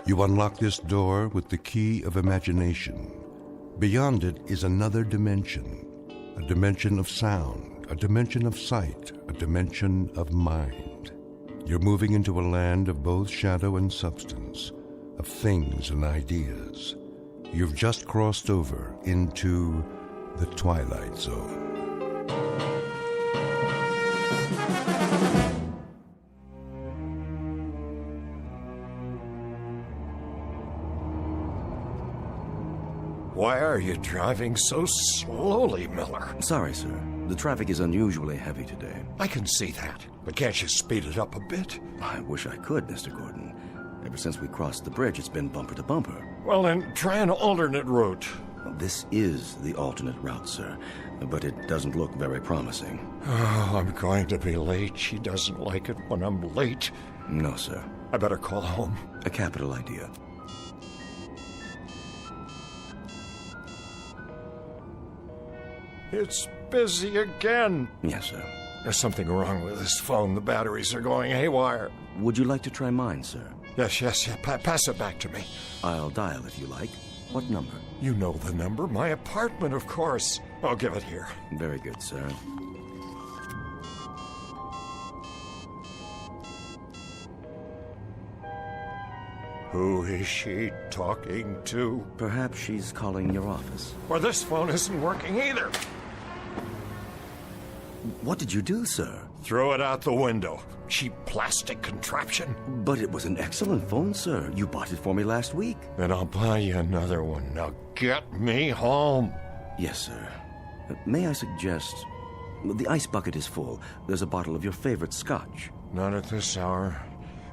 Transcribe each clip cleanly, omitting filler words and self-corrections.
You unlock this door with the key of imagination. Beyond it is another dimension, a dimension of sound, a dimension of sight, a dimension of mind. You're moving into a land of both shadow and substance, of things and ideas. You've just crossed over into the Twilight Zone. Why are you driving so slowly, Miller? Sorry, sir. The traffic is unusually heavy today. I can see that, but can't you speed it up a bit? I wish I could, Mr. Gordon. Ever since we crossed the bridge, it's been bumper to bumper. Well, then try an alternate route. This is the alternate route, sir, but it doesn't look very promising. Oh, I'm going to be late. She doesn't like it when I'm late. No, sir. I better call home. A capital idea. It's busy again. Yes, sir. There's something wrong with this phone. The batteries are going haywire. Would you like to try mine, sir? Yes. Pass it back to me. I'll dial if you like. What number? You know the number. My apartment, of course. I'll give it here. Very good, sir. Who is she talking to? Perhaps she's calling your office. Or this phone isn't working either. What did you do, sir? Throw it out the window. Cheap plastic contraption. But it was an excellent phone, sir. You bought it for me last week. Then I'll buy you another one. Now get me home. Yes, sir. May I suggest... The ice bucket is full. There's a bottle of your favorite scotch. Not at this hour.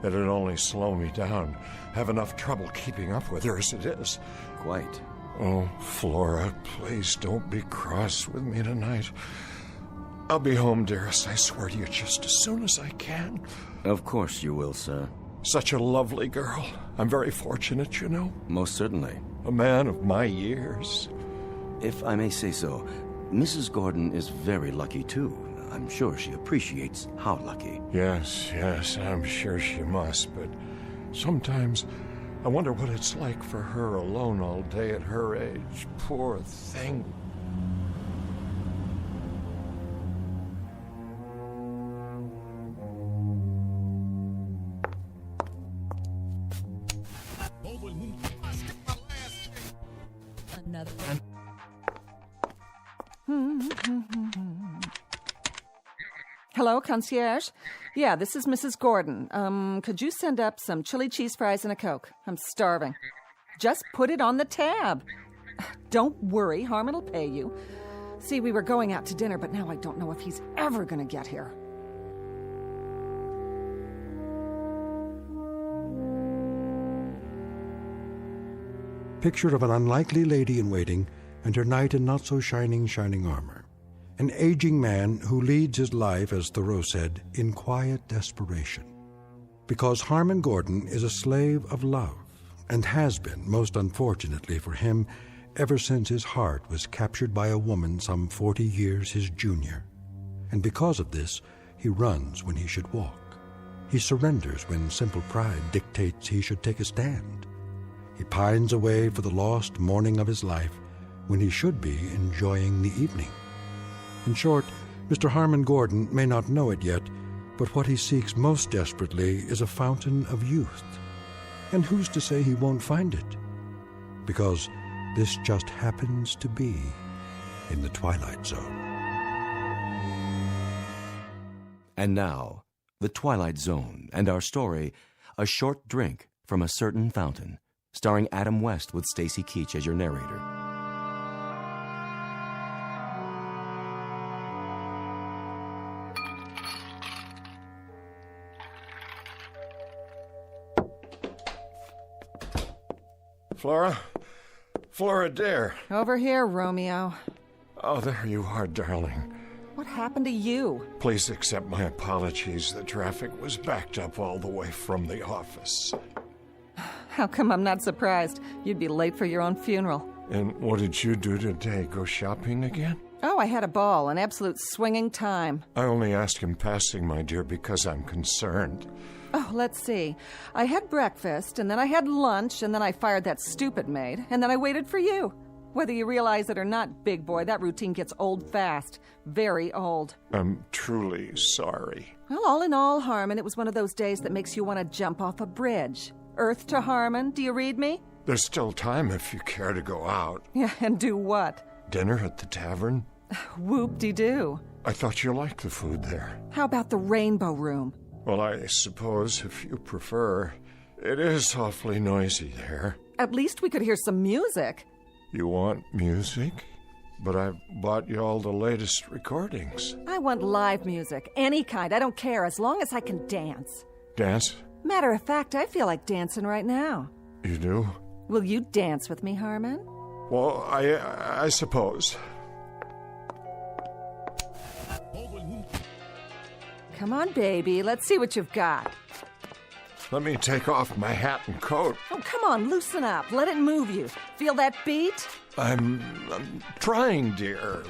It'd only slow me down. Have enough trouble keeping up with her as it is. Quite. Oh, Flora, please don't be cross with me tonight. I'll be home, dearest, I swear to you, just as soon as I can. Of course you will, sir. Such a lovely girl. I'm very fortunate, you know. Most certainly. A man of my years. If I may say so, Mrs. Gordon is very lucky, too. I'm sure she appreciates how lucky. Yes, I'm sure she must, but sometimes I wonder what it's like for her alone all day at her age. Poor thing. Hello, concierge? Yeah, this is Mrs. Gordon. Could you send up some chili cheese fries and a Coke? I'm starving. Just put it on the tab. Don't worry, Harmon will pay you. See, we were going out to dinner, but now I don't know if he's ever going to get here. Picture of an unlikely lady-in-waiting and her knight in not-so-shining armor. An aging man who leads his life, as Thoreau said, in quiet desperation. Because Harmon Gordon is a slave of love, and has been, most unfortunately for him, ever since his heart was captured by a woman some 40 years his junior. And because of this, he runs when he should walk. He surrenders when simple pride dictates he should take a stand. He pines away for the lost morning of his life when he should be enjoying the evening. In short, Mr. Harmon Gordon may not know it yet, but what he seeks most desperately is a fountain of youth. And who's to say he won't find it? Because this just happens to be in the Twilight Zone. And now, the Twilight Zone and our story, A Short Drink from a Certain Fountain, starring Adam West with Stacy Keach as your narrator. Flora dear. Over here, Romeo. Oh, there you are, darling. What happened to you? Please accept my apologies. The traffic was backed up all the way from the office. How come I'm not surprised? You'd be late for your own funeral. And what did you do today? Go shopping again? Oh, I had a ball, an absolute swinging time. I only ask in passing, my dear, because I'm concerned. Oh, let's see. I had breakfast, and then I had lunch, and then I fired that stupid maid, and then I waited for you. Whether you realize it or not, big boy, that routine gets old fast. Very old. I'm truly sorry. Well, all in all, Harmon, it was one of those days that makes you want to jump off a bridge. Earth to Harmon, do you read me? There's still time if you care to go out. Yeah, and do what? Dinner at the tavern? Whoop-de-doo. I thought you liked the food there. How about the Rainbow Room? Well, I suppose if you prefer. It is awfully noisy there. At least we could hear some music. You want music? But I've bought you all the latest recordings. I want live music, any kind. I don't care, as long as I can dance. Dance? Matter of fact, I feel like dancing right now. You do? Will you dance with me, Harmon? Well, I suppose. Come on, baby. Let's see what you've got. Let me take off my hat and coat. Oh, come on, loosen up. Let it move you. Feel that beat? I'm trying, dear.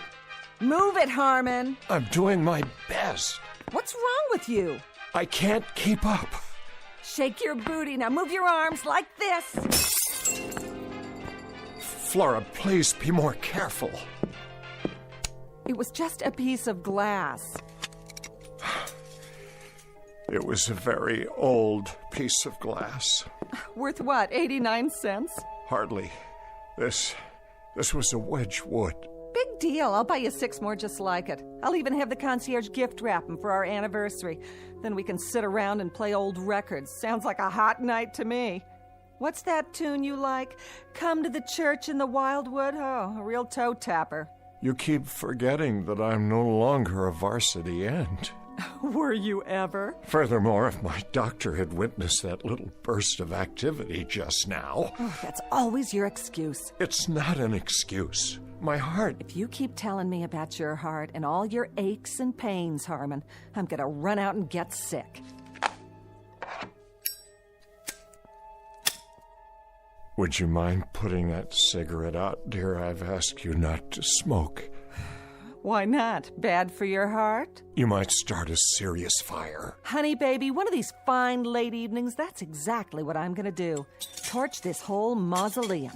Move it, Harmon. I'm doing my best. What's wrong with you? I can't keep up. Shake your booty. Now move your arms like this. Flora, please be more careful. It was just a piece of glass. It was a very old piece of glass. Worth what, 89 cents? Hardly. This was a Wedgwood. Big deal. I'll buy you 6 more just like it. I'll even have the concierge gift wrap them for our anniversary. Then we can sit around and play old records. Sounds like a hot night to me. What's that tune you like? Come to the church in the Wildwood? Oh, a real toe tapper. You keep forgetting that I'm no longer a varsity end. Were you ever? Furthermore, if my doctor had witnessed that little burst of activity just now... Oh, that's always your excuse. It's not an excuse. My heart... If you keep telling me about your heart and all your aches and pains, Harmon, I'm gonna run out and get sick. Would you mind putting that cigarette out, dear? I've asked you not to smoke. Why not? Bad for your heart? You might start a serious fire. Honey, baby, one of these fine late evenings, that's exactly what I'm gonna do. Torch this whole mausoleum.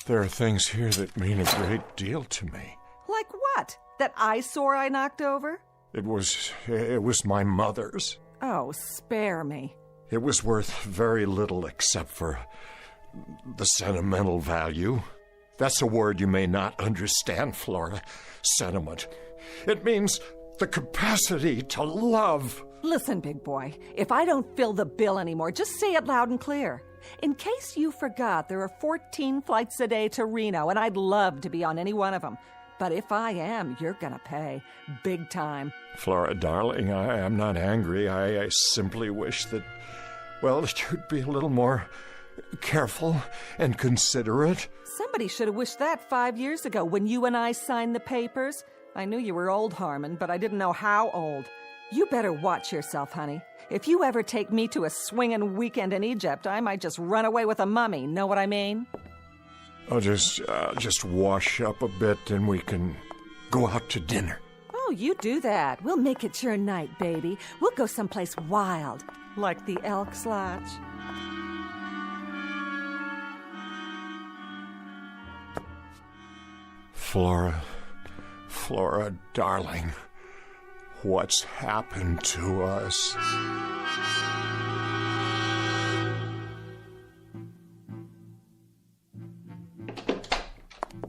There are things here that mean a great deal to me. Like what? That eyesore I knocked over? It was my mother's. Oh, spare me. It was worth very little except for the sentimental value. That's a word you may not understand, Flora. Sentiment. It means the capacity to love. Listen, big boy, if I don't fill the bill anymore, just say it loud and clear. In case you forgot, there are 14 flights a day to Reno, and I'd love to be on any one of them. But if I am, you're gonna pay. Big time. Flora, darling, I am not angry. I simply wish that, well, that you'd be a little more careful and considerate. Somebody should have wished that 5 years ago when you and I signed the papers. I knew you were old, Harmon, but I didn't know how old. You better watch yourself, honey. If you ever take me to a swinging weekend in Egypt, I might just run away with a mummy. Know what I mean? I'll just wash up a bit and we can go out to dinner. Oh, you do that. We'll make it your night, baby. We'll go someplace wild, like the Elks Lodge. Flora, darling, what's happened to us?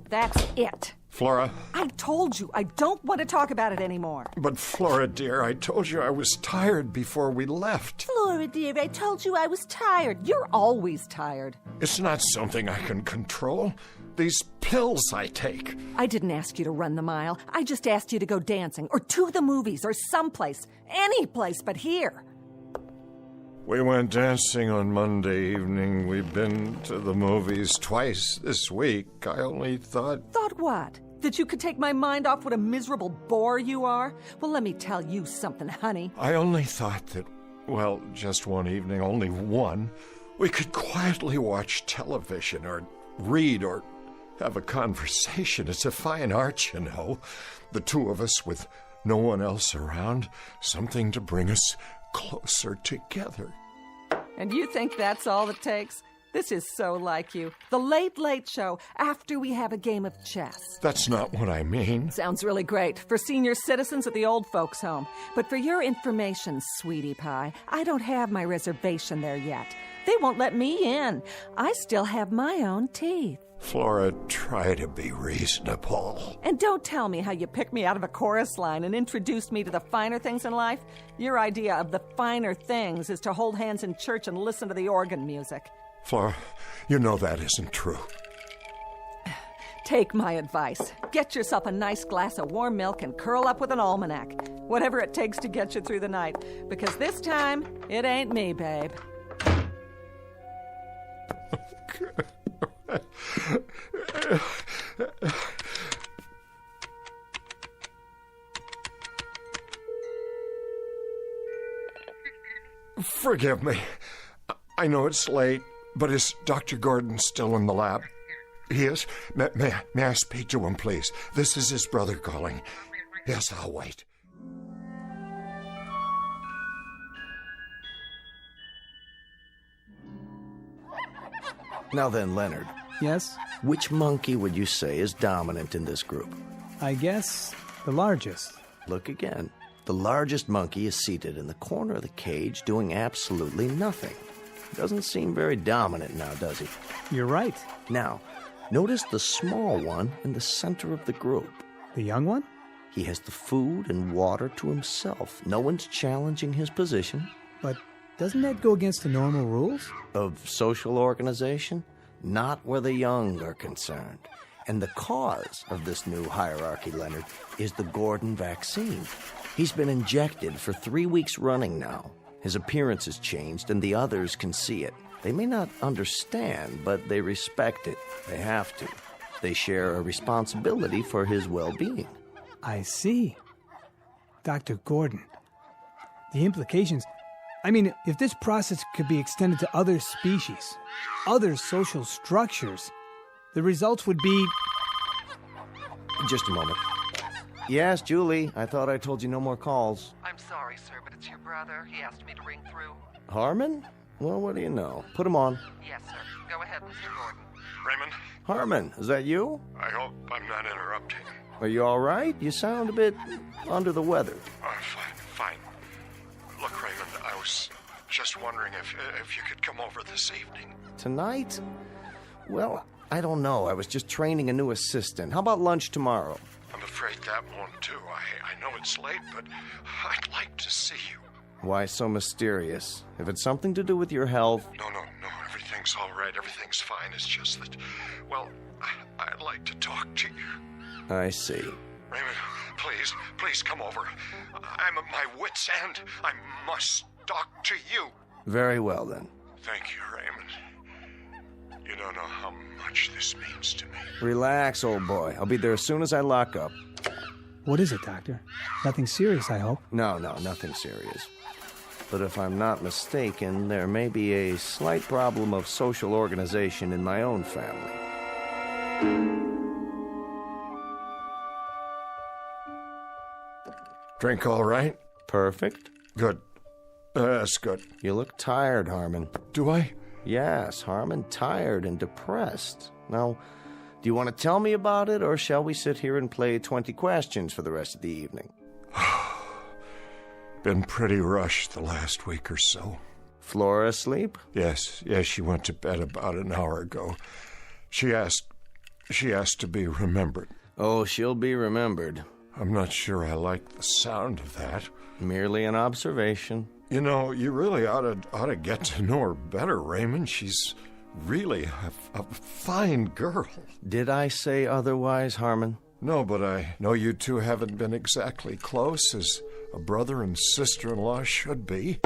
That's it. Flora? I told you, I don't want to talk about it anymore. But Flora, dear, I told you I was tired before we left. Flora, dear, I told you I was tired. You're always tired. It's not something I can control. These pills I take. I didn't ask you to run the mile. I just asked you to go dancing, or to the movies, or someplace. Any place but here. We went dancing on Monday evening. We've been to the movies twice this week. I only thought... Thought what? That you could take my mind off what a miserable bore you are? Well, let me tell you something, honey. I only thought that, well, just one evening, only one, we could quietly watch television or read or have a conversation. It's a fine art, you know. The two of us with no one else around. Something to bring us closer together. And you think that's all it takes? This is so like you. The Late Late Show, after we have a game of chess. That's not what I mean. Sounds really great for senior citizens at the old folks' home. But for your information, sweetie pie, I don't have my reservation there yet. They won't let me in. I still have my own teeth. Flora, try to be reasonable. And don't tell me how you picked me out of a chorus line and introduced me to the finer things in life. Your idea of the finer things is to hold hands in church and listen to the organ music. Flora, you know that isn't true. Take my advice. Get yourself a nice glass of warm milk and curl up with an almanac. Whatever it takes to get you through the night. Because this time, it ain't me, babe. Forgive me. I know it's late, but is Dr. Gordon still in the lab? He is? May I speak to him, please? This is his brother calling. Yes, I'll wait. Now then, Leonard, Yes? which monkey would you say is dominant in this group? I guess the largest. Look again. The largest monkey is seated in the corner of the cage doing absolutely nothing. Doesn't seem very dominant now, does he? You're right. Now, notice the small one in the center of the group. The young one? He has the food and water to himself. No one's challenging his position. But doesn't that go against the normal rules? Of social organization? Not where the young are concerned. And the cause of this new hierarchy, Leonard, is the Gordon vaccine. He's been injected for 3 weeks running now. His appearance has changed, and the others can see it. They may not understand, but they respect it. They have to. They share a responsibility for his well-being. I see. Dr. Gordon. The implications... I mean, if this process could be extended to other species, other social structures, the results would be... Just a moment. Yes, Julie, I thought I told you no more calls. I'm sorry, sir, but it's your brother. He asked me to ring through. Harmon? Well, what do you know? Put him on. Yes, sir. Go ahead, Mr. Gordon. Raymond, Harmon, is that you? I hope I'm not interrupting. Are you all right? You sound a bit under the weather. Fine. Look, Raymond, I was just wondering if you could come over this evening. Tonight? Well, I don't know. I was just training a new assistant. How about lunch tomorrow? I'm afraid that won't do. I know it's late, but I'd like to see you. Why so mysterious? If it's something to do with your health... No, everything's all right. Everything's fine. It's just that, well, I'd like to talk to you. I see. Raymond, please come over. I'm at my wit's end. I must talk to you. Very well, then. Thank you, Raymond. You don't know how much this means to me. Relax, old boy. I'll be there as soon as I lock up. What is it, Doctor? Nothing serious, I hope. No, nothing serious. But if I'm not mistaken, there may be a slight problem of social organization in my own family. Drink all right? Perfect. Good. That's good. You look tired, Harmon. Do I? Yes, Harmon, tired and depressed. Now, do you want to tell me about it, or shall we sit here and play 20 questions for the rest of the evening? Been pretty rushed the last week or so. Flora asleep? Yes, she went to bed about an hour ago. She asked to be remembered. Oh, she'll be remembered. I'm not sure I like the sound of that. Merely an observation. You know, you really ought to get to know her better, Raymond. She's really a fine girl. Did I say otherwise, Harmon? No, but I know you two haven't been exactly close, as a brother and sister-in-law should be.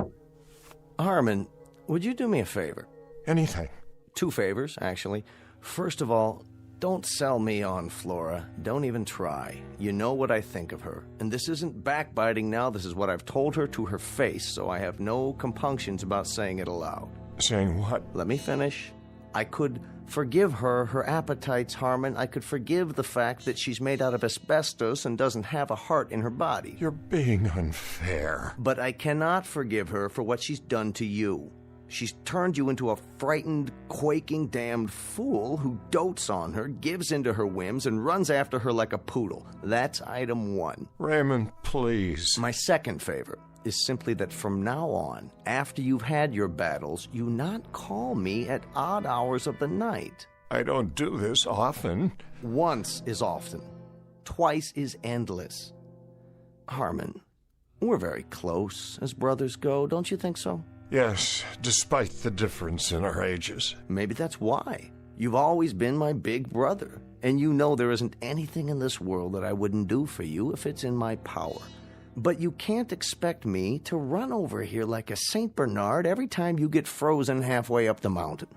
Harmon, would you do me a favor? Anything. 2 favors, actually. First of all, don't sell me on Flora. Don't even try. You know what I think of her. And this isn't backbiting now. This is what I've told her to her face, so I have no compunctions about saying it aloud. Saying what? Let me finish. I could Forgive her appetites, Harmon. I could forgive the fact that she's made out of asbestos and doesn't have a heart in her body. You're being unfair. But I cannot forgive her for what she's done to you. She's turned you into a frightened, quaking, damned fool who dotes on her, gives into her whims, and runs after her like a poodle. That's item 1. Raymond, please. My second favor is simply that from now on, after you've had your battles, you not call me at odd hours of the night. I don't do this often. Once is often. Twice is endless. Harmon, we're very close as brothers go, don't you think so? Yes, despite the difference in our ages. Maybe that's why. You've always been my big brother, and you know there isn't anything in this world that I wouldn't do for you if it's in my power. But you can't expect me to run over here like a St. Bernard every time you get frozen halfway up the mountain.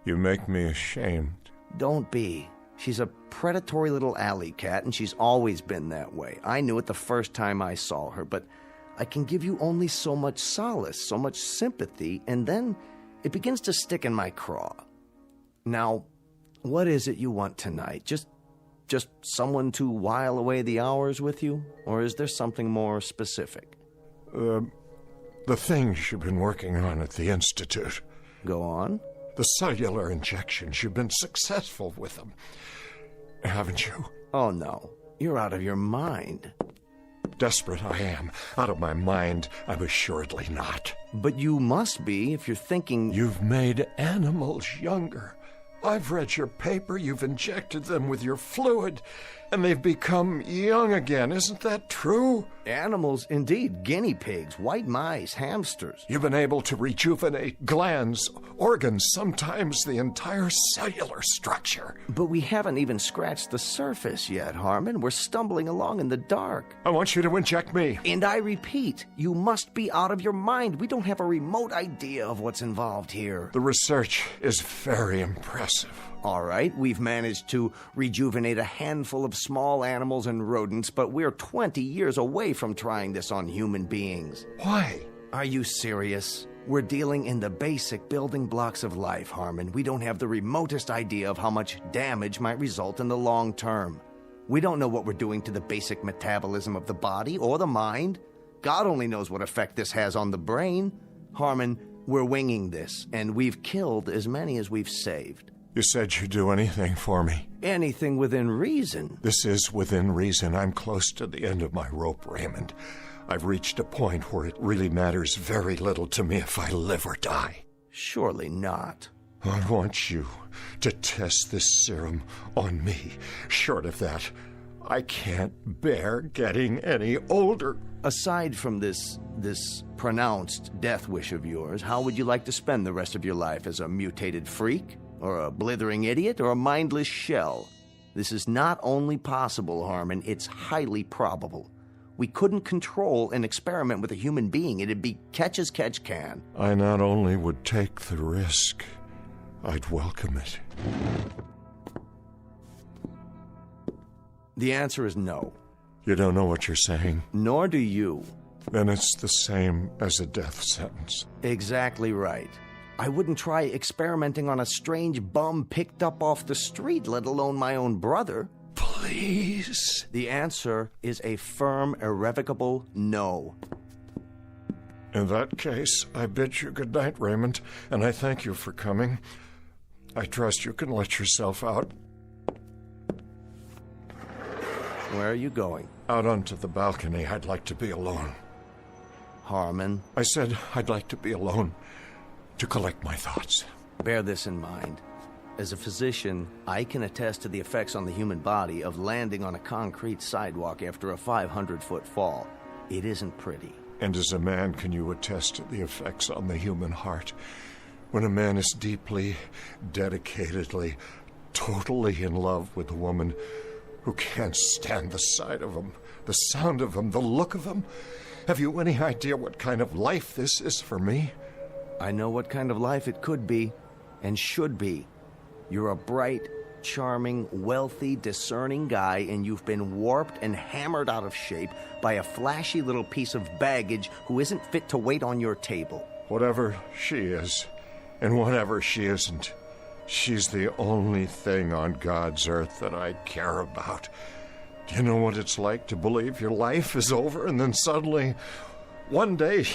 You make me ashamed. Don't be. She's a predatory little alley cat, and she's always been that way. I knew it the first time I saw her, but I can give you only so much solace, so much sympathy, and then it begins to stick in my craw. Now, what is it you want tonight? Just someone to while away the hours with you? Or is there something more specific? The things you've been working on at the Institute. Go on. The cellular injections, you've been successful with them, haven't you? Oh, no. You're out of your mind. Desperate I am. Out of my mind, I'm assuredly not. But you must be if you're thinking... You've made animals younger. I've read your paper. You've injected them with your fluid, and they've become young again. Isn't that true? Animals, indeed. Guinea pigs, white mice, hamsters. You've been able to rejuvenate glands, organs, sometimes the entire cellular structure. But we haven't even scratched the surface yet, Harmon. We're stumbling along in the dark. I want you to inject me. And I repeat, you must be out of your mind. We don't have a remote idea of what's involved here. The research is very impressive. All right, we've managed to rejuvenate a handful of small animals and rodents, but we're 20 years away from trying this on human beings. Why? Are you serious? We're dealing in the basic building blocks of life, Harmon. We don't have the remotest idea of how much damage might result in the long term. We don't know what we're doing to the basic metabolism of the body or the mind. God only knows what effect this has on the brain. Harmon, we're winging this, and we've killed as many as we've saved. You said you'd do anything for me. Anything within reason. This is within reason. I'm close to the end of my rope, Raymond. I've reached a point where it really matters very little to me if I live or die. Surely not. I want you to test this serum on me. Short of that, I can't bear getting any older. Aside from this pronounced death wish of yours, how would you like to spend the rest of your life? As a mutated freak? Or a blithering idiot? Or a mindless shell? This is not only possible, Harmon, it's highly probable. We couldn't control an experiment with a human being. It'd be catch as catch can. I not only would take the risk, I'd welcome it. The answer is no. You don't know what you're saying? Nor do you. Then it's the same as a death sentence. Exactly right. I wouldn't try experimenting on a strange bum picked up off the street, let alone my own brother. Please. The answer is a firm, irrevocable no. In that case, I bid you good night, Raymond, and I thank you for coming. I trust you can let yourself out. Where are you going? Out onto the balcony. I'd like to be alone. Harmon. I said I'd like to be alone, to collect my thoughts. Bear this in mind. As a physician, I can attest to the effects on the human body of landing on a concrete sidewalk after a 500-foot fall. It isn't pretty. And as a man, can you attest to the effects on the human heart when a man is deeply, dedicatedly, totally in love with a woman who can't stand the sight of him, the sound of him, the look of him? Have you any idea what kind of life this is for me? I know what kind of life it could be, and should be. You're a bright, charming, wealthy, discerning guy, and you've been warped and hammered out of shape by a flashy little piece of baggage who isn't fit to wait on your table. Whatever she is, and whatever she isn't, She's the only thing on God's earth that I care about. Do you know what it's like to believe your life is over and then suddenly, one day,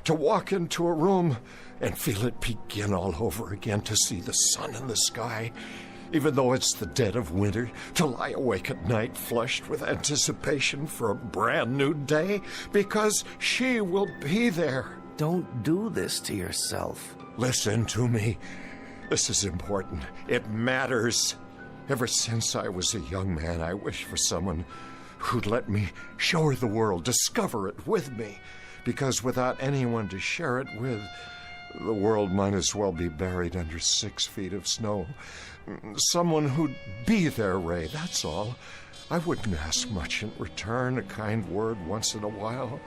to walk into a room and feel it begin all over again, to see the sun in the sky, even though it's the dead of winter, to lie awake at night flushed with anticipation for a brand new day, because she will be there. Don't do this to yourself. Listen to me. This is important. It matters. Ever since I was a young man, I wished for someone who'd let me show her the world, discover it with me. Because without anyone to share it with, the world might as well be buried under 6 feet of snow. Someone who'd be there, Ray, that's all. I wouldn't ask much in return, a kind word once in a while.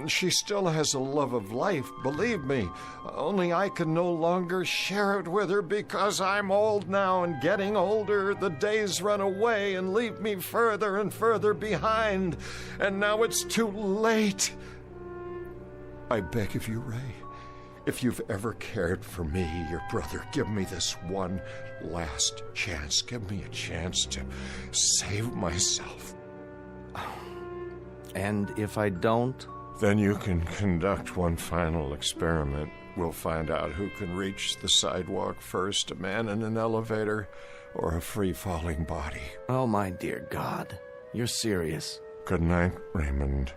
She still has a love of life, believe me. Only I can no longer share it with her because I'm old now, and getting older, the days run away and leave me further and further behind. And now it's too late. I beg of you, Ray, if you've ever cared for me, your brother, give me this one last chance. Give me a chance to save myself. And if I don't? Then you can conduct one final experiment. We'll find out who can reach the sidewalk first, a man in an elevator or a free-falling body. Oh, my dear God. You're serious. Good night, Raymond.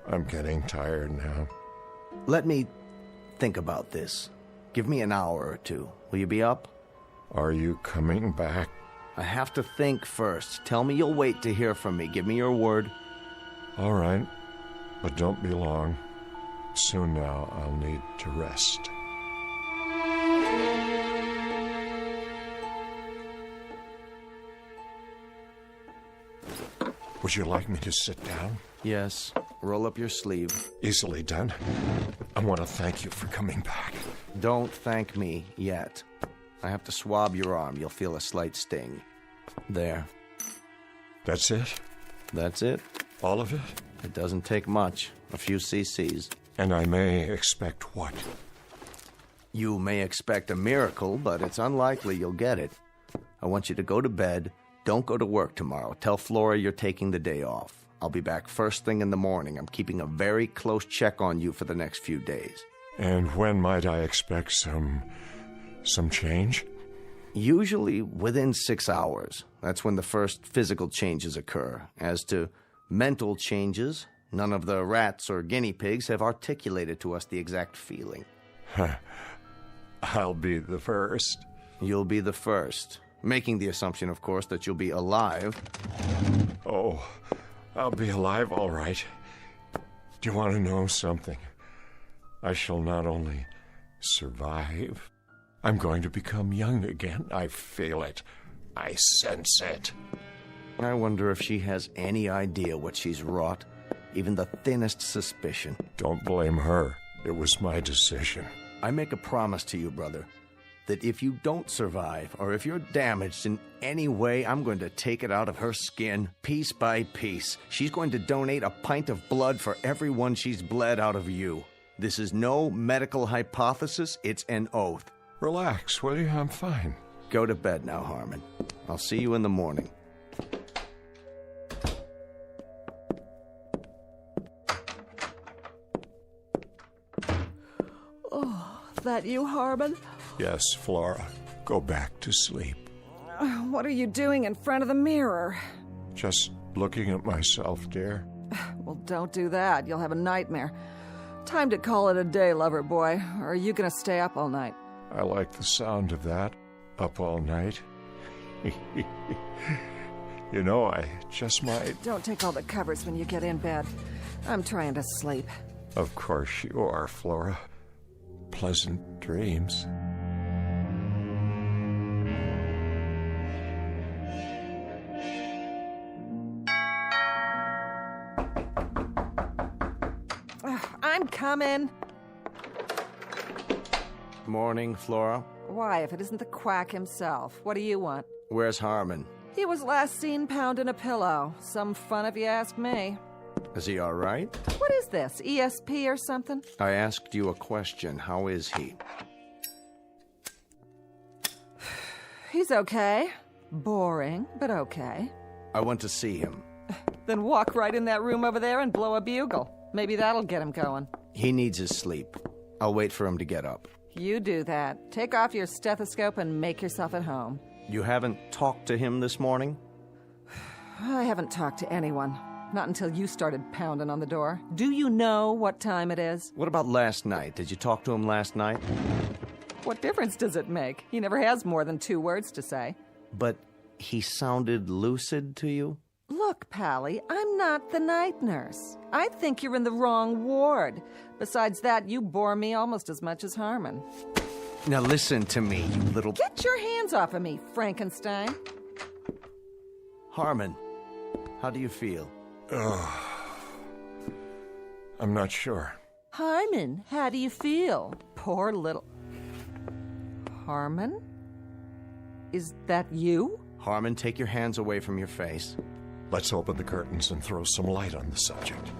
I'm getting tired now. Let me think about this. Give me an hour or two. Will you be up? Are you coming back? I have to think first. Tell me you'll wait to hear from me. Give me your word. All right. But don't be long. Soon now, I'll need to rest. Would you like me to sit down? Yes. Roll up your sleeve. Easily done. I want to thank you for coming back. Don't thank me yet. I have to swab your arm. You'll feel a slight sting. There. That's it? That's it. All of it? It doesn't take much. A few cc's. And I may expect what? You may expect a miracle, but it's unlikely you'll get it. I want you to go to bed. Don't go to work tomorrow. Tell Flora you're taking the day off. I'll be back first thing in the morning. I'm keeping a very close check on you for the next few days. And when might I expect some change? Usually within 6 hours. That's when the first physical changes occur. As to mental changes, none of the rats or guinea pigs have articulated to us the exact feeling. I'll be the first. You'll be the first. Making the assumption, of course, that you'll be alive. Oh, I'll be alive, all right. Do you want to know something? I shall not only survive, I'm going to become young again. I feel it. I sense it. I wonder if she has any idea what she's wrought. Even the thinnest suspicion. Don't blame her. It was my decision. I make a promise to you, brother, that if you don't survive, or if you're damaged in any way, I'm going to take it out of her skin, piece by piece. She's going to donate a pint of blood for everyone she's bled out of you. This is no medical hypothesis, it's an oath. Relax, will you? I'm fine. Go to bed now, Harmon. I'll see you in the morning. That you, Harmon? Yes, Flora. Go back to sleep. What are you doing in front of the mirror? Just looking at myself, dear. Well, don't do that. You'll have a nightmare. Time to call it a day, lover boy. Or are you gonna stay up all night? I like the sound of that. Up all night. You know, I just might... Don't take all the covers when you get in bed. I'm trying to sleep. Of course you are, Flora. Pleasant dreams. I'm coming. Morning, Flora. Why, if it isn't the quack himself? What do you want? Where's Harmon? He was last seen pounding a pillow. Some fun if you ask me. Is he all right? What is this, ESP or something? I asked you a question. How is he? He's okay. Boring, but okay. I want to see him. Then walk right in that room over there and blow a bugle. Maybe that'll get him going. He needs his sleep. I'll wait for him to get up. You do that. Take off your stethoscope and make yourself at home. You haven't talked to him this morning? I haven't talked to anyone. Not until you started pounding on the door. Do you know what time it is? What about last night? Did you talk to him last night? What difference does it make? He never has more than 2 words to say. But he sounded lucid to you? Look, Pally, I'm not the night nurse. I think you're in the wrong ward. Besides that, you bore me almost as much as Harmon. Now listen to me, you little... Get your hands off of me, Frankenstein. Harmon, how do you feel? I'm not sure. Harmon, how do you feel? Poor little... Harmon? Is that you? Harmon, take your hands away from your face. Let's open the curtains and throw some light on the subject.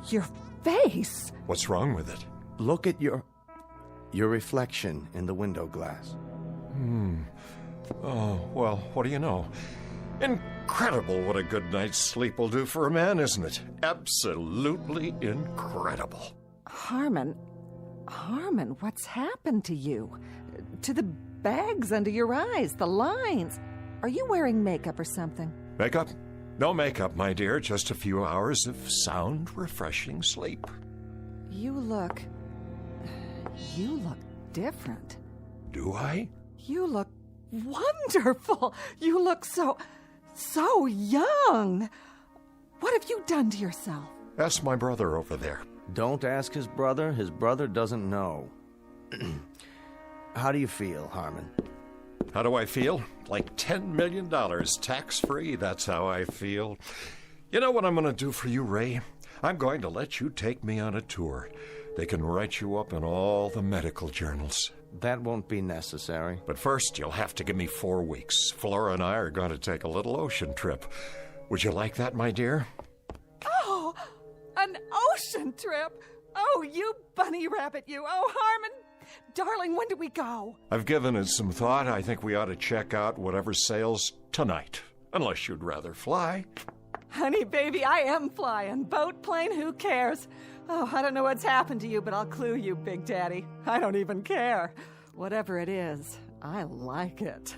Your face? What's wrong with it? Look at your reflection in the window glass. Oh, well, what do you know? Incredible what a good night's sleep will do for a man, isn't it? Absolutely incredible. Harmon, what's happened to you? To the bags under your eyes, the lines. Are you wearing makeup or something? Makeup? No makeup, my dear. Just a few hours of sound, refreshing sleep. You look different. Do I? You look wonderful. You look so young. What have you done to yourself? Ask my brother over there. Don't ask his brother. His brother doesn't know. How do you feel, Harmon? How do I feel? Like $10 million, tax-free. That's how I feel. You know what I'm going to do for you, Ray? I'm going to let you take me on a tour. They can write you up in all the medical journals. That won't be necessary. But first, you'll have to give me 4 weeks. Flora and I are going to take a little ocean trip. Would you like that, my dear? Oh, an ocean trip? Oh, you bunny rabbit, you. Oh, Harmon. Darling, when do we go? I've given it some thought. I think we ought to check out whatever sails tonight. Unless you'd rather fly. Honey, baby, I am flying. Boat, plane, who cares? Oh, I don't know what's happened to you, but I'll clue you, Big Daddy. I don't even care. Whatever it is, I like it.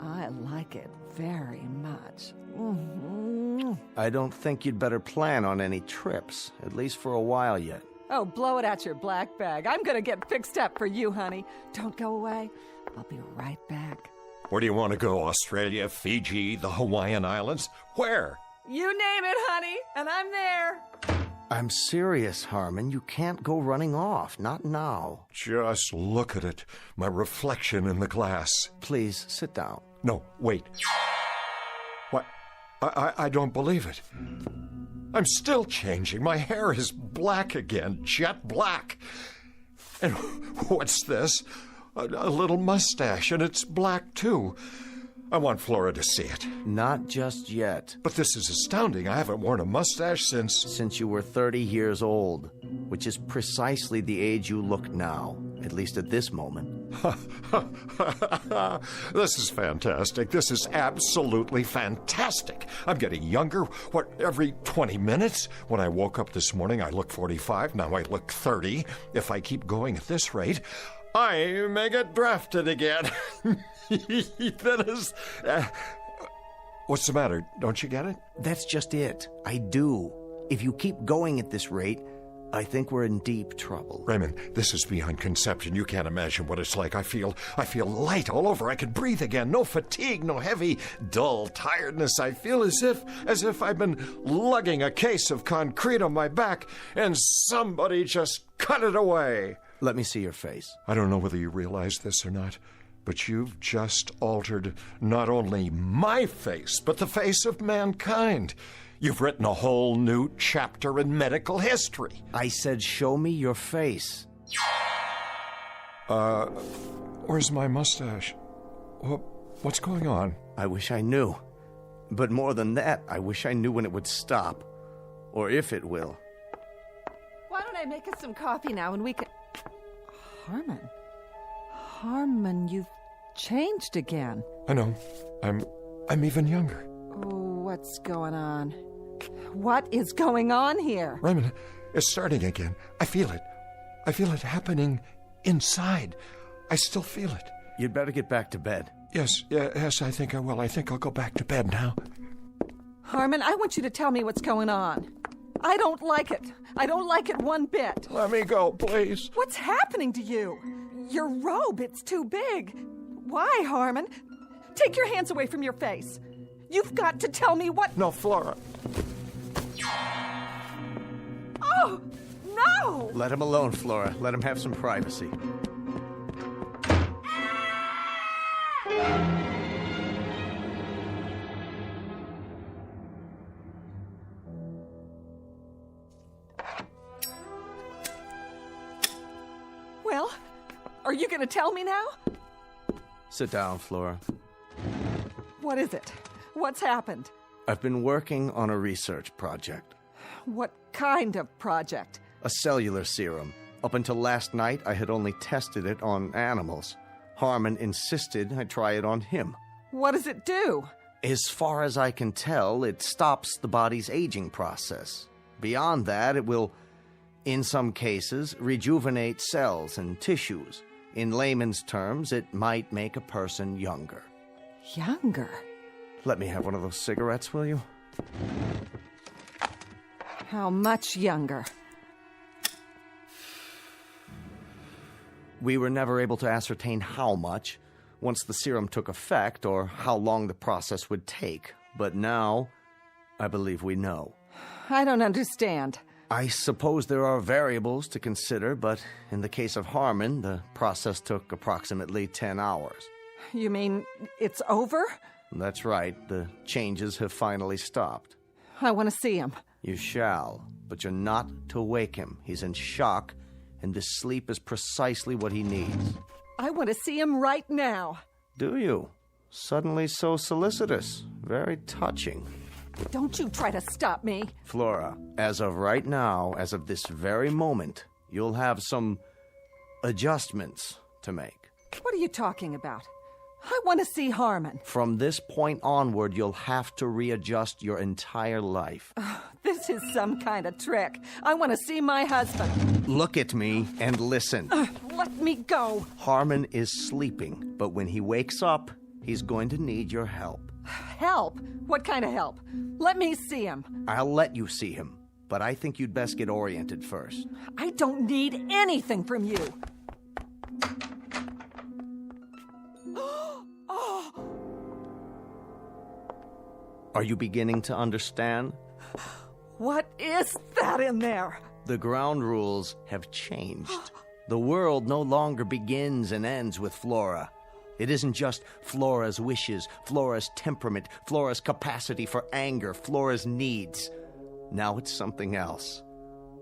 I like it very much. Mm-hmm. I don't think you'd better plan on any trips, at least for a while yet. Oh, blow it out your black bag. I'm gonna get fixed up for you, honey. Don't go away. I'll be right back. Where do you want to go? Australia, Fiji, the Hawaiian Islands? Where? You name it, honey, and I'm there. I'm serious, Harmon. You can't go running off. Not now. Just look at it. My reflection in the glass. Please, sit down. No, wait. What? I don't believe it. I'm still changing. My hair is black again, jet black. And what's this? A little mustache, and it's black too. I want Flora to see it. Not just yet. But this is astounding. I haven't worn a mustache since you were 30 years old, which is precisely the age you look now, at least at this moment. This is fantastic. This is absolutely fantastic. I'm getting younger, every 20 minutes? When I woke up this morning, I looked 45. Now I look 30. If I keep going at this rate, I may get drafted again. That is... what's the matter? Don't you get it? That's just it. I do. If you keep going at this rate, I think we're in deep trouble. Raymond, this is beyond conception. You can't imagine what it's like. I feel light all over. I can breathe again. No fatigue, no heavy, dull tiredness. I feel as if I've been lugging a case of concrete on my back and somebody just cut it away. Let me see your face. I don't know whether you realize this or not, but you've just altered not only my face, but the face of mankind. You've written a whole new chapter in medical history. I said, show me your face. Where's my mustache? What's going on? I wish I knew. But more than that, I wish I knew when it would stop. Or if it will. Why don't I make us some coffee now and we can... Harmon, you changed again. I know. I'm even younger. Oh, what's going on? What is going on here? Raymond, it's starting again. I feel it. I feel it happening inside. I still feel it. You'd better get back to bed. Yes, I think I will. I think I'll go back to bed now. Harmon, I want you to tell me what's going on. I don't like it. I don't like it one bit. Let me go, please. What's happening to you? Your robe, it's too big. Why, Harmon? Take your hands away from your face. You've got to tell me what... No, Flora. Oh, no! Let him alone, Flora. Let him have some privacy. Well, are you going to tell me now? Sit down, Flora. What is it? What's happened? I've been working on a research project. What kind of project? A cellular serum. Up until last night, I had only tested it on animals. Harmon insisted I try it on him. What does it do? As far as I can tell, it stops the body's aging process. Beyond that, it will, in some cases, rejuvenate cells and tissues. In layman's terms, it might make a person younger. Younger? Let me have one of those cigarettes, will you? How much younger? We were never able to ascertain how much once the serum took effect or how long the process would take. But now, I believe we know. I don't understand. I suppose there are variables to consider, but in the case of Harmon, the process took approximately 10 hours. You mean it's over? That's right. The changes have finally stopped. I want to see him. You shall, but you're not to wake him. He's in shock, and this sleep is precisely what he needs. I want to see him right now. Do you? Suddenly so solicitous. Very touching. Don't you try to stop me. Flora, as of right now, as of this very moment, you'll have some adjustments to make. What are you talking about? I want to see Harmon. From this point onward, you'll have to readjust your entire life. This is some kind of trick. I want to see my husband. Look at me and listen. Let me go. Harmon is sleeping, but when he wakes up, he's going to need your help. Help? What kind of help? Let me see him. I'll let you see him, but I think you'd best get oriented first. I don't need anything from you. Are you beginning to understand? What is that in there? The ground rules have changed. The world no longer begins and ends with Flora. It isn't just Flora's wishes, Flora's temperament, Flora's capacity for anger, Flora's needs. Now it's something else.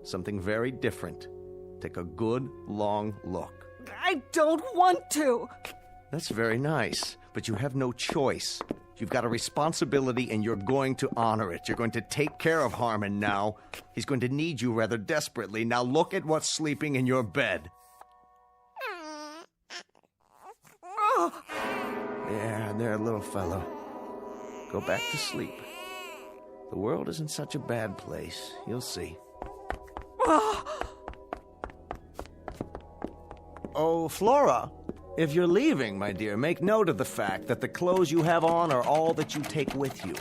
Something very different. Take a good, long look. I don't want to. That's very nice, but you have no choice. You've got a responsibility and you're going to honor it. You're going to take care of Harmon now. He's going to need you rather desperately. Now look at what's sleeping in your bed. Yeah, there, little fellow. Go back to sleep. The world isn't such a bad place. You'll see. Oh, Flora, if you're leaving, my dear, make note of the fact that the clothes you have on are all that you take with you.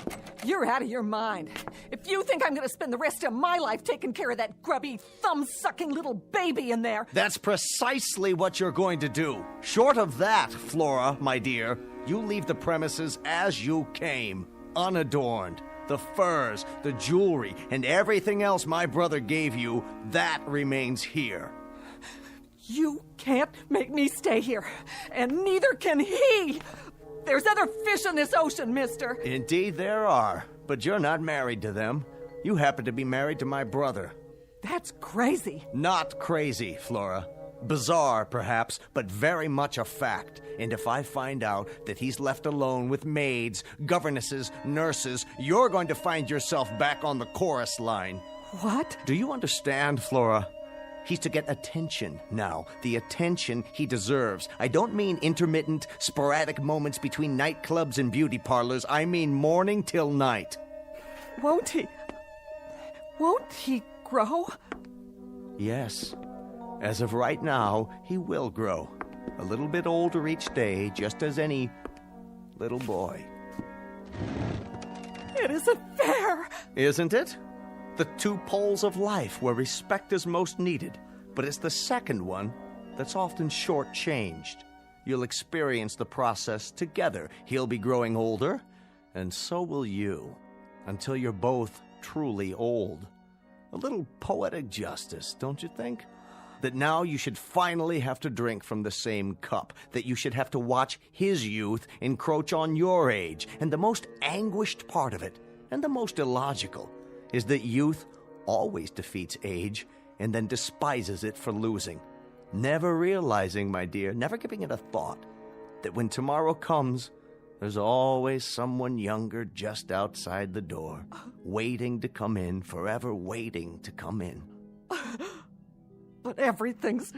You're out of your mind. If you think I'm going to spend the rest of my life taking care of that grubby, thumb-sucking little baby in there... That's precisely what you're going to do. Short of that, Flora, my dear, you leave the premises as you came, unadorned. The furs, the jewelry, and everything else my brother gave you, that remains here. You can't make me stay here, and neither can he. There's other fish in this ocean, mister. Indeed there are, but you're not married to them. You happen to be married to my brother. That's crazy. Not crazy, Flora. Bizarre, perhaps, but very much a fact. And if I find out that he's left alone with maids, governesses, nurses, you're going to find yourself back on the chorus line. What? Do you understand, Flora? He's to get attention now, the attention he deserves. I don't mean intermittent, sporadic moments between nightclubs and beauty parlors. I mean morning till night. Won't he grow? Yes. As of right now, he will grow. A little bit older each day, just as any little boy. It isn't fair. Isn't it? The two poles of life where respect is most needed, but it's the second one that's often shortchanged. You'll experience the process together. He'll be growing older, and so will you, until you're both truly old. A little poetic justice, don't you think? That now you should finally have to drink from the same cup, that you should have to watch his youth encroach on your age. And the most anguished part of it, and the most illogical, is that youth always defeats age and then despises it for losing. Never realizing, my dear, never giving it a thought, that when tomorrow comes, there's always someone younger just outside the door, waiting to come in, forever waiting to come in. But everything's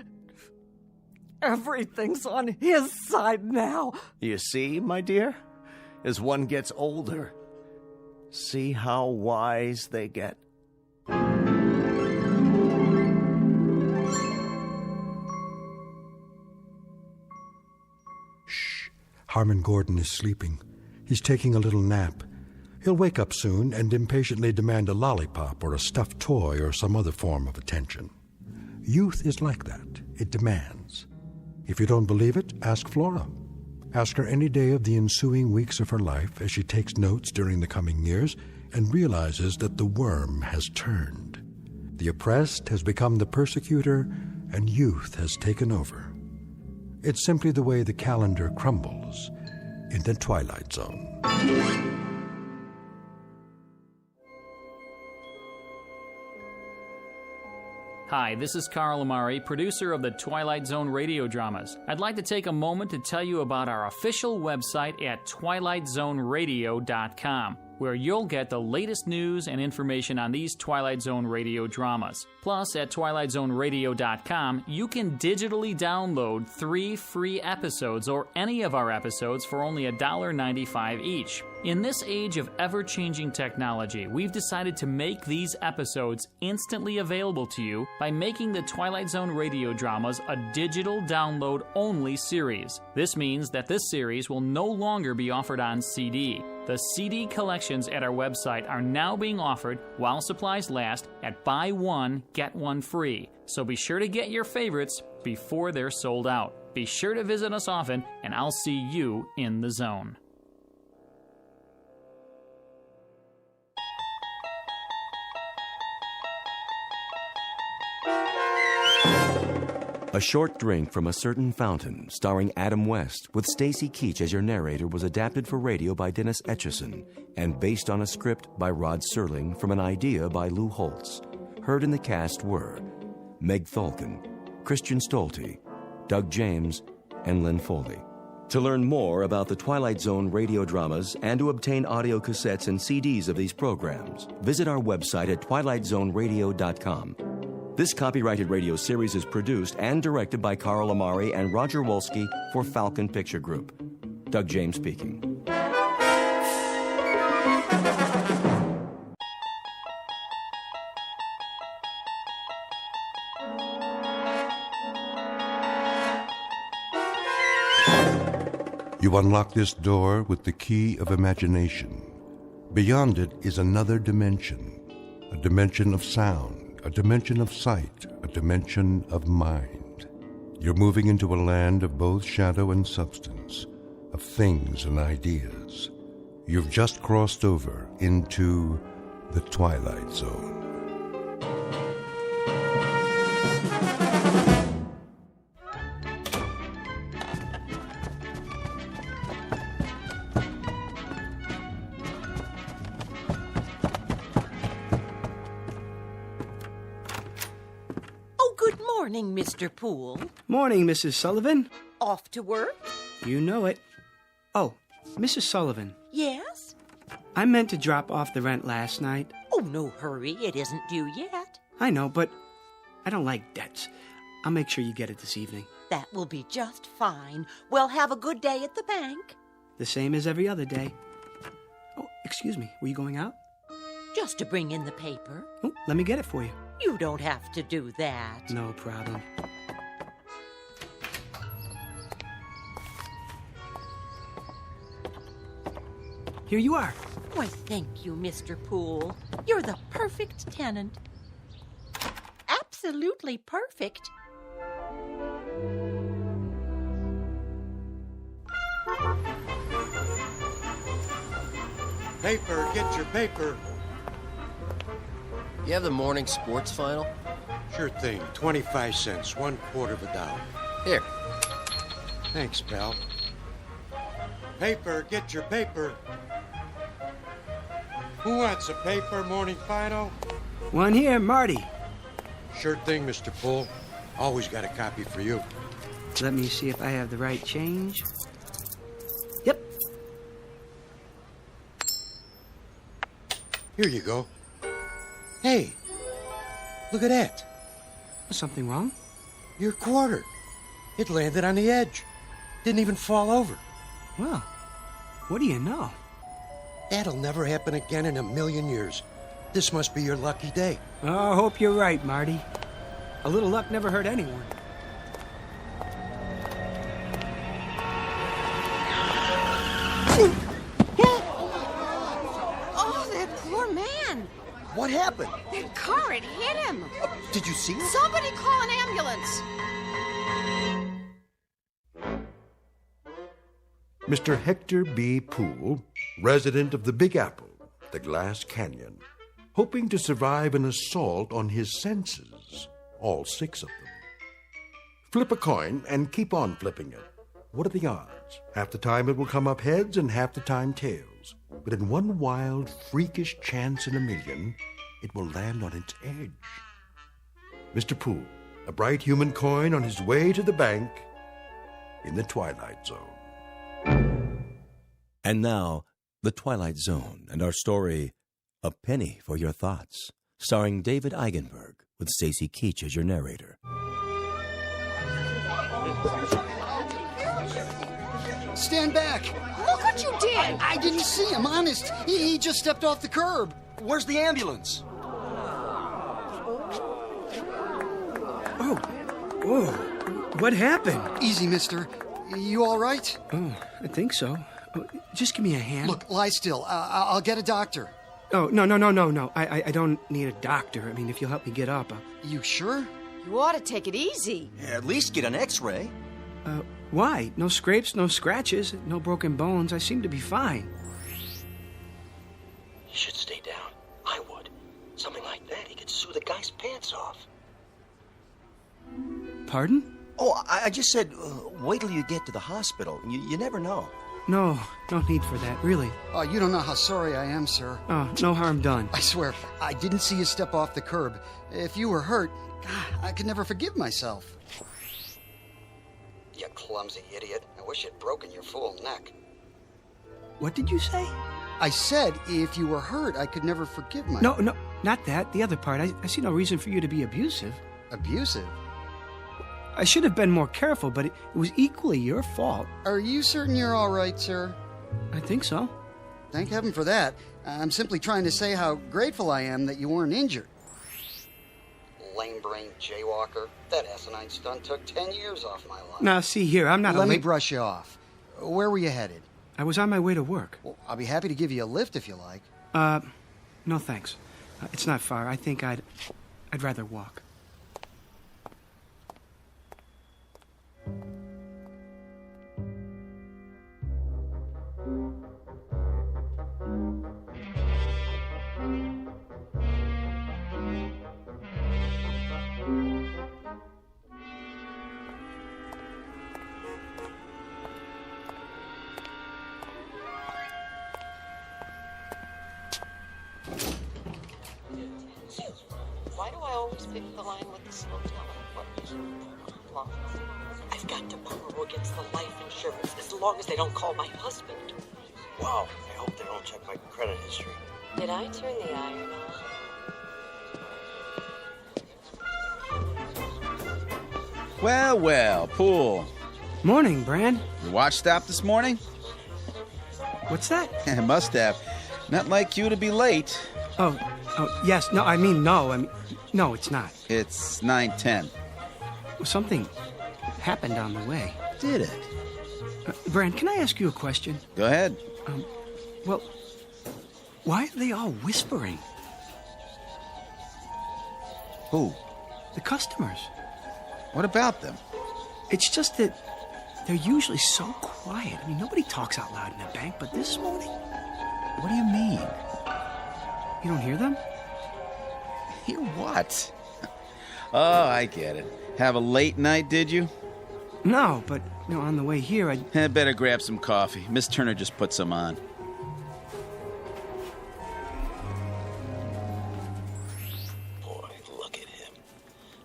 on his side now. You see, my dear? As one gets older, see how wise they get. Shh. Harmon Gordon is sleeping. He's taking a little nap. He'll wake up soon and impatiently demand a lollipop or a stuffed toy or some other form of attention. Youth is like that. It demands. If you don't believe it, ask Flora. Ask her any day of the ensuing weeks of her life as she takes notes during the coming years and realizes that the worm has turned. The oppressed has become the persecutor, and youth has taken over. It's simply the way the calendar crumbles in the Twilight Zone. Hi, this is Carl Amari, producer of the Twilight Zone radio dramas. I'd like to take a moment to tell you about our official website at twilightzoneradio.com, where you'll get the latest news and information on these Twilight Zone radio dramas. Plus, at twilightzoneradio.com, you can digitally download 3 free episodes or any of our episodes for only $1.95 each. In this age of ever-changing technology, we've decided to make these episodes instantly available to you by making the Twilight Zone radio dramas a digital download-only series. This means that this series will no longer be offered on CD. The CD collections at our website are now being offered while supplies last at buy one, get one free. So be sure to get your favorites before they're sold out. Be sure to visit us often, and I'll see you in the zone. A Short Drink from a Certain Fountain, starring Adam West, with Stacy Keach as your narrator, was adapted for radio by Dennis Etchison and based on a script by Rod Serling from an idea by Lou Holtz. Heard in the cast were Meg Tholkin, Christian Stolte, Doug James, and Lynn Foley. To learn more about the Twilight Zone radio dramas and to obtain audio cassettes and CDs of these programs, visit our website at twilightzoneradio.com. This copyrighted radio series is produced and directed by Carl Amari and Roger Wolski for Falcon Picture Group. Doug James speaking. You unlock this door with the key of imagination. Beyond it is another dimension, a dimension of sound, a dimension of sight, a dimension of mind. You're moving into a land of both shadow and substance, of things and ideas. You've just crossed over into the Twilight Zone. Morning, Mr. Poole. Morning, Mrs. Sullivan. Off to work? You know it. Oh, Mrs. Sullivan. Yes? I meant to drop off the rent last night. Oh, no hurry. It isn't due yet. I know, but I don't like debts. I'll make sure you get it this evening. That will be just fine. Well, have a good day at the bank. The same as every other day. Oh, excuse me. Were you going out? Just to bring in the paper. Oh, let me get it for you. You don't have to do that. No problem. Here you are. Why, thank you, Mr. Poole. You're the perfect tenant. Absolutely perfect. Paper, get your paper. You have the morning sports final? Sure thing, 25 cents, $0.25. Here. Thanks, pal. Paper, get your paper. Who wants a paper, morning final? One here, Marty. Sure thing, Mr. Poole. Always got a copy for you. Let me see if I have the right change. Yep. Here you go. Hey, look at that. Something wrong? Your quarter. It landed on the edge. Didn't even fall over. Well, what do you know? That'll never happen again in a million years. This must be your lucky day. Oh, I hope you're right, Marty. A little luck never hurt anyone. Oh, that poor man. What happened? That car had hit him. Did you see it? Somebody call an ambulance. Mr. Hector B. Poole, resident of the Big Apple, the Glass Canyon, hoping to survive an assault on his senses, all 6 of them. Flip a coin and keep on flipping it. What are the odds? Half the time it will come up heads and half the time tails. But in one wild, freakish chance in a million, it will land on its edge. Mr. Poole, a bright human coin on his way to the bank in the Twilight Zone. And now, The Twilight Zone and our story, A Penny for Your Thoughts, starring David Eigenberg with Stacy Keach as your narrator. Stand back! Look what you did! I didn't see him, honest. He just stepped off the curb. Where's the ambulance? Oh, whoa. What happened? Easy, mister. You all right? Oh, I think so. Oh, just give me a hand. Look, lie still. I'll get a doctor. Oh, no. I don't need a doctor. I mean, if you'll help me get up. You sure? You ought to take it easy. At least get an x-ray. Why? No scrapes, no scratches, no broken bones. I seem to be fine. He should stay down. I would. Something like that, he could sue the guy's pants off. Pardon? Oh, I just said, wait till you get to the hospital. You never know. No need for that, really. Oh, you don't know how sorry I am, sir. Oh, no harm done. I swear, I didn't see you step off the curb. If you were hurt, I could never forgive myself. You clumsy idiot. I wish you'd broken your fool neck. What did you say? I said, if you were hurt, I could never forgive myself. No, not that. The other part. I see no reason for you to be abusive. Abusive? I should have been more careful, but it was equally your fault. Are you certain you're all right, sir? I think so. Thank heaven for that. I'm simply trying to say how grateful I am that you weren't injured. Lame-brained jaywalker. That asinine stunt took 10 years off my life. Now, see here, I'm not Let me brush you off. Where were you headed? I was on my way to work. Well, I'll be happy to give you a lift if you like. No thanks. It's not far. I think I'd rather walk. Why do I always pick the line with the slow telephone? I've got to borrow against the life insurance as long as they don't call my husband. Wow, I hope they don't check my credit history. Did I turn the iron on? Well, well, Pool. Morning, Brand. Your watch stopped this morning? What's that? Must have. Not like you to be late. Oh, yes. No, no, it's not. It's 9:10. Something happened on the way. Did it? Brand, can I ask you a question? Go ahead. Well, why are they all whispering? Who? The customers. What about them? It's just that they're usually so quiet. I mean, nobody talks out loud in a bank, but this morning... What do you mean? You don't hear them? Hear what? Oh, I get it. Have a late night, did you? No, but, on the way here, I better grab some coffee. Miss Turner just put some on. Boy, look at him.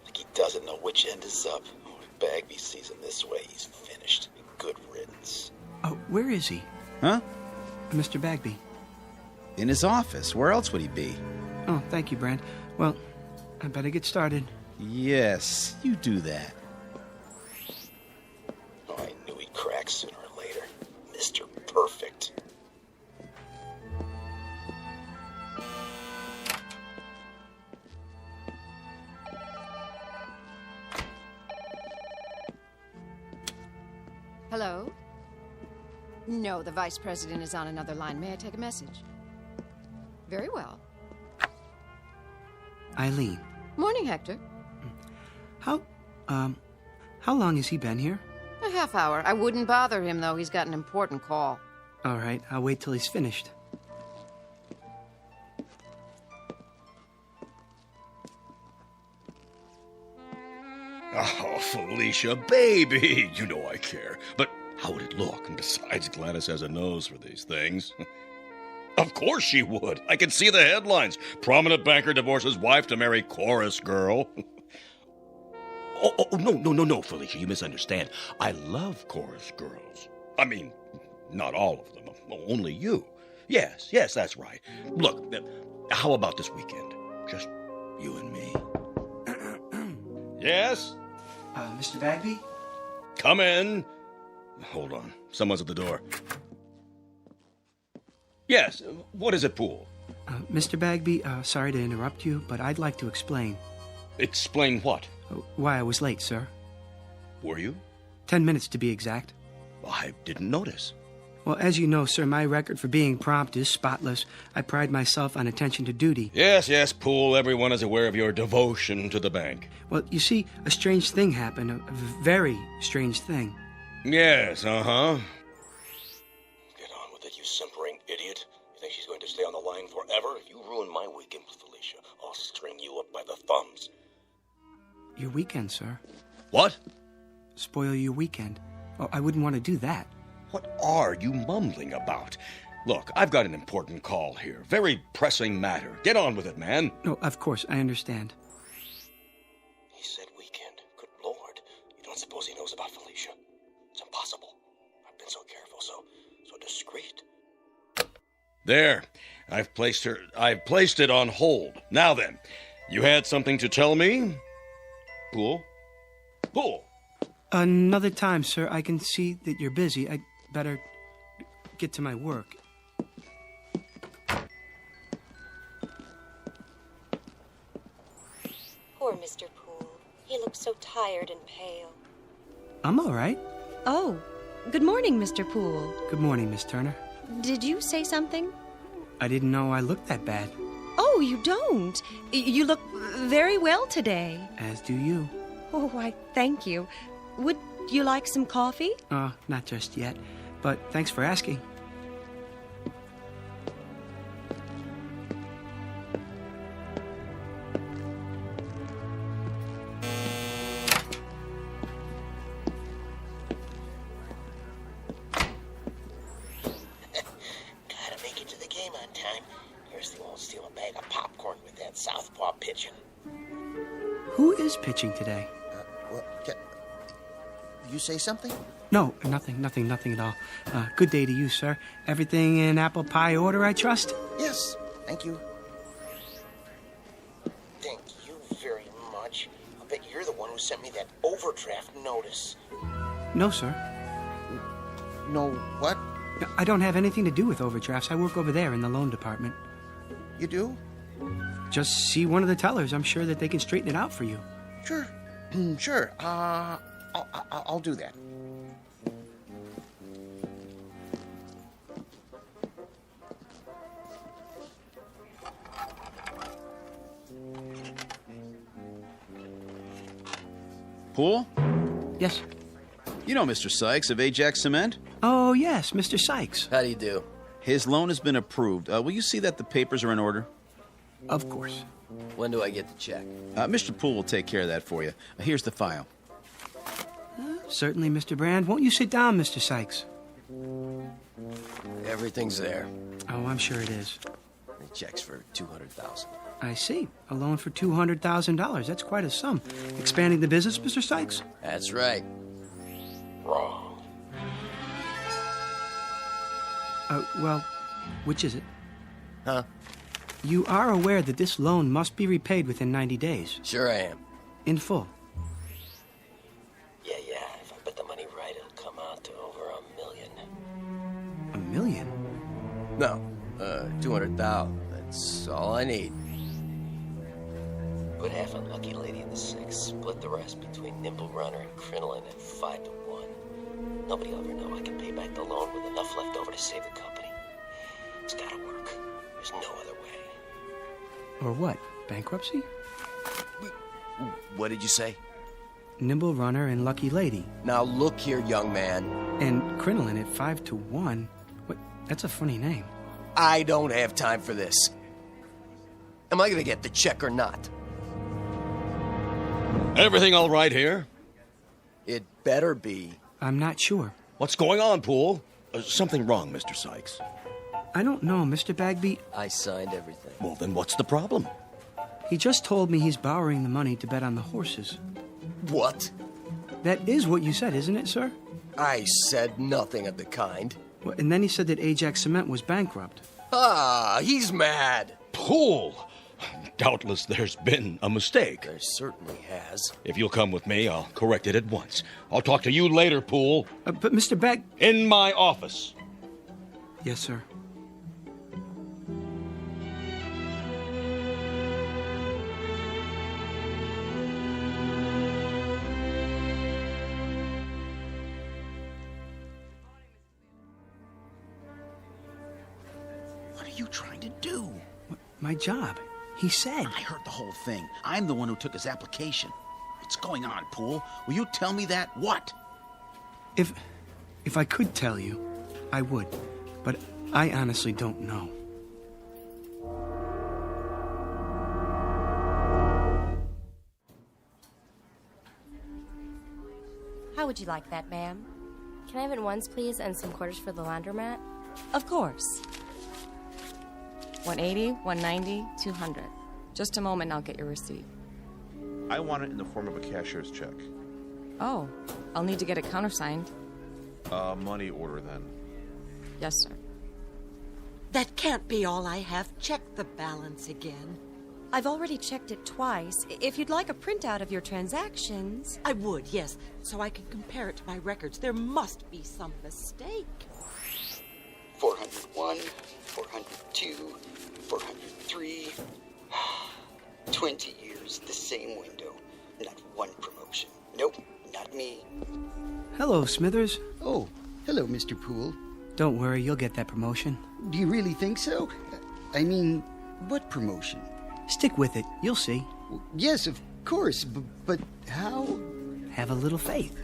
Like he doesn't know which end is up. Oh, if Bagby sees him this way, he's finished. Good riddance. Oh, where is he? Huh? Mr. Bagby. In his office. Where else would he be? Oh, thank you, Brand. Well, I better get started. Yes, you do that. Oh, I knew he'd crack sooner or later. Mr. Perfect. Hello? No, the vice president is on another line. May I take a message? Very well. Eileen. Morning, Hector. How long has he been here? A half hour. I wouldn't bother him, though. He's got an important call. All right, I'll wait till he's finished. Oh, Felicia, baby! You know I care. But how would it look? And besides, Gladys has a nose for these things. Of course she would. I can see the headlines. Prominent banker divorces wife to marry chorus girl. No, Felicia, you misunderstand. I love chorus girls. I mean, not all of them. Only you. Yes, that's right. Look, how about this weekend? Just you and me. Yes? Mr. Bagby? Come in. Hold on. Someone's at the door. Yes, what is it, Pool? Mr. Bagby, sorry to interrupt you, but I'd like to explain. Explain what? Why I was late, sir. Were you? 10 minutes to be exact. I didn't notice. Well, as you know, sir, my record for being prompt is spotless. I pride myself on attention to duty. Yes, Pool. Everyone is aware of your devotion to the bank. Well, you see, a strange thing happened. A very strange thing. Yes, uh-huh. Get on with it, you simpering idiot. You think she's going to stay on the line forever? If you ruin my weekend with Felicia, I'll string you up by the thumbs. Your weekend, sir. What? Spoil your weekend. Oh, I wouldn't want to do that. What are you mumbling about? Look, I've got an important call here. Very pressing matter. Get on with it, man. No, of course, I understand. He said weekend. Good Lord. You don't suppose he knows about Felicia? It's impossible. I've been so careful, so discreet. There. I've placed it on hold. Now then, you had something to tell me? Pool? Another time, sir. I can see that you're busy. I'd better get to my work. Poor Mr. Poole. He looks so tired and pale. I'm all right. Oh, good morning, Mr. Poole. Good morning, Miss Turner. Did you say something? I didn't know I looked that bad. Oh, you don't. You look very well today. As do you. Oh, I thank you. Would you like some coffee? Not just yet, but thanks for asking. Gotta make it to the game on time. Kirsty won't steal a bag of popcorn with that southpaw pitching. Who is pitching today? You say something? No, nothing at all. Good day to you, sir. Everything in apple pie order, I trust? Yes, thank you. Thank you very much. bet you're the one who sent me that overdraft notice. No, sir. No, what? I don't have anything to do with overdrafts. I work over there in the loan department. You do? Just see one of the tellers. I'm sure that they can straighten it out for you. Sure. Sure. I'll do that. Pool? Yes. You know Mr. Sykes of Ajax Cement? Oh, yes, Mr. Sykes. How do you do? His loan has been approved. Will you see that the papers are in order? Of course. When do I get the check? Mr. Poole will take care of that for you. Here's the file. Certainly, Mr. Brand. Won't you sit down, Mr. Sykes? Everything's there. Oh, I'm sure it is. The check's for $200,000. I see. A loan for $200,000. That's quite a sum. Expanding the business, Mr. Sykes? That's right. Wrong. Well, which is it? Huh? You are aware that this loan must be repaid within 90 days. Sure I am. In full. Yeah. If I bet the money right, it'll come out to over $1 million. $1 million? No, 200,000. That's all I need. Put half on Lucky Lady in the 6. Split the rest between Nimble Runner and Crinoline at 5 to 1. Nobody will ever know I can pay back the loan with enough left over to save the company. It's gotta work. There's no other way. Or what? Bankruptcy? What did you say? Nimble Runner and Lucky Lady. Now look here, young man. And Crinoline at 5 to 1? What? That's a funny name. I don't have time for this. Am I gonna get the check or not? Everything all right here? It better be. I'm not sure. What's going on, Poole? Something wrong, Mr. Sykes. I don't know, Mr. Bagby. I signed everything. Well, then what's the problem? He just told me he's borrowing the money to bet on the horses. What? That is what you said, isn't it, sir? I said nothing of the kind. Well, and then he said that Ajax Cement was bankrupt. Ah, he's mad. Poole! Doubtless there's been a mistake. There certainly has. If you'll come with me, I'll correct it at once. I'll talk to you later, Poole. But Mr. Bag... In my office. Yes, sir. What are you trying to do? My job. He said. I heard the whole thing. I'm the one who took his application. What's going on, Poole? Will you tell me that? What? If I could tell you, I would. But I honestly don't know. How would you like that, ma'am? Can I have it once, please, and some quarters for the laundromat? Of course. 180, 190, 200. Just a moment and I'll get your receipt. I want it in the form of a cashier's check. Oh, I'll need to get it countersigned. Money order then. Yes, sir. That can't be all I have. Check the balance again. I've already checked it twice. If you'd like a printout of your transactions... I would, yes, so I can compare it to my records. There must be some mistake. 401, 402, 403. 20 years, the same window. Not one promotion. Nope, not me. Hello, Smithers. Oh, hello, Mr. Poole. Don't worry, you'll get that promotion. Do you really think so? I mean, what promotion? Stick with it. You'll see. Yes, of course, but how? Have a little faith.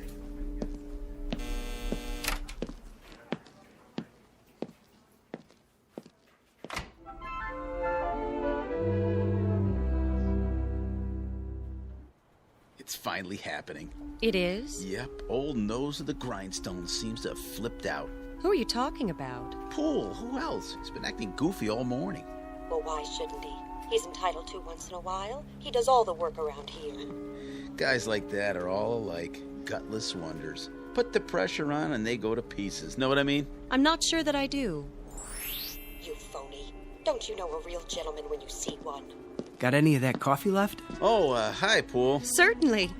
It's finally happening. It is? Yep, old nose of the grindstone seems to have flipped out. Who are you talking about? Poole, who else? He's been acting goofy all morning. Well, why shouldn't he? He's entitled to once in a while. He does all the work around here. Guys like that are all alike, gutless wonders. Put the pressure on and they go to pieces. Know what I mean? I'm not sure that I do. You phony. Don't you know a real gentleman when you see one? Got any of that coffee left? Oh, hi, Pool. Certainly.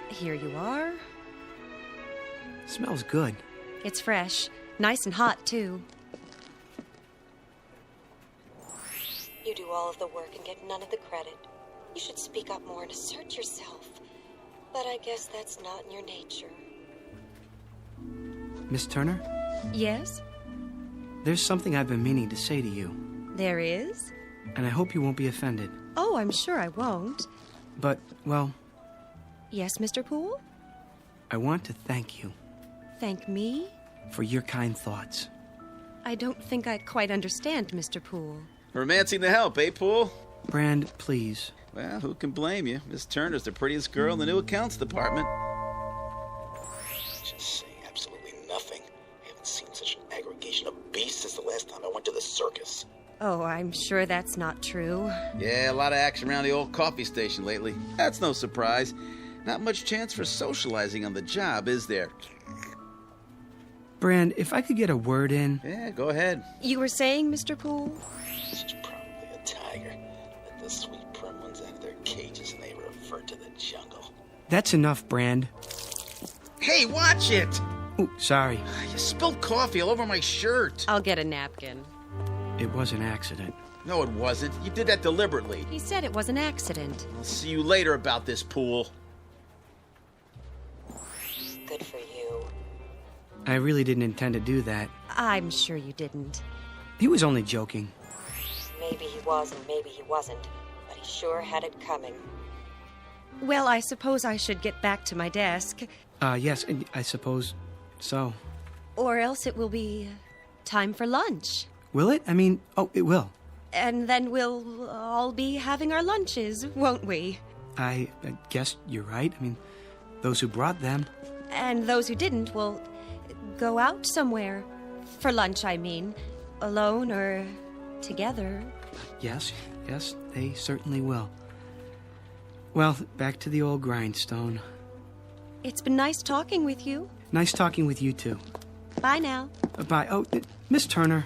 Here you are. Smells good. It's fresh. Nice and hot, too. You do all of the work and get none of the credit. You should speak up more and assert yourself. But I guess that's not in your nature. Miss Turner? Yes? There's something I've been meaning to say to you. There is? And I hope you won't be offended. Oh, I'm sure I won't. But, well... Yes, Mr. Poole? I want to thank you. Thank me? For your kind thoughts. I don't think I quite understand, Mr. Poole. Romancing the help, eh, Pool? Brand, please. Well, who can blame you? Miss Turner's the prettiest girl in the new accounts department. Just saying absolutely nothing. I haven't seen such an aggregation of beasts since the last time I went to the circus. Oh, I'm sure that's not true. Yeah, a lot of action around the old coffee station lately. That's no surprise. Not much chance for socializing on the job, is there? Brand, if I could get a word in... Yeah, go ahead. You were saying, Mr. Poole? She's probably a tiger. Let the sweet prim ones out of their cages and they revert to the jungle. That's enough, Brand. Hey, watch it! Oh, sorry. You spilled coffee all over my shirt. I'll get a napkin. It was an accident. No, it wasn't. You did that deliberately. He said it was an accident. I'll see you later about this, Pool. Good for you. I really didn't intend to do that. I'm sure you didn't. He was only joking. Maybe he was and maybe he wasn't, but he sure had it coming. Well, I suppose I should get back to my desk. Yes, I suppose so. Or else it will be time for lunch. Will it? I mean, oh, it will. And then we'll all be having our lunches, won't we? I guess you're right. I mean, those who brought them. And those who didn't will go out somewhere. For lunch, I mean. Alone or together. Yes, they certainly will. Well, back to the old grindstone. It's been nice talking with you. Nice talking with you, too. Bye now. Bye. Oh, Miss Turner.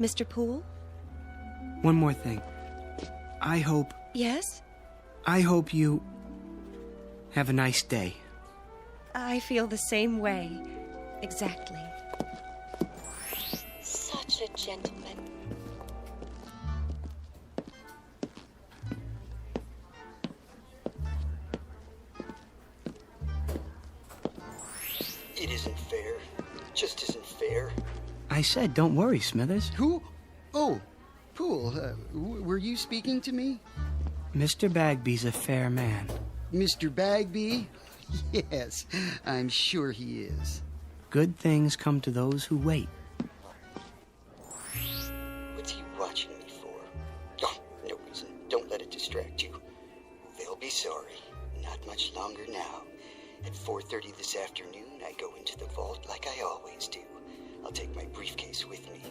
Mr. Poole? One more thing. I hope... Yes? I hope you have a nice day. I feel the same way. Exactly. Such a gentleman. It isn't fair. It just isn't fair. I said, don't worry, Smithers. Who? Oh, Poole, were you speaking to me? Mr. Bagby's a fair man. Mr. Bagby? Yes, I'm sure he is. Good things come to those who wait. What's he watching me for? Oh, no reason. Don't let it distract you. They'll be sorry. Not much longer now. At 4:30 this afternoon, I go into the vault like I always do. I'll take my briefcase with me.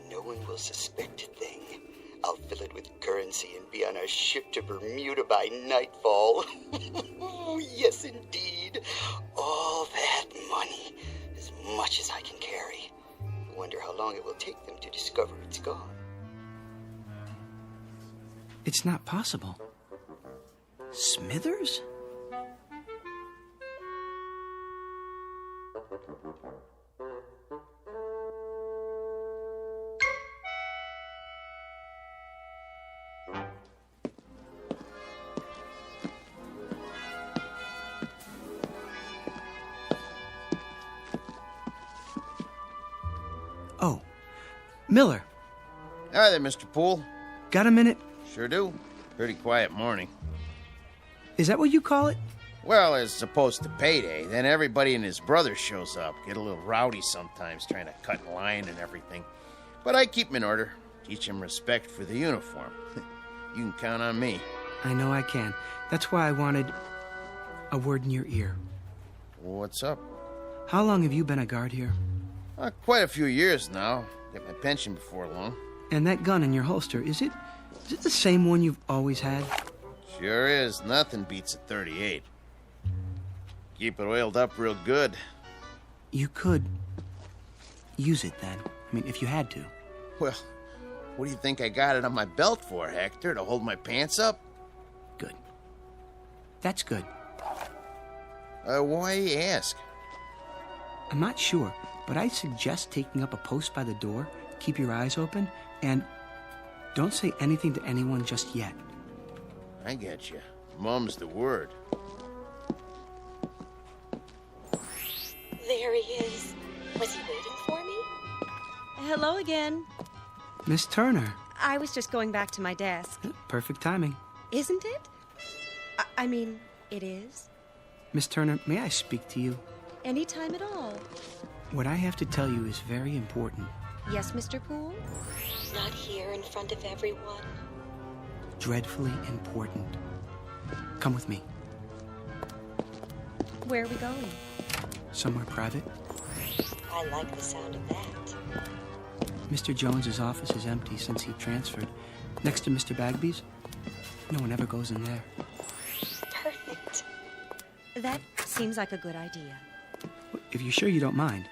No one will suspect a thing. I'll fill it with currency and be on a ship to Bermuda by nightfall. Yes, indeed. All that money. As much as I can carry. I wonder how long it will take them to discover it's gone. It's not possible. Smithers? Oh, Miller. Hi there, Mr. Poole. Got a minute? Sure do. Pretty quiet morning. Is that what you call it? Well, as opposed to payday, then everybody and his brother shows up. Get a little rowdy sometimes, trying to cut in line and everything. But I keep 'em in order. Teach 'em respect for the uniform. You can count on me. I know I can. That's why I wanted a word in your ear. What's up? How long have you been a guard here? Quite a few years now. Get my pension before long. And that gun in your holster, is it the same one you've always had? Sure is. Nothing beats a 38. Keep it oiled up real good. You could use it then. I mean, if you had to. Well, What do you think I got it on my belt for, Hector? To hold my pants up? Good. That's good. Why you ask? I'm not sure, but I'd suggest taking up a post by the door, keep your eyes open, and don't say anything to anyone just yet. I get you. Mum's the word. There he is. Was he waiting for me? Hello again. Miss Turner. I was just going back to my desk. Perfect timing. Isn't it? I mean, it is. Miss Turner, may I speak to you? Any time at all. What I have to tell you is very important. Yes, Mr. Poole? Not here in front of everyone. Dreadfully important. Come with me. Where are we going? Somewhere private. I like the sound of that. Mr. Jones's office is empty since he transferred. Next to Mr. Bagby's, no one ever goes in there. Perfect. That seems like a good idea. If you're sure you don't mind.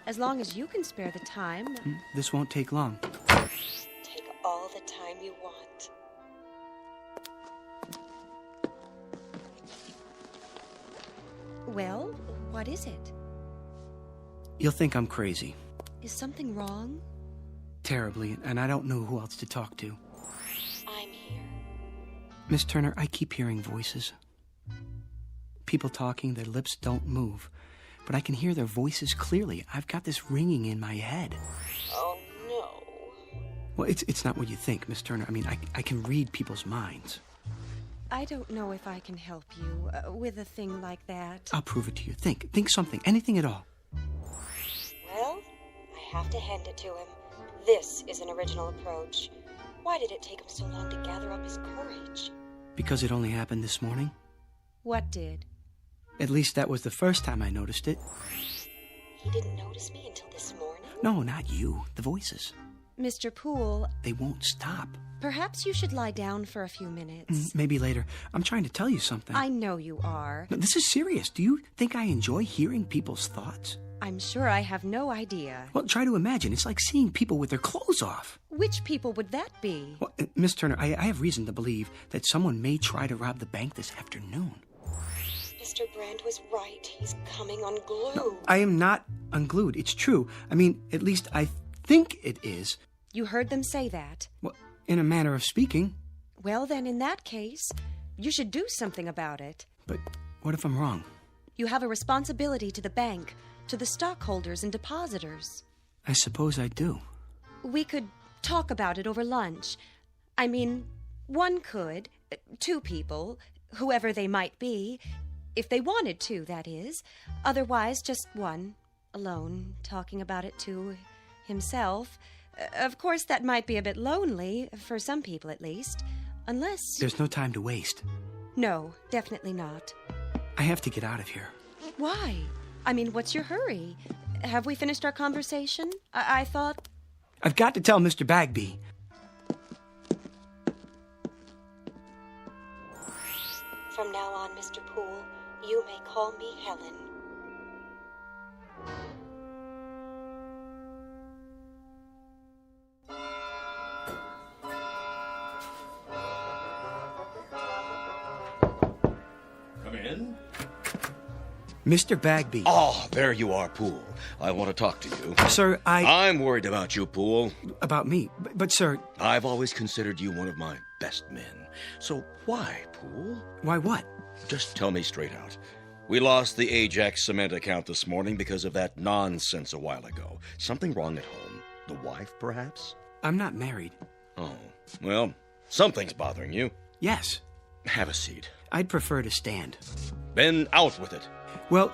As long as you can spare the time. This won't take long. Take all the time you want. Well, what is it? You'll think I'm crazy. Is something wrong? Terribly, and I don't know who else to talk to. I'm here. Miss Turner, I keep hearing voices. People talking, their lips don't move. But I can hear their voices clearly. I've got this ringing in my head. Oh, no. Well, it's not what you think, Miss Turner. I mean, I can read people's minds. I don't know if I can help you with a thing like that. I'll prove it to you. Think something, anything at all. Well, I have to hand it to him. This is an original approach. Why did it take him so long to gather up his courage? Because it only happened this morning? What did? At least that was the first time I noticed it. He didn't notice me until this morning? No, not you. The voices. Mr. Poole... They won't stop. Perhaps you should lie down for a few minutes. Maybe later. I'm trying to tell you something. I know you are. No, this is serious. Do you think I enjoy hearing people's thoughts? I'm sure I have no idea. Well, try to imagine. It's like seeing people with their clothes off. Which people would that be? Well, Miss Turner, I have reason to believe that someone may try to rob the bank this afternoon. Mr. Brand was right. He's coming unglued. No, I am not unglued. It's true. I mean, at least I think it is. You heard them say that? Well, in a manner of speaking. Well, then, in that case, you should do something about it. But what if I'm wrong? You have a responsibility to the bank, to the stockholders and depositors. I suppose I do. We could talk about it over lunch. I mean, one could, two people, whoever they might be, if they wanted to, that is. Otherwise, just one, alone, talking about it to himself. Of course, that might be a bit lonely, for some people at least, unless... There's no time to waste. No, definitely not. I have to get out of here. Why? I mean, what's your hurry? Have we finished our conversation? I thought... I've got to tell Mr. Bagby. From now on, Mr. Poole, you may call me Helen. Come in. Mr. Bagby. Oh, there you are, Poole. I want to talk to you. Sir, I'm worried about you, Poole. About me? But sir... I've always considered you one of my best men. So why, Poole? Why what? Just tell me straight out. We lost the Ajax cement account this morning because of that nonsense a while ago. Something wrong at home? The wife, perhaps? I'm not married. Oh, well, something's bothering you. Yes. Have a seat. I'd prefer to stand. Then out with it. Well,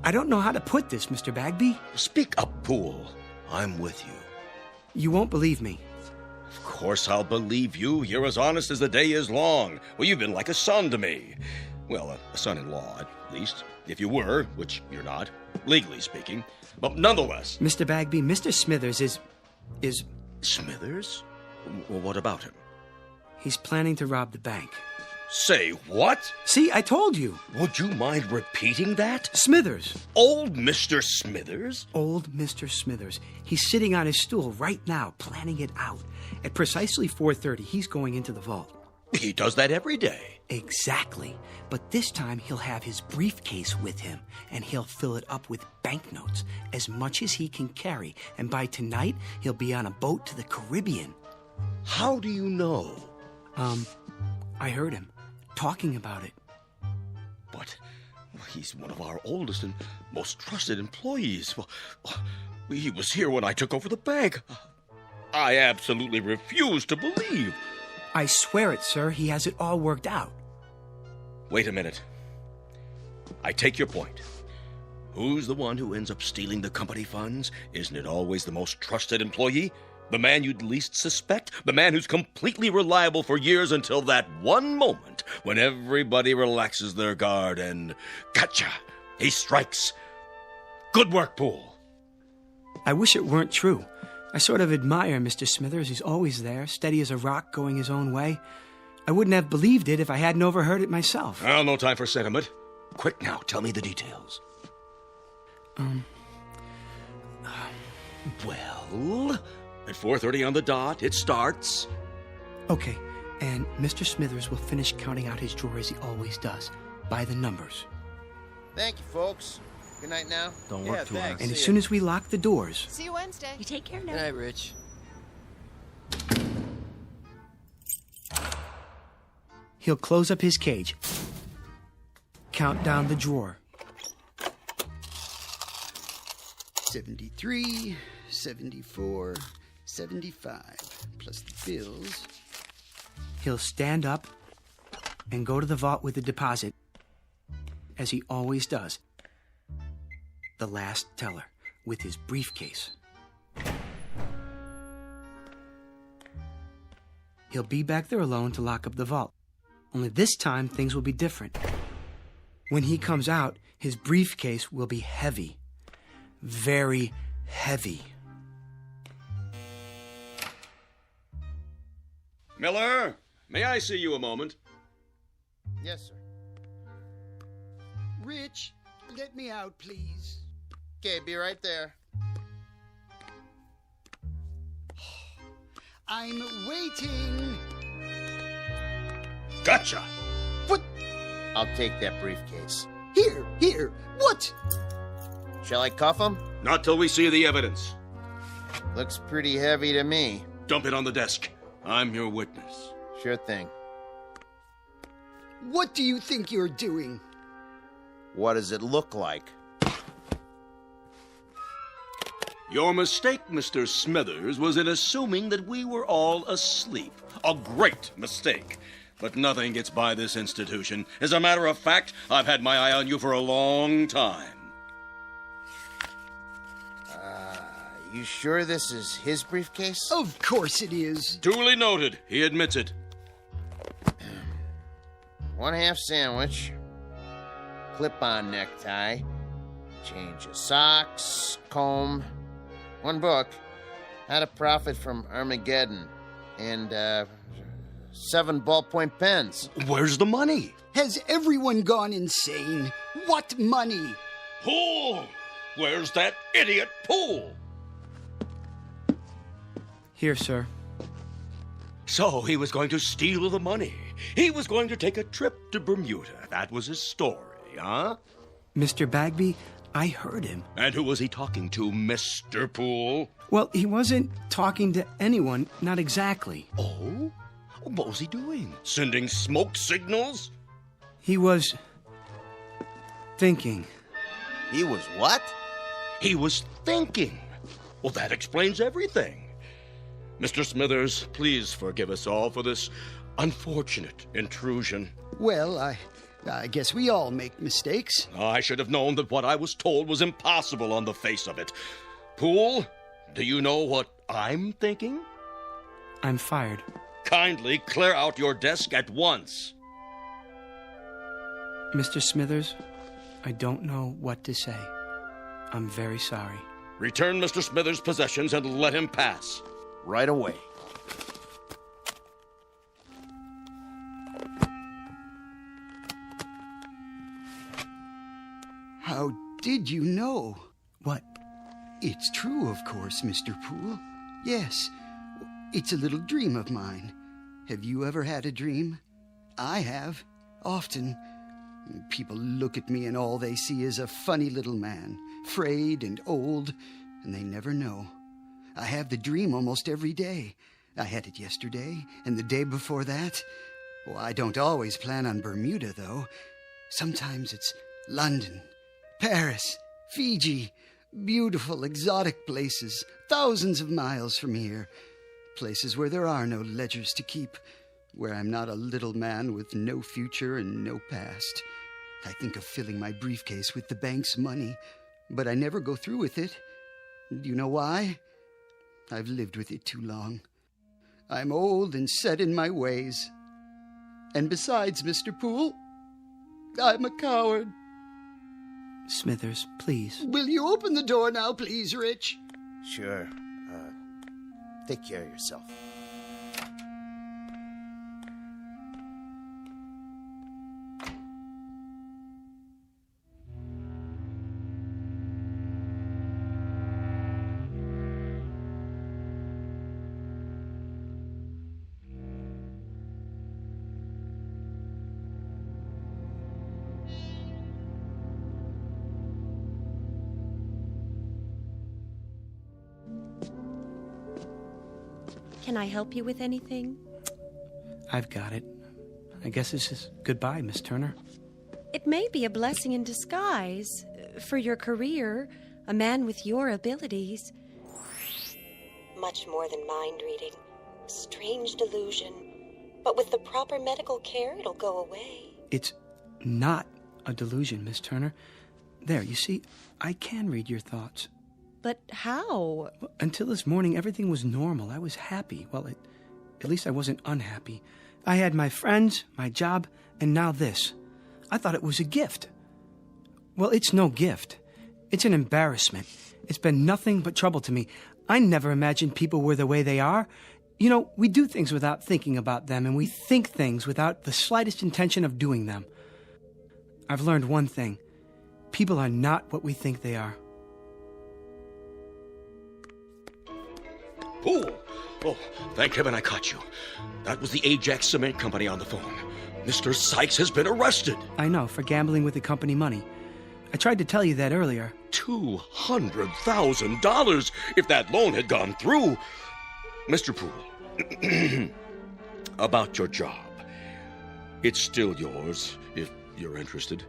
I don't know how to put this, Mr. Bagby. Speak up, Poole. I'm with you. You won't believe me. Of course I'll believe you. You're as honest as the day is long. Well, you've been like a son to me. Well, a son-in-law, at least. If you were, which you're not, legally speaking. But nonetheless... Mr. Bagby, Mr. Smithers is... Smithers? Well, what about him? He's planning to rob the bank. Say what? See, I told you. Would you mind repeating that? Smithers. Old Mr. Smithers? Old Mr. Smithers. He's sitting on his stool right now, planning it out. At precisely 4:30, he's going into the vault. He does that every day. Exactly. But this time, he'll have his briefcase with him, and he'll fill it up with banknotes, as much as he can carry. And by tonight, he'll be on a boat to the Caribbean. How do you know? I heard him talking about it. But he's one of our oldest and most trusted employees. Well, he was here when I took over the bank. I absolutely refuse to believe. I swear it, sir. He has it all worked out. Wait a minute. I take your point. Who's the one who ends up stealing the company funds? Isn't it always the most trusted employee? The man you'd least suspect? The man who's completely reliable for years until that one moment when everybody relaxes their guard and... Gotcha! He strikes. Good work, Pool. I wish it weren't true. I sort of admire Mr. Smithers. He's always there, steady as a rock, going his own way. I wouldn't have believed it if I hadn't overheard it myself. Well, no time for sentiment. Quick now, tell me the details. Well, at 4:30 on the dot, it starts. Okay, and Mr. Smithers will finish counting out his drawer as he always does, by the numbers. Thank you, folks. Good night now. Don't work too hard. And as soon as we lock the doors... See you Wednesday. You take care now. Good night, Rich. He'll close up his cage, count down the drawer. 73, 74, 75, plus the bills. He'll stand up and go to the vault with the deposit, as he always does. The last teller, with his briefcase. He'll be back there alone to lock up the vault. Only this time, things will be different. When he comes out, his briefcase will be heavy. Very heavy. Miller, may I see you a moment? Yes, sir. Rich, let me out, please. Okay, be right there. I'm waiting. Gotcha! What? I'll take that briefcase. Here. What? Shall I cuff him? Not till we see the evidence. Looks pretty heavy to me. Dump it on the desk. I'm your witness. Sure thing. What do you think you're doing? What does it look like? Your mistake, Mr. Smithers, was in assuming that we were all asleep. A great mistake. But nothing gets by this institution. As a matter of fact, I've had my eye on you for a long time. You sure this is his briefcase? Of course it is. Duly noted. He admits it. 1/2 sandwich. Clip-on necktie. Change of socks. Comb. 1 book. How to Profit from Armageddon. And, 7 ballpoint pens. Where's the money? Has everyone gone insane? What money? Pool! Where's that idiot Pool? Here, sir. So he was going to steal the money. He was going to take a trip to Bermuda. That was his story, huh? Mr. Bagby, I heard him. And who was he talking to, Mr. Pool? Well, he wasn't talking to anyone, not exactly. Oh? What was he doing? Sending smoke signals? He was... thinking. He was what? He was thinking. Well, that explains everything. Mr. Smithers, please forgive us all for this unfortunate intrusion. Well, I guess we all make mistakes. I should have known that what I was told was impossible on the face of it. Pool, do you know what I'm thinking? I'm fired. Kindly clear out your desk at once. Mr. Smithers, I don't know what to say. I'm very sorry. Return Mr. Smithers' possessions and let him pass. Right away. How did you know? What? It's true, of course, Mr. Poole. Yes, it's a little dream of mine. Have you ever had a dream? I have. Often. People look at me and all they see is a funny little man, frayed and old, and they never know. I have the dream almost every day. I had it yesterday and the day before that. Well, I don't always plan on Bermuda, though. Sometimes it's London, Paris, Fiji, beautiful, exotic places, thousands of miles from here. Places where there are no ledgers to keep, where I'm not a little man with no future and no past. I think of filling my briefcase with the bank's money, but I never go through with it. Do you know why? I've lived with it too long. I'm old and set in my ways. And besides, Mr. Poole, I'm a coward. Smithers, please. Will you open the door now, please, Rich? Sure. Take care of yourself. Can I help you with anything? I've got it. I guess this is goodbye, Miss Turner. It may be a blessing in disguise. For your career, a man with your abilities. Much more than mind reading. Strange delusion. But with the proper medical care, it'll go away. It's not a delusion, Miss Turner. There, you see, I can read your thoughts. But how? Well, until this morning, everything was normal. I was happy. Well, at least I wasn't unhappy. I had my friends, my job, and now this. I thought it was a gift. Well, it's no gift. It's an embarrassment. It's been nothing but trouble to me. I never imagined people were the way they are. You know, we do things without thinking about them, and we think things without the slightest intention of doing them. I've learned one thing. People are not what we think they are. Poole! Oh, thank heaven I caught you. That was the Ajax Cement Company on the phone. Mr. Sykes has been arrested. I know, for gambling with the company money. I tried to tell you that earlier. $200,000 if that loan had gone through. Mr. Poole, about your job. It's still yours, if you're interested.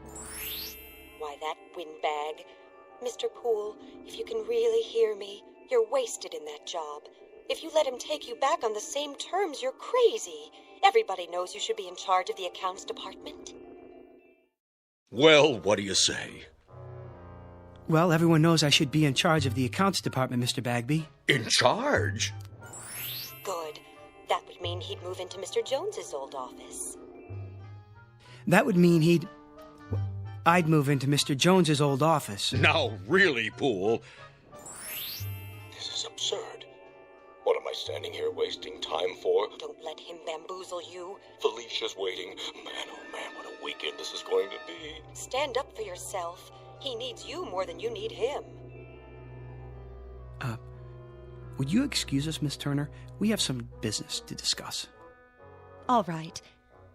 Why, that windbag. Mr. Poole, if you can really hear me, you're wasted in that job. If you let him take you back on the same terms, you're crazy. Everybody knows you should be in charge of the accounts department. Well, what do you say? Well, everyone knows I should be in charge of the accounts department, Mr. Bagby. In charge? Good. That would mean he'd move into Mr. Jones's old office. That would mean I'd move into Mr. Jones's old office. Now, really, Poole. This is absurd. What am I standing here wasting time for? Don't let him bamboozle you. Felicia's waiting. Man, oh man, what a weekend this is going to be. Stand up for yourself. He needs you more than you need him. Would you excuse us, Miss Turner? We have some business to discuss. All right,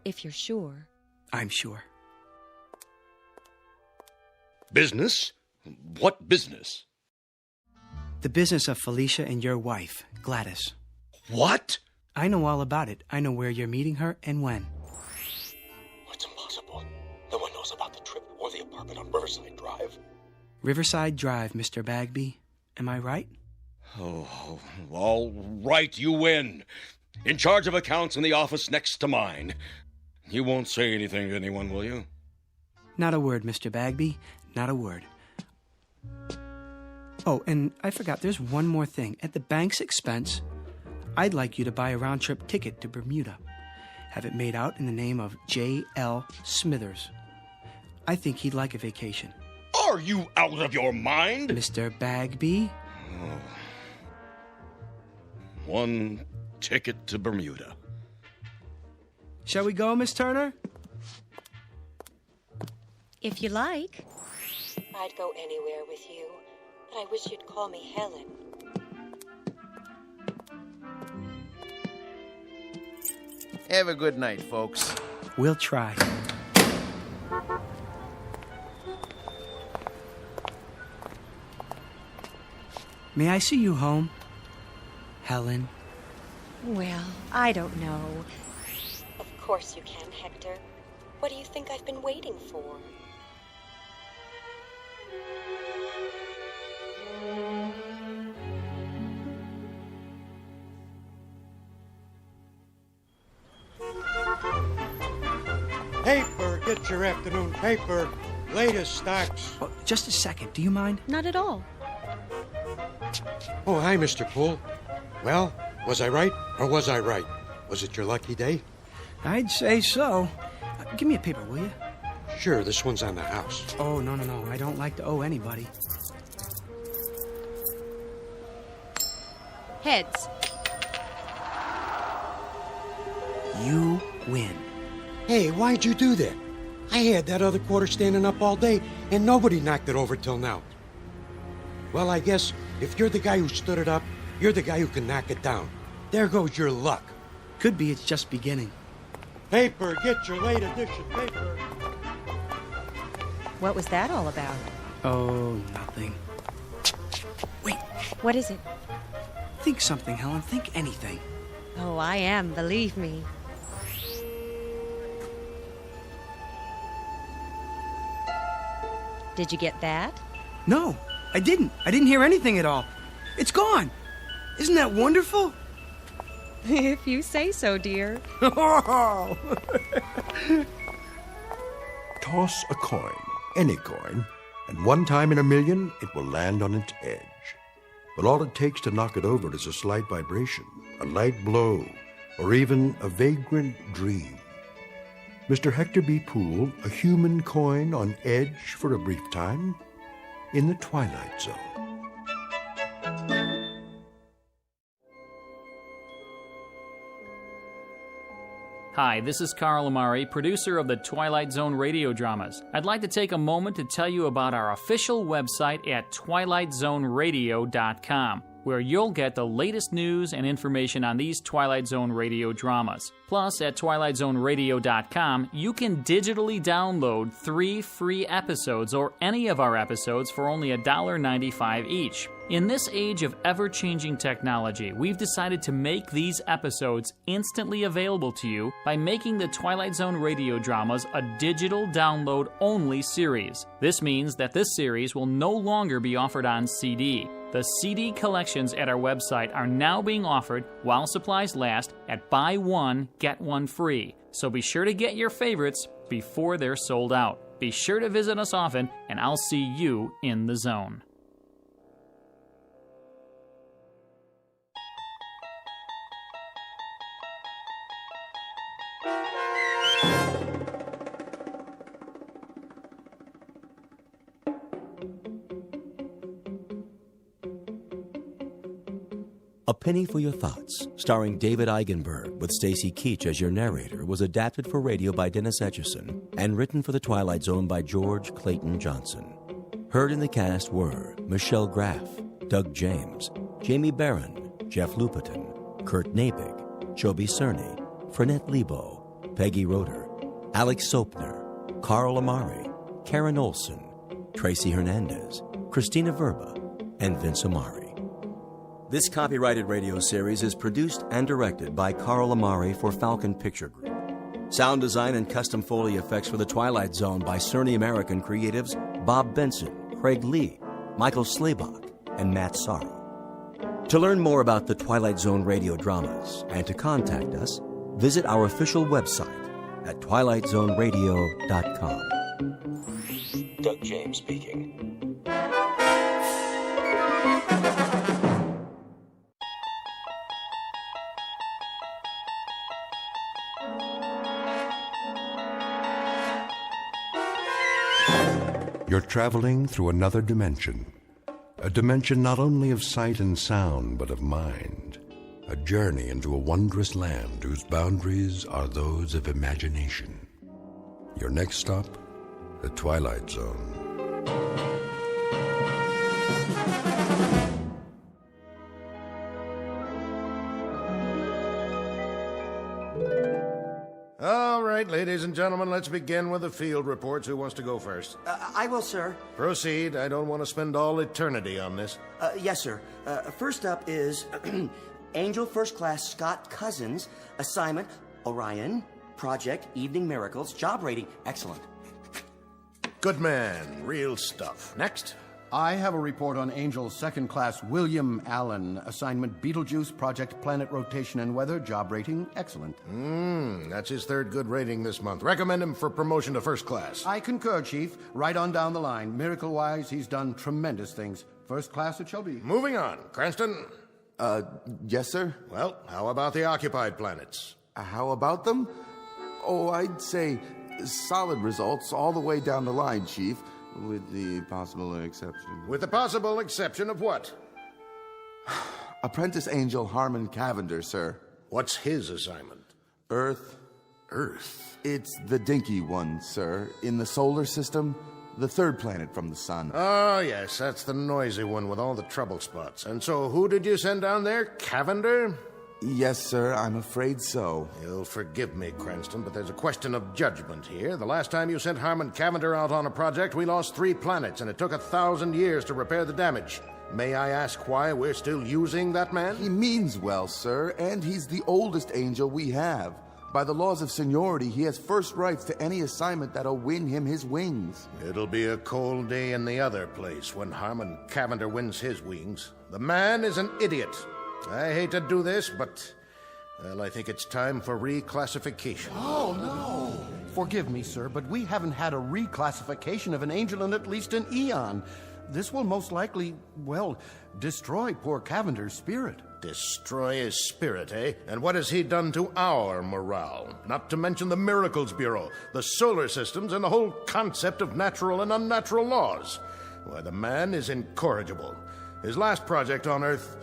if you're sure. I'm sure. Business? What business? The business of Felicia and your wife, Gladys. What? I know all about it. I know where you're meeting her and when. It's impossible. No one knows about the trip or the apartment on Riverside Drive. Riverside Drive, Mr. Bagby. Am I right? Oh, all right, you win. In charge of accounts in the office next to mine. You won't say anything to anyone, will you? Not a word, Mr. Bagby. Not a word. Oh, and I forgot, there's one more thing. At the bank's expense, I'd like you to buy a round-trip ticket to Bermuda. Have it made out in the name of J.L. Smithers. I think he'd like a vacation. Are you out of your mind? Mr. Bagby? Oh. One ticket to Bermuda. Shall we go, Miss Turner? If you like. I'd go anywhere with you, but I wish you'd call me Helen. Have a good night, folks. We'll try. May I see you home, Helen? Well, I don't know. Of course you can, Hector. What do you think I've been waiting for? Paper, get your afternoon paper. Latest stocks. Oh, just a second, do you mind? Not at all. Oh, hi, Mr. Poole. Well, was I right or was I right? Was it your lucky day? I'd say so. Give me a paper, will you? Sure, this one's on the house. Oh, no. I don't like to owe anybody. Heads. You win. Hey, why'd you do that? I had that other quarter standing up all day, and nobody knocked it over till now. Well, I guess if you're the guy who stood it up, you're the guy who can knock it down. There goes your luck. Could be it's just beginning. Paper, get your late edition paper. What was that all about? Oh, nothing. Wait. What is it? Think something, Helen. Think anything. Oh, I am, believe me. Did you get that? No, I didn't. I didn't hear anything at all. It's gone. Isn't that wonderful? If you say so, dear. Toss a coin, any coin, and one time in a million it will land on its edge. But all it takes to knock it over is a slight vibration, a light blow, or even a vagrant dream. Mr. Hector B. Poole, a human coin on edge for a brief time in the Twilight Zone. Hi, this is Carl Amari, producer of the Twilight Zone radio dramas. I'd like to take a moment to tell you about our official website at twilightzoneradio.com, where you'll get the latest news and information on these Twilight Zone radio dramas. Plus, at twilightzoneradio.com, you can digitally download 3 free episodes or any of our episodes for only $1.95 each. In this age of ever-changing technology, we've decided to make these episodes instantly available to you by making the Twilight Zone radio dramas a digital download-only series. This means that this series will no longer be offered on CD. The CD collections at our website are now being offered while supplies last at buy one, get one free. So be sure to get your favorites before they're sold out. Be sure to visit us often, and I'll see you in the zone. A Penny for Your Thoughts, starring David Eigenberg with Stacy Keach as your narrator, was adapted for radio by Dennis Etchison and written for The Twilight Zone by George Clayton Johnson. Heard in the cast were Michelle Graff, Doug James, Jamie Barron, Jeff Lupetin, Kurt Nabig, Joby Cerny, Frenette Lebo, Peggy Roeder, Alex Sopner, Carl Amari, Karen Olson, Tracy Hernandez, Christina Verba, and Vince Amari. This copyrighted radio series is produced and directed by Carl Amari for Falcon Picture Group. Sound design and custom Foley effects for The Twilight Zone by Cerny American creatives Bob Benson, Craig Lee, Michael Slaybach, and Matt Sorrow. To learn more about the Twilight Zone radio dramas and to contact us, visit our official website at twilightzoneradio.com. Doug James speaking. You're traveling through another dimension. A dimension not only of sight and sound, but of mind. A journey into a wondrous land whose boundaries are those of imagination. Your next stop, the Twilight Zone. All right, ladies and gentlemen, let's begin with the field reports. Who wants to go first? I will, sir. Proceed. I don't want to spend all eternity on this. Yes, sir. First up is Angel First Class Scott Cousins. Assignment, Orion. Project, Evening Miracles. Job rating, excellent. Good man. Real stuff. Next. I have a report on Angel's second class William Allen. Assignment Beetlejuice, Project Planet Rotation and Weather. Job rating, excellent. That's his third good rating this month. Recommend him for promotion to first class. I concur, Chief. Right on down the line. Miracle-wise, he's done tremendous things. First class it shall be. Moving on. Cranston? Yes, sir? Well, how about the occupied planets? How about them? Oh, I'd say solid results all the way down the line, Chief. With the possible exception. With the possible exception of what? Apprentice Angel Harmon Cavander, sir. What's his assignment? Earth. Earth? It's the dinky one, sir. In the solar system, the third planet from the sun. Oh, yes, that's the noisy one with all the trouble spots. And so who did you send down there? Cavander? Yes, sir, I'm afraid so. You'll forgive me, Cranston, but there's a question of judgment here. The last time you sent Harmon Cavander out on a project, we lost 3 planets, and it took 1,000 years to repair the damage. May I ask why we're still using that man? He means well, sir, and he's the oldest angel we have. By the laws of seniority, he has first rights to any assignment that'll win him his wings. It'll be a cold day in the other place when Harmon Cavander wins his wings. The man is an idiot. I hate to do this, but, well, I think it's time for reclassification. Oh, no! Forgive me, sir, but we haven't had a reclassification of an angel in at least an eon. This will most likely, well, destroy poor Cavender's spirit. Destroy his spirit, eh? And what has he done to our morale? Not to mention the Miracles Bureau, the solar systems, and the whole concept of natural and unnatural laws. Why, the man is incorrigible. His last project on Earth...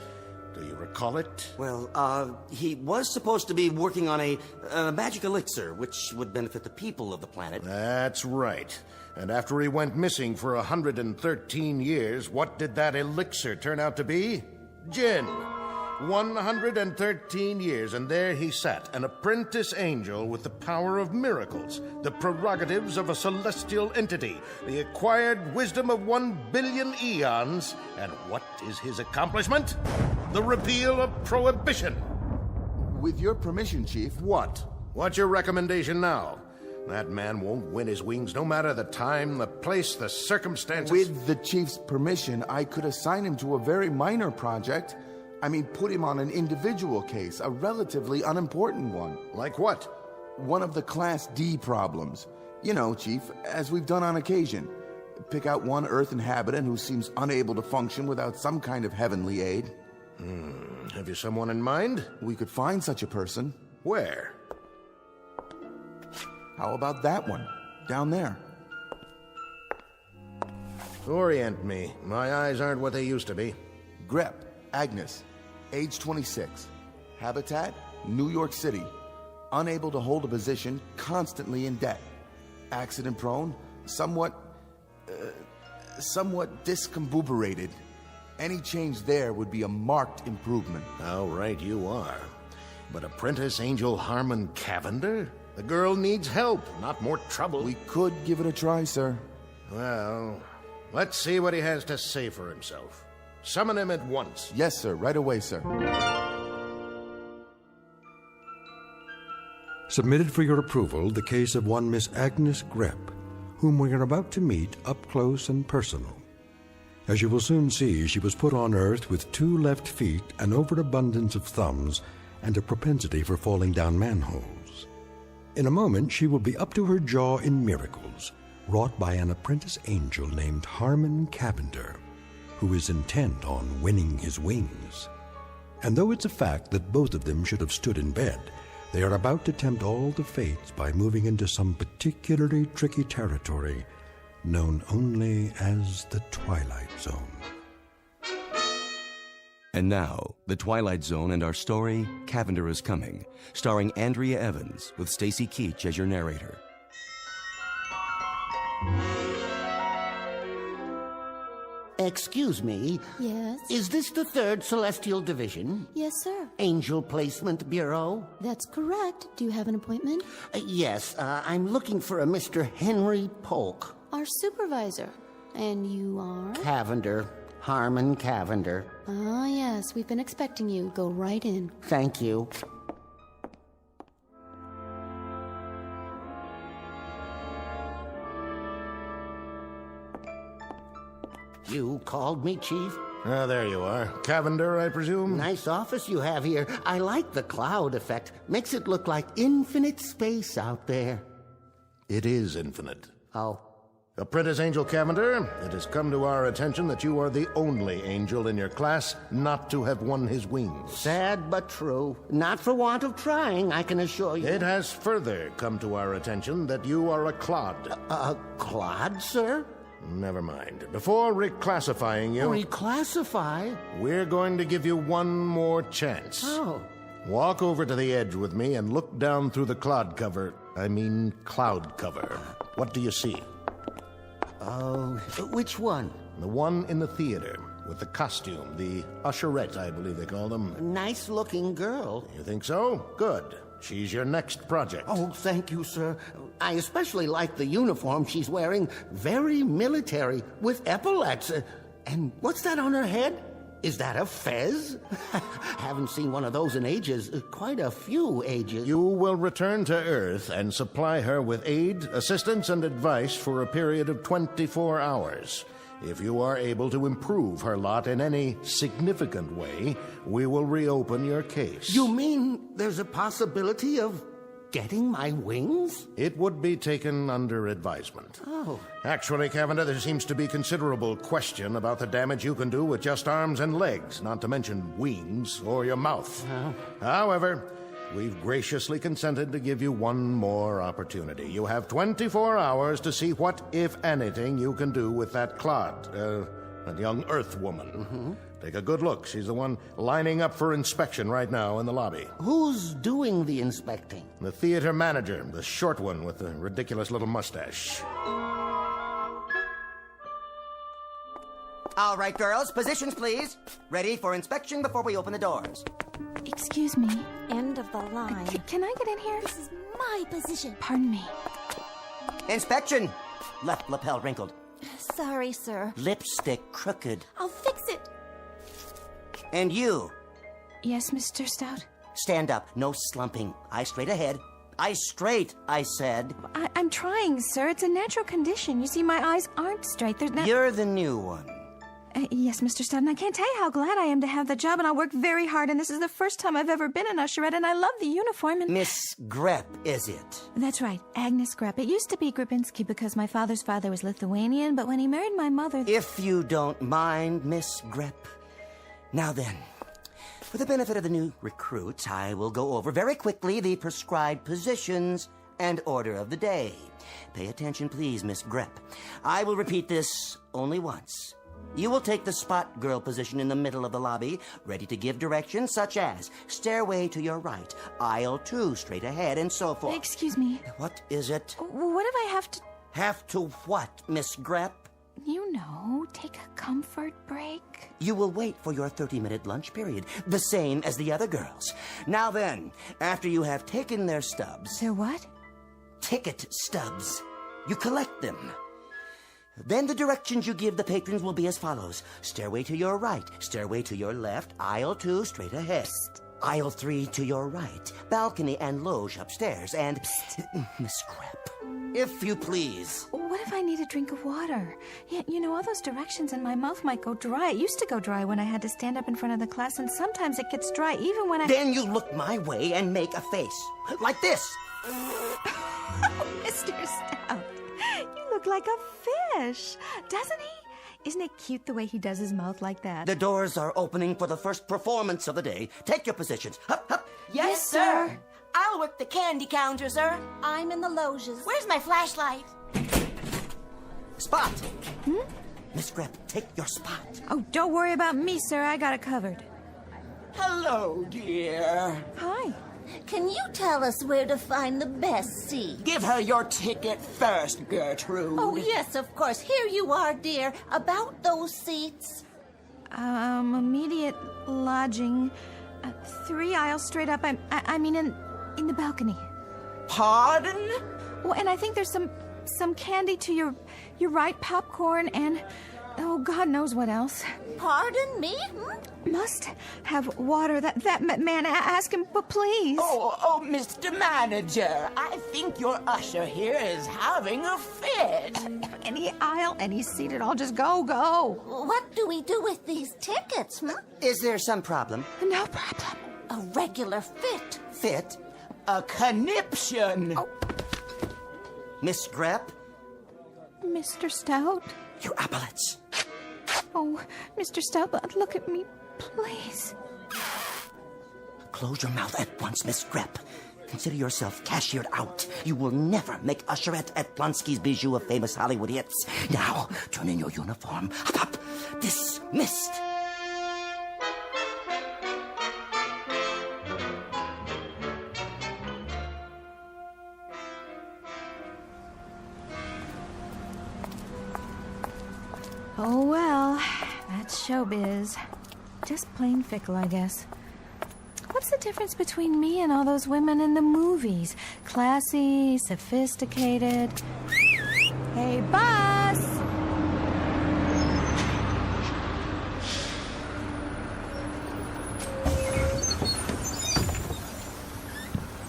Do you recall it? Well, he was supposed to be working on a magic elixir, which would benefit the people of the planet. That's right. And after he went missing for 113 years, what did that elixir turn out to be? Gin. 113 years, and there he sat, an apprentice angel with the power of miracles, the prerogatives of a celestial entity, the acquired wisdom of 1 billion eons, and what is his accomplishment? The repeal of Prohibition. With your permission, Chief. What? What's your recommendation now? That man won't win his wings no matter the time, the place, the circumstances. With the Chief's permission, I could assign him to a very minor project. I mean, put him on an individual case, a relatively unimportant one. Like what? One of the Class D problems. You know, Chief, as we've done on occasion. Pick out one Earth inhabitant who seems unable to function without some kind of heavenly aid. Have you someone in mind? We could find such a person. Where? How about that one? Down there. Orient me. My eyes aren't what they used to be. Grep, Agnes, age 26. Habitat, New York City. Unable to hold a position, constantly in debt. Accident prone, somewhat discombobulated. Any change there would be a marked improvement. How right you are. But Apprentice Angel Harmon Cavander? The girl needs help, not more trouble. We could give it a try, sir. Well, let's see what he has to say for himself. Summon him at once. Yes, sir. Right away, sir. Submitted for your approval the case of one Miss Agnes Grep, whom we are about to meet up close and personal. As you will soon see, she was put on Earth with 2 left feet, an overabundance of thumbs, and a propensity for falling down manholes. In a moment, she will be up to her jaw in miracles, wrought by an apprentice angel named Harmon Cavander, who is intent on winning his wings. And though it's a fact that both of them should have stood in bed, they are about to tempt all the fates by moving into some particularly tricky territory known only as the Twilight Zone. And now, The Twilight Zone and our story, Cavander Is Coming, starring Andrea Evans, with Stacy Keach as your narrator. Excuse me. Yes? Is this the 3rd Celestial Division? Yes, sir. Angel Placement Bureau? That's correct. Do you have an appointment? Yes, I'm looking for a Mr. Henry Polk. Our supervisor. And you are? Cavander. Harmon Cavander. Ah, yes. We've been expecting you. Go right in. Thank you. You called me, Chief? Ah, there you are. Cavander, I presume? Nice office you have here. I like the cloud effect. Makes it look like infinite space out there. It is infinite. Oh. Apprentice Angel Cavander, it has come to our attention that you are the only angel in your class not to have won his wings. Sad but true. Not for want of trying, I can assure you. It has further come to our attention that you are a clod. A clod, sir? Never mind. Before reclassifying you... Reclassify? We're going to give you one more chance. Oh. Walk over to the edge with me and look down through the cloud cover. Cloud cover. What do you see? Oh, which one? The one in the theater, with the costume, the usherette, I believe they call them. Nice-looking girl. You think so? Good. She's your next project. Oh, thank you, sir. I especially like the uniform she's wearing. Very military, with epaulets. And what's that on her head? Is that a fez? Haven't seen one of those in ages. Quite a few ages. You will return to Earth and supply her with aid, assistance, and advice for a period of 24 hours. If you are able to improve her lot in any significant way, we will reopen your case. You mean there's a possibility of getting my wings? It would be taken under advisement. Oh. Actually, Cavander, there seems to be considerable question about the damage you can do with just arms and legs, not to mention wings or your mouth. However, we've graciously consented to give you one more opportunity. You have 24 hours to see what, if anything, you can do with that clod, that young Earth woman. Mm-hmm. Take a good look. She's the one lining up for inspection right now in the lobby. Who's doing the inspecting? The theater manager, the short one with the ridiculous little mustache. All right, girls, positions, please. Ready for inspection before we open the doors. Excuse me. End of the line. Can I get in here? This is my position. Pardon me. Inspection. Left lapel wrinkled. Sorry, sir. Lipstick crooked. I'll fix it. And you. Yes, Mr. Stout? Stand up. No slumping. Eyes straight ahead. Eyes straight, I said. I'm trying, sir. It's a natural condition. You see, my eyes aren't straight. There's not... You're the new one. Yes, Mr. Stout, and I can't tell you how glad I am to have the job, and I work very hard, and this is the first time I've ever been an usherette, and I love the uniform, and... Miss Grepp, is it? That's right, Agnes Grepp. It used to be Grabinski because my father's father was Lithuanian, but when he married my mother... If you don't mind, Miss Grepp. Now then, for the benefit of the new recruits, I will go over very quickly the prescribed positions and order of the day. Pay attention, please, Miss Grepp. I will repeat this only once. You will take the spot girl position in the middle of the lobby, ready to give directions such as stairway to your right, aisle 2 straight ahead, and so forth. Excuse me. What is it? What if I have to... Have to what, Miss Grepp? You know, take a comfort break. You will wait for your 30-minute lunch period, the same as the other girls. Now then, after you have taken their stubs... Their what? Ticket stubs. You collect them. Then the directions you give the patrons will be as follows. Stairway to your right, stairway to your left, aisle 2 straight ahead. Psst. Aisle 3 to your right, balcony and loge upstairs, and... Miss Grepp, if you please. What if I need a drink of water? Yeah, you know, all those directions and my mouth might go dry. It used to go dry when I had to stand up in front of the class, and sometimes it gets dry even when I... Then you look my way and make a face. Like this. Mr. Stout, you look like a fish, doesn't he? Isn't it cute the way he does his mouth like that? The doors are opening for the first performance of the day. Take your positions. Hup, hup. Yes, sir. I'll work the candy counter, sir. I'm in the loges. Where's my flashlight? Spot. Miss Grepp, take your spot. Oh, don't worry about me, sir. I got it covered. Hello, dear. Hi. can you tell us where to find the best seat? Give her your ticket first, Gertrude. Oh, yes, of course. Here you are, dear. About those seats. Immediate lodging. 3 aisles straight up. I mean, in the balcony. Pardon? Oh, and I think there's some candy to your right, popcorn, and oh, God knows what else. Pardon me? Must have water. That man, ask him, but please. Oh, Mr. Manager, I think your usher here is having a fit. Any aisle, any seat at all, just go. What do we do with these tickets, Is there some problem? No problem. A regular fit. Fit? A conniption. Oh. Miss Grep? Mr. Stout? Your epaulets. Oh, Mr. Stout, look at me, please. Close your mouth at once, Miss Grep. Consider yourself cashiered out. You will never make usherette at Blonsky's Bijou of famous Hollywood hits. Now, turn in your uniform. Up. Dismissed. Oh, well, that's showbiz. Just plain fickle, I guess. What's the difference between me and all those women in the movies? Classy, sophisticated. Hey, bus!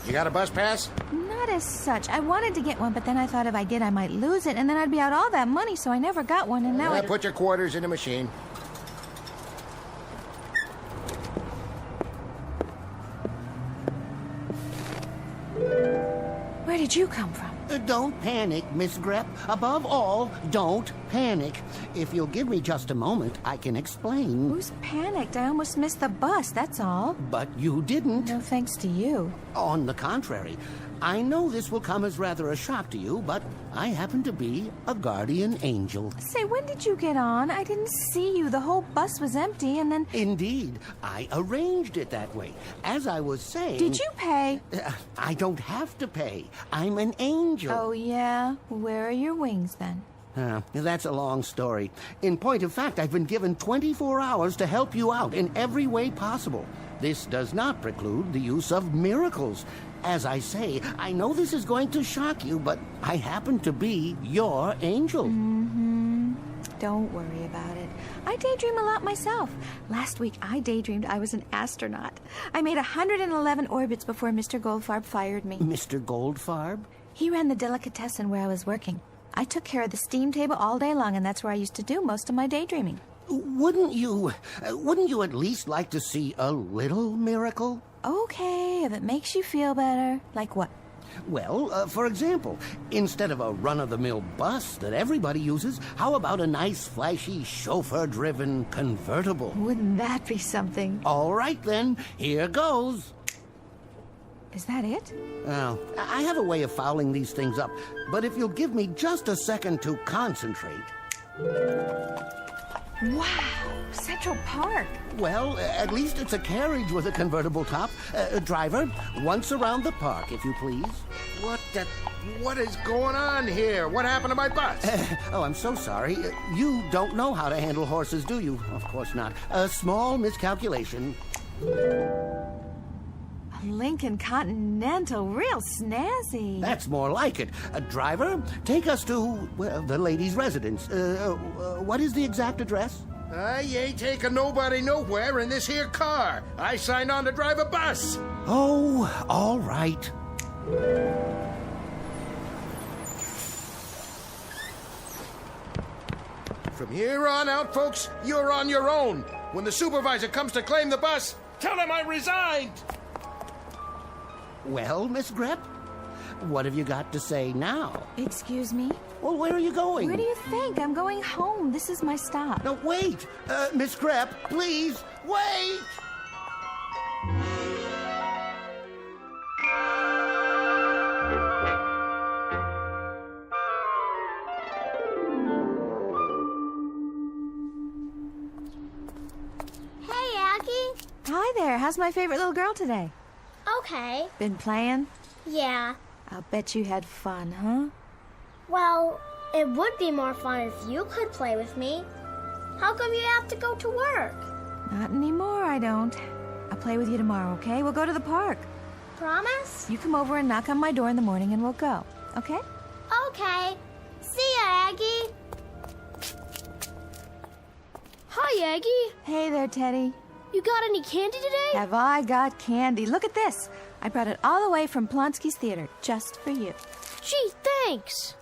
You got a bus pass? Not as such. I wanted to get one, but then I thought if I did, I might lose it, and then I'd be out all that money, so I never got one, and now Put your quarters in the machine. Where did you come from? Don't panic, Miss Grep. Above all, don't panic. If you'll give me just a moment, I can explain. Who's panicked? I almost missed the bus, that's all. But you didn't. No thanks to you. On the contrary, I know this will come as rather a shock to you, but I happen to be a guardian angel. Say, when did you get on? I didn't see you. The whole bus was empty, and then... Indeed. I arranged it that way. As I was saying... Did you pay? I don't have to pay. I'm an angel. Oh, yeah? Where are your wings, then? That's a long story. In point of fact, I've been given 24 hours to help you out in every way possible. This does not preclude the use of miracles. As I say, I know this is going to shock you, but I happen to be your angel. Mm-hmm. Don't worry about it. I daydream a lot myself. Last week, I daydreamed I was an astronaut. I made 111 orbits before Mr. Goldfarb fired me. Mr. Goldfarb? He ran the delicatessen where I was working. I took care of the steam table all day long, and that's where I used to do most of my daydreaming. Wouldn't you at least like to see a little miracle? Okay, if it makes you feel better. Like what? Well, for example, instead of a run-of-the-mill bus that everybody uses, how about a nice, flashy, chauffeur-driven convertible? Wouldn't that be something? All right, then. Here goes. Is that it? Oh, I have a way of fouling these things up, but if you'll give me just a second to concentrate... Wow, Central Park. Well, at least it's a carriage with a convertible top. Driver, once around the park, if you please. What is going on here? What happened to my bus? Oh, I'm so sorry. You don't know how to handle horses, do you? Of course not. A small miscalculation. Lincoln Continental, real snazzy. That's more like it. Driver, take us to, well, the lady's residence. What is the exact address? I ain't taking nobody nowhere in this here car. I signed on to drive a bus. Oh, all right. From here on out, folks, you're on your own. When the supervisor comes to claim the bus, tell him I resigned. Well, Miss Grep, what have you got to say now? Excuse me? Well, where are you going? Where do you think? I'm going home. This is my stop. No, wait! Miss Grep, please, wait! Hi there. How's my favorite little girl today? Okay. Been playing? Yeah. I'll bet you had fun, huh? Well, it would be more fun if you could play with me. How come you have to go to work? Not anymore, I don't. I'll play with you tomorrow, okay? We'll go to the park. Promise? You come over and knock on my door in the morning and we'll go, okay? Okay. See ya, Aggie. Hi, Aggie. Hey there, Teddy. You got any candy today? Have I got candy? Look at this. I brought it all the way from Plonsky's Theater, just for you. Gee, thanks.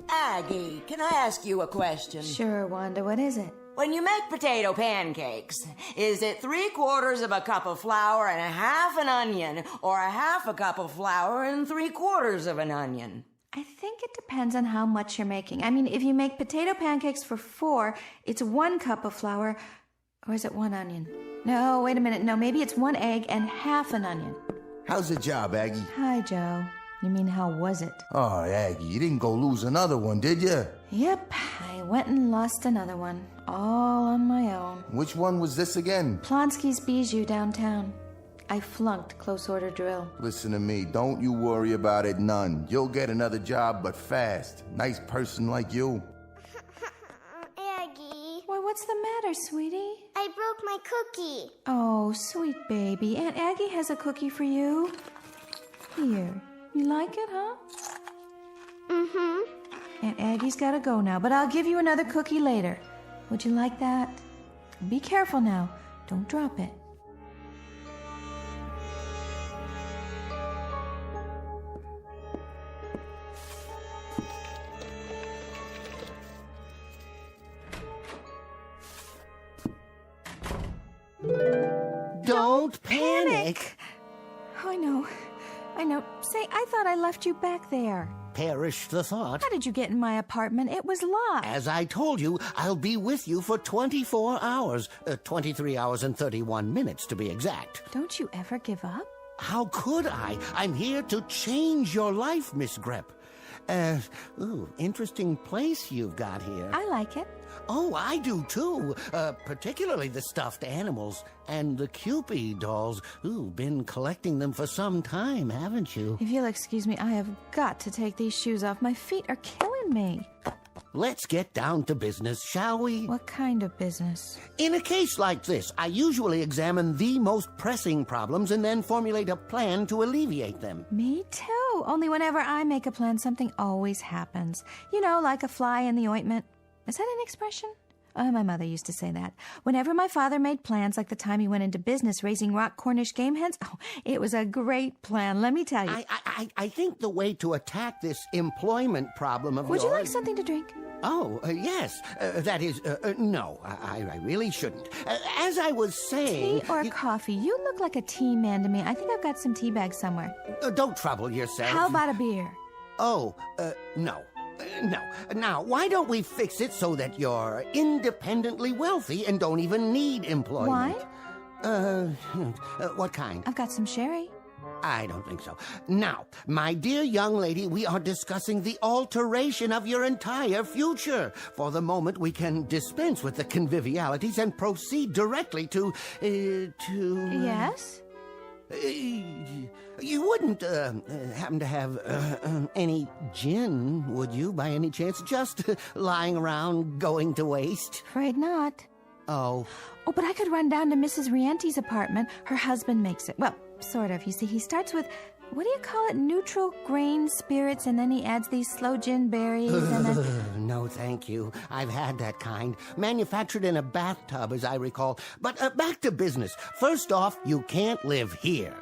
Aggie, can I ask you a question? Sure, Wanda, what is it? When you make potato pancakes, is it 3/4 of a cup of flour and a half an onion, or a half a cup of flour and 3/4 of an onion? I think it depends on how much you're making. I mean, if you make potato pancakes for 4, it's 1 cup of flour, or is it 1 onion? No, wait a minute. No, maybe it's 1 egg and half an onion. How's the job, Aggie? Hi, Joe. You mean, how was it? Oh, Aggie, you didn't go lose another one, did you? Yep, I went and lost another one, all on my own. Which one was this again? Plonsky's Bijou downtown. I flunked close order drill. Listen to me, don't you worry about it none. You'll get another job, but fast. Nice person like you. Aggie. Why, what's the matter, sweetie? I broke my cookie. Oh, sweet baby. Aunt Aggie has a cookie for you. Here. You like it, huh? Mm-hmm. Aunt Aggie's gotta go now, but I'll give you another cookie later. Would you like that? Be careful now. Don't drop it. Don't panic. I know. Say, I thought I left you back there. Perish the thought. How did you get in my apartment? It was locked. As I told you, I'll be with you for 24 hours. 23 hours and 31 minutes, to be exact. Don't you ever give up? How could I? I'm here to change your life, Miss Grep. Interesting place you've got here. I like it. Oh, I do too. Particularly the stuffed animals and the Cupid dolls. Been collecting them for some time, haven't you? If you'll excuse me, I have got to take these shoes off. My feet are killing me. Let's get down to business, shall we? What kind of business? In a case like this, I usually examine the most pressing problems and then formulate a plan to alleviate them. Me too. Only whenever I make a plan, something always happens. You know, like a fly in the ointment. Is that an expression? Oh, my mother used to say that. Whenever my father made plans, like the time he went into business raising rock Cornish game hens, it was a great plan, let me tell you. I think the way to attack this employment problem of yours... Would you like something to drink? Oh, yes. That is, no, I really shouldn't. As I was saying... Tea or coffee? You look like a tea man to me. I think I've got some tea bags somewhere. Don't trouble yourself. How about a beer? Oh, no. No. Now, why don't we fix it so that you're independently wealthy and don't even need employment? Wine? What kind? I've got some sherry. I don't think so. Now, my dear young lady, we are discussing the alteration of your entire future. For the moment, we can dispense with the convivialities and proceed directly to... Yes? You wouldn't happen to have any gin, would you, by any chance? Just lying around, going to waste? Afraid not. Oh. Oh, but I could run down to Mrs. Riente's apartment. Her husband makes it. Well, sort of. You see, he starts with, what do you call it, neutral grain spirits, and then he adds these sloe gin berries, and then... No, thank you. I've had that kind. Manufactured in a bathtub, as I recall. But back to business. First off, you can't live here.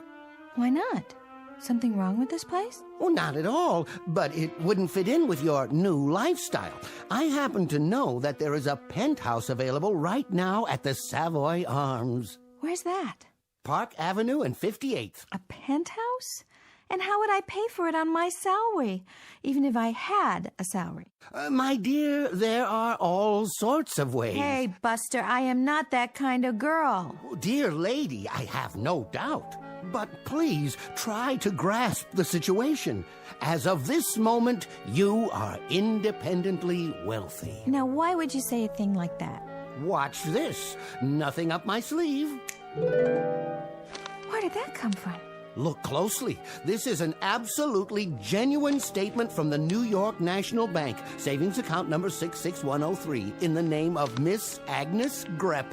Why not? Something wrong with this place? Well, not at all, but it wouldn't fit in with your new lifestyle. I happen to know that there is a penthouse available right now at the Savoy Arms. Where's that? Park Avenue and 58th. A penthouse? And how would I pay for it on my salary, even if I had a salary? My dear, there are all sorts of ways. Hey, Buster, I am not that kind of girl. Dear lady, I have no doubt. But please try to grasp the situation. As of this moment, you are independently wealthy. Now, why would you say a thing like that? Watch this. Nothing up my sleeve. Where did that come from? Look closely. This is an absolutely genuine statement from the New York National Bank, savings account number 66103, in the name of Miss Agnes Grepp.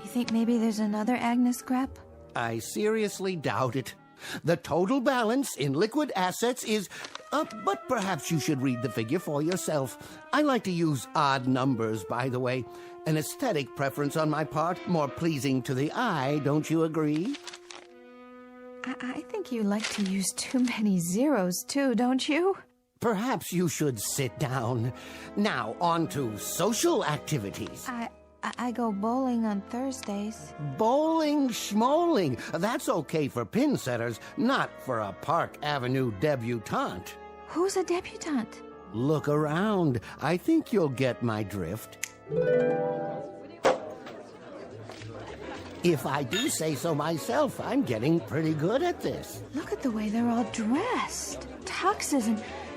You think maybe there's another Agnes Grepp? I seriously doubt it. The total balance in liquid assets is... but perhaps you should read the figure for yourself. I like to use odd numbers, by the way. An aesthetic preference on my part, more pleasing to the eye, don't you agree? I think you like to use too many zeros, too, don't you? Perhaps you should sit down. Now, on to social activities. I go bowling on Thursdays. Bowling schmoling. That's okay for pin setters, not for a Park Avenue debutante. Who's a debutante? Look around. I think you'll get my drift. If I do say so myself, I'm getting pretty good at this. Look at the way they're all dressed. Tuxes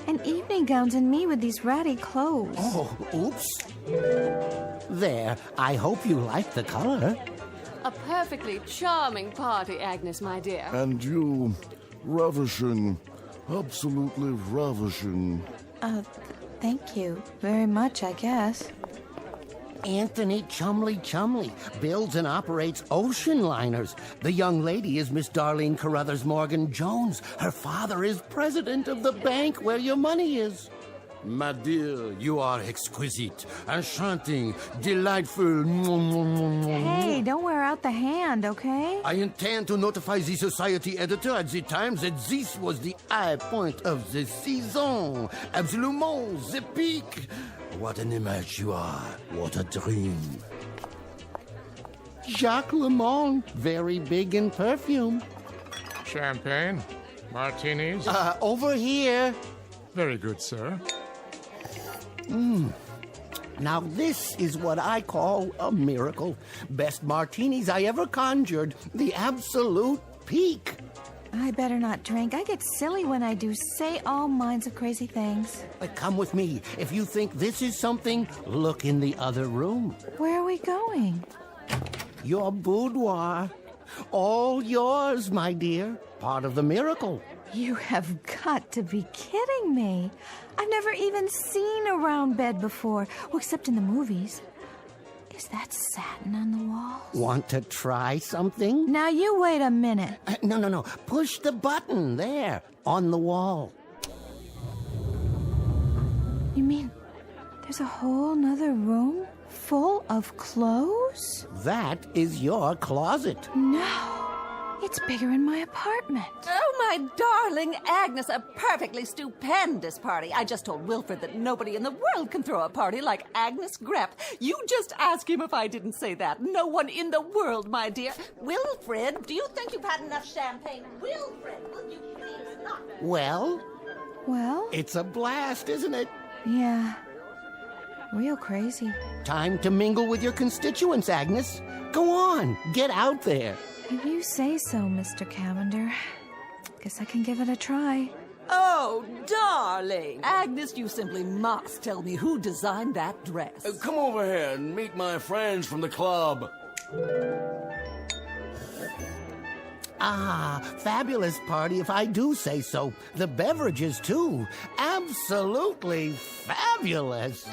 and evening gowns, and me with these ratty clothes. Oh, oops. There. I hope you like the color. A perfectly charming party, Agnes, my dear. And you, ravishing. Absolutely ravishing. Thank you very much, I guess. Anthony Chumley builds and operates ocean liners. The young lady is Miss Darlene Carruthers Morgan Jones. Her father is president of the bank where your money is. My dear, you are exquisite, enchanting, delightful. Hey, don't wear out the hand, okay? I intend to notify the society editor at the Times that this was the high point of the season. Absolument, the peak. What an image you are. What a dream. Jacques Lemond, very big in perfume. Champagne? Martinis? Over here. Very good, sir. Now this is what I call a miracle. Best martinis I ever conjured. The absolute peak. I better not drink. I get silly when I do. Say all kinds of crazy things. Come with me. If you think this is something, look in the other room. Where are we going? Your boudoir. All yours, my dear. Part of the miracle. You have got to be kidding me. I've never even seen a round bed before, well, except in the movies. Is that satin on the walls? Want to try something? Now you wait a minute. No. Push the button there, on the wall. You mean there's a whole nother room full of clothes? That is your closet. No. It's bigger in my apartment. Oh, my darling Agnes, a perfectly stupendous party. I just told Wilfred that nobody in the world can throw a party like Agnes Grepp. You just ask him if I didn't say that. No one in the world, my dear. Wilfred, do you think you've had enough champagne? Wilfred, will you please not? Well? Well? It's a blast, isn't it? Yeah. Real crazy. Time to mingle with your constituents, Agnes. Go on, get out there. If you say so, Mr. Cavander. Guess I can give it a try. Oh, darling. Agnes, you simply must tell me who designed that dress. Come over here and meet my friends from the club. Fabulous party if I do say so. The beverages, too. Absolutely fabulous.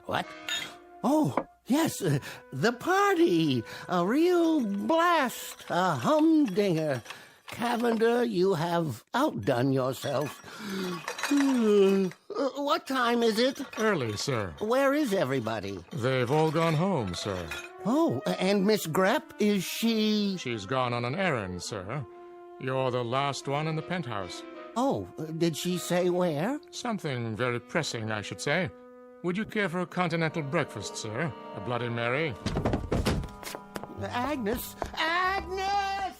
What? Oh, yes, the party. A real blast. A humdinger. Cavander, you have outdone yourself. What time is it? Early, sir. Where is everybody? They've all gone home, sir. Oh, and Miss Grepp, is she... She's gone on an errand, sir. You're the last one in the penthouse. Oh, did she say where? Something very pressing, I should say. Would you care for a continental breakfast, sir? A Bloody Mary? Agnes! Agnes!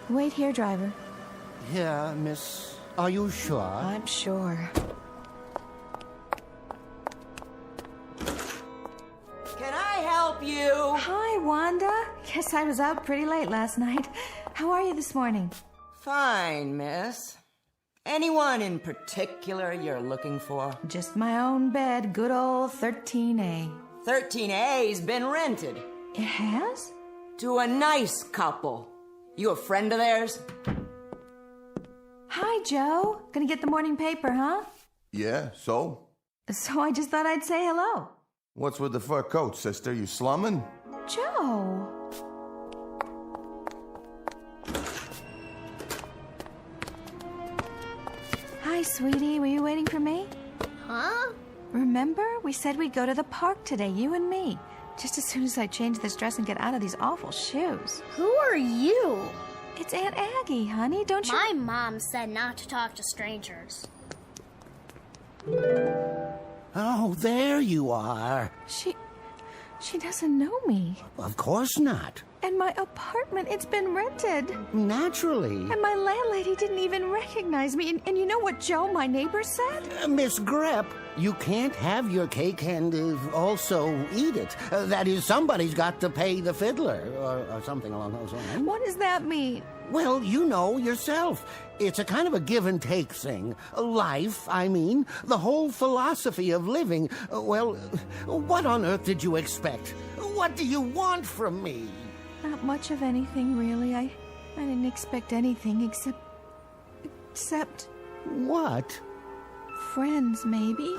Wait here, driver. Yeah, miss. Are you sure? I'm sure. Can I help you? Hi, Wanda. Guess I was out pretty late last night. How are you this morning? Fine, miss. Anyone in particular you're looking for? Just my own bed, good old 13A. 13A's been rented. It has? To a nice couple. You a friend of theirs? Hi, Joe. Gonna get the morning paper, huh? Yeah, so? So I just thought I'd say hello. What's with the fur coat, sister? You slumming? Joe. Hi, sweetie. Were you waiting for me? Huh? Remember? We said we'd go to the park today, you and me. Just as soon as I change this dress and get out of these awful shoes. Who are you? It's Aunt Aggie, honey. Don't you... My mom said not to talk to strangers. Oh, there you are. She doesn't know me. Of course not. And my apartment, it's been rented. Naturally. And my landlady didn't even recognize me. And you know what Joe, my neighbor, said? Miss Grepp, you can't have your cake and also eat it. That is, somebody's got to pay the fiddler, or something along those lines. What does that mean? Well, you know yourself. It's a kind of a give and take thing. Life, I mean. The whole philosophy of living. Well, what on earth did you expect? What do you want from me? Not much of anything, really. I didn't expect anything except... What? Friends, maybe.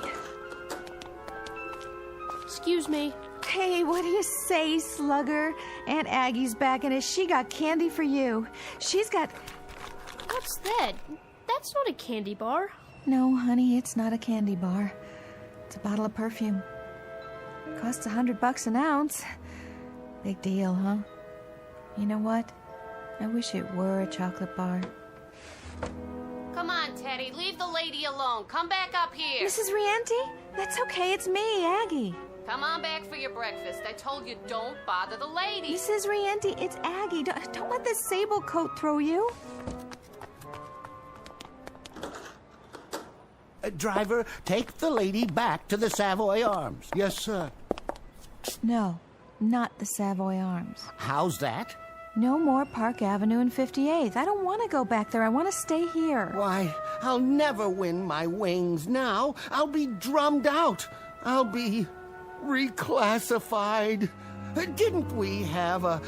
Excuse me. Hey, what do you say, slugger? Aunt Aggie's back, and she got candy for you. She's got... What's that? That's not a candy bar. No, honey, it's not a candy bar. It's a bottle of perfume. Costs $100 an ounce. Big deal, huh? You know what? I wish it were a chocolate bar. Come on, Teddy. Leave the lady alone. Come back up here. Mrs. Rienti? That's okay. It's me, Aggie. Come on back for your breakfast. I told you don't bother the lady. Mrs. Rienti, it's Aggie. Don't let this sable coat throw you. Driver, take the lady back to the Savoy Arms. Yes, sir. No, not the Savoy Arms. How's that? No more Park Avenue and 58th. I don't want to go back there. I want to stay here. Why, I'll never win my wings now. I'll be drummed out. I'll be reclassified. Didn't we have a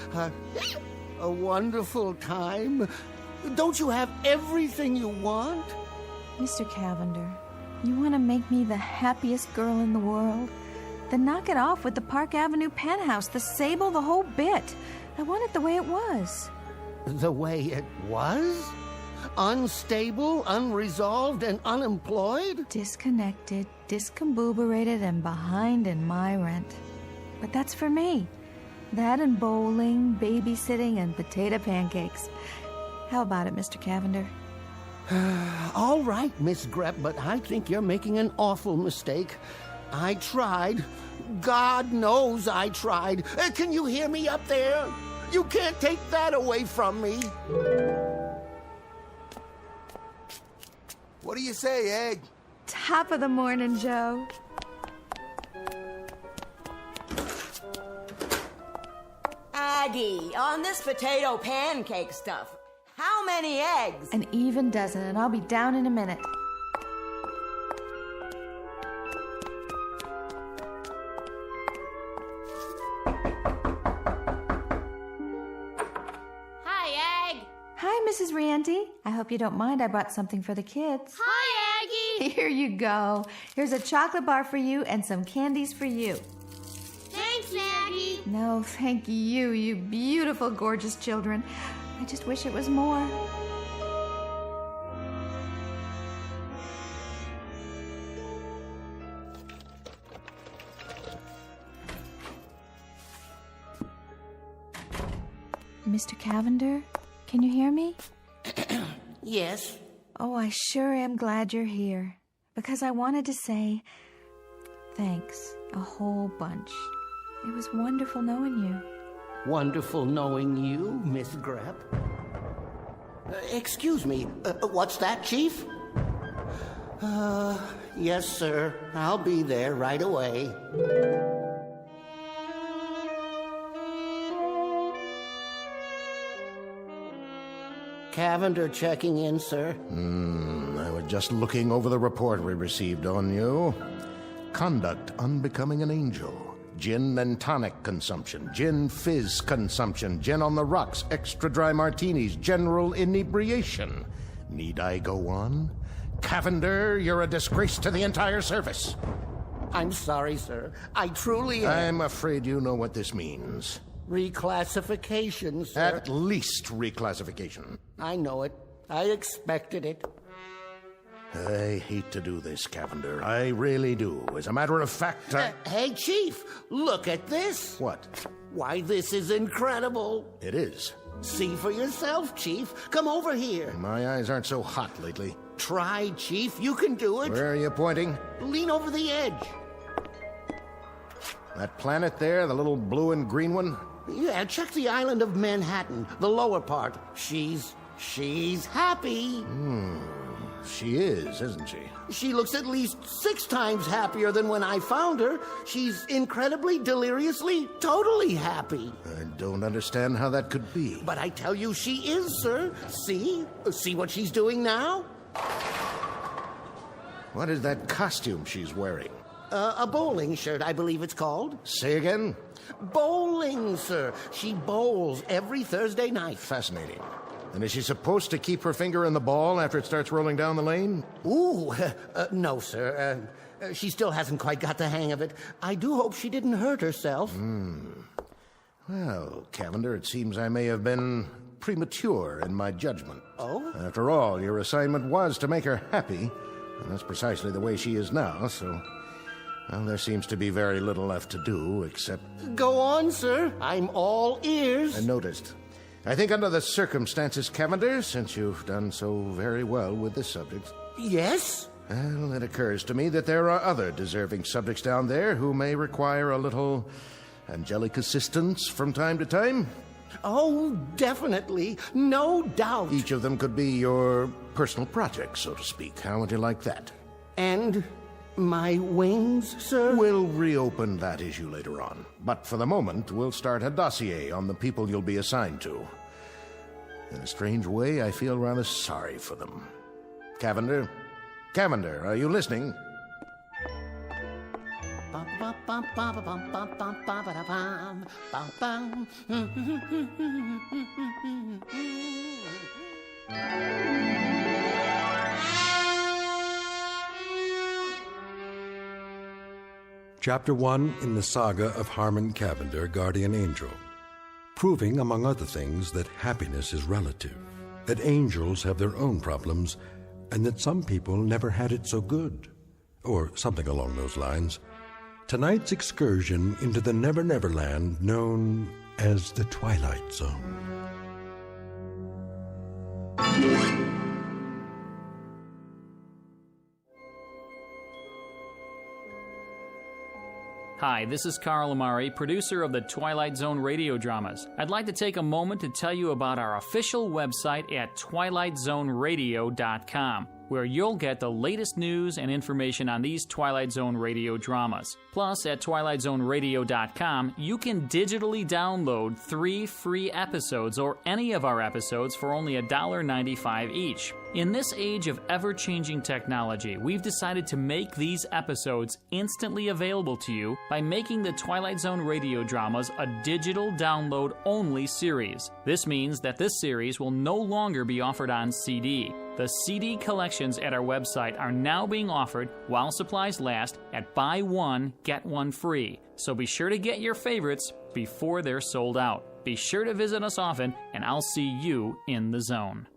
wonderful time? Don't you have everything you want? Mr. Cavander, you want to make me the happiest girl in the world? Then knock it off with the Park Avenue penthouse, the sable, the whole bit. I want it the way it was. The way it was? Unstable, unresolved, and unemployed? Disconnected, discombobulated, and behind in my rent. But that's for me. That and bowling, babysitting, and potato pancakes. How about it, Mr. Cavander? All right, Miss Grepp, but I think you're making an awful mistake. I tried. God knows I tried. Can you hear me up there? You can't take that away from me. What do you say, Egg? Top of the morning, Joe. Aggie, on this potato pancake stuff, how many eggs? An even dozen, and I'll be down in a minute. Hi, Egg. Hi, Mrs. Rienti. I hope you don't mind. I brought something for the kids. Hi, Aggie. Here you go. Here's a chocolate bar for you and some candies for you. Thanks, Aggie. No, thank you, you beautiful, gorgeous children. I just wish it was more. Mr. Cavander, can you hear me? Yes. Oh, I sure am glad you're here. Because I wanted to say thanks a whole bunch. It was wonderful knowing you. Wonderful knowing you, Miss Grepp. Excuse me, what's that, Chief? Yes, sir. I'll be there right away. Cavander checking in, sir. I was just looking over the report we received on you. Conduct unbecoming an angel. Gin and tonic consumption. Gin fizz consumption. Gin on the rocks. Extra dry martinis. General inebriation. Need I go on? Cavander, you're a disgrace to the entire service. I'm sorry, sir. I truly am. I'm afraid you know what this means. Reclassification, sir. At least reclassification. I know it. I expected it. I hate to do this, Cavander. I really do. As a matter of fact, Hey, Chief, look at this. What? Why, this is incredible. It is. See for yourself, Chief. Come over here. My eyes aren't so hot lately. Try, Chief. You can do it. Where are you pointing? Lean over the edge. That planet there, the little blue and green one? Yeah, check the island of Manhattan, the lower part. She's happy. She is, isn't she? She looks at least 6 times happier than when I found her. She's incredibly, deliriously, totally happy. I don't understand how that could be. But I tell you she is, sir. See? See what she's doing now? What is that costume she's wearing? A bowling shirt, I believe it's called. Say again? Bowling, sir. She bowls every Thursday night. Fascinating. And is she supposed to keep her finger in the ball after it starts rolling down the lane? Ooh, no, sir. She still hasn't quite got the hang of it. I do hope she didn't hurt herself. Well, Cavander, it seems I may have been premature in my judgment. Oh? After all, your assignment was to make her happy, and that's precisely the way she is now, so... Well, there seems to be very little left to do, except... Go on, sir. I'm all ears. I noticed. I think under the circumstances, Cavander, since you've done so very well with this subject... Yes? Well, it occurs to me that there are other deserving subjects down there who may require a little angelic assistance from time to time. Oh, definitely. No doubt. Each of them could be your personal project, so to speak. How would you like that? And... my wings, sir? We'll reopen that issue later on. But for the moment, we'll start a dossier on the people you'll be assigned to. In a strange way, I feel rather sorry for them. Cavander? Cavander, are you listening? Chapter 1 in the saga of Harmon Cavander, Guardian Angel, proving, among other things, that happiness is relative, that angels have their own problems, and that some people never had it so good, or something along those lines. Tonight's excursion into the Never-Never Land known as the Twilight Zone. Hi, this is Carl Amari, producer of the Twilight Zone radio dramas. I'd like to take a moment to tell you about our official website at twilightzoneradio.com, where you'll get the latest news and information on these Twilight Zone radio dramas. Plus, at twilightzoneradio.com, you can digitally download 3 free episodes or any of our episodes for only $1.95 each. In this age of ever-changing technology, we've decided to make these episodes instantly available to you by making the Twilight Zone radio dramas a digital download-only series. This means that this series will no longer be offered on CD. The CD collections at our website are now being offered while supplies last at buy one, get one free. So be sure to get your favorites before they're sold out. Be sure to visit us often, and I'll see you in the zone.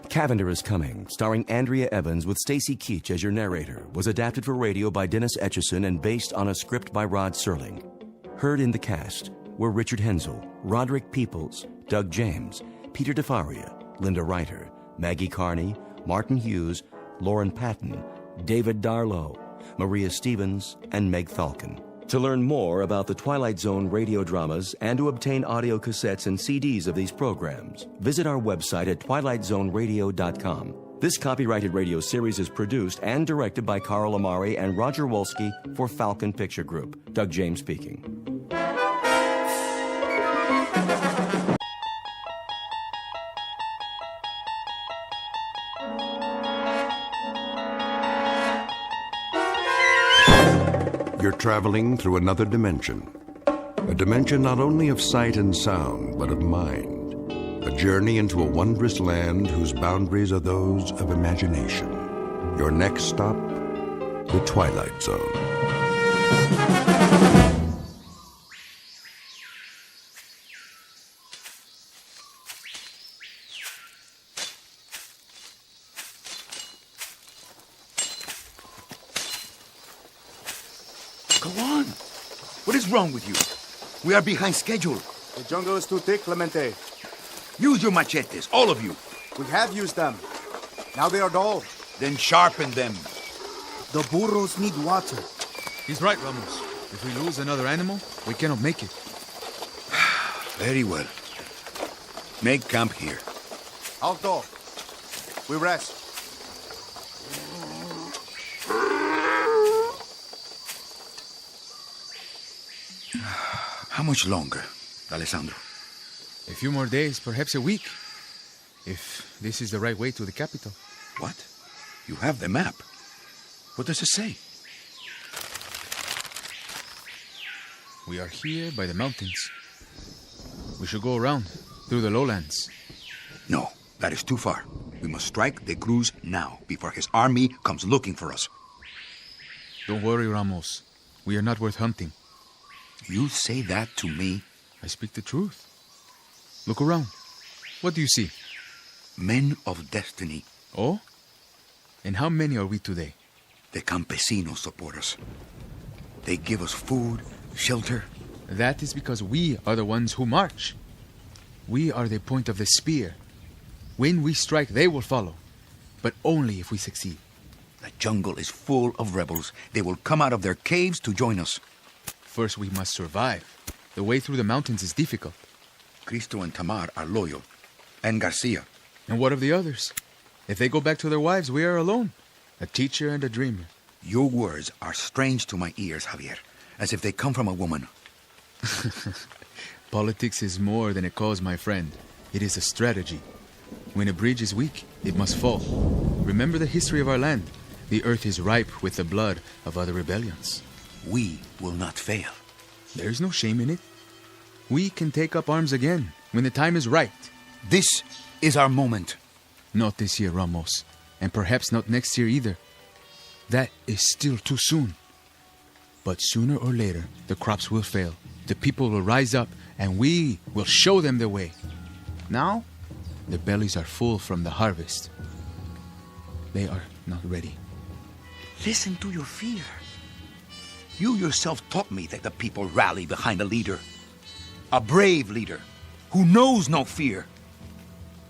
Cavander Is Coming, starring Andrea Evans with Stacy Keach as your narrator, was adapted for radio by Dennis Etchison and based on a script by Rod Serling. Heard in the cast were Richard Hensel, Roderick Peoples, Doug James, Peter DeFaria, Linda Reiter, Maggie Carney, Martin Hughes, Lauren Patton, David Darlow, Maria Stevens, and Meg Falcon. To learn more about the Twilight Zone radio dramas and to obtain audio cassettes and CDs of these programs, visit our website at twilightzoneradio.com. This copyrighted radio series is produced and directed by Carl Amari and Roger Wolski for Falcon Picture Group. Doug James speaking. You're traveling through another dimension. A dimension not only of sight and sound, but of mind. A journey into a wondrous land whose boundaries are those of imagination. Your next stop, the Twilight Zone. Go on. What is wrong with you? We are behind schedule. The jungle is too thick, Clemente. Use your machetes, all of you. We have used them. Now they are dull. Then sharpen them. The burros need water. He's right, Ramos. If we lose another animal, we cannot make it. Very well. Make camp here. Alto. We rest. How much longer, Alessandro? A few more days, perhaps a week. If this is the right way to the capital. What? You have the map. What does it say? We are here by the mountains. We should go around, through the lowlands. No, that is too far. We must strike the Cruz now, before his army comes looking for us. Don't worry, Ramos. We are not worth hunting. You say that to me? I speak the truth. Look around. What do you see? Men of destiny. Oh? And how many are we today? The campesinos support us. They give us food, shelter. That is because we are the ones who march. We are the point of the spear. When we strike, they will follow. But only if we succeed. The jungle is full of rebels. They will come out of their caves to join us. First, we must survive. The way through the mountains is difficult. Cristo and Tamar are loyal. And Garcia. And what of the others? If they go back to their wives, we are alone. A teacher and a dreamer. Your words are strange to my ears, Javier. As if they come from a woman. Politics is more than a cause, my friend. It is a strategy. When a bridge is weak, it must fall. Remember the history of our land. The earth is ripe with the blood of other rebellions. We will not fail. There is no shame in it. We can take up arms again when the time is right. This is our moment. Not this year, Ramos. And perhaps not next year either. That is still too soon. But sooner or later, the crops will fail. The people will rise up, and we will show them the way. Now, their bellies are full from the harvest. They are not ready. Listen to your fear. You yourself taught me that the people rally behind a leader. A brave leader who knows no fear.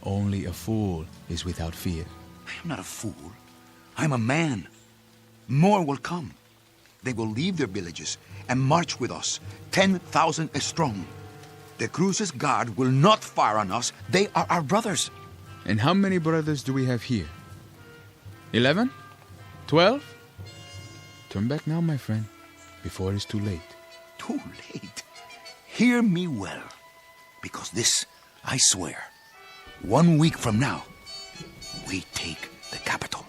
Only a fool is without fear. I am not a fool. I'm a man. More will come. They will leave their villages and march with us, 10,000 strong. The Cruz's guard will not fire on us. They are our brothers. And how many brothers do we have here? 11? 12? Turn back now, my friend, before it is too late. Too late? Hear me well, because this, I swear, 1 week from now, we take the capital.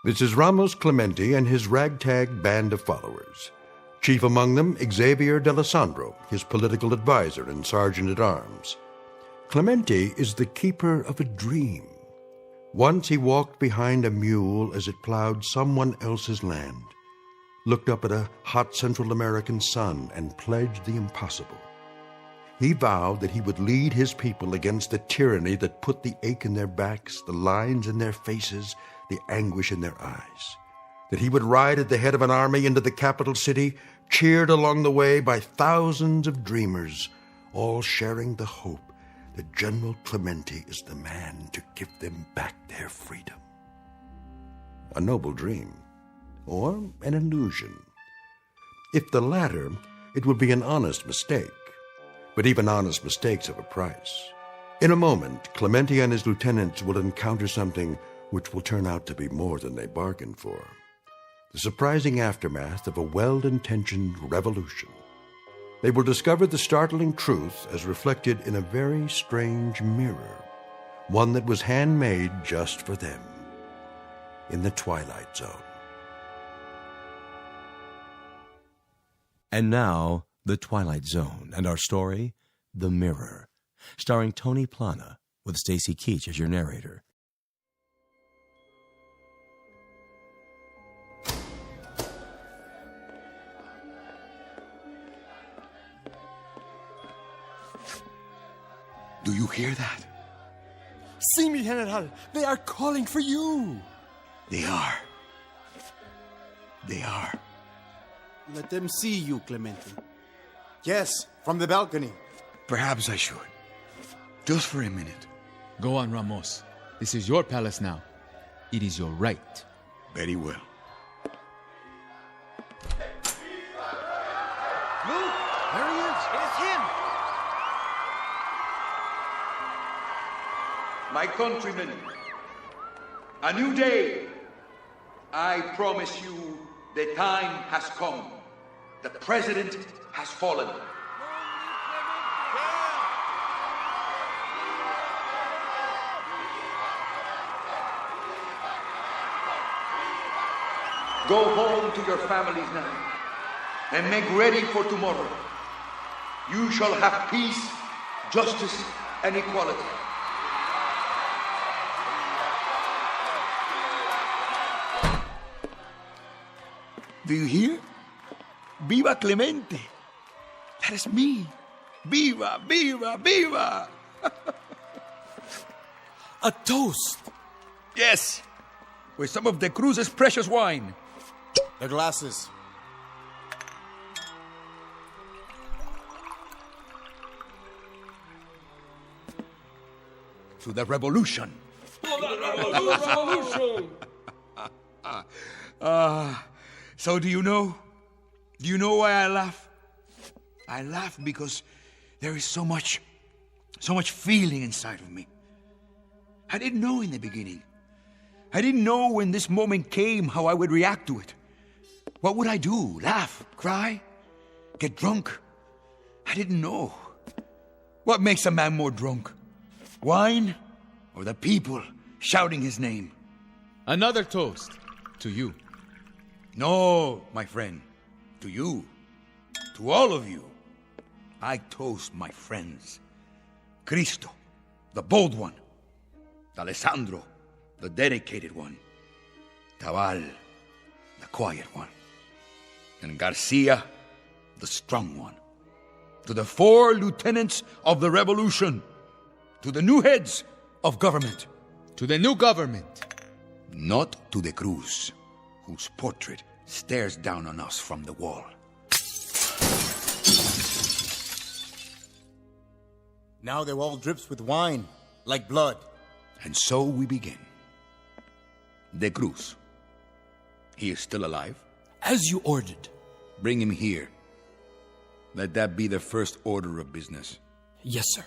This is Ramos Clemente and his ragtag band of followers. Chief among them, Xavier D'Alessandro, his political advisor and sergeant-at-arms. Clemente is the keeper of a dream. Once he walked behind a mule as it plowed someone else's land, looked up at a hot Central American sun and pledged the impossible. He vowed that he would lead his people against the tyranny that put the ache in their backs, the lines in their faces, the anguish in their eyes. That he would ride at the head of an army into the capital city, cheered along the way by thousands of dreamers, all sharing the hope that General Clemente is the man to give them back their freedom. A noble dream, or an illusion. If the latter, it would be an honest mistake. But even honest mistakes have a price. In a moment, Clemente and his lieutenants will encounter something which will turn out to be more than they bargained for. The surprising aftermath of a well-intentioned revolution. They will discover the startling truth as reflected in a very strange mirror, one that was handmade just for them, in the Twilight Zone. And now, The Twilight Zone, and our story, The Mirror, starring Tony Plana, with Stacy Keach as your narrator. Do you hear that? See me, General. They are calling for you. They are. They are. Let them see you, Clemente. Yes, from the balcony. Perhaps I should. Just for a minute. Go on, Ramos. This is your palace now. It is your right. Very well. Look, there he is. It is him. My countrymen, a new day. I promise you the time has come. The president has fallen. Go home to your families now and make ready for tomorrow. You shall have peace, justice, and equality. Do you hear? Viva Clemente! That is me. Viva, viva, viva! A toast. Yes, with some of the Cruz's precious wine. The glasses. To the revolution. Revolution! So do you know? Do you know why I laugh? I laugh because there is so much feeling inside of me. I didn't know in the beginning. I didn't know when this moment came how I would react to it. What would I do? Laugh? Cry? Get drunk? I didn't know. What makes a man more drunk? Wine? Or the people shouting his name? Another toast to you. No, my friend. To you. To all of you. I toast my friends. Cristo, the bold one. Alessandro, the dedicated one. Tabal, the quiet one. And Garcia, the strong one. To the 4 lieutenants of the revolution. To the new heads of government. To the new government. Not to the Cruz, whose portrait stares down on us from the wall. Now the wall drips with wine, like blood. And so we begin. De Cruz. He is still alive? As you ordered. Bring him here. Let that be the first order of business. Yes, sir.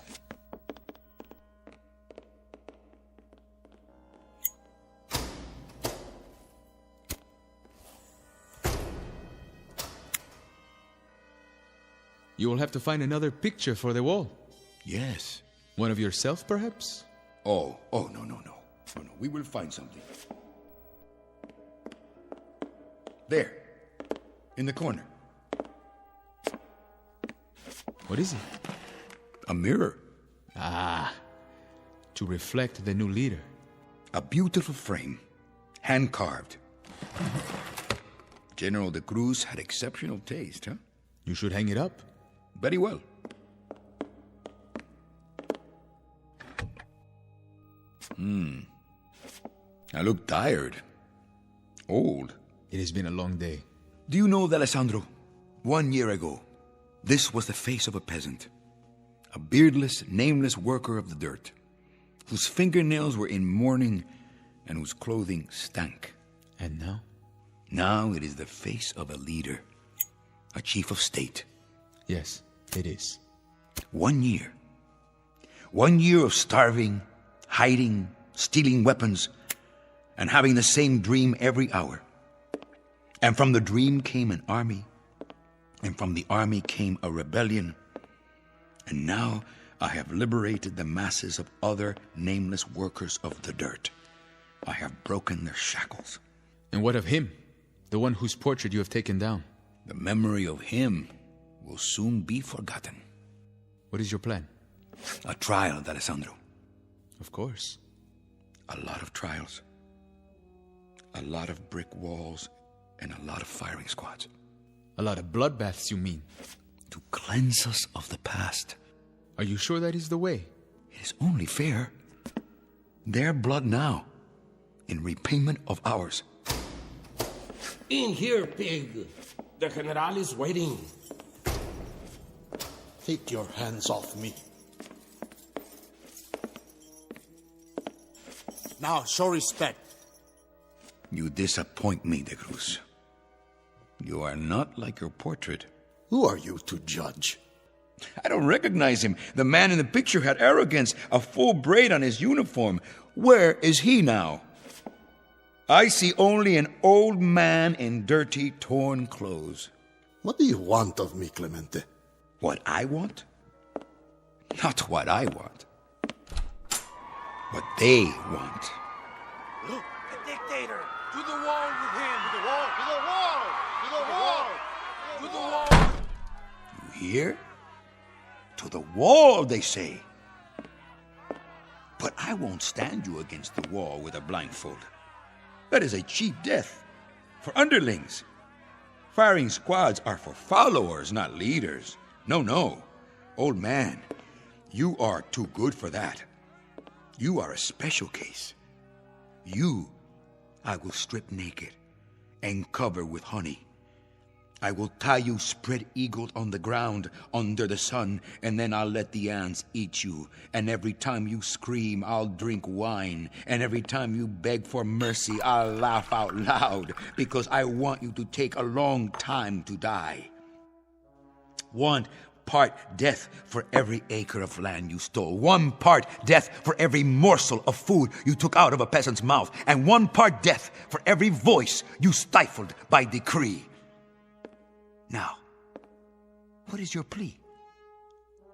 You will have to find another picture for the wall. Yes. One of yourself, perhaps? Oh, no. We will find something. There. In the corner. What is it? A mirror. Ah. To reflect the new leader. A beautiful frame. Hand-carved. General de Cruz had exceptional taste, huh? You should hang it up. Very well. I look tired. Old. It has been a long day. Do you know, Alessandro, 1 year ago, this was the face of a peasant, a beardless, nameless worker of the dirt, whose fingernails were in mourning and whose clothing stank. And now? Now it is the face of a leader, a chief of state. Yes, it is. 1 year. 1 year of starving, hiding, stealing weapons, and having the same dream every hour. And from the dream came an army, and from the army came a rebellion. And now I have liberated the masses of other nameless workers of the dirt. I have broken their shackles. And what of him, the one whose portrait you have taken down? The memory of him will soon be forgotten. What is your plan? A trial, D'Alessandro. Of course. A lot of trials. A lot of brick walls and a lot of firing squads. A lot of bloodbaths, you mean? To cleanse us of the past. Are you sure that is the way? It is only fair. Their blood now, in repayment of ours. In here, pig. The General is waiting. Take your hands off me. Now, show respect. You disappoint me, De Cruz. You are not like your portrait. Who are you to judge? I don't recognize him. The man in the picture had arrogance, a full braid on his uniform. Where is he now? I see only an old man in dirty, torn clothes. What do you want of me, Clemente? What I want? Not what I want. What they want. Look, the dictator! To the wall with him! To the wall! To the wall! To the wall! To the wall! You hear? To the wall, they say. But I won't stand you against the wall with a blindfold. That is a cheap death for underlings. Firing squads are for followers, not leaders. No. Old man, you are too good for that. You are a special case. You, I will strip naked and cover with honey. I will tie you spread-eagled on the ground under the sun, and then I'll let the ants eat you. And every time you scream, I'll drink wine. And every time you beg for mercy, I'll laugh out loud, because I want you to take a long time to die. 1 part death for every acre of land you stole. 1 part death for every morsel of food you took out of a peasant's mouth. And 1 part death for every voice you stifled by decree. Now, what is your plea?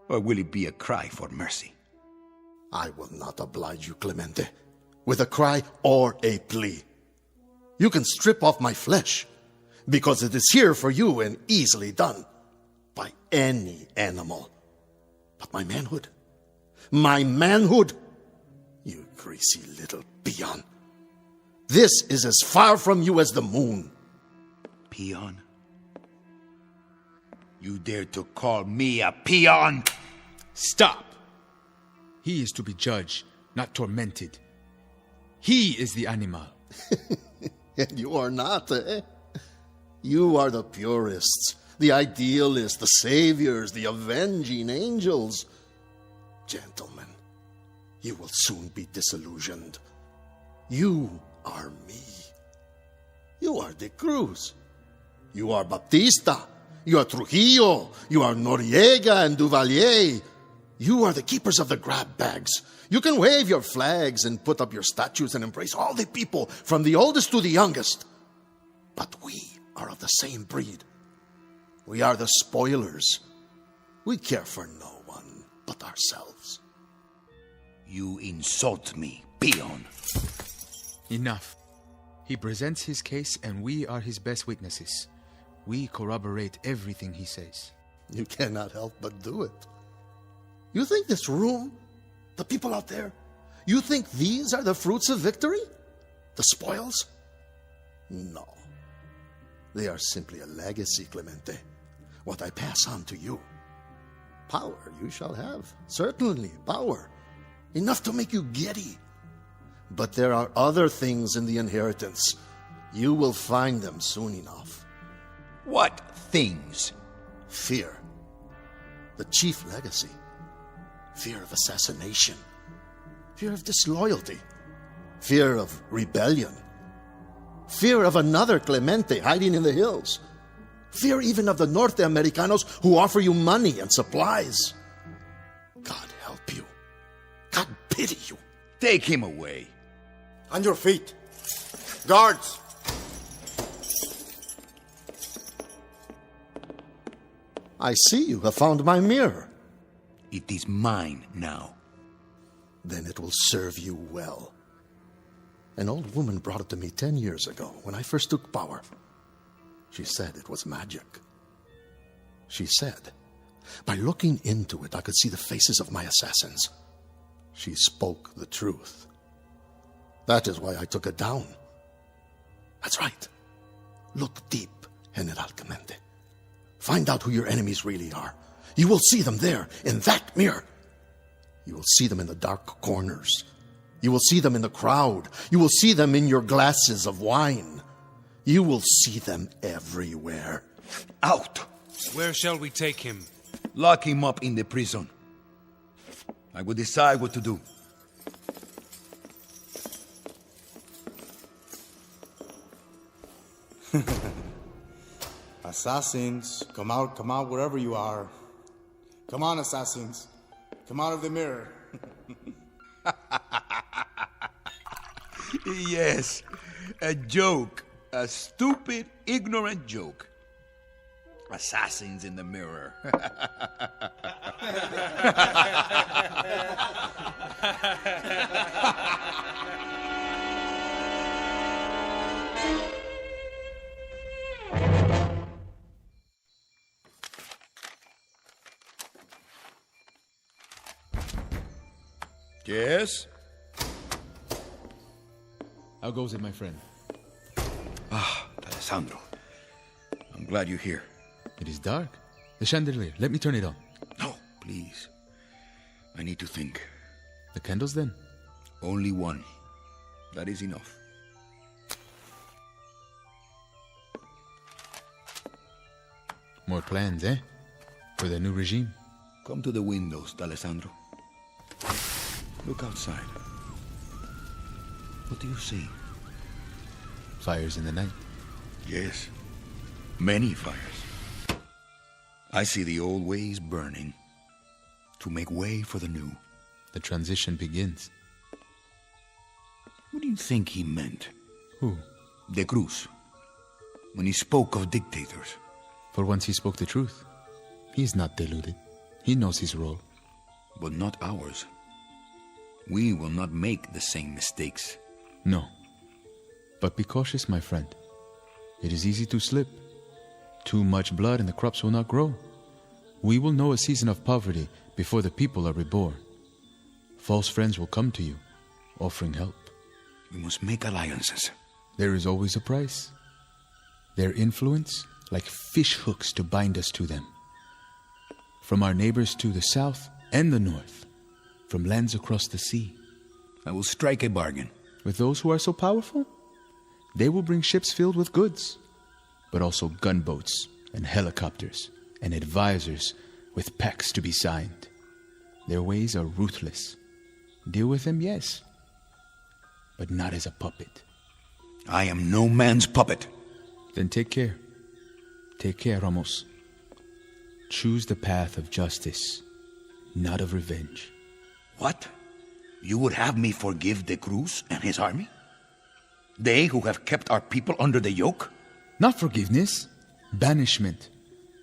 Or will it be a cry for mercy? I will not oblige you, Clemente, with a cry or a plea. You can strip off my flesh, because it is here for you and easily done by any animal. But my manhood, you greasy little peon, this is as far from you as the moon. Peon? You dare to call me a peon? Stop! He is to be judged, not tormented. He is the animal. And you are not, eh? You are the purists, the idealists, the saviors, the avenging angels. Gentlemen, you will soon be disillusioned. You are me. You are De Cruz. You are Baptista. You are Trujillo. You are Noriega and Duvalier. You are the keepers of the grab bags. You can wave your flags and put up your statues and embrace all the people, from the oldest to the youngest. But we are of the same breed. We are the spoilers. We care for no one but ourselves. You insult me, peon. Enough. He presents his case and we are his best witnesses. We corroborate everything he says. You cannot help but do it. You think this room, the people out there, you think these are the fruits of victory? The spoils? No. They are simply a legacy, Clemente. What I pass on to you. Power you shall have. Certainly, power. Enough to make you giddy. But there are other things in the inheritance. You will find them soon enough. What things? Fear. The chief legacy. Fear of assassination. Fear of disloyalty. Fear of rebellion. Fear of another Clemente hiding in the hills. Fear even of the Norte Americanos who offer you money and supplies. God help you. God pity you. Take him away. On your feet. Guards! I see you have found my mirror. It is mine now. Then it will serve you well. An old woman brought it to me 10 years ago when I first took power. She said it was magic. She said, by looking into it, I could see the faces of my assassins. She spoke the truth. That is why I took it down. That's right. Look deep, General Clemente. Find out who your enemies really are. You will see them there, in that mirror. You will see them in the dark corners. You will see them in the crowd. You will see them in your glasses of wine. You will see them everywhere. Out! Where shall we take him? Lock him up in the prison. I will decide what to do. Assassins, come out wherever you are. Come on, assassins. Come out of the mirror. Yes, a joke. A stupid, ignorant joke. Assassins in the mirror. Yes? How goes it, my friend? Ah, Alessandro. I'm glad you're here. It is dark. The chandelier. Let me turn it on. No, please. I need to think. The candles, then? Only one. That is enough. More plans, eh? For the new regime? Come to the windows, D'Alessandro. Look outside. What do you see? Fires in the night. Yes. Many fires. I see the old ways burning to make way for the new. The transition begins. What do you think he meant? Who? De Cruz. When he spoke of dictators. For once he spoke the truth. He's not deluded. He knows his role. But not ours. We will not make the same mistakes. No. But be cautious, my friend. It is easy to slip. Too much blood and the crops will not grow. We will know a season of poverty before the people are reborn. False friends will come to you, offering help. We must make alliances. There is always a price. Their influence, like fish hooks to bind us to them. From our neighbors to the south and the north. From lands across the sea. I will strike a bargain. With those who are so powerful? They will bring ships filled with goods, but also gunboats and helicopters and advisors with pacts to be signed. Their ways are ruthless. Deal with them, yes, but not as a puppet. I am no man's puppet. Then take care. Take care, Ramos. Choose the path of justice, not of revenge. What? You would have me forgive De Cruz and his army? They who have kept our people under the yoke? Not forgiveness, banishment.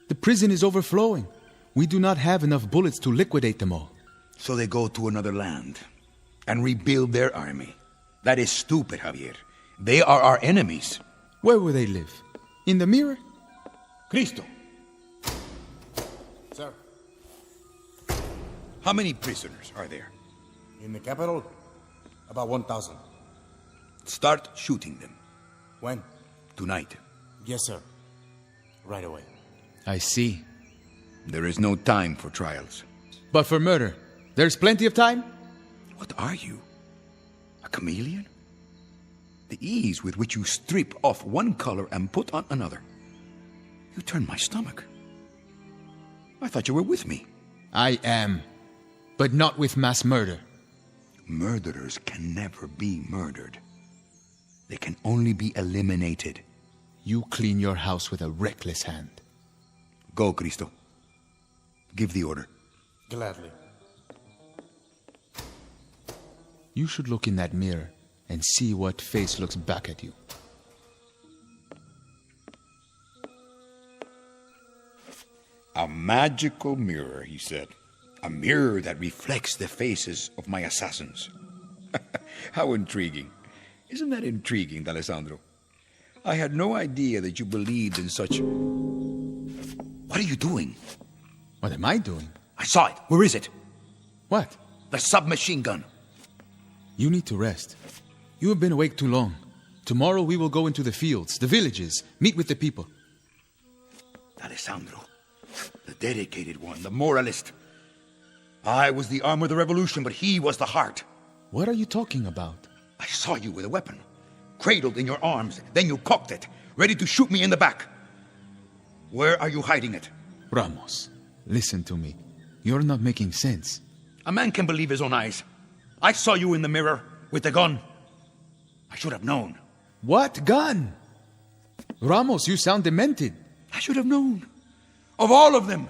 The prison is overflowing. We do not have enough bullets to liquidate them all. So they go to another land and rebuild their army. That is stupid, Javier. They are our enemies. Where will they live? In the mirror? Cristo. Sir. How many prisoners are there? In the capital, about 1,000. Start shooting them. When? Tonight. Yes, sir. Right away. I see. There is no time for trials. But for murder, there's plenty of time? What are you? A chameleon? The ease with which you strip off one color and put on another. You turn my stomach. I thought you were with me. I am, but not with mass murder. Murderers can never be murdered. They can only be eliminated. You clean your house with a reckless hand. Go, Cristo. Give the order. Gladly. You should look in that mirror and see what face looks back at you. A magical mirror, he said. A mirror that reflects the faces of my assassins. How intriguing. Isn't that intriguing, D'Alessandro? I had no idea that you believed in such... What are you doing? What am I doing? I saw it. Where is it? What? The submachine gun. You need to rest. You have been awake too long. Tomorrow we will go into the fields, the villages, meet with the people. D'Alessandro, the dedicated one, the moralist. I was the arm of the revolution, but he was the heart. What are you talking about? I saw you with a weapon, cradled in your arms. Then you cocked it, ready to shoot me in the back. Where are you hiding it? Ramos, listen to me. You're not making sense. A man can believe his own eyes. I saw you in the mirror with the gun. I should have known. What gun? Ramos, you sound demented. I should have known. Of all of them,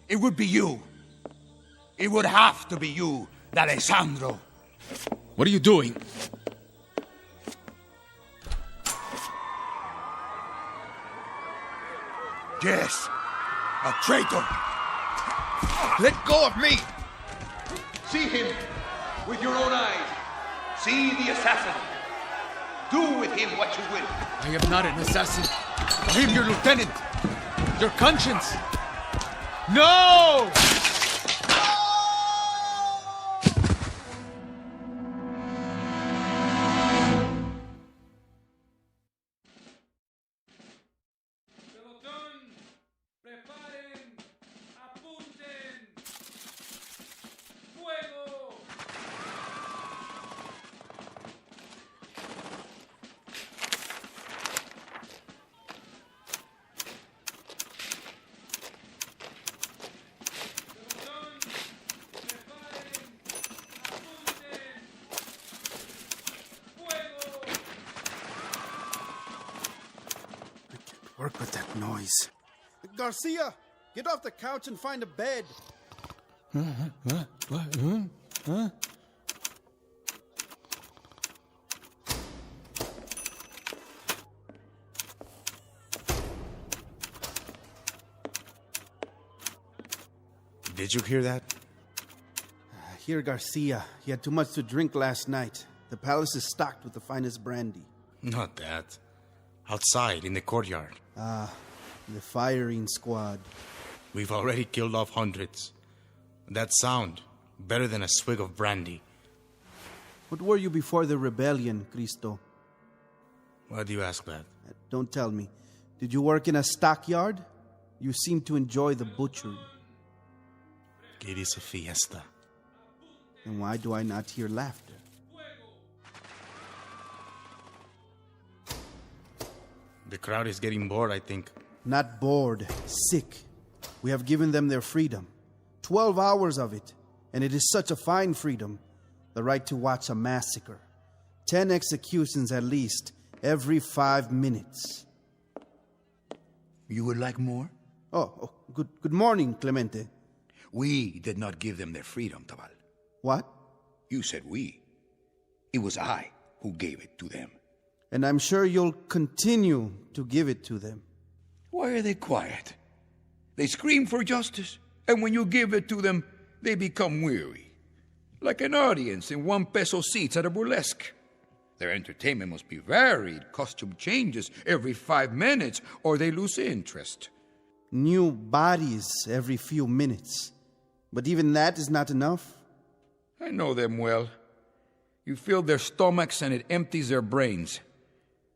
it would be you. It would have to be you, D'Alessandro. What are you doing? Yes, a traitor. Let go of me! See him with your own eyes. See the assassin. Do with him what you will. I am not an assassin. I am your lieutenant. Your conscience. No! Work with that noise. Garcia, get off the couch and find a bed. Huh? Did you hear that? Here, Garcia. He had too much to drink last night. The palace is stocked with the finest brandy. Not that. Outside, in the courtyard. The firing squad. We've already killed off hundreds. That sound, better than a swig of brandy. What were you before the rebellion, Cristo? Why do you ask that? Don't tell me. Did you work in a stockyard? You seem to enjoy the butchery. It is a fiesta. Then why do I not hear laughter? The crowd is getting bored, I think. Not bored, sick. We have given them their freedom. 12 hours of it. And it is such a fine freedom. The right to watch a massacre. 10 executions at least, every 5 minutes. You would like more? Good morning, Clemente. We did not give them their freedom, Tabal. What? You said we. It was I who gave it to them. And I'm sure you'll continue to give it to them. Why are they quiet? They scream for justice, and when you give it to them, they become weary. Like an audience in 1 peso seats at a burlesque. Their entertainment must be varied, costume changes every 5 minutes, or they lose interest. New bodies every few minutes. But even that is not enough. I know them well. You fill their stomachs and it empties their brains.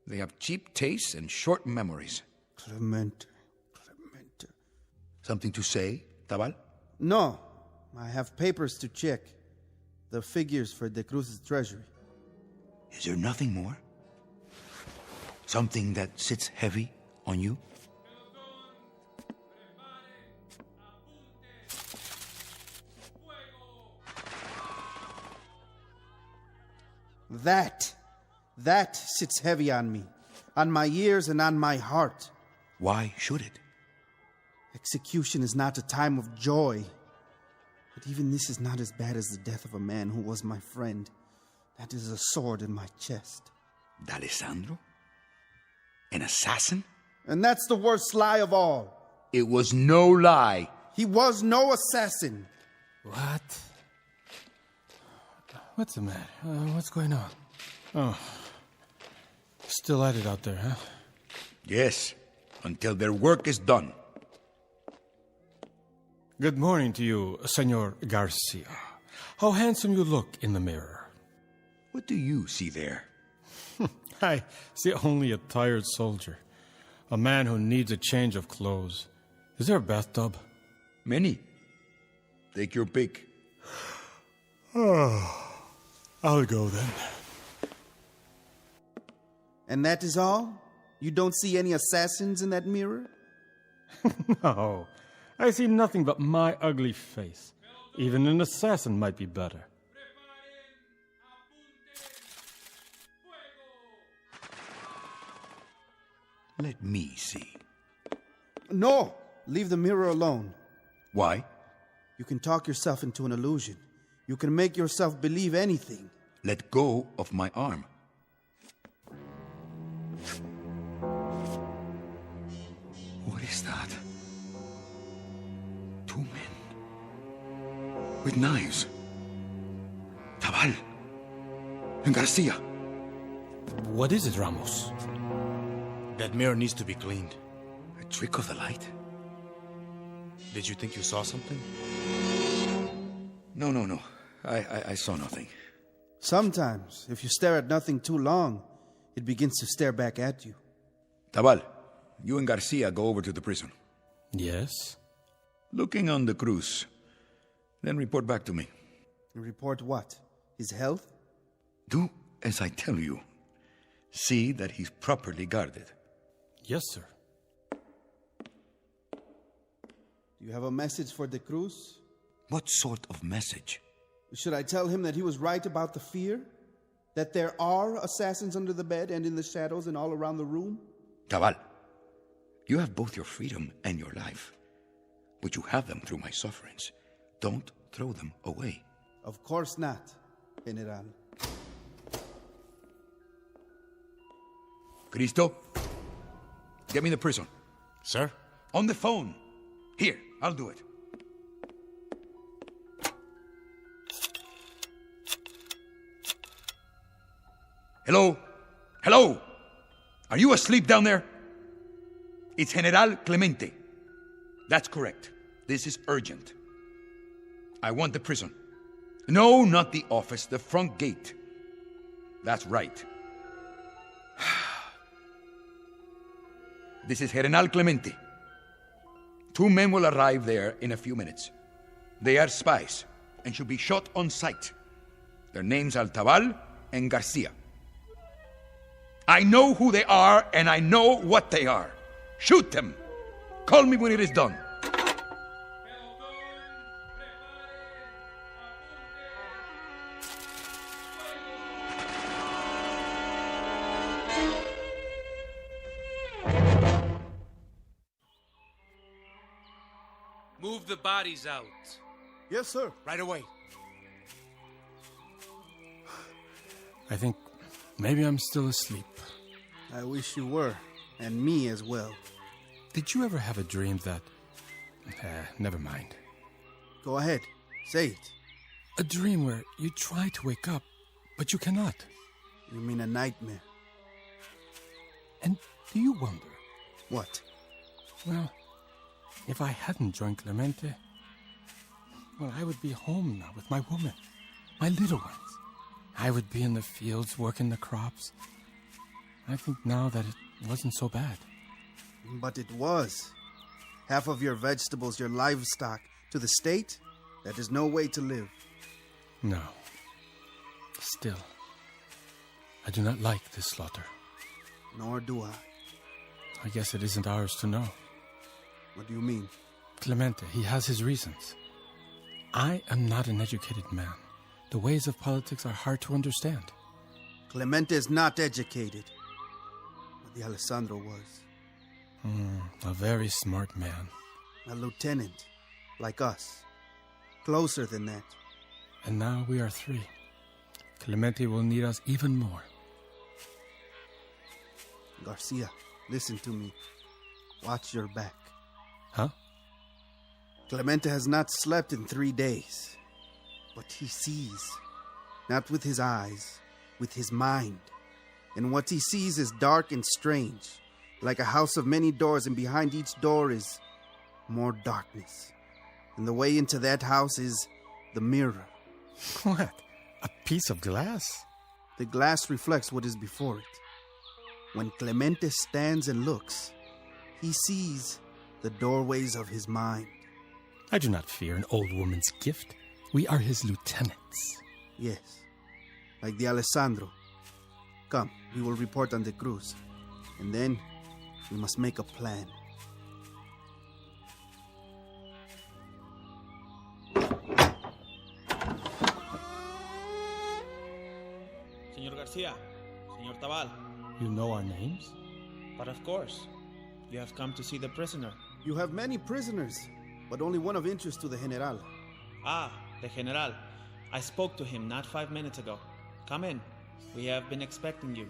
They have cheap tastes and short memories. Clemente. Something to say, Tabal? No. I have papers to check. The figures for De Cruz's treasury. Is there nothing more? Something that sits heavy on you? That sits heavy on me, on my ears and on my heart. Why should it? Execution is not a time of joy. But even this is not as bad as the death of a man who was my friend. That is a sword in my chest. D'Alessandro? An assassin? And that's the worst lie of all. It was no lie. He was no assassin. What? What's the matter? What's going on? Oh. Still at it out there, huh? Yes, until their work is done. Good morning to you, Senor Garcia. How handsome you look in the mirror. What do you see there? I see only a tired soldier. A man who needs a change of clothes. Is there a bathtub? Many. Take your pick. Oh, I'll go then. And that is all? You don't see any assassins in that mirror? No. I see nothing but my ugly face. Even an assassin might be better. Let me see. No! Leave the mirror alone. Why? You can talk yourself into an illusion. You can make yourself believe anything. Let go of my arm. What is that? Two men. With knives. Tabal. And Garcia. What is it, Ramos? That mirror needs to be cleaned. A trick of the light? Did you think you saw something? No. I saw nothing. Sometimes, if you stare at nothing too long, it begins to stare back at you. Tabal, you and Garcia go over to the prison. Yes? Looking on the Cruz. Then report back to me. Report what? His health? Do as I tell you. See that he's properly guarded. Yes, sir. Do you have a message for De Cruz? What sort of message? Should I tell him that he was right about the fear? That there are assassins under the bed and in the shadows and all around the room? Tabal, you have both your freedom and your life. But you have them through my sufferings. Don't throw them away. Of course not, General. Cristo, get me the prison. Sir? On the phone. Here, I'll do it. Hello? Hello? Are you asleep down there? It's General Clemente. That's correct. This is urgent. I want the prison. No, not the office, the front gate. That's right. This is General Clemente. Two men will arrive there in a few minutes. They are spies and should be shot on sight. Their names are Tabal and Garcia. I know who they are and I know what they are. Shoot them. Call me when it is done. Move the bodies out. Yes, sir. Right away. I think maybe I'm still asleep. I wish you were. And me as well. Did you ever have a dream that... never mind. Go ahead. Say it. A dream where you try to wake up, but you cannot. You mean a nightmare? And do you wonder? What? Well, if I hadn't joined Clemente, well, I would be home now with my woman, my little ones. I would be in the fields working the crops. I think now that it wasn't so bad. But it was. Half of your vegetables, your livestock, to the state, that is no way to live. No. Still, I do not like this slaughter. Nor do I. I guess it isn't ours to know. What do you mean? Clemente, he has his reasons. I am not an educated man. The ways of politics are hard to understand. Clemente is not educated. But the Alessandro was. A very smart man. A lieutenant, like us. Closer than that. And now we are 3. Clemente will need us even more. Garcia, listen to me. Watch your back. Huh? Clemente has not slept in 3 days. But he sees. Not with his eyes, with his mind. And what he sees is dark and strange. Like a house of many doors, and behind each door is more darkness. And the way into that house is the mirror. What? A piece of glass? The glass reflects what is before it. When Clemente stands and looks, he sees the doorways of his mind. I do not fear an old woman's gift. We are his lieutenants. Yes, like the Alessandro. Come, we will report on the cruise. And then we must make a plan. Señor Garcia, Señor Tabal. You know our names? But of course, you have come to see the prisoner. You have many prisoners, but only one of interest to the General. Ah, the General. I spoke to him not 5 minutes ago. Come in. We have been expecting you.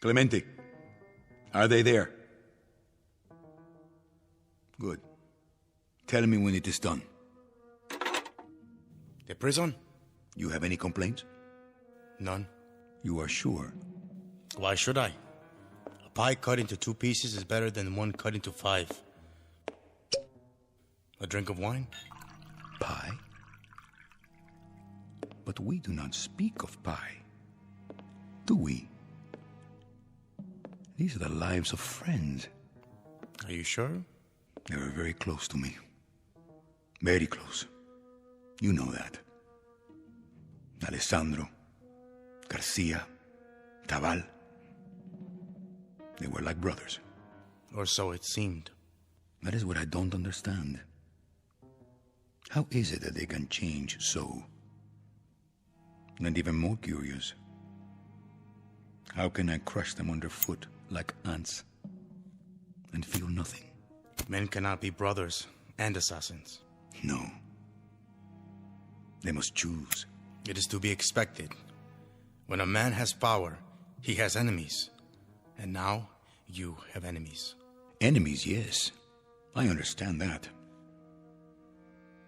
Clemente, are they there? Good. Tell me when it is done. The prison? You have any complaints? None. You are sure? Why should I? A pie cut into 2 pieces is better than one cut into 5. A drink of wine? Pie? But we do not speak of pie. Do we? These are the lives of friends. Are you sure? They were very close to me. Very close. You know that. Alessandro, Garcia, Tabal. They were like brothers. Or so it seemed. That is what I don't understand. How is it that they can change so? And even more curious, how can I crush them underfoot like ants and feel nothing? Men cannot be brothers and assassins. No. They must choose. It is to be expected. When a man has power, he has enemies. And now, you have enemies. Enemies, yes. I understand that.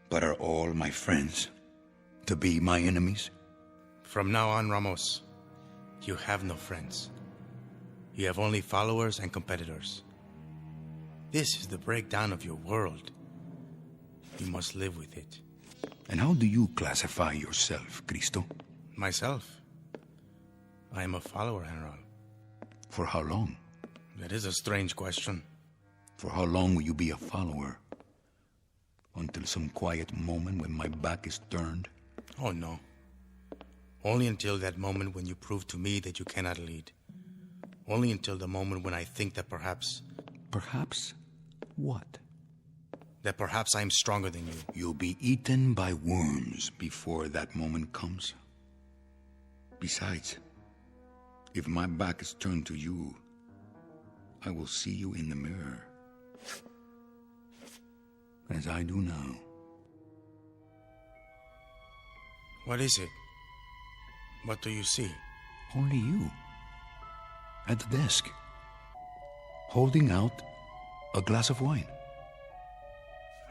But are all my friends to be my enemies? From now on, Ramos, you have no friends. You have only followers and competitors. This is the breakdown of your world. You must live with it. And how do you classify yourself, Cristo? Myself? I am a follower, General. For how long? That is a strange question. For how long will you be a follower? Until some quiet moment when my back is turned? Oh, no. Only until that moment when you prove to me that you cannot lead. Only until the moment when I think that perhaps... Perhaps what? That perhaps I am stronger than you. You'll be eaten by worms before that moment comes. Besides, if my back is turned to you, I will see you in the mirror. As I do now. What is it? What do you see? Only you. At the desk. Holding out a glass of wine.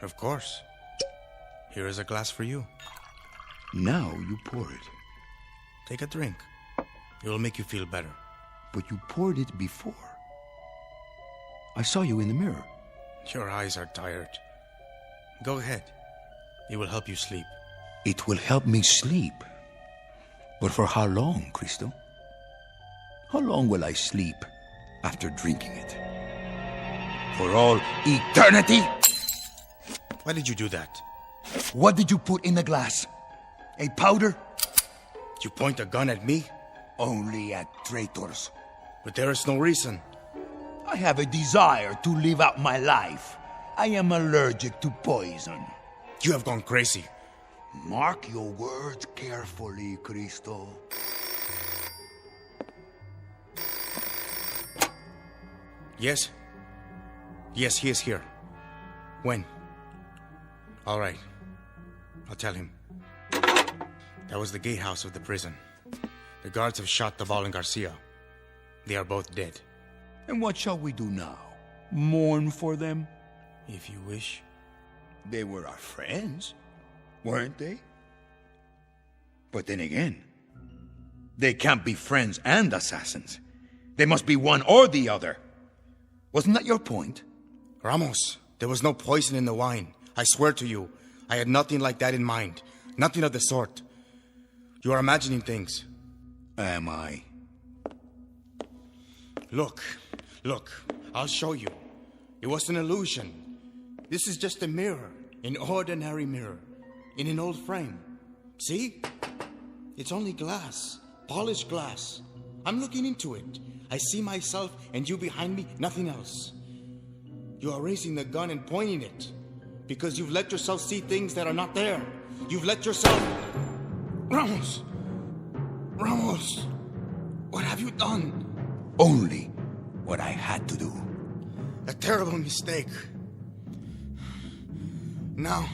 Of course. Here is a glass for you. Now you pour it. Take a drink. It will make you feel better. But you poured it before. I saw you in the mirror. Your eyes are tired. Go ahead. It will help you sleep. It will help me sleep. But for how long, Cristo? How long will I sleep after drinking it? For all eternity? Why did you do that? What did you put in the glass? A powder? You point a gun at me? Only at traitors. But there is no reason. I have a desire to live out my life. I am allergic to poison. You have gone crazy. Mark your words carefully, Cristo. Yes? Yes, he is here. When? All right. I'll tell him. That was the gatehouse of the prison. The guards have shot Taval and Garcia. They are both dead. And what shall we do now? Mourn for them? If you wish. They were our friends, weren't they? But then again, they can't be friends and assassins. They must be one or the other. Wasn't that your point? Ramos, there was no poison in the wine. I swear to you, I had nothing like that in mind. Nothing of the sort. You are imagining things. Am I? Look, I'll show you. It was an illusion. This is just a mirror, an ordinary mirror, in an old frame. See? It's only glass, polished glass. I'm looking into it. I see myself and you behind me, nothing else. You are raising the gun and pointing it because you've let yourself see things that are not there. You've let yourself... Ramos! What have you done? Only what I had to do. A terrible mistake. Now,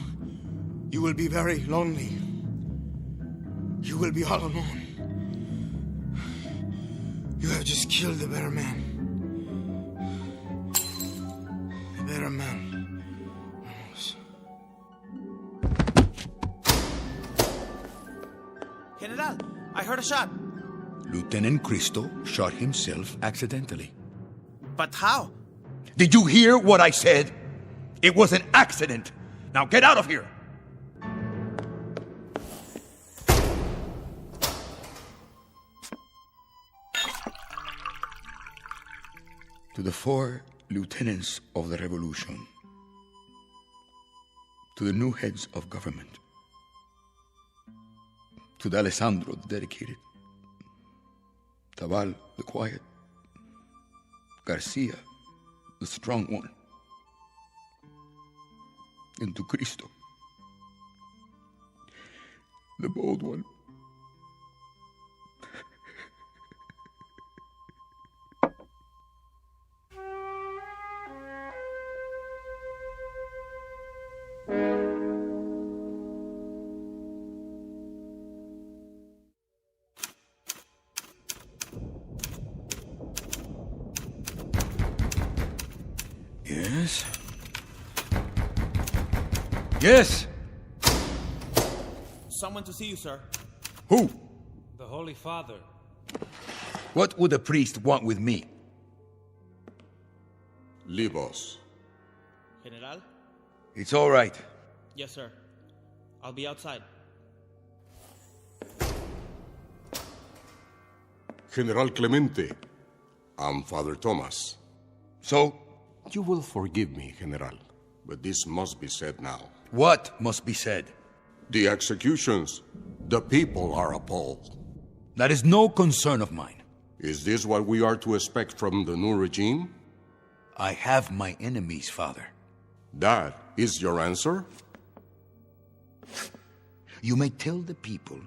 you will be very lonely. You will be all alone. You have just killed the better man. The better man. Ramos. General, I heard a shot. Lieutenant Cristo shot himself accidentally. But how? Did you hear what I said? It was an accident. Now get out of here! To the 4 lieutenants of the revolution, to the new heads of government, to the Alessandro, the dedicated, Taval, the quiet, Garcia, the strong one, and to Cristo, the bold one. Yes? Yes? Someone to see you, sir. Who? The Holy Father. What would the priest want with me? Leave us. General? It's all right. Yes, sir. I'll be outside. General Clemente, I'm Father Thomas. So? You will forgive me, General, but this must be said now. What must be said? The executions. The people are appalled. That is no concern of mine. Is this what we are to expect from the new regime? I have my enemies, Father. That is your answer? You may tell the people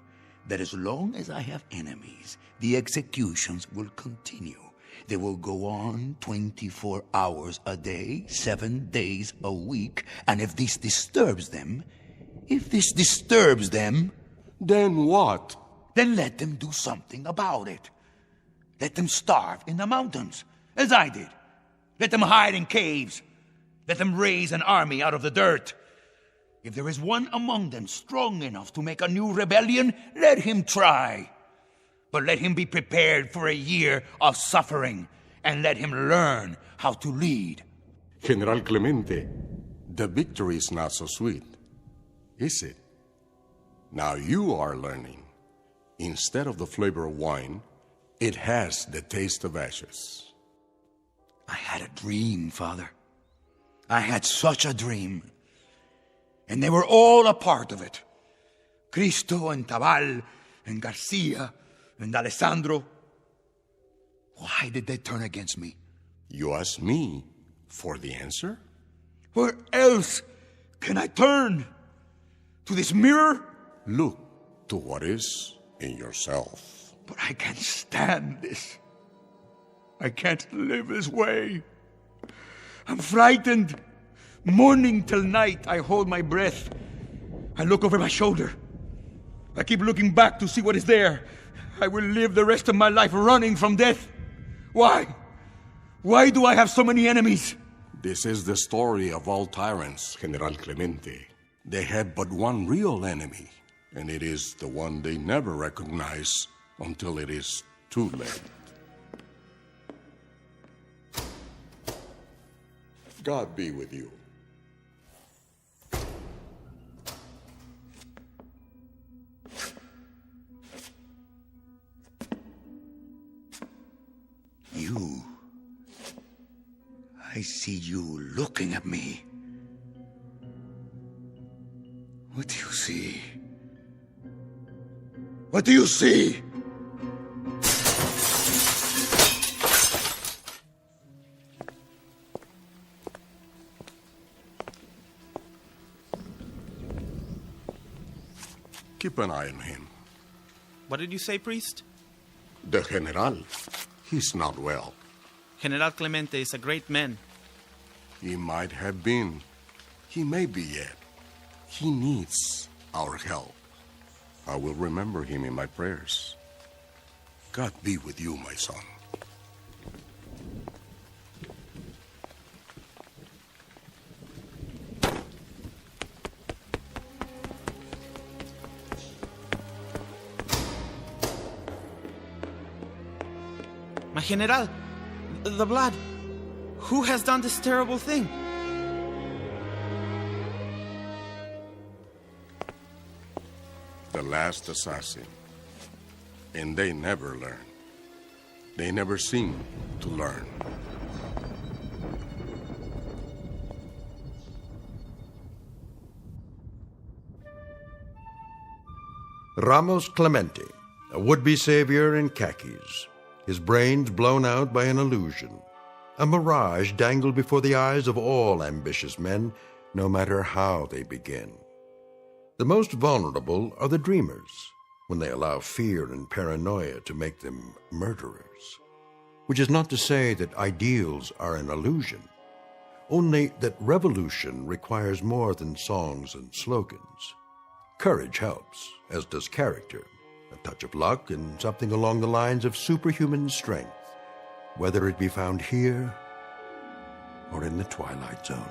that as long as I have enemies, the executions will continue. They will go on 24 hours a day, 7 days a week, and if this disturbs them... Then what? Then let them do something about it. Let them starve in the mountains, as I did. Let them hide in caves. Let them raise an army out of the dirt. If there is one among them strong enough to make a new rebellion, let him try. But let him be prepared for a year of suffering, and let him learn how to lead. General Clemente, the victory is not so sweet, is it? Now you are learning. Instead of the flavor of wine, it has the taste of ashes. I had a dream, Father. I had such a dream. And they were all a part of it. Cristo and Tabal and Garcia and Alessandro. Why did they turn against me? You ask me for the answer? Where else can I turn? To this mirror? Look to what is in yourself. But I can't stand this. I can't live this way. I'm frightened. Morning till night, I hold my breath. I look over my shoulder. I keep looking back to see what is there. I will live the rest of my life running from death. Why? Why do I have so many enemies? This is the story of all tyrants, General Clemente. They have but one real enemy, and it is the one they never recognize until it is too late. God be with you. You. I see you looking at me. What do you see? What do you see? Keep an eye on him. What did you say, priest? The General. He's not well. General Clemente is a great man. He might have been. He may be yet. He needs our help. I will remember him in my prayers. God be with you, my son. My General, the blood. Who has done this terrible thing? The last assassin. And they never learn. They never seem to learn. Ramos Clemente, a would-be savior in khakis, his brains blown out by an illusion, a mirage dangled before the eyes of all ambitious men, no matter how they begin. The most vulnerable are the dreamers, when they allow fear and paranoia to make them murderers. Which is not to say that ideals are an illusion, only that revolution requires more than songs and slogans. Courage helps, as does character, a touch of luck, and something along the lines of superhuman strength, whether it be found here or in the Twilight Zone.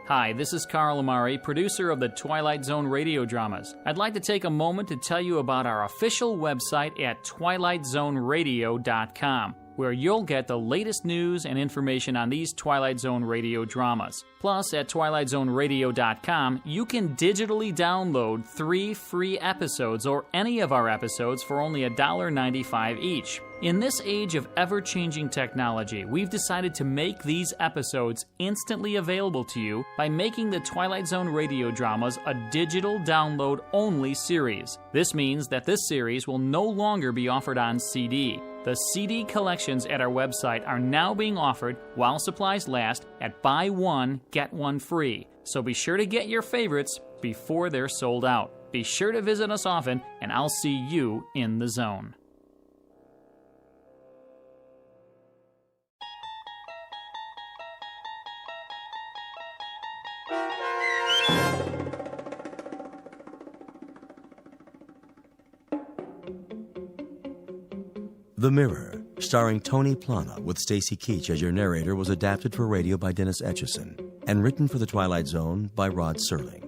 Hi, this is Carl Amari, producer of the Twilight Zone radio dramas. I'd like to take a moment to tell you about our official website at twilightzoneradio.com, where you'll get the latest news and information on these Twilight Zone radio dramas. Plus, at twilightzoneradio.com, you can digitally download 3 free episodes or any of our episodes for only $1.95 each. In this age of ever-changing technology, we've decided to make these episodes instantly available to you by making the Twilight Zone radio dramas a digital download-only series. This means that this series will no longer be offered on CD. The CD collections at our website are now being offered while supplies last at buy one, get one free. So be sure to get your favorites before they're sold out. Be sure to visit us often, and I'll see you in the zone. The Mirror, starring Tony Plana with Stacy Keach as your narrator, was adapted for radio by Dennis Etchison and written for The Twilight Zone by Rod Serling.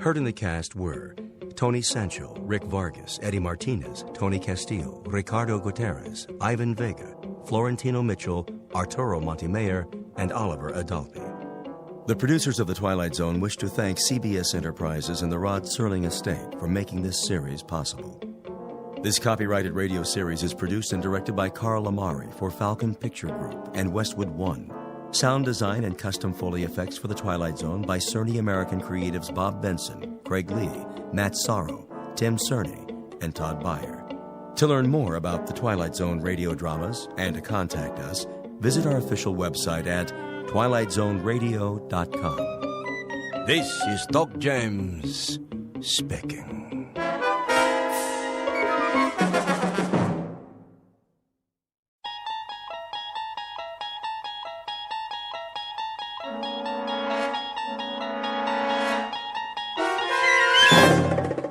Heard in the cast were Tony Sancho, Rick Vargas, Eddie Martinez, Tony Castillo, Ricardo Gutierrez, Ivan Vega, Florentino Mitchell, Arturo Montemayor, and Oliver Adalpi. The producers of The Twilight Zone wish to thank CBS Enterprises and the Rod Serling Estate for making this series possible. This copyrighted radio series is produced and directed by Carl Amari for Falcon Picture Group and Westwood One. Sound design and custom Foley effects for The Twilight Zone by Cerny American creatives Bob Benson, Craig Lee, Matt Sorrow, Tim Cerny, and Todd Beyer. To learn more about the Twilight Zone radio dramas and to contact us, visit our official website at twilightzoneradio.com. This is Doc James speaking.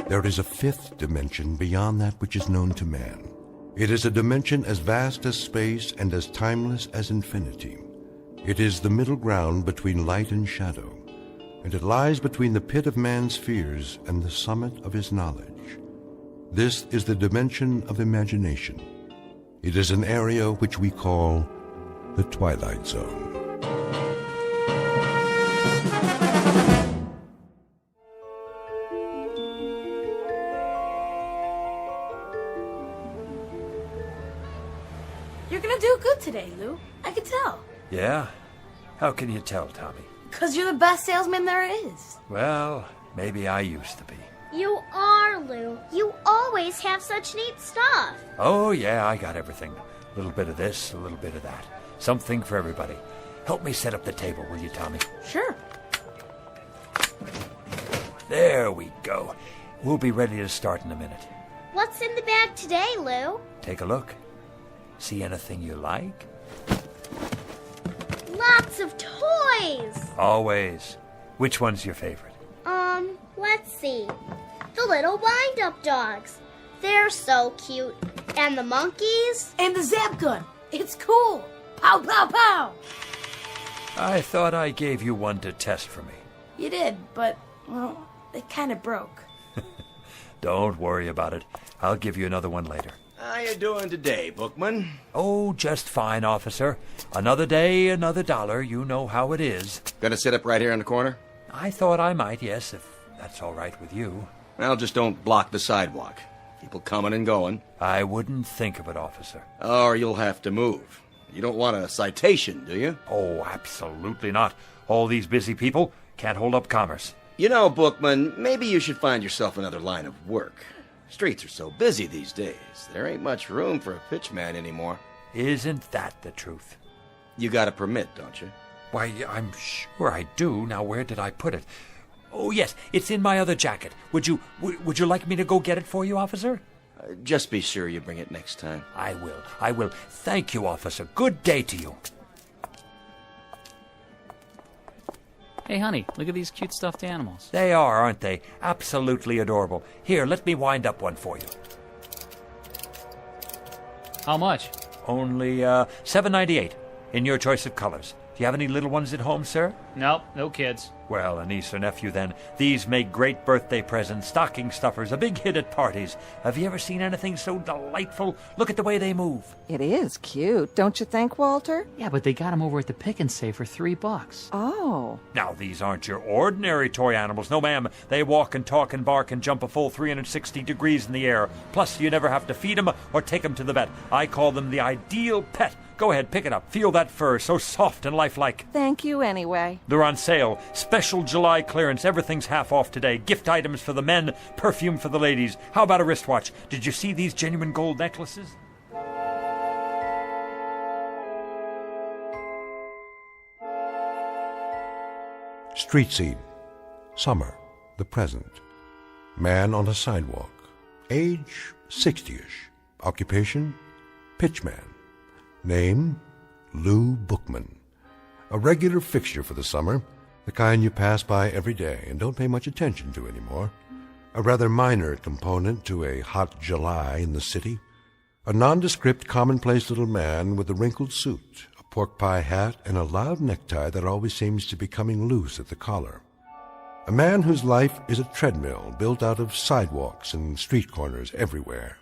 There is a fifth dimension beyond that which is known to man. It is a dimension as vast as space and as timeless as infinity. It is the middle ground between light and shadow, and it lies between the pit of man's fears and the summit of his knowledge. This is the dimension of imagination. It is an area which we call the Twilight Zone. Today, Lou. I can tell. Yeah? How can you tell, Tommy? 'Cause you're the best salesman there is. Well, maybe I used to be. You are, Lou. You always have such neat stuff. Oh, yeah, I got everything. A little bit of this, a little bit of that. Something for everybody. Help me set up the table, will you, Tommy? Sure. There we go. We'll be ready to start in a minute. What's in the bag today, Lou? Take a look. See anything you like? Lots of toys! Always. Which one's your favorite? Let's see. The little wind-up dogs. They're so cute. And the monkeys. And the zap gun. It's cool. Pow, pow, pow. I thought I gave you one to test for me. You did, but, well, it kind of broke. Don't worry about it. I'll give you another one later. How you doing today, Bookman? Oh, just fine, officer. Another day, another dollar. You know how it is. Gonna sit up right here in the corner? I thought I might, yes, if that's all right with you. Well, just don't block the sidewalk. People coming and going. I wouldn't think of it, officer. Or you'll have to move. You don't want a citation, do you? Oh, absolutely not. All these busy people can't hold up commerce. You know, Bookman, maybe you should find yourself another line of work. Streets are so busy these days. There ain't much room for a pitchman anymore. Isn't that the truth? You got a permit, don't you? Why, I'm sure I do. Now, where did I put it? Oh, yes, it's in my other jacket. Would you like me to go get it for you, officer? Just be sure you bring it next time. I will. Thank you, officer. Good day to you. Hey, honey, look at these cute stuffed animals. They are, aren't they? Absolutely adorable. Here, let me wind up one for you. How much? Only $7.98 in your choice of colors. Do you have any little ones at home, sir? Nope, no kids. Well, a niece or nephew, then. These make great birthday presents, stocking stuffers, a big hit at parties. Have you ever seen anything so delightful? Look at the way they move. It is cute, don't you think, Walter? Yeah, but they got them over at the Pick and Save for $3. Oh. Now, these aren't your ordinary toy animals. No, ma'am. They walk and talk and bark and jump a full 360 degrees in the air. Plus, you never have to feed them or take them to the vet. I call them the ideal pet. Go ahead, pick it up. Feel that fur, so soft and lifelike. Thank you anyway. They're on sale. Special July clearance. Everything's half off today. Gift items for the men, perfume for the ladies. How about a wristwatch? Did you see these genuine gold necklaces? Street scene. Summer. The present. Man on a sidewalk. Age 60-ish. Occupation pitchman. Name Lou Bookman. A regular fixture for the summer, the kind you pass by every day and don't pay much attention to anymore. A rather minor component to a hot July in the city. A nondescript, commonplace little man with a wrinkled suit, a pork pie hat, and a loud necktie that always seems to be coming loose at the collar. A man whose life is a treadmill built out of sidewalks and street corners everywhere.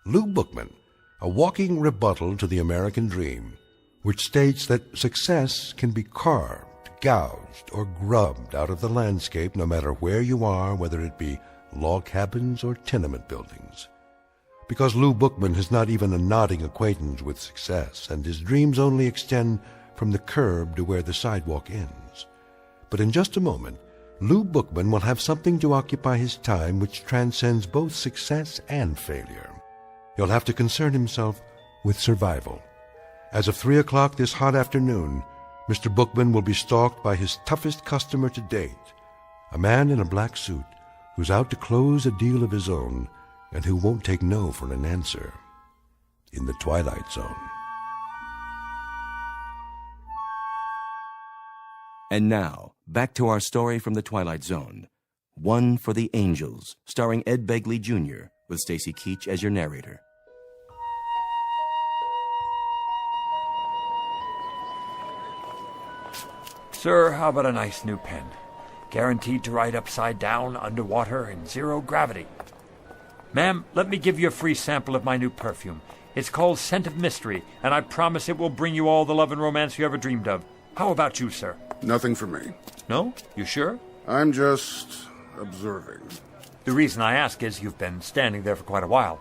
Lou Bookman, a walking rebuttal to the American dream, which states that success can be carved, gouged, or grubbed out of the landscape no matter where you are, whether it be log cabins or tenement buildings. because Lou Bookman has not even a nodding acquaintance with success, and his dreams only extend from the curb to where the sidewalk ends. But in just a moment, Lou Bookman will have something to occupy his time which transcends both success and failure. He'll have to concern himself with survival. As of 3 o'clock this hot afternoon, Mr. Bookman will be stalked by his toughest customer to date, a man in a black suit who's out to close a deal of his own and who won't take no for an answer. In the Twilight Zone. And now, back to our story from the Twilight Zone. One for the Angels, starring Ed Begley Jr., with Stacy Keach as your narrator. Sir, how about a nice new pen? Guaranteed to write upside down, underwater, in zero gravity. Ma'am, let me give you a free sample of my new perfume. It's called Scent of Mystery, and I promise it will bring you all the love and romance you ever dreamed of. How about you, sir? Nothing for me. No? You sure? I'm just observing. The reason I ask is you've been standing there for quite a while.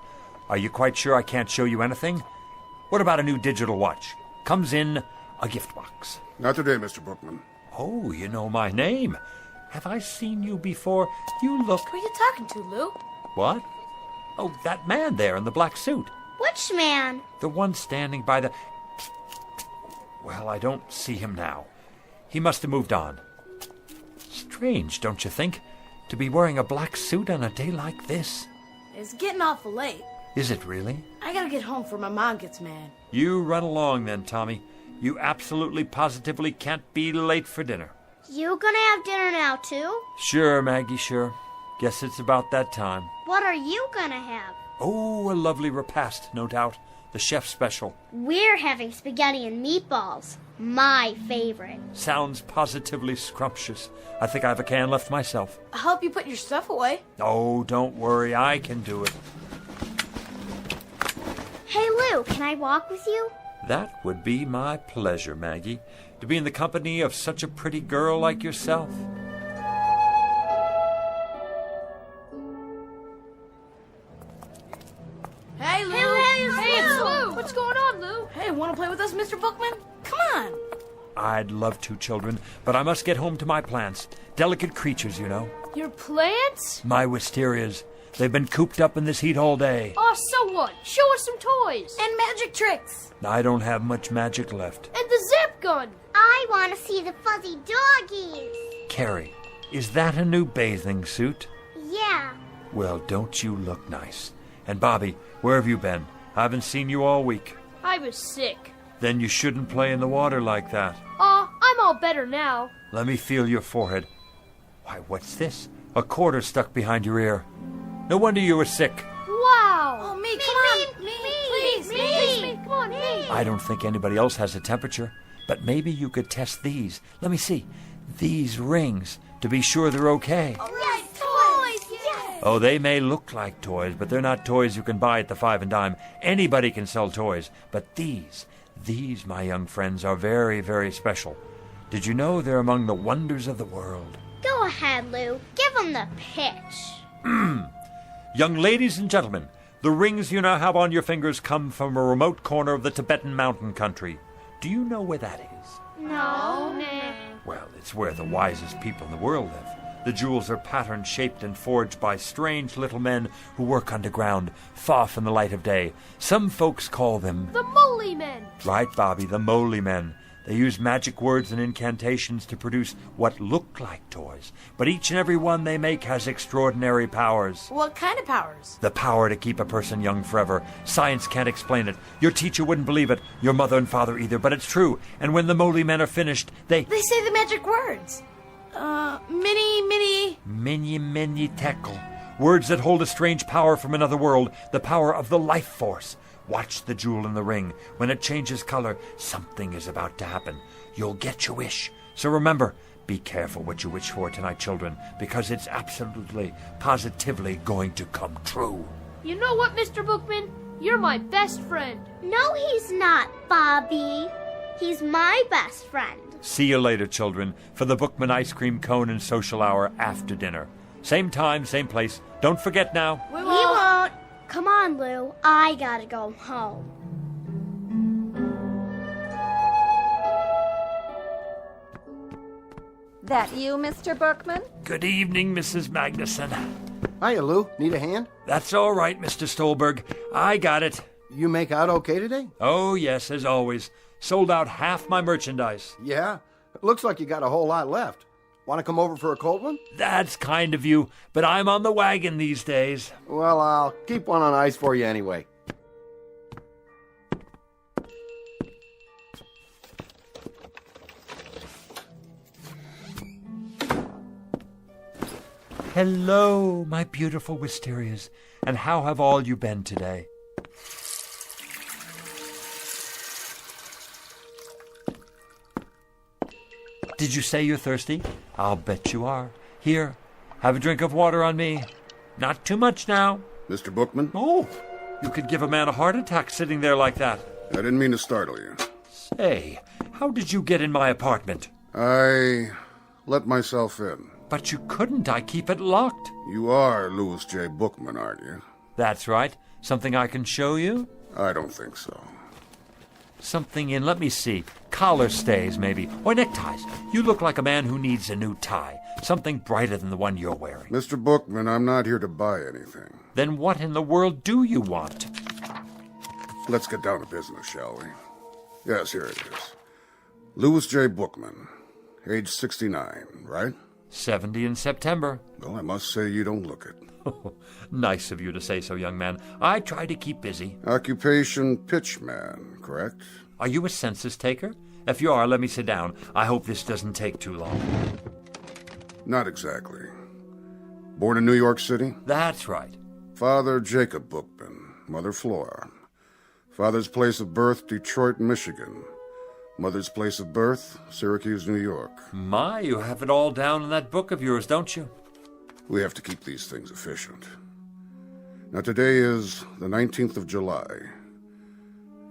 Are you quite sure I can't show you anything? What about a new digital watch? Comes in a gift box. Not today, Mr. Bookman. Oh, you know my name. Have I seen you before? You look... Who are you talking to, Lou? What? Oh, that man there in the black suit. Which man? The one standing by the... Well, I don't see him now. He must have moved on. Strange, don't you think? To be wearing a black suit on a day like this. It's getting awful late. Is it really? I gotta get home before my mom gets mad. You run along then, Tommy. You absolutely positively can't be late for dinner. You gonna have dinner now, too? Sure, Maggie, sure. Guess it's about that time. What are you gonna have? Oh, a lovely repast, no doubt. The chef's special. We're having spaghetti and meatballs. My favorite. Sounds positively scrumptious. I think I have a can left myself. I'll help you put your stuff away. Oh, don't worry. I can do it. Hey, Lou, can I walk with you? That would be my pleasure, Maggie, to be in the company of such a pretty girl like yourself. Hey, Lou! Hey, it's Lou! What's going on, Lou? Hey, wanna play with us, Mr. Bookman? Come on! I'd love to, children, but I must get home to my plants. Delicate creatures, you know. Your plants? My wisterias. They've been cooped up in this heat all day. Oh, so what? Show us some toys. And magic tricks. I don't have much magic left. And the zip gun. I want to see the fuzzy doggies. Carrie, is that a new bathing suit? Yeah. Well, don't you look nice? And Bobby, where have you been? I haven't seen you all week. I was sick. Then you shouldn't play in the water like that. I'm all better now. Let me feel your forehead. Why, what's this? A quarter stuck behind your ear. No wonder you were sick. Wow! Oh, me, come on! Me! Come on, me! I don't think anybody else has a temperature, but maybe you could test these. Let me see. These rings, to be sure they're okay. Oh, yes, toys! Yes! Oh, they may look like toys, but they're not toys you can buy at the 5 and dime. Anybody can sell toys, but these, my young friends, are very, very special. Did you know they're among the wonders of the world? Go ahead, Lou. Give them the pitch. Young ladies and gentlemen, the rings you now have on your fingers come from a remote corner of the Tibetan mountain country. Do you know where that is? No. Well, it's where the wisest people in the world live. The jewels are patterned, shaped, and forged by strange little men who work underground, far from the light of day. Some folks call them... the Moly Men! Right, Bobby, the Moly Men. They use magic words and incantations to produce what look like toys, but each and every one they make has extraordinary powers. What kind of powers? The power to keep a person young forever. Science can't explain it. Your teacher wouldn't believe it, your mother and father either, but it's true. And when the Moly Men are finished, they say the magic words. Mini tekel. Words that hold a strange power from another world, the power of the life force. Watch the jewel in the ring. When it changes color, something is about to happen. You'll get your wish. So remember, be careful what you wish for tonight, children, because it's absolutely, positively going to come true. You know what, Mr. Bookman? You're my best friend. No, he's not, Bobby. He's my best friend. See you later, children, for the Bookman ice cream cone and social hour after dinner. Same time, same place. Don't forget now. We won't. Come on, Lou. I gotta go home. That you, Mr. Bookman? Good evening, Mrs. Magnuson. Hiya, Lou. Need a hand? That's all right, Mr. Stolberg. I got it. You make out okay today? Oh, yes, as always. Sold out half my merchandise. Yeah? Looks like you got a whole lot left. Want to come over for a cold one? That's kind of you, but I'm on the wagon these days. Well, I'll keep one on ice for you anyway. Hello, my beautiful wisterias, and how have all you been today? Did you say you're thirsty? I'll bet you are. Here, have a drink of water on me. Not too much now. Mr. Bookman? Oh, you could give a man a heart attack sitting there like that. I didn't mean to startle you. Say, how did you get in my apartment? I let myself in. But you couldn't. I keep it locked. You are Louis J. Bookman, aren't you? That's right. Something I can show you? I don't think so. Something in, let me see, collar stays maybe, or neckties. You look like a man who needs a new tie. Something brighter than the one you're wearing. Mr. Bookman, I'm not here to buy anything. Then what in the world do you want? Let's get down to business, shall we? Yes, here it is. Louis J. Bookman, age 69, right? 70 in September. Well, I must say you don't look it. Nice of you to say so, young man. I try to keep busy. Occupation pitchman, correct? Are you a census taker? If you are, let me sit down. I hope this doesn't take too long. Not exactly. Born in New York City? That's right. Father Jacob Bookman, Mother Flora. Father's place of birth, Detroit, Michigan. Mother's place of birth, Syracuse, New York. My, you have it all down in that book of yours, don't you? We have to keep these things efficient. Now, today is the 19th of July,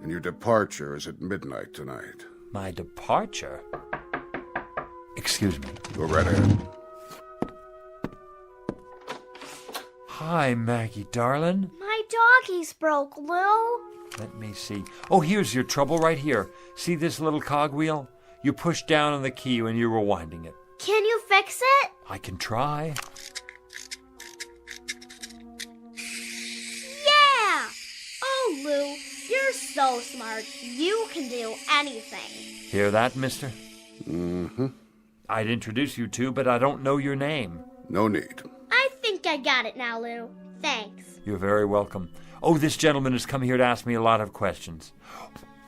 and your departure is at midnight tonight. My departure? Excuse me. Go right ahead. Hi, Maggie, darling. My doggies broke, Lou. Let me see. Oh, here's your trouble right here. See this little cogwheel? You push down on the key when you were winding it. Can you fix it? I can try. Yeah! Oh, Lou, you're so smart. You can do anything. Hear that, mister? Mm-hmm. I'd introduce you to, but I don't know your name. No need. I think I got it now, Lou. Thanks. You're very welcome. Oh, this gentleman has come here to ask me a lot of questions.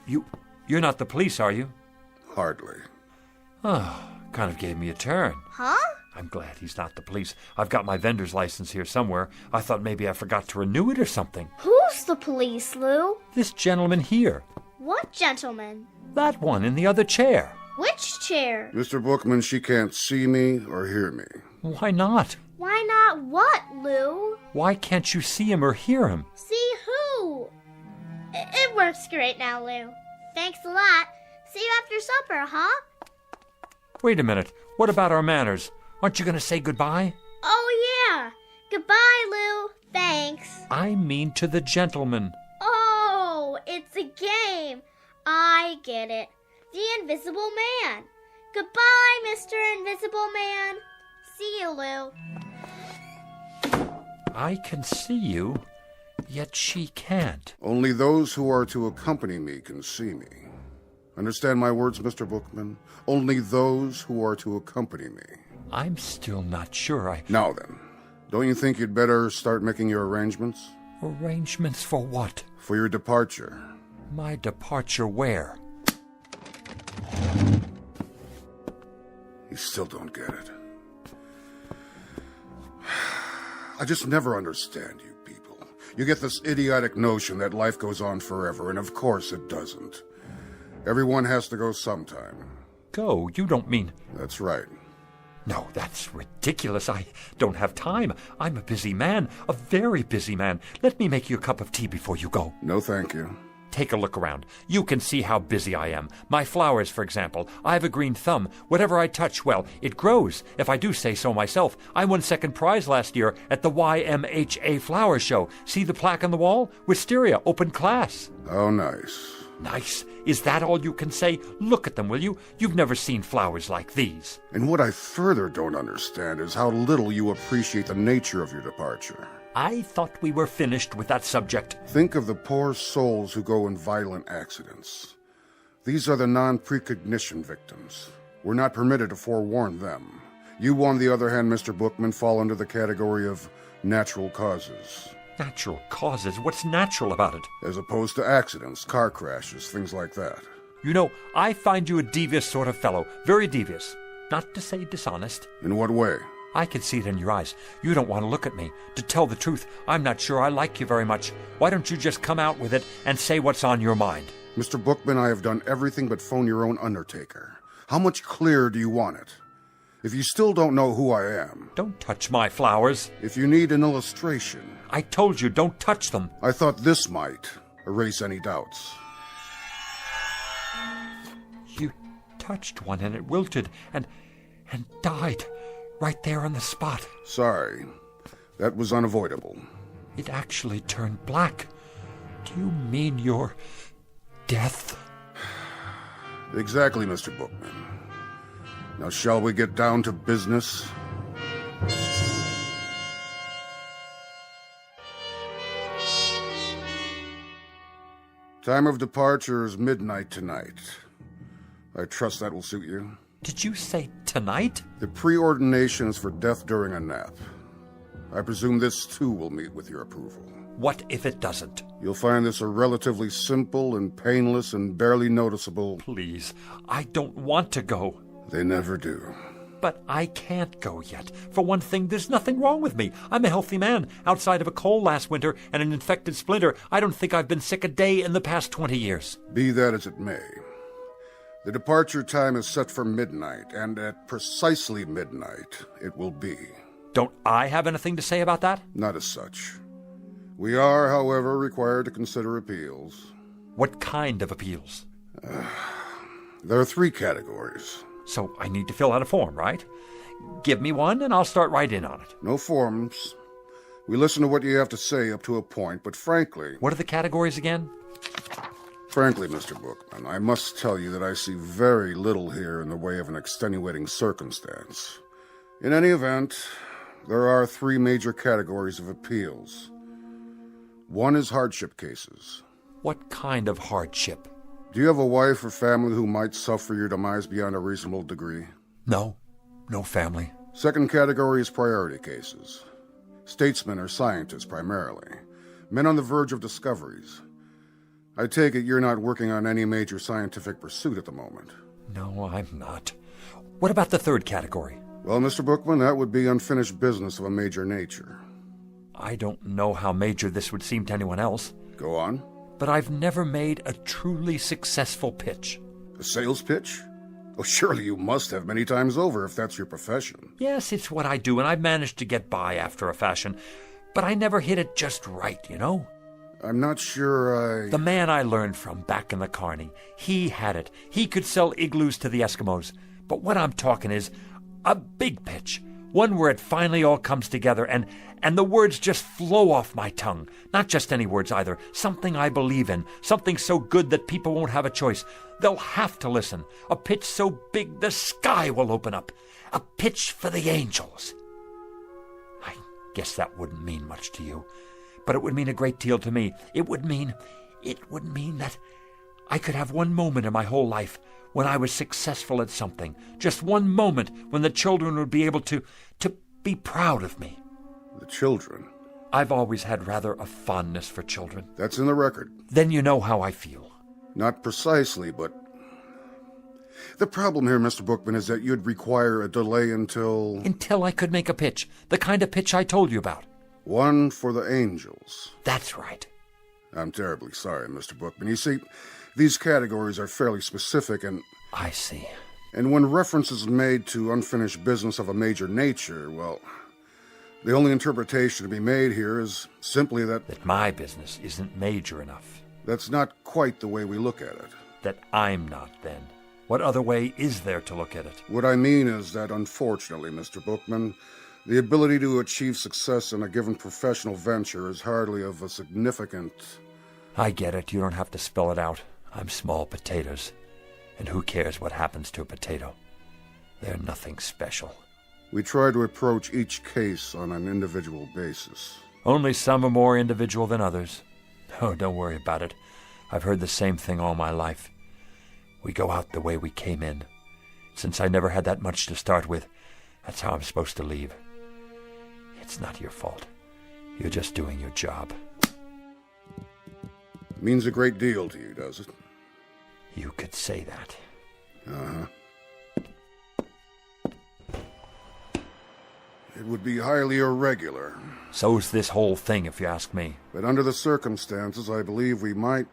You're not the police, are you? Hardly. Oh, kind of gave me a turn. Huh? I'm glad he's not the police. I've got my vendor's license here somewhere. I thought maybe I forgot to renew it or something. Who's the police, Lou? This gentleman here. What gentleman? That one in the other chair. Which chair? Mr. Bookman, she can't see me or hear me. Why not? Why not what, Lou? Why can't you see him or hear him? See who? It works great now, Lou. Thanks a lot. See you after supper, huh? Wait a minute. What about our manners? Aren't you going to say goodbye? Oh, yeah. Goodbye, Lou. Thanks. I mean to the gentleman. Oh, it's a game. I get it. The Invisible Man. Goodbye, Mr. Invisible Man. See you, Lou. I can see you, yet she can't. Only those who are to accompany me can see me. Understand my words, Mr. Bookman? Only those who are to accompany me. I'm still not sure Now then, don't you think you'd better start making your arrangements? Arrangements for what? For your departure. My departure where? You still don't get it. I just never understand you people. You get this idiotic notion that life goes on forever, and of course it doesn't. Everyone has to go sometime. Go? You don't mean... That's right. No, that's ridiculous. I don't have time. I'm a busy man, a very busy man. Let me make you a cup of tea before you go. No, thank you. take a look around. You can see how busy I am. My flowers, for example. I have a green thumb. Whatever I touch, well, it grows, if I do say so myself. I won second prize last year at the YMHA Flower Show. See the plaque on the wall? Wisteria, open class. How nice. Nice? Is that all you can say? Look at them, will you? You've never seen flowers like these. And what I further don't understand is how little you appreciate the nature of your departure. I thought we were finished with that subject. Think of the poor souls who go in violent accidents. These are the non-precognition victims. We're not permitted to forewarn them. You, on the other hand, Mr. Bookman, fall under the category of natural causes. Natural causes? What's natural about it? As opposed to accidents, car crashes, things like that. You know, I find you a devious sort of fellow. Very devious. Not to say dishonest. In what way? I can see it in your eyes. You don't want to look at me. To tell the truth, I'm not sure I like you very much. Why don't you just come out with it and say what's on your mind? Mr. Bookman, I have done everything but phone your own undertaker. How much clearer do you want it? If you still don't know who I am... Don't touch my flowers. If you need an illustration... I told you, don't touch them. I thought this might erase any doubts. You touched one and it wilted and died. Right there on the spot. Sorry. That was unavoidable. It actually turned black. Do you mean your death? Exactly, Mr. Bookman. Now shall we get down to business? Time of departure is midnight tonight. I trust that will suit you. Did you say tonight? The preordination is for death during a nap. I presume this, too, will meet with your approval. What if it doesn't? You'll find this a relatively simple and painless and barely noticeable... Please, I don't want to go. They never do. But I can't go yet. For one thing, there's nothing wrong with me. I'm a healthy man. Outside of a cold last winter and an infected splinter, I don't think I've been sick a day in the past 20 years. Be that as it may. The departure time is set for midnight, and at precisely midnight it will be. Don't I have anything to say about that? Not as such. We are, however, required to consider appeals. What kind of appeals? There are 3 categories. So I need to fill out a form, right? Give me one and I'll start right in on it. No forms. We listen to what you have to say up to a point, but frankly... What are the categories again? Frankly, Mr. Bookman, I must tell you that I see very little here in the way of an extenuating circumstance. In any event, there are 3 major categories of appeals. One is hardship cases. What kind of hardship? Do you have a wife or family who might suffer your demise beyond a reasonable degree? No. No family. Second category is priority cases. Statesmen or scientists, primarily. Men on the verge of discoveries. I take it you're not working on any major scientific pursuit at the moment. No, I'm not. What about the third category? Well, Mr. Bookman, that would be unfinished business of a major nature. I don't know how major this would seem to anyone else. Go on. But I've never made a truly successful pitch. A sales pitch? Oh, surely you must have many times over if that's your profession. Yes, it's what I do, and I've managed to get by after a fashion. But I never hit it just right, you know? I'm not sure The man I learned from back in the Carney, he had it. He could sell igloos to the Eskimos. But what I'm talking is a big pitch. One where it finally all comes together and the words just flow off my tongue. Not just any words either. Something I believe in. Something so good that people won't have a choice. They'll have to listen. A pitch so big the sky will open up. A pitch for the angels. I guess that wouldn't mean much to you. But it would mean a great deal to me. It would mean that I could have one moment in my whole life when I was successful at something. Just one moment when the children would be able to be proud of me. The children? I've always had rather a fondness for children. That's in the record. Then you know how I feel. Not precisely, but... The problem here, Mr. Bookman, is that you'd require a delay until... Until I could make a pitch. The kind of pitch I told you about. One for the angels. That's right. I'm terribly sorry, Mr. Bookman. You see, these categories are fairly specific and... I see. And when reference is made to unfinished business of a major nature, well, the only interpretation to be made here is simply that... That my business isn't major enough. That's not quite the way we look at it. That I'm not, then. What other way is there to look at it? What I mean is that, unfortunately, Mr. Bookman, the ability to achieve success in a given professional venture is hardly of a significant... I get it. You don't have to spell it out. I'm small potatoes. And who cares what happens to a potato? They're nothing special. We try to approach each case on an individual basis. Only some are more individual than others. Oh, don't worry about it. I've heard the same thing all my life. We go out the way we came in. Since I never had that much to start with, that's how I'm supposed to leave. It's not your fault. You're just doing your job. Means a great deal to you, does it? You could say that. Uh-huh. It would be highly irregular. So's this whole thing, if you ask me. But under the circumstances, I believe we might...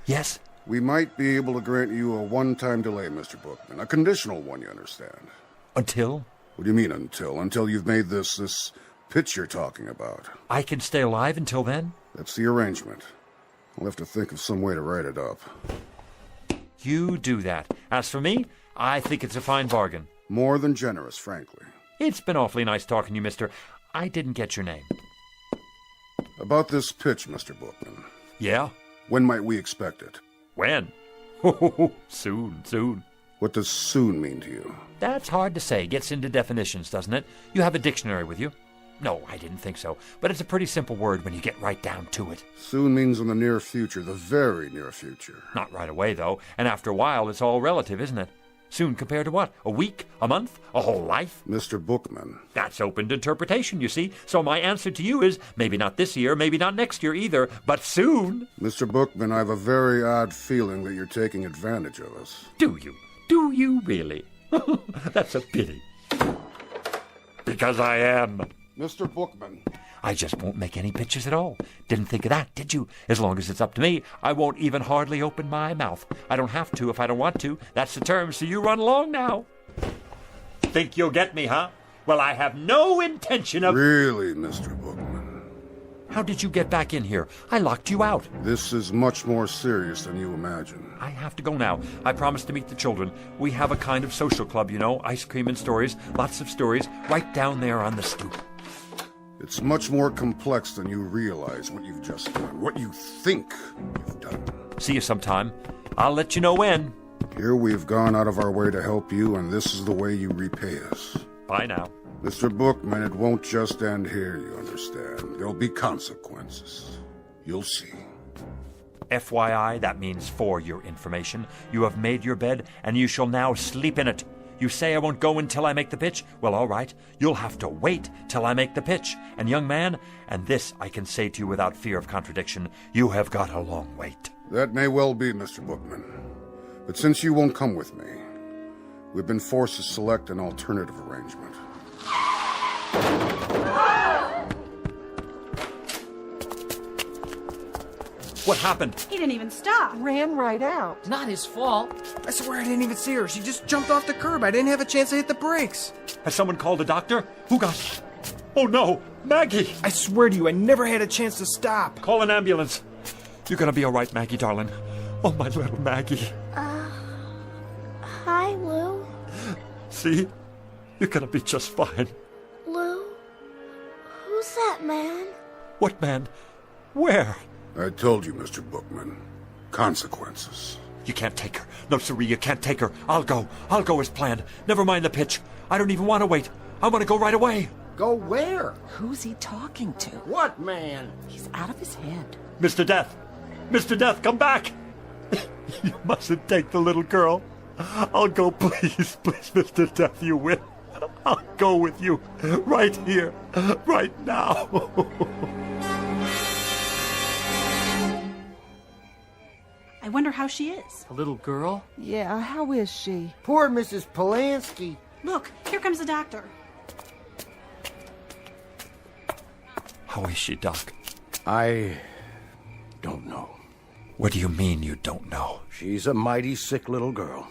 Yes? We might be able to grant you a one-time delay, Mr. Bookman. A conditional one, you understand. Until? What do you mean, until? Until you've made this pitch you're talking about. I can stay alive until then? That's the arrangement. I'll have to think of some way to write it up. You do that. As for me, I think it's a fine bargain. More than generous, frankly. It's been awfully nice talking to you, mister. I didn't get your name. About this pitch, Mr. Bookman. Yeah? When might we expect it? When? Soon. What does soon mean to you? That's hard to say. Gets into definitions, doesn't it? You have a dictionary with you? No, I didn't think so. But it's a pretty simple word when you get right down to it. Soon means in the near future, the very near future. Not right away, though. And after a while, it's all relative, isn't it? Soon compared to what? A week? A month? A whole life? Mr. Bookman. That's open to interpretation, you see. So my answer to you is, maybe not this year, maybe not next year either, but soon. Mr. Bookman, I have a very odd feeling that you're taking advantage of us. Do you? Do you really? That's a pity. Because I am. Mr. Bookman. I just won't make any pictures at all. Didn't think of that, did you? As long as it's up to me, I won't even hardly open my mouth. I don't have to if I don't want to. That's the term, so you run along now. Think you'll get me, huh? Well, I have no intention of... Really, Mr. Bookman? How did you get back in here? I locked you out. This is much more serious than you imagine. I have to go now. I promised to meet the children. We have a kind of social club, you know. Ice cream and stories. Lots of stories. Right down there on the stoop. It's much more complex than you realize what you've just done. What you think you've done. See you sometime. I'll let you know when. Here we've gone out of our way to help you, and this is the way you repay us. Bye now. Mr. Bookman, it won't just end here, you understand. There'll be consequences. You'll see. FYI, that means for your information. You have made your bed, and you shall now sleep in it. You say I won't go until I make the pitch? Well, all right. You'll have to wait till I make the pitch. And young man, and this I can say to you without fear of contradiction, you have got a long wait. That may well be, Mr. Bookman. But since you won't come with me, we've been forced to select an alternative arrangement. What happened? He didn't even stop. Ran right out. Not his fault. I swear I didn't even see her. She just jumped off the curb. I didn't have a chance to hit the brakes. Has someone called a doctor? Who got... Oh, no! Maggie! I swear to you, I never had a chance to stop. Call an ambulance. You're gonna be all right, Maggie, darling. Oh, my little Maggie. Hi, Lou. See? You're gonna be just fine. Lou? Who's that man? What man? Where? I told you, Mr. Bookman. Consequences. You can't take her. No, siree, you can't take her. I'll go. I'll go as planned. Never mind the pitch. I don't even want to wait. I want to go right away. Go where? Who's he talking to? What man? He's out of his head. Mr. Death! Mr. Death, come back! You mustn't take the little girl. I'll go, please, please, Mr. Death, you will. I'll go with you. Right here. Right now. I wonder how she is. A little girl? Yeah, how is she? Poor Mrs. Polanski. Look, here comes the doctor. How is she, Doc? I don't know. What do you mean you don't know? She's a mighty sick little girl.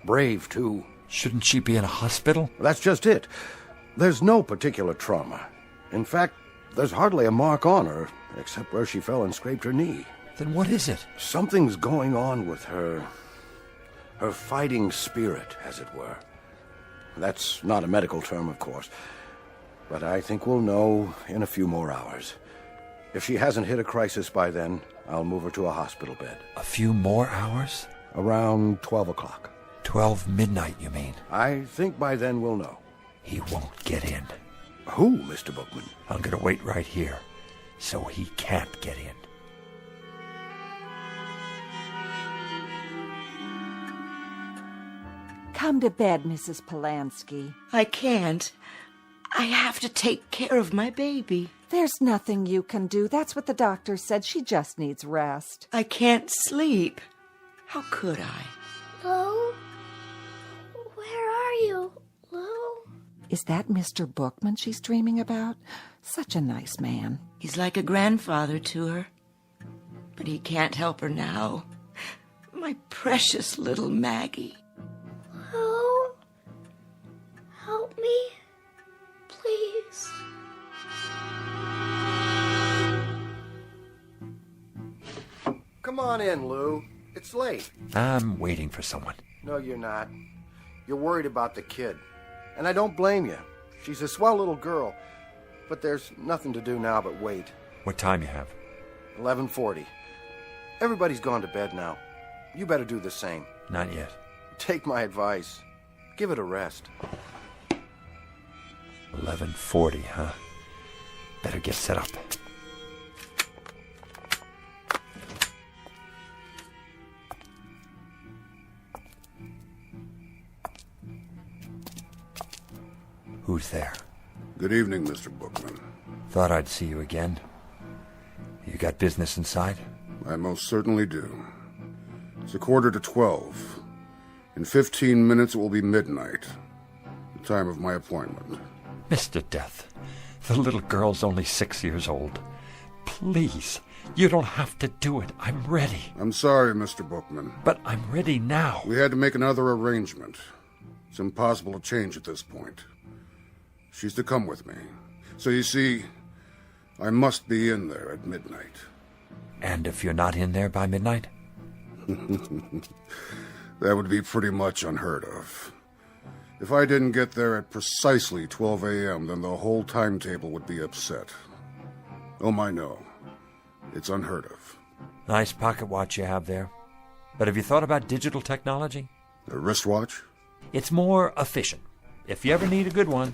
Brave, too. Shouldn't she be in a hospital? That's just it. There's no particular trauma. In fact, there's hardly a mark on her, except where she fell and scraped her knee. Then what is it? Something's going on with her fighting spirit, as it were. That's not a medical term, of course, but I think we'll know in a few more hours. If she hasn't hit a crisis by then, I'll move her to a hospital bed. A few more hours? Around 12 o'clock. 12 midnight, you mean? I think by then we'll know. He won't get in. Who, Mr. Bookman? I'm gonna wait right here, so he can't get in. Come to bed, Mrs. Polanski. I can't. I have to take care of my baby. There's nothing you can do. That's what the doctor said. She just needs rest. I can't sleep. How could I? Lou? Where are you, Lou? Is that Mr. Bookman she's dreaming about? Such a nice man. He's like a grandfather to her. But he can't help her now. My precious little Maggie. Lou? Help me, please. Come on in, Lou. It's late. I'm waiting for someone. No, you're not. You're worried about the kid. And I don't blame you. She's a swell little girl. But there's nothing to do now but wait. What time you have? 11:40. Everybody's gone to bed now. You better do the same. Not yet. Take my advice. Give it a rest. 11:40, huh? Better get set up. Who's there? Good evening, Mr. Bookman. Thought I'd see you again. You got business inside? I most certainly do. It's 11:45. In 15 minutes it will be midnight, the time of my appointment. Mr. Death, the little girl's only 6 years old. Please, you don't have to do it. I'm ready. I'm sorry, Mr. Bookman. But I'm ready now. We had to make another arrangement. It's impossible to change at this point. She's to come with me. So you see, I must be in there at midnight. And if you're not in there by midnight? That would be pretty much unheard of. If I didn't get there at precisely 12 a.m., then the whole timetable would be upset. Oh, my, no. It's unheard of. Nice pocket watch you have there. But have you thought about digital technology? A wristwatch? It's more efficient. If you ever need a good one.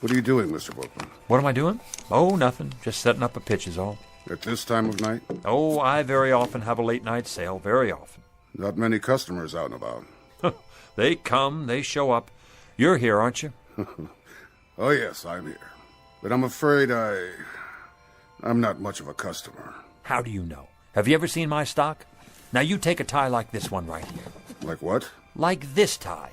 What are you doing, Mr. Bookman? What am I doing? Oh, nothing. Just setting up a pitch is all. At this time of night? Oh, I very often have a late night sale. Very often. Not many customers out and about. They come, they show up. You're here, aren't you? Oh, yes, I'm here. But I'm afraid I'm not much of a customer. How do you know? Have you ever seen my stock? Now you take a tie like this one right here. Like what? Like this tie.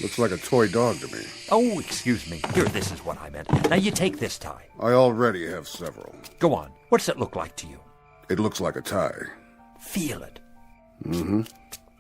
Looks like a toy dog to me. Oh, excuse me. Here, this is what I meant. Now you take this tie. I already have several. Go on. What does it look like to you? It looks like a tie. Feel it. Mm-hmm.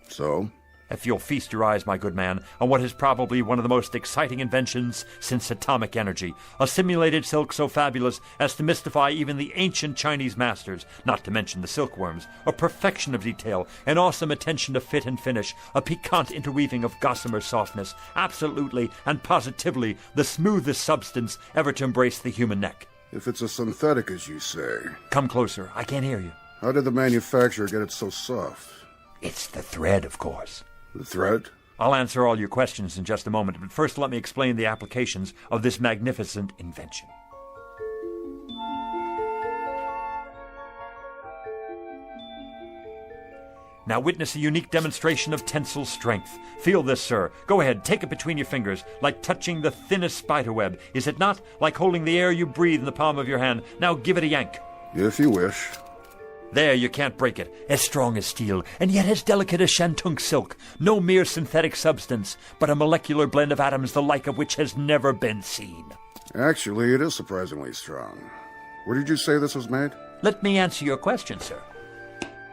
So? If you'll feast your eyes, my good man, on what is probably one of the most exciting inventions since atomic energy, a simulated silk so fabulous as to mystify even the ancient Chinese masters, not to mention the silkworms, a perfection of detail, an awesome attention to fit and finish, a piquant interweaving of gossamer softness, absolutely and positively the smoothest substance ever to embrace the human neck. If it's a synthetic, as you say... Come closer. I can't hear you. How did the manufacturer get it so soft? It's the thread, of course. The thread? I'll answer all your questions in just a moment, but first let me explain the applications of this magnificent invention. Now witness a unique demonstration of tensile strength. Feel this, sir. Go ahead, take it between your fingers, like touching the thinnest spiderweb. Is it not? Like holding the air you breathe in the palm of your hand. Now give it a yank. If you wish. There, you can't break it. As strong as steel, and yet as delicate as shantung silk. No mere synthetic substance, but a molecular blend of atoms the like of which has never been seen. Actually, it is surprisingly strong. Where did you say this was made? Let me answer your question, sir.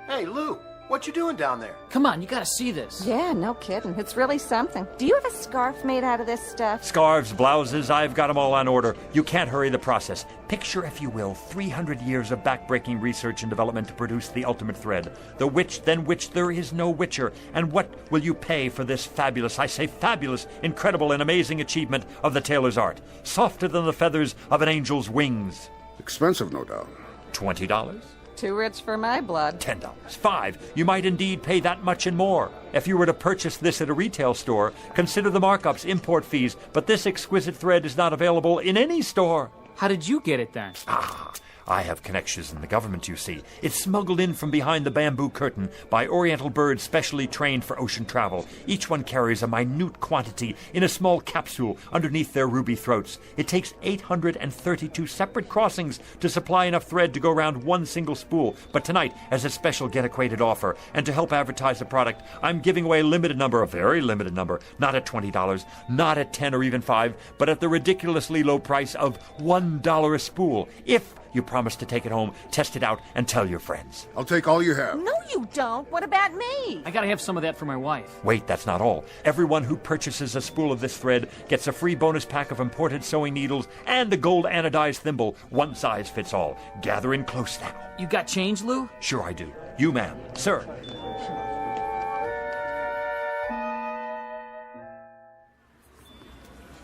Hey, Lou, What you doing down there? Come on, you gotta see this. Yeah, no kidding. It's really something. Do you have a scarf made out of this stuff? Scarves, blouses, I've got them all on order. You can't hurry the process. Picture, if you will, 300 years of backbreaking research and development to produce the ultimate thread. The which, than which there is no witcher. And what will you pay for this fabulous, I say fabulous, incredible and amazing achievement of the tailor's art? Softer than the feathers of an angel's wings. Expensive, no doubt. $20? Too rich for my blood. $10. $5. You might indeed pay that much and more. If you were to purchase this at a retail store, consider the markups, import fees, but this exquisite thread is not available in any store. How did you get it then? I have connections in the government, you see. It's smuggled in from behind the bamboo curtain by Oriental birds specially trained for ocean travel. Each one carries a minute quantity in a small capsule underneath their ruby throats. It takes 832 separate crossings to supply enough thread to go around one single spool. But tonight, as a special get-acquainted offer, and to help advertise the product, I'm giving away a very limited number, not at $20, not at $10 or even $5, but at the ridiculously low price of $1 a spool. If you promise to take it home, test it out, and tell your friends. I'll take all you have. No, you don't. What about me? I gotta have some of that for my wife. Wait, that's not all. Everyone who purchases a spool of this thread gets a free bonus pack of imported sewing needles and a gold anodized thimble. One size fits all. Gather in close now. You got change, Lou? Sure I do. You, ma'am. Sir.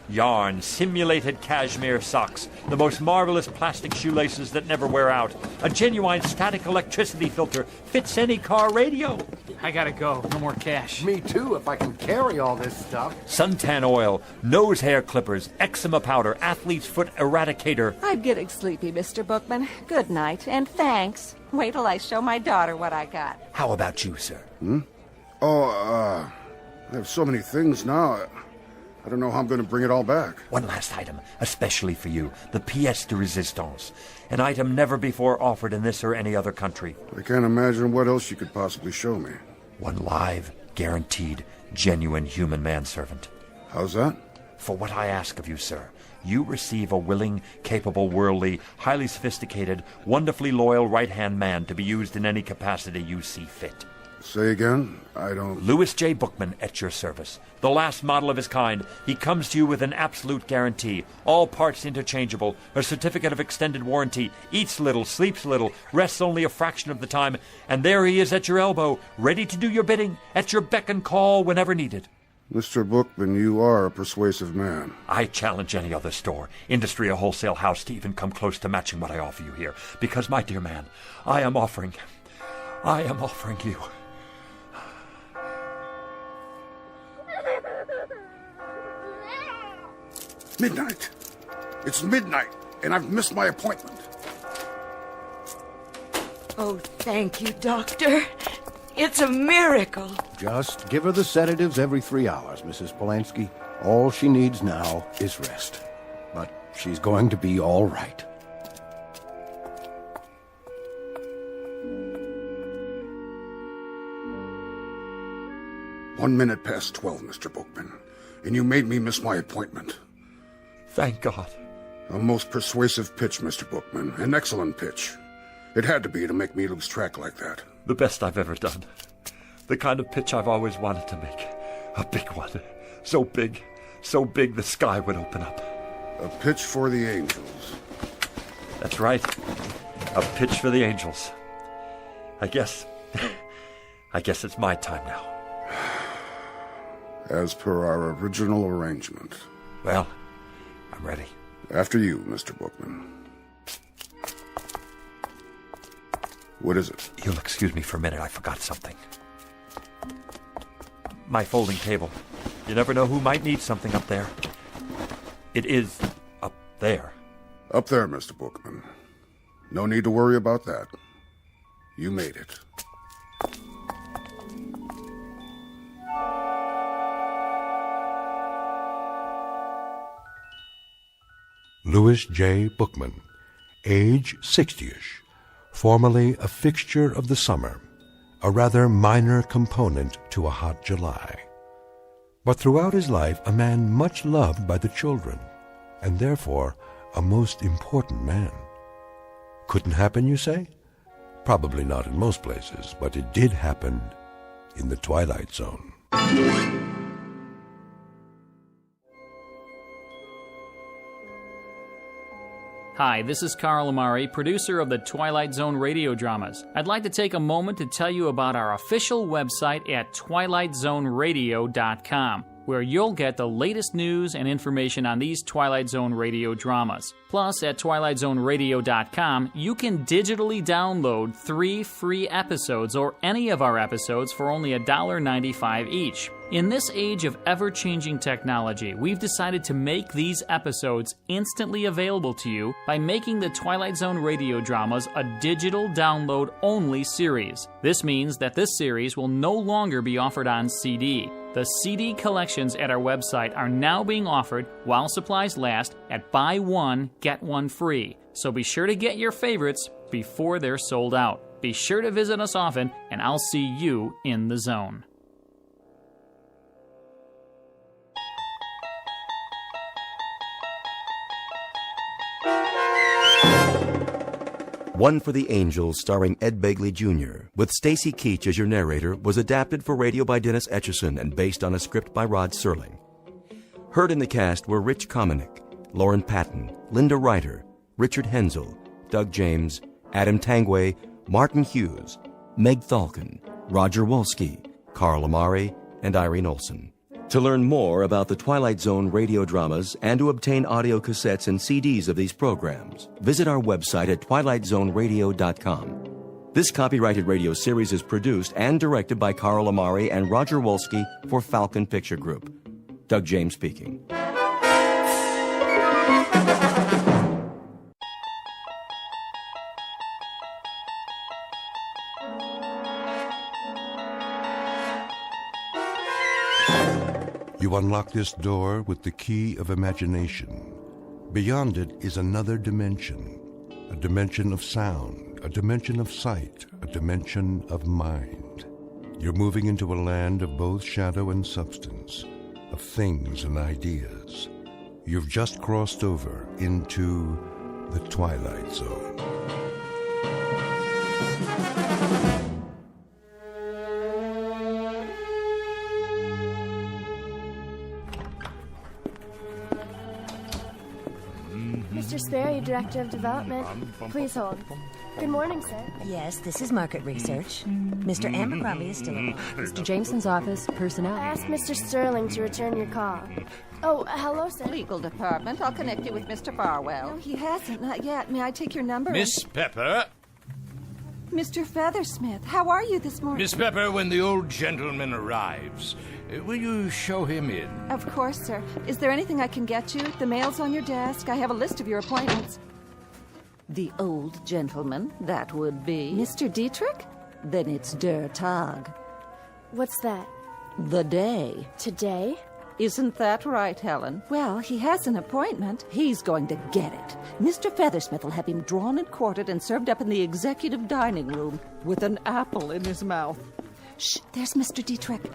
Yarn, simulated cashmere socks, the most marvelous plastic shoelaces that never wear out, a genuine static electricity filter, fits any car radio. I gotta go. No more cash. Me too, if I can carry all this stuff. Suntan oil, nose hair clippers, eczema powder, athlete's foot eradicator. I'm getting sleepy, Mr. Bookman. Good night, and thanks. Wait till I show my daughter what I got. How about you, sir? I have so many things now. I don't know how I'm going to bring it all back. One last item, especially for you, the pièce de résistance, an item never before offered in this or any other country. I can't imagine what else you could possibly show me. One live, guaranteed, genuine human manservant. How's that? For what I ask of you, sir, you receive a willing, capable, worldly, highly sophisticated, wonderfully loyal right-hand man to be used in any capacity you see fit. Say again? I don't... Louis J. Bookman at your service. The last model of his kind. He comes to you with an absolute guarantee. All parts interchangeable. A certificate of extended warranty. Eats little, sleeps little, rests only a fraction of the time. And there he is at your elbow, ready to do your bidding, at your beck and call whenever needed. Mr. Bookman, you are a persuasive man. I challenge any other store, industry or wholesale house to even come close to matching what I offer you here. Because, my dear man, I am offering you... Midnight. It's midnight, and I've missed my appointment. Oh, thank you, Doctor. It's a miracle. Just give her the sedatives every 3 hours, Mrs. Polanski. All she needs now is rest. But she's going to be all right. One minute past 12, Mr. Bookman, and you made me miss my appointment. Thank God. A most persuasive pitch, Mr. Bookman. An excellent pitch. It had to be to make me lose track like that. The best I've ever done. The kind of pitch I've always wanted to make. A big one. So big the sky would open up. A pitch for the angels. That's right. A pitch for the angels. I guess it's my time now. As per our original arrangement. Well, I'm ready. After you, Mr. Bookman. What is it? You'll excuse me for a minute. I forgot something. My folding table. You never know who might need something up there. It is up there. Up there, Mr. Bookman. No need to worry about that. You made it. Louis J. Bookman, age 60-ish, formerly a fixture of the summer, a rather minor component to a hot July. But throughout his life, a man much loved by the children, and therefore a most important man. Couldn't happen, you say? Probably not in most places, but it did happen in the Twilight Zone. Hi, this is Carl Amari, producer of the Twilight Zone radio dramas. I'd like to take a moment to tell you about our official website at twilightzoneradio.com, where you'll get the latest news and information on these Twilight Zone radio dramas. Plus, at twilightzoneradio.com, you can digitally download 3 free episodes or any of our episodes for only $1.95 each. In this age of ever-changing technology, we've decided to make these episodes instantly available to you by making the Twilight Zone radio dramas a digital download-only series. This means that this series will no longer be offered on CD. The CD collections at our website are now being offered while supplies last at buy one, get one free. So be sure to get your favorites before they're sold out. Be sure to visit us often, and I'll see you in the zone. One for the Angels, starring Ed Begley Jr., with Stacy Keach as your narrator, was adapted for radio by Dennis Etchison and based on a script by Rod Serling. Heard in the cast were Rich Kominick, Lauren Patton, Linda Ryder, Richard Hensel, Doug James, Adam Tangway, Martin Hughes, Meg Thalken, Roger Wolski, Carl Amari, and Irene Olson. To learn more about the Twilight Zone radio dramas and to obtain audio cassettes and CDs of these programs, visit our website at twilightzoneradio.com. This copyrighted radio series is produced and directed by Carl Amari and Roger Wolski for Falcon Picture Group. Doug James speaking. You unlock this door with the key of imagination. Beyond it is another dimension, a dimension of sound, a dimension of sight, a dimension of mind. You're moving into a land of both shadow and substance, of things and ideas. You've just crossed over into the Twilight Zone. Mr. Sperry, Director of Development. Please hold. Good morning, sir. Yes, this is market research. Mr. Abercrombie is still on. Mr. Jameson's office, personnel. I asked Mr. Sterling to return your call. Oh, hello, sir. Legal department. I'll connect you with Mr. Barwell. No, he hasn't. Not yet. May I take your number? Miss Pepper. Mr. Feathersmith, how are you this morning? Miss Pepper, when the old gentleman arrives, will you show him in? Of course, sir. Is there anything I can get you? The mail's on your desk. I have a list of your appointments. The old gentleman, that would be... Mr. Dietrich? Then it's Der Tag. What's that? The day. Today? Isn't that right, Helen? Well, he has an appointment. He's going to get it. Mr. Feathersmith will have him drawn and quartered and served up in the executive dining room with an apple in his mouth. Shh, there's Mr. Dietrich.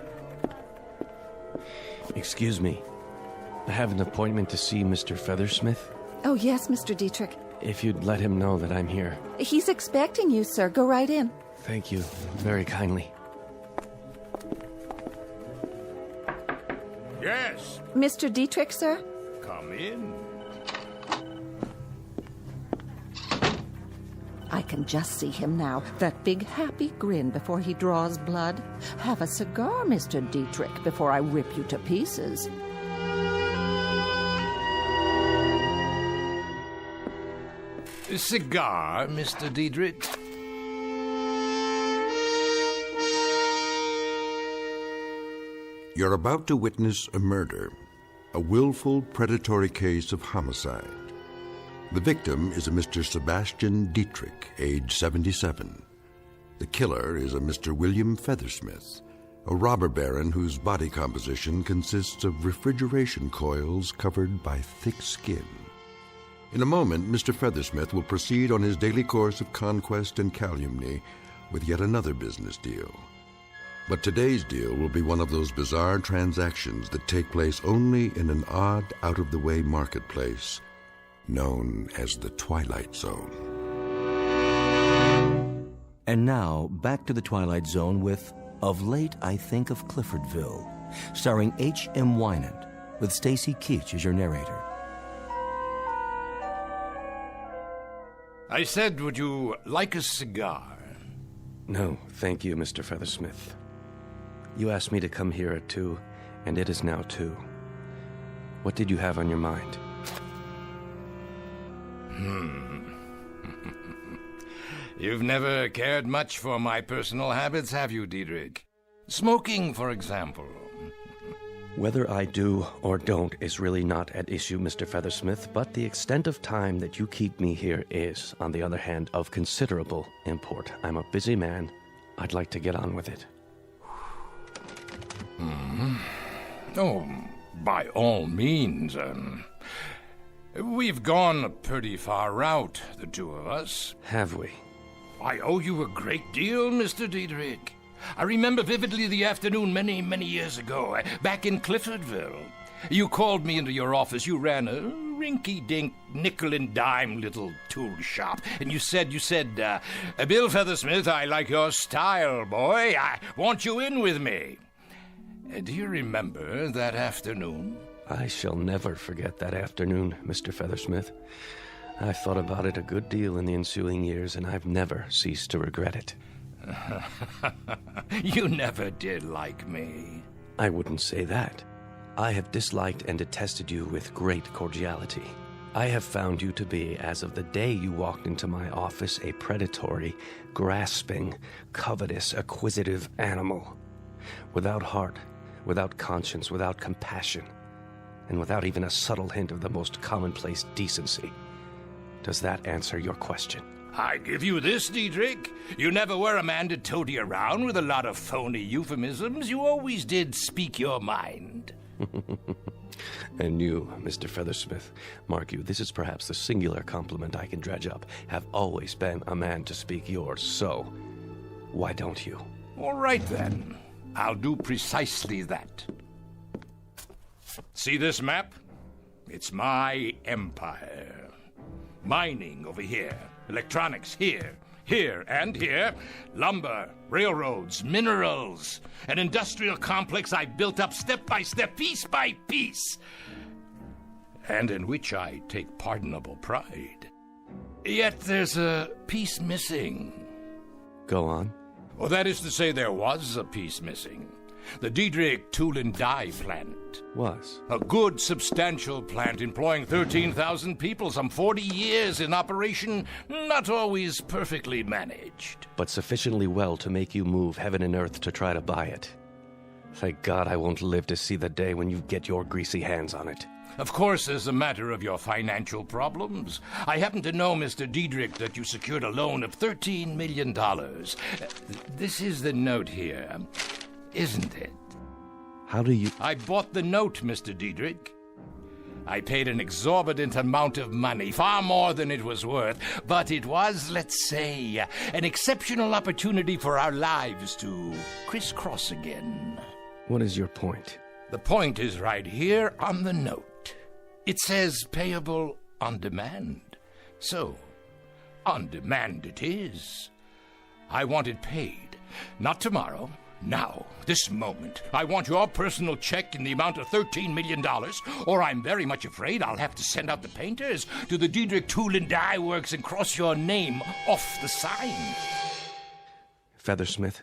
Excuse me. I have an appointment to see Mr. Feathersmith. Oh, yes, Mr. Dietrich. If you'd let him know that I'm here. He's expecting you, sir. Go right in. Thank you very kindly. Yes. Mr. Dietrich, sir? Come in. I can just see him now, that big happy grin before he draws blood. Have a cigar, Mr. Dietrich, before I rip you to pieces. A cigar, Mr. Dietrich? You're about to witness a murder, a willful, predatory case of homicide. The victim is a Mr. Sebastian Dietrich, age 77. The killer is a Mr. William Feathersmith, a robber baron whose body composition consists of refrigeration coils covered by thick skin. In a moment, Mr. Feathersmith will proceed on his daily course of conquest and calumny with yet another business deal. But today's deal will be one of those bizarre transactions that take place only in an odd, out-of-the-way marketplace known as the Twilight Zone. And now, back to the Twilight Zone with Of Late I Think of Cliffordville, starring H.M. Wynant, with Stacy Keach as your narrator. I said, would you like a cigar? No, thank you, Mr. Feathersmith. You asked me to come here at 2, and it is now 2. What did you have on your mind? You've never cared much for my personal habits, have you, Diedrich? Smoking, for example. Whether I do or don't is really not at issue, Mr. Feathersmith, but the extent of time that you keep me here is, on the other hand, of considerable import. I'm a busy man. I'd like to get on with it. Oh, by all means. We've gone a pretty far route, the two of us. Have we? I owe you a great deal, Mr. Diedrich. I remember vividly the afternoon many, many years ago, back in Cliffordville. You called me into your office. You ran a rinky-dink, nickel-and-dime little tool shop. And you said, Bill Feathersmith, I like your style, boy. I want you in with me. Do you remember that afternoon? I shall never forget that afternoon, Mr. Feathersmith. I've thought about it a good deal in the ensuing years, and I've never ceased to regret it. You never did like me. I wouldn't say that. I have disliked and detested you with great cordiality. I have found you to be, as of the day you walked into my office, a predatory, grasping, covetous, acquisitive animal. Without heart, without conscience, without compassion, and without even a subtle hint of the most commonplace decency. Does that answer your question? I give you this, Diedrich. You never were a man to toady around with a lot of phony euphemisms. You always did speak your mind. And you, Mr. Feathersmith, mark you, this is perhaps the singular compliment I can dredge up, have always been a man to speak yours, so why don't you? All right, then. I'll do precisely that. See this map? It's my empire. Mining over here. Electronics here, and here. Lumber, railroads, minerals. An industrial complex I built up step by step, piece by piece. And in which I take pardonable pride. Yet there's a piece missing. Go on. Well, that is to say, there was a piece missing. The Diedrich Tool and Die plant. Was? A good, substantial plant employing 13,000 people, some 40 years in operation, not always perfectly managed. But sufficiently well to make you move heaven and earth to try to buy it. Thank God I won't live to see the day when you get your greasy hands on it. Of course, as a matter of your financial problems, I happen to know, Mr. Diedrich, that you secured a loan of $13 million. This is the note here, isn't it? How do you... I bought the note, Mr. Diedrich. I paid an exorbitant amount of money, far more than it was worth, but it was, let's say, an exceptional opportunity for our lives to crisscross again. What is your point? The point is right here on the note. It says payable on demand. So, on demand it is. I want it paid. Not tomorrow. Now, this moment. I want your personal check in the amount of $13 million, or I'm very much afraid I'll have to send out the painters to the Diedrich Tool and Die Works and cross your name off the sign. Feathersmith,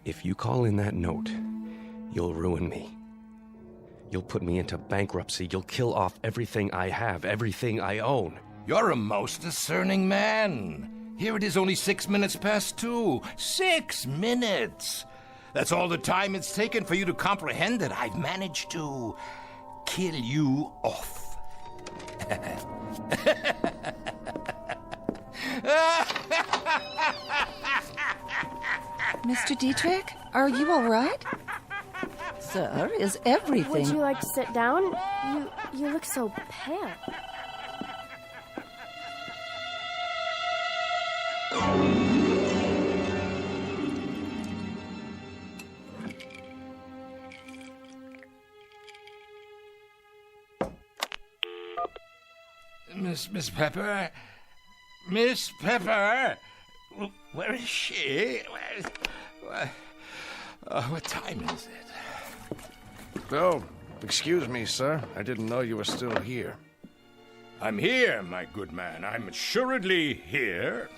if you call in that note, you'll ruin me. You'll put me into bankruptcy. You'll kill off everything I have, everything I own. You're a most discerning man. Here it is only 6 minutes past 2. 6 minutes! That's all the time it's taken for you to comprehend that I've managed to kill you off. Mr. Dietrich, are you all right? Sir, is everything... Would you like to sit down? You look so pale. Miss Pepper? Miss Pepper? Where is she? What time is it? Oh, excuse me, sir. I didn't know you were still here. I'm here, my good man. I'm assuredly here.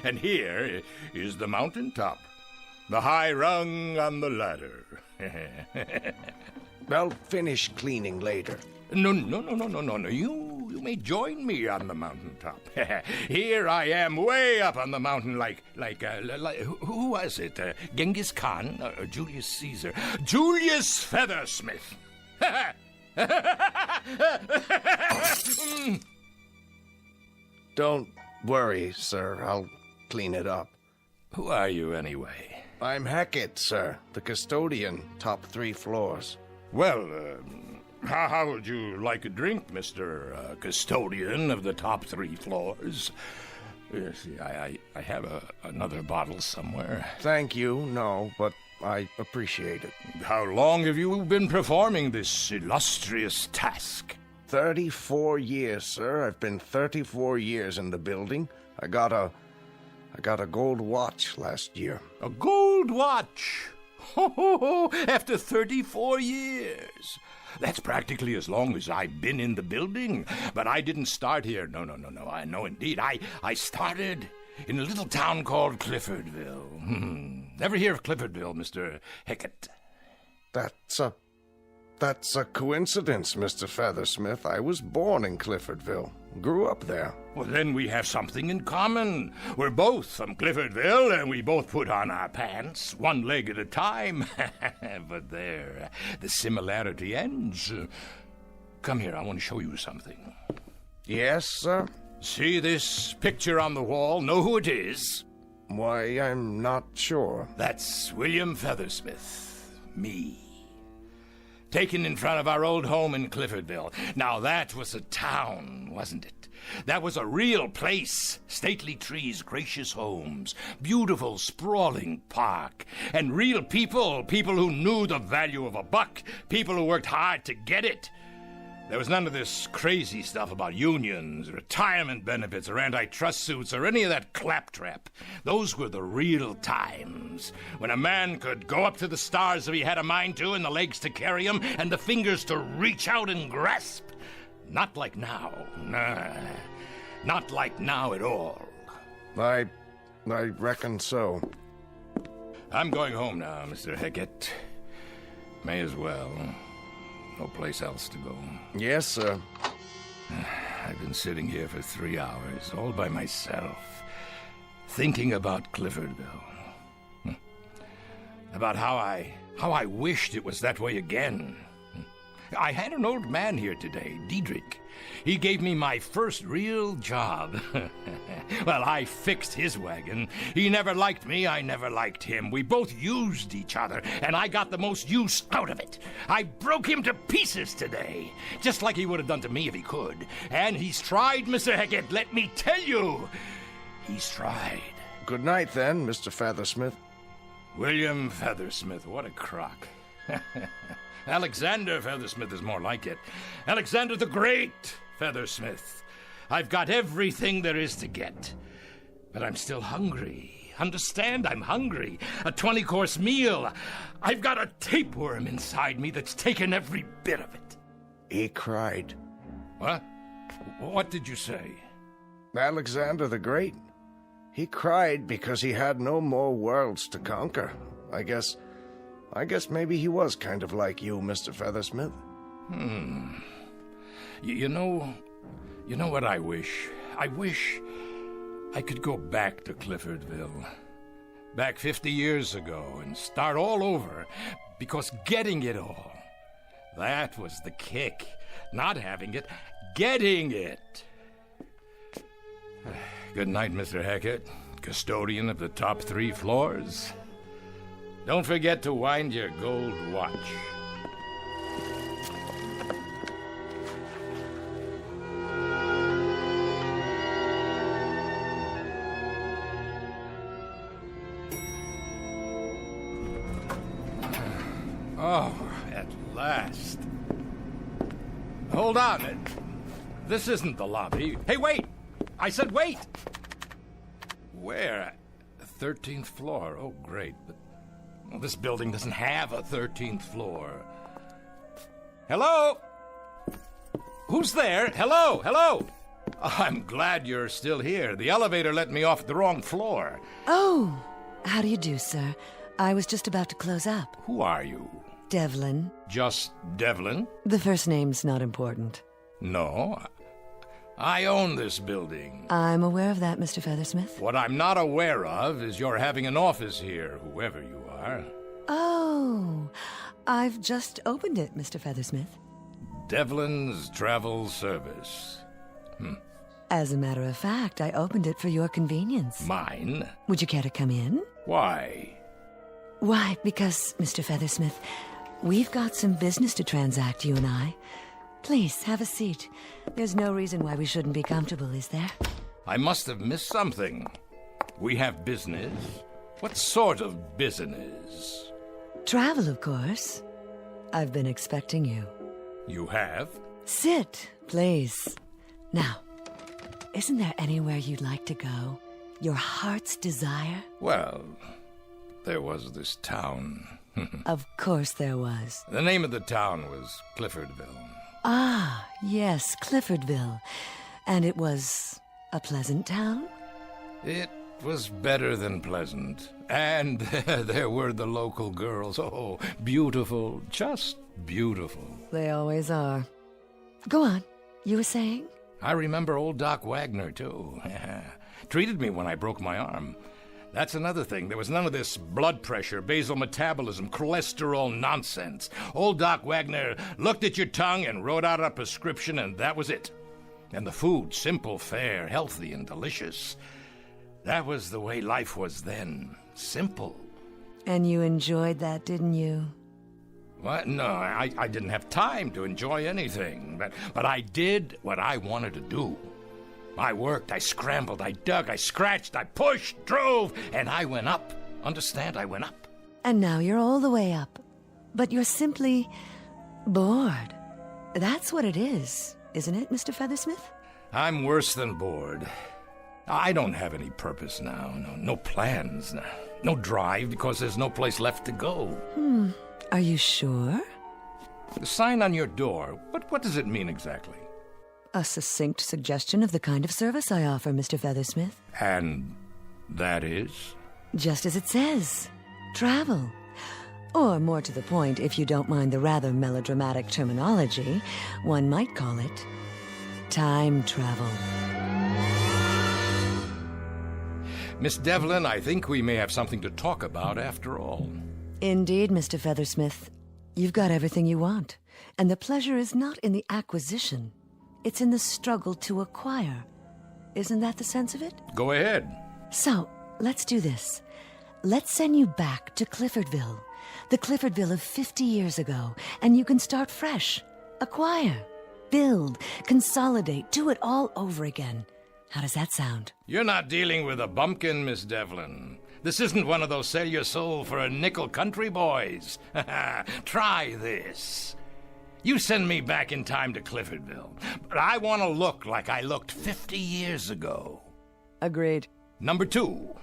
And here is the mountaintop. The high rung on the ladder. I'll finish cleaning later. No. You may join me on the mountaintop. Here I am, way up on the mountain, like who was it? Genghis Khan or Julius Caesar? Julius Feathersmith. Don't worry, sir. I'll clean it up. Who are you, anyway? I'm Hackett, sir. The custodian, top 3 floors. Well, how would you like a drink, Mr. Custodian of the top 3 floors? See, I have another bottle somewhere. Thank you, no, but I appreciate it. How long have you been performing this illustrious task? 34 years, sir. I've been 34 years in the building. I got a gold watch last year. A gold watch? Ho! After 34 years. That's practically as long as I've been in the building. But I didn't start here. No. I know indeed. I started in a little town called Cliffordville. Never hear of Cliffordville, Mr. Hackett? That's a coincidence, Mr. Feathersmith. I was born in Cliffordville. Grew up there. Well, then we have something in common. We're both from Cliffordville, and we both put on our pants, one leg at a time. But there, the similarity ends. Come here, I want to show you something. Yes, sir? See this picture on the wall? Know who it is? Why, I'm not sure. That's William Feathersmith. Me. Taken in front of our old home in Cliffordville. Now that was a town, wasn't it? That was a real place. Stately trees, gracious homes, beautiful sprawling park, and real people who knew the value of a buck, people who worked hard to get it. There was none of this crazy stuff about unions, retirement benefits, or antitrust suits, or any of that claptrap. Those were the real times, when a man could go up to the stars if he had a mind to, and the legs to carry him, and the fingers to reach out and grasp. Not like now. Nah, not like now at all. I reckon so. I'm going home now, Mr. Hackett. May as well. No place else to go. Yes, sir. I've been sitting here for 3 hours, all by myself, thinking about Cliffordville. About how I wished it was that way again. I had an old man here today, Diedrich. He gave me my first real job. Well, I fixed his wagon. He never liked me, I never liked him. We both used each other, and I got the most use out of it. I broke him to pieces today, just like he would have done to me if he could. And he's tried, Mr. Hackett, let me tell you. He's tried. Good night, then, Mr. Feathersmith. William Feathersmith, what a crock. Alexander Feathersmith is more like it. Alexander the Great Feathersmith. I've got everything there is to get. But I'm still hungry. Understand? I'm hungry. A 20-course meal. I've got a tapeworm inside me that's taken every bit of it. He cried. What? What did you say? Alexander the Great. He cried because he had no more worlds to conquer. I guess maybe he was kind of like you, Mr. Feathersmith. You know what I wish? I wish I could go back to Cliffordville. Back 50 years ago and start all over. Because getting it all, that was the kick. Not having it, getting it. Good night, Mr. Hackett, custodian of the top 3 floors. Don't forget to wind your gold watch. Oh, at last. Hold on. This isn't the lobby. Hey, wait! I said wait! Where? The 13th floor. Oh, great. But this building doesn't have a 13th floor. Hello? Who's there? Hello? Hello? I'm glad you're still here. The elevator let me off at the wrong floor. Oh, how do you do, sir? I was just about to close up. Who are you? Devlin. Just Devlin? The first name's not important. No. I own this building. I'm aware of that, Mr. Feathersmith. What I'm not aware of is you're having an office here, whoever you are. Oh, I've just opened it, Mr. Feathersmith. Devlin's Travel Service. As a matter of fact, I opened it for your convenience. Mine? Would you care to come in? Why? Why, because, Mr. Feathersmith, we've got some business to transact, you and I. Please, have a seat. There's no reason why we shouldn't be comfortable, is there? I must have missed something. We have business? What sort of business? Travel, of course. I've been expecting you. You have? Sit, please. Now, isn't there anywhere you'd like to go? Your heart's desire? Well, there was this town. Of course there was. The name of the town was Cliffordville. Ah, yes, Cliffordville. And it was a pleasant town? It was better than pleasant. And there were the local girls. Oh, beautiful, just beautiful. They always are. Go on. You were saying? I remember old Doc Wagner, too. Treated me when I broke my arm. That's another thing. There was none of this blood pressure, basal metabolism, cholesterol nonsense. Old Doc Wagner looked at your tongue and wrote out a prescription, and that was it. And the food, simple, fair, healthy, and delicious. That was the way life was then. Simple. And you enjoyed that, didn't you? What? No, I didn't have time to enjoy anything. But I did what I wanted to do. I worked, I scrambled, I dug, I scratched, I pushed, drove, and I went up. Understand? I went up. And now you're all the way up. But you're simply bored. That's what it is, isn't it, Mr. Feathersmith? I'm worse than bored. I don't have any purpose now. No plans. No drive because there's no place left to go. Are you sure? The sign on your door, what does it mean exactly? A succinct suggestion of the kind of service I offer, Mr. Feathersmith. And that is? Just as it says. Travel. Or more to the point, if you don't mind the rather melodramatic terminology, one might call it time travel. Miss Devlin, I think we may have something to talk about after all. Indeed, Mr. Feathersmith. You've got everything you want. And the pleasure is not in the acquisition. It's in the struggle to acquire. Isn't that the sense of it? Go ahead. So, let's do this. Let's send you back to Cliffordville. The Cliffordville of 50 years ago. And you can start fresh. Acquire. Build. Consolidate. Do it all over again. How does that sound? You're not dealing with a bumpkin, Miss Devlin. This isn't one of those sell your soul for a nickel country boys. Try this. You send me back in time to Cliffordville, but I want to look like I looked 50 years ago. Agreed. Number 2,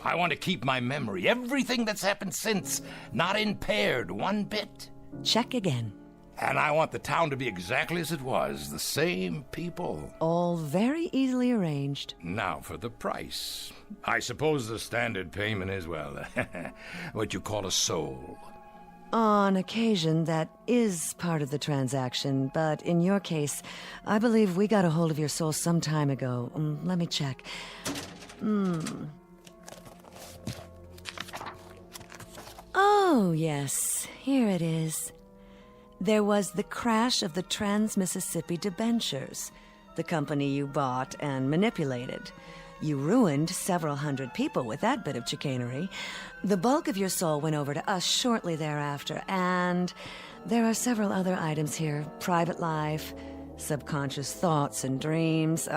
I want to keep my memory, everything that's happened since, not impaired one bit. Check again. And I want the town to be exactly as it was, the same people. All very easily arranged. Now for the price. I suppose the standard payment is, well, what you call a soul. On occasion, that is part of the transaction, but in your case, I believe we got a hold of your soul some time ago. Let me check. Oh, yes, here it is. There was the crash of the Trans-Mississippi debentures, the company you bought and manipulated. You ruined several hundred people with that bit of chicanery. The bulk of your soul went over to us shortly thereafter, and there are several other items here. Private life, subconscious thoughts and dreams,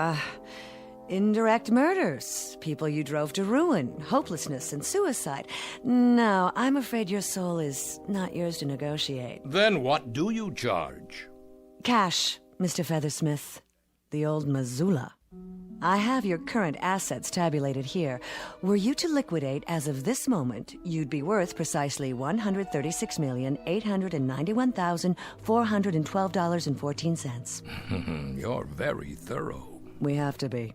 indirect murders, people you drove to ruin, hopelessness and suicide. No, I'm afraid your soul is not yours to negotiate. Then what do you charge? Cash, Mr. Feathersmith. The old Missoula. I have your current assets tabulated here. Were you to liquidate as of this moment, you'd be worth precisely $136,891,412.14. You're very thorough. We have to be.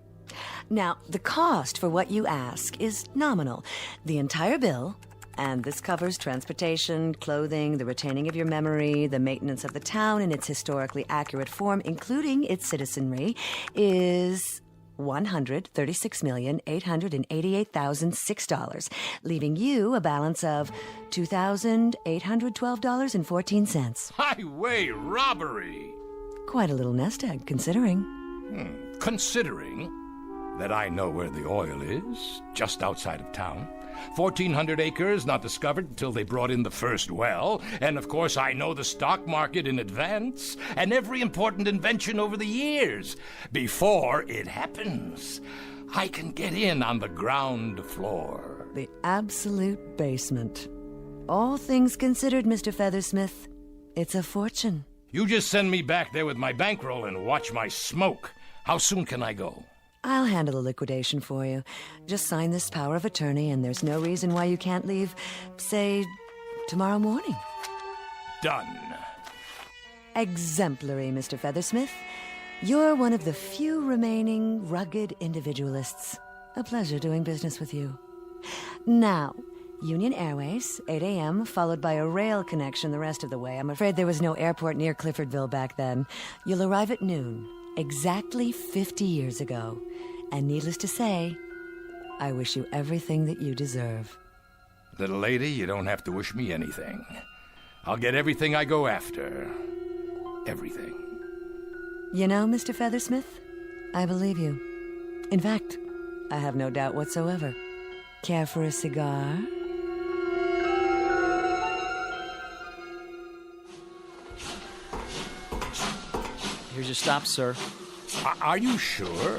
Now, the cost for what you ask is nominal. The entire bill, and this covers transportation, clothing, the retaining of your memory, the maintenance of the town in its historically accurate form, including its citizenry, is $136,888,006, leaving you a balance of $2,812.14. Highway robbery! Quite a little nest egg, considering. Considering that I know where the oil is, just outside of town. 1,400 acres not discovered until they brought in the first well. And of course I know the stock market in advance and every important invention over the years. Before it happens, I can get in on the ground floor. The absolute basement. All things considered, Mr. Feathersmith, it's a fortune. You just send me back there with my bankroll and watch my smoke. How soon can I go? I'll handle the liquidation for you. Just sign this power of attorney, and there's no reason why you can't leave, say, tomorrow morning. Done. Exemplary, Mr. Feathersmith. You're one of the few remaining rugged individualists. A pleasure doing business with you. Now, Union Airways, 8 a.m., followed by a rail connection the rest of the way. I'm afraid there was no airport near Cliffordville back then. You'll arrive at noon, exactly 50 years ago. And needless to say, I wish you everything that you deserve. Little lady, you don't have to wish me anything. I'll get everything I go after. Everything. You know, Mr. Feathersmith, I believe you. In fact, I have no doubt whatsoever. Care for a cigar? Here's your stop, sir. Are you sure?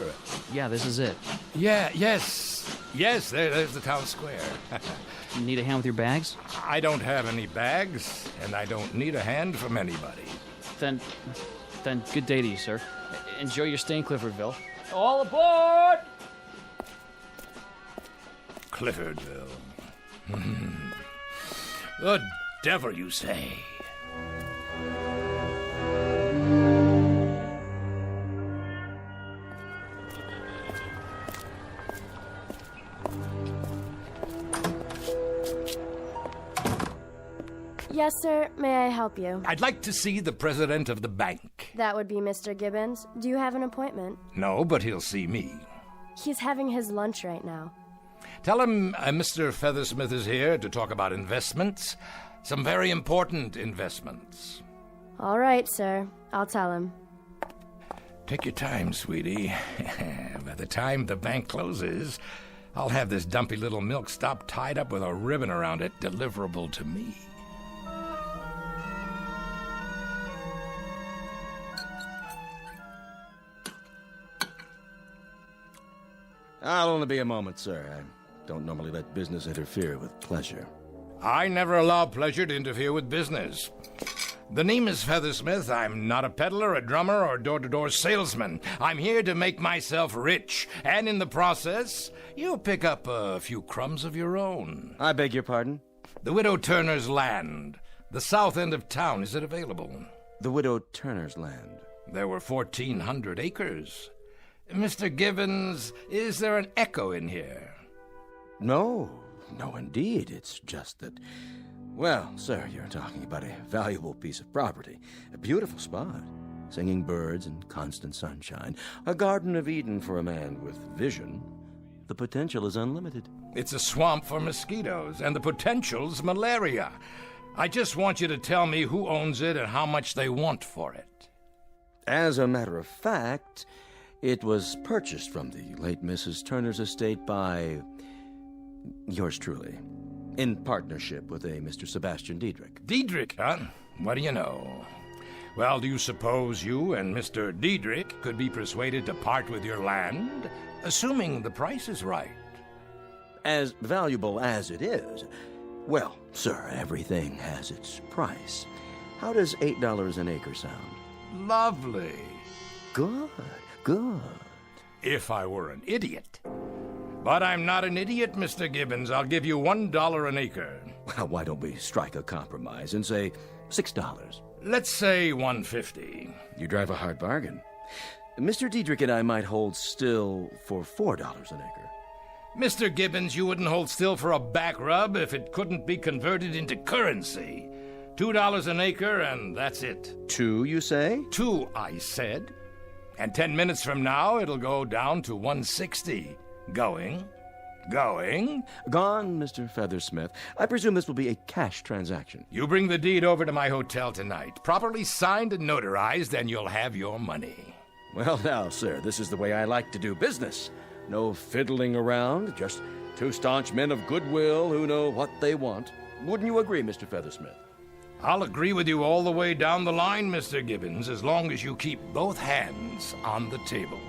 Yeah, this is it. Yes, there's the town square. You need a hand with your bags? I don't have any bags, and I don't need a hand from anybody. Then good day to you, sir. Enjoy your stay in Cliffordville. All aboard! Cliffordville. The devil, you say? Yes, sir. May I help you? I'd like to see the president of the bank. That would be Mr. Gibbons. Do you have an appointment? No, but he'll see me. He's having his lunch right now. Tell him Mr. Feathersmith is here to talk about investments. Some very important investments. All right, sir. I'll tell him. Take your time, sweetie. By the time the bank closes, I'll have this dumpy little milk stop tied up with a ribbon around it, deliverable to me. I'll only be a moment, sir. I don't normally let business interfere with pleasure. I never allow pleasure to interfere with business. The name is Feathersmith. I'm not a peddler, a drummer, or door-to-door salesman. I'm here to make myself rich, and in the process, you'll pick up a few crumbs of your own. I beg your pardon? The Widow Turner's land. The south end of town. Is it available? The Widow Turner's land. There were 1,400 acres. Mr. Gibbons, is there an echo in here? No, indeed. It's just that... Well, sir, you're talking about a valuable piece of property. A beautiful spot. Singing birds and constant sunshine. A Garden of Eden for a man with vision. The potential is unlimited. It's a swamp for mosquitoes, and the potential's malaria. I just want you to tell me who owns it and how much they want for it. As a matter of fact, it was purchased from the late Mrs. Turner's estate by yours truly, in partnership with a Mr. Sebastian Diedrich. Diedrich, huh? What do you know? Well, do you suppose you and Mr. Diedrich could be persuaded to part with your land, assuming the price is right? As valuable as it is, well, sir, everything has its price. How does $8 an acre sound? Lovely. Good. If I were an idiot. But I'm not an idiot, Mr. Gibbons. I'll give you $1 an acre. Well, why don't we strike a compromise and say $6? Let's say $1.50. You drive a hard bargain. Mr. Diedrich and I might hold still for $4 an acre. Mr. Gibbons, you wouldn't hold still for a back rub if it couldn't be converted into currency. $2 an acre, and that's it. 2, you say? 2, I said. And 10 minutes from now, it'll go down to $1.60. Going. Gone, Mr. Feathersmith. I presume this will be a cash transaction. You bring the deed over to my hotel tonight, properly signed and notarized, and you'll have your money. Well, now, sir, this is the way I like to do business. No fiddling around, just 2 staunch men of goodwill who know what they want. Wouldn't you agree, Mr. Feathersmith? I'll agree with you all the way down the line, Mr. Gibbons, as long as you keep both hands on the table.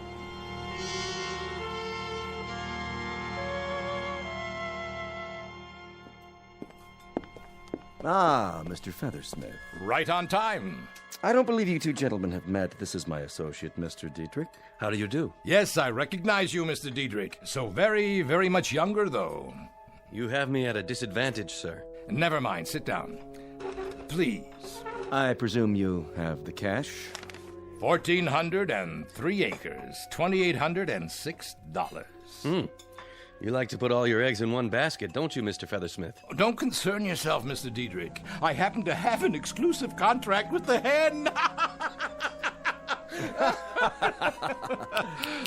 Ah, Mr. Feathersmith. Right on time. I don't believe you two gentlemen have met. This is my associate, Mr. Diedrich. How do you do? Yes, I recognize you, Mr. Diedrich. So very, very much younger, though. You have me at a disadvantage, sir. Never mind. Sit down. Please. I presume you have the cash? 1,403 acres, $2,806. You like to put all your eggs in one basket, don't you, Mr. Feathersmith? Don't concern yourself, Mr. Diedrich. I happen to have an exclusive contract with the hen.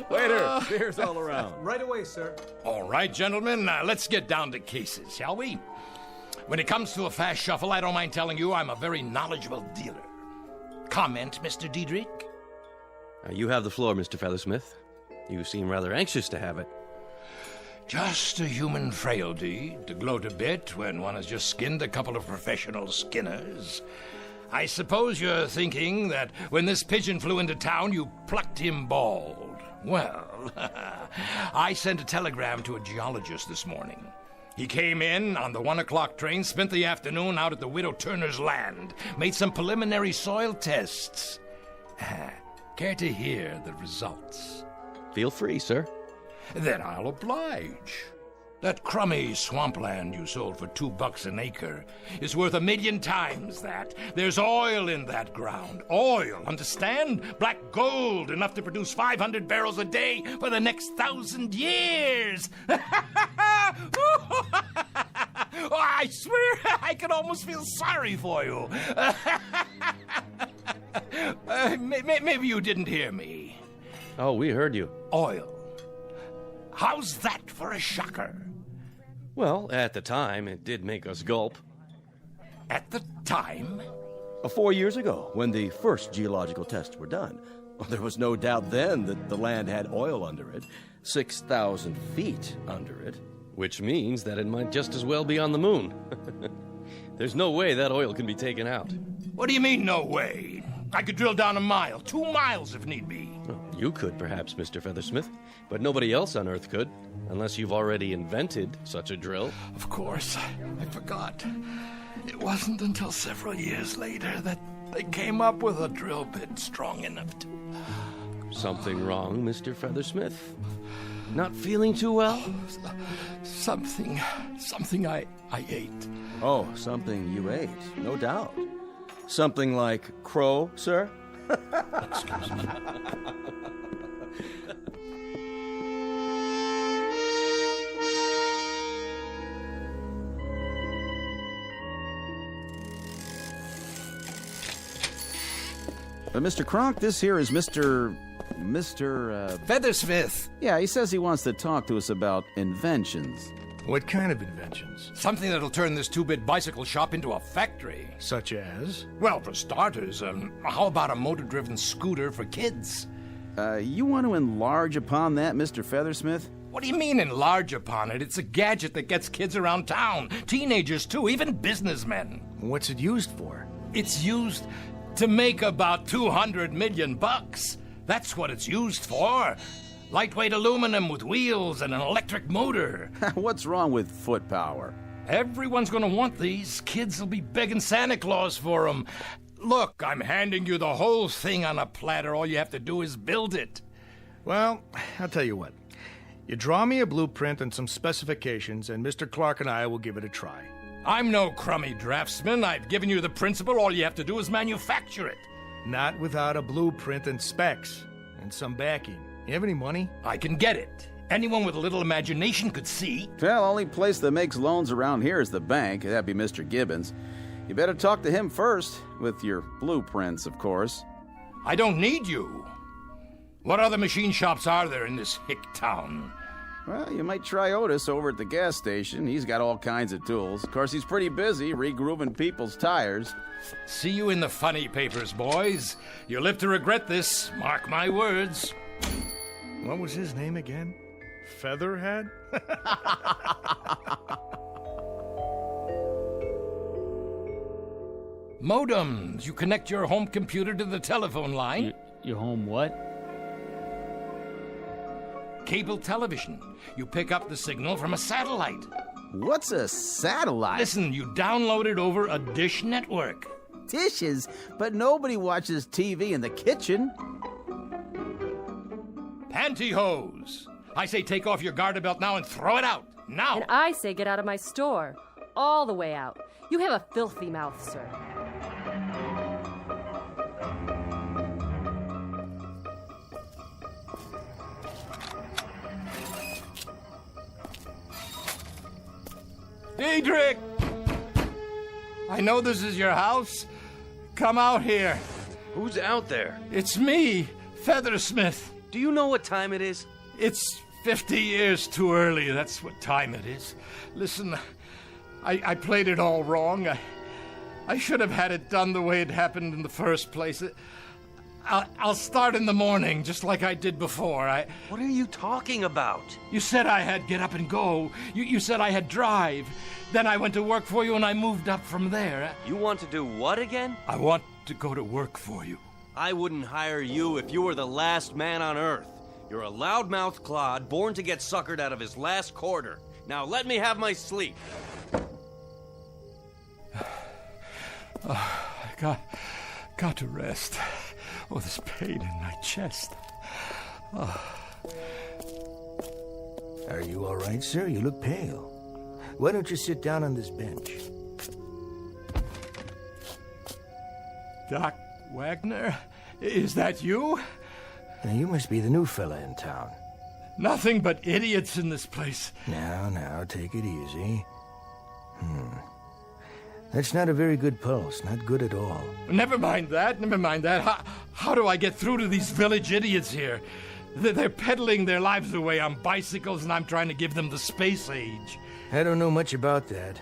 Waiter, beer's all around. Right away, sir. All right, gentlemen, let's get down to cases, shall we? When it comes to a fast shuffle, I don't mind telling you I'm a very knowledgeable dealer. Comment, Mr. Diedrich? You have the floor, Mr. Feathersmith. You seem rather anxious to have it. Just a human frailty to gloat a bit when one has just skinned a couple of professional skinners. I suppose you're thinking that when this pigeon flew into town, you plucked him bald. Well, I sent a telegram to a geologist this morning. He came in on the 1 o'clock train, spent the afternoon out at the Widow Turner's land, made some preliminary soil tests. Care to hear the results? Feel free, sir. Then I'll oblige. That crummy swampland you sold for $2 an acre is worth 1,000,000 times that. There's oil in that ground. Oil, understand? Black gold, enough to produce 500 barrels a day for the next 1,000 years. Oh, I swear I can almost feel sorry for you. Maybe you didn't hear me. Oh, we heard you. Oil. How's that for a shocker? Well, at the time, it did make us gulp. At the time? 4 years ago, when the first geological tests were done. Well, there was no doubt then that the land had oil under it, 6,000 feet under it. Which means that it might just as well be on the moon. There's no way that oil can be taken out. What do you mean, no way? I could drill down 1 mile, 2 miles if need be. Well, you could, perhaps, Mr. Feathersmith, but nobody else on Earth could, unless you've already invented such a drill. Of course, I forgot. It wasn't until several years later that they came up with a drill bit strong enough to... Something wrong, Mr. Feathersmith? Not feeling too well? Something I ate. Oh, something you ate, no doubt. Something like crow, sir? Excuse me. Mr. Kronk, this here is Mr. Feathersmith. Yeah, he says he wants to talk to us about inventions. What kind of inventions? Something that'll turn this 2-bit bicycle shop into a factory. Such as? Well, for starters, how about a motor-driven scooter for kids? You want to enlarge upon that, Mr. Feathersmith? What do you mean enlarge upon it? It's a gadget that gets kids around town. Teenagers, too, even businessmen. What's it used for? It's used to make about $200 million. That's what it's used for. Lightweight aluminum with wheels and an electric motor. What's wrong with foot power? Everyone's gonna want these. Kids will be begging Santa Claus for them. Look, I'm handing you the whole thing on a platter. All you have to do is build it. Well, I'll tell you what. You draw me a blueprint and some specifications, and Mr. Clark and I will give it a try. I'm no crummy draftsman. I've given you the principle. All you have to do is manufacture it. Not without a blueprint and specs, and some backing. You have any money? I can get it. Anyone with a little imagination could see. Well, only place that makes loans around here is the bank. That'd be Mr. Gibbons. You better talk to him first, with your blueprints, of course. I don't need you. What other machine shops are there in this hick town? Well, you might try Otis over at the gas station. He's got all kinds of tools. Of course, he's pretty busy regrooving people's tires. See you in the funny papers, boys. You'll live to regret this, mark my words. What was his name again? Featherhead? Modems. You connect your home computer to the telephone line. Your home what? Cable television. You pick up the signal from a satellite. What's a satellite? Listen, you download it over a dish network. Dishes? But nobody watches TV in the kitchen. Pantyhose. I say take off your garter belt now and throw it out. Now. And I say get out of my store. All the way out. You have a filthy mouth, sir. Dietrich! I know this is your house. Come out here. Who's out there? It's me, Feathersmith. Do you know what time it is? It's 50 years too early. That's what time it is. Listen, I played it all wrong. I should have had it done the way it happened in the first place. I'll start in the morning, just like I did before. What are you talking about? You said I had get up and go. You said I had drive. Then I went to work for you and I moved up from there. You want to do what again? I want to go to work for you. I wouldn't hire you if you were the last man on Earth. You're a loudmouth clod born to get suckered out of his last quarter. Now let me have my sleep. I got to rest. Oh, this pain in my chest. Are you all right, sir? You look pale. Why don't you sit down on this bench? Doc Wagner? Is that you? Now, you must be the new fella in town. Nothing but idiots in this place. Now, take it easy. That's not a very good pulse. Not good at all. Never mind that. How do I get through to these village idiots here? They're peddling their lives away on bicycles, and I'm trying to give them the space age. I don't know much about that.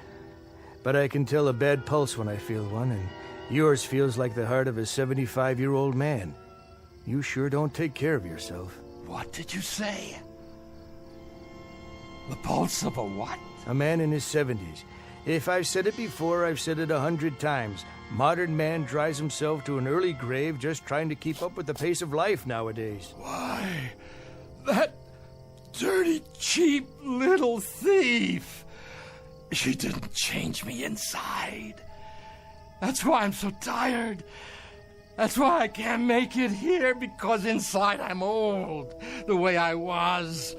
But I can tell a bad pulse when I feel one, and yours feels like the heart of a 75-year-old man. You sure don't take care of yourself. What did you say? The pulse of a what? A man in his 70s. If I've said it before, I've said it 100 times. Modern man drives himself to an early grave just trying to keep up with the pace of life nowadays. Why, that dirty, cheap little thief. She didn't change me inside. That's why I'm so tired. That's why I can't make it here, because inside I'm old, the way I was.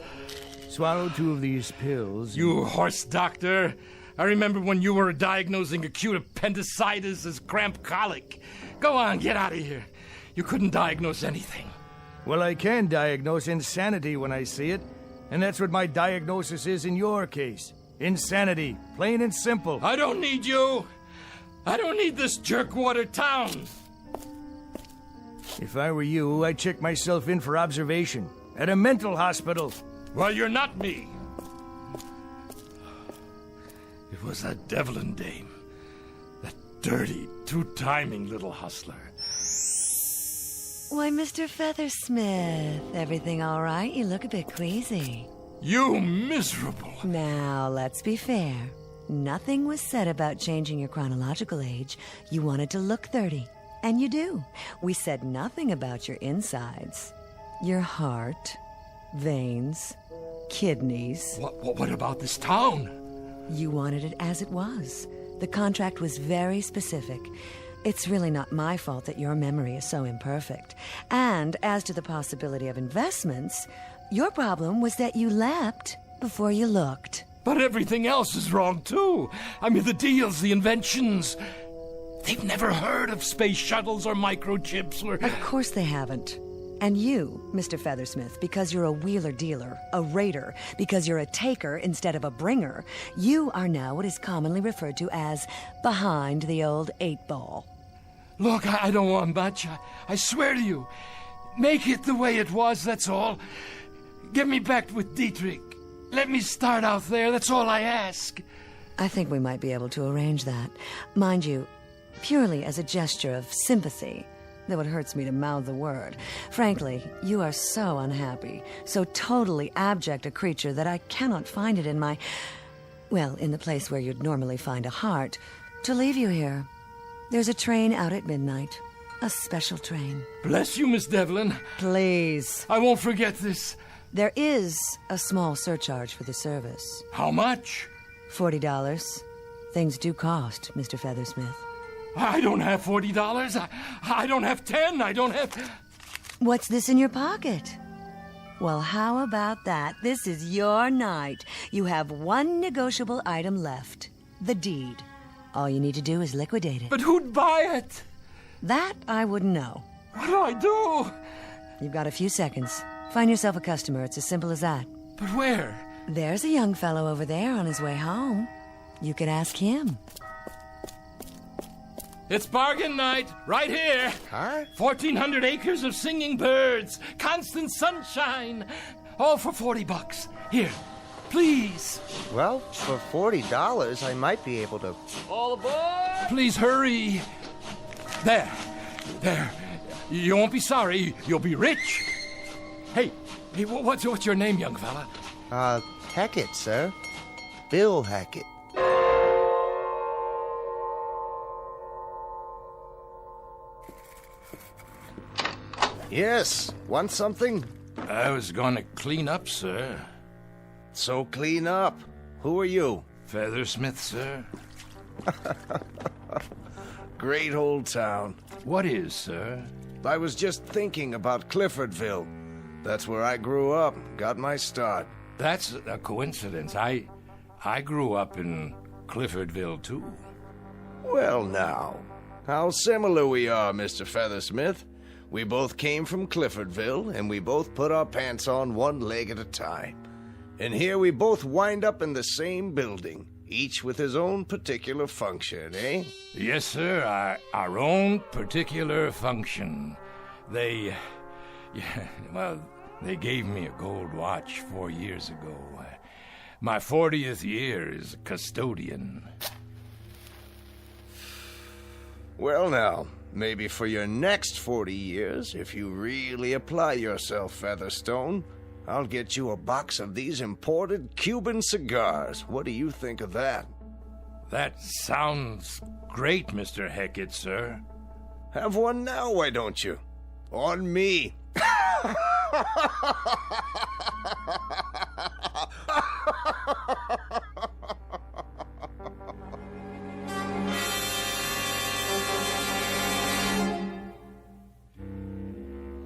Swallow 2 of these pills. You horse doctor. I remember when you were diagnosing acute appendicitis as cramp colic. Go on, get out of here. You couldn't diagnose anything. Well, I can diagnose insanity when I see it. And that's what my diagnosis is in your case. Insanity. Plain and simple. I don't need you. I don't need this jerkwater town. If I were you, I'd check myself in for observation. At a mental hospital. Well, you're not me. It was that Devlin dame. That dirty, two-timing little hustler. Why, Mr. Feathersmith, everything all right? You look a bit queasy. You miserable. Now, let's be fair. Nothing was said about changing your chronological age. You wanted to look 30, and you do. We said nothing about your insides. Your heart, veins, kidneys. What about this town? You wanted it as it was. The contract was very specific. It's really not my fault that your memory is so imperfect. And as to the possibility of investments, your problem was that you leapt before you looked. But everything else is wrong, too. I mean, the deals, the inventions. They've never heard of space shuttles or microchips or... Of course they haven't. And you, Mr. Feathersmith, because you're a wheeler-dealer, a raider, because you're a taker instead of a bringer, you are now what is commonly referred to as behind the old 8-ball. Look, I don't want much. I swear to you. Make it the way it was, that's all. Get me back with Dietrich. Let me start out there, that's all I ask. I think we might be able to arrange that. Mind you, purely as a gesture of sympathy, though it hurts me to mouth the word. Frankly, you are so unhappy, so totally abject a creature that I cannot find it in my... well, in the place where you'd normally find a heart, to leave you here. There's a train out at midnight. A special train. Bless you, Miss Devlin. Please. I won't forget this. There is a small surcharge for the service. How much? $40. Things do cost, Mr. Feathersmith. I don't have $40. I don't have 10. I don't have... What's this in your pocket? Well, how about that? This is your night. You have one negotiable item left. The deed. All you need to do is liquidate it. But who'd buy it? That I wouldn't know. What do I do? You've got a few seconds. Find yourself a customer. It's as simple as that. But where? There's a young fellow over there on his way home. You could ask him. It's bargain night, right here. Huh? 1,400 acres of singing birds, constant sunshine, all for $40. Here, please. Well, for $40, I might be able to... All aboard! Please hurry. There. You won't be sorry. You'll be rich. Hey, what's your name, young fella? Hackett, sir. Bill Hackett. Yes, want something? I was gonna clean up, sir. So clean up. Who are you? Feathersmith, sir. Great old town. What is, sir? I was just thinking about Cliffordville. That's where I grew up, got my start. That's a coincidence. I grew up in Cliffordville, too. Well, now, how similar we are, Mr. Feathersmith. We both came from Cliffordville, and we both put our pants on one leg at a time. And here we both wind up in the same building, each with his own particular function, eh? Yes, sir, our own particular function. They gave me a gold watch 4 years ago. My 40th year as custodian. Well, now, maybe for your next 40 years, if you really apply yourself, Featherstone, I'll get you a box of these imported Cuban cigars. What do you think of that? That sounds great, Mr. Hackett, sir. Have one now, why don't you? On me.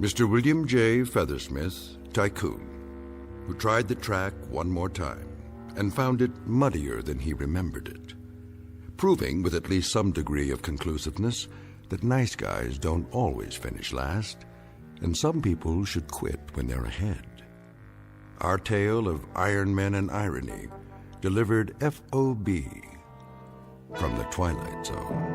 Mr. William J. Feathersmith, tycoon, who tried the track one more time and found it muddier than he remembered it, proving with at least some degree of conclusiveness that nice guys don't always finish last, and some people should quit when they're ahead. Our tale of Iron Men and irony, delivered FOB from the Twilight Zone.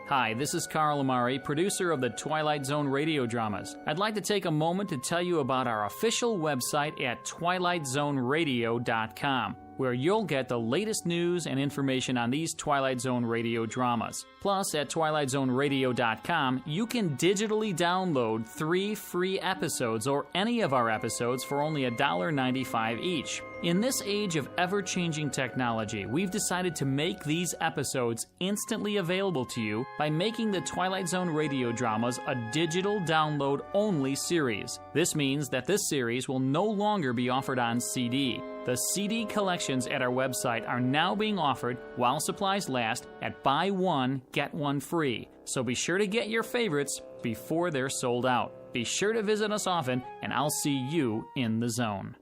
Hi, this is Carl Amari, producer of the Twilight Zone radio dramas. I'd like to take a moment to tell you about our official website at twilightzoneradio.com, where you'll get the latest news and information on these Twilight Zone radio dramas. Plus, at twilightzoneradio.com, you can digitally download 3 free episodes or any of our episodes for only $1.95 each. In this age of ever-changing technology, we've decided to make these episodes instantly available to you by making the Twilight Zone radio dramas a digital download-only series. This means that this series will no longer be offered on CD. The CD collections at our website are now being offered while supplies last at buy one, get one free. So be sure to get your favorites before they're sold out. Be sure to visit us often, and I'll see you in the zone.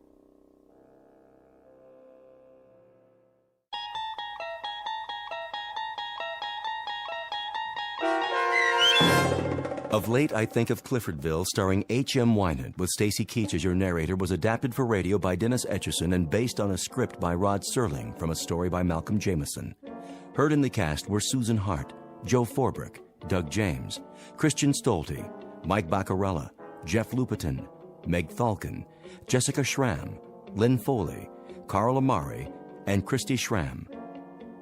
Of late, I Think of Cliffordville, starring H.M. Wynant, with Stacy Keach as your narrator, was adapted for radio by Dennis Etchison and based on a script by Rod Serling from a story by Malcolm Jameson. Heard in the cast were Susan Hart, Joe Forbrick, Doug James, Christian Stolte, Mike Baccarella, Jeff Lupetin, Meg Falcon, Jessica Schramm, Lynn Foley, Carl Amari, and Christy Schramm.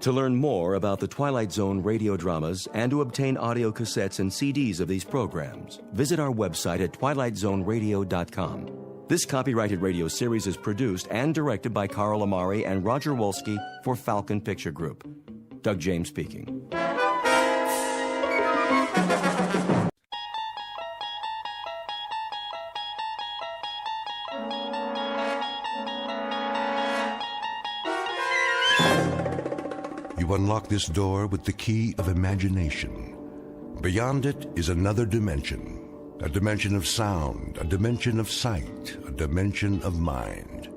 To learn more about the Twilight Zone radio dramas and to obtain audio cassettes and CDs of these programs, visit our website at twilightzoneradio.com. This copyrighted radio series is produced and directed by Carl Amari and Roger Wolski for Falcon Picture Group. Doug James speaking. You unlock this door with the key of imagination. Beyond it is another dimension. A dimension of sound, a dimension of sight, a dimension of mind.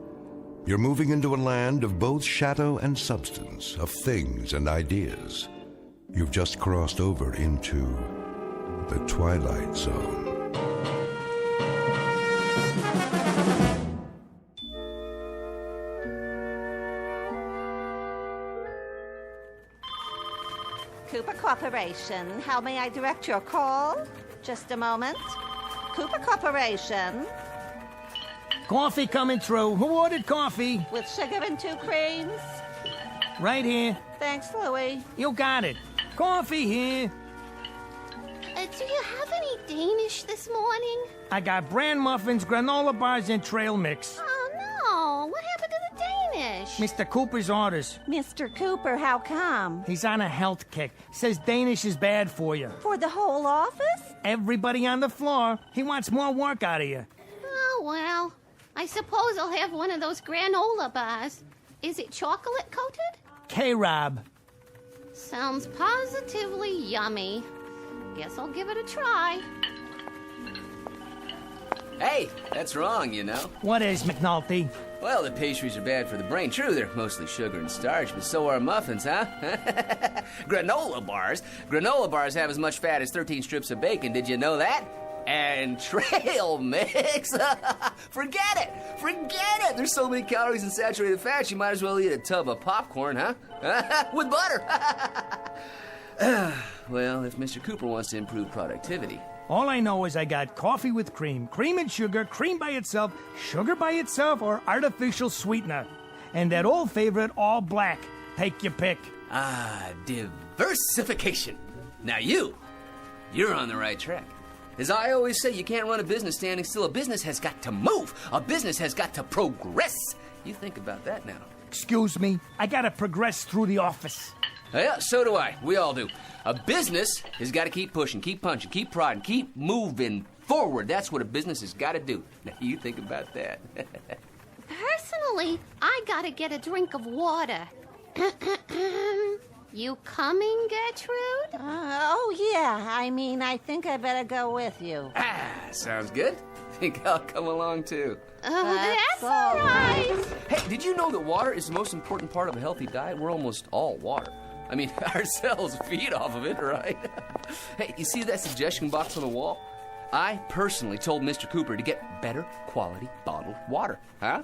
You're moving into a land of both shadow and substance, of things and ideas. You've just crossed over into the Twilight Zone. Cooper Corporation, how may I direct your call? Just a moment. Cooper Corporation. Coffee coming through. Who ordered coffee? With sugar and 2 creams. Right here. Thanks, Louie. You got it. Coffee here. Do you have any Danish this morning? I got bran muffins, granola bars, and trail mix. Oh, no. What happened to the Danish? Mr. Cooper's orders. Mr. Cooper, how come? He's on a health kick. Says Danish is bad for you. For the whole office? Everybody on the floor. He wants more work out of you. Oh, well. I suppose I'll have one of those granola bars. Is it chocolate coated? K-Rob. Sounds positively yummy. Guess I'll give it a try. Hey, that's wrong, you know. What is, McNulty? Well, the pastries are bad for the brain. True, they're mostly sugar and starch, but so are muffins, huh? Granola bars? Granola bars have as much fat as 13 strips of bacon. Did you know that? And trail mix? Forget it! Forget it! There's so many calories in saturated fat, you might as well eat a tub of popcorn, huh? With butter! Well, if Mr. Cooper wants to improve productivity. All I know is I got coffee with cream, cream and sugar, cream by itself, sugar by itself, or artificial sweetener. And that old favorite, all black. Take your pick. Ah, diversification. Now you're on the right track. As I always say, you can't run a business standing still. A business has got to move. A business has got to progress. You think about that now. Excuse me, I gotta progress through the office. Yeah, so do I. We all do. A business has got to keep pushing, keep punching, keep prodding, keep moving forward. That's what a business has got to do. Now, you think about that. Personally, I gotta get a drink of water. You coming, Gertrude? Oh, yeah. I think I better go with you. Ah, sounds good. Think I'll come along, too. Oh, that's all right. Hey, did you know that water is the most important part of a healthy diet? We're almost all water. I mean, our cells feed off of it, right? Hey, you see that suggestion box on the wall? I personally told Mr. Cooper to get better quality bottled water. Huh?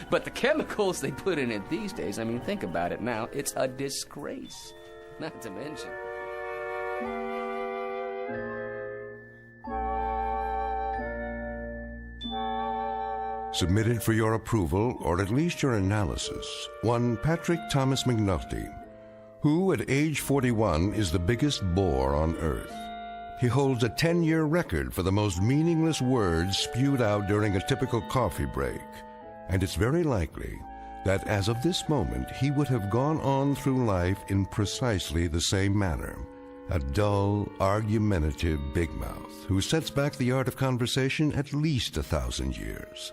But the chemicals they put in it these days, I mean, think about it now. It's a disgrace. Not to mention. Submitted for your approval, or at least your analysis, one Patrick Thomas McNulty, who at age 41 is the biggest bore on Earth. He holds a 10-year record for the most meaningless words spewed out during a typical coffee break, and it's very likely that as of this moment he would have gone on through life in precisely the same manner, a dull, argumentative big mouth who sets back the art of conversation at least 1,000 years.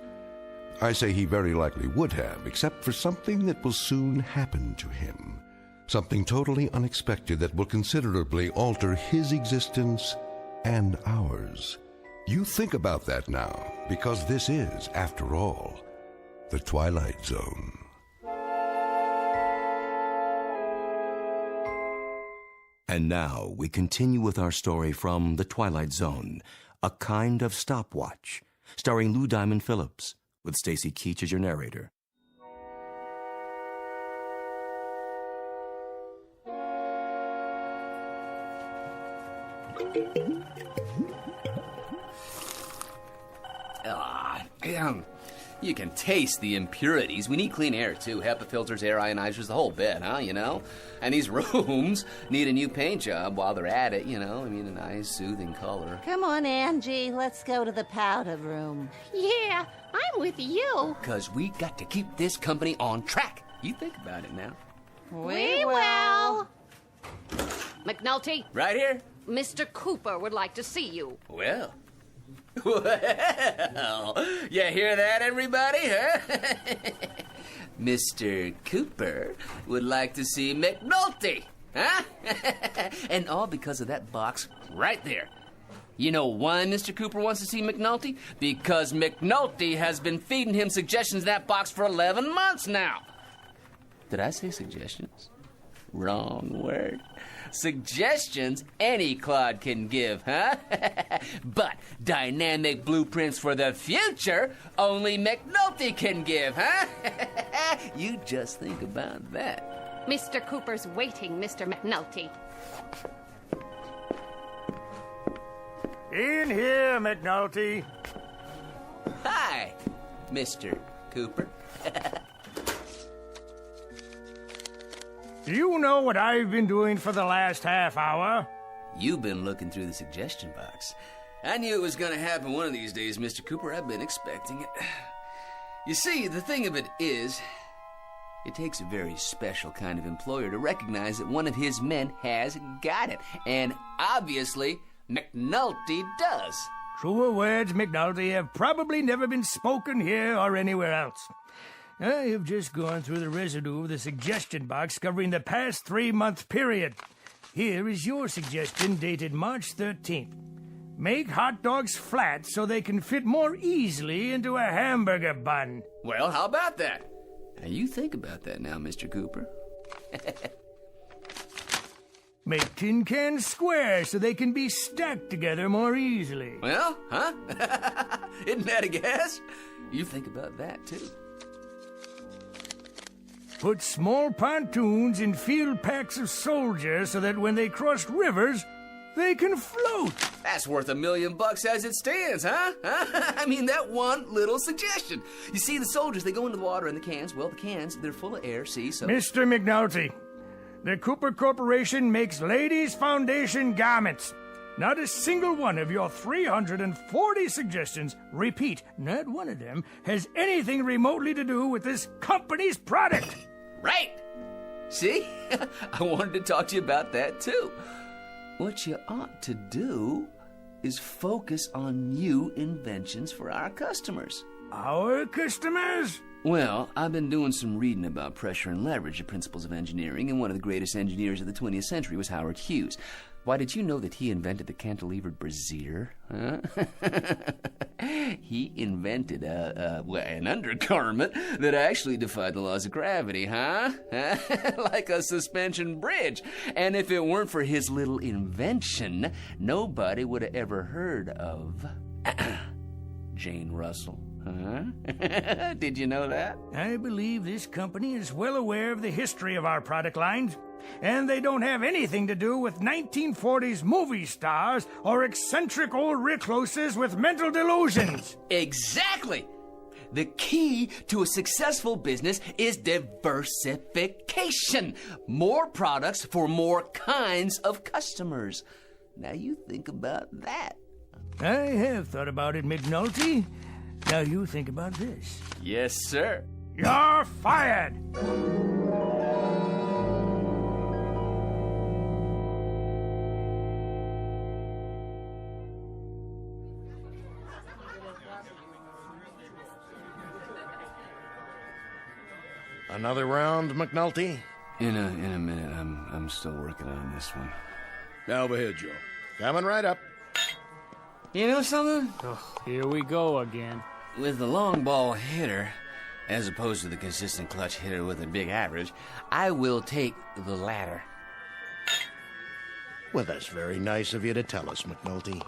I say he very likely would have, except for something that will soon happen to him. Something totally unexpected that will considerably alter his existence and ours. You think about that now, because this is, after all, the Twilight Zone. And now we continue with our story from The Twilight Zone, A Kind of Stopwatch, starring Lou Diamond Phillips, with Stacy Keach as your narrator. You can taste the impurities. We need clean air, too. HEPA filters, air ionizers, the whole bit, huh, you know? And these rooms need a new paint job while they're at it, you know? I mean, a nice, soothing color. Come on, Angie. Let's go to the powder room. Yeah, I'm with you. Because we got to keep this company on track. You think about it now. We will. McNulty. Right here. Mr. Cooper would like to see you. Well, you hear that, everybody, huh? Mr. Cooper would like to see McNulty, huh? And all because of that box right there. You know why Mr. Cooper wants to see McNulty? Because McNulty has been feeding him suggestions in that box for 11 months now. Did I say suggestions? Wrong word. Suggestions any clod can give, huh? But dynamic blueprints for the future only McNulty can give, huh? You just think about that. Mr. Cooper's waiting, Mr. McNulty. In here, McNulty. Hi, Mr. Cooper. Do you know what I've been doing for the last half hour? You've been looking through the suggestion box. I knew it was going to happen one of these days, Mr. Cooper. I've been expecting it. You see, the thing of it is, it takes a very special kind of employer to recognize that one of his men has got it. And obviously, McNulty does. Truer words, McNulty, have probably never been spoken here or anywhere else. I have just gone through the residue of the suggestion box covering the past 3-month period. Here is your suggestion dated March 13th. Make hot dogs flat so they can fit more easily into a hamburger bun. Well, how about that? Now, you think about that now, Mr. Cooper. Make tin cans square so they can be stacked together more easily. Well, huh? Isn't that a guess? You think about that, too. Put small pontoons in field packs of soldiers so that when they cross rivers, they can float. That's worth $1 million as it stands, huh? I mean, that one little suggestion. You see, the soldiers, they go into the water in the cans. Well, the cans, they're full of air, see, so... Mr. McNulty, the Cooper Corporation makes ladies' foundation garments. Not a single one of your 340 suggestions, repeat, not one of them, has anything remotely to do with this company's product. Right! See? I wanted to talk to you about that, too. What you ought to do is focus on new inventions for our customers. Our customers? Well, I've been doing some reading about pressure and leverage, the principles of engineering, and one of the greatest engineers of the 20th century was Howard Hughes. Why, did you know that he invented the cantilevered brassiere? Huh? He invented an undergarment that actually defied the laws of gravity, huh? Like a suspension bridge. And if it weren't for his little invention, nobody would have ever heard of Jane Russell. Huh? Did you know that? I believe this company is well aware of the history of our product lines, and they don't have anything to do with 1940s movie stars or eccentric old recluses with mental delusions. Exactly! The key to a successful business is diversification. More products for more kinds of customers. Now you think about that. I have thought about it, McNulty. Now you think about this. Yes, sir. You're fired! Another round, McNulty? In a minute. I'm still working on this one. Now overhead, Joe. Coming right up. You know something? Oh, here we go again. With the long ball hitter, as opposed to the consistent clutch hitter with a big average, I will take the latter. Well, that's very nice of you to tell us, McNulty.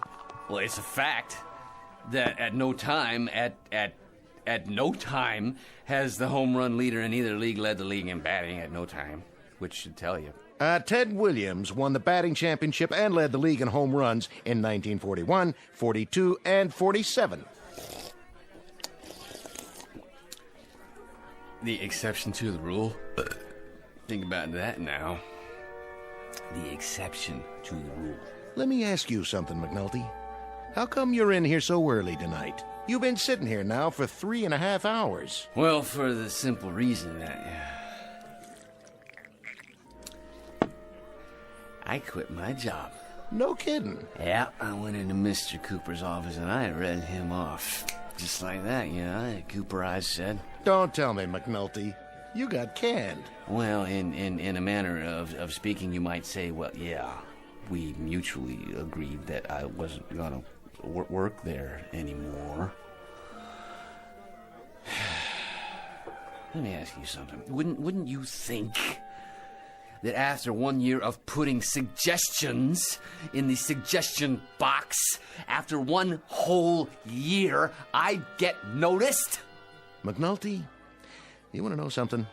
Well, it's a fact that at no time has the home run leader in either league led the league in batting at no time, which should tell you. Ted Williams won the batting championship and led the league in home runs in 1941, 42, and 47. The exception to the rule? Think about that now. The exception to the rule. Let me ask you something, McNulty. How come you're in here so early tonight? You've been sitting here now for 3.5 hours. Well, for the simple reason that I quit my job. No kidding. Yeah, I went into Mr. Cooper's office and I read him off. Just like that, you know, Cooper, I said. Don't tell me, McNulty. You got canned. Well, in a manner of speaking, you might say, well, yeah, we mutually agreed that I wasn't gonna work there anymore. Let me ask you something. Wouldn't you think that after 1 year of putting suggestions in the suggestion box, after 1 whole year, I'd get noticed? McNulty, you want to know something?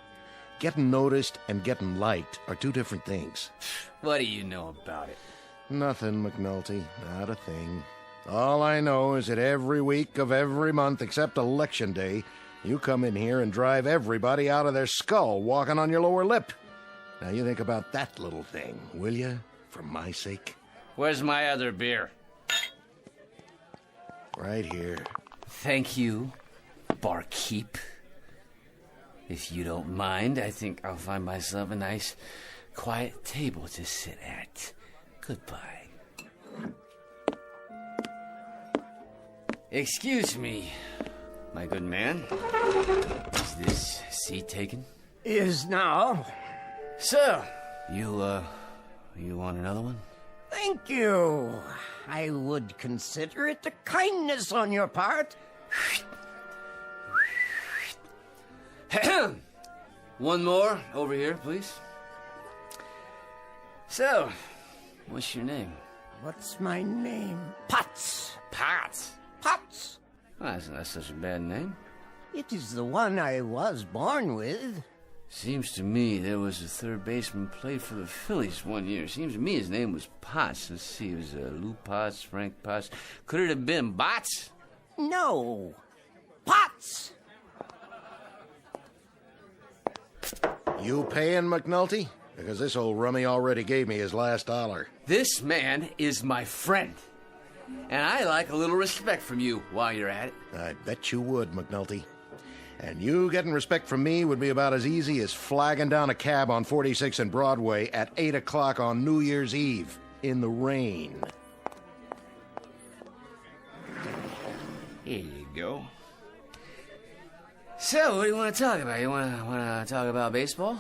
Getting noticed and getting liked are 2 different things. What do you know about it? Nothing, McNulty. Not a thing. All I know is that every week of every month except Election Day, you come in here and drive everybody out of their skull walking on your lower lip. Now you think about that little thing, will you? For my sake. Where's my other beer? Right here. Thank you, barkeep. If you don't mind, I think I'll find myself a nice, quiet table to sit at. Goodbye. Excuse me, my good man. Is this seat taken? Is now. So, you want another one? Thank you. I would consider it a kindness on your part. One more over here, please. So, what's your name? What's my name? Potts. Potts? Potts. Well, that's not such a bad name. It is the one I was born with. Seems to me there was a third baseman played for the Phillies 1 year. Seems to me his name was Potts. Let's see, it was Lou Potts, Frank Potts. Could it have been Bots? No. Potts. You paying, McNulty? Because this old rummy already gave me his last dollar. This man is my friend. And I like a little respect from you while you're at it. I bet you would, McNulty. And you getting respect from me would be about as easy as flagging down a cab on 46 and Broadway at 8 o'clock on New Year's Eve in the rain. Here you go. So, what do you want to talk about? You want to talk about baseball?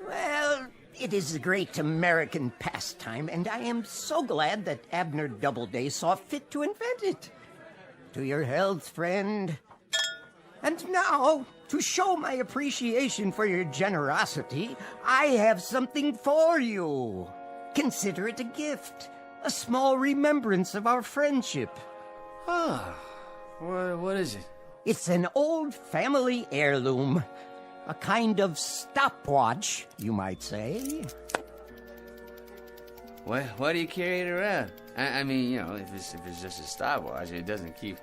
Well, it is a great American pastime, and I am so glad that Abner Doubleday saw fit to invent it. To your health, friend. And now, to show my appreciation for your generosity, I have something for you. Consider it a gift, a small remembrance of our friendship. Ah, what is it? It's an old family heirloom. A kind of stopwatch, you might say. Why do you carry it around? I mean, you know, if it's just a stopwatch, it doesn't keep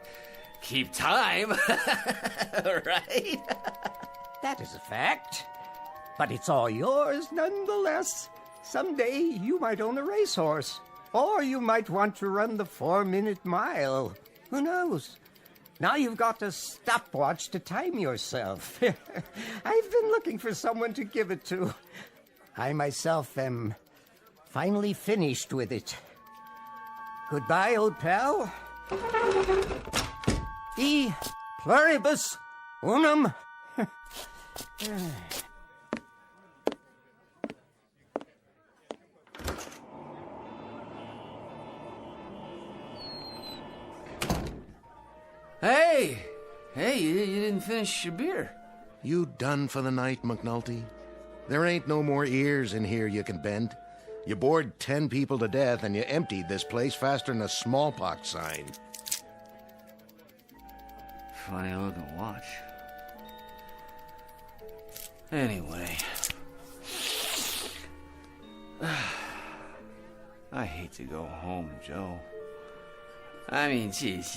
time, right? That is a fact. But it's all yours nonetheless. Someday you might own a racehorse. Or you might want to run the 4-minute mile. Who knows? Now you've got a stopwatch to time yourself. I've been looking for someone to give it to. I myself am finally finished with it. Goodbye, old pal. E pluribus unum. Hey, you didn't finish your beer. You done for the night, McNulty? There ain't no more ears in here you can bend. You bored 10 people to death, and you emptied this place faster than a smallpox sign. Funny looking watch. Anyway. I hate to go home, Joe. I mean, geez,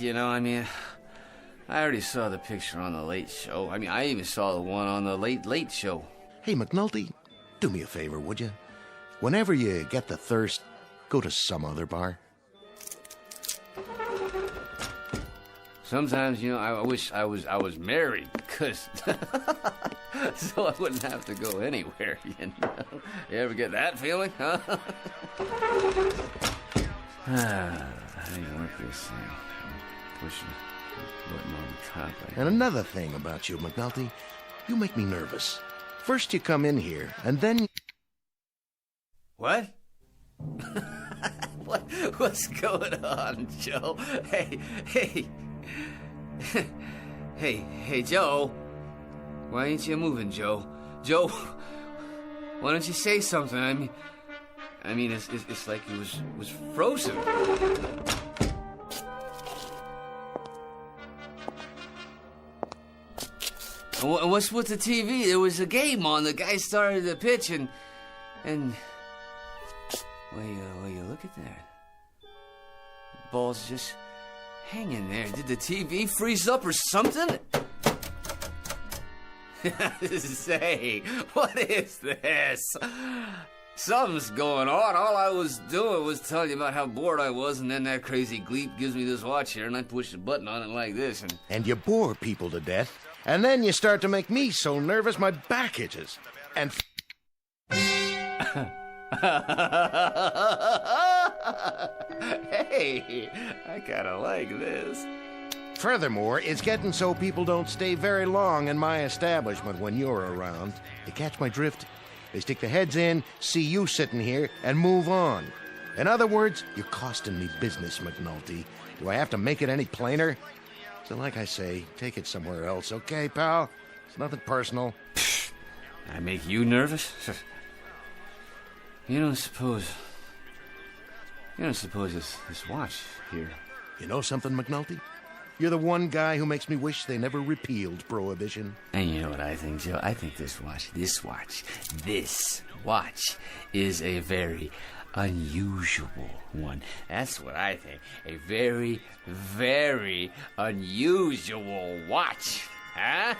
I already saw the picture on the Late Show. I even saw the one on the Late Show. Hey, McNulty, do me a favor, would you? Whenever you get the thirst, go to some other bar. Sometimes, I wish I was married, because so I wouldn't have to go anywhere, You ever get that feeling, huh? How do you work this thing? Pushing the button on the top. And another thing about you, McNulty, you make me nervous. First you come in here, and then... What? What's going on, Joe? Hey, Joe. Why ain't you moving, Joe? Joe, why don't you say something? It's like he was frozen. What's with the TV? There was a game on. The guy started the pitch and well, you look at that. The ball's just hanging there. Did the TV freeze up or something? Say, what is this? Something's going on. All I was doing was telling you about how bored I was, and then that crazy gleep gives me this watch here, and I push the button on it like this, And you bore people to death, and then you start to make me so nervous my back itches. And... Hey, I kinda like this. Furthermore, it's getting so people don't stay very long in my establishment when you're around. You catch my drift? They stick their heads in, see you sitting here, and move on. In other words, you're costing me business, McNulty. Do I have to make it any plainer? So like I say, take it somewhere else, okay, pal? It's nothing personal. I make you nervous? You don't suppose this watch here... You know something, McNulty? You're the one guy who makes me wish they never repealed Prohibition. And you know what I think, Joe? I think this watch is a very unusual one. That's what I think. A very, very unusual watch. Huh?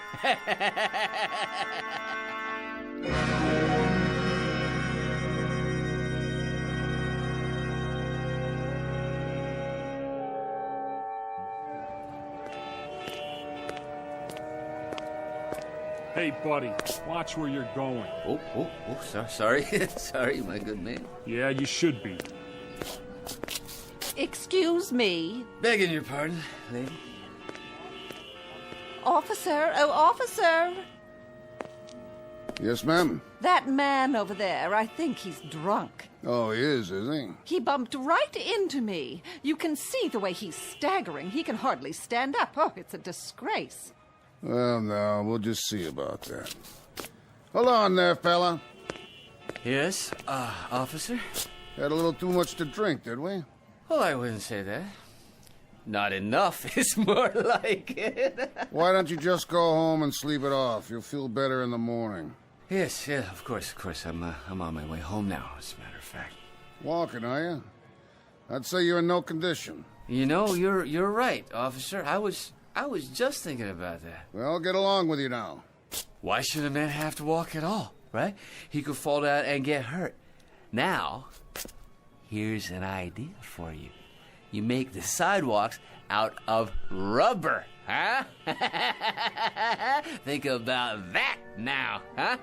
Hey, buddy, watch where you're going. Oh, sorry. Sorry, my good man. Yeah, you should be. Excuse me. Begging your pardon, lady. Officer, oh, officer. Yes, ma'am? That man over there, I think he's drunk. Oh, he is he? He bumped right into me. You can see the way he's staggering. He can hardly stand up. Oh, it's a disgrace. Well, no, we'll just see about that. Hold on there, fella. Yes, officer? Had a little too much to drink, did we? Well, I wouldn't say that. Not enough is more like it. Why don't you just go home and sleep it off? You'll feel better in the morning. Yes, of course. I'm on my way home now, as a matter of fact. Walking, are you? I'd say you're in no condition. You know, you're right, officer. I was just thinking about that. Well, get along with you now. Why should a man have to walk at all, right? He could fall down and get hurt. Now, here's an idea for you. You make the sidewalks out of rubber, huh? Think about that now, huh?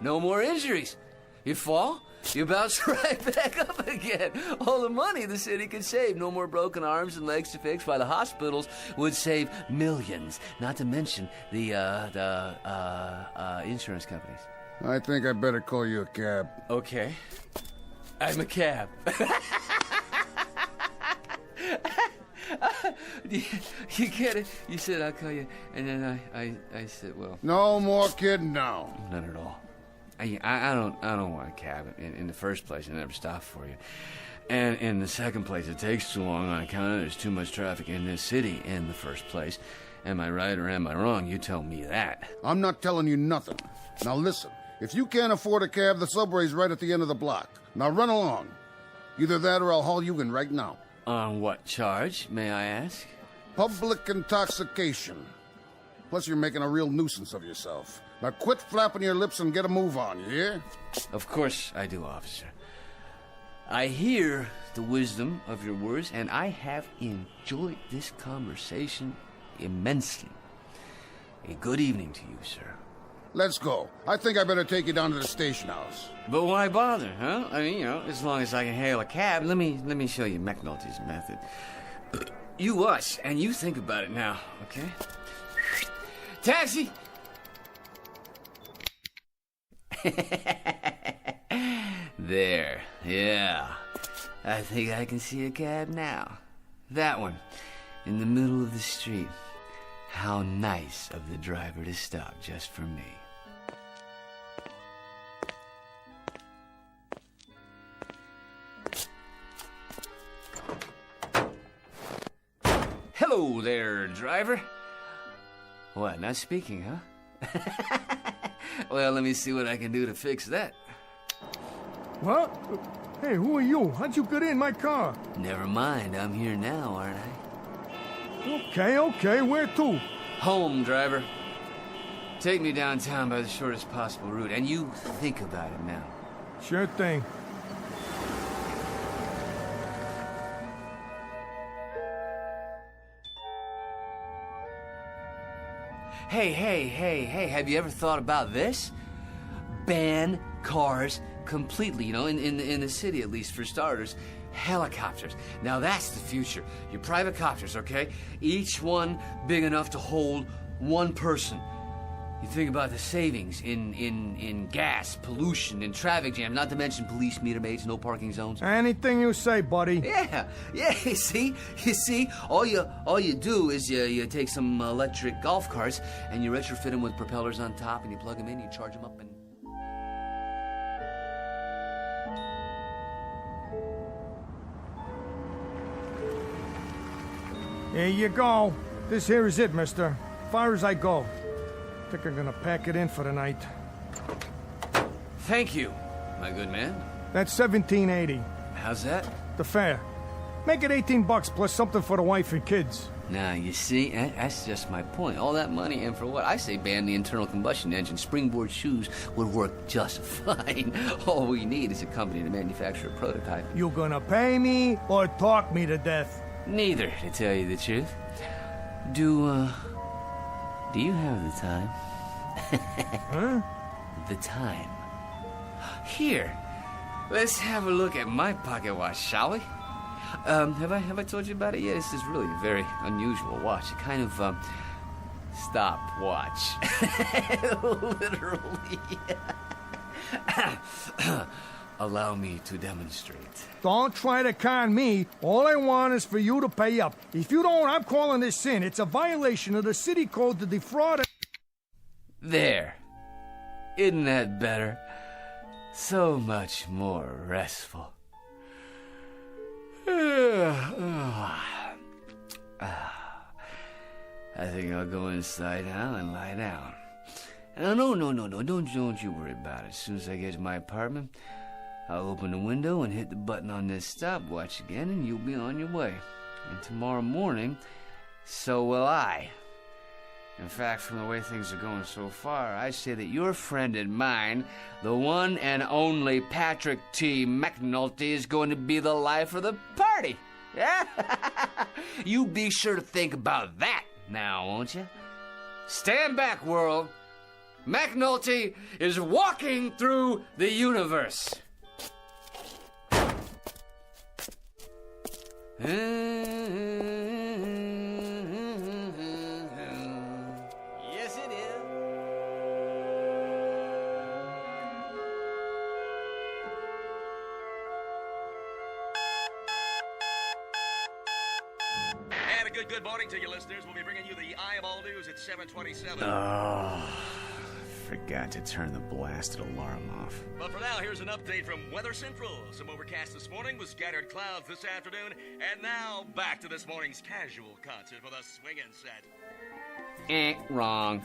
No more injuries. You fall, you bounce right back up again. All the money the city could save. No more broken arms and legs to fix by the hospitals would save millions. Not to mention the insurance companies. I think I better call you a cab. Okay. I'm a cab. You get it? You said I'll call you, and then I said, well... No more kidding now. None at all. I don't want a cab. In the first place, I never stop for you. And in the second place, it takes too long on account of there's too much traffic in this city in the first place. Am I right or am I wrong? You tell me that. I'm not telling you nothing. Now listen, if you can't afford a cab, the subway's right at the end of the block. Now run along. Either that or I'll haul you in right now. On what charge, may I ask? Public intoxication. Plus you're making a real nuisance of yourself. Now quit flapping your lips and get a move on, you hear? Of course I do, officer. I hear the wisdom of your words, and I have enjoyed this conversation immensely. A good evening to you, sir. Let's go. I think I better take you down to the station house. But why bother, huh? I mean, as long as I can hail a cab, let me show you McNulty's method. You watch, and you think about it now, okay? Taxi! There, yeah. I think I can see a cab now. That one, in the middle of the street. How nice of the driver to stop just for me. Hello there, driver. What, not speaking, huh? Well, let me see what I can do to fix that. What? Hey, who are you? How'd you get in my car? Never mind, I'm here now, aren't I? Okay, where to? Home, driver. Take me downtown by the shortest possible route, and you think about it now. Sure thing. Hey, have you ever thought about this? Ban cars completely, in the city at least, for starters. Helicopters. Now that's the future. Your private copters, okay? Each one big enough to hold one person. You think about the savings in gas, pollution, and traffic jam, not to mention police meter maids, no parking zones. Anything you say, buddy. Yeah, you see, all you do is you take some electric golf carts and you retrofit them with propellers on top, and you plug them in, you charge them up, and... Here you go. This here is it, mister. Far as I go. Think I'm gonna pack it in for the night. Thank you, my good man. That's $17.80. How's that? The fare. Make it $18 plus something for the wife and kids. Now, you see, that's just my point. All that money, and for what? I say ban the internal combustion engine. Springboard shoes would work just fine. All we need is a company to manufacture a prototype. You gonna pay me or talk me to death? Neither, to tell you the truth. Do you have the time? Huh? The time. Here, let's have a look at my pocket watch, shall we? Have I told you about it yet? This is really a very unusual watch. A kind of, stopwatch. Literally. Allow me to demonstrate. Don't try to con me. All I want is for you to pay up. If you don't, I'm calling this in. It's a violation of the city code to defraud... There. Isn't that better? So much more restful. I think I'll go inside now and lie down. No, don't you worry about it. As soon as I get to my apartment, I'll open the window and hit the button on this stopwatch again, and you'll be on your way. And tomorrow morning, so will I. In fact, from the way things are going so far, I say that your friend and mine, the one and only Patrick T. McNulty, is going to be the life of the party. Yeah? You be sure to think about that now, won't you? Stand back, world. McNulty is walking through the universe. Yes, it is. And good morning to you, listeners. We'll be bringing you the Eyeball News at 7:27. Oh, forgot to turn the blasted alarm off. But for now, here's an update from Weather Central. Some overcast this morning with scattered clouds this afternoon. And now, back to this morning's casual concert for the swinging set. Wrong.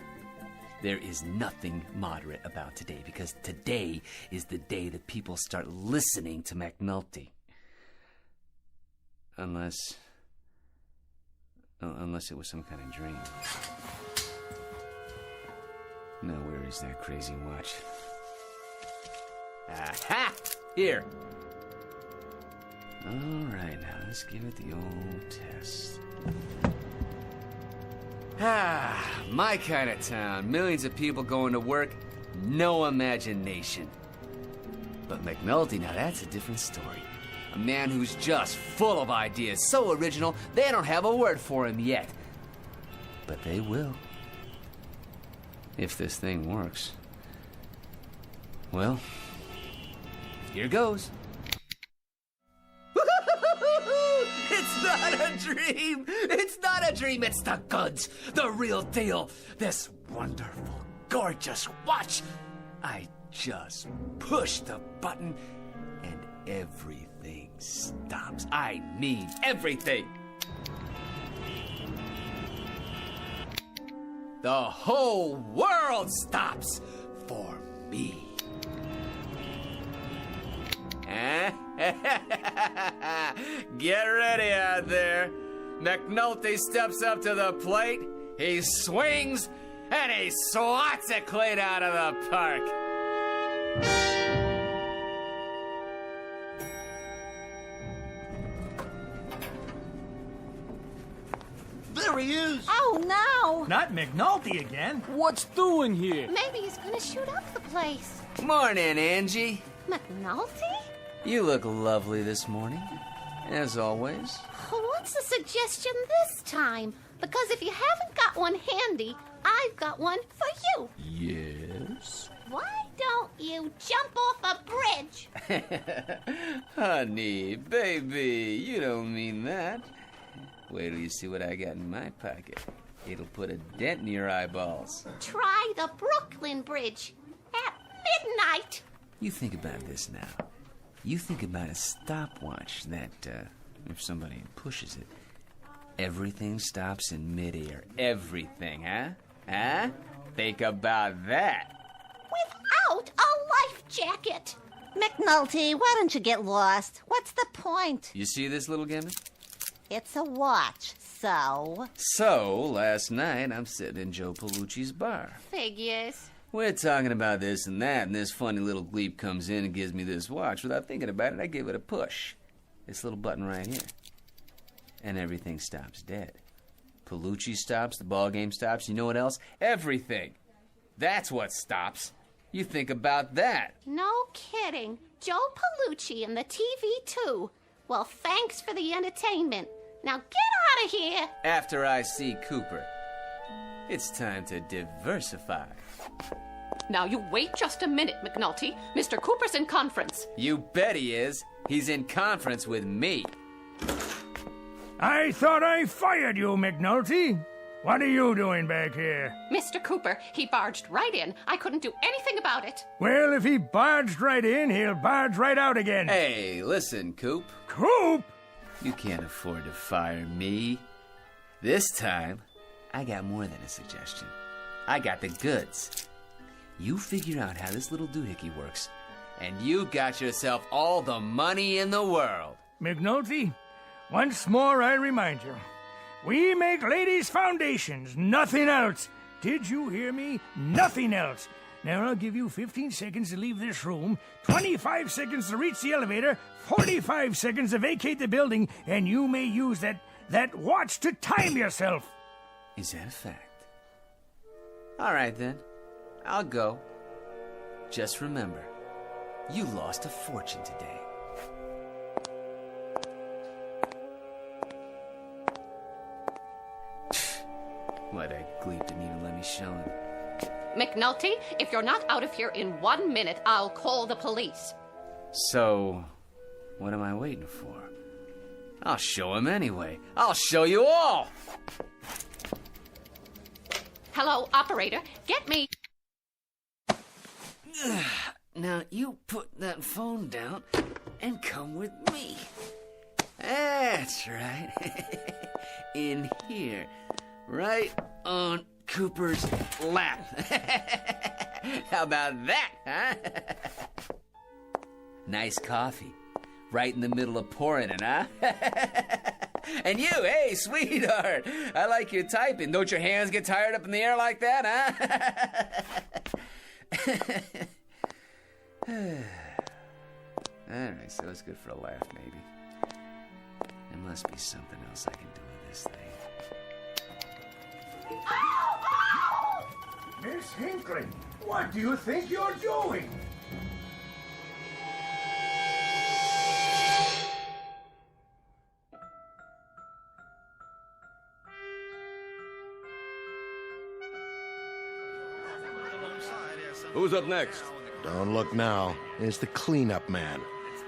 There is nothing moderate about today, because today is the day that people start listening to McNulty. Unless it was some kind of dream. Now, where is that crazy watch? Aha! Here! Alright, now let's give it the old test. My kind of town. Millions of people going to work, no imagination. But McNulty, now that's a different story. A man who's just full of ideas, so original, they don't have a word for him yet. But they will. If this thing works. Well, here goes. It's not a dream! It's not a dream, it's the goods! The real deal! This wonderful, gorgeous watch! I just push the button and everything stops. I mean everything! The whole world stops for me. Get ready out there. McNulty steps up to the plate, he swings, and he swats it clean out of the park. There he is. Oh, no. Not McNulty again. What's doing here? Maybe he's gonna shoot up the place. Morning, Angie. McNulty? You look lovely this morning, as always. What's the suggestion this time? Because if you haven't got one handy, I've got one for you. Yes? Why don't you jump off a bridge? Honey, baby, you don't mean that. Wait till you see what I got in my pocket. It'll put a dent in your eyeballs. Try the Brooklyn Bridge at midnight. You think about this now. You think about a stopwatch that, if somebody pushes it, everything stops in midair. Everything, huh? Huh? Think about that. Without a life jacket. McNulty, why don't you get lost? What's the point? You see this little gimmick? It's a watch, so? So, last night, I'm sitting in Joe Palucci's bar. Figures. We're talking about this and that, and this funny little gleep comes in and gives me this watch. Without thinking about it, I give it a push. This little button right here. And everything stops dead. Palucci stops, the ball game stops, you know what else? Everything. That's what stops. You think about that. No kidding. Joe Palucci and the TV, too. Well, thanks for the entertainment. Now get out of here. After I see Cooper. It's time to diversify. Now you wait just a minute, McNulty. Mr. Cooper's in conference. You bet he is. He's in conference with me. I thought I fired you, McNulty. What are you doing back here? Mr. Cooper, he barged right in. I couldn't do anything about it. Well, if he barged right in, he'll barge right out again. Hey, listen, Coop. Coop? You can't afford to fire me. This time, I got more than a suggestion. I got the goods. You figure out how this little doohickey works, and you got yourself all the money in the world. McNulty, once more I remind you, we make ladies' foundations, nothing else. Did you hear me? Nothing else. Now I'll give you 15 seconds to leave this room, 25 seconds to reach the elevator, 45 seconds to vacate the building, and you may use that watch to time yourself. Is that a fact? All right, then. I'll go. Just remember, you lost a fortune today. What a gleep didn't even let me show him. McNulty, if you're not out of here in 1 minute, I'll call the police. So, what am I waiting for? I'll show him anyway. I'll show you all. Hello, operator. Get me. Now, you put that phone down and come with me. That's right. In here. Right on Cooper's lap. How about that, huh? Nice coffee. Right in the middle of pouring it, huh? And you, hey, sweetheart. I like your typing. Don't your hands get tired up in the air like that, huh? Alright, so it's good for a laugh, maybe. There must be something else I can do with this thing. Miss Hinkling, what do you think you're doing? Who's up next? Don't look now. It's the cleanup man.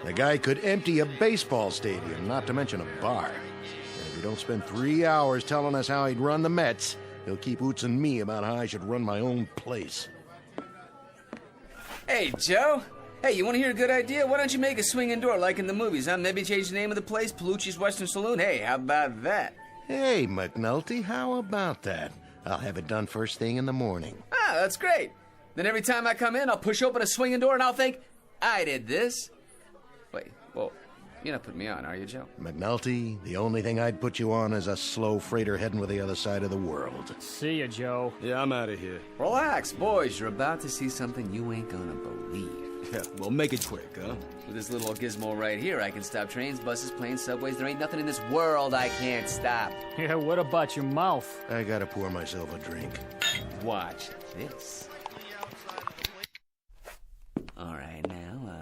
The guy could empty a baseball stadium, not to mention a bar. And if you don't spend 3 hours telling us how he'd run the Mets, he'll keep ootsing me about how I should run my own place. Hey, Joe. Hey, you want to hear a good idea? Why don't you make a swinging door like in the movies, huh? Maybe change the name of the place, Palucci's Western Saloon. Hey, how about that? Hey, McNulty, how about that? I'll have it done first thing in the morning. Ah, that's great. Then every time I come in, I'll push open a swinging door and I'll think, I did this. Wait, whoa. You're not putting me on, are you, Joe? McNulty, the only thing I'd put you on is a slow freighter heading for the other side of the world. See ya, Joe. Yeah, I'm out of here. Relax, boys. You're about to see something you ain't gonna believe. Yeah, well, make it quick, huh? With this little gizmo right here, I can stop trains, buses, planes, subways. There ain't nothing in this world I can't stop. Yeah, what about your mouth? I gotta pour myself a drink. Watch this. All right, now,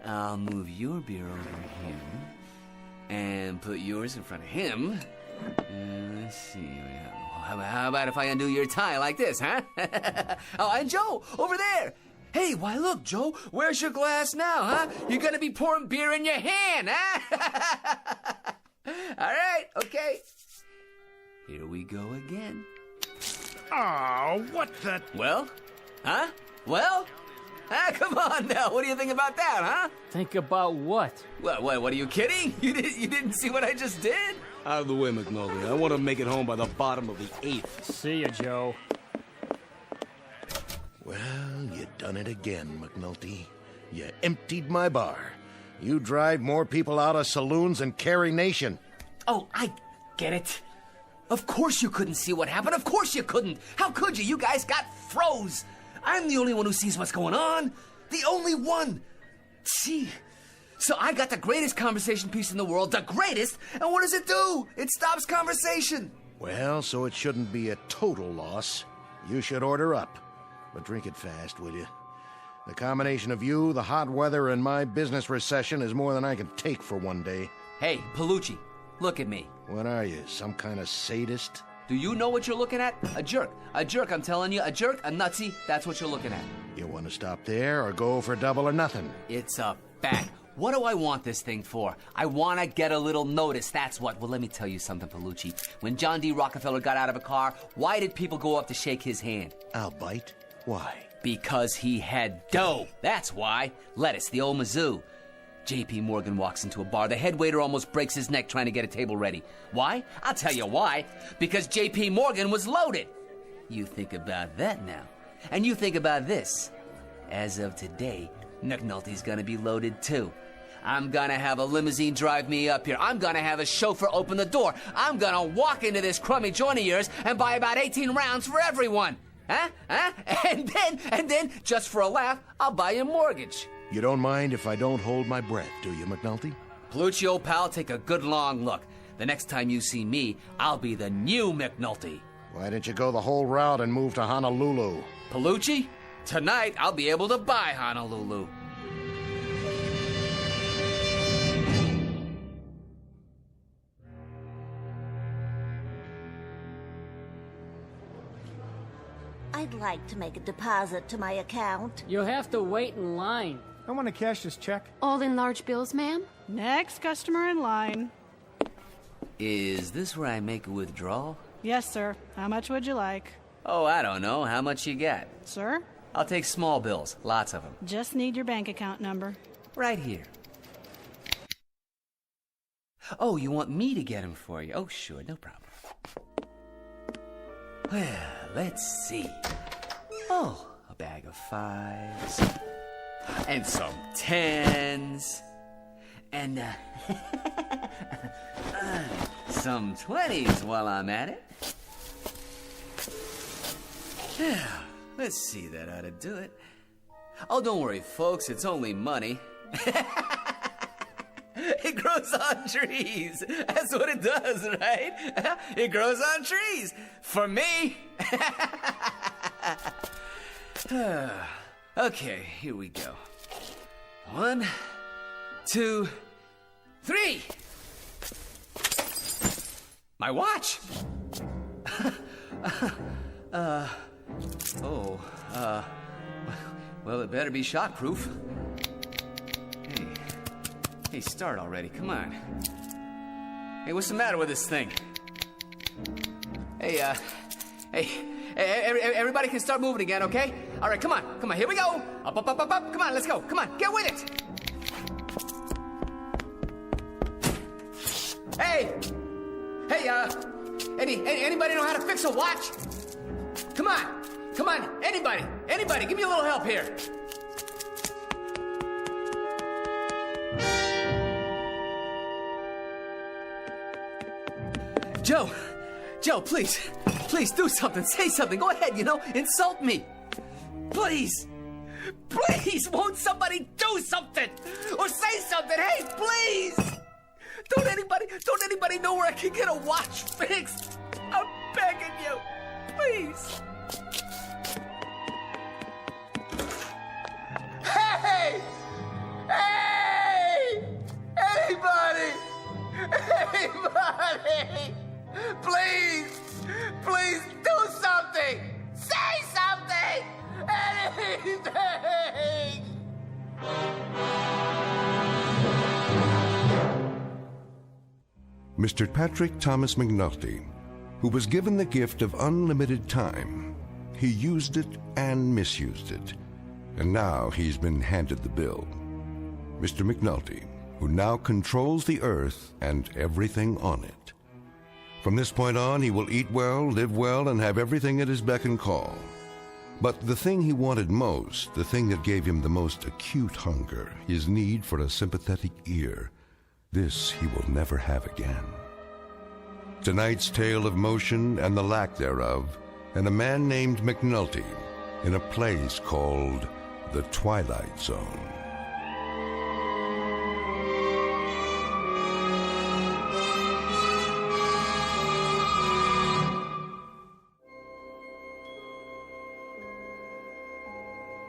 I'll move your beer over here and put yours in front of him. Let's see. How about if I undo your tie like this, huh? Oh, and Joe, over there. Hey, why, look, Joe, where's your glass now, huh? You're gonna be pouring beer in your hand, huh? All right, okay. Here we go again. Oh, what the... Well? Huh? Well? Ah, come on now. What do you think about that, huh? Think about what? What, are you kidding? You didn't see what I just did? Out of the way, McNulty. I want to make it home by the bottom of the 8th. See ya, Joe. Well, you done it again, McNulty. You emptied my bar. You drive more people out of saloons than Carey Nation. Oh, I get it. Of course you couldn't see what happened. Of course you couldn't. How could you? You guys got froze. I'm the only one who sees what's going on. The only one. See? So I got the greatest conversation piece in the world, the greatest, and what does it do? It stops conversation. Well, so it shouldn't be a total loss. You should order up. But drink it fast, will you? The combination of you, the hot weather, and my business recession is more than I can take for one day. Hey, Palucci, look at me. What are you, some kind of sadist? Do you know what you're looking at? A jerk. A jerk, I'm telling you. A jerk, a nutsy, that's what you're looking at. You want to stop there or go for double or nothing? It's a fact. What do I want this thing for? I want to get a little notice, that's what. Well, let me tell you something, Palucci. When John D. Rockefeller got out of a car, why did people go up to shake his hand? I'll bite. Why? Because he had dough. That's why. Lettuce, the old Mizzou. J.P. Morgan walks into a bar. The head waiter almost breaks his neck trying to get a table ready. Why? I'll tell you why. Because J.P. Morgan was loaded. You think about that now. And you think about this. As of today, McNulty's gonna be loaded too. I'm gonna have a limousine drive me up here. I'm gonna have a chauffeur open the door. I'm gonna walk into this crummy joint of yours and buy about 18 rounds for everyone. Huh? And then, just for a laugh, I'll buy you a mortgage. You don't mind if I don't hold my breath, do you, McNulty? Palucci, old pal, take a good long look. The next time you see me, I'll be the new McNulty. Why didn't you go the whole route and move to Honolulu? Palucci, tonight I'll be able to buy Honolulu. I'd like to make a deposit to my account. You'll have to wait in line. I want to cash this check. All in large bills, ma'am? Next customer in line. Is this where I make a withdrawal? Yes, sir. How much would you like? Oh, I don't know. How much you got? Sir? I'll take small bills. Lots of them. Just need your bank account number. Right here. Oh, you want me to get them for you? Oh, sure. No problem. Well, let's see. Oh, a bag of 5s. And some 10s. And, some 20s while I'm at it. Yeah, let's see, that ought to do it. Oh, don't worry, folks, it's only money. It grows on trees. That's what it does, right? It grows on trees. For me. Okay, here we go. 1, 2, 3. My watch. Well, it better be shockproof. Hey, start already, come on. Hey, what's the matter with this thing? Hey, everybody can start moving again, okay? All right, come on, here we go. Up, up, up, up, up, come on, let's go, come on, get with it. Hey, anybody know how to fix a watch? Come on, anybody, give me a little help here. Joe, please do something, say something, go ahead, insult me. Please, won't somebody do something? Or say something, hey, please! Don't anybody know where I can get a watch fixed? I'm begging you, please. Hey! Anybody! Please do something! Say something! Anything! Mr. Patrick Thomas McNulty, who was given the gift of unlimited time, he used it and misused it, and now he's been handed the bill. Mr. McNulty, who now controls the earth and everything on it. From this point on, he will eat well, live well, and have everything at his beck and call. But the thing he wanted most, the thing that gave him the most acute hunger, his need for a sympathetic ear, this he will never have again. Tonight's tale of motion and the lack thereof, and a man named McNulty in a place called the Twilight Zone.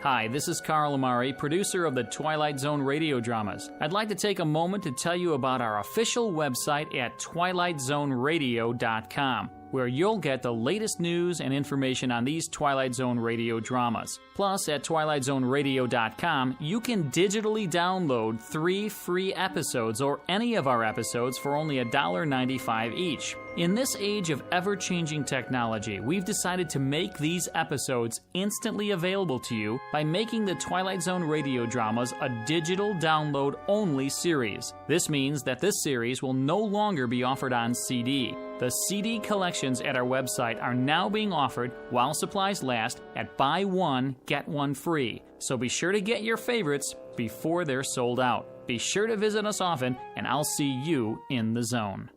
Hi, this is Carl Amari, producer of the Twilight Zone radio dramas. I'd like to take a moment to tell you about our official website at twilightzoneradio.com, where you'll get the latest news and information on these Twilight Zone radio dramas. Plus, at twilightzoneradio.com, you can digitally download 3 free episodes or any of our episodes for only $1.95 each. In this age of ever-changing technology, we've decided to make these episodes instantly available to you by making the Twilight Zone radio dramas a digital download-only series. This means that this series will no longer be offered on CD. The CD collections at our website are now being offered while supplies last at buy one, get one free. So be sure to get your favorites before they're sold out. Be sure to visit us often, and I'll see you in the zone.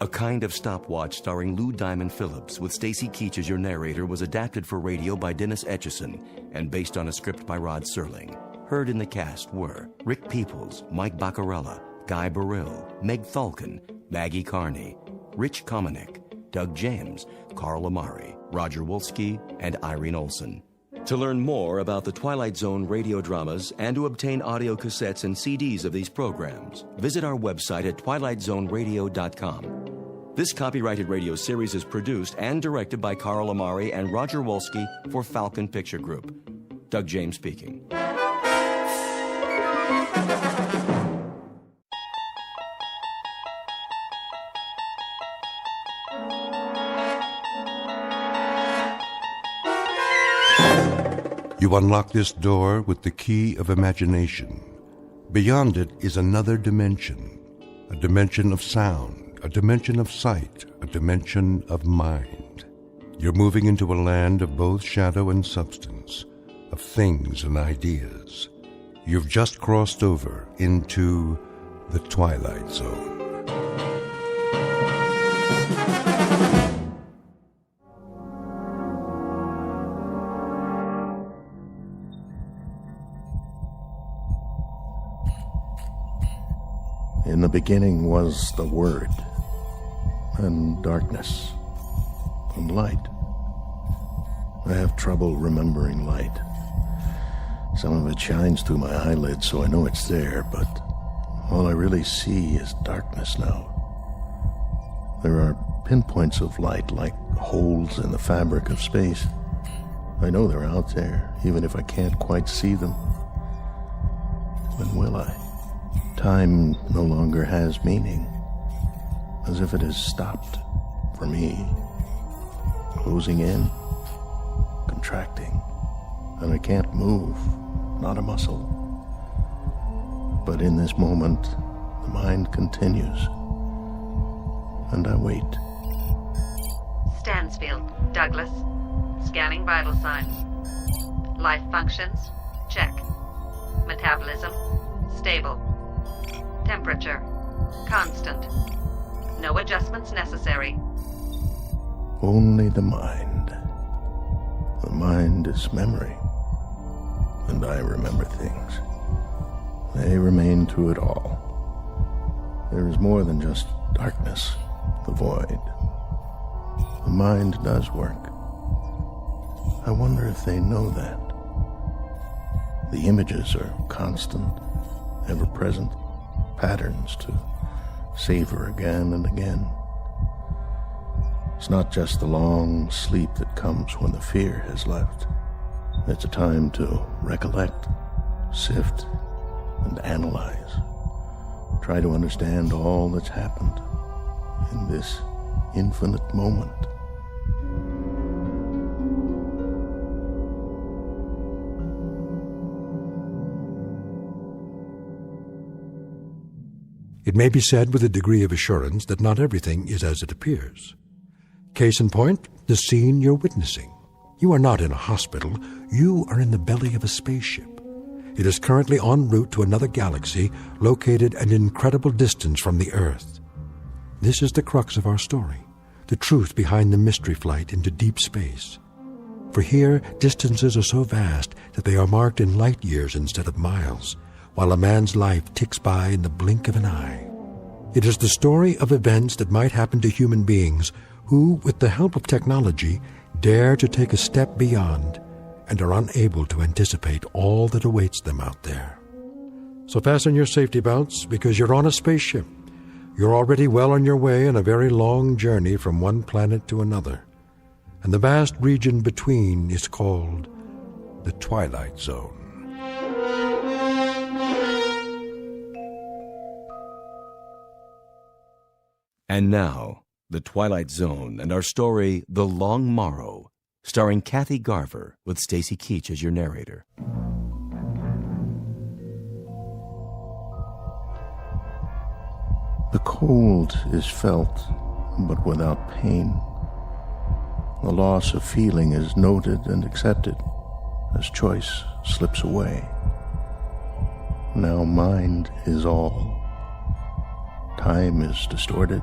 A Kind of Stopwatch starring Lou Diamond Phillips with Stacy Keach as your narrator was adapted for radio by Dennis Etchison and based on a script by Rod Serling. Heard in the cast were Rick Peoples, Mike Baccarella, Guy Burrill, Meg Thalken, Maggie Carney, Rich Komanek, Doug James, Carl Amari, Roger Wolski, and Irene Olson. To learn more about the Twilight Zone radio dramas and to obtain audio cassettes and CDs of these programs, visit our website at twilightzoneradio.com. This copyrighted radio series is produced and directed by Carl Amari and Roger Wolski for Falcon Picture Group. Doug James speaking. You unlock this door with the key of imagination. Beyond it is another dimension, a dimension of sound, a dimension of sight, a dimension of mind. You're moving into a land of both shadow and substance, of things and ideas. You've just crossed over into the Twilight Zone. In the beginning was the Word, and darkness, and light. I have trouble remembering light. Some of it shines through my eyelids, so I know it's there, but all I really see is darkness now. There are pinpoints of light like holes in the fabric of space. I know they're out there, even if I can't quite see them. When will I? Time no longer has meaning, as if it has stopped for me, closing in, contracting, and I can't move, not a muscle. But in this moment, the mind continues, and I wait. Stansfield, Douglas. Scanning vital signs. Life functions, check. Metabolism, stable. Temperature, constant. No adjustments necessary. Only the mind. The mind is memory, and I remember things. They remain through it all. There is more than just darkness, the void. The mind does work. I wonder if they know that. The images are constant, ever present, patterns to savor again and again. It's not just the long sleep that comes when the fear has left. It's a time to recollect, sift, and analyze. Try to understand all that's happened in this infinite moment. It may be said with a degree of assurance that not everything is as it appears. Case in point, the scene you're witnessing. You are not in a hospital. You are in the belly of a spaceship. It is currently en route to another galaxy located an incredible distance from the Earth. This is the crux of our story, the truth behind the mystery flight into deep space. For here, distances are so vast that they are marked in light years instead of miles, while a man's life ticks by in the blink of an eye. It is the story of events that might happen to human beings who, with the help of technology, dare to take a step beyond and are unable to anticipate all that awaits them out there. So fasten your safety belts, because you're on a spaceship. You're already well on your way on a very long journey from one planet to another, and the vast region between is called the Twilight Zone. And now, The Twilight Zone and our story, The Long Morrow, starring Kathy Garver with Stacy Keach as your narrator. The cold is felt, but without pain. The loss of feeling is noted and accepted as choice slips away. Now mind is all. Time is distorted,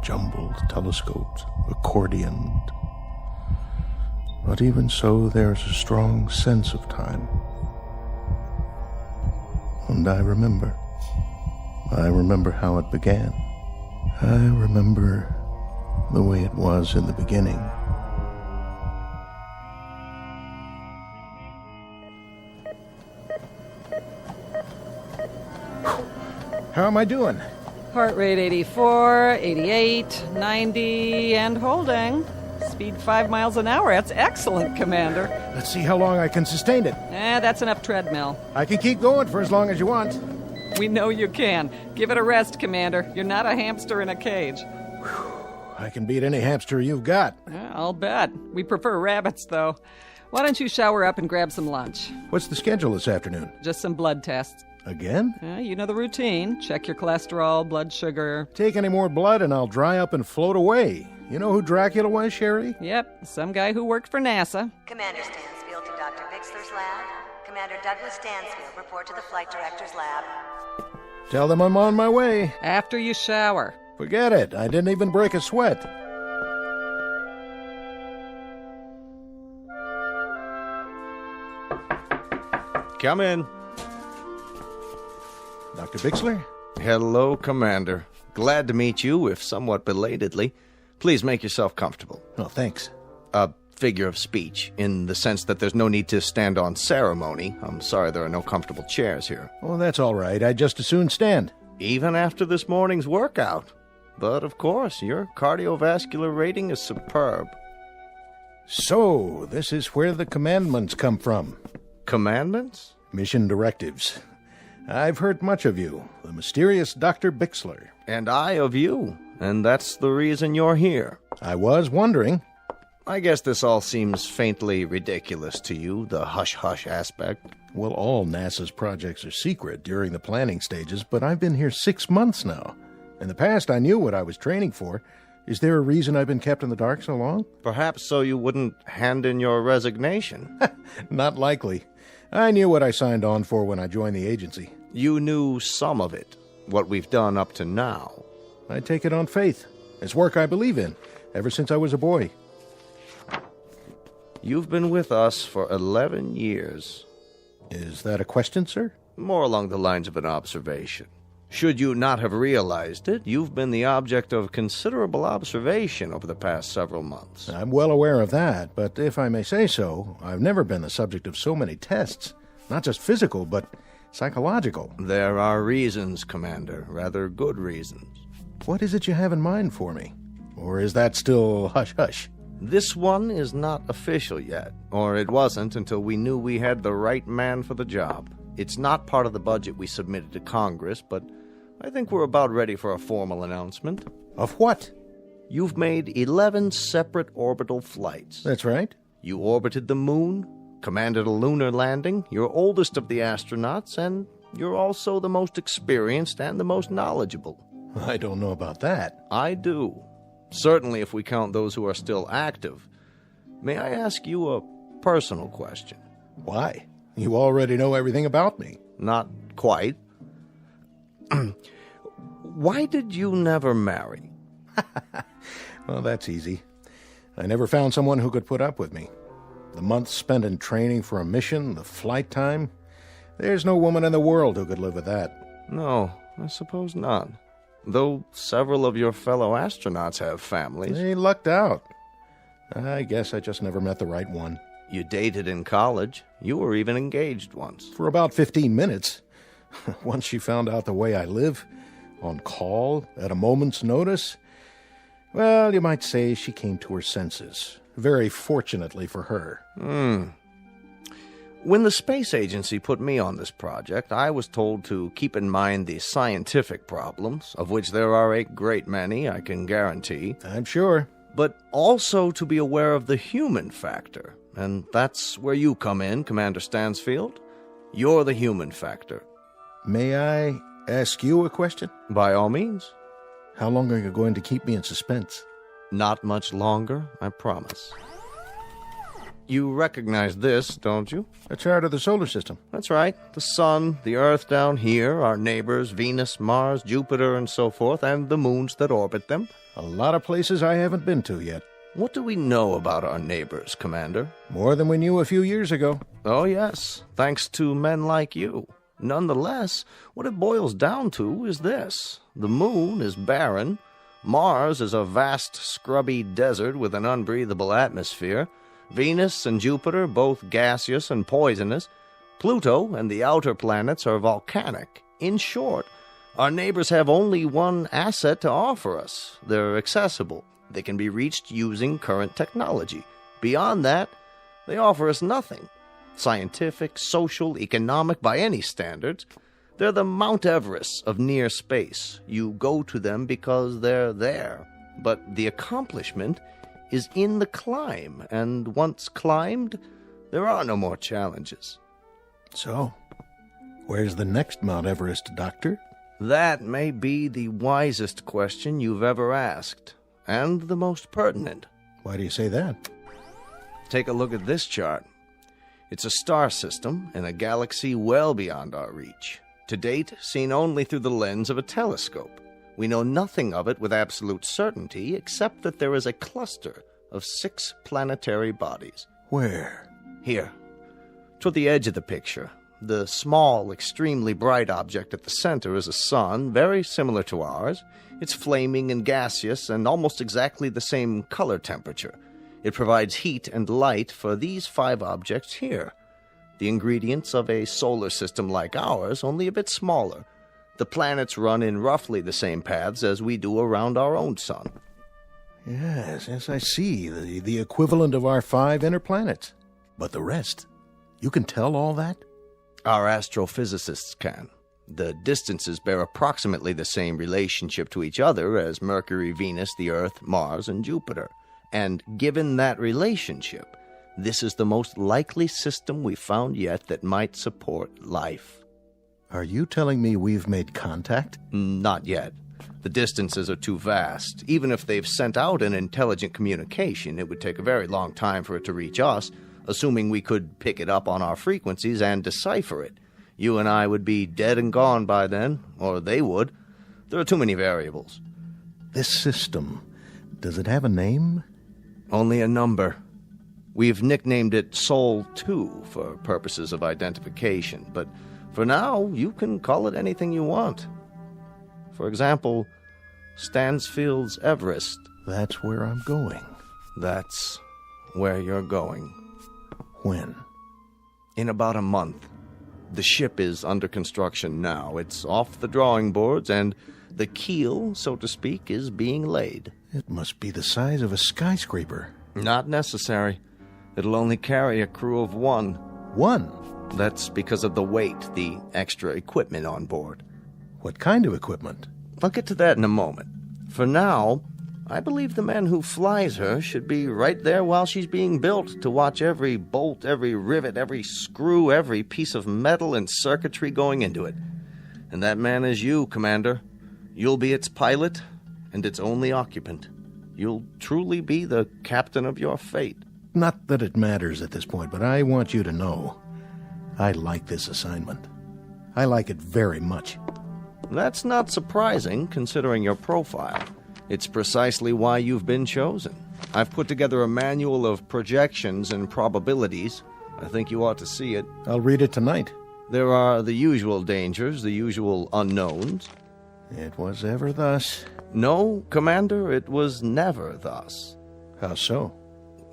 jumbled, telescoped, accordioned. But even so, there's a strong sense of time. And I remember. I remember how it began. I remember the way it was in the beginning. How am I doing? Heart rate 84, 88, 90, and holding. Speed 5 miles an hour. That's excellent, Commander. Let's see how long I can sustain it. That's enough treadmill. I can keep going for as long as you want. We know you can. Give it a rest, Commander. You're not a hamster in a cage. I can beat any hamster you've got. I'll bet. We prefer rabbits, though. Why don't you shower up and grab some lunch? What's the schedule this afternoon? Just some blood tests. Again? You know the routine. Check your cholesterol, blood sugar. Take any more blood and I'll dry up and float away. You know who Dracula was, Sherry? Yep, some guy who worked for NASA. Commander Stansfield to Dr. Bixler's lab. Commander Douglas Stansfield, report to the Flight Director's lab. Tell them I'm on my way. After you shower. Forget it. I didn't even break a sweat. Come in. Dr. Bixler? Hello, Commander. Glad to meet you, if somewhat belatedly. Please make yourself comfortable. Oh, thanks. A figure of speech, in the sense that there's no need to stand on ceremony. I'm sorry there are no comfortable chairs here. Oh, that's all right. I'd just as soon stand. Even after this morning's workout. But, of course, your cardiovascular rating is superb. So, this is where the commandments come from. Commandments? Mission directives. I've heard much of you, the mysterious Dr. Bixler. And I of you, and that's the reason you're here. I was wondering. I guess this all seems faintly ridiculous to you, the hush-hush aspect. Well, all NASA's projects are secret during the planning stages, but I've been here 6 months now. In the past, I knew what I was training for. Is there a reason I've been kept in the dark so long? Perhaps so you wouldn't hand in your resignation. Not likely. I knew what I signed on for when I joined the agency. You knew some of it, what we've done up to now. I take it on faith. It's work I believe in, ever since I was a boy. You've been with us for 11 years. Is that a question, sir? More along the lines of an observation. Should you not have realized it, you've been the object of considerable observation over the past several months. I'm well aware of that, but if I may say so, I've never been the subject of so many tests. Not just physical, but psychological. There are reasons, Commander. Rather good reasons. What is it you have in mind for me? Or is that still hush-hush? This one is not official yet, or it wasn't until we knew we had the right man for the job. It's not part of the budget we submitted to Congress, but I think we're about ready for a formal announcement. Of what? You've made 11 separate orbital flights. That's right. You orbited the moon, commanded a lunar landing, you're oldest of the astronauts, and you're also the most experienced and the most knowledgeable. I don't know about that. I do. Certainly if we count those who are still active. May I ask you a personal question? Why? You already know everything about me. Not quite. Why did you never marry? Well, that's easy. I never found someone who could put up with me. The months spent in training for a mission, the flight time, there's no woman in the world who could live with that. No, I suppose not. Though several of your fellow astronauts have families. They lucked out. I guess I just never met the right one. You dated in college. You were even engaged once. For about 15 minutes. Once she found out the way I live, on call, at a moment's notice, well, you might say she came to her senses. Very fortunately for her. When the space agency put me on this project, I was told to keep in mind the scientific problems, of which there are a great many, I can guarantee. I'm sure. But also to be aware of the human factor. And that's where you come in, Commander Stansfield. You're the human factor. May I ask you a question? By all means. How long are you going to keep me in suspense? Not much longer, I promise. You recognize this, don't you? A chart of the solar system. That's right. The sun, the Earth down here, our neighbors, Venus, Mars, Jupiter, and so forth, and the moons that orbit them. A lot of places I haven't been to yet. What do we know about our neighbors, Commander? More than we knew a few years ago. Oh, yes, thanks to men like you. Nonetheless, what it boils down to is this. The moon is barren. Mars is a vast, scrubby desert with an unbreathable atmosphere. Venus and Jupiter, both gaseous and poisonous. Pluto and the outer planets are volcanic. In short, Our neighbors have only one asset to offer us. They're accessible. They can be reached using current technology. Beyond that, they offer us nothing. Scientific, social, economic, by any standards. They're the Mount Everest of near space. You go to them because they're there. But the accomplishment is in the climb, and once climbed, there are no more challenges. So, where's the next Mount Everest, Doctor? That may be the wisest question you've ever asked, and the most pertinent. Why do you say that? Take a look at this chart. It's a star system in a galaxy well beyond our reach. To date, seen only through the lens of a telescope. We know nothing of it with absolute certainty, except that there is a cluster of 6 planetary bodies. Where? Here, toward the edge of the picture. The small, extremely bright object at the center is a sun, very similar to ours. It's flaming and gaseous and almost exactly the same color temperature. It provides heat and light for these 5 objects here. The ingredients of a solar system like ours, only a bit smaller. The planets run in roughly the same paths as we do around our own sun. Yes, I see. The equivalent of our 5 inner planets. But the rest? You can tell all that? Our astrophysicists can. The distances bear approximately the same relationship to each other as Mercury, Venus, the Earth, Mars, and Jupiter. And given that relationship, this is the most likely system we've found yet that might support life. Are you telling me we've made contact? Not yet. The distances are too vast. Even if they've sent out an intelligent communication, it would take a very long time for it to reach us, assuming we could pick it up on our frequencies and decipher it. You and I would be dead and gone by then, or they would. There are too many variables. This system, does it have a name? Only a number. We've nicknamed it Sol 2 for purposes of identification, but for now, you can call it anything you want. For example, Stansfield's Everest. That's where I'm going. That's where you're going. When? In about a month. The ship is under construction now. It's off the drawing boards, and the keel, so to speak, is being laid. It must be the size of a skyscraper. Not necessary. It'll only carry a crew of 1. 1? That's because of the weight, the extra equipment on board. What kind of equipment? I'll get to that in a moment. For now, I believe the man who flies her should be right there while she's being built to watch every bolt, every rivet, every screw, every piece of metal and circuitry going into it. And that man is you, Commander. You'll be its pilot and its only occupant. You'll truly be the captain of your fate. Not that it matters at this point, but I want you to know I like this assignment. I like it very much. That's not surprising, considering your profile. It's precisely why you've been chosen. I've put together a manual of projections and probabilities. I think you ought to see it. I'll read it tonight. There are the usual dangers, the usual unknowns. It was ever thus. No, Commander, it was never thus. How so?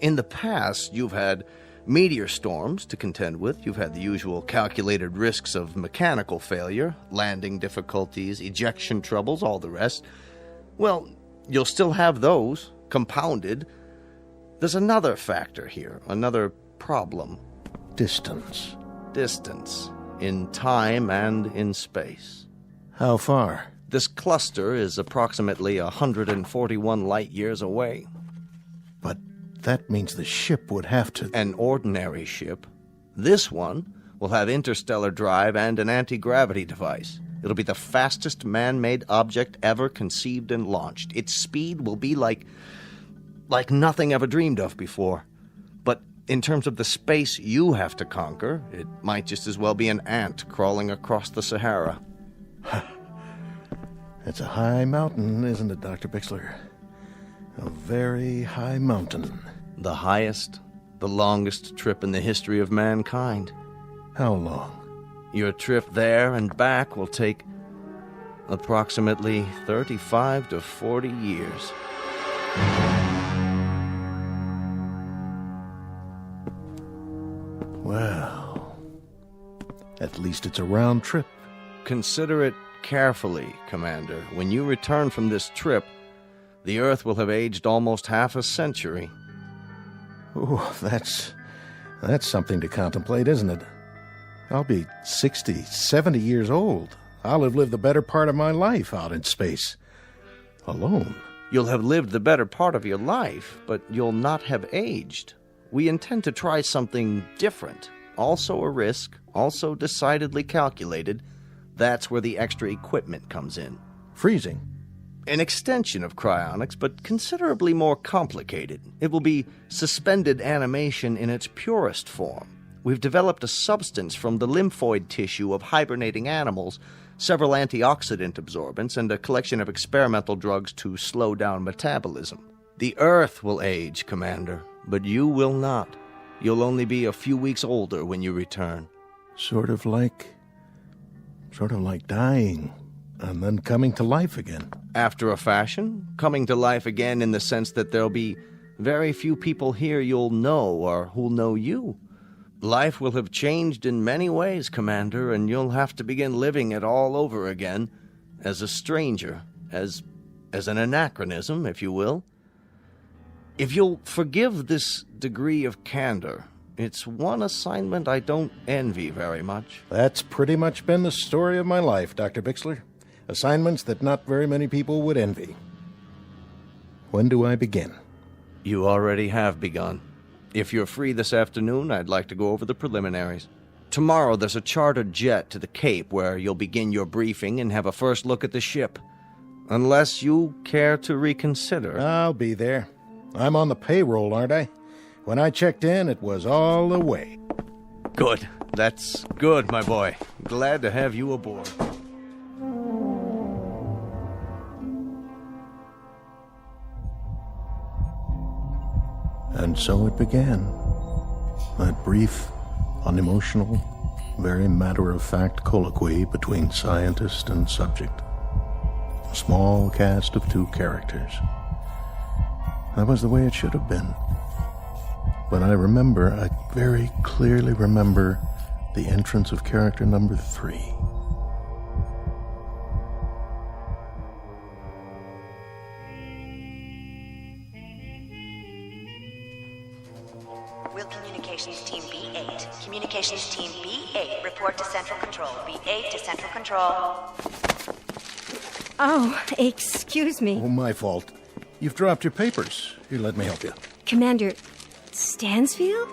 In the past, you've had meteor storms to contend with. You've had the usual calculated risks of mechanical failure, landing difficulties, ejection troubles, all the rest. Well, you'll still have those, compounded. There's another factor here, another problem. Distance. Distance, in time and in space. How far? This cluster is approximately 141 light years away. But that means the ship would have to... An ordinary ship. This one will have interstellar drive and an anti-gravity device. It'll be the fastest man-made object ever conceived and launched. Its speed will be like nothing ever dreamed of before. But in terms of the space you have to conquer, it might just as well be an ant crawling across the Sahara. That's a high mountain, isn't it, Dr. Bixler? A very high mountain. The highest, the longest trip in the history of mankind. How long? Your trip there and back will take approximately 35 to 40 years. Well, at least it's a round trip. Consider it carefully, Commander. When you return from this trip, the Earth will have aged almost half a century. Ooh, that's something to contemplate, isn't it? I'll be 60, 70 years old. I'll have lived the better part of my life out in space. Alone. You'll have lived the better part of your life, but you'll not have aged. We intend to try something different. Also a risk, also decidedly calculated. That's where the extra equipment comes in. Freezing. An extension of cryonics, but considerably more complicated. It will be suspended animation in its purest form. We've developed a substance from the lymphoid tissue of hibernating animals, several antioxidant absorbents, and a collection of experimental drugs to slow down metabolism. The Earth will age, Commander, but you will not. You'll only be a few weeks older when you return. Sort of like dying, and then coming to life again. After a fashion, coming to life again in the sense that there'll be very few people here you'll know or who'll know you. Life will have changed in many ways, Commander, and you'll have to begin living it all over again, as a stranger, as an anachronism, if you will. If you'll forgive this degree of candor, it's one assignment I don't envy very much. That's pretty much been the story of my life, Dr. Bixler. Assignments that not very many people would envy. When do I begin? You already have begun. If you're free this afternoon, I'd like to go over the preliminaries. Tomorrow there's a chartered jet to the Cape where you'll begin your briefing and have a first look at the ship. Unless you care to reconsider. I'll be there. I'm on the payroll, aren't I? When I checked in, it was all the way. Good. That's good, my boy. Glad to have you aboard. And so it began. That brief, unemotional, very matter-of-fact colloquy between scientist and subject. A small cast of 2 characters. That was the way it should have been. But I very clearly remember the entrance of character number 3. Will Communications Team B8. Communications Team B8, report to Central Control. B8 to Central Control. Oh, excuse me. Oh, my fault. You've dropped your papers. Here, let me help you. Commander Stansfield?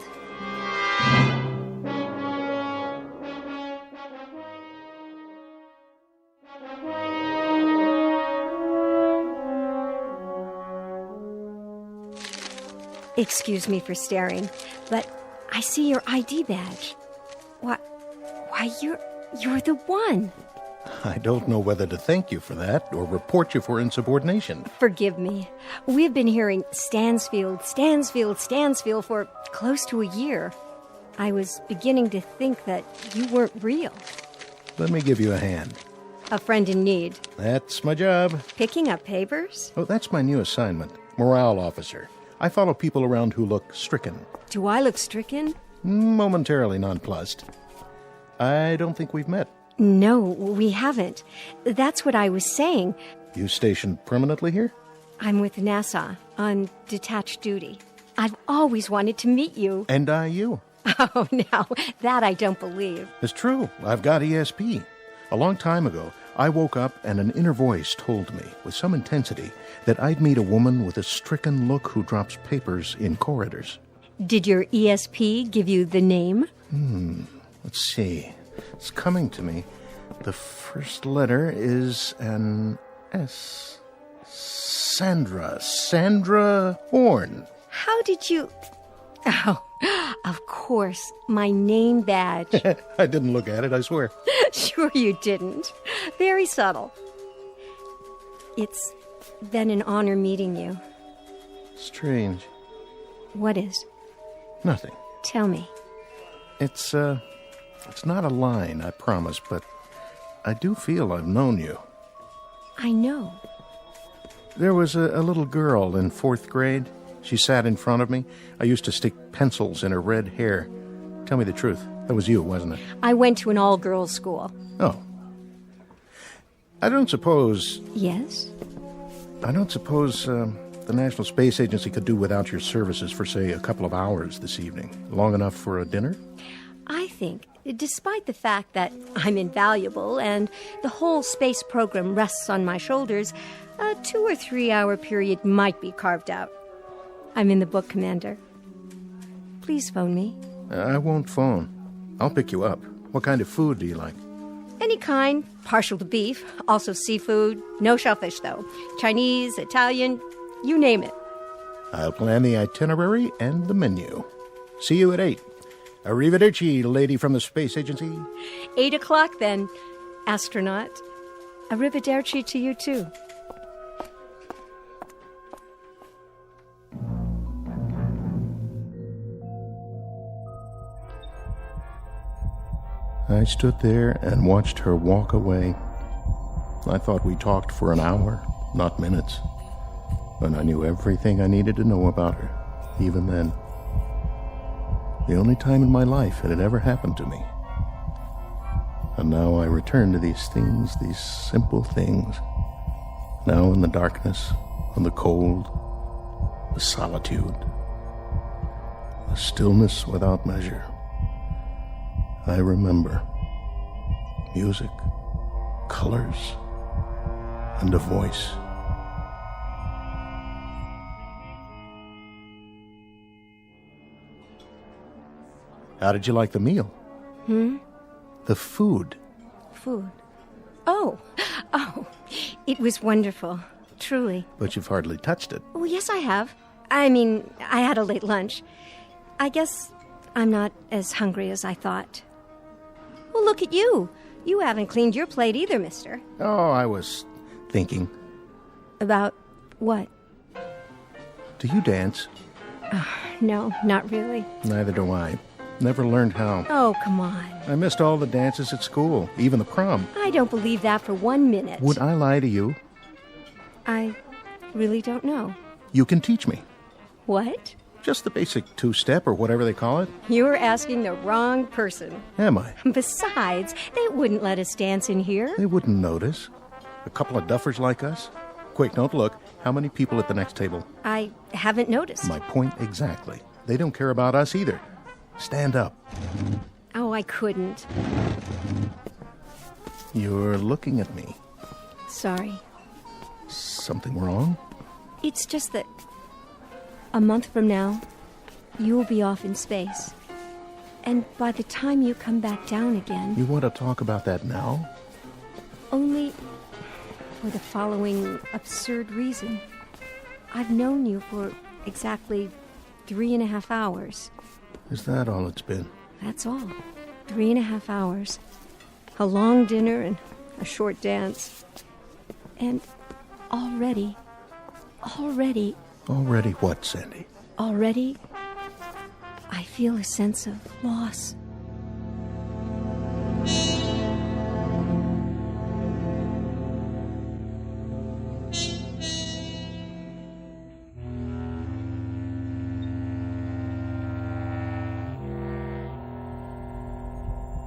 Excuse me for staring, but I see your ID badge. Why, you're the one. I don't know whether to thank you for that or report you for insubordination. Forgive me. We've been hearing Stansfield for close to a year. I was beginning to think that you weren't real. Let me give you a hand. A friend in need. That's my job. Picking up papers? Oh, that's my new assignment. Morale officer. I follow people around who look stricken. Do I look stricken? Momentarily nonplussed. I don't think we've met. No, we haven't. That's what I was saying. You stationed permanently here? I'm with NASA on detached duty. I've always wanted to meet you. And I you. Oh, now, that I don't believe. It's true. I've got ESP. A long time ago, I woke up and an inner voice told me, with some intensity, that I'd meet a woman with a stricken look who drops papers in corridors. Did your ESP give you the name? Let's see. It's coming to me. The first letter is an S. Sandra Horn. How did you... Oh, of course, my name badge. I didn't look at it, I swear. Sure you didn't. Very subtle. It's been an honor meeting you. Strange. What is? Nothing. Tell me. It's not a line, I promise, but I do feel I've known you. I know. There was a little girl in 4th grade. She sat in front of me. I used to stick pencils in her red hair. Tell me the truth. That was you, wasn't it? I went to an all-girls school. Oh. I don't suppose... Yes? I don't suppose the National Space Agency could do without your services for, say, a couple of hours this evening. Long enough for a dinner? I think, despite the fact that I'm invaluable and the whole space program rests on my shoulders, a 2 or 3 hour period might be carved out. I'm in the book, Commander. Please phone me. I won't phone. I'll pick you up. What kind of food do you like? Any kind, partial to beef, also seafood, no shellfish though. Chinese, Italian, you name it. I'll plan the itinerary and the menu. See you at 8. Arrivederci, lady from the Space Agency. 8 o'clock then, astronaut. Arrivederci to you too. I stood there and watched her walk away. I thought we talked for an hour, not minutes. And I knew everything I needed to know about her, even then. The only time in my life it had ever happened to me. And now I return to these things, these simple things. Now in the darkness, and the cold, the solitude, the stillness without measure. I remember music, colors, and a voice. How did you like the meal? The food. Food. Oh, it was wonderful, truly. But you've hardly touched it. Oh, yes, I have. I mean, I had a late lunch. I guess I'm not as hungry as I thought. Well, look at you. You haven't cleaned your plate either, mister. Oh, I was thinking. About what? Do you dance? No, not really. Neither do I. Never learned how. Oh, come on. I missed all the dances at school, even the prom. I don't believe that for 1 minute. Would I lie to you? I really don't know. You can teach me. What? Just the basic two-step or whatever they call it. You're asking the wrong person. Am I? Besides, they wouldn't let us dance in here. They wouldn't notice. A couple of duffers like us. Quick, don't look. How many people at the next table? I haven't noticed. My point exactly. They don't care about us either. Stand up. Oh, I couldn't. You're looking at me. Sorry. Something wrong? It's just that a month from now, you'll be off in space. And by the time you come back down again... You want to talk about that now? Only for the following absurd reason. I've known you for exactly 3.5 hours. Is that all it's been? That's all. 3.5 hours. A long dinner and a short dance. And already... Already what, Sandy? Already, I feel a sense of loss.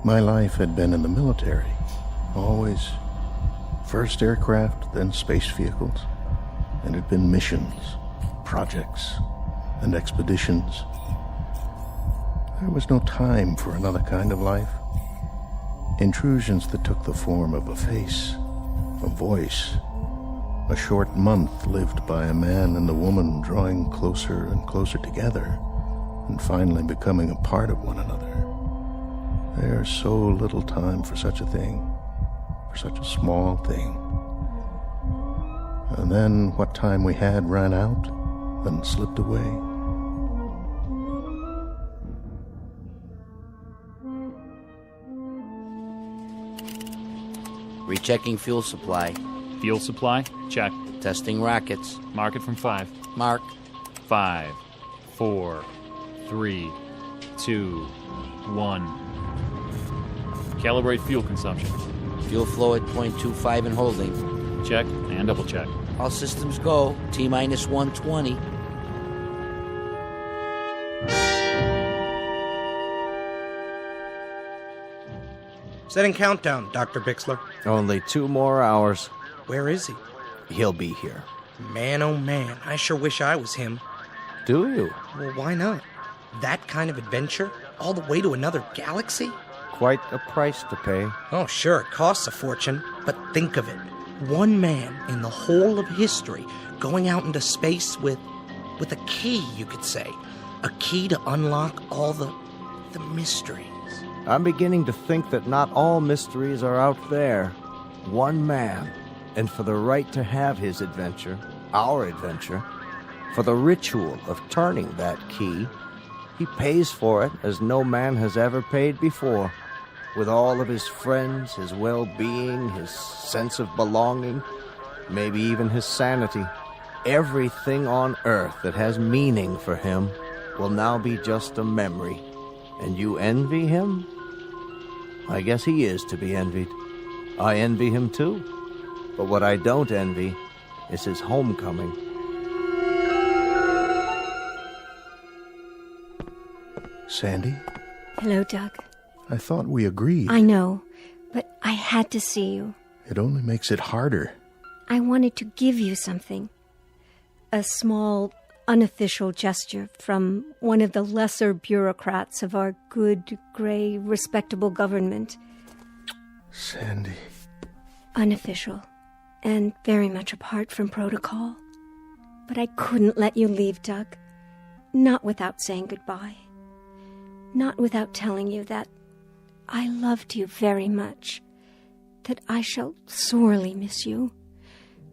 My life had been in the military. Always. First aircraft, then space vehicles. And it had been missions, projects, and expeditions. There was no time for another kind of life. Intrusions that took the form of a face, a voice. A short month lived by a man and a woman drawing closer and closer together, and finally becoming a part of one another. There's so little time for such a thing, for such a small thing. And then what time we had ran out and slipped away. Rechecking fuel supply. Fuel supply? Check. Testing rockets. Mark it from 5. Mark. 5, 4, 3, 2, 1. Calibrate fuel consumption. Fuel flow at 0.25 and holding. Check and double check. All systems go. T-minus 120. Setting countdown, Dr. Bixler. Only 2 more hours. Where is he? He'll be here. Man, oh man, I sure wish I was him. Do you? Well, why not? That kind of adventure? All the way to another galaxy? Quite a price to pay. Oh, sure, it costs a fortune. But think of it. One man in the whole of history going out into space with a key, you could say. A key to unlock all the mysteries. I'm beginning to think that not all mysteries are out there. One man. And for the right to have his adventure, our adventure, for the ritual of turning that key, he pays for it as no man has ever paid before. With all of his friends, his well-being, his sense of belonging, maybe even his sanity. Everything on earth that has meaning for him will now be just a memory. And you envy him? I guess he is to be envied. I envy him too. But what I don't envy is his homecoming. Sandy? Hello, Doug. I thought we agreed. I know, but I had to see you. It only makes it harder. I wanted to give you something. A small, unofficial gesture from one of the lesser bureaucrats of our good, gray, respectable government. Sandy. Unofficial, and very much apart from protocol. But I couldn't let you leave, Doug. Not without saying goodbye. Not without telling you that I loved you very much. That I shall sorely miss you.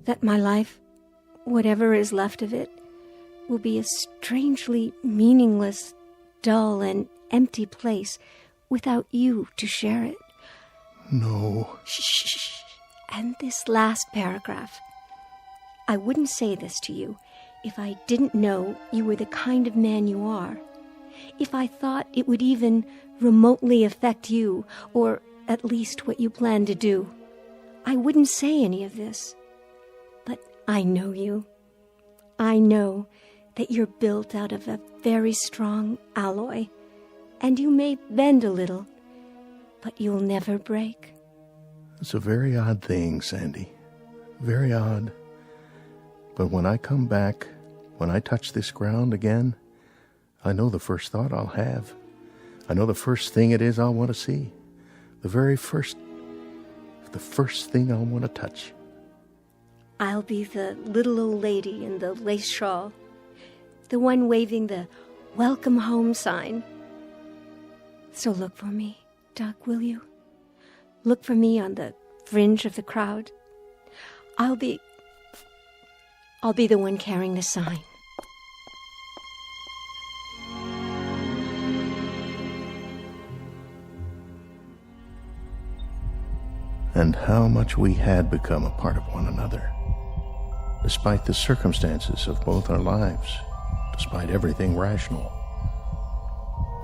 That my life, whatever is left of it, will be a strangely meaningless, dull, and empty place without you to share it. No. Shh. And this last paragraph. I wouldn't say this to you if I didn't know you were the kind of man you are. If I thought it would even remotely affect you, or at least what you plan to do. I wouldn't say any of this. But I know you. I know that you're built out of a very strong alloy, and you may bend a little, but you'll never break. It's a very odd thing, Sandy. Very odd. But when I come back, when I touch this ground again, I know the first thought I'll have. I know the first thing it is I'll want to see. The first thing I'll want to touch. I'll be the little old lady in the lace shawl, the one waving the welcome home sign. So look for me, Doug, will you? Look for me on the fringe of the crowd. I'll be the one carrying the sign. And how much we had become a part of one another. Despite the circumstances of both our lives, despite everything rational.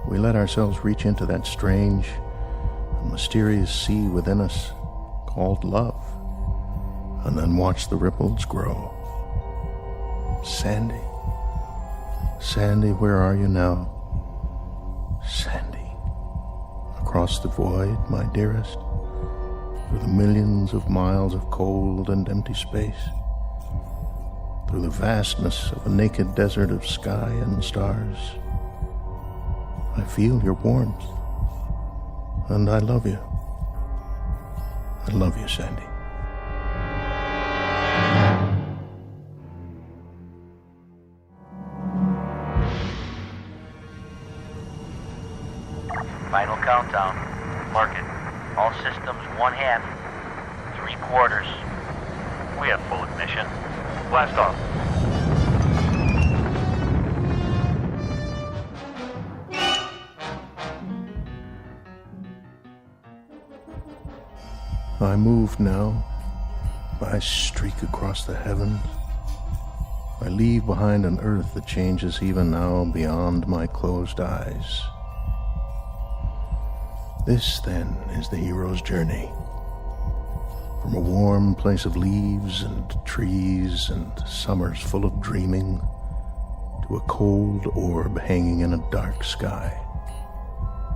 We let ourselves reach into that strange and mysterious sea within us called love, and then watch the ripples grow. Sandy, where are you now? Sandy, across the void, my dearest, through the millions of miles of cold and empty space, through the vastness of a naked desert of sky and stars. I feel your warmth, and I love you. I love you, Sandy. Final countdown. Mark it. All systems 1/2, 3/4. We have full ignition. Blast off. I move now. I streak across the heavens. I leave behind an earth that changes even now beyond my closed eyes. This, then, is the hero's journey. From a warm place of leaves and trees and summers full of dreaming to a cold orb hanging in a dark sky,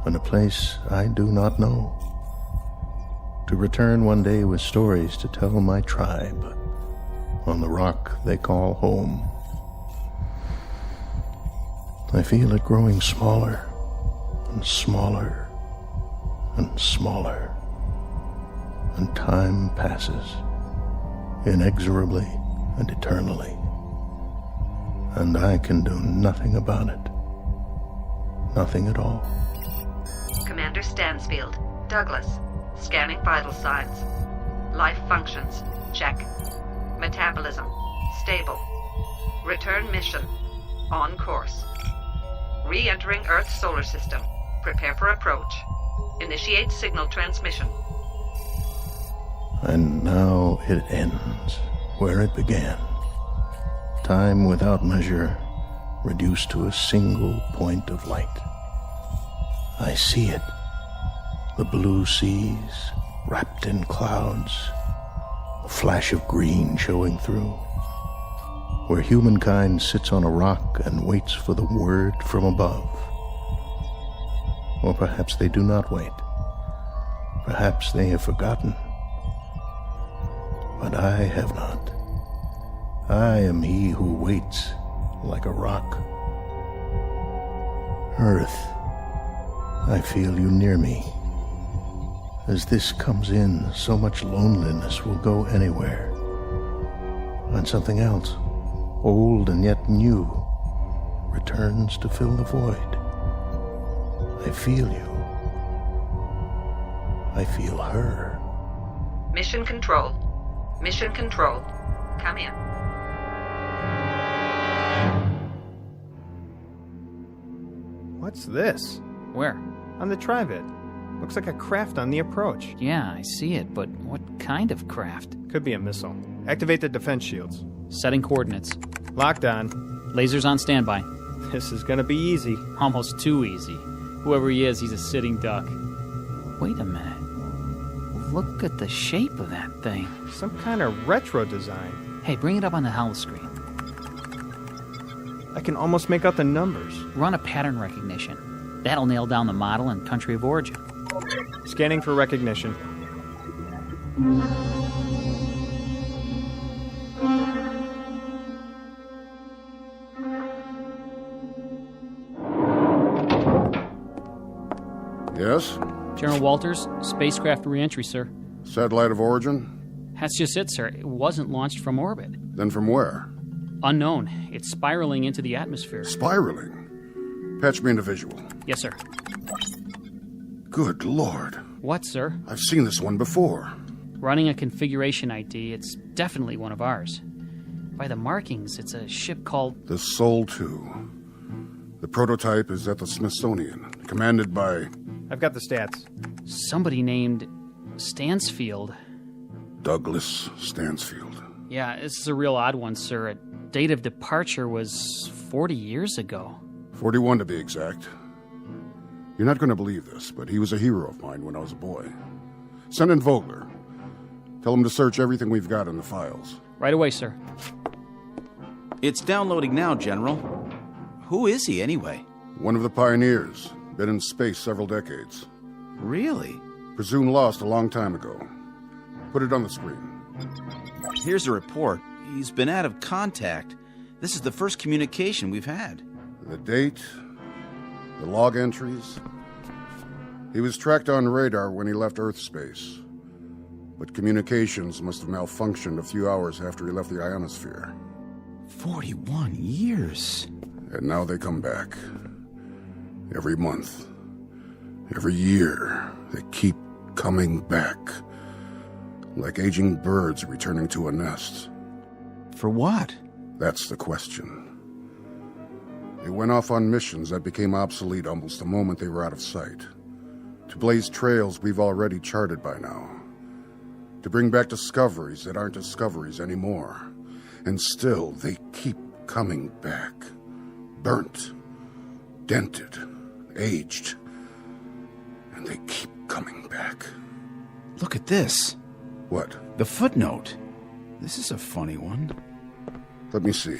and a place I do not know, to return one day with stories to tell my tribe on the rock they call home. I feel it growing smaller and smaller and smaller, and time passes inexorably and eternally, and I can do nothing about it. Nothing at all. Commander Stansfield, Douglas, scanning vital signs. Life functions, check. Metabolism, stable. Return mission, on course. Re-entering Earth's solar system. Prepare for approach. Initiate signal transmission. And now it ends where it began. Time without measure, reduced to a single point of light. I see it. The blue seas, wrapped in clouds, a flash of green showing through, where humankind sits on a rock and waits for the word from above. Or perhaps they do not wait. Perhaps they have forgotten. But I have not. I am he who waits like a rock. Earth, I feel you near me. As this comes in, so much loneliness will go anywhere. And something else, old and yet new, returns to fill the void. I feel you. I feel her. Mission control. Mission control. Come in. What's this? Where? On the Trivet. Looks like a craft on the approach. Yeah, I see it, but what kind of craft? Could be a missile. Activate the defense shields. Setting coordinates. Locked on. Lasers on standby. This is gonna be easy. Almost too easy. Whoever he is, he's a sitting duck. Wait a minute. Look at the shape of that thing. Some kind of retro design. Hey, bring it up on the holoscreen. I can almost make out the numbers. Run a pattern recognition. That'll nail down the model and country of origin. Scanning for recognition. Yes? General Walters, spacecraft reentry, sir. Satellite of origin? That's just it, sir. It wasn't launched from orbit. Then from where? Unknown. It's spiraling into the atmosphere. Spiraling? Patch me into visual. Yes, sir. Good Lord. What, sir? I've seen this one before. Running a configuration ID, it's definitely one of ours. By the markings, it's a ship called... The Sol 2. The prototype is at the Smithsonian, commanded by... I've got the stats. Somebody named Stansfield. Douglas Stansfield. Yeah, this is a real odd one, sir. A date of departure was 40 years ago. 41 to be exact. You're not going to believe this, but he was a hero of mine when I was a boy. Send in Vogler. Tell him to search everything we've got in the files. Right away, sir. It's downloading now, General. Who is he, anyway? One of the pioneers. Been in space several decades. Really? Presumed lost a long time ago. Put it on the screen. Here's a report. He's been out of contact. This is the first communication we've had. The date, the log entries. He was tracked on radar when he left Earth space. But communications must have malfunctioned a few hours after he left the ionosphere. 41 years. And now they come back. Every month. Every year. They keep coming back. Like aging birds returning to a nest. For what? That's the question. They went off on missions that became obsolete almost the moment they were out of sight. To blaze trails we've already charted by now. To bring back discoveries that aren't discoveries anymore. And still, they keep coming back. Burnt. Dented. Aged. And they keep coming back. Look at this. What? The footnote. This is a funny one. Let me see.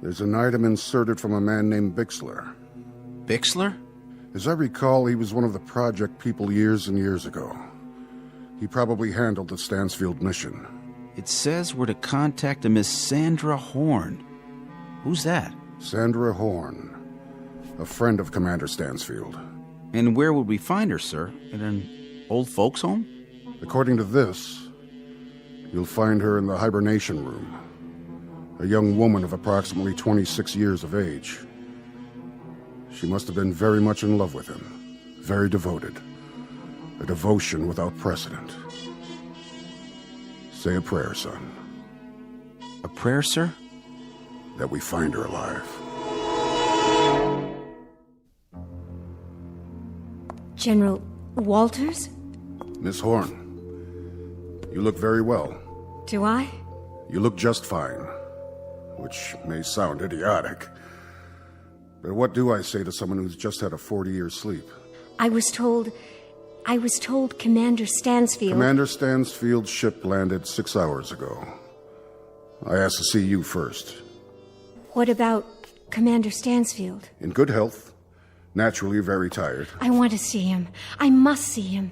There's an item inserted from a man named Bixler. Bixler? As I recall, he was one of the project people years and years ago. He probably handled the Stansfield mission. It says we're to contact a Miss Sandra Horn. Who's that? Sandra Horn, a friend of Commander Stansfield. And where would we find her, sir? In an old folks' home? According to this, you'll find her in the hibernation room. A young woman of approximately 26 years of age. She must have been very much in love with him. Very devoted. A devotion without precedent. Say a prayer, son. A prayer, sir? That we find her alive. General Walters? Miss Horn, you look very well. Do I? You look just fine. Which may sound idiotic. But what do I say to someone who's just had a 40-year sleep? I was told Commander Stansfield... Commander Stansfield's ship landed 6 hours ago. I asked to see you first. What about Commander Stansfield? In good health. Naturally very tired. I want to see him. I must see him.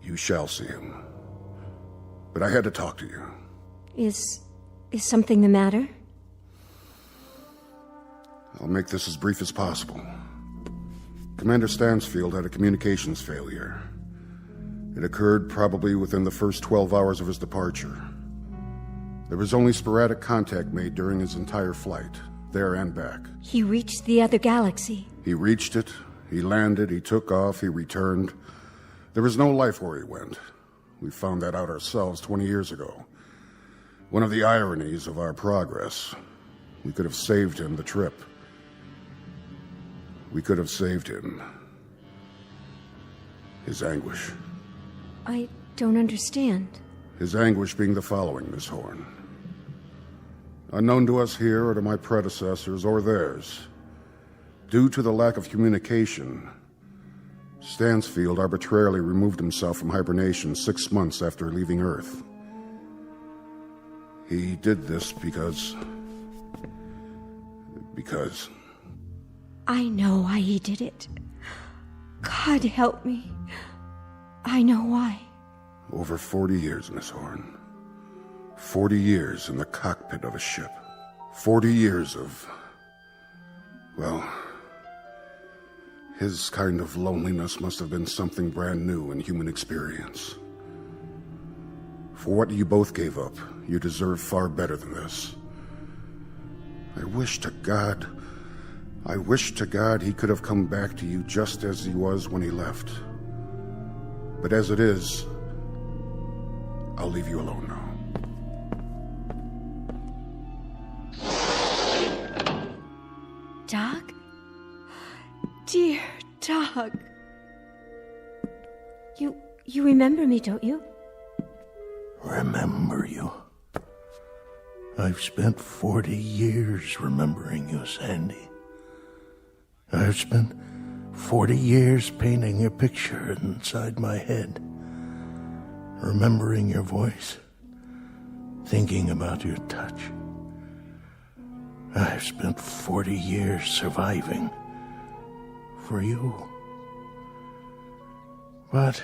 You shall see him. But I had to talk to you. Is something the matter? I'll make this as brief as possible. Commander Stansfield had a communications failure. It occurred probably within the first 12 hours of his departure. There was only sporadic contact made during his entire flight, there and back. He reached the other galaxy. He reached it, he landed, he took off, he returned. There was no life where he went. We found that out ourselves 20 years ago. One of the ironies of our progress. We could have saved him the trip. We could have saved him his anguish. I don't understand. His anguish being the following, Miss Horn. Unknown to us here or to my predecessors or theirs, due to the lack of communication, Stansfield arbitrarily removed himself from hibernation 6 months after leaving Earth. He did this because... I know why he did it. God help me. I know why. Over 40 years, Miss Horn. 40 years in the cockpit of a ship. 40 years of... well... his kind of loneliness must have been something brand new in human experience. For what you both gave up, you deserve far better than this. I wish to God he could have come back to you just as he was when he left. But as it is, I'll leave you alone now. Doug? Dear Doug. You remember me, don't you? Remember you? I've spent 40 years remembering you, Sandy. I've spent 40 years painting your picture inside my head, remembering your voice, thinking about your touch. I've spent 40 years surviving for you. But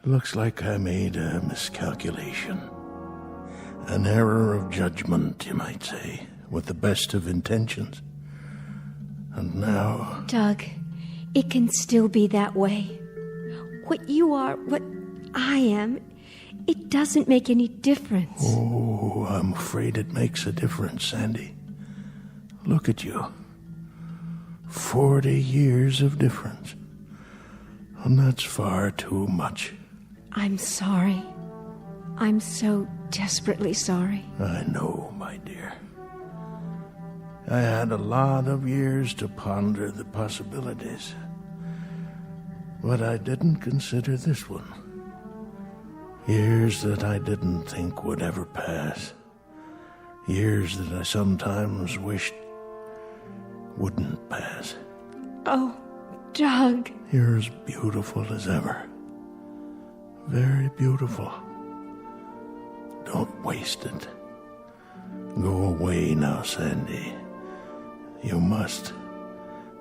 it looks like I made a miscalculation. An error of judgment, you might say, with the best of intentions. And now... Doug, it can still be that way. What you are, what I am, it doesn't make any difference. Oh, I'm afraid it makes a difference, Sandy. Look at you. 40 years of difference. And that's far too much. I'm sorry. I'm so desperately sorry. I know, my dear. I had a lot of years to ponder the possibilities. But I didn't consider this one. Years that I didn't think would ever pass. Years that I sometimes wished wouldn't pass. Oh, Doug. You're as beautiful as ever. Very beautiful. Don't waste it. Go away now, Sandy. You must.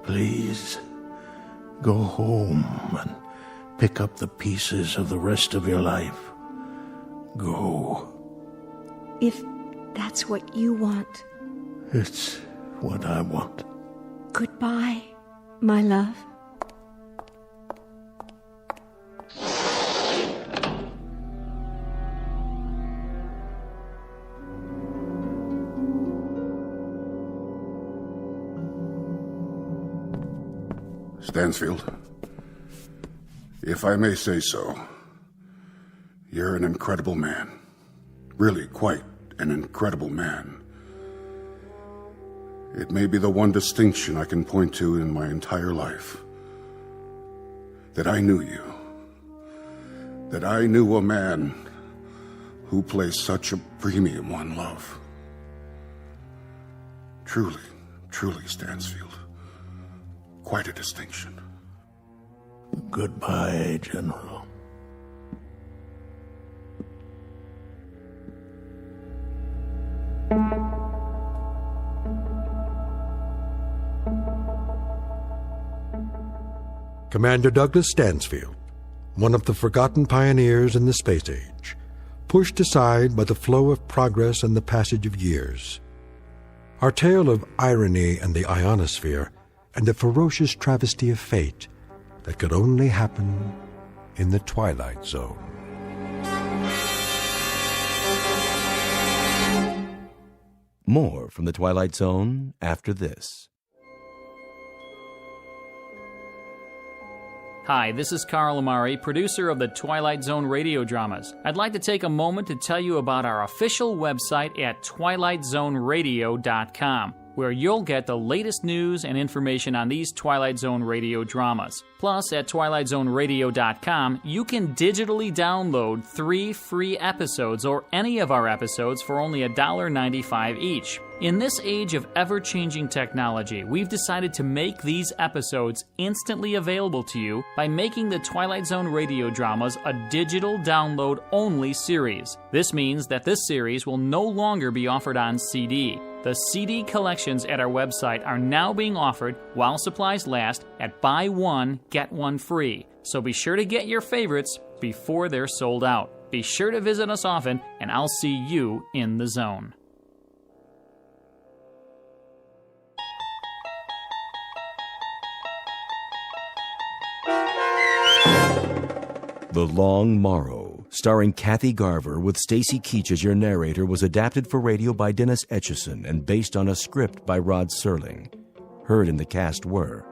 Please. Go home and pick up the pieces of the rest of your life. Go. If that's what you want. It's what I want. Goodbye, my love. Stansfield, if I may say so, you're an incredible man. Really, quite an incredible man. It may be the one distinction I can point to in my entire life. That I knew you. That I knew a man who placed such a premium on love. Truly, truly, Stansfield. Quite a distinction. Goodbye, General. Commander Douglas Stansfield, one of the forgotten pioneers in the space age, pushed aside by the flow of progress and the passage of years. Our tale of irony and the ionosphere and a ferocious travesty of fate that could only happen in the Twilight Zone. More from the Twilight Zone after this. Hi, this is Carl Amari, producer of the Twilight Zone radio dramas. I'd like to take a moment to tell you about our official website at twilightzoneradio.com, where you'll get the latest news and information on these Twilight Zone radio dramas. Plus, at twilightzoneradio.com, you can digitally download 3 free episodes or any of our episodes for only $1.95 each. In this age of ever-changing technology, we've decided to make these episodes instantly available to you by making the Twilight Zone radio dramas a digital download-only series. This means that this series will no longer be offered on CD. The CD collections at our website are now being offered while supplies last at buy one, get one free. So be sure to get your favorites before they're sold out. Be sure to visit us often, and I'll see you in the zone. The Long Morrow, starring Kathy Garver with Stacy Keach as your narrator, was adapted for radio by Dennis Etchison and based on a script by Rod Serling. Heard in the cast were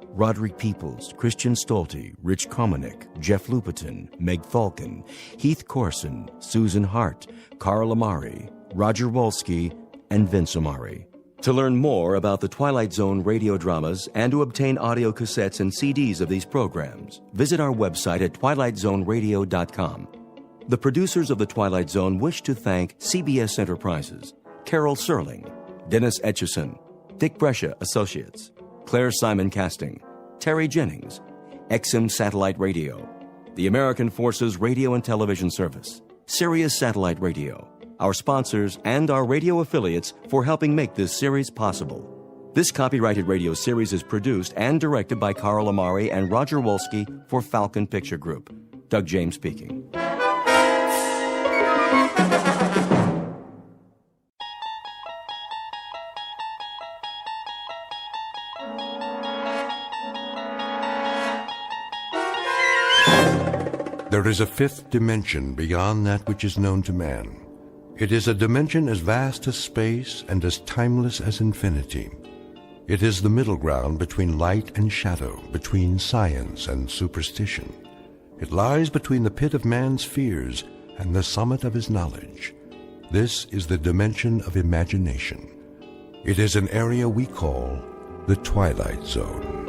Roderick Peoples, Christian Stolte, Rich Komanek, Jeff Lupetin, Meg Falcon, Heath Corson, Susan Hart, Carl Amari, Roger Wolski, and Vince Amari. To learn more about the Twilight Zone radio dramas and to obtain audio cassettes and CDs of these programs, visit our website at twilightzoneradio.com. The producers of The Twilight Zone wish to thank CBS Enterprises, Carol Serling, Dennis Etchison, Dick Brescia Associates, Claire Simon Casting, Terry Jennings, XM Satellite Radio, the American Forces Radio and Television Service, Sirius Satellite Radio, our sponsors, and our radio affiliates for helping make this series possible. This copyrighted radio series is produced and directed by Carl Amari and Roger Wolski for Falcon Picture Group. Doug James speaking. There is a fifth dimension beyond that which is known to man. It is a dimension as vast as space and as timeless as infinity. It is the middle ground between light and shadow, between science and superstition. It lies between the pit of man's fears and the summit of his knowledge. This is the dimension of imagination. It is an area we call the Twilight Zone.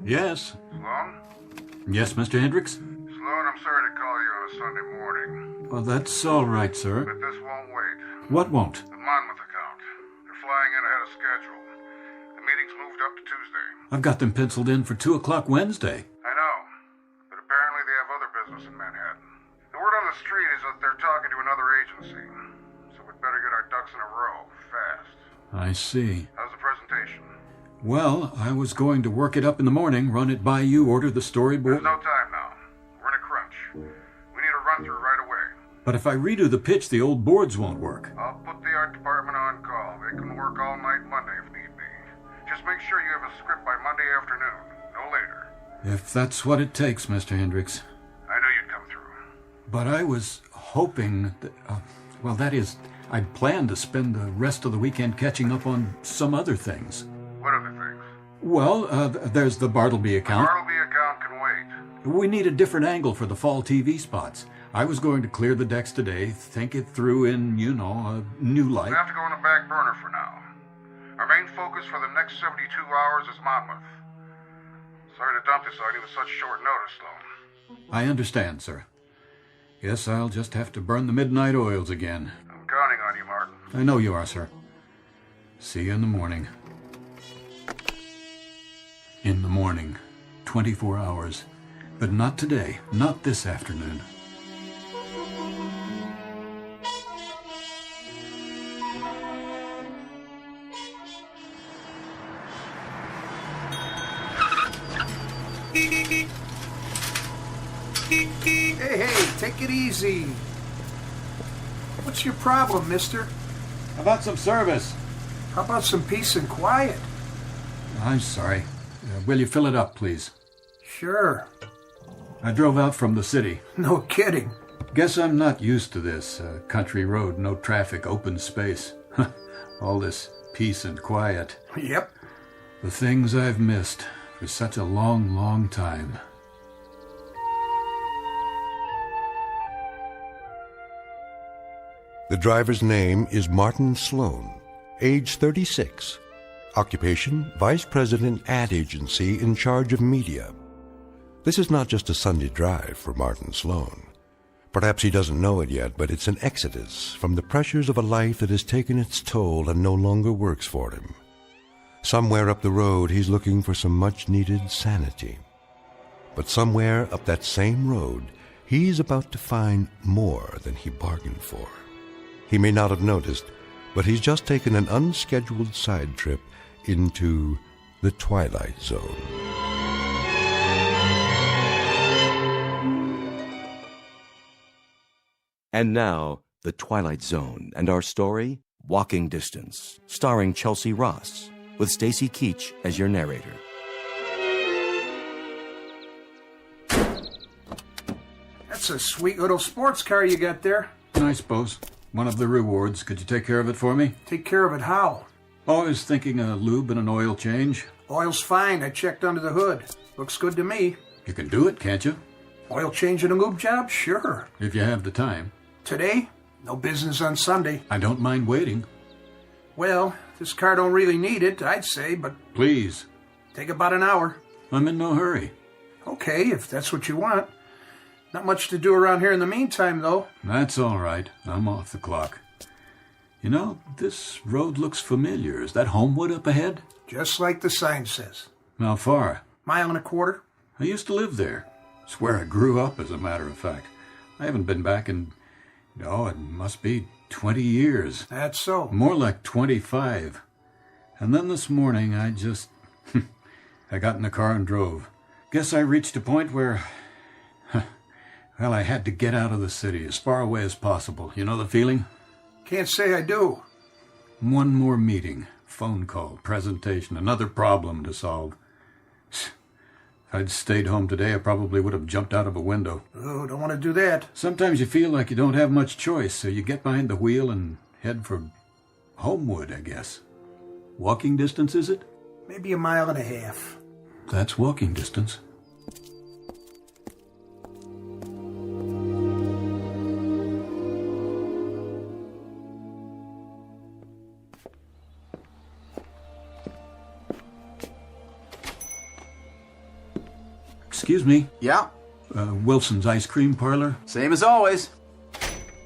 Yes. Sloan? Yes, Mr. Hendricks? Sloan, I'm sorry to call you on a Sunday morning. Well, that's all right, sir. But this won't wait. What won't? The Monmouth account. They're flying in ahead of schedule. The meeting's moved up to Tuesday. I've got them penciled in for 2 o'clock Wednesday. I know. But apparently they have other business in Manhattan. The word on the street is that they're talking to another agency, so we'd better get our ducks in a row, fast. I see. How's the presentation? Well, I was going to work it up in the morning, run it by you, order the storyboard. There's no time now. We're in a crunch. We need a run-through right away. But if I redo the pitch, the old boards won't work. I'll put the art department on call. They can work all night Monday if need be. Just make sure you have a script by Monday afternoon, no later. If that's what it takes, Mr. Hendricks. I knew you'd come through. But I was hoping that, that is, I'd planned to spend the rest of the weekend catching up on some other things. What other things? Well, there's the Bartleby account. The Bartleby account can wait. We need a different angle for the fall TV spots. I was going to clear the decks today, think it through in, a new light. We have to go on the back burner for now. Our main focus for the next 72 hours is Monmouth. Sorry to dump this on you with such short notice, Sloan. I understand, sir. Guess I'll just have to burn the midnight oils again. I'm counting on you, Martin. I know you are, sir. See you in the morning. In the morning. 24 hours. But not today. Not this afternoon. Hey, take it easy. What's your problem, mister? How about some service? How about some peace and quiet? I'm sorry. Will you fill it up, please? Sure. I drove out from the city. No kidding. Guess I'm not used to this. Country road, no traffic, open space. All this peace and quiet. Yep. The things I've missed for such a long, long time. The driver's name is Martin Sloan, age 36. Occupation, Vice President ad agency in charge of media. This is not just a Sunday drive for Martin Sloan. Perhaps he doesn't know it yet, but it's an exodus from the pressures of a life that has taken its toll and no longer works for him. Somewhere up the road, he's looking for some much-needed sanity. But somewhere up that same road, he's about to find more than he bargained for. He may not have noticed, but he's just taken an unscheduled side trip into the Twilight Zone. And now, The Twilight Zone and our story, Walking Distance, starring Chelsea Ross, with Stacy Keach as your narrator. That's a sweet little sports car you got there. I suppose. One of the rewards. Could you take care of it for me? Take care of it how? Oh, I was thinking a lube and an oil change. Oil's fine. I checked under the hood. Looks good to me. You can do it, can't you? Oil change and a lube job? Sure. If you have the time. Today? No business on Sunday. I don't mind waiting. Well, this car don't really need it, I'd say, but... Please. Take about an hour. I'm in no hurry. Okay, if that's what you want. Not much to do around here in the meantime, though. That's all right. I'm off the clock. You know, this road looks familiar. Is that Homewood up ahead? Just like the sign says. How far? 1.25 miles. I used to live there. It's where I grew up, as a matter of fact. I haven't been back in, it must be 20 years. That's so. More like 25. And then this morning, I got in the car and drove. Guess I reached a point where... I had to get out of the city, as far away as possible. You know the feeling? Can't say I do. One more meeting, phone call, presentation, another problem to solve. If I'd stayed home today, I probably would have jumped out of a window. Oh, don't want to do that. Sometimes you feel like you don't have much choice, so you get behind the wheel and head for Homewood, I guess. Walking distance, is it? Maybe 1.5 miles. That's walking distance. Excuse me. Yeah? Wilson's Ice Cream Parlor? Same as always.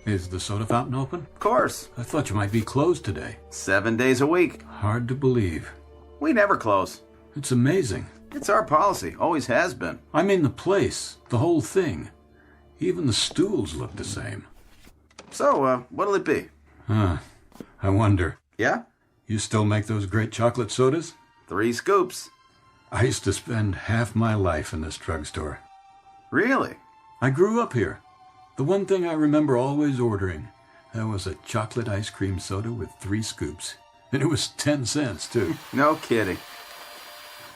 Is the soda fountain open? Of course. I thought you might be closed today. 7 days a week. Hard to believe. We never close. It's amazing. It's our policy. Always has been. I mean the place. The whole thing. Even the stools look the same. So, what'll it be? I wonder. Yeah? You still make those great chocolate sodas? 3 scoops. I used to spend half my life in this drugstore. Really? I grew up here. The one thing I remember always ordering, that was a chocolate ice cream soda with 3 scoops. And it was 10 cents, too. No kidding.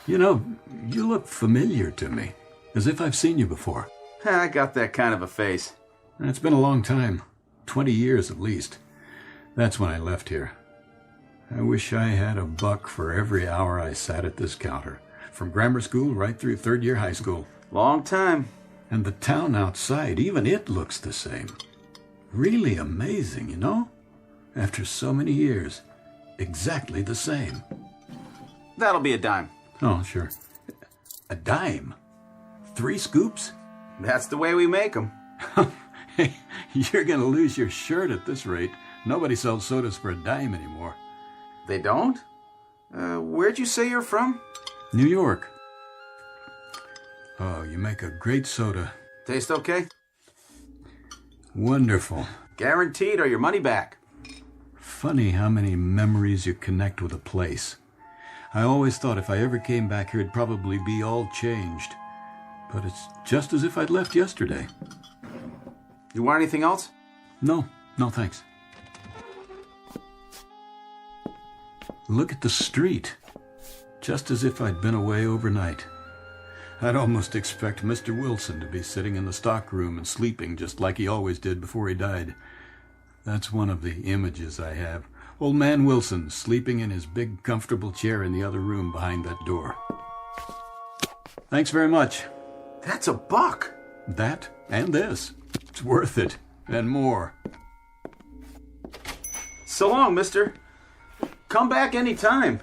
You know, you look familiar to me, as if I've seen you before. I got that kind of a face. It's been a long time, 20 years at least. That's when I left here. I wish I had $1 for every hour I sat at this counter, from grammar school right through 3rd year high school. Long time. And the town outside, even it looks the same. Really amazing, you know? After so many years, exactly the same. That'll be a dime. Oh, sure. A dime? 3 scoops? That's the way we make them. Hey, you're going to lose your shirt at this rate. Nobody sells sodas for a dime anymore. They don't? Where'd you say you're from? New York. Oh, you make a great soda. Taste okay? Wonderful. Guaranteed or your money back. Funny how many memories you connect with a place. I always thought if I ever came back here, it'd probably be all changed. But it's just as if I'd left yesterday. You want anything else? No, thanks. Look at the street. Just as if I'd been away overnight. I'd almost expect Mr. Wilson to be sitting in the stockroom and sleeping just like he always did before he died. That's one of the images I have. Old man Wilson sleeping in his big comfortable chair in the other room behind that door. Thanks very much. That's $1. That and this. It's worth it. And more. So long, mister. Come back anytime.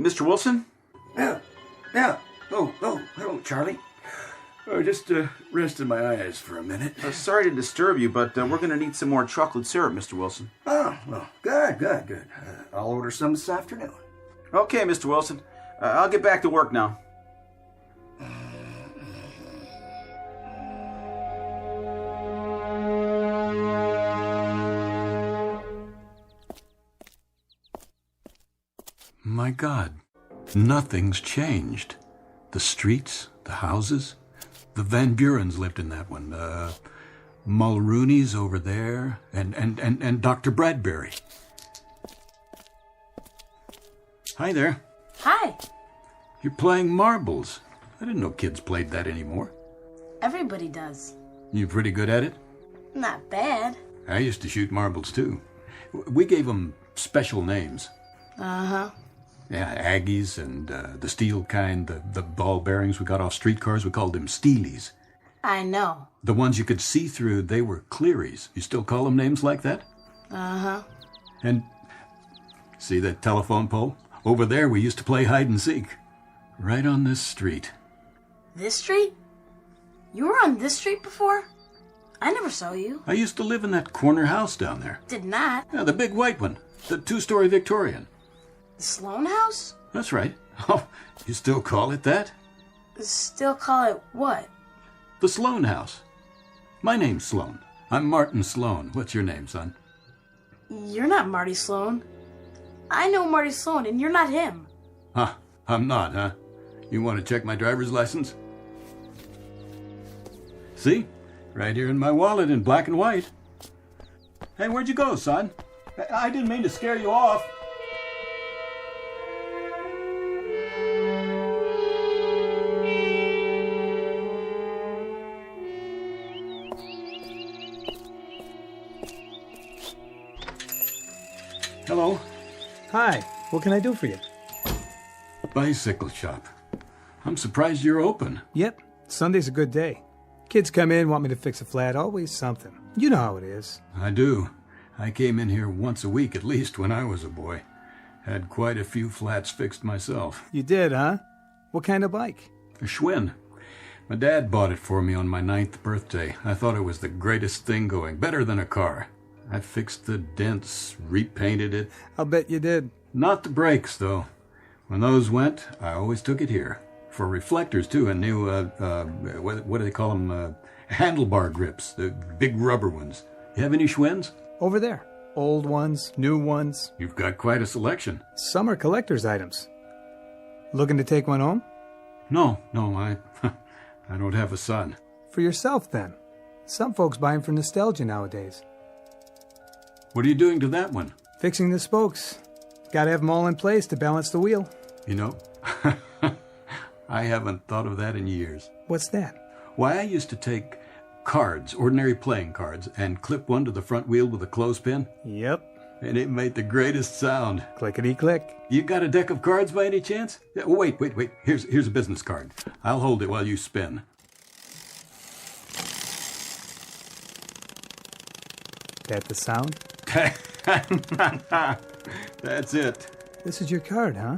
Mr. Wilson? Yeah. Oh, hello, Charlie. Just rested my eyes for a minute. Sorry to disturb you, but we're going to need some more chocolate syrup, Mr. Wilson. Oh, well, good. I'll order some this afternoon. Okay, Mr. Wilson. I'll get back to work now. My God, nothing's changed. The streets, the houses. The Van Burens lived in that one. Mulrooney's over there, and Dr. Bradbury. Hi there. Hi. You're playing marbles. I didn't know kids played that anymore. Everybody does. You pretty good at it? Not bad. I used to shoot marbles, too. We gave them special names. Uh-huh. Yeah, Aggies and the steel kind, the ball bearings we got off streetcars, we called them Steelies. I know. The ones you could see through, they were Clearys. You still call them names like that? Uh-huh. And see that telephone pole? Over there we used to play hide and seek. Right on this street. This street? You were on this street before? I never saw you. I used to live in that corner house down there. Did not. Yeah, the big white one. The 2-story Victorian. The Sloan House? That's right. Oh, you still call it that? Still call it what? The Sloan House. My name's Sloan. I'm Martin Sloan. What's your name, son? You're not Marty Sloan. I know Marty Sloan, and you're not him. Huh, I'm not, huh? You want to check my driver's license? See? Right here in my wallet in black and white. Hey, where'd you go, son? I didn't mean to scare you off. Hello. Hi, what can I do for you? Bicycle shop. I'm surprised you're open. Yep, Sunday's a good day. Kids come in, want me to fix a flat, always something. You know how it is. I do. I came in here once a week at least when I was a boy. Had quite a few flats fixed myself. You did, huh? What kind of bike? A Schwinn. My dad bought it for me on my 9th birthday. I thought it was the greatest thing going, better than a car. I fixed the dents, repainted it. I'll bet you did. Not the brakes, though. When those went, I always took it here. For reflectors, too, and new, what do they call them? Handlebar grips, the big rubber ones. You have any Schwinn's? Over there. Old ones, new ones. You've got quite a selection. Some are collector's items. Looking to take one home? No, I don't have a son. For yourself, then. Some folks buy them for nostalgia nowadays. What are you doing to that one? Fixing the spokes. Gotta have them all in place to balance the wheel. You know, I haven't thought of that in years. What's that? Why, I used to take cards, ordinary playing cards, and clip one to the front wheel with a clothespin. Yep. And it made the greatest sound. Clickety-click. You got a deck of cards by any chance? Wait. Here's a business card. I'll hold it while you spin. That the sound? That's it. This is your card, huh?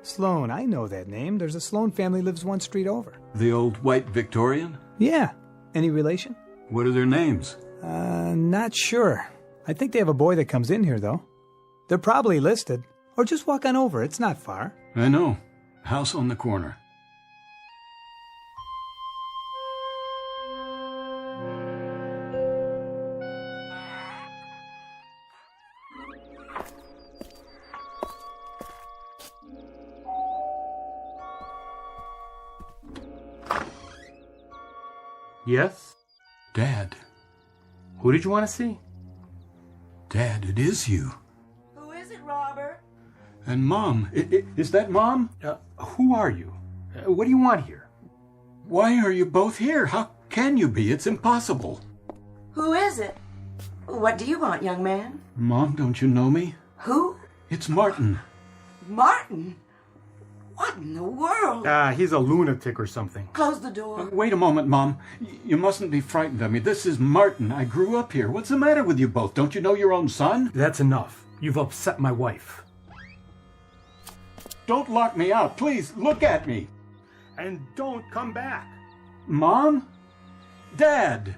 Sloan, I know that name. There's a Sloan family lives one street over. The old white Victorian? Yeah. Any relation? What are their names? Not sure. I think they have a boy that comes in here, though. They're probably listed. Or just walk on over. It's not far. I know. House on the corner. Yes? Dad. Who did you want to see? Dad, it is you. Who is it, Robert? And Mom. Is that Mom? Who are you? What do you want here? Why are you both here? How can you be? It's impossible. Who is it? What do you want, young man? Mom, don't you know me? Who? It's Martin. Martin? What in the world? He's a lunatic or something. Close the door. Wait a moment, Mom. You mustn't be frightened of me. This is Martin. I grew up here. What's the matter with you both? Don't you know your own son? That's enough. You've upset my wife. Don't lock me out. Please, look at me. And don't come back. Mom? Dad?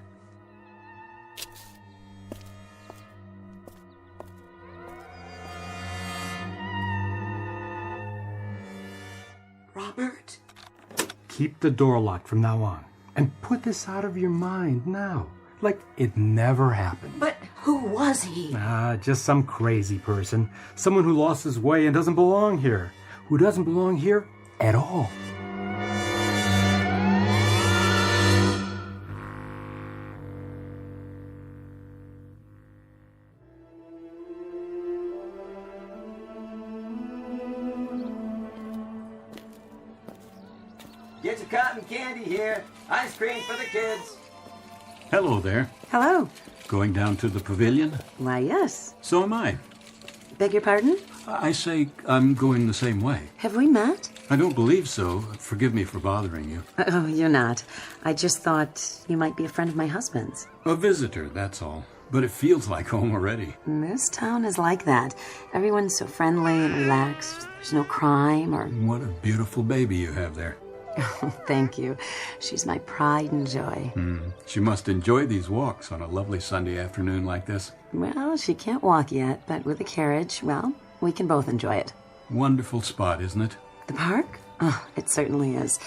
Robert? Keep the door locked from now on. And put this out of your mind now. Like it never happened. But who was he? Just some crazy person. Someone who lost his way and doesn't belong here. Who doesn't belong here at all. Get your cotton candy here. Ice cream for the kids. Hello there. Hello. Going down to the pavilion? Why, yes. So am I. Beg your pardon? I say I'm going the same way. Have we met? I don't believe so. Forgive me for bothering you. Oh, you're not. I just thought you might be a friend of my husband's. A visitor, that's all. But it feels like home already. This town is like that. Everyone's so friendly and relaxed. There's no crime or... What a beautiful baby you have there. Oh, thank you. She's my pride and joy. She must enjoy these walks on a lovely Sunday afternoon like this. Well, she can't walk yet, but with a carriage, well, we can both enjoy it. Wonderful spot, isn't it? The park? Oh, it certainly is.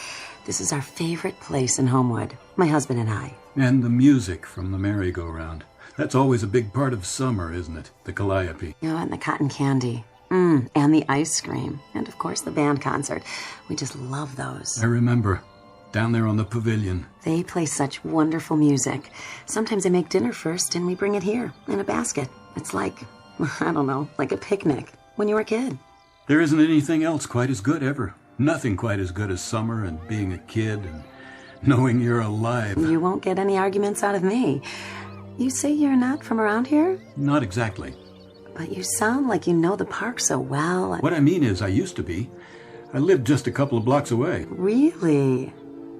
This is our favorite place in Homewood, my husband and I. And the music from the merry-go-round. That's always a big part of summer, isn't it? The calliope. Oh, and the cotton candy. And the ice cream. And, of course, the band concert. We just love those. I remember. Down there on the pavilion. They play such wonderful music. Sometimes they make dinner first, and we bring it here in a basket. It's like, I don't know, like a picnic when you were a kid. There isn't anything else quite as good ever. Nothing quite as good as summer and being a kid and knowing you're alive. You won't get any arguments out of me. You say you're not from around here? Not exactly. But you sound like you know the park so well. What I mean is I used to be. I lived just a couple of blocks away. Really?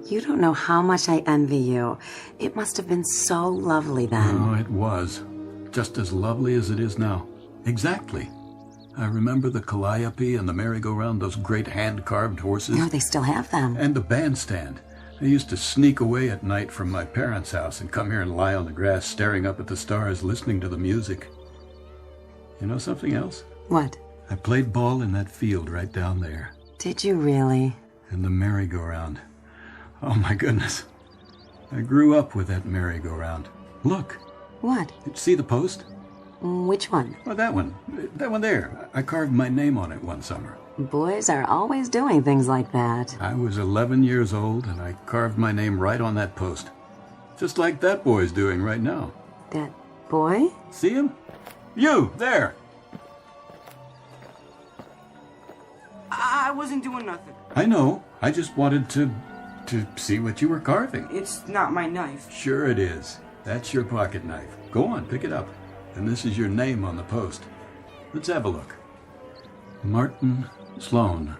You don't know how much I envy you. It must have been so lovely then. Oh, it was. Just as lovely as it is now. Exactly. I remember the calliope and the merry-go-round, those great hand-carved horses. No, they still have them. And the bandstand. I used to sneak away at night from my parents' house and come here and lie on the grass staring up at the stars, listening to the music. You know something else? What? I played ball in that field right down there. Did you really? And the merry-go-round. Oh, my goodness. I grew up with that merry-go-round. Look. What? See the post? Which one? Oh, that one. That one there. I carved my name on it one summer. Boys are always doing things like that. I was 11 years old, and I carved my name right on that post. Just like that boy's doing right now. That boy? See him? You, there! I wasn't doing nothing. I know. I just wanted to see what you were carving. It's not my knife. Sure it is. That's your pocket knife. Go on, pick it up. And this is your name on the post. Let's have a look. Martin Sloan.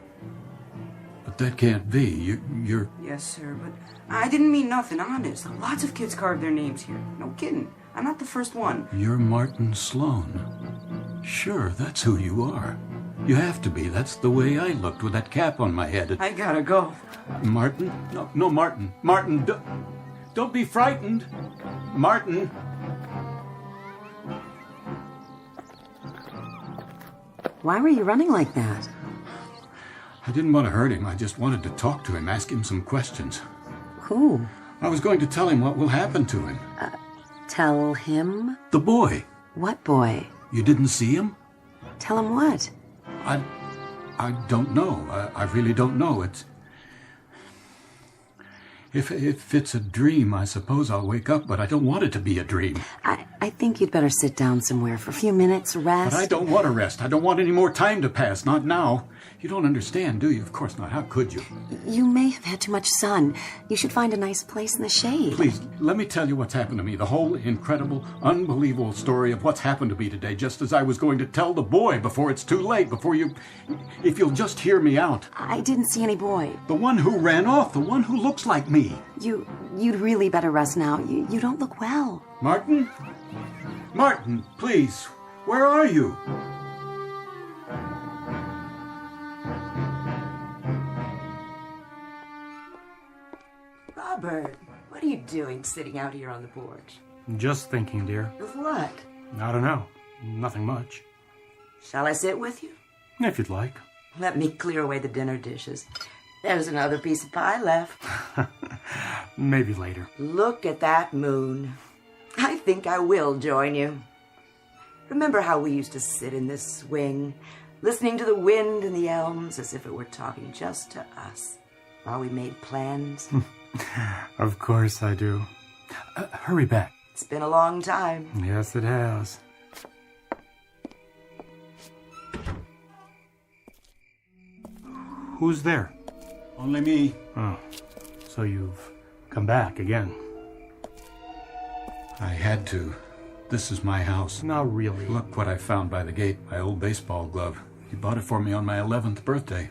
But that can't be. You're... Yes, sir, but I didn't mean nothing, honest. Lots of kids carve their names here. No kidding. I'm not the first one. You're Martin Sloan. Sure, that's who you are. You have to be. That's the way I looked with that cap on my head. I gotta go. Martin? No, Martin. Martin, don't be frightened. Martin. Why were you running like that? I didn't want to hurt him. I just wanted to talk to him, ask him some questions. Who? I was going to tell him what will happen to him. Tell him? The boy. What boy? You didn't see him? Tell him what? I don't know. I really don't know. If it's a dream, I suppose I'll wake up, but I don't want it to be a dream. I think you'd better sit down somewhere for a few minutes, rest. But I don't want to rest. I don't want any more time to pass. Not now. You don't understand, do you? Of course not. How could you? You may have had too much sun. You should find a nice place in the shade. Please, let me tell you what's happened to me. The whole incredible, unbelievable story of what's happened to me today, just as I was going to tell the boy before it's too late, before you... If you'll just hear me out. I didn't see any boy. The one who ran off, the one who looks like me. You'd really better rest now. You don't look well. Martin? Martin, please. Where are you? Robert, what are you doing sitting out here on the porch? Just thinking, dear. Of what? I don't know. Nothing much. Shall I sit with you? If you'd like. Let me clear away the dinner dishes. There's another piece of pie left. Maybe later. Look at that moon. I think I will join you. Remember how we used to sit in this swing, listening to the wind in the elms as if it were talking just to us, while we made plans? Of course I do. Hurry back. It's been a long time. Yes, it has. Who's there? Only me. Oh, so you've come back again. I had to. This is my house. Not really. Look what I found by the gate, my old baseball glove. You bought it for me on my 11th birthday.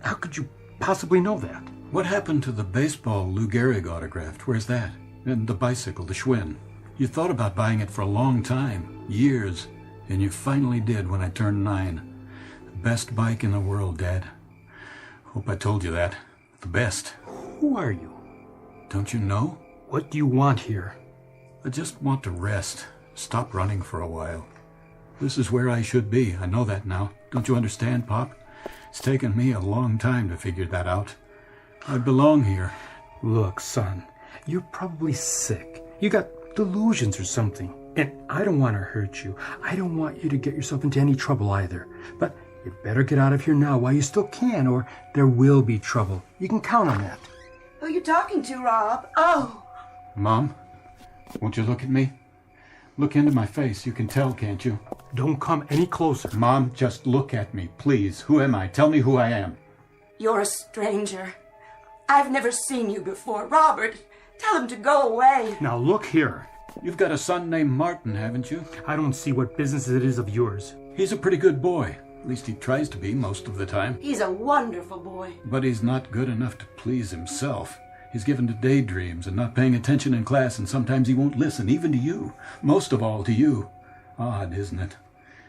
How could you possibly know that? What happened to the baseball Lou Gehrig autographed? Where's that? And the bicycle, the Schwinn. You thought about buying it for a long time, years, and you finally did when I turned 9. The best bike in the world, Dad. Hope I told you that. The best. Who are you? Don't you know? What do you want here? I just want to rest. Stop running for a while. This is where I should be. I know that now. Don't you understand, Pop? It's taken me a long time to figure that out. I belong here. Look, son, you're probably sick. You got delusions or something. And I don't want to hurt you. I don't want you to get yourself into any trouble either. But you better get out of here now while you still can, or there will be trouble. You can count on that. Who are you talking to, Rob? Oh! Mom, won't you look at me? Look into my face. You can tell, can't you? Don't come any closer. Mom, just look at me, please. Who am I? Tell me who I am. You're a stranger. I've never seen you before. Robert, tell him to go away. Now look here. You've got a son named Martin, haven't you? I don't see what business it is of yours. He's a pretty good boy. At least he tries to be most of the time. He's a wonderful boy. But he's not good enough to please himself. He's given to daydreams and not paying attention in class, and sometimes he won't listen, even to you. Most of all to you. Odd, isn't it?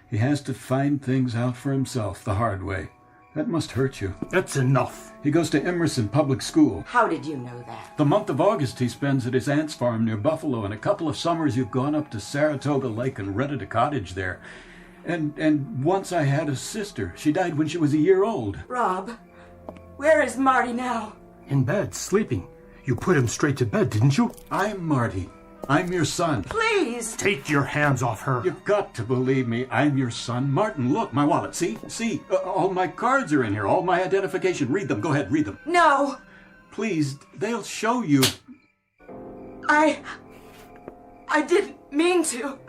He has to find things out for himself the hard way. That must hurt you. That's enough. He goes to Emerson Public School. How did you know that? The month of August he spends at his aunt's farm near Buffalo, and a couple of summers you've gone up to Saratoga Lake and rented a cottage there. And once I had a sister. She died when she was a year old. Rob, where is Marty now? In bed, sleeping. You put him straight to bed, didn't you? I'm Marty. I'm your son. Please! Take your hands off her. You've got to believe me. I'm your son. Martin, look, my wallet. See? All my cards are in here. All my identification. Read them. Go ahead, read them. No! Please, they'll show you. I didn't mean to.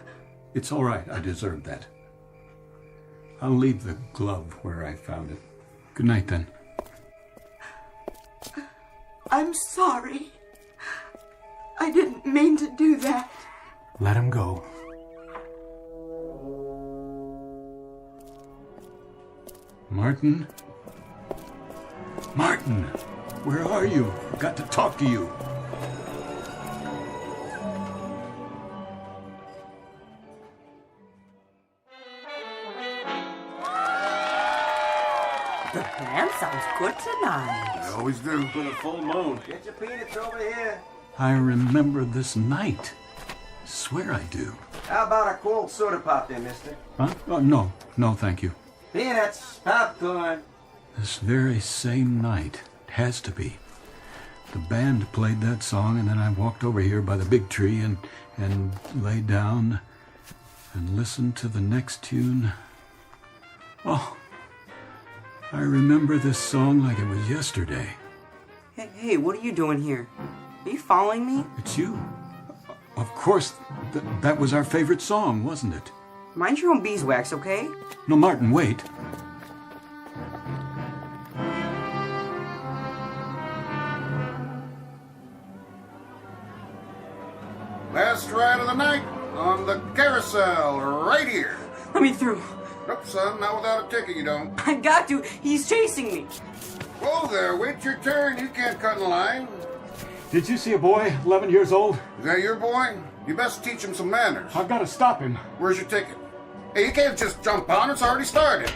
It's all right. I deserve that. I'll leave the glove where I found it. Good night, then. I'm sorry. I didn't mean to do that. Let him go. Martin? Martin, where are you? I've got to talk to you. The band sounds good tonight. They always do. For the full moon. Get your peanuts over here. I remember this night. Swear I do. How about a cold soda pop there, mister? Huh? Oh, no. No, thank you. Peanuts, popcorn. This very same night. It has to be. The band played that song, and then I walked over here by the big tree and lay down and listened to the next tune. Oh, I remember this song like it was yesterday. Hey, what are you doing here? Are you following me? It's you. Of course, that was our favorite song, wasn't it? Mind your own beeswax, okay? No, Martin, wait. Last ride of the night on the carousel, right here. Let me through. Nope, son, not without a ticket, you don't. I got to. He's chasing me. Whoa there, wait your turn. You can't cut in line. Did you see a boy, 11 years old? Is that your boy? You best teach him some manners. I've got to stop him. Where's your ticket? Hey, you can't just jump on. It's already started.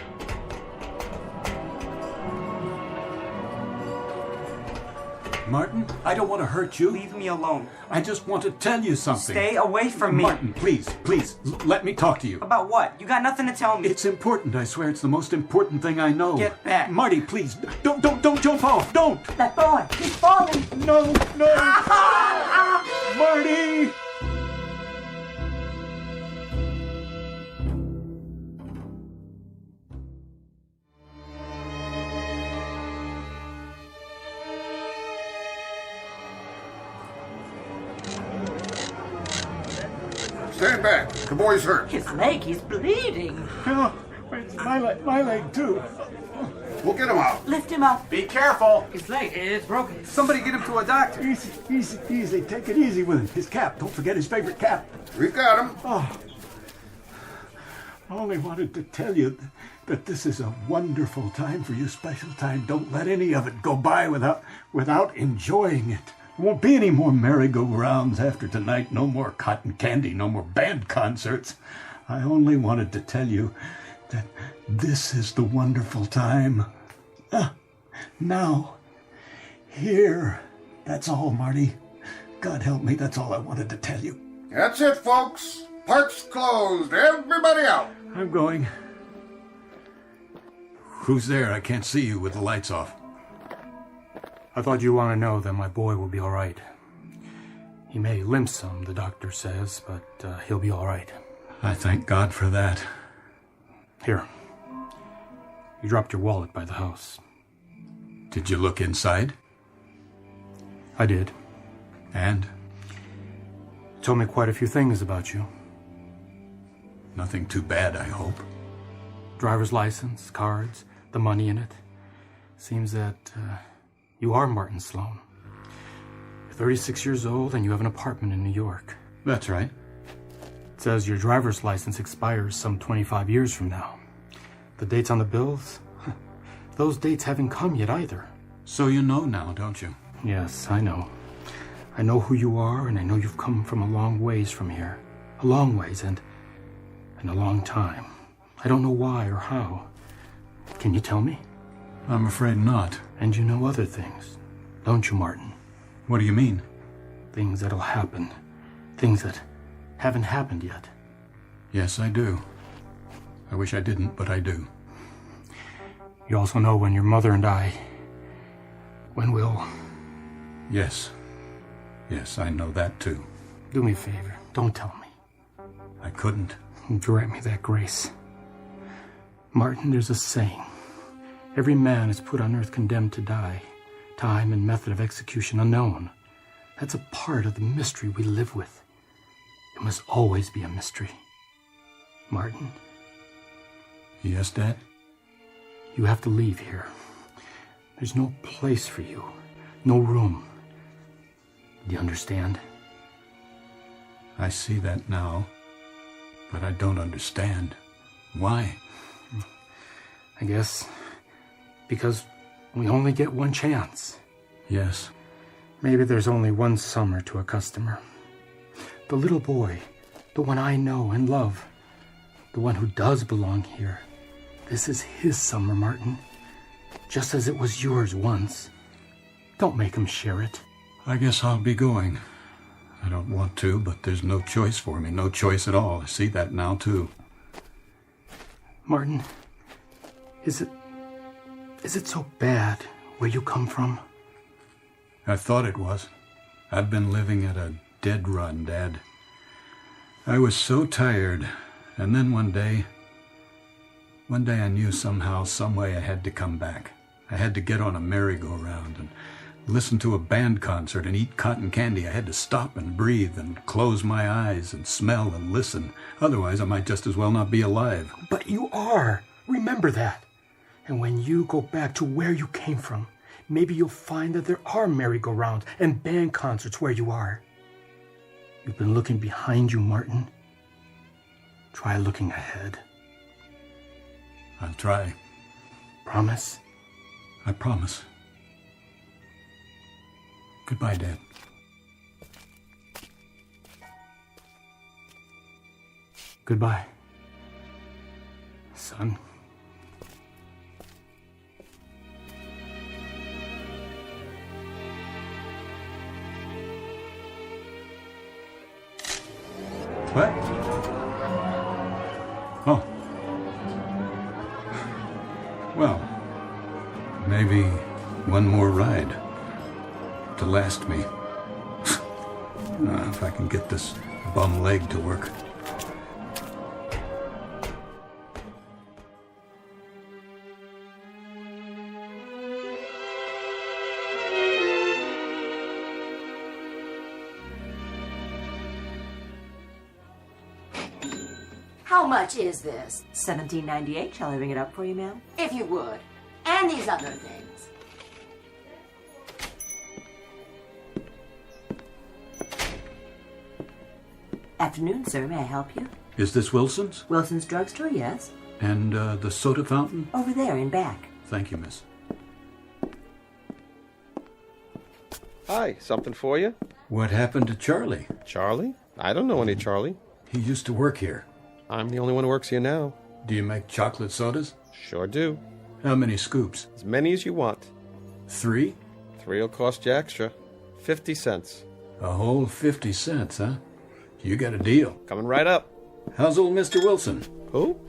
Martin, I don't want to hurt you. Leave me alone. I just want to tell you something. Stay away from me. Martin, please, let me talk to you. About what? You got nothing to tell me. It's important, I swear. It's the most important thing I know. Get back. Marty, please. Don't jump off. Don't. That boy, he's falling. No. Marty! Stand back. The boy's hurt. His leg, he's bleeding. Oh, it's my leg, too. We'll get him out. Lift him up. Be careful. His leg is broken. Somebody get him to a doctor. Easy. Take it easy with him. His cap. Don't forget his favorite cap. We've got him. Oh. I only wanted to tell you that this is a wonderful time for you, special time. Don't let any of it go by without enjoying it. There won't be any more merry-go-rounds after tonight, no more cotton candy, no more band concerts. I only wanted to tell you that this is the wonderful time. Now, here. That's all, Marty. God help me, that's all I wanted to tell you. That's it, folks. Park's closed. Everybody out. I'm going. Who's there? I can't see you with the lights off. I thought you want to know that my boy will be all right. He may limp some, the doctor says, but he'll be all right. I thank God for that. Here. You dropped your wallet by the house. Did you look inside? I did. And? It told me quite a few things about you. Nothing too bad, I hope. Driver's license, cards, the money in it. Seems that you are Martin Sloan. You're 36 years old and you have an apartment in New York. That's right. It says your driver's license expires some 25 years from now. The dates on the bills? Those dates haven't come yet either. So you know now, don't you? Yes, I know. I know who you are, and I know you've come from a long ways from here. A long ways, and a long time. I don't know why or how. Can you tell me? I'm afraid not. And you know other things, don't you, Martin? What do you mean? Things that'll happen. Things that haven't happened yet. Yes, I do. I wish I didn't, but I do. You also know when your mother and I... when we'll... Yes. Yes, I know that too. Do me a favor. Don't tell me. I couldn't. Grant me that grace. Martin, there's a saying. Every man is put on earth condemned to die. Time and method of execution unknown. That's a part of the mystery we live with. It must always be a mystery. Martin? Yes, Dad? You have to leave here. There's no place for you. No room. Do you understand? I see that now, but I don't understand. Why? I guess because we only get one chance. Yes. Maybe there's only one summer to a customer. The little boy, the one I know and love, the one who does belong here. This is his summer, Martin. Just as it was yours once. Don't make him share it. I guess I'll be going. I don't want to, but there's no choice for me. No choice at all. I see that now, too. Martin, is it so bad where you come from? I thought it was. I've been living at a dead run, Dad. I was so tired, and then one day I knew somehow, some way I had to come back. I had to get on a merry-go-round and listen to a band concert and eat cotton candy. I had to stop and breathe and close my eyes and smell and listen. Otherwise, I might just as well not be alive. But you are. Remember that. And when you go back to where you came from, maybe you'll find that there are merry-go-rounds and band concerts where you are. You've been looking behind you, Martin. Try looking ahead. I'll try. Promise? I promise. Goodbye, Dad. Goodbye, son. What? Oh. Well, maybe one more ride to last me. If I can get this bum leg to work. How much is this? $17.98. Shall I ring it up for you, ma'am? If you would. And these other things. Afternoon, sir. May I help you? Is this Wilson's? Wilson's Drugstore, yes. And the soda fountain? Over there in back. Thank you, miss. Hi, something for you? What happened to Charlie? Charlie? I don't know any Charlie. He used to work here. I'm the only one who works here now. Do you make chocolate sodas? Sure do. How many scoops? As many as you want. 3? 3 will cost you extra. 50 cents. A whole 50 cents, huh? You got a deal. Coming right up. How's old Mr. Wilson? Who?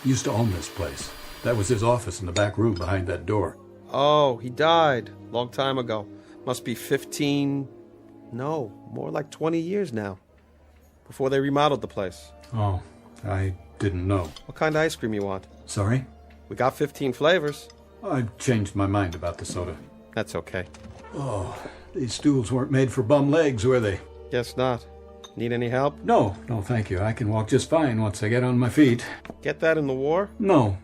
Used to own this place. That was his office in the back room behind that door. Oh, he died. Long time ago. Must be 15... No, more like 20 years now. Before they remodeled the place. Oh, I didn't know. What kind of ice cream you want? Sorry? We got 15 flavors. I've changed my mind about the soda. That's okay. Oh, these stools weren't made for bum legs, were they? Guess not. Need any help? No, thank you. I can walk just fine once I get on my feet. Get that in the war? No,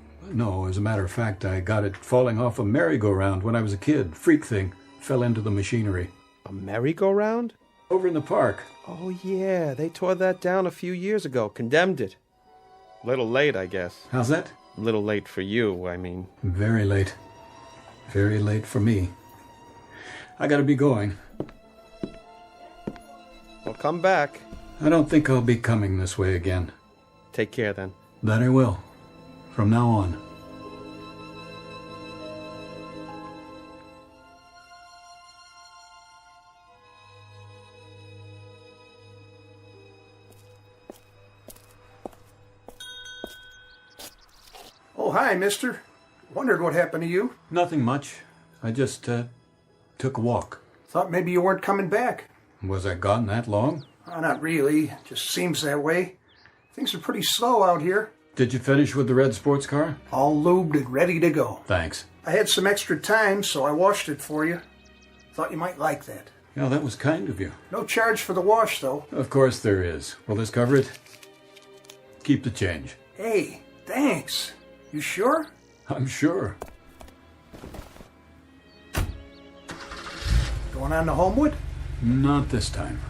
as a matter of fact, I got it falling off a merry-go-round when I was a kid. Freak thing. Fell into the machinery. A merry-go-round? Over in the park. Oh, yeah. They tore that down a few years ago. Condemned it. Little late, I guess. How's that? Little late for you, I mean. Very late. Very late for me. I gotta be going. Well, come back. I don't think I'll be coming this way again. Take care, then. That I will. From now on. hi, mister. Wondered what happened to you. Nothing much. I just took a walk. Thought maybe you weren't coming back. Was I gone that long? Not really. Just seems that way. Things are pretty slow out here. Did you finish with the red sports car? All lubed and ready to go. Thanks. I had some extra time, so I washed it for you. Thought you might like that. Yeah, that was kind of you. No charge for the wash, though. Of course there is. Will this cover it? Keep the change. Hey, thanks. You sure? I'm sure. Going on to Homewood? Not this time.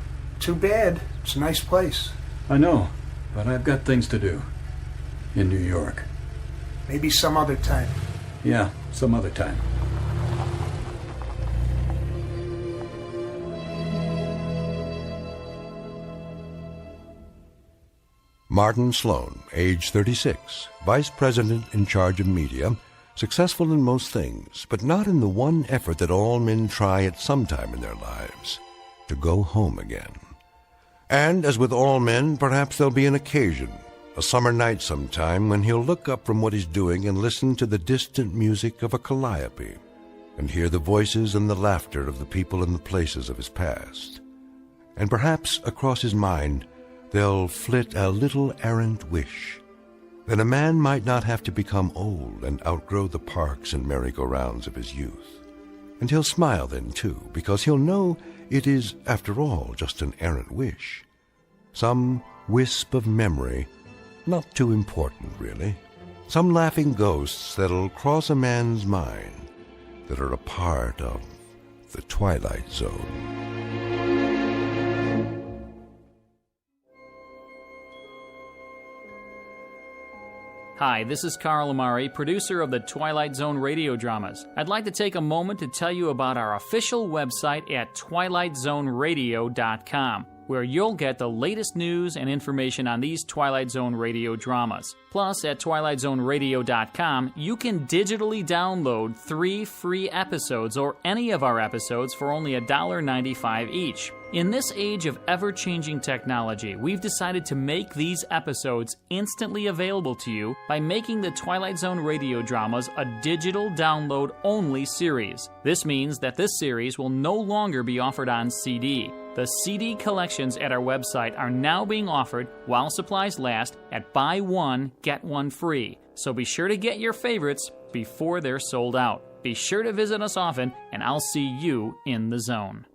Too bad. It's a nice place. I know, but I've got things to do. In New York. Maybe some other time. Yeah, some other time. Martin Sloan, age 36, vice president in charge of media, successful in most things, but not in the one effort that all men try at some time in their lives, to go home again. And, as with all men, perhaps there'll be an occasion, a summer night sometime, when he'll look up from what he's doing and listen to the distant music of a calliope, and hear the voices and the laughter of the people and the places of his past. And perhaps across his mind there'll flit a little errant wish that a man might not have to become old and outgrow the parks and merry-go-rounds of his youth. And he'll smile then, too, because he'll know it is, after all, just an errant wish. Some wisp of memory, not too important, really. Some laughing ghosts that'll cross a man's mind that are a part of the Twilight Zone. Hi, this is Carl Amari, producer of the Twilight Zone radio dramas. I'd like to take a moment to tell you about our official website at twilightzoneradio.com, where you'll get the latest news and information on these Twilight Zone radio dramas. Plus, at twilightzoneradio.com, you can digitally download 3 free episodes or any of our episodes for only $1.95 each. In this age of ever-changing technology, we've decided to make these episodes instantly available to you by making the Twilight Zone radio dramas a digital download-only series. This means that this series will no longer be offered on CD. The CD collections at our website are now being offered while supplies last at buy one, get one free. So be sure to get your favorites before they're sold out. Be sure to visit us often, and I'll see you in the zone.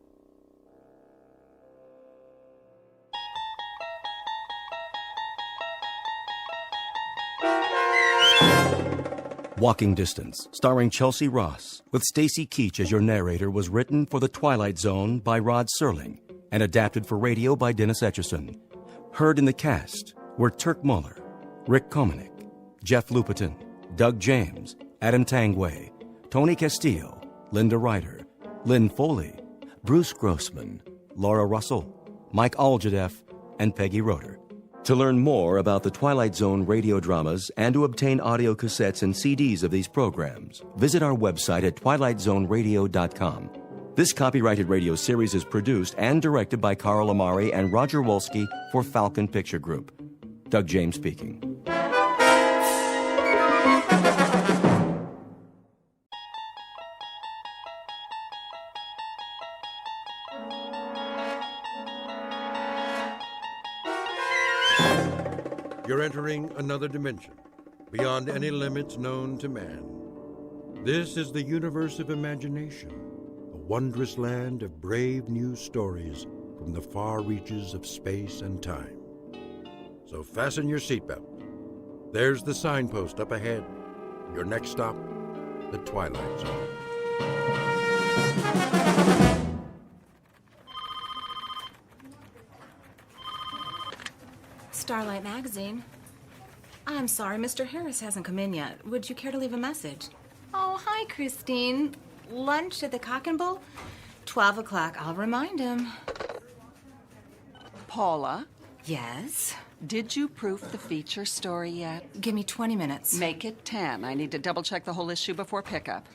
Walking Distance, starring Chelsea Ross, with Stacy Keach as your narrator, was written for The Twilight Zone by Rod Serling and adapted for radio by Dennis Etchison. Heard in the cast were Turk Muller, Rick Komanek, Jeff Lupetin, Doug James, Adam Tangway, Tony Castillo, Linda Ryder, Lynn Foley, Bruce Grossman, Laura Russell, Mike Aljadeff, and Peggy Roeder. To learn more about the Twilight Zone radio dramas and to obtain audio cassettes and CDs of these programs, visit our website at twilightzoneradio.com. This copyrighted radio series is produced and directed by Carl Amari and Roger Wolski for Falcon Picture Group. Doug James speaking. You're entering another dimension, beyond any limits known to man. This is the universe of imagination, a wondrous land of brave new stories from the far reaches of space and time. So fasten your seatbelt. There's the signpost up ahead. Your next stop, the Twilight Zone. Starlight Magazine. I'm sorry, Mr. Harris hasn't come in yet. Would you care to leave a message? Oh, hi, Christine. Lunch at the Cock and Bull? 12 o'clock. I'll remind him. Paula? Yes? Did you proof the feature story yet? Give me 20 minutes. Make it 10. I need to double-check the whole issue before pickup.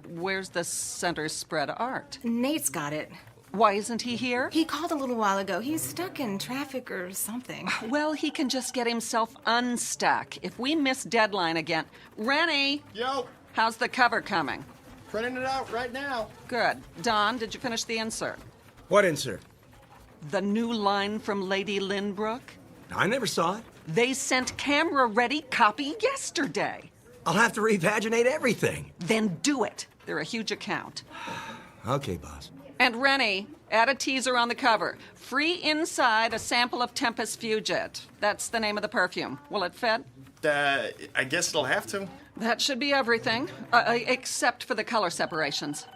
Where's the center spread art? Nate's got it. Why isn't he here? He called a little while ago. He's stuck in traffic or something. Well, he can just get himself unstuck. If we miss deadline again... Rennie! Yo! How's the cover coming? Printing it out right now. Good. Don, did you finish the insert? What insert? The new line from Lady Lynbrook? I never saw it. They sent camera-ready copy yesterday. I'll have to repaginate everything. Then do it. They're a huge account. Okay, boss. And Rennie, add a teaser on the cover. Free inside a sample of Tempest Fugit. That's the name of the perfume. Will it fit? I guess it'll have to. That should be everything, except for the color separations.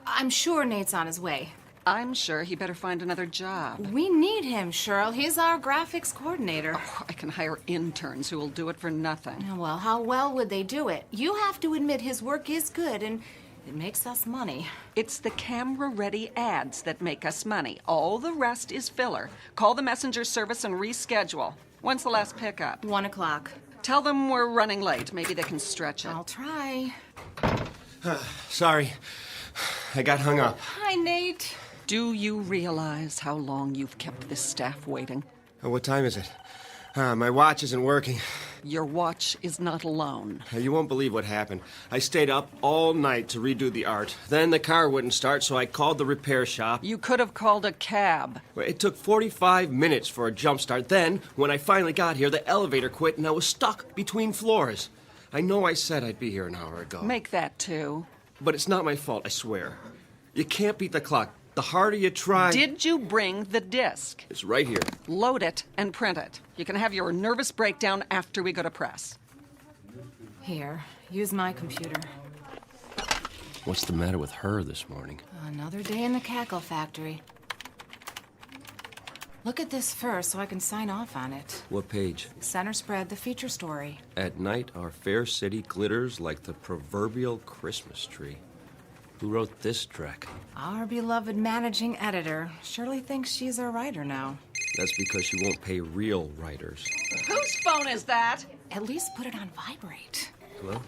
I'm sure Nate's on his way. I'm sure he better find another job. We need him, Cheryl. He's our graphics coordinator. Oh, I can hire interns who will do it for nothing. Well, how well would they do it? You have to admit his work is good, and it makes us money. It's the camera-ready ads that make us money. All the rest is filler. Call the messenger service and reschedule. When's the last pickup? 1 o'clock. Tell them we're running late. Maybe they can stretch it. I'll try. Sorry. I got hung up. Hi, Nate. Do you realize how long you've kept this staff waiting? What time is it? My watch isn't working. Your watch is not alone. You won't believe what happened. I stayed up all night to redo the art. Then the car wouldn't start, so I called the repair shop. You could have called a cab. It took 45 minutes for a jump start. Then, when I finally got here, the elevator quit and I was stuck between floors. I know I said I'd be here an hour ago. Make that 2. But it's not my fault, I swear. You can't beat the clock. The harder you try... Did you bring the disc? It's right here. Load it and print it. You can have your nervous breakdown after we go to press. Here, use my computer. What's the matter with her this morning? Another day in the cackle factory. Look at this first so I can sign off on it. What page? Center spread, the feature story. At night, our fair city glitters like the proverbial Christmas tree. Who wrote this dreck? Our beloved managing editor. Shirley thinks she's a writer now. That's because she won't pay real writers. Whose phone is that? At least put it on vibrate. Hello?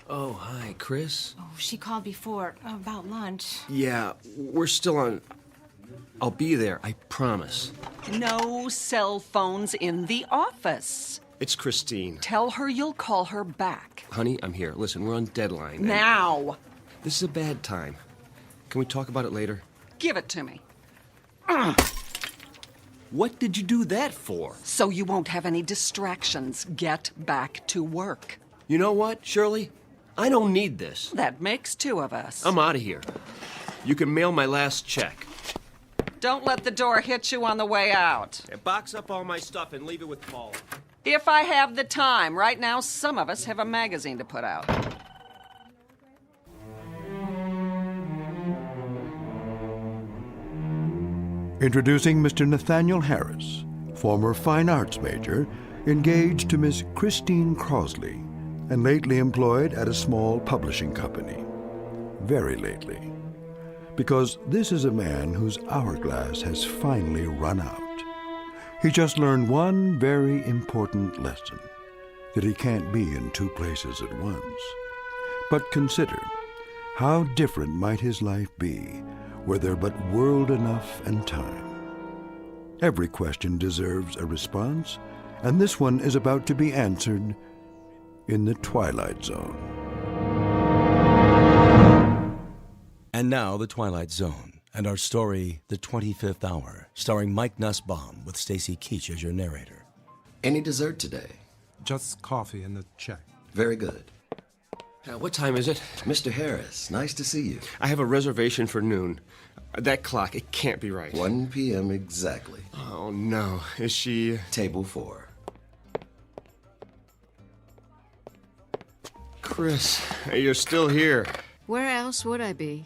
Oh, hi, Chris. Oh, she called before about lunch. Yeah, we're still on... I'll be there, I promise. No cell phones in the office. It's Christine. Tell her you'll call her back. Honey, I'm here. Listen, we're on deadline. Now! This is a bad time. Can we talk about it later? Give it to me. What did you do that for? So you won't have any distractions. Get back to work. You know what, Shirley? I don't need this. That makes 2 of us. I'm out of here. You can mail my last check. Don't let the door hit you on the way out. Box up all my stuff and leave it with Paul. If I have the time. Right now, some of us have a magazine to put out. Introducing Mr. Nathaniel Harris, former fine arts major, engaged to Miss Christine Crosley, and lately employed at a small publishing company. Very lately. Because this is a man whose hourglass has finally run out. He just learned one very important lesson, that he can't be in 2 places at once. But consider, how different might his life be were there but world enough and time. Every question deserves a response, and this one is about to be answered in the Twilight Zone. And now, The Twilight Zone, and our story, The 25th Hour, starring Mike Nussbaum with Stacy Keach as your narrator. Any dessert today? Just coffee and the check. Very good. What time is it? Mr. Harris, nice to see you. I have a reservation for noon. That clock, it can't be right. 1 p.m. exactly. Oh, no. Is she... Table 4. Chris, you're still here. Where else would I be?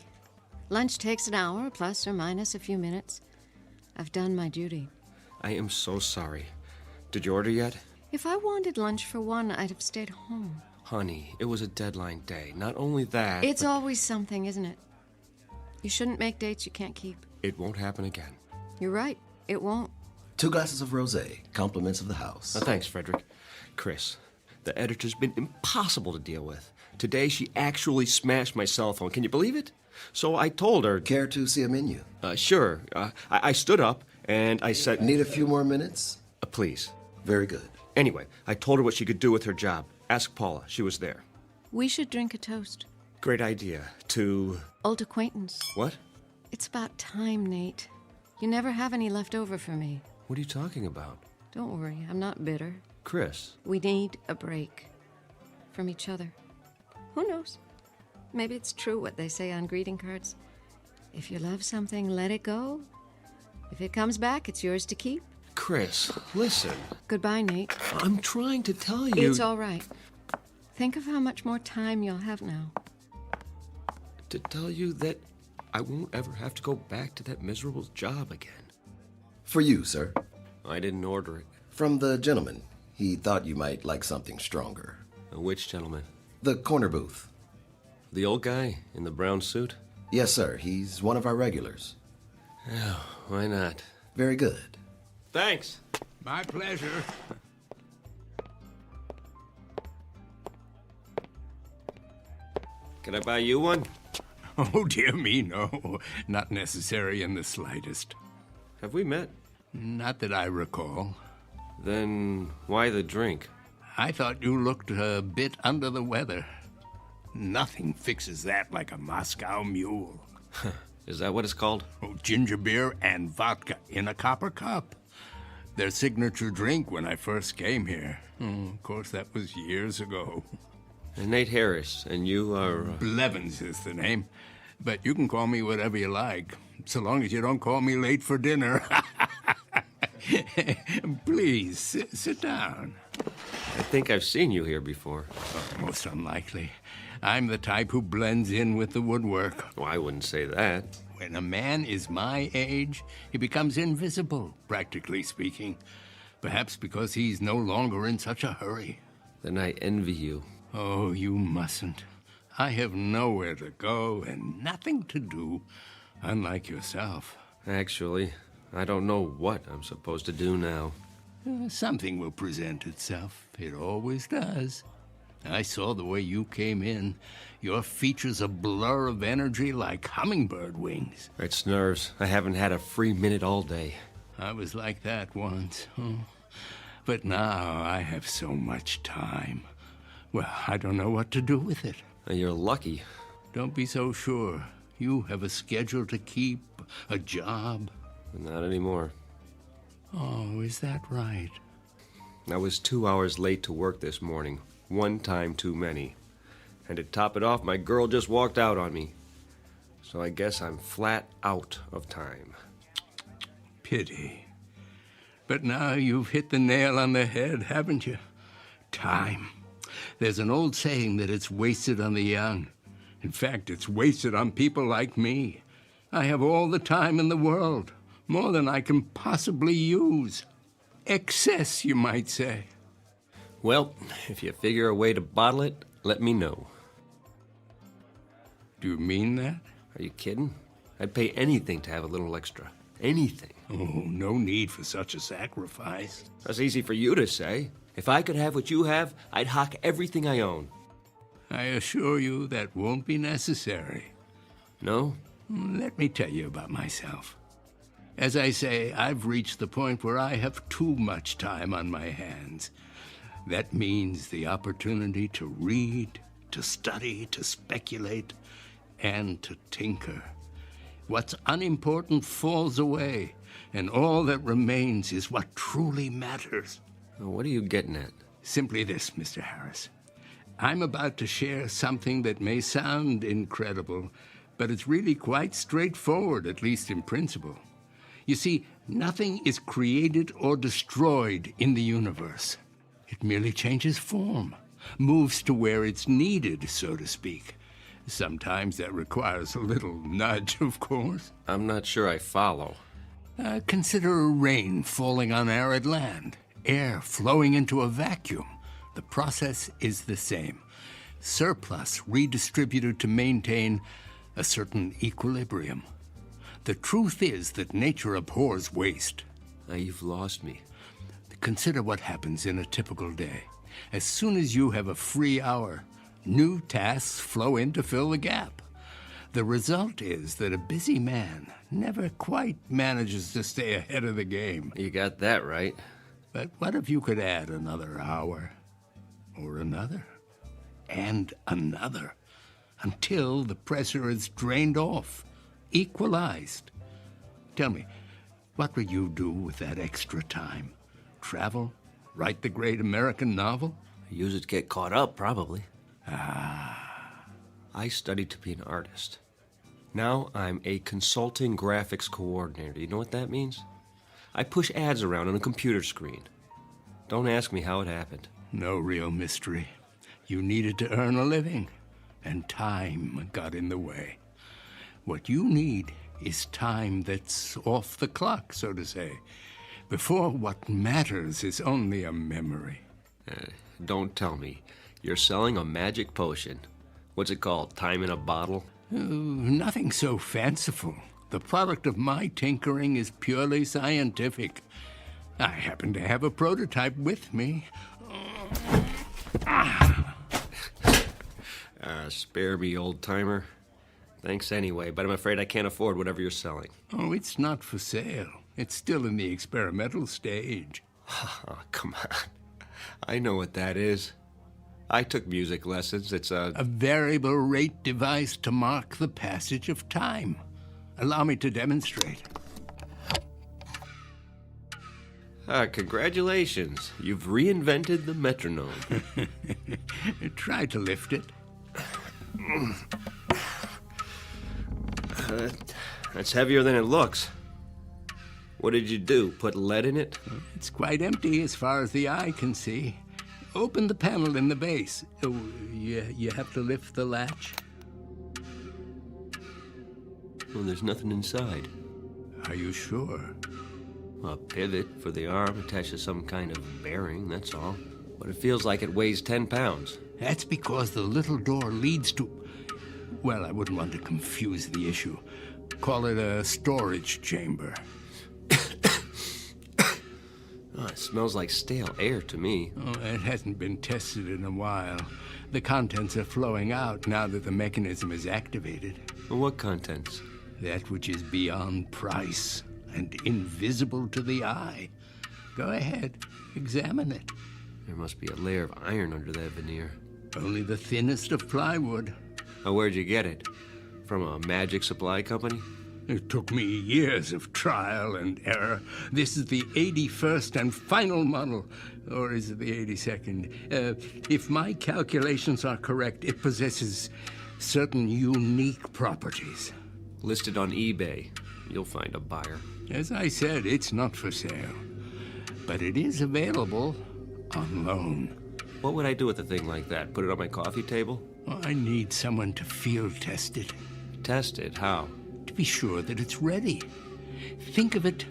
Lunch takes an hour, plus or minus a few minutes. I've done my duty. I am so sorry. Did you order yet? If I wanted lunch for 1, I'd have stayed home. Honey, it was a deadline day. Not only that... It's always something, isn't it? You shouldn't make dates you can't keep. It won't happen again. You're right. It won't. 2 glasses of rosé, compliments of the house. Thanks, Frederick. Chris, the editor's been impossible to deal with. Today she actually smashed my cell phone. Can you believe it? So I told her... Care to see a menu? Sure. I stood up and I said... Need a few more minutes? Please. Very good. Anyway, I told her what she could do with her job. Ask Paula. She was there. We should drink a toast. Great idea. To... Old acquaintance. What? It's about time, Nate. You never have any left over for me. What are you talking about? Don't worry, I'm not bitter. Chris. We need a break. From each other. Who knows? Maybe it's true what they say on greeting cards. If you love something, let it go. If it comes back, it's yours to keep. Chris, listen. Goodbye, Nate. I'm trying to tell you... It's all right. Think of how much more time you'll have now. To tell you that I won't ever have to go back to that miserable job again. For you, sir. I didn't order it. From the gentleman. He thought you might like something stronger. Which gentleman? The corner booth. The old guy in the brown suit? Yes, sir. He's one of our regulars. Oh, why not? Very good. Thanks. My pleasure. Can I buy you one? Oh, dear me, no. Not necessary in the slightest. Have we met? Not that I recall. Then why the drink? I thought you looked a bit under the weather. Nothing fixes that like a Moscow mule. Is that what it's called? Oh, ginger beer and vodka in a copper cup. Their signature drink when I first came here. Of course, that was years ago. And Nate Harris, and you are... Blevins is the name. But you can call me whatever you like, so long as you don't call me late for dinner. Please, sit down. I think I've seen you here before. Oh, most unlikely. I'm the type who blends in with the woodwork. Well, I wouldn't say that. When a man is my age, he becomes invisible, practically speaking. Perhaps because he's no longer in such a hurry. Then I envy you. Oh, you mustn't. I have nowhere to go and nothing to do, unlike yourself. Actually, I don't know what I'm supposed to do now. Something will present itself. It always does. I saw the way you came in. Your features a blur of energy like hummingbird wings. It's nerves. I haven't had a free minute all day. I was like that once. But now I have so much time. Well, I don't know what to do with it. You're lucky. Don't be so sure. You have a schedule to keep, a job. Not anymore. Oh, is that right? I was 2 hours late to work this morning. One time too many. And to top it off, my girl just walked out on me. So I guess I'm flat out of time. Pity. But now you've hit the nail on the head, haven't you? Time. There's an old saying that it's wasted on the young. In fact, it's wasted on people like me. I have all the time in the world. More than I can possibly use. Excess, you might say. Well, if you figure a way to bottle it, let me know. Do you mean that? Are you kidding? I'd pay anything to have a little extra. Anything. Oh, no need for such a sacrifice. That's easy for you to say. If I could have what you have, I'd hock everything I own. I assure you that won't be necessary. No? Let me tell you about myself. As I say, I've reached the point where I have too much time on my hands. That means the opportunity to read, to study, to speculate, and to tinker. What's unimportant falls away, and all that remains is what truly matters. What are you getting at? Simply this, Mr. Harris. I'm about to share something that may sound incredible, but it's really quite straightforward, at least in principle. You see, nothing is created or destroyed in the universe. It merely changes form, moves to where it's needed, so to speak. Sometimes that requires a little nudge, of course. I'm not sure I follow. Consider rain falling on arid land, air flowing into a vacuum. The process is the same. Surplus redistributed to maintain a certain equilibrium. The truth is that nature abhors waste. Now you've lost me. Consider what happens in a typical day. As soon as you have a free hour, New tasks flow in to fill the gap. The result is that a busy man never quite manages to stay ahead of the game. You got that right. But what if you could add another hour, or another, and another, until the pressure is drained off, equalized? Tell me, what would you do with that extra time? Travel? Write the great American novel? Use it to get caught up, probably. I studied to be an artist. Now I'm a consulting graphics coordinator. You know what that means? I push ads around on a computer screen. Don't ask me how it happened. No real mystery. You needed to earn a living, and time got in the way. What you need is time that's off the clock, so to say, before what matters is only a memory. Don't tell me. You're selling a magic potion. What's it called? Time in a bottle? Nothing so fanciful. The product of my tinkering is purely scientific. I happen to have a prototype with me. Spare me, old-timer. Thanks anyway, but I'm afraid I can't afford whatever you're selling. Oh, it's not for sale. It's still in the experimental stage. Oh, come on. I know what that is. I took music lessons. It's a variable rate device to mark the passage of time. Allow me to demonstrate. Congratulations. You've reinvented the metronome. Try to lift it. That's heavier than it looks. What did you do? Put lead in it? It's quite empty as far as the eye can see. Open the panel in the base. Oh, you have to lift the latch. Well, there's nothing inside. Are you sure? A pivot for the arm attached to some kind of bearing, that's all. But it feels like it weighs 10 pounds. That's because the little door leads to... Well, I wouldn't want to confuse the issue. Call it a storage chamber. Oh, it smells like stale air to me. Oh, it hasn't been tested in a while. The contents are flowing out now that the mechanism is activated. Well, what contents? That which is beyond price and invisible to the eye. Go ahead, examine it. There must be a layer of iron under that veneer. Only the thinnest of plywood. Oh, where'd you get it? From a magic supply company? It took me years of trial and error. This is the 81st and final model. Or is it the 82nd? If my calculations are correct, it possesses certain unique properties. Listed on eBay. You'll find a buyer. As I said, it's not for sale. But it is available on loan. What would I do with a thing like that? Put it on my coffee table? Well, I need someone to field test it. Test it? How? To be sure that it's ready. Think of it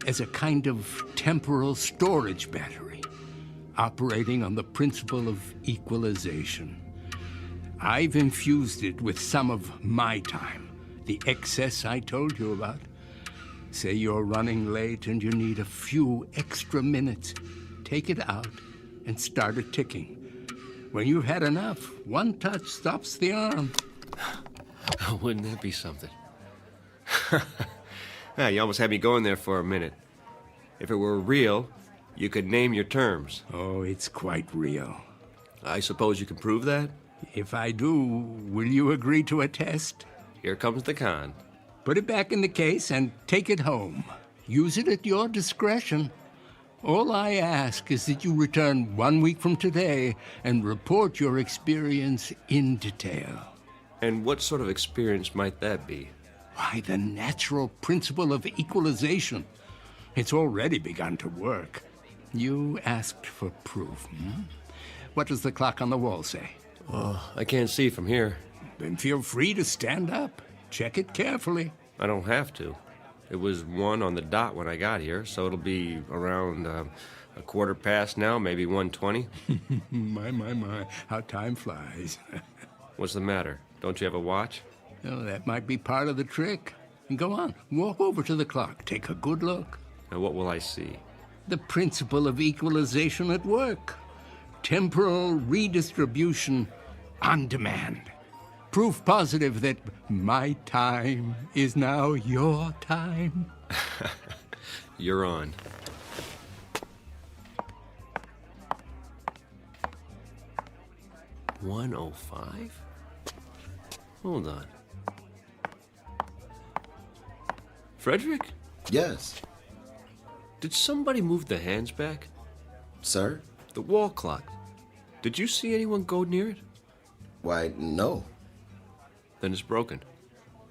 as a kind of temporal storage battery, operating on the principle of equalization. I've infused it with some of my time, the excess I told you about. Say you're running late and you need a few extra minutes. Take it out and start it ticking. When you've had enough, one touch stops the arm. Wouldn't that be something? You almost had me going there for a minute. If it were real, you could name your terms. Oh, it's quite real. I suppose you can prove that? If I do, will you agree to a test? Here comes the con. Put it back in the case and take it home. Use it at your discretion. All I ask is that you return 1 week from today and report your experience in detail. And what sort of experience might that be? Why, the natural principle of equalization. It's already begun to work. You asked for proof, hmm? What does the clock on the wall say? Oh, I can't see from here. Then feel free to stand up. Check it carefully. I don't have to. It was 1 on the dot when I got here, so it'll be around a quarter past now, maybe 1:20. My, how time flies. What's the matter? Don't you have a watch? Oh, that might be part of the trick. Go on, walk over to the clock. Take a good look. And what will I see? The principle of equalization at work. Temporal redistribution on demand. Proof positive that my time is now your time. You're on. $105? Hold on. Frederick? Yes. Did somebody move the hands back? Sir? The wall clock. Did you see anyone go near it? Why, no. Then it's broken.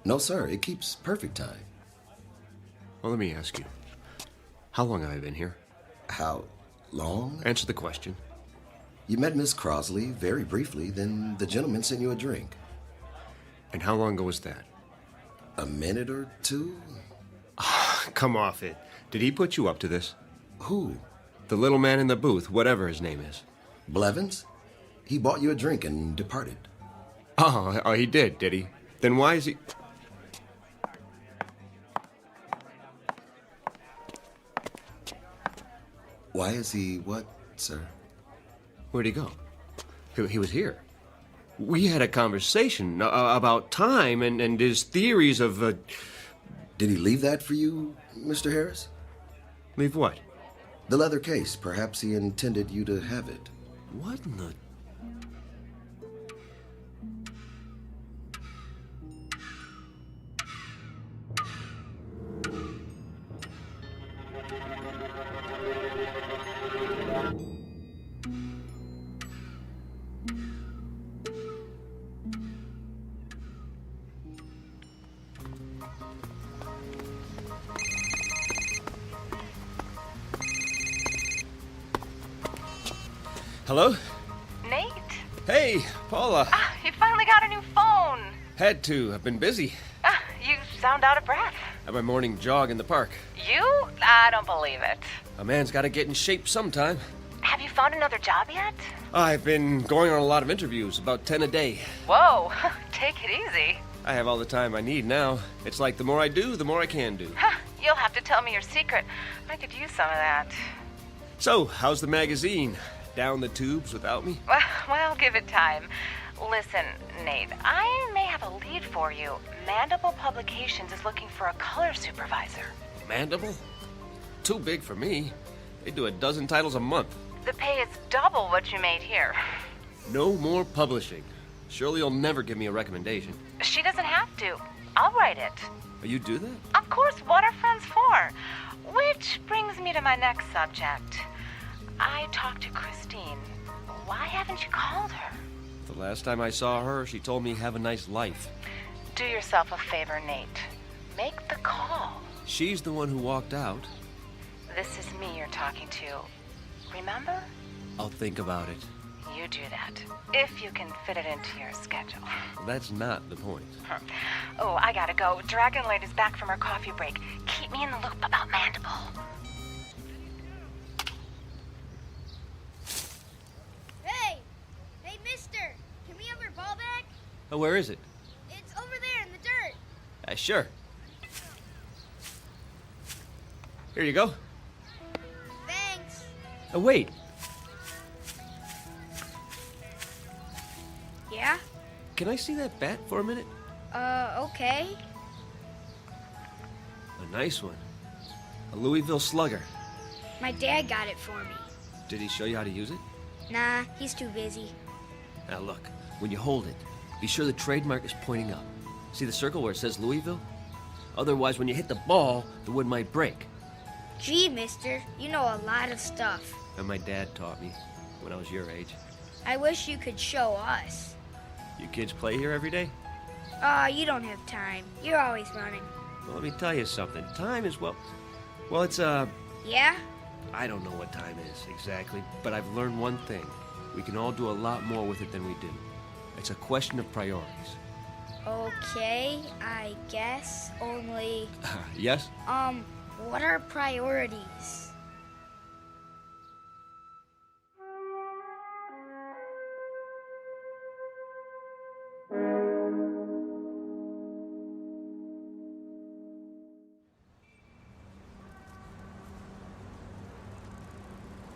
No, sir. It keeps perfect time. Well, let me ask you. How long have I been here? How long? Answer the question. You met Miss Crosley very briefly, then the gentleman sent you a drink. And how long ago was that? A minute or two? Come off it. Did he put you up to this? Who? The little man in the booth, whatever his name is. Blevins? He bought you a drink and departed. Oh, he did he? Then why is he... Why is he what, sir? Where'd he go? He was here. We had a conversation about time and his theories of... Did he leave that for you, Mr. Harris? Leave what? The leather case. Perhaps he intended you to have it. What in the... Hello? Nate? Hey, Paula. You finally got a new phone. Had to. I've been busy. You sound out of breath. At my morning jog in the park. You? I don't believe it. A man's got to get in shape sometime. Have you found another job yet? I've been going on a lot of interviews, about 10 a day. Whoa, take it easy. I have all the time I need now. It's like the more I do, the more I can do. You'll have to tell me your secret. I could use some of that. So, how's the magazine? Down the tubes without me? Well, give it time. Listen, Nate, I may have a lead for you. Mandible Publications is looking for a color supervisor. Mandible? Too big for me. They do a dozen titles a month. The pay is double what you made here. No more publishing. Surely you'll never give me a recommendation. She doesn't have to. I'll write it. Oh, you do that? Of course, what are friends for? Which brings me to my next subject. I talked to Christine. Why haven't you called her? The last time I saw her, she told me have a nice life. Do yourself a favor, Nate. Make the call. She's the one who walked out. This is me you're talking to. Remember? I'll think about it. You do that. If you can fit it into your schedule. Well, that's not the point. Oh, I gotta go. Dragonlight is back from her coffee break. Keep me in the loop about Mandible. Hey, mister! Can we have our ball back? Oh, where is it? It's over there in the dirt. Sure. Here you go. Thanks. Oh, wait. Yeah? Can I see that bat for a minute? Okay. A nice one. A Louisville Slugger. My dad got it for me. Did he show you how to use it? Nah, he's too busy. Now look, when you hold it, be sure the trademark is pointing up. See the circle where it says Louisville? Otherwise, when you hit the ball, the wood might break. Gee, mister, you know a lot of stuff. And my dad taught me when I was your age. I wish you could show us. You kids play here every day? You don't have time. You're always running. Well, let me tell you something. Time is, well, it's, Yeah? I don't know what time is exactly, but I've learned one thing. We can all do a lot more with it than we do. It's a question of priorities. Okay, I guess, only... Yes? What are priorities?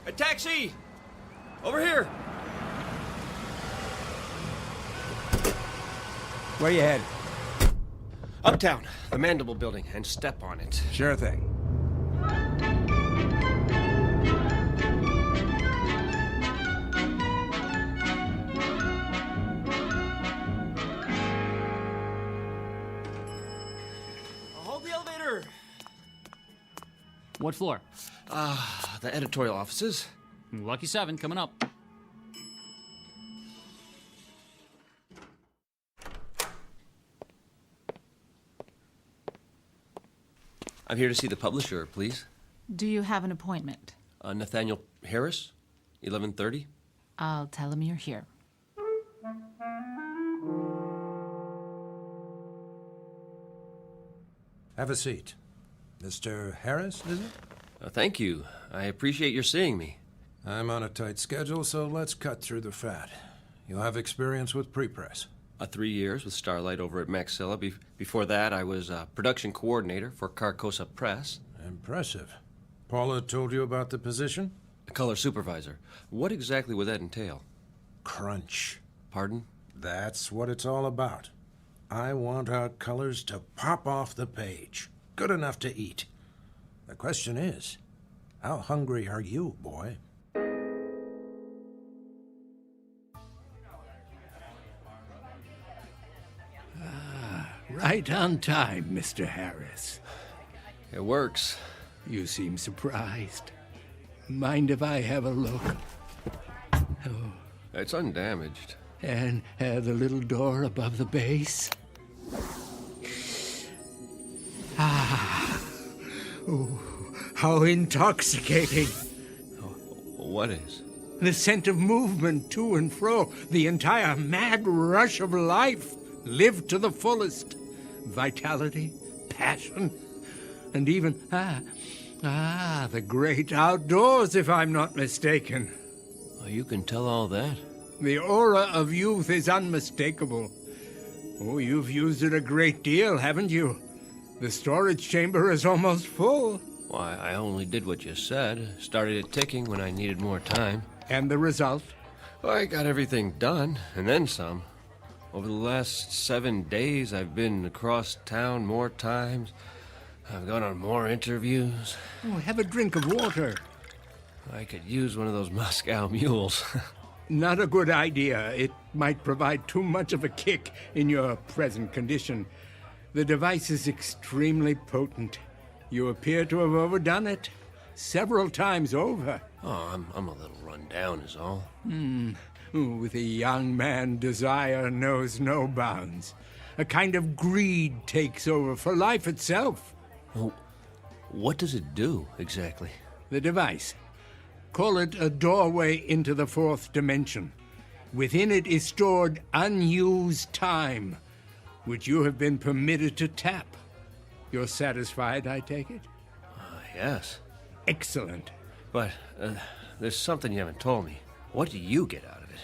A taxi! Over here! Where you headed? Uptown, the Mandible Building, and step on it. Sure thing. Hold the elevator! What floor? The editorial offices. Lucky 7 coming up. I'm here to see the publisher, please. Do you have an appointment? Nathaniel Harris, 11:30. I'll tell him you're here. Have a seat. Mr. Harris, is it? Thank you. I appreciate your seeing me. I'm on a tight schedule, so let's cut through the fat. You'll have experience with pre-press. 3 years with Starlight over at Maxilla. Before that, I was production coordinator for Carcosa Press. Impressive. Paula told you about the position? Color supervisor. What exactly would that entail? Crunch. Pardon? That's what it's all about. I want our colors to pop off the page. Good enough to eat. The question is, how hungry are you, boy? Right on time, Mr. Harris. It works. You seem surprised. Mind if I have a look? Oh. It's undamaged. And the little door above the base? Ah. Oh, how intoxicating. What is? The scent of movement to and fro, the entire mad rush of life, lived to the fullest. Vitality, passion, and even, the great outdoors, if I'm not mistaken. Oh, you can tell all that? The aura of youth is unmistakable. Oh, you've used it a great deal, haven't you? The storage chamber is almost full. Why, I only did what you said. Started it ticking when I needed more time. And the result? I got everything done, and then some. Over the last 7 days, I've been across town more times. I've gone on more interviews. Oh, have a drink of water. I could use one of those Moscow mules. Not a good idea. It might provide too much of a kick in your present condition. The device is extremely potent. You appear to have overdone it. Several times over. Oh, I'm a little run down is all. With a young man, desire knows no bounds. A kind of greed takes over for life itself. Oh, what does it do, exactly? The device. Call it a doorway into the fourth dimension. Within it is stored unused time, which you have been permitted to tap. You're satisfied, I take it? Yes. Excellent. But there's something you haven't told me. What do you get out of it?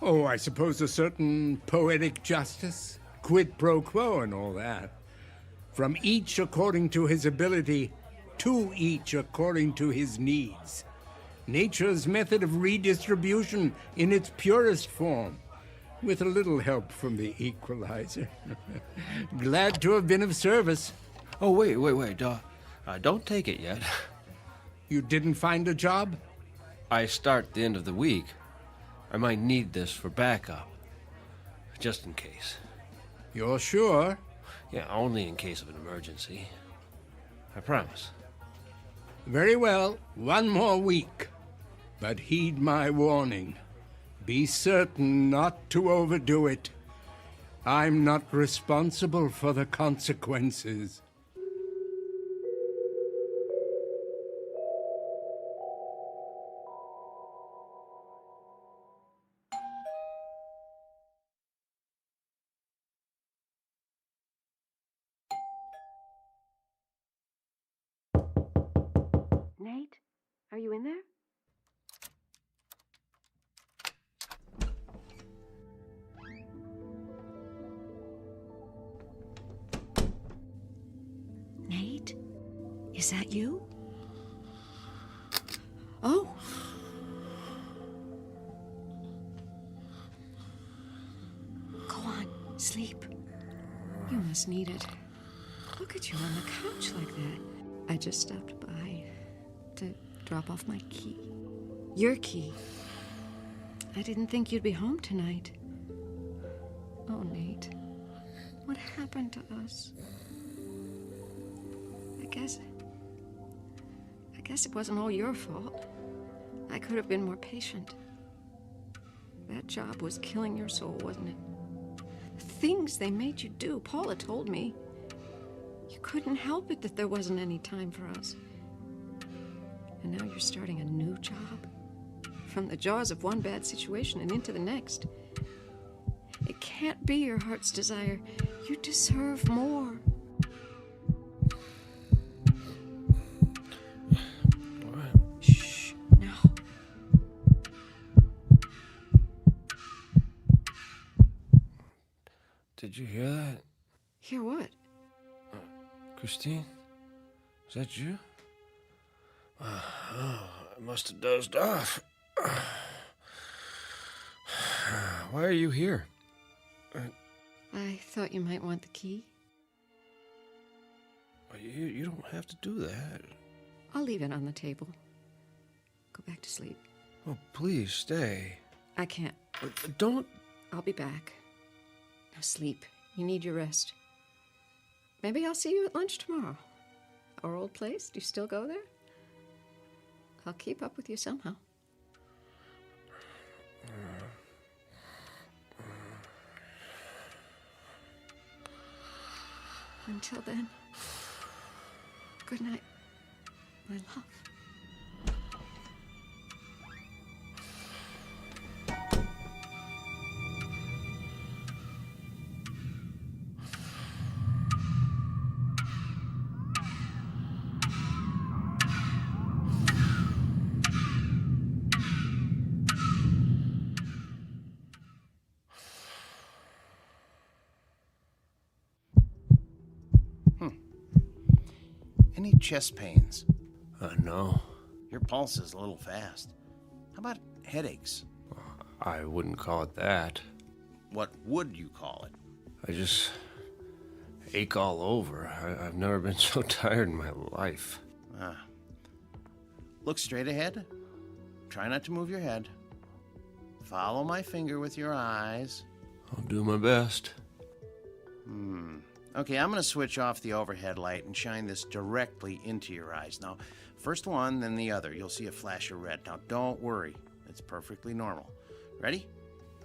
Oh, I suppose a certain poetic justice, quid pro quo and all that. From each according to his ability, to each according to his needs. Nature's method of redistribution in its purest form, with a little help from the equalizer. Glad to have been of service. Oh, wait. Don't take it yet. You didn't find a job? I start the end of the week. I might need this for backup. Just in case. You're sure? Yeah, only in case of an emergency. I promise. Very well. 1 more week. But heed my warning. Be certain not to overdo it. I'm not responsible for the consequences. Nate, are you in there? Nate, is that you? Oh. Go on, sleep. You must need it. Look at you on the couch like that. I just stopped by to drop off my key. Your key. I didn't think you'd be home tonight. Oh, Nate. What happened to us? I guess it wasn't all your fault. I could have been more patient. That job was killing your soul, wasn't it? The things they made you do, Paula told me. You couldn't help it that there wasn't any time for us. And now you're starting a new job. From the jaws of one bad situation and into the next. It can't be your heart's desire. You deserve more. Shh, now. Did you hear that? Hear what? Christine? Is that you? I must have dozed off. Why are you here? I thought you might want the key. You don't have to do that. I'll leave it on the table. Go back to sleep. Oh, please stay. I can't. Don't. I'll be back. Now sleep. You need your rest. Maybe I'll see you at lunch tomorrow. Our old place? Do you still go there? I'll keep up with you somehow. Until then, good night, my love. Any chest pains? No. Your pulse is a little fast. How about headaches? I wouldn't call it that. What would you call it? I just ache all over. I've never been so tired in my life. Look straight ahead. Try not to move your head. Follow my finger with your eyes. I'll do my best. Okay, I'm going to switch off the overhead light and shine this directly into your eyes. Now, first one, then the other. You'll see a flash of red. Now, don't worry. It's perfectly normal. Ready?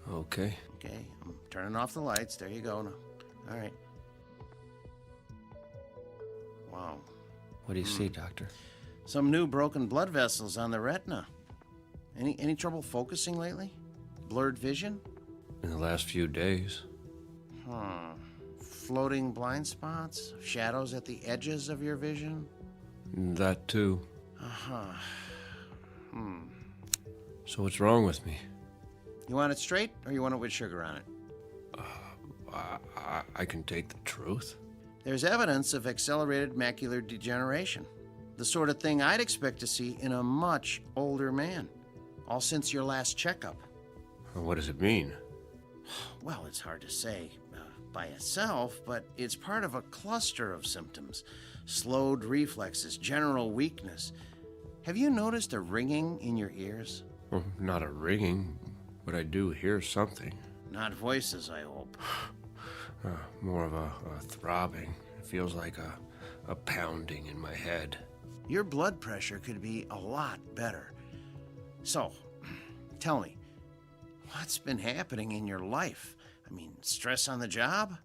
Okay. Okay, I'm turning off the lights. There you go. Now. All right. Wow. What do you see, Doctor? Some new broken blood vessels on the retina. Any trouble focusing lately? Blurred vision? In the last few days. Floating blind spots? Shadows at the edges of your vision? That too. Uh-huh. So what's wrong with me? You want it straight, or you want it with sugar on it? I can take the truth. There's evidence of accelerated macular degeneration. The sort of thing I'd expect to see in a much older man. All since your last checkup. What does it mean? Well, it's hard to say by itself, but it's part of a cluster of symptoms. Slowed reflexes, general weakness. Have you noticed a ringing in your ears? Well, not a ringing, but I do hear something. Not voices, I hope. More of a throbbing. It feels like a pounding in my head. Your blood pressure could be a lot better. So, tell me, what's been happening in your life? I mean, stress on the job?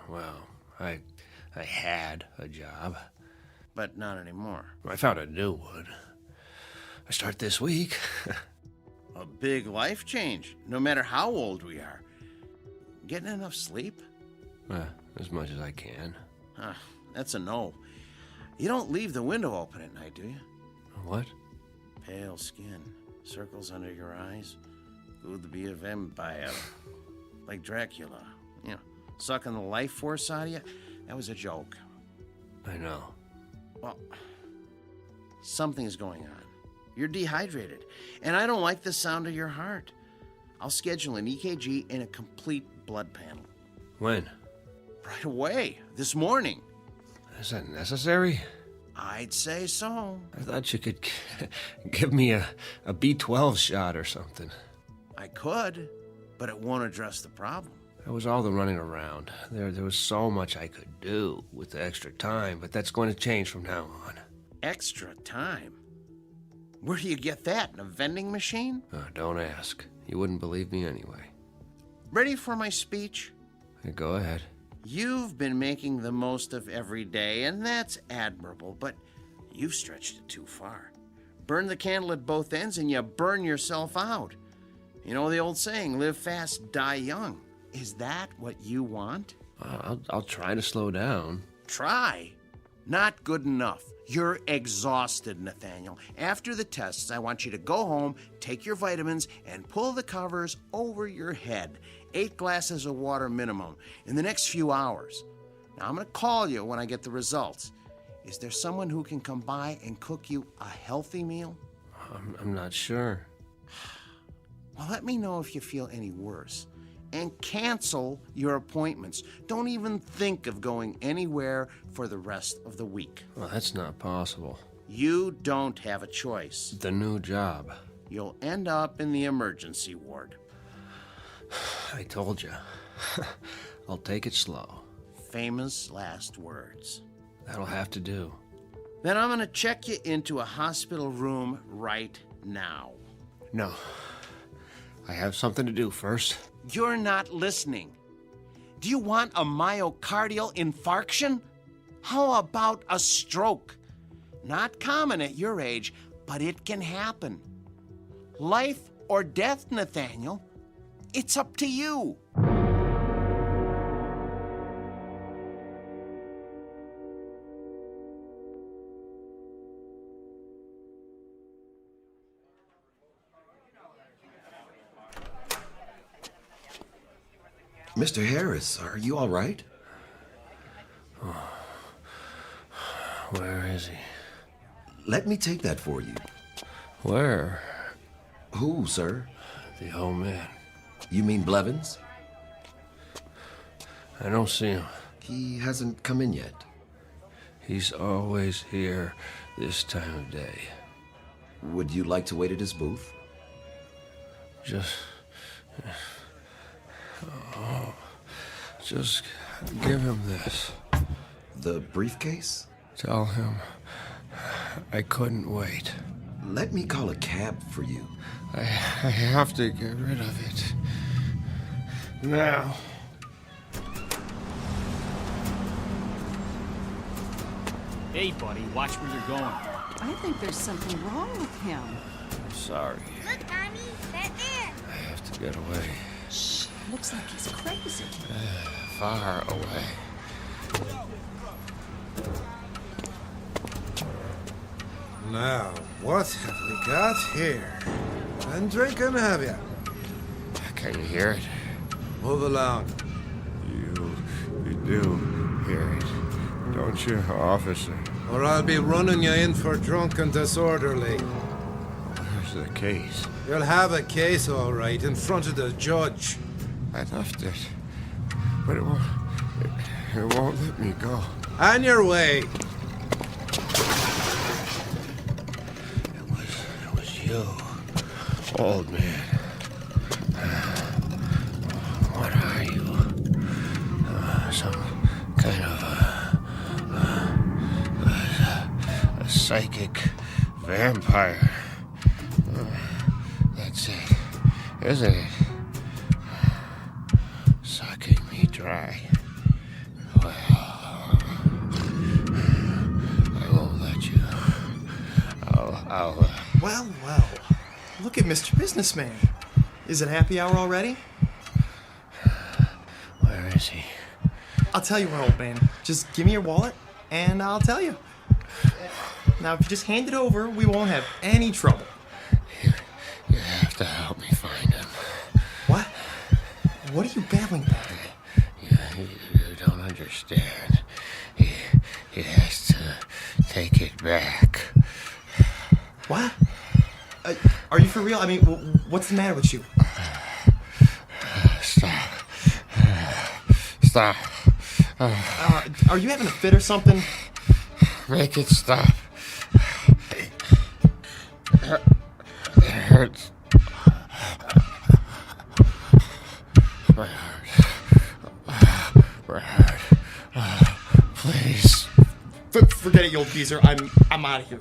Well, I had a job. But not anymore. I found a new one. I start this week. A big life change, no matter how old we are. Getting enough sleep? As much as I can. That's a no. You don't leave the window open at night, do you? What? Pale skin, circles under your eyes. Could be a vampire. Like Dracula. You know, sucking the life force out of you. That was a joke. I know. Well, something's going on. You're dehydrated. And I don't like the sound of your heart. I'll schedule an EKG and a complete blood panel. When? Right away, this morning. Is that necessary? I'd say so. I thought you could give me a B12 shot or something. I could, but it won't address the problem. That was all the running around. There was so much I could do with the extra time, but that's going to change from now on. Extra time? Where do you get that? In a vending machine? Don't ask. You wouldn't believe me anyway. Ready for my speech? Go ahead. You've been making the most of every day, and that's admirable, but you've stretched it too far. Burn the candle at both ends and you burn yourself out. You know the old saying, live fast, die young. Is that what you want? I'll try to slow down. Try? Not good enough. You're exhausted, Nathaniel. After the tests, I want you to go home, take your vitamins, and pull the covers over your head. 8 glasses of water minimum in the next few hours. Now, I'm going to call you when I get the results. Is there someone who can come by and cook you a healthy meal? I'm not sure. Well, let me know if you feel any worse. And cancel your appointments. Don't even think of going anywhere for the rest of the week. Well, that's not possible. You don't have a choice. The new job. You'll end up in the emergency ward. I told you. I'll take it slow. Famous last words. That'll have to do. Then I'm going to check you into a hospital room right now. No. I have something to do first. You're not listening. Do you want a myocardial infarction? How about a stroke? Not common at your age, but it can happen. Life or death, Nathaniel. It's up to you. Mr. Harris, are you all right? Oh. Where is he? Let me take that for you. Where? Who, sir? The old man. You mean Blevins? I don't see him. He hasn't come in yet. He's always here this time of day. Would you like to wait at his booth? Just give him this. The briefcase? Tell him I couldn't wait. Let me call a cab for you. I have to get rid of it. Now. Hey, buddy, watch where you're going. I think there's something wrong with him. I'm sorry. Look, Mommy, that man. I have to get away. Shh, looks like he's crazy. Far away. Now, what have we got here? Been drinking, have you? Can you hear it? Move along. You do hear it, don't you, officer? Or I'll be running you in for drunk and disorderly. Where's the case? You'll have a case, all right, in front of the judge. I left it, but it won't let me go. On your way. It was you, old man. What are you? Some kind of a psychic vampire. That's it, isn't it? Sucking me dry. Well, I won't let you. I'll Well, look at Mr. Businessman. Is it happy hour already? Where is he? I'll tell you what, old man. Just give me your wallet, and I'll tell you. Now, if you just hand it over, we won't have any trouble. You have to help me find him. What? What are you babbling about? You don't understand. He has to take it back. What? Are you for real? I mean, what's the matter with you? Stop. Are you having a fit or something? Make it stop. It hurts. My heart. My heart. Please. Forget it, you old geezer. I'm out of here.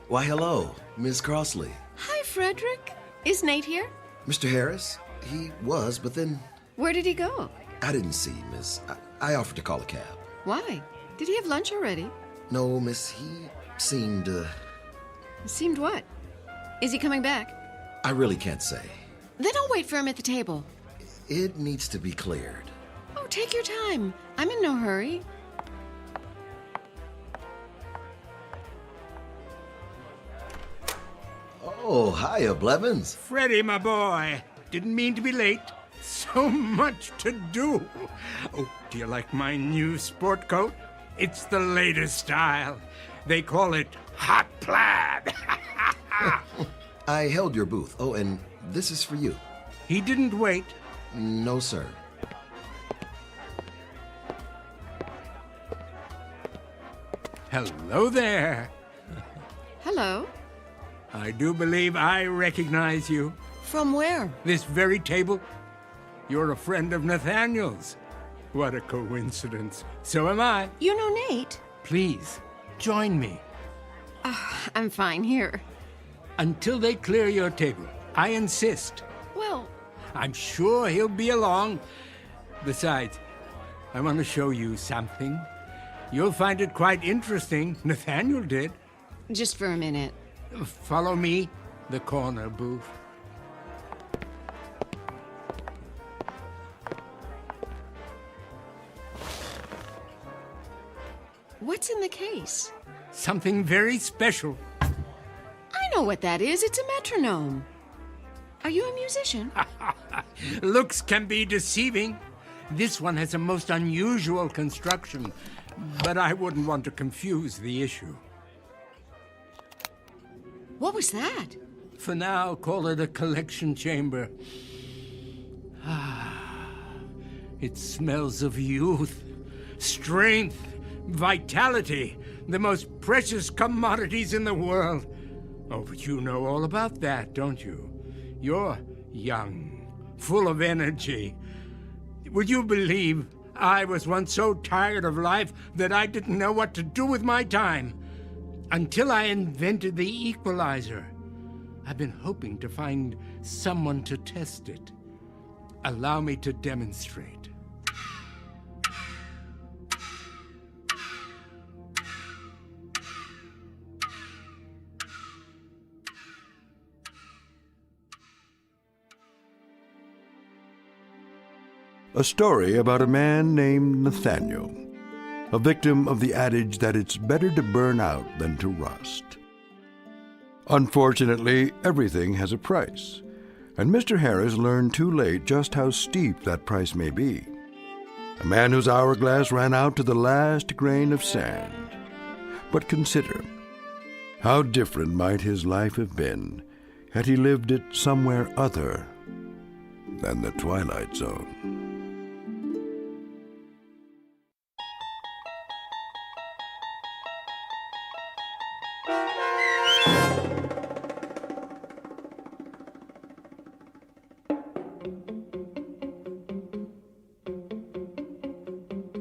Why, hello, Miss Crossley. Hi, Frederick. Is Nate here? Mr. Harris? He was, but then Where did he go? I didn't see, miss. I offered to call a cab. Why? Did he have lunch already? No, miss, he seemed, Seemed what? Is he coming back? I really can't say. Then I'll wait for him at the table. It needs to be cleared. Oh, take your time. I'm in no hurry. Oh, hiya, Blevins. Freddie, my boy. Didn't mean to be late. So much to do. Oh, do you like my new sport coat? It's the latest style. They call it hot plaid. I held your booth. Oh, and this is for you. He didn't wait. No, sir. Hello there. Hello. I do believe I recognize you. From where? This very table. You're a friend of Nathaniel's. What a coincidence. So am I. You know Nate? Please, join me. I'm fine here. Until they clear your table. I insist. Well, I'm sure he'll be along. Besides, I want to show you something. You'll find it quite interesting. Nathaniel did. just for a minute. Follow me, the corner booth. What's in the case? Something very special. I know what that is. It's a metronome. Are you a musician? Looks can be deceiving. This one has a most unusual construction, but I wouldn't want to confuse the issue. What was that? For now, call it a collection chamber. It smells of youth, strength, vitality, the most precious commodities in the world. Oh, but you know all about that, don't you? You're young, full of energy. Would you believe I was once so tired of life that I didn't know what to do with my time? Until I invented the equalizer. I've been hoping to find someone to test it. Allow me to demonstrate. A story about a man named Nathaniel, a victim of the adage that it's better to burn out than to rust. Unfortunately, everything has a price, and Mr. Harris learned too late just how steep that price may be. A man whose hourglass ran out to the last grain of sand. But consider, how different might his life have been had he lived it somewhere other than the Twilight Zone.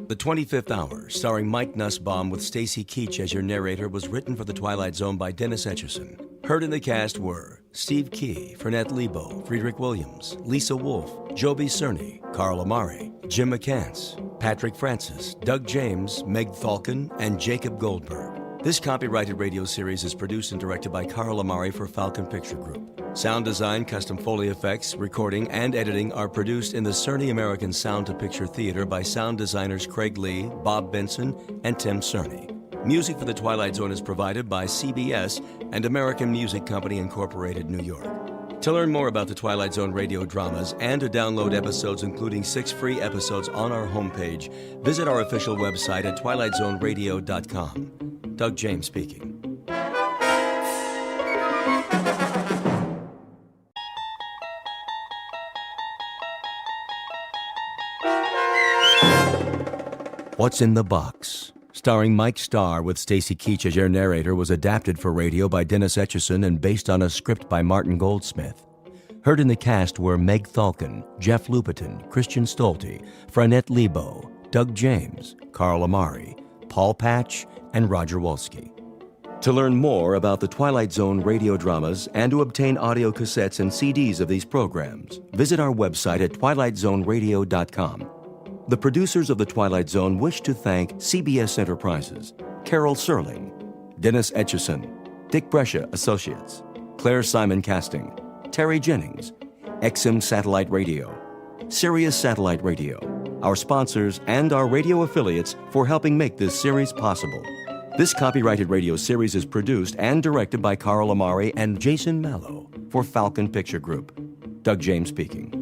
The 25th Hour, starring Mike Nussbaum with Stacy Keach as your narrator, was written for The Twilight Zone by Dennis Etchison. Heard in the cast were Steve Key, Fernette Lebo, Friedrich Williams, Lisa Wolfe, Joby Cerny, Carl Amari, Jim McCants, Patrick Francis, Doug James, Meg Falcon, and Jacob Goldberg. This copyrighted radio series is produced and directed by Carl Amari for Falcon Picture Group. Sound design, custom Foley effects, recording, and editing are produced in the Cerny American Sound to Picture Theater by sound designers Craig Lee, Bob Benson, and Tim Cerny. Music for The Twilight Zone is provided by CBS and American Music Company Incorporated, New York. To learn more about the Twilight Zone radio dramas and to download episodes, including 6 free episodes on our homepage, visit our official website at twilightzoneradio.com. Doug James speaking. What's in the Box? Starring Mike Starr with Stacy Keach as your narrator, was adapted for radio by Dennis Etchison and based on a script by Martin Goldsmith. Heard in the cast were Meg Thalken, Jeff Lupetin, Christian Stolte, Franette Lebo, Doug James, Carl Amari, Paul Patch, and Roger Wolski. To learn more about the Twilight Zone radio dramas and to obtain audio cassettes and CDs of these programs, visit our website at twilightzoneradio.com. The producers of The Twilight Zone wish to thank CBS Enterprises, Carol Serling, Dennis Etchison, Dick Brescia Associates, Claire Simon Casting, Terry Jennings, XM Satellite Radio, Sirius Satellite Radio, our sponsors, and our radio affiliates for helping make this series possible. This copyrighted radio series is produced and directed by Carl Amari and Jason Mallow for Falcon Picture Group. Doug James speaking.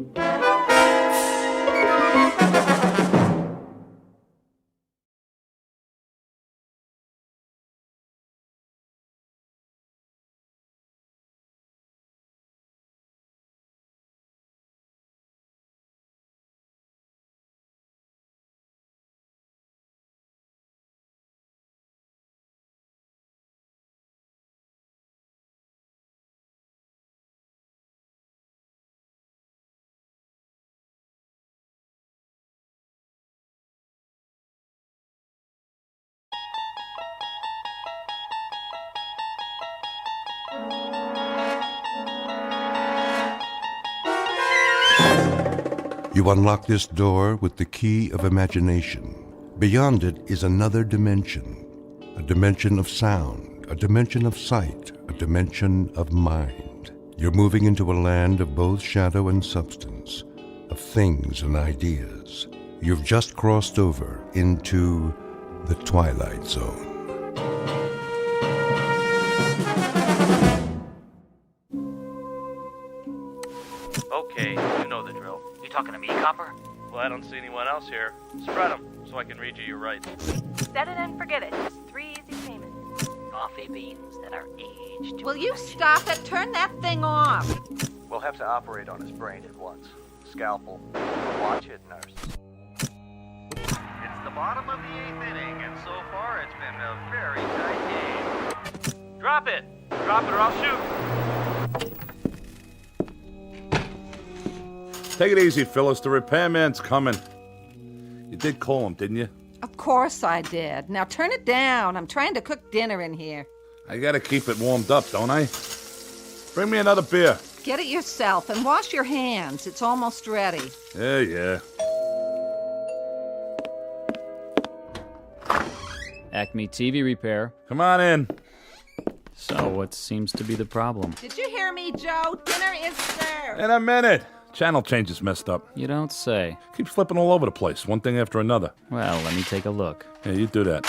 You unlock this door with the key of imagination. Beyond it is another dimension, a dimension of sound, a dimension of sight, a dimension of mind. You're moving into a land of both shadow and substance, of things and ideas. You've just crossed over into the Twilight Zone. Okay, you know the drill. You talking to me, Copper? Well, I don't see anyone else here. Spread them so I can read you your rights. Set it and forget it. 3 easy payments. Coffee beans that are aged. Will you stop it? Turn that thing off. We'll have to operate on his brain at once. Scalpel. Watch it, nurse. It's the bottom of the 8th inning, and so far it's been a very tight game. Drop it! Drop it or I'll shoot! Take it easy, Phyllis. The repairman's coming. You did call him, didn't you? Of course I did. Now turn it down. I'm trying to cook dinner in here. I gotta keep it warmed up, don't I? Bring me another beer. Get it yourself and wash your hands. It's almost ready. Yeah. Acme TV repair. Come on in. So, what seems to be the problem? Did you hear me, Joe? Dinner is served. In a minute. Channel change is messed up. You don't say. Keeps flipping all over the place, one thing after another. Well, let me take a look. Yeah, you do that.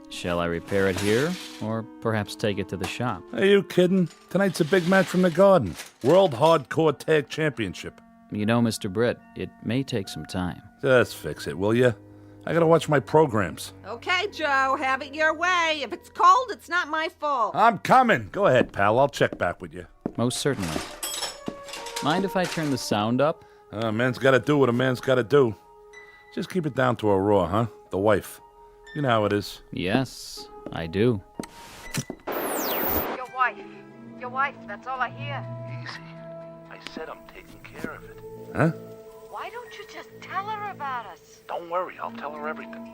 Shall I repair it here, or perhaps take it to the shop? Are you kidding? Tonight's a big match from the Garden. World Hardcore Tag Championship. You know, Mr. Britt, it may take some time. Just fix it, will you? I gotta watch my programs. Okay, Joe, have it your way. If it's cold, it's not my fault. I'm coming. Go ahead, pal. I'll check back with you. Most certainly. Mind if I turn the sound up? A man's gotta do what a man's gotta do. Just keep it down to a raw, huh? The wife. You know how it is. Yes, I do. Your wife, that's all I hear. Easy. I said I'm taking care of it. Huh? Why don't you just tell her about us? Don't worry, I'll tell her everything.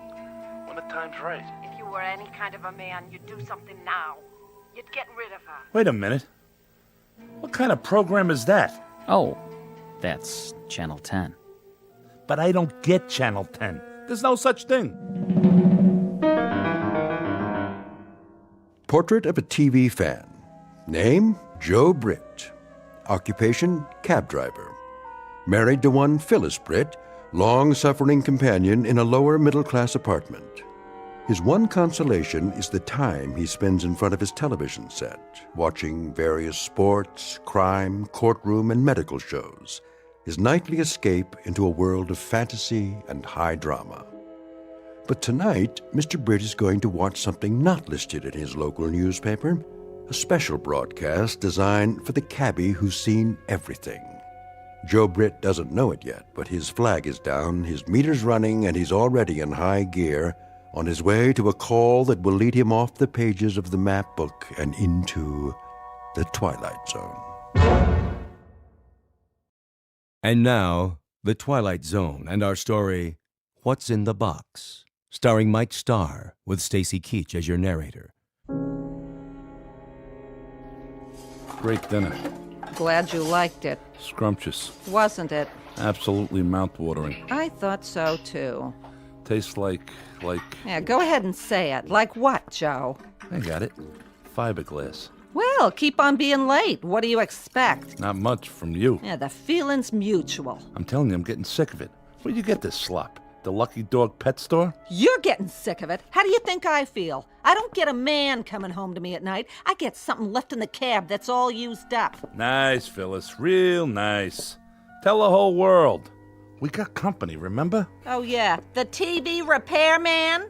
When the time's right. If you were any kind of a man, you'd do something now. You'd get rid of her. Wait a minute. What kind of program is that? Oh, that's Channel 10. But I don't get Channel 10. There's no such thing. Portrait of a TV fan. Name, Joe Britt. Occupation, cab driver. Married to one Phyllis Britt, long-suffering companion in a lower middle-class apartment. His one consolation is the time he spends in front of his television set, watching various sports, crime, courtroom, and medical shows, his nightly escape into a world of fantasy and high drama. But tonight, Mr. Britt is going to watch something not listed in his local newspaper, a special broadcast designed for the cabbie who's seen everything. Joe Britt doesn't know it yet, but his flag is down, his meter's running, and he's already in high gear, on his way to a call that will lead him off the pages of the map book and into the Twilight Zone. And now, the Twilight Zone and our story, What's in the Box, starring Mike Starr, with Stacy Keach as your narrator. Great dinner. Glad you liked it. Scrumptious. Wasn't it? Absolutely mouth-watering. I thought so, too. Tastes like... Yeah, go ahead and say it. Like what, Joe? I got it. Fiberglass. Well, keep on being late. What do you expect? Not much from you. Yeah, the feeling's mutual. I'm telling you, I'm getting sick of it. Where'd you get this slop? The Lucky Dog pet store? You're getting sick of it. How do you think I feel? I don't get a man coming home to me at night. I get something left in the cab that's all used up. Nice, Phyllis. Real nice. Tell the whole world. We got company, remember? Oh, yeah. The TV repairman?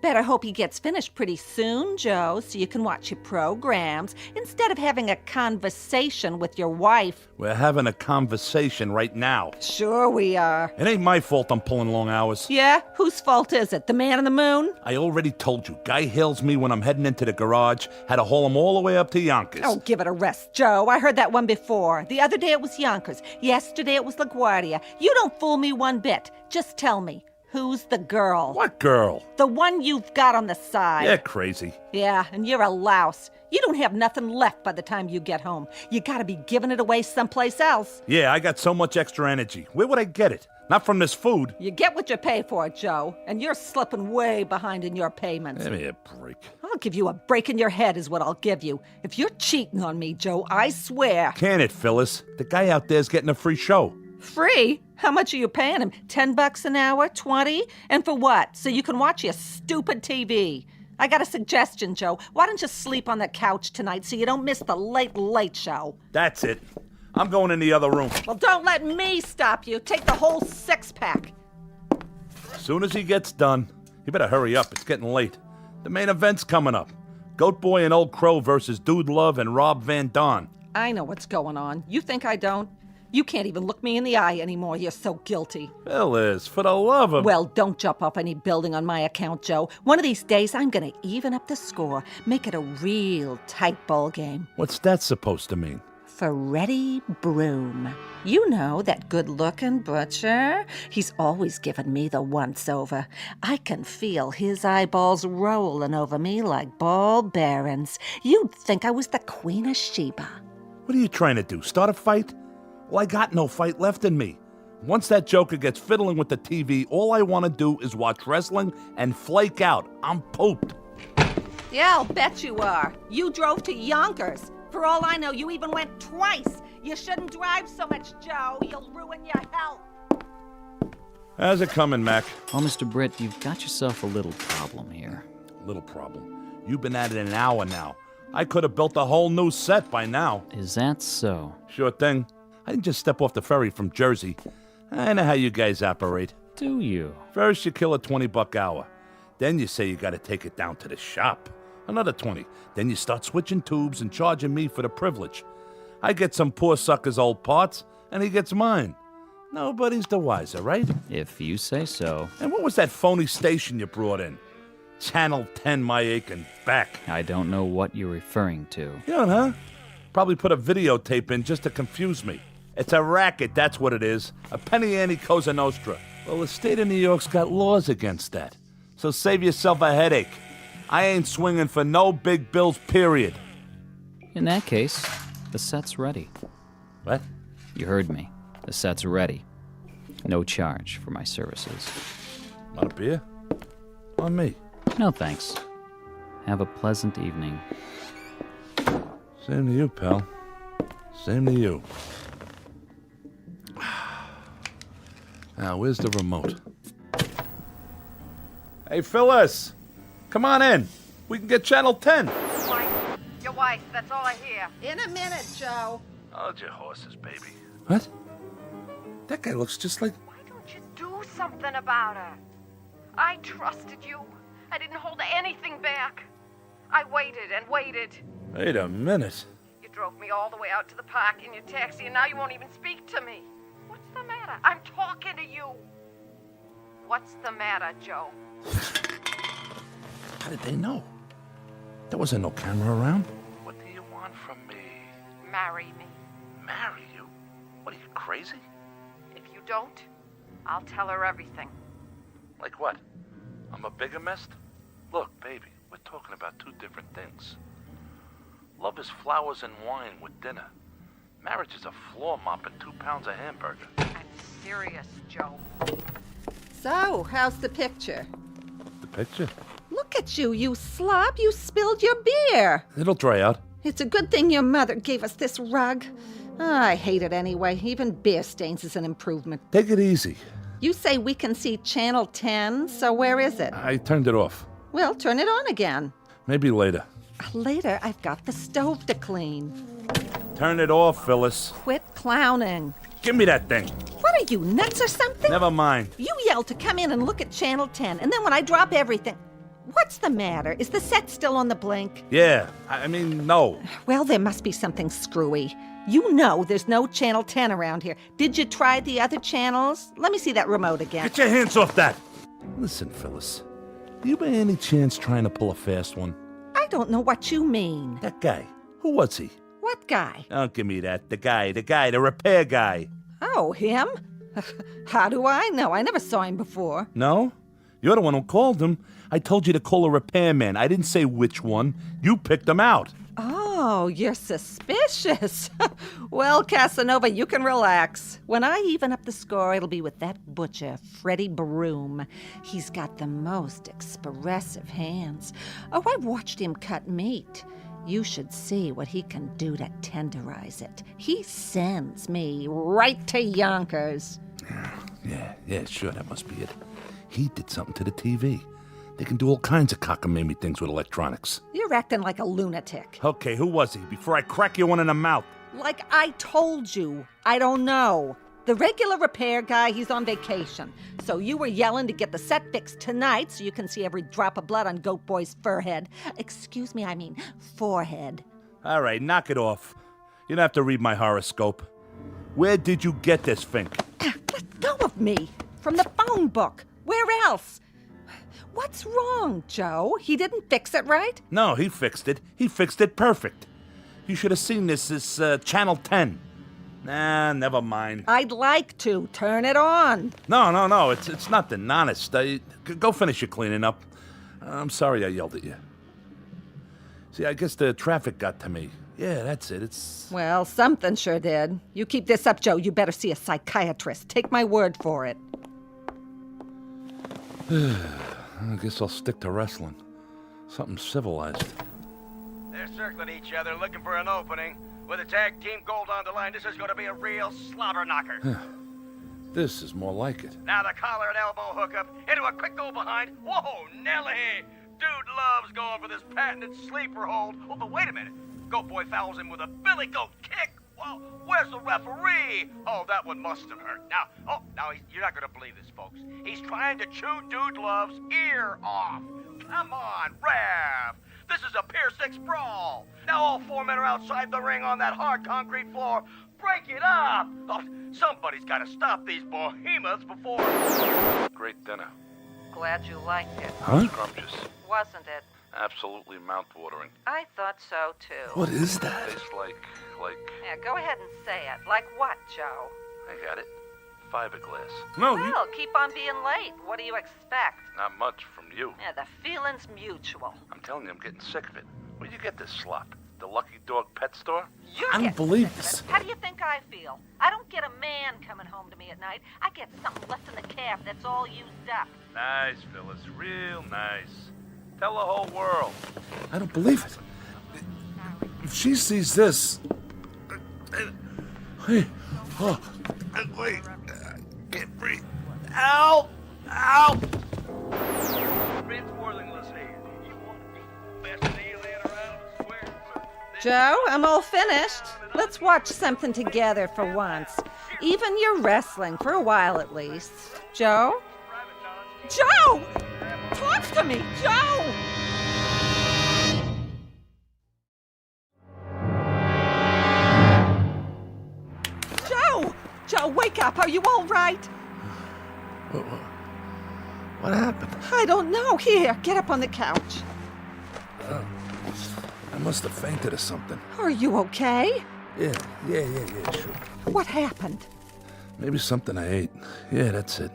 Better hope he gets finished pretty soon, Joe, so you can watch your programs instead of having a conversation with your wife. We're having a conversation right now. Sure we are. It ain't my fault I'm pulling long hours. Yeah? Whose fault is it? The man in the moon? I already told you. Guy hails me when I'm heading into the garage. Had to haul him all the way up to Yonkers. Oh, give it a rest, Joe. I heard that one before. The other day it was Yonkers. Yesterday it was LaGuardia. You don't fool me one bit. Just tell me. Who's the girl? What girl? The one you've got on the side. You're crazy. Yeah, and you're a louse. You don't have nothing left by the time you get home. You gotta be giving it away someplace else. Yeah, I got so much extra energy. Where would I get it? Not from this food. You get what you pay for, Joe, and you're slipping way behind in your payments. Give me a break. I'll give you a break in your head is what I'll give you. If you're cheating on me, Joe, I swear. Can it, Phyllis? The guy out there's getting a free show. Free? How much are you paying him? $10 an hour? 20? And for what? So you can watch your stupid TV. I got a suggestion, Joe. Why don't you sleep on the couch tonight so you don't miss the late show? That's it. I'm going in the other room. Well, don't let me stop you. Take the whole six-pack. As soon as he gets done, you better hurry up. It's getting late. The main event's coming up. Goat Boy and Old Crow versus Dude Love and Rob Van Dam. I know what's going on. You think I don't? You can't even look me in the eye anymore. You're so guilty. Phyllis, for the love of... Well, don't jump off any building on my account, Joe. One of these days, I'm going to even up the score. Make it a real tight ball game. What's that supposed to mean? Freddie Broom. You know, that good-looking butcher? He's always given me the once-over. I can feel his eyeballs rolling over me like ball bearings. You'd think I was the Queen of Sheba. What are you trying to do, start a fight? Well, I got no fight left in me. Once that joker gets fiddling with the TV, all I want to do is watch wrestling and flake out. I'm pooped. Yeah, I'll bet you are. You drove to Yonkers. For all I know, you even went twice. You shouldn't drive so much, Joe. You'll ruin your health. How's it coming, Mac? Well, Mr. Britt, you've got yourself a little problem here. Little problem. You've been at it an hour now. I could have built a whole new set by now. Is that so? Sure thing. I didn't just step off the ferry from Jersey. I know how you guys operate. Do you? First, you kill a $20 hour. Then you say you got to take it down to the shop. Another 20. Then you start switching tubes and charging me for the privilege. I get some poor sucker's old parts, and he gets mine. Nobody's the wiser, right? If you say so. And what was that phony station you brought in? Channel 10 my aching back. I don't know what you're referring to. You don't, huh? Probably put a videotape in just to confuse me. It's a racket, that's what it is. A penny ante Cosa Nostra. Well, the state of New York's got laws against that. So save yourself a headache. I ain't swinging for no big bills, period. In that case, the set's ready. What? You heard me. The set's ready. No charge for my services. Want a beer? On me. No, thanks. Have a pleasant evening. Same to you, pal. Same to you. Now, where's the remote? Hey, Phyllis! Come on in. We can get Channel 10. Your wife, that's all I hear. In a minute, Joe. Hold your horses, baby. What? That guy looks just like... Why don't you do something about her? I trusted you. I didn't hold anything back. I waited and waited. Wait a minute. You drove me all the way out to the park in your taxi, and now you won't even speak to me. What's the matter? I'm talking to you. What's the matter, Joe? How did they know? There wasn't no camera around. What do you want from me? Marry me. Marry you? What are you, crazy? If you don't, I'll tell her everything. Like what? I'm a bigamist? Look, baby, we're talking about two different things. Love is flowers and wine with dinner. Marriage is a floor mop and 2 pounds of hamburger. I'm serious, Joe. So, how's the picture? The picture? Look at you, you slob. You spilled your beer. It'll dry out. It's a good thing your mother gave us this rug. I hate it anyway. Even beer stains is an improvement. Take it easy. You say we can see Channel 10, so where is it? I turned it off. Well, turn it on again. Maybe later. Later, I've got the stove to clean. Turn it off, Phyllis. Quit clowning. Give me that thing. What are you, nuts or something? Never mind. You yelled to come in and look at Channel 10, and then when I drop everything... What's the matter? Is the set still on the blink? Yeah, I mean, no. Well, there must be something screwy. You know there's no Channel 10 around here. Did you try the other channels? Let me see that remote again. Get your hands off that! Listen, Phyllis. Do you by any chance trying to pull a fast one? I don't know what you mean. That guy. Who was he? What guy? Don't give me that. The guy, the repair guy. Oh, him? How do I know? I never saw him before. No? You're the one who called him. I told you to call a repairman. I didn't say which one. You picked him out. Oh, you're suspicious. Well, Casanova, you can relax. When I even up the score, it'll be with that butcher, Freddie Broom. He's got the most expressive hands. Oh, I've watched him cut meat. You should see what he can do to tenderize it. He sends me right to Yonkers. Yeah, sure, that must be it. He did something to the TV. They can do all kinds of cockamamie things with electronics. You're acting like a lunatic. Okay, who was he? Before I crack you one in the mouth. Like I told you, I don't know. The regular repair guy, he's on vacation. So you were yelling to get the set fixed tonight so you can see every drop of blood on Goat Boy's forehead. Excuse me, I mean forehead. All right, knock it off. You don't have to read my horoscope. Where did you get this, Fink? Let go of me. From the phone book. Where else? What's wrong, Joe? He didn't fix it right? No, he fixed it. He fixed it perfect. You should have seen this Channel 10. Nah, never mind. I'd like to. Turn it on. No. It's nothing. Honest. Go finish your cleaning up. I'm sorry I yelled at you. See, I guess the traffic got to me. Yeah, that's it. Well, something sure did. You keep this up, Joe, you better see a psychiatrist. Take my word for it. I guess I'll stick to wrestling. Something civilized. They're circling each other, looking for an opening. With a tag team gold on the line, this is going to be a real slobber knocker. This is more like it. Now the collar and elbow hookup into a quick go behind. Whoa, Nelly! Dude loves going for this patented sleeper hold. Oh, but wait a minute. Goat Boy fouls him with a billy goat kick. Whoa, where's the referee? Oh, that one must have hurt. Now, you're not going to believe this, folks. He's trying to chew Dude Love's ear off. Come on, Rev. This is a Pier 6 brawl. Now all 4 men are outside the ring on that hard concrete floor. Break it up. Oh, somebody's got to stop these behemoths before... Great dinner. Glad you liked it. Huh? Scrumptious. Wasn't it? Absolutely mouth-watering. I thought so, too. What is that? Tastes like... Yeah, go ahead and say it. Like what, Joe? I got it. Fiberglass. Well, keep on being late. What do you expect? Not much from you. Yeah, the feeling's mutual. I'm telling you, I'm getting sick of it. Where'd you get this slop? The Lucky Dog pet store? I don't believe this. How do you think I feel? I don't get a man coming home to me at night. I get something left in the cab that's all used up. Nice, Phyllis. Real nice. Tell the whole world. I don't believe it. If she sees this... Wait. Can't breathe. Help! Prince Worthington here. You Joe, I'm all finished. Let's watch something together for once. Even your wrestling, for a while at least. Joe? Joe! Talk to me, Joe! Joe! Joe, wake up. Are you all right? What happened? I don't know. Here, get up on the couch. I must have fainted or something. Are you okay? Yeah, sure. What happened? Maybe something I ate. Yeah, that's it.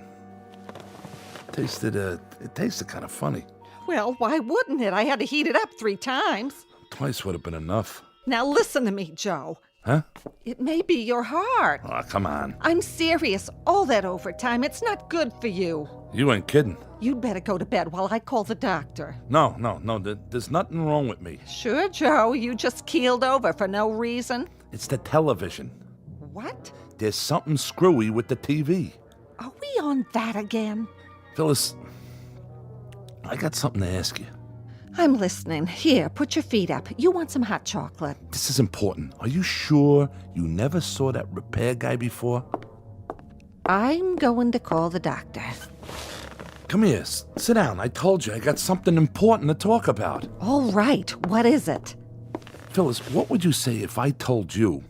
It tasted kind of funny. Well, why wouldn't it? I had to heat it up 3 times. Twice would have been enough. Now listen to me, Joe. Huh? It may be your heart. Oh, come on. I'm serious. All that overtime, it's not good for you. You ain't kidding. You'd better go to bed while I call the doctor. No. There's nothing wrong with me. Sure, Joe. You just keeled over for no reason. It's the television. What? There's something screwy with the TV. Are we on that again? Phyllis, I got something to ask you. I'm listening. Here, put your feet up. You want some hot chocolate? This is important. Are you sure you never saw that repair guy before? I'm going to call the doctor. Come here, sit down. I told you I got something important to talk about. All right, what is it? Phyllis, what would you say if I told you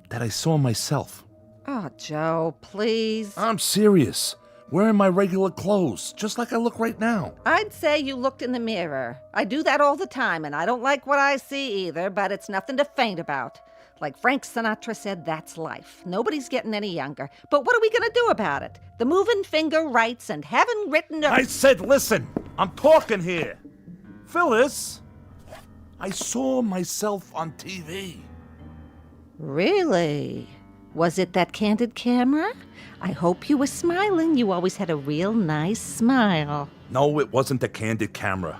that I saw myself? Oh, Joe, please. I'm serious. Wearing my regular clothes, just like I look right now. I'd say you looked in the mirror. I do that all the time, and I don't like what I see either, but it's nothing to faint about. Like Frank Sinatra said, that's life. Nobody's getting any younger. But what are we going to do about it? The moving finger writes and haven't written... I said, listen, I'm talking here. Phyllis, I saw myself on TV. Really? Was it that candid camera? I hope you were smiling. You always had a real nice smile. No, it wasn't the candid camera.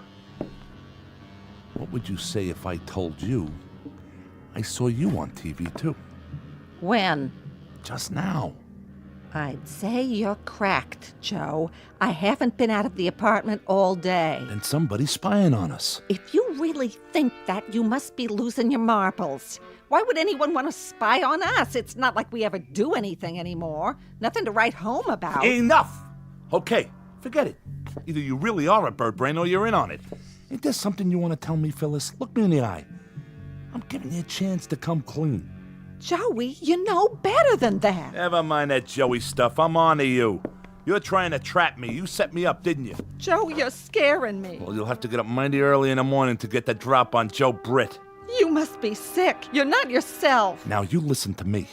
What would you say if I told you I saw you on TV, too? When? Just now. I'd say you're cracked, Joe. I haven't been out of the apartment all day. And somebody's spying on us. If you really think that, you must be losing your marbles. Why would anyone want to spy on us? It's not like we ever do anything anymore. Nothing to write home about. Enough! Okay, forget it. Either you really are a bird brain or you're in on it. Ain't there something you want to tell me, Phyllis? Look me in the eye. I'm giving you a chance to come clean. Joey, you know better than that. Never mind that Joey stuff. I'm on to you. You're trying to trap me. You set me up, didn't you? Joe, you're scaring me. Well, you'll have to get up mighty early in the morning to get that drop on Joe Britt. You must be sick. You're not yourself. Now, you listen to me.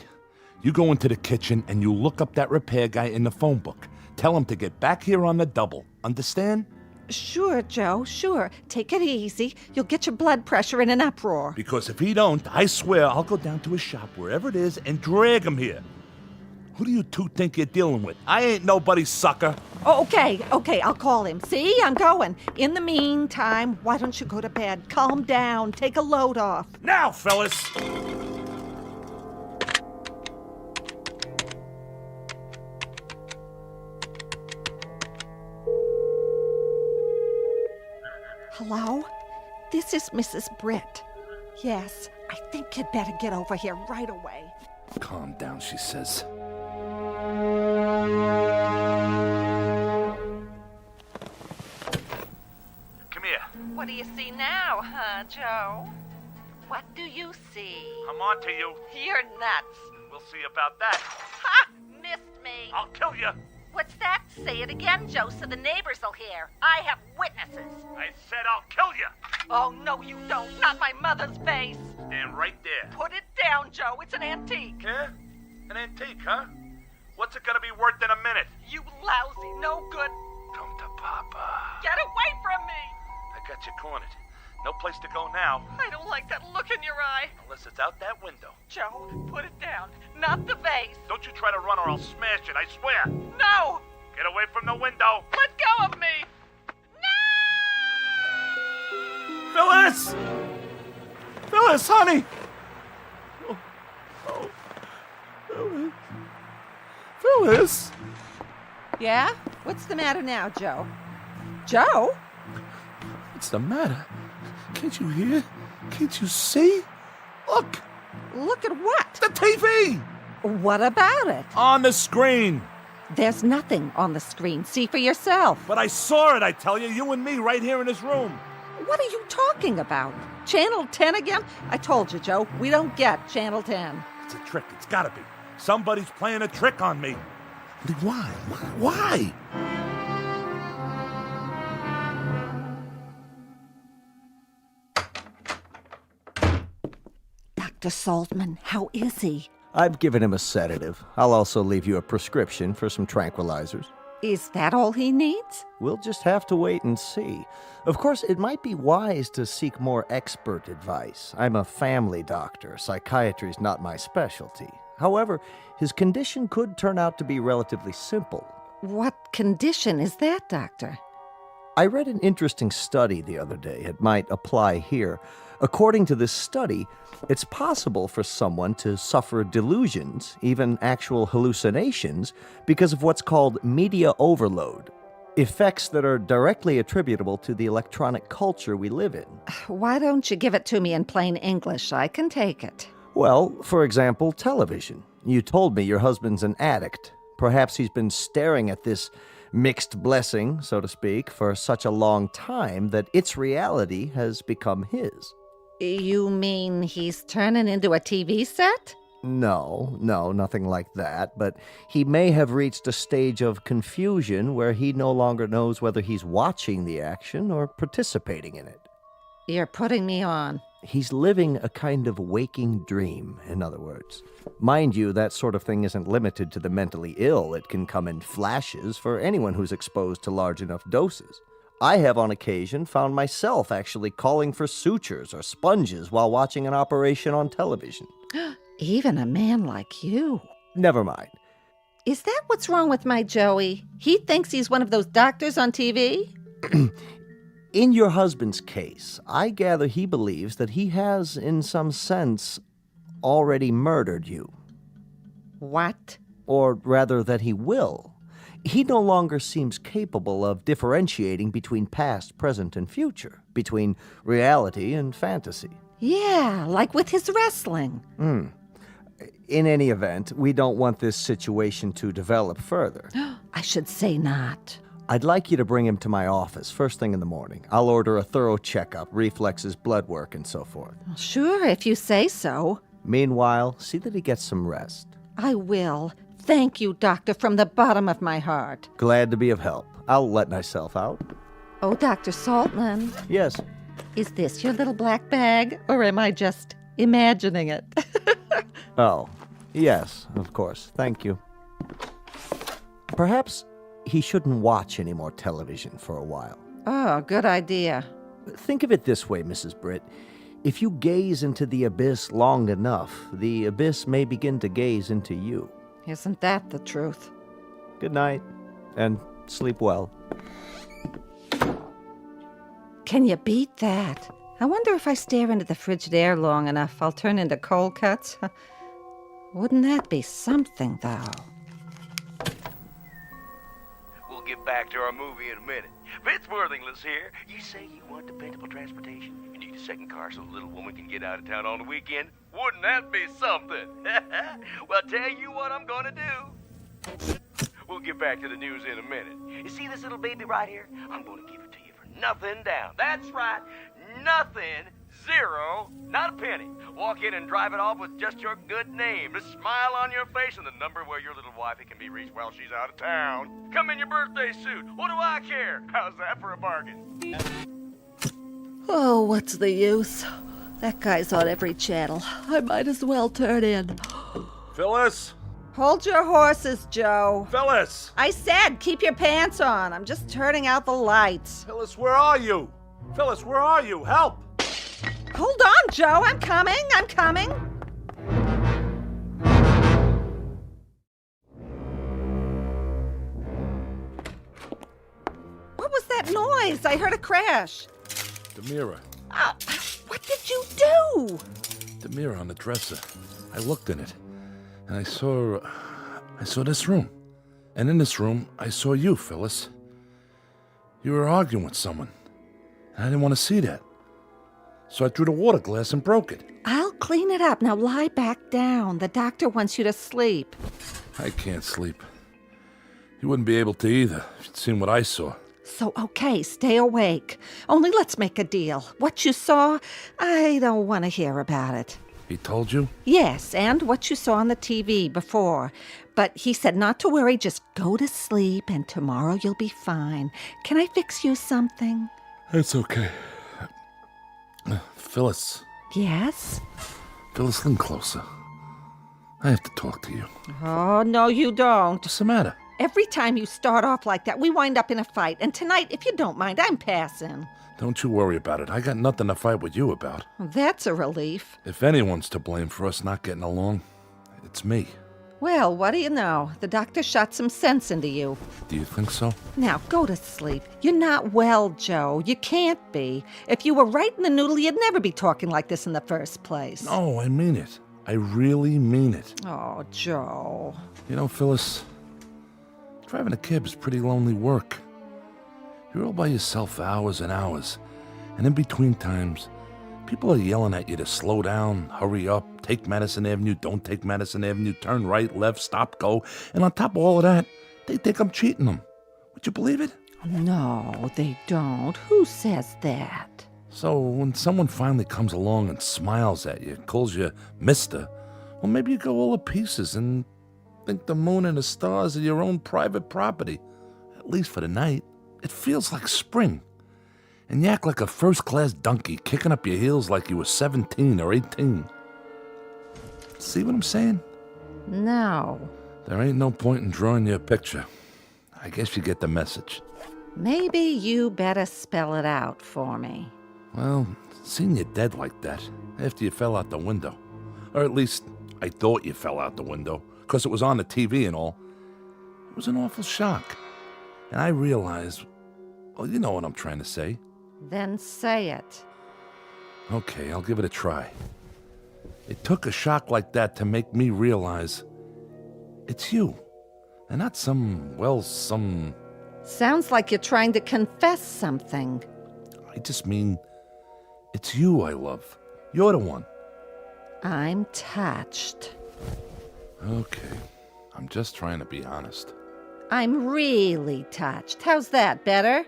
You go into the kitchen and you look up that repair guy in the phone book. Tell him to get back here on the double. Understand? Sure, Joe, sure. Take it easy. You'll get your blood pressure in an uproar. Because if he don't, I swear I'll go down to his shop, wherever it is, and drag him here. Who do you two think you're dealing with? I ain't nobody's sucker. Oh, okay, I'll call him. See, I'm going. In the meantime, why don't you go to bed? Calm down. Take a load off. Now, fellas! Hello? This is Mrs. Britt. Yes, I think you'd better get over here right away. Calm down, she says. Come here. What do you see now, huh, Joe? What do you see? I'm on to you. You're nuts. We'll see about that. Ha! Missed me. I'll kill you. What's that? Say it again, Joe, so the neighbors will hear. I have witnesses. I said I'll kill you. Oh, no, you don't. Not my mother's face. Stand right there. Put it down, Joe. It's an antique. Yeah? An antique, huh? What's it gonna be worth in a minute? You lousy, no good. Come to Papa. Get away from me. I got you cornered. No place to go now. I don't like that look in your eye. Unless it's out that window. Joe, put it down. Not the vase. Don't you try to run or I'll smash it, I swear. No. Get away from the window. Let go of me. No! Phyllis! Phyllis, honey! Oh. Phyllis. Phyllis! Yeah? What's the matter now, Joe? Joe? What's the matter? Can't you hear? Can't you see? Look! Look at what? The TV! What about it? On the screen! There's nothing on the screen. See for yourself. But I saw it, I tell you. You and me right here in this room. What are you talking about? Channel 10 again? I told you, Joe, we don't get Channel 10. It's a trick. It's gotta be. Somebody's playing a trick on me. Why? Why? Dr. Saltman, how is he? I've given him a sedative. I'll also leave you a prescription for some tranquilizers. Is that all he needs? We'll just have to wait and see. Of course, it might be wise to seek more expert advice. I'm a family doctor. Psychiatry's not my specialty. However, his condition could turn out to be relatively simple. What condition is that, Doctor? I read an interesting study the other day. It might apply here. According to this study, it's possible for someone to suffer delusions, even actual hallucinations, because of what's called media overload, effects that are directly attributable to the electronic culture we live in. Why don't you give it to me in plain English? I can take it. Well, for example, television. You told me your husband's an addict. Perhaps he's been staring at this mixed blessing, so to speak, for such a long time that its reality has become his. You mean he's turning into a TV set? No, nothing like that. But he may have reached a stage of confusion where he no longer knows whether he's watching the action or participating in it. You're putting me on. He's living a kind of waking dream, in other words. Mind you, that sort of thing isn't limited to the mentally ill. It can come in flashes for anyone who's exposed to large enough doses. I have on occasion found myself actually calling for sutures or sponges while watching an operation on television. Even a man like you. Never mind. Is that what's wrong with my Joey? He thinks he's one of those doctors on TV? In your husband's case, I gather he believes that he has, in some sense, already murdered you. What? Or rather, that he will. He no longer seems capable of differentiating between past, present, and future, between reality and fantasy. Yeah, like with his wrestling. In any event, we don't want this situation to develop further. I should say not. I'd like you to bring him to my office first thing in the morning. I'll order a thorough checkup, reflexes, blood work, and so forth. Sure, if you say so. Meanwhile, see that he gets some rest. I will. Thank you, Doctor, from the bottom of my heart. Glad to be of help. I'll let myself out. Oh, Dr. Saltman. Yes. Is this your little black bag, or am I just imagining it? Oh, yes, of course. Thank you. Perhaps he shouldn't watch any more television for a while. Oh, good idea. Think of it this way, Mrs. Britt. If you gaze into the abyss long enough, the abyss may begin to gaze into you. Isn't that the truth? Good night, and sleep well. Can you beat that? I wonder if I stare into the Frigidaire long enough, I'll turn into cold cuts. Wouldn't that be something, though? We'll get back to our movie in a minute. Vince Worthington's here. You say you want dependable transportation. You need a second car so the little woman can get out of town on the weekend. Wouldn't that be something? Well, tell you what I'm gonna do. We'll get back to the news in a minute. You see this little baby right here? I'm gonna give it to you for nothing down. That's right, nothing, zero, not a penny. Walk in and drive it off with just your good name, a smile on your face, and the number where your little wifey can be reached while she's out of town. Come in your birthday suit. What do I care? How's that for a bargain? Oh, what's the use? That guy's on every channel. I might as well turn in. Phyllis? Hold your horses, Joe. Phyllis! I said keep your pants on. I'm just turning out the lights. Phyllis, where are you? Phyllis, where are you? Help! Hold on, Joe. I'm coming. What was that noise? I heard a crash. The mirror. What did you do? The mirror on the dresser. I looked in it, and I saw this room. And in this room, I saw you, Phyllis. You were arguing with someone, and I didn't want to see that. so I drew the water glass and broke it. I'll clean it up. Now lie back down. The doctor wants you to sleep. I can't sleep. You wouldn't be able to either if you'd seen what I saw. So, okay, stay awake. Only let's make a deal. What you saw, I don't want to hear about it. He told you? Yes, and what you saw on the TV before. But he said not to worry, just go to sleep, and tomorrow you'll be fine. Can I fix you something? It's okay. Phyllis. Yes? Phyllis, lean closer. I have to talk to you. Oh, no, you don't. What's the matter? Every time you start off like that, we wind up in a fight. And tonight, if you don't mind, I'm passing. Don't you worry about it. I got nothing to fight with you about. That's a relief. If anyone's to blame for us not getting along, it's me. Well, what do you know? The doctor shot some sense into you. Do you think so? Now, go to sleep. You're not well, Joe. You can't be. If you were right in the noodle, you'd never be talking like this in the first place. No, I mean it. I really mean it. Oh, Joe. You know, Phyllis, driving a cab is pretty lonely work. You're all by yourself for hours and hours, and in between times, people are yelling at you to slow down, hurry up, take Madison Avenue, don't take Madison Avenue, turn right, left, stop, go. And on top of all of that, they think I'm cheating them. Would you believe it? No, they don't. Who says that? So when someone finally comes along and smiles at you, calls you mister, well, maybe you go all to pieces and think the moon and the stars are your own private property, at least for the night. It feels like spring. And you act like a first-class donkey, kicking up your heels like you were 17 or 18. See what I'm saying? No. There ain't no point in drawing you a picture. I guess you get the message. Maybe you better spell it out for me. Well, seeing you dead like that, after you fell out the window, or at least I thought you fell out the window, because it was on the TV and all, it was an awful shock. And I realized, well, you know what I'm trying to say. Then say it. Okay, I'll give it a try. It took a shock like that to make me realize it's you, and not some. Sounds like you're trying to confess something. I just mean, it's you I love. You're the one. I'm touched. Okay, I'm just trying to be honest. I'm really touched. How's that, better?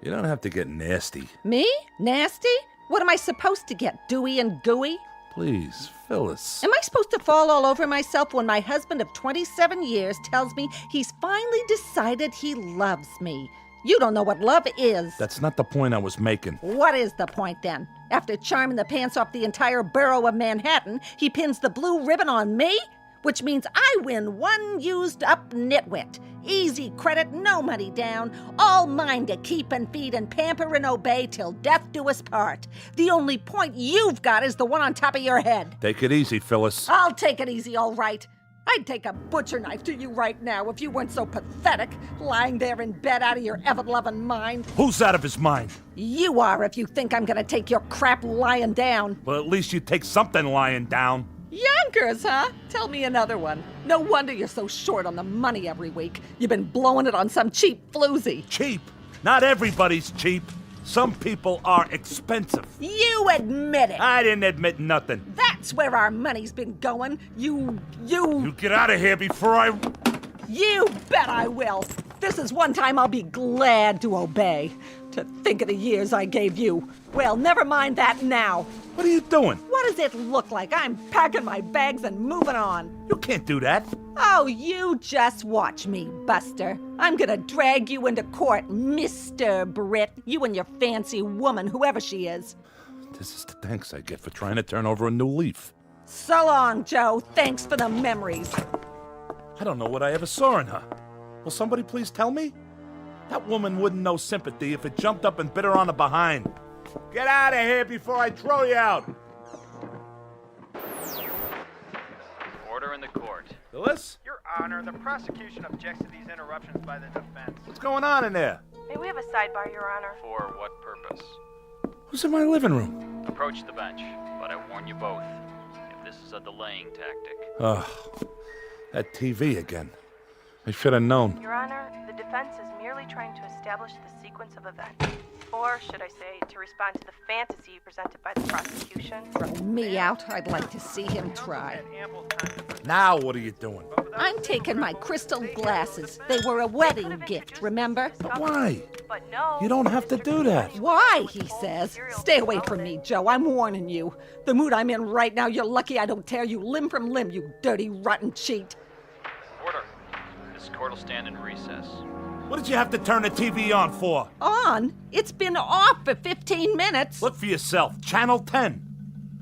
You don't have to get nasty. Me? Nasty? What am I supposed to get, dewy and gooey? Please, Phyllis. Am I supposed to fall all over myself when my husband of 27 years tells me he's finally decided he loves me? You don't know what love is. That's not the point I was making. What is the point, then? After charming the pants off the entire borough of Manhattan, he pins the blue ribbon on me? Which means I win one used-up nitwit. Easy credit, no money down. All mine to keep and feed and pamper and obey till death do us part. The only point you've got is the one on top of your head. Take it easy, Phyllis. I'll take it easy, all right. I'd take a butcher knife to you right now if you weren't so pathetic, lying there in bed out of your ever-loving mind. Who's out of his mind? You are if you think I'm gonna take your crap lying down. Well, at least you take something lying down. Yonkers, huh? Tell me another one. No wonder you're so short on the money every week. You've been blowing it on some cheap floozy. Cheap? Not everybody's cheap. Some people are expensive. You admit it. I didn't admit nothing. That's where our money's been going. You get out of here before I... You bet I will. This is one time I'll be glad to obey. To think of the years I gave you. Well, never mind that now. What are you doing? What does it look like? I'm packing my bags and moving on. You can't do that. Oh, you just watch me, Buster. I'm gonna drag you into court, Mr. Britt. You and your fancy woman, whoever she is. This is the thanks I get for trying to turn over a new leaf. So long, Joe. Thanks for the memories. I don't know what I ever saw in her. Will somebody please tell me? That woman wouldn't know sympathy if it jumped up and bit her on the behind. Get out of here before I throw you out. Order in the court. Phyllis? Your Honor, the prosecution objects to these interruptions by the defense. What's going on in there? May we have a sidebar, Your Honor? For what purpose? Who's in my living room? Approach the bench, but I warn you both. If this is a delaying tactic. Ugh, that TV again. I should have known. Your Honor, the defense is merely trying to establish the sequence of events. or should I say, to respond to the fantasy presented by the prosecution. Throw me out. I'd like to see him try. Now what are you doing? I'm taking my crystal glasses. They were a wedding gift, remember? But why? You don't have to do that. Why, he says. Stay away from me, Joe. I'm warning you. The mood I'm in right now, you're lucky I don't tear you limb from limb, you dirty, rotten cheat. Order. This court will stand in recess. What did you have to turn the TV on for? On? It's been off for 15 minutes. Look for yourself. Channel 10.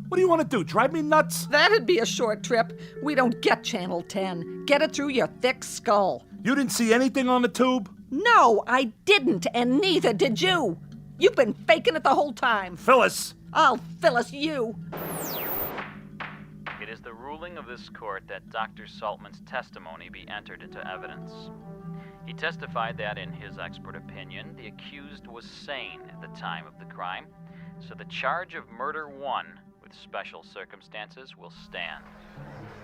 What do you want to do, drive me nuts? That'd be a short trip. We don't get Channel 10. Get it through your thick skull. You didn't see anything on the tube? No, I didn't, and neither did you. You've been faking it the whole time. Phyllis! I'll Phyllis you. It is the ruling of this court that Dr. Saltman's testimony be entered into evidence. He testified that, in his expert opinion, the accused was sane at the time of the crime, so the charge of murder 1 with special circumstances will stand.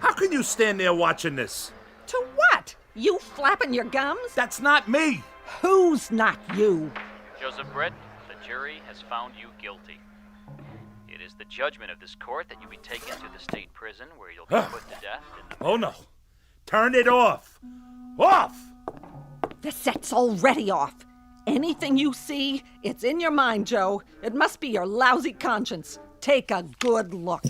How can you stand there watching this? To what? You flapping your gums? That's not me! Who's not you? Joseph Britt, the jury has found you guilty. It is the judgment of this court that you be taken to the state prison where you'll be put to death in the... Oh no! Turn it off! Off! The set's already off. Anything you see, it's in your mind, Joe. It must be your lousy conscience. Take a good look.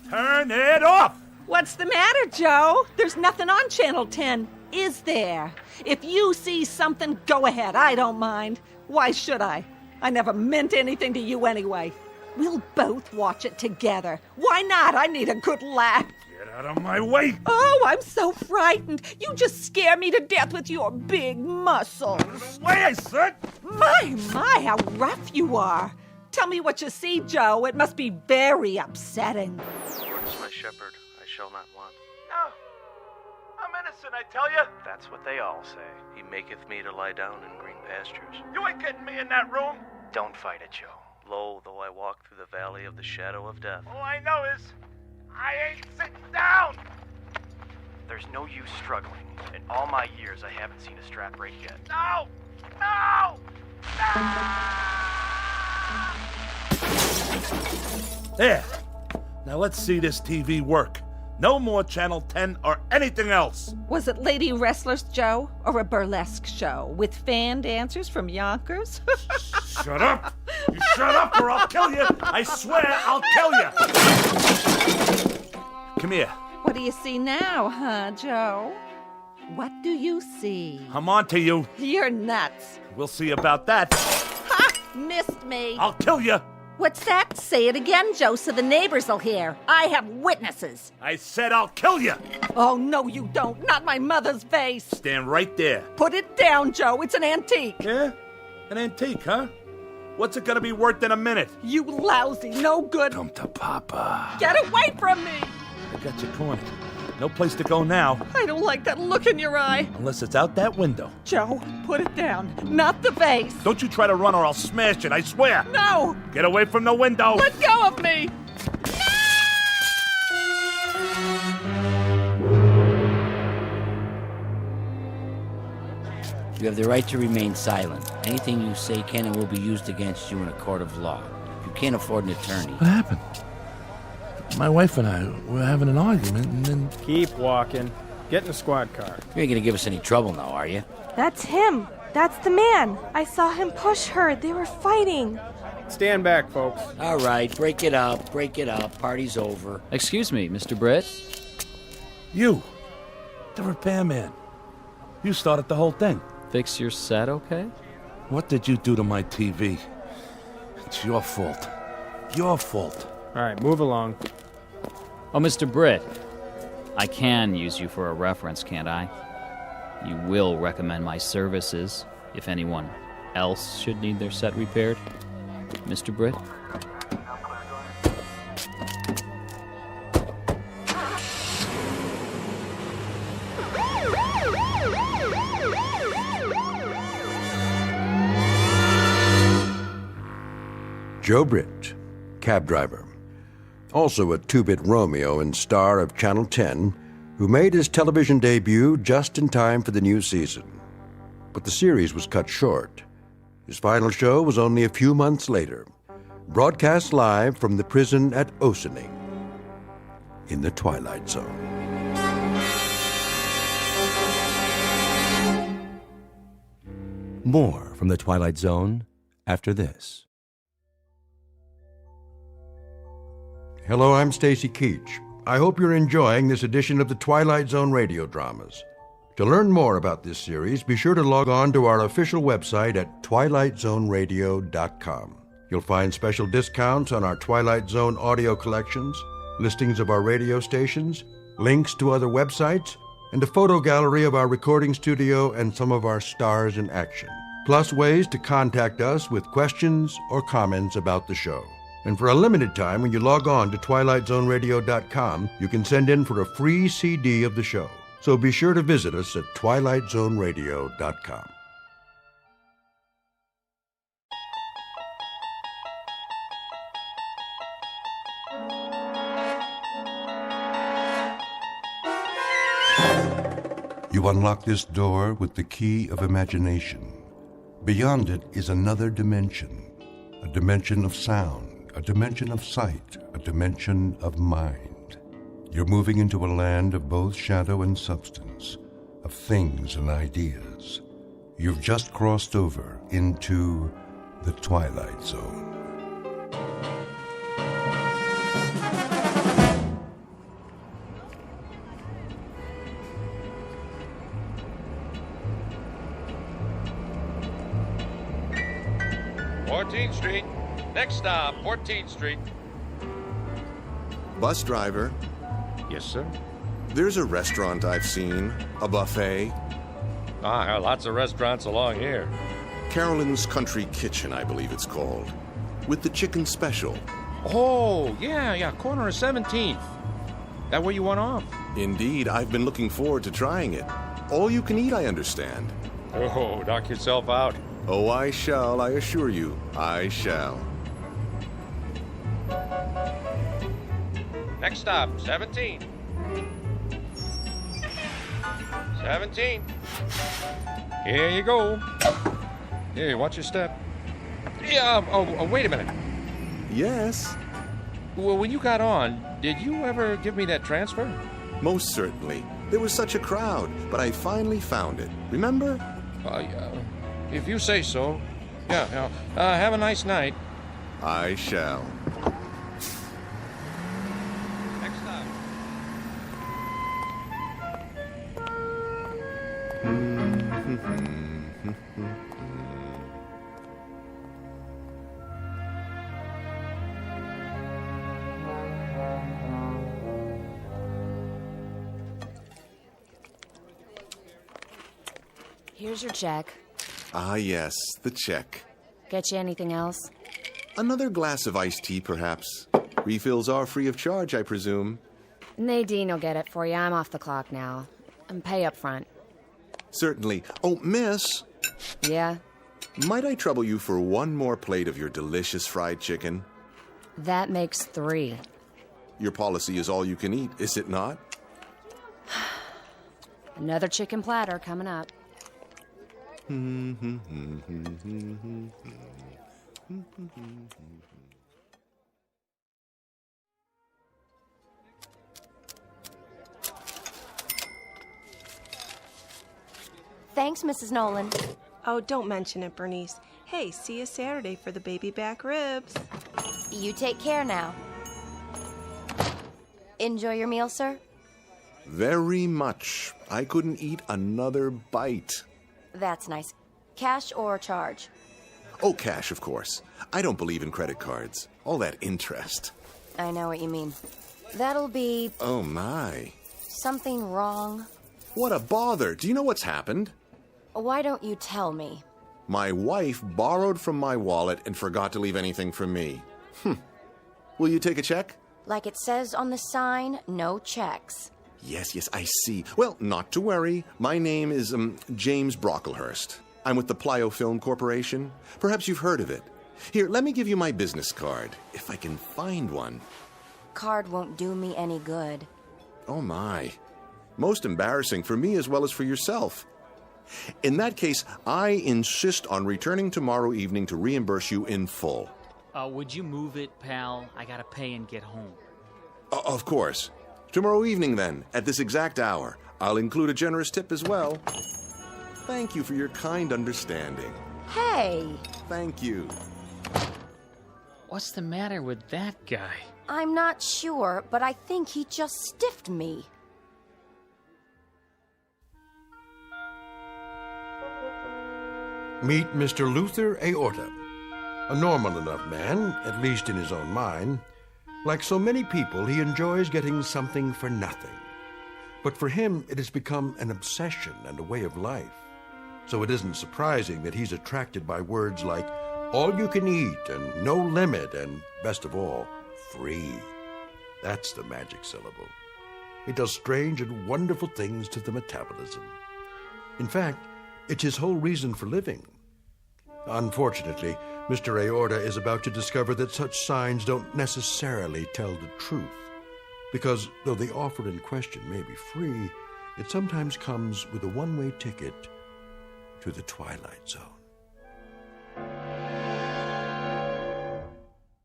Turn it off! What's the matter, Joe? There's nothing on Channel 10, is there? If you see something, go ahead. I don't mind. Why should I? I never meant anything to you anyway. We'll both watch it together. Why not? I need a good laugh. Get out of my way! Oh, I'm so frightened. You just scare me to death with your big muscles. Out of the way, I said! My, how rough you are. Tell me what you see, Joe. It must be very upsetting. Lord is my shepherd, I shall not want. No, I'm innocent, I tell you. That's what they all say. He maketh me to lie down in green pastures. You ain't getting me in that room. Don't fight it, Joe. Lo, though I walk through the valley of the shadow of death. All I know is, I ain't sitting down. There's no use struggling. In all my years, I haven't seen a strap break yet. No! No! There. Now let's see this TV work. No more Channel 10 or anything else. Was it Lady Wrestlers, Joe? Or a burlesque show with fan dancers from Yonkers? Shut up! You shut up or I'll kill you! I swear I'll kill you! Come here. What do you see now, huh, Joe? What do you see? I'm on to you. You're nuts. We'll see about that. Ha! Missed me. I'll kill you. What's that? Say it again, Joe, so the neighbors will hear. I have witnesses. I said I'll kill you. Oh, no, you don't. Not my mother's face. Stand right there. Put it down, Joe. It's an antique. Yeah? An antique, huh? What's it gonna be worth in a minute? You lousy, no good. Come to Papa. Get away from me. I got you cornered. No place to go now. I don't like that look in your eye. Unless it's out that window. Joe, put it down. Not the vase. Don't you try to run or I'll smash it, I swear. No. Get away from the window. Let go of me. You have the right to remain silent. Anything you say can and will be used against you in a court of law. You can't afford an attorney. What happened? My wife and I were having an argument and then... Keep walking. Get in the squad car. You ain't gonna give us any trouble now, are you? That's him. That's the man. I saw him push her. They were fighting. Stand back, folks. All right, break it up. Break it up. Party's over. Excuse me, Mr. Britt. You. The repairman. You started the whole thing. Fix your set, okay? What did you do to my TV? It's your fault. Your fault. All right, move along. Oh, Mr. Britt, I can use you for a reference, can't I? You will recommend my services if anyone else should need their set repaired, Mr. Britt? Joe Britt, cab driver. Also a two-bit Romeo and star of Channel 10, who made his television debut just in time for the new season. But the series was cut short. His final show was only a few months later, broadcast live from the prison at Ossining in the Twilight Zone. More from the Twilight Zone after this. Hello, I'm Stacy Keach. I hope you're enjoying this edition of the Twilight Zone radio dramas. To learn more about this series, be sure to log on to our official website at twilightzoneradio.com. You'll find special discounts on our Twilight Zone audio collections, listings of our radio stations, links to other websites, and a photo gallery of our recording studio and some of our stars in action, plus ways to contact us with questions or comments about the show. And for a limited time, when you log on to twilightzoneradio.com, you can send in for a free CD of the show. So be sure to visit us at twilightzoneradio.com. You unlock this door with the key of imagination. Beyond it is another dimension, a dimension of sound, a dimension of sight, a dimension of mind. You're moving into a land of both shadow and substance, of things and ideas. You've just crossed over into the Twilight Zone. Street. Next stop, 14th Street. Bus driver. Yes, sir. There's a restaurant I've seen, a buffet. Lots of restaurants along here. Carolyn's Country Kitchen, I believe it's called, with the chicken special. Oh, yeah, corner of 17th. That where you went off? Indeed, I've been looking forward to trying it. All you can eat, I understand. Oh, knock yourself out. Oh, I shall, I assure you, I shall. Next stop, 17. 17. Here you go. Here, watch your step. Yeah, wait a minute. Yes? Well, when you got on, did you ever give me that transfer? Most certainly. There was such a crowd, but I finally found it. Remember? If you say so. Yeah. Have a nice night. I shall. Next stop. Here's your check. Ah, yes, the check. Get you anything else? Another glass of iced tea, perhaps. Refills are free of charge, I presume. Nadine will get it for you. I'm off the clock now. And pay up front. Certainly. Oh, miss. Yeah? Might I trouble you for one more plate of your delicious fried chicken? That makes 3. Your policy is all you can eat, is it not? Another chicken platter coming up. Thanks, Mrs. Nolan. Oh, don't mention it, Bernice. Hey, see you Saturday for the baby back ribs. You take care now. Enjoy your meal, sir? Very much. I couldn't eat another bite. That's nice. Cash or charge? Oh, cash, of course. I don't believe in credit cards. All that interest. I know what you mean. That'll be... Oh, my. Something wrong. What a bother. Do you know what's happened? Why don't you tell me? My wife borrowed from my wallet and forgot to leave anything for me. Will you take a check? Like it says on the sign, no checks. Yes, I see. Well, not to worry. My name is, James Brocklehurst. I'm with the Plyo Film Corporation. Perhaps you've heard of it. Here, let me give you my business card, if I can find one. Card won't do me any good. Oh, my. Most embarrassing for me as well as for yourself. In that case, I insist on returning tomorrow evening to reimburse you in full. Would you move it, pal? I gotta pay and get home. Of course. Tomorrow evening, then, at this exact hour. I'll include a generous tip as well. Thank you for your kind understanding. Hey! Thank you. What's the matter with that guy? I'm not sure, but I think he just stiffed me. Meet Mr. Luther Aorta, a normal enough man, at least in his own mind. Like so many people, he enjoys getting something for nothing. But for him, it has become an obsession and a way of life. So it isn't surprising that he's attracted by words like all you can eat and no limit and, best of all, free. That's the magic syllable. It does strange and wonderful things to the metabolism. In fact, it's his whole reason for living. Unfortunately, Mr. Aorta is about to discover that such signs don't necessarily tell the truth. Because though the offer in question may be free, it sometimes comes with a one-way ticket to the Twilight Zone.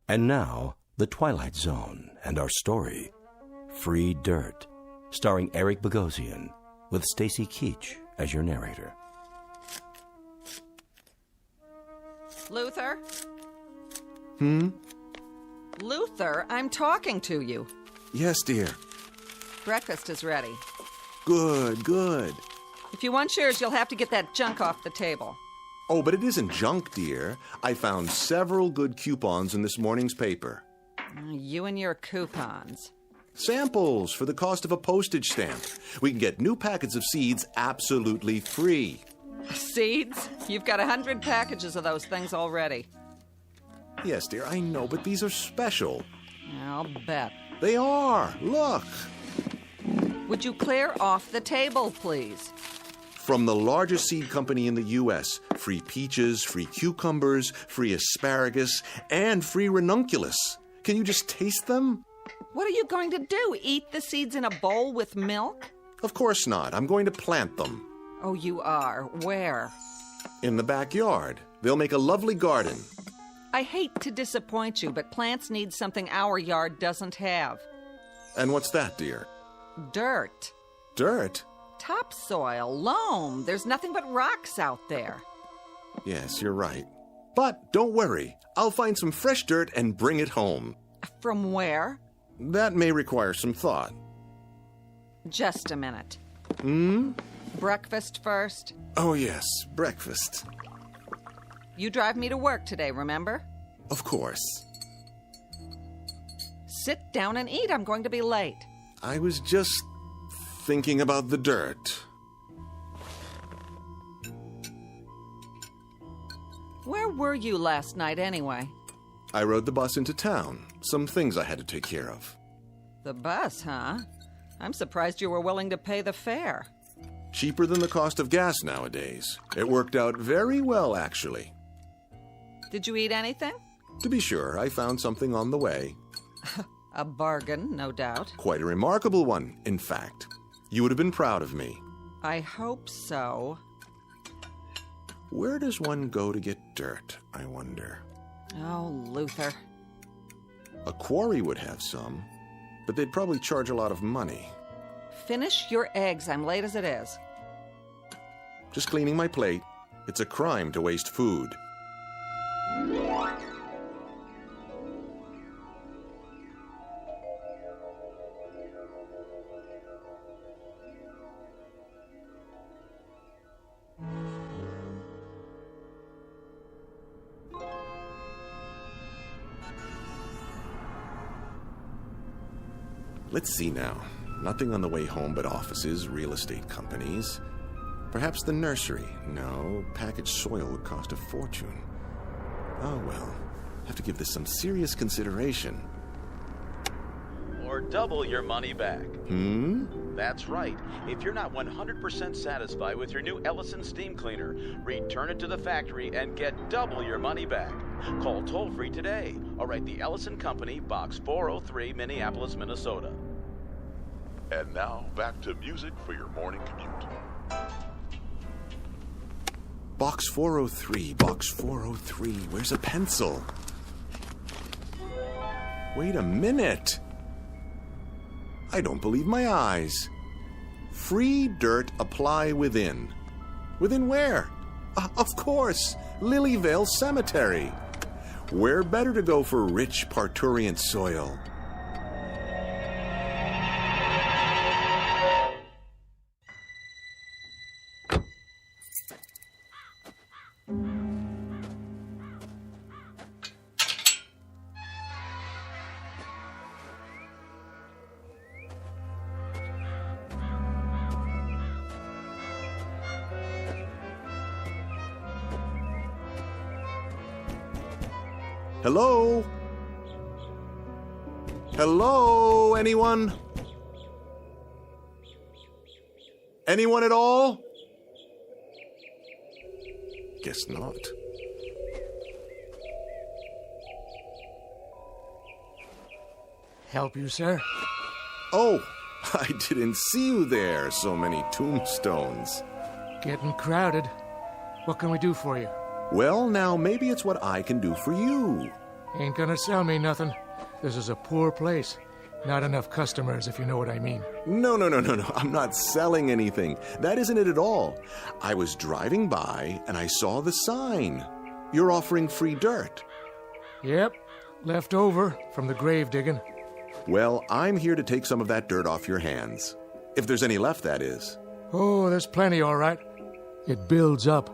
And now, The Twilight Zone and our story, Free Dirt, starring Eric Bogosian, with Stacy Keach as your narrator. Luther? Luther, I'm talking to you. Yes, dear. Breakfast is ready. Good, good. If you want yours, you'll have to get that junk off the table. Oh, but it isn't junk, dear. I found several good coupons in this morning's paper. You and your coupons. Samples for the cost of a postage stamp. We can get new packets of seeds absolutely free. Seeds? You've got 100 packages of those things already. Yes, dear, I know, but these are special. I'll bet. They are. Look. Would you clear off the table, please? From the largest seed company in the U.S., free peaches, free cucumbers, free asparagus, and free ranunculus. Can you just taste them? What are you going to do? Eat the seeds in a bowl with milk? Of course not. I'm going to plant them. Oh, you are? Where? In the backyard. They'll make a lovely garden. I hate to disappoint you, but plants need something our yard doesn't have. And what's that, dear? Dirt. Dirt? Topsoil, loam. There's nothing but rocks out there. Yes, you're right. But don't worry. I'll find some fresh dirt and bring it home. From where? That may require some thought. Just a minute. Breakfast first? Oh, yes, breakfast. You drive me to work today, remember? Of course. Sit down and eat. I'm going to be late. I was just thinking about the dirt. Where were you last night, anyway? I rode the bus into town. Some things I had to take care of. The bus, huh? I'm surprised you were willing to pay the fare. Cheaper than the cost of gas nowadays. It worked out very well, actually. Did you eat anything? To be sure, I found something on the way. A bargain, no doubt. Quite a remarkable one, in fact. You would have been proud of me. I hope so. Where does one go to get dirt, I wonder? Oh, Luther. A quarry would have some, but they'd probably charge a lot of money. Finish your eggs. I'm late as it is. Just cleaning my plate. It's a crime to waste food. Let's see now. Nothing on the way home but offices, real estate companies. Perhaps the nursery. No, packaged soil would cost a fortune. Oh, well. Have to give this some serious consideration. Or double your money back. That's right. If you're not 100% satisfied with your new Ellison steam cleaner, return it to the factory and get double your money back. Call toll-free today or write the Ellison Company, Box 403, Minneapolis, Minnesota. And now, back to music for your morning commute. Box 403, box 403. Where's a pencil? Wait a minute. I don't believe my eyes. Free dirt apply within. Within where? Of course, Lilyvale Cemetery. Where better to go for rich parturient soil? Hello? Hello, anyone? Anyone at all? Guess not. Help you, sir? Oh, I didn't see you there. So many tombstones. Getting crowded. What can we do for you? Well, now, maybe it's what I can do for you. Ain't gonna sell me nothing. This is a poor place. Not enough customers, if you know what I mean. No. I'm not selling anything. That isn't it at all. I was driving by, and I saw the sign. You're offering free dirt. Yep. Left over from the grave digging. Well, I'm here to take some of that dirt off your hands. If there's any left, that is. Oh, there's plenty, all right. It builds up.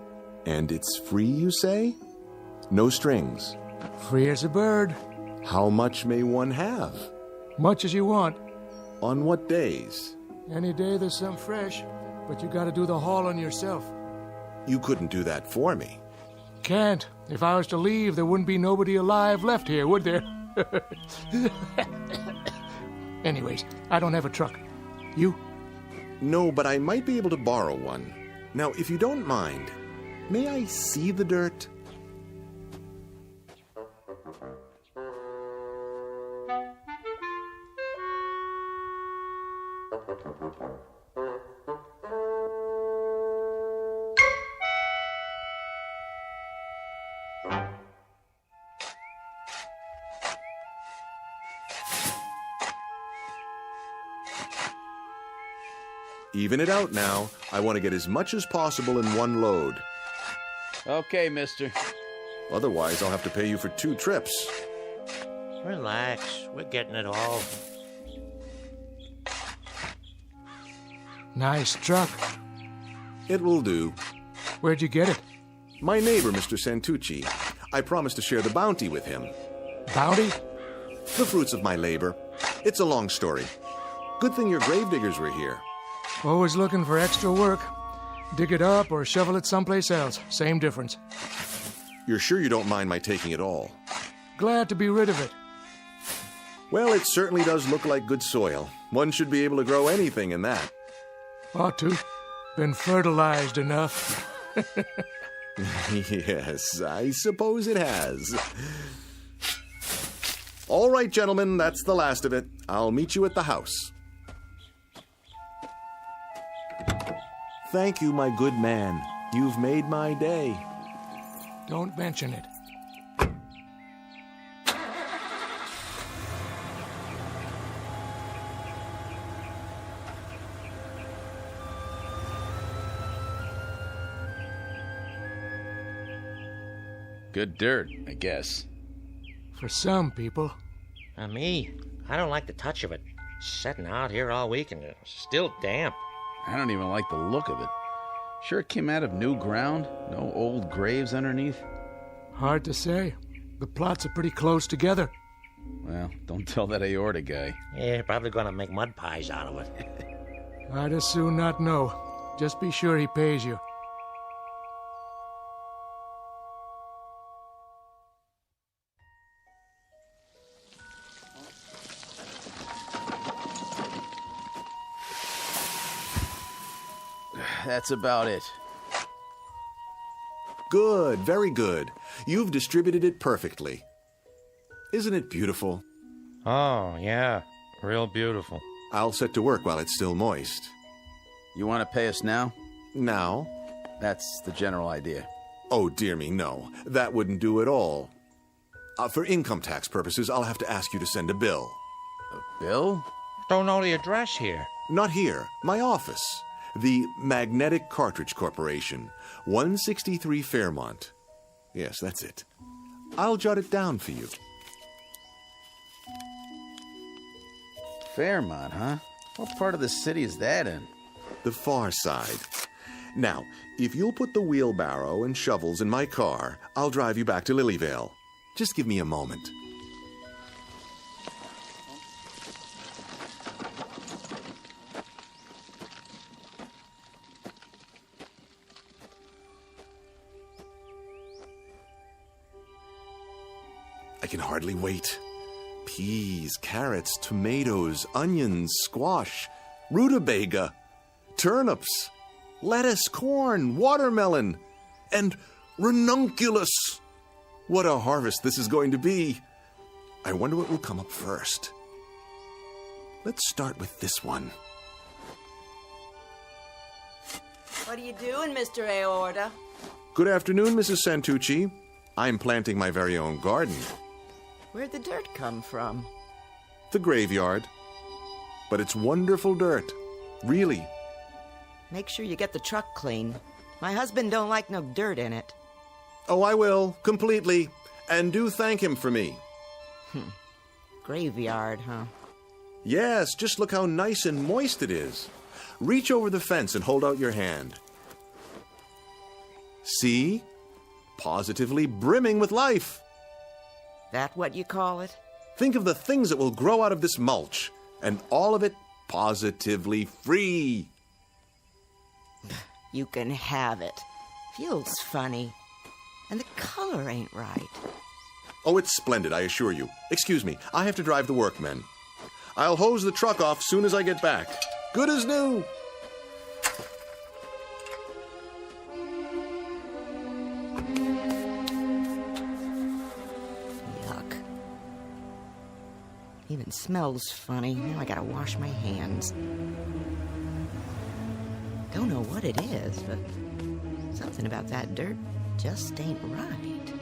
And it's free, you say? No strings. Free as a bird. How much may one have? Much as you want. On what days? Any day there's some fresh, but you gotta do the hauling yourself. You couldn't do that for me. Can't. If I was to leave, there wouldn't be nobody alive left here, would there? Anyways, I don't have a truck. You? No, but I might be able to borrow one. Now, if you don't mind, may I see the dirt? Even it out now. I want to get as much as possible in one load. Okay, mister. Otherwise, I'll have to pay you for 2 trips. Relax. We're getting it all. Nice truck. It will do. Where'd you get it? My neighbor, Mr. Santucci. I promised to share the bounty with him. Bounty? The fruits of my labor. It's a long story. Good thing your gravediggers were here. Always looking for extra work. Dig it up or shovel it someplace else. Same difference. You're sure you don't mind my taking it all? Glad to be rid of it. Well, it certainly does look like good soil. One should be able to grow anything in that. Ought to. Been fertilized enough. Yes, I suppose it has. All right, gentlemen, that's the last of it. I'll meet you at the house. Thank you, my good man. You've made my day. Don't mention it. Good dirt, I guess. For some people. Me, I don't like the touch of it. Sitting out here all week and it's still damp. I don't even like the look of it. Sure it came out of new ground? No old graves underneath? Hard to say. The plots are pretty close together. Well, don't tell that aorta guy. Yeah, probably gonna make mud pies out of it. I'd as soon not know. Just be sure he pays you. That's about it. Good, very good. You've distributed it perfectly. Isn't it beautiful? Oh, yeah. Real beautiful. I'll set to work while it's still moist. You want to pay us now? Now? That's the general idea. Oh, dear me, no. That wouldn't do at all. For income tax purposes, I'll have to ask you to send a bill. A bill? Don't know the address here. Not here. My office. The Magnetic Cartridge Corporation, 163 Fairmont. Yes, that's it. I'll jot it down for you. Fairmont, huh? What part of the city is that in? The far side. Now, if you'll put the wheelbarrow and shovels in my car, I'll drive you back to Lilyvale. Just give me a moment. I can hardly wait. Peas, carrots, tomatoes, onions, squash, rutabaga, turnips, lettuce, corn, watermelon, and ranunculus. What a harvest this is going to be. I wonder what will come up first. Let's start with this one. What are you doing, Mr. Aorta? Good afternoon, Mrs. Santucci. I'm planting my very own garden. Where'd the dirt come from? The graveyard. But it's wonderful dirt. Really. Make sure you get the truck clean. My husband don't like no dirt in it. Oh, I will, completely. And do thank him for me. Graveyard, huh? Yes, just look how nice and moist it is. Reach over the fence and hold out your hand. See? Positively brimming with life. That what you call it? Think of the things that will grow out of this mulch, and all of it positively free. You can have it. Feels funny. And the color ain't right. Oh, it's splendid, I assure you. Excuse me, I have to drive the workmen. I'll hose the truck off soon as I get back. Good as new. Yuck. Even smells funny. Now I gotta wash my hands. Don't know what it is, but something about that dirt just ain't right.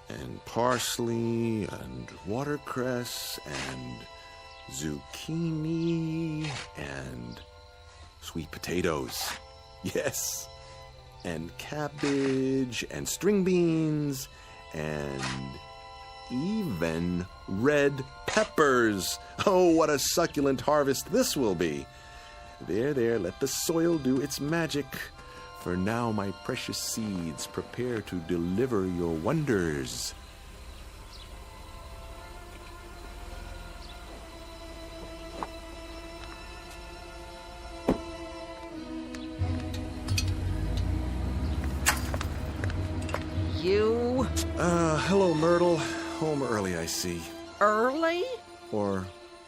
And parsley, and watercress, and zucchini, and sweet potatoes. Yes. And cabbage, and string beans, and even red peppers. Oh, what a succulent harvest this will be. There, let the soil do its magic. For now, my precious seeds, prepare to deliver your wonders. You? Hello, Myrtle. Home early, I see. Early? Or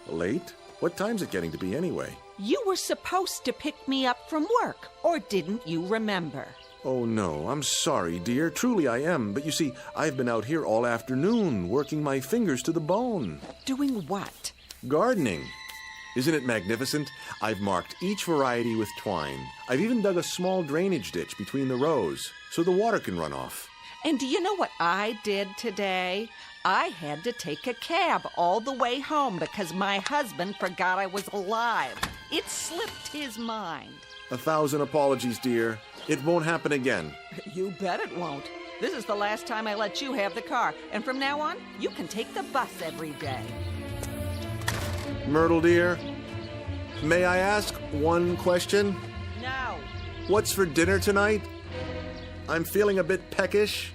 late? What time's it getting to be anyway? You were supposed to pick me up from work, or didn't you remember? Oh, no, I'm sorry, dear. Truly I am. But you see, I've been out here all afternoon, working my fingers to the bone. Doing what? Gardening. Isn't it magnificent? I've marked each variety with twine. I've even dug a small drainage ditch between the rows, so the water can run off. And do you know what I did today? I had to take a cab all the way home because my husband forgot I was alive. It slipped his mind. 1,000 apologies, dear. It won't happen again. You bet it won't. This is the last time I let you have the car, and from now on, you can take the bus every day. Myrtle, dear, may I ask one question? No. What's for dinner tonight? I'm feeling a bit peckish.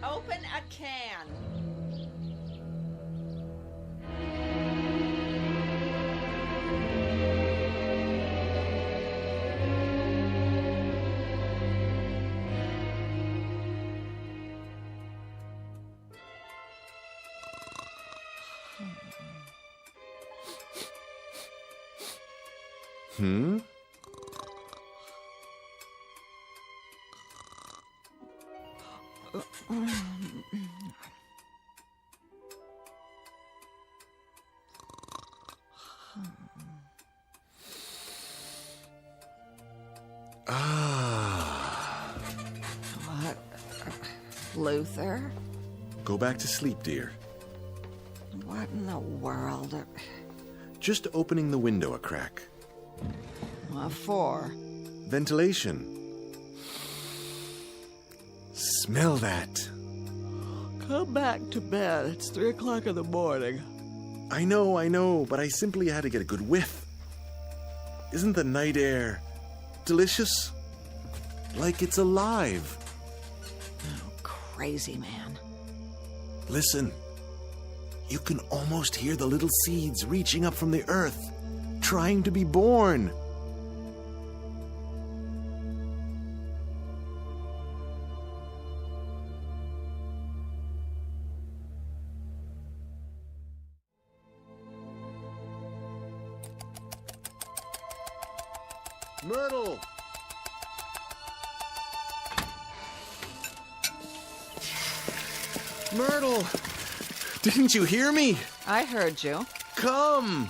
Open a can. Hmm? Luther? Go back to sleep, dear. What in the world? Just opening the window a crack. What for? Ventilation. Smell that. Come back to bed. It's 3 o'clock in the morning. I know, but I simply had to get a good whiff. Isn't the night air delicious? Like it's alive. Oh, crazy man. Listen. You can almost hear the little seeds reaching up from the earth, trying to be born. Myrtle! Myrtle! Didn't you hear me? I heard you. Come!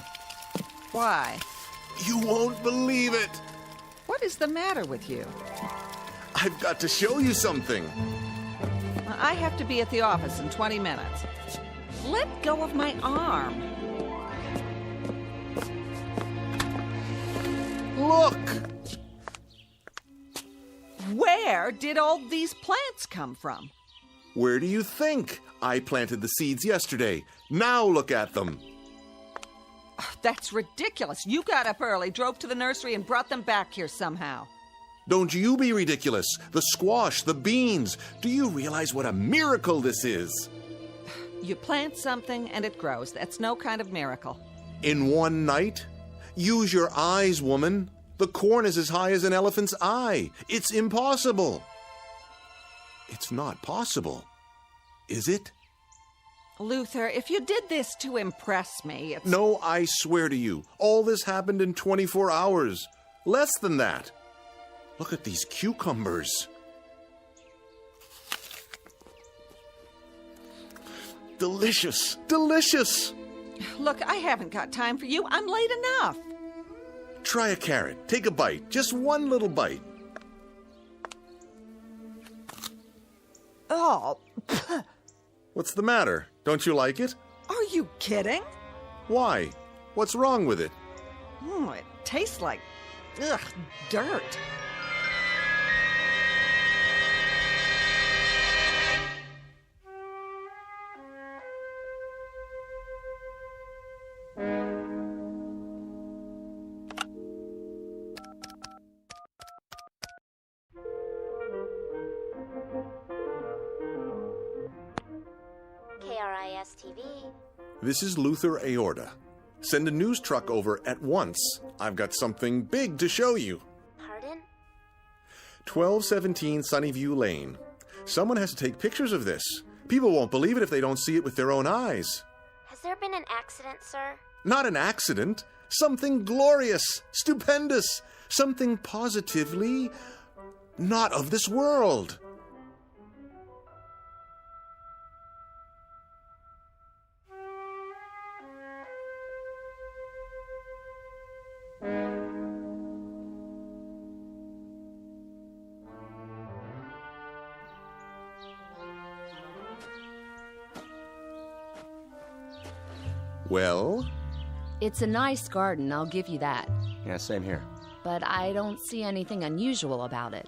Why? You won't believe it! What is the matter with you? I've got to show you something. I have to be at the office in 20 minutes. Let go of my arm. Look! Where did all these plants come from? Where do you think? I planted the seeds yesterday. Now look at them. That's ridiculous. You got up early, drove to the nursery, and brought them back here somehow. Don't you be ridiculous. The squash, the beans. Do you realize what a miracle this is? You plant something and it grows. That's no kind of miracle. In one night? Use your eyes, woman. The corn is as high as an elephant's eye. It's impossible. It's not possible, is it? Luther, if you did this to impress me, it's... No, I swear to you, all this happened in 24 hours. Less than that. Look at these cucumbers. Delicious, delicious. Look, I haven't got time for you. I'm late enough. Try a carrot. Take a bite. Just one little bite. Oh. What's the matter? Don't you like it? Are you kidding? Why? What's wrong with it? It tastes like, dirt. TV. This is Luther Aorta. Send a news truck over at once. I've got something big to show you. Pardon? 1217 Sunnyview Lane. Someone has to take pictures of this. People won't believe it if they don't see it with their own eyes. Has there been an accident, sir? Not an accident. Something glorious, stupendous, something positively not of this world. Well? It's a nice garden, I'll give you that. Yeah, same here. But I don't see anything unusual about it.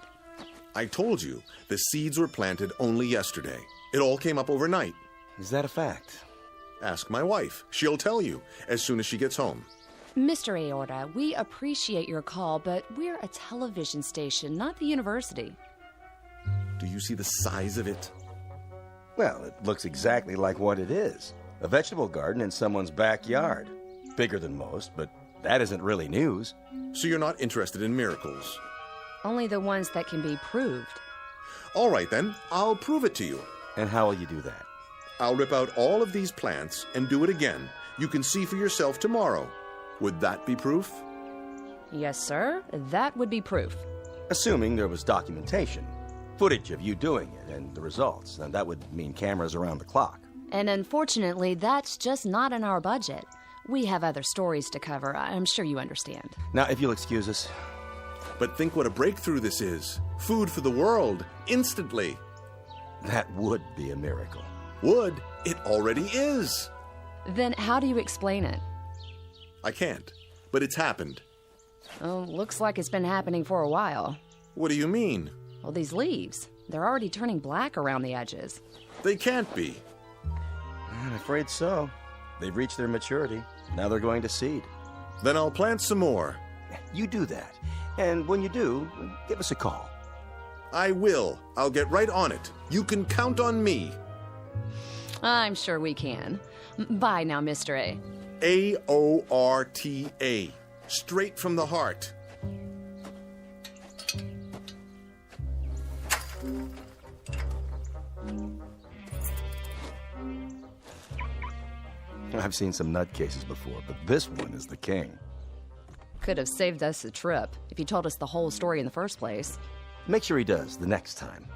I told you, the seeds were planted only yesterday. It all came up overnight. Is that a fact? Ask my wife. She'll tell you as soon as she gets home. Mr. Aorta, we appreciate your call, but we're a television station, not the university. Do you see the size of it? Well, it looks exactly like what it is. A vegetable garden in someone's backyard. Bigger than most, but that isn't really news. So you're not interested in miracles? Only the ones that can be proved. All right, then. I'll prove it to you. And how will you do that? I'll rip out all of these plants and do it again. You can see for yourself tomorrow. Would that be proof? Yes, sir. That would be proof. Assuming there was documentation. Footage of you doing it and the results. And that would mean cameras around the clock. And unfortunately, that's just not in our budget. We have other stories to cover. I'm sure you understand. Now, if you'll excuse us. But think what a breakthrough this is. Food for the world, instantly. That would be a miracle. Would? It already is. Then how do you explain it? I can't, but it's happened. Oh, looks like it's been happening for a while. What do you mean? Well, these leaves, they're already turning black around the edges. They can't be. I'm afraid so. They've reached their maturity. Now they're going to seed. Then I'll plant some more. You do that. And when you do, give us a call. I will. I'll get right on it. You can count on me. I'm sure we can. Bye now, Mr. A. A-O-R-T-A. Straight from the heart. I've seen some nutcases before, but this one is the king. Could have saved us a trip if he told us the whole story in the first place. Make sure he does the next time.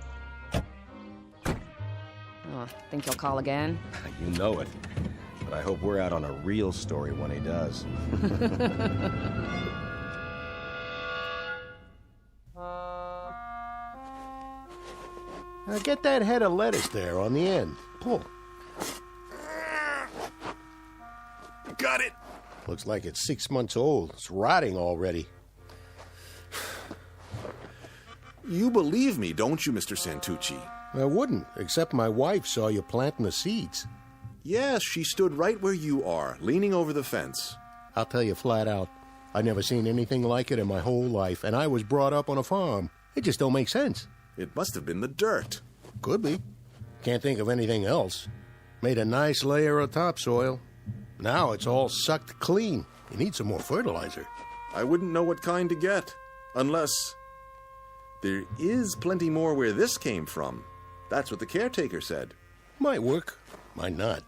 Oh, think he'll call again? You know it. But I hope we're out on a real story when he does. Now get that head of lettuce there on the end. Pull. Got it. Looks like it's 6 months old. It's rotting already. You believe me, don't you, Mr. Santucci? I wouldn't, except my wife saw you planting the seeds. Yes, she stood right where you are, leaning over the fence. I'll tell you flat out, I've never seen anything like it in my whole life, and I was brought up on a farm. It just don't make sense. It must have been the dirt. Could be. Can't think of anything else. Made a nice layer of topsoil. Now it's all sucked clean. You need some more fertilizer. I wouldn't know what kind to get, unless... There is plenty more where this came from. That's what the caretaker said. Might work, might not.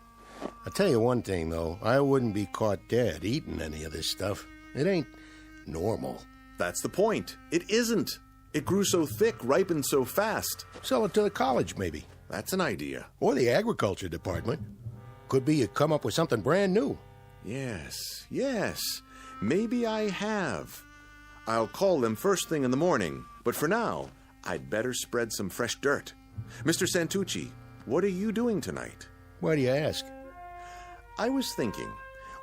I'll tell you one thing, though. I wouldn't be caught dead eating any of this stuff. It ain't normal. That's the point. It isn't. It grew so thick, ripened so fast. Sell it to the college, maybe. That's an idea. Or the agriculture department. Could be you come up with something brand new. Yes. Maybe I have. I'll call them first thing in the morning. But for now, I'd better spread some fresh dirt. Mr. Santucci, what are you doing tonight? Why do you ask? I was thinking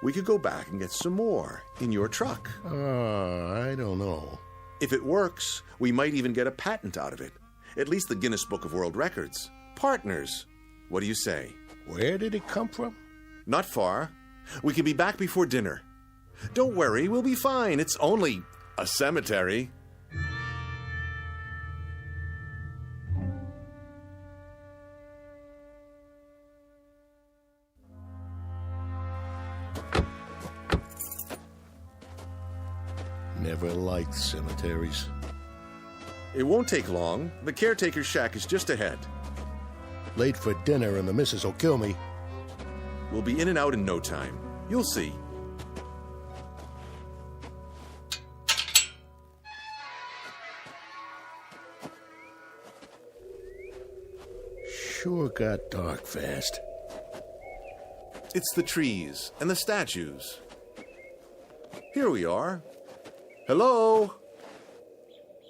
we could go back and get some more in your truck. I don't know. If it works, we might even get a patent out of it. At least the Guinness Book of World Records. Partners. What do you say? Where did it come from? Not far. We can be back before dinner. Don't worry, we'll be fine. It's only a cemetery. Never liked cemeteries. It won't take long. The caretaker's shack is just ahead. Late for dinner and the missus will kill me. We'll be in and out in no time. You'll see. Sure got dark fast. It's the trees and the statues. Here we are. Hello?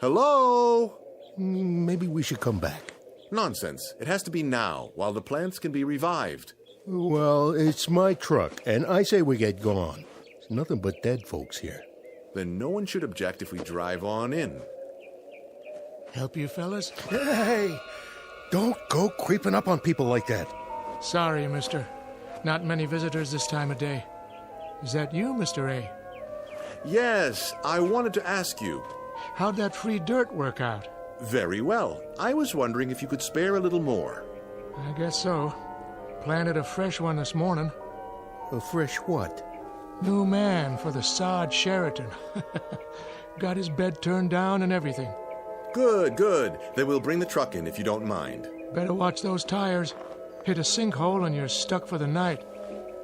Hello? Maybe we should come back. Nonsense. It has to be now, while the plants can be revived. Well, it's my truck, and I say we get gone. There's nothing but dead folks here. Then no one should object if we drive on in. Help you, fellas? Hey! Don't go creeping up on people like that. Sorry, mister. Not many visitors this time of day. Is that you, Mr. A? Yes, I wanted to ask you. How'd that free dirt work out? Very well. I was wondering if you could spare a little more. I guess so. Planted a fresh one this morning. A fresh what? New man for the sod Sheraton. Got his bed turned down and everything. Good. Then we'll bring the truck in if you don't mind. Better watch those tires. Hit a sinkhole and you're stuck for the night.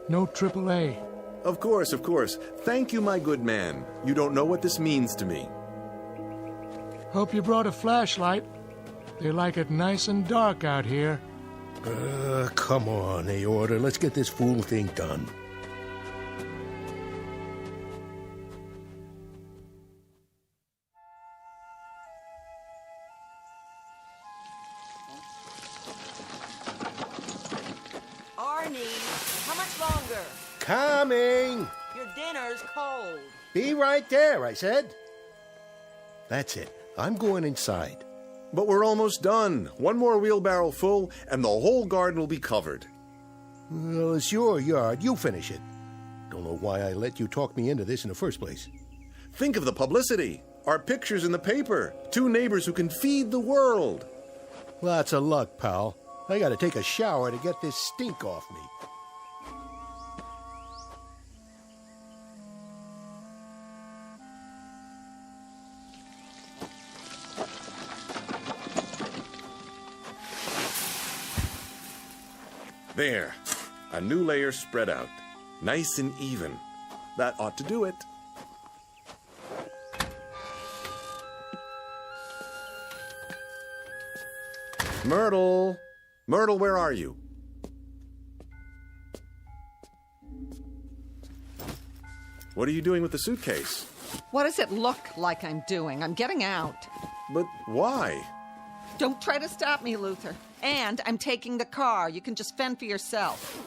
No AAA. Of course. Thank you, my good man. You don't know what this means to me. Hope you brought a flashlight. They like it nice and dark out here. Come on, Aorta. Let's get this fool thing done. Ernie, how much longer? Coming! Your dinner's cold. Be right there, I said. That's it. I'm going inside. But we're almost done. One more wheelbarrow full, and the whole garden will be covered. Well, it's your yard. You finish it. Don't know why I let you talk me into this in the first place. Think of the publicity. Our pictures in the paper. 2 neighbors who can feed the world. Lots of luck, pal. I gotta take a shower to get this stink off me. There. A new layer spread out. Nice and even. That ought to do it. Myrtle! Myrtle, where are you? What are you doing with the suitcase? What does it look like I'm doing? I'm getting out. But why? Don't try to stop me, Luther. And I'm taking the car. You can just fend for yourself.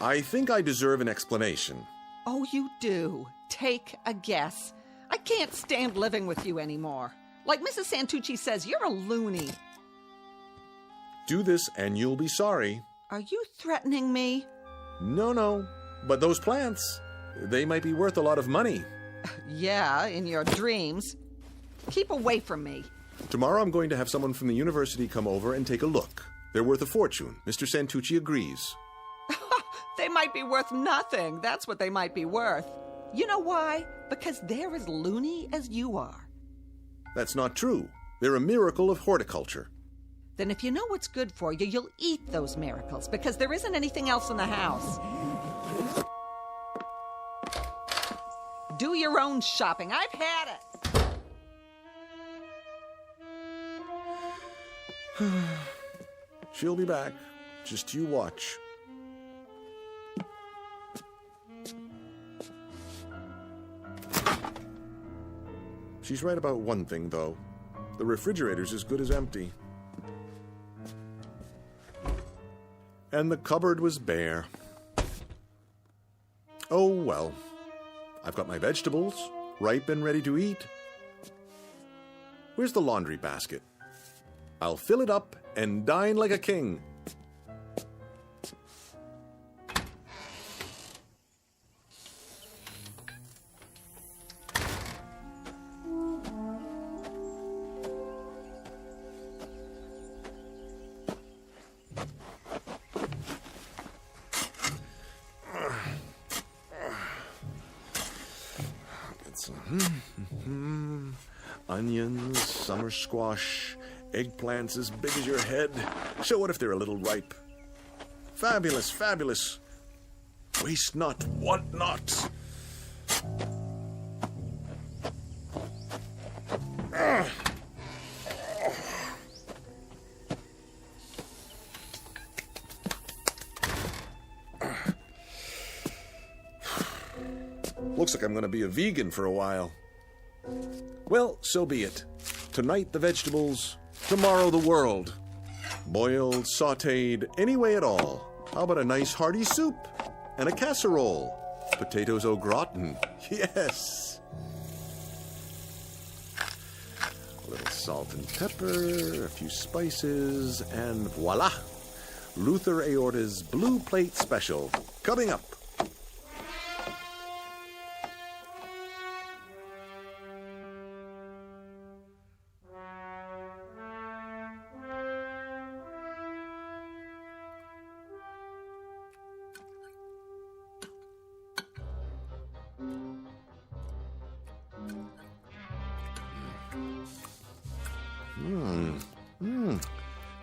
I think I deserve an explanation. Oh, you do. Take a guess. I can't stand living with you anymore. Like Mrs. Santucci says, you're a loony. Do this and you'll be sorry. Are you threatening me? No. But those plants, they might be worth a lot of money. Yeah, in your dreams. Keep away from me. Tomorrow I'm going to have someone from the university come over and take a look. They're worth a fortune. Mr. Santucci agrees. They might be worth nothing. That's what they might be worth. You know why? Because they're as loony as you are. That's not true. They're a miracle of horticulture. Then if you know what's good for you, you'll eat those miracles, because there isn't anything else in the house. Do your own shopping. I've had it. She'll be back. Just you watch. She's right about one thing, though. The refrigerator's as good as empty. And the cupboard was bare. Oh, well. I've got my vegetables, ripe and ready to eat. Where's the laundry basket? I'll fill it up and dine like a king. Onions, summer squash, eggplants as big as your head. So what if they're a little ripe? Fabulous, fabulous. Waste not, want not. Looks like I'm going to be a vegan for a while. Well, so be it. Tonight the vegetables, tomorrow the world. Boiled, sautéed, any way at all. How about a nice hearty soup and a casserole? Potatoes au gratin, yes. A little salt and pepper, a few spices, and voila! Luther Aorta's Blue Plate Special, coming up.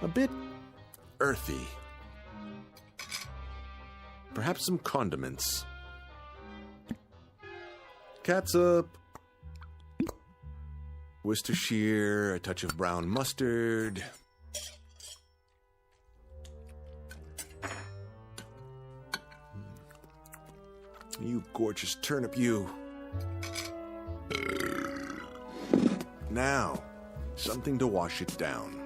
A bit earthy. Perhaps some condiments. Catsup, Worcestershire, a touch of brown mustard. You gorgeous turnip, you. Now, something to wash it down.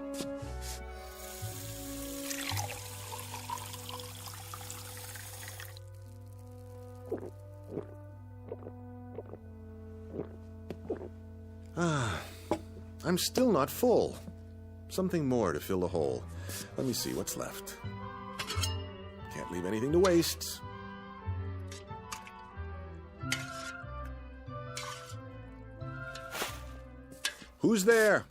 I'm still not full. Something more to fill the hole. Let me see what's left. Can't leave anything to waste. Who's there?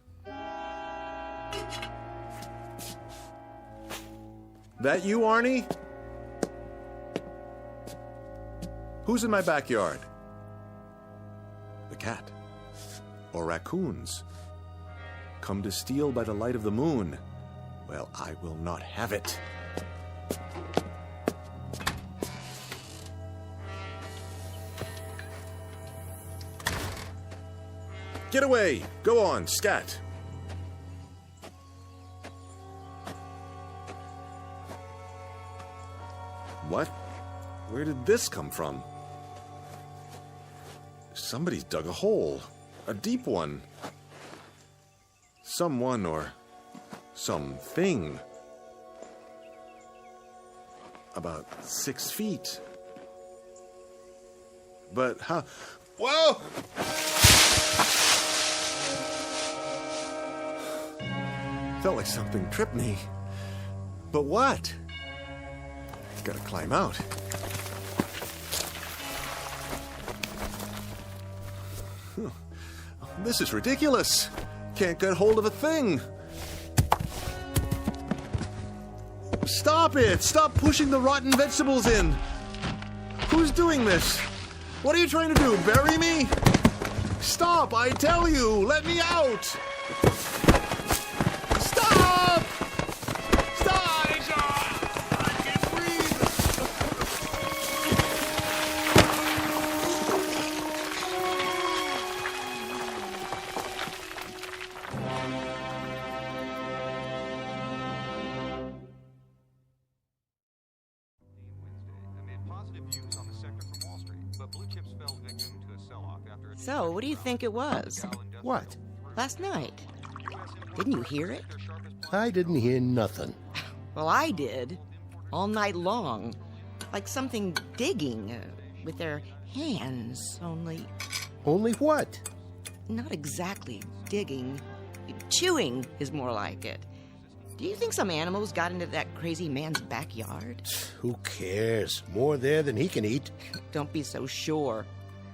That you, Arnie? Who's in my backyard? The cat. Or raccoons. Come to steal by the light of the moon. Well, I will not have it. Get away! Go on, scat! What? Where did this come from? Somebody's dug a hole. A deep one. Someone or something. About 6 feet. But how? Whoa! Felt like something tripped me. But what? Gotta climb out. This is ridiculous. Can't get hold of a thing. Stop it! Stop pushing the rotten vegetables in. Who's doing this? What are you trying to do? Bury me? Stop! I tell you! Let me out! Stop! Stop! I can't breathe! So, what do you think it was? What? Last night. Didn't you hear it? I didn't hear nothing. Well, I did. All night long. Like something digging with their hands, only... Only what? Not exactly digging. Chewing is more like it. Do you think some animals got into that crazy man's backyard? Who cares? More there than he can eat. Don't be so sure.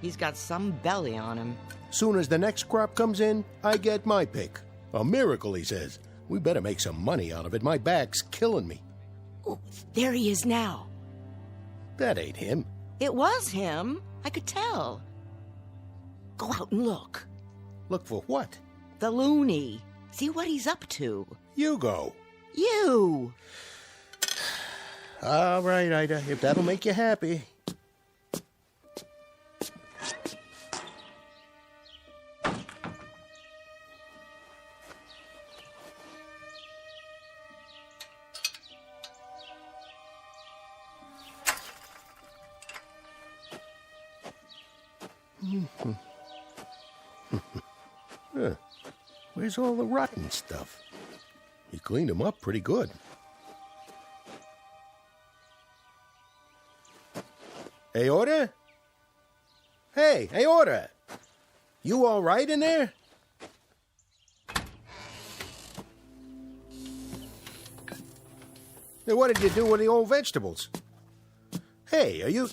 He's got some belly on him. Soon as the next crop comes in, I get my pick. A miracle, he says. We better make some money out of it. My back's killing me. Oh, there he is now. That ain't him. It was him. I could tell. Go out and look. Look for what? The loony. See what he's up to. You go. You! All right, Ida, if that'll make you happy. Where's all the rotten stuff? He cleaned them up pretty good. Aorta? Hey, Aorta! You all right in there? Hey, what did you do with the old vegetables? Hey, are you...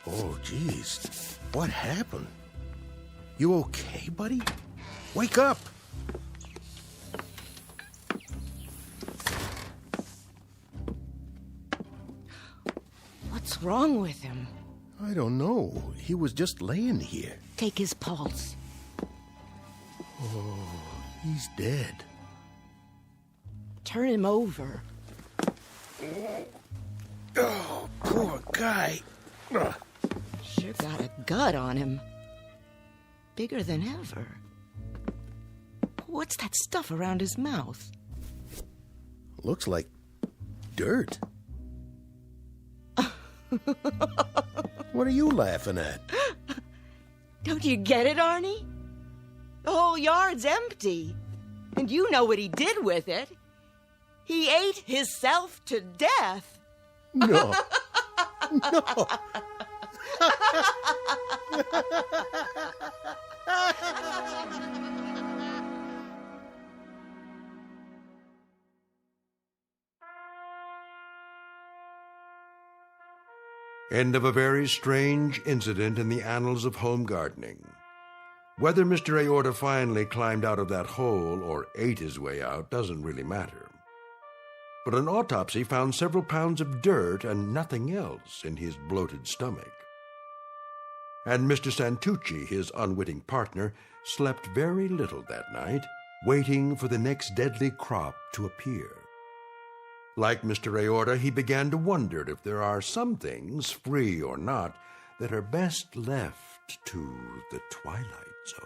Oh, jeez. What happened? You okay, buddy? Wake up! What's wrong with him? I don't know. He was just laying here. Take his pulse. Oh, he's dead. Turn him over. Oh, poor guy. Sure got a gut on him. Bigger than ever. What's that stuff around his mouth? Looks like dirt. What are you laughing at? Don't you get it, Arnie? The whole yard's empty. And you know what he did with it. He ate himself to death. No. No. End of a very strange incident in the annals of home gardening. Whether Mr. Aorta finally climbed out of that hole or ate his way out doesn't really matter. But an autopsy found several pounds of dirt and nothing else in his bloated stomach. And Mr. Santucci, his unwitting partner, slept very little that night, waiting for the next deadly crop to appear. Like Mr. Aorta, he began to wonder if there are some things, free or not, that are best left to the Twilight Zone.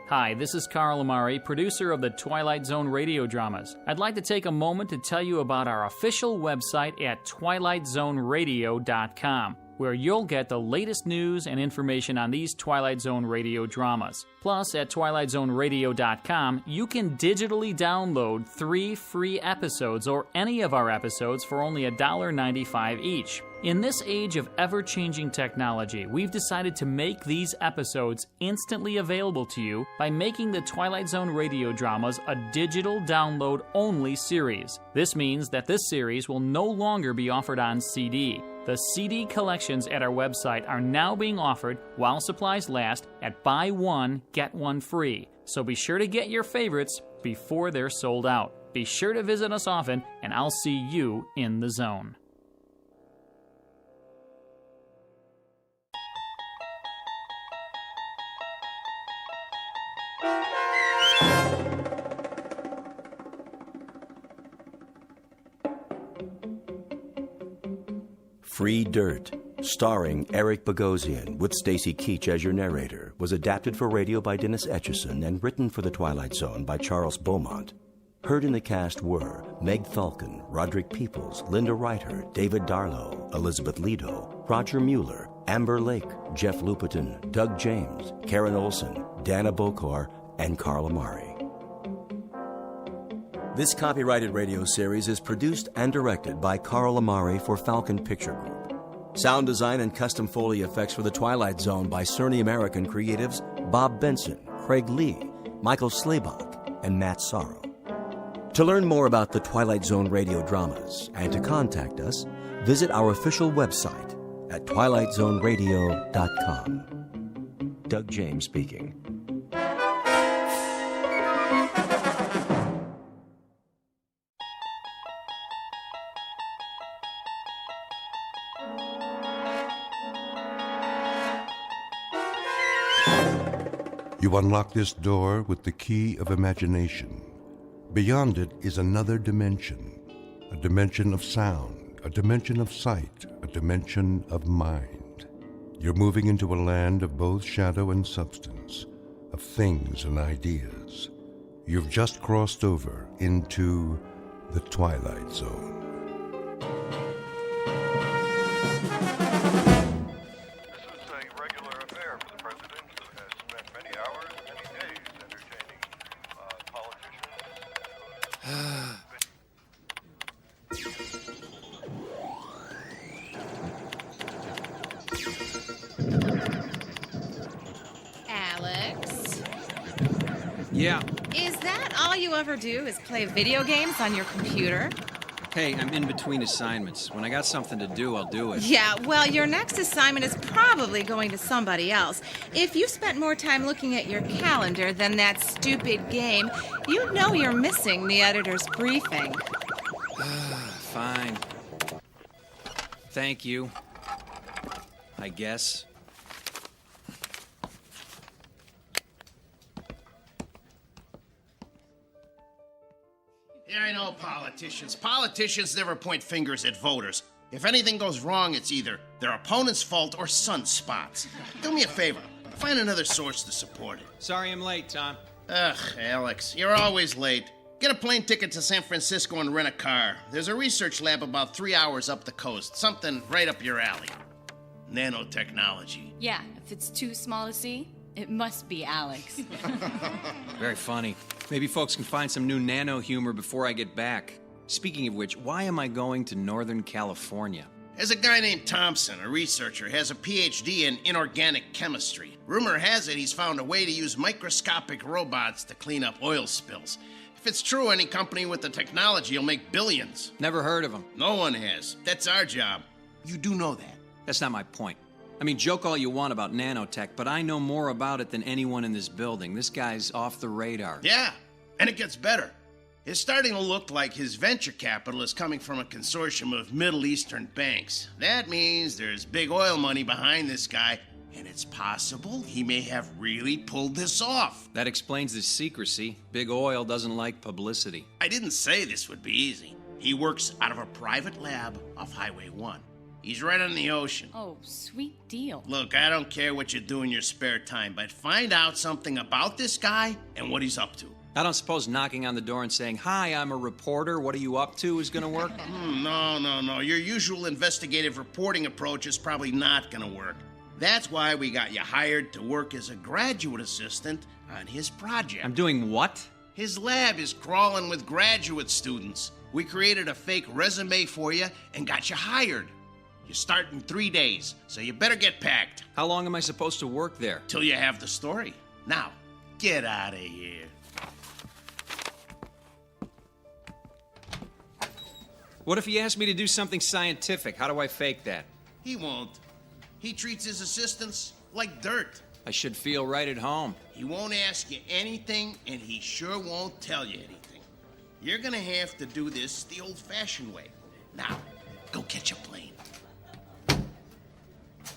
Hi, this is Carl Amari, producer of the Twilight Zone radio dramas. I'd like to take a moment to tell you about our official website at twilightzoneradio.com, where you'll get the latest news and information on these Twilight Zone radio dramas. Plus, at twilightzoneradio.com, you can digitally download 3 free episodes or any of our episodes for only $1.95 each. In this age of ever-changing technology, we've decided to make these episodes instantly available to you by making the Twilight Zone radio dramas a digital download-only series. This means that this series will no longer be offered on CD. The CD collections at our website are now being offered while supplies last at buy one, get one free. So be sure to get your favorites before they're sold out. Be sure to visit us often, and I'll see you in the zone. Free Dirt, starring Eric Bogosian with Stacy Keach as your narrator, was adapted for radio by Dennis Etchison and written for The Twilight Zone by Charles Beaumont. Heard in the cast were Meg Thalken, Roderick Peoples, Linda Reiter, David Darlow, Elizabeth Lido, Roger Mueller, Amber Lake, Jeff Lupetin, Doug James, Karen Olson, Dana Bokor, and Carl Amari. This copyrighted radio series is produced and directed by Carl Amari for Falcon Picture Group. Sound design and custom Foley effects for The Twilight Zone by Cerny American creatives Bob Benson, Craig Lee, Michael Slaybach, and Matt Sorrow. To learn more about the Twilight Zone radio dramas and to contact us, visit our official website at twilightzoneradio.com. Doug James speaking. You unlock this door with the key of imagination. Beyond it is another dimension, a dimension of sound, a dimension of sight, a dimension of mind. You're moving into a land of both shadow and substance, of things and ideas. You've just crossed over into the Twilight Zone. Yeah. Is that all you ever do, is play video games on your computer? Hey, I'm in between assignments. When I got something to do, I'll do it. Yeah, well, your next assignment is probably going to somebody else. If you spent more time looking at your calendar than that stupid game, you know you're missing the editor's briefing. Fine. Thank you. I guess. Yeah, I know politicians. Politicians never point fingers at voters. If anything goes wrong, it's either their opponent's fault or sunspots. Do me a favor. Find another source to support it. Sorry I'm late, Tom. Ugh, Alex, you're always late. Get a plane ticket to San Francisco and rent a car. There's a research lab about 3 hours up the coast. Something right up your alley. Nanotechnology. Yeah, if it's too small to see. It must be Alex. Very funny. Maybe folks can find some new nano humor before I get back. Speaking of which, why am I going to Northern California? There's a guy named Thompson, a researcher, has a PhD in inorganic chemistry. Rumor has it he's found a way to use microscopic robots to clean up oil spills. If it's true, any company with the technology will make billions. Never heard of him. No one has. That's our job. You do know that. That's not my point. I mean, joke all you want about nanotech, but I know more about it than anyone in this building. This guy's off the radar. Yeah, and it gets better. It's starting to look like his venture capital is coming from a consortium of Middle Eastern banks. That means there's big oil money behind this guy, and it's possible he may have really pulled this off. That explains the secrecy. Big oil doesn't like publicity. I didn't say this would be easy. He works out of a private lab off Highway 1. He's right on the ocean. Oh, sweet deal. Look, I don't care what you do in your spare time, but find out something about this guy and what he's up to. I don't suppose knocking on the door and saying, "Hi, I'm a reporter, what are you up to," is gonna work? No. Your usual investigative reporting approach is probably not gonna work. That's why we got you hired to work as a graduate assistant on his project. I'm doing what? His lab is crawling with graduate students. We created a fake resume for you and got you hired. You start in 3 days, so you better get packed. How long am I supposed to work there? Till you have the story. Now, get out of here. What if he asked me to do something scientific? How do I fake that? He won't. He treats his assistants like dirt. I should feel right at home. He won't ask you anything, and he sure won't tell you anything. You're gonna have to do this the old-fashioned way. Now, go catch a plane.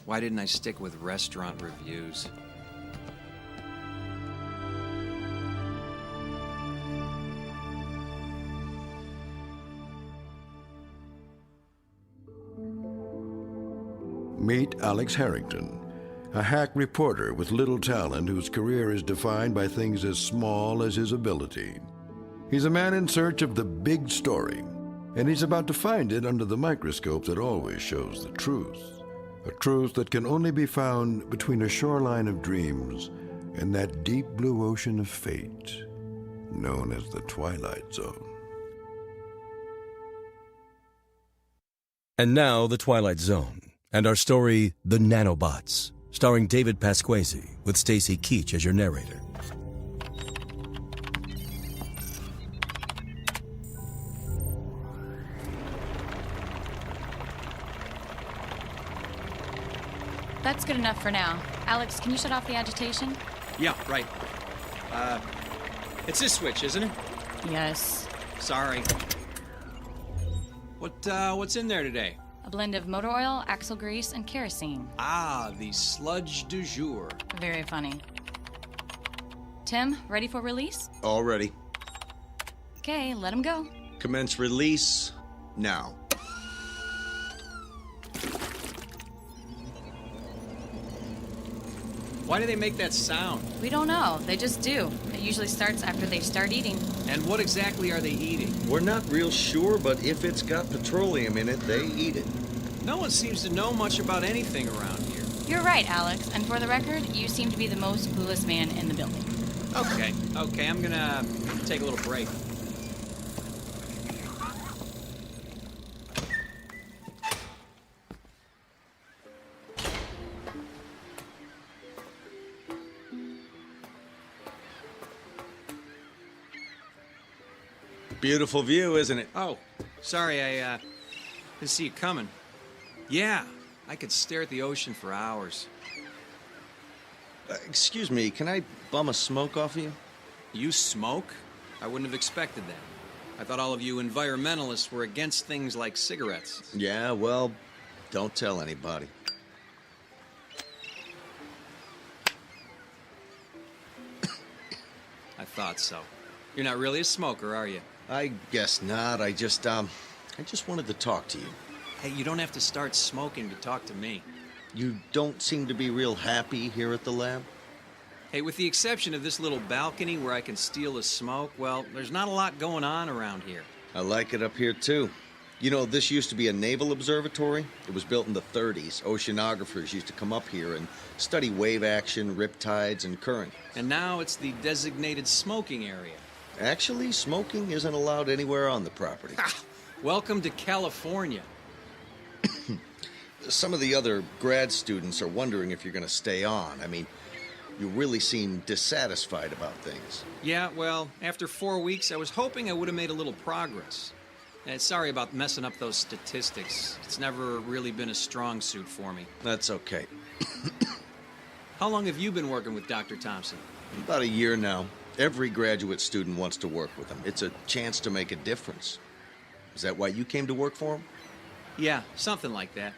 Why didn't I stick with restaurant reviews? Meet Alex Harrington, a hack reporter with little talent whose career is defined by things as small as his ability. He's a man in search of the big story, and he's about to find it under the microscope that always shows the truth. A truth that can only be found between a shoreline of dreams and that deep blue ocean of fate known as the Twilight Zone. And now, The Twilight Zone, and our story, The Nanobots, starring David Pasquesi, with Stacy Keach as your narrator. That's good enough for now. Alex, can you shut off the agitation? Yeah, right. It's this switch, isn't it? Yes. Sorry. What's in there today? A blend of motor oil, axle grease, and kerosene. Ah, the sludge du jour. Very funny. Tim, ready for release? All ready. Okay, let him go. Commence release now. Why do they make that sound? We don't know. They just do. It usually starts after they start eating. And what exactly are they eating? We're not real sure, but if it's got petroleum in it, they eat it. No one seems to know much about anything around here. You're right, Alex. And for the record, you seem to be the most clueless man in the building. Okay, I'm gonna take a little break. Beautiful view, isn't it? Oh, sorry, I didn't see you coming. Yeah, I could stare at the ocean for hours. Excuse me, can I bum a smoke off of you? You smoke? I wouldn't have expected that. I thought all of you environmentalists were against things like cigarettes. Yeah, well, don't tell anybody. I thought so. You're not really a smoker, are you? I guess not. I just wanted to talk to you. Hey, you don't have to start smoking to talk to me. You don't seem to be real happy here at the lab? Hey, with the exception of this little balcony where I can steal a smoke, well, there's not a lot going on around here. I like it up here, too. You know, this used to be a naval observatory. It was built in the 30s. Oceanographers used to come up here and study wave action, riptides, and current. And now it's the designated smoking area. Actually, smoking isn't allowed anywhere on the property. Welcome to California. Some of the other grad students are wondering if you're going to stay on. I mean, you really seem dissatisfied about things. Yeah, well, after 4 weeks, I was hoping I would have made a little progress. Sorry about messing up those statistics. It's never really been a strong suit for me. That's okay. How long have you been working with Dr. Thompson? About a year now. Every graduate student wants to work with him. It's a chance to make a difference. Is that why you came to work for him? Yeah, something like that.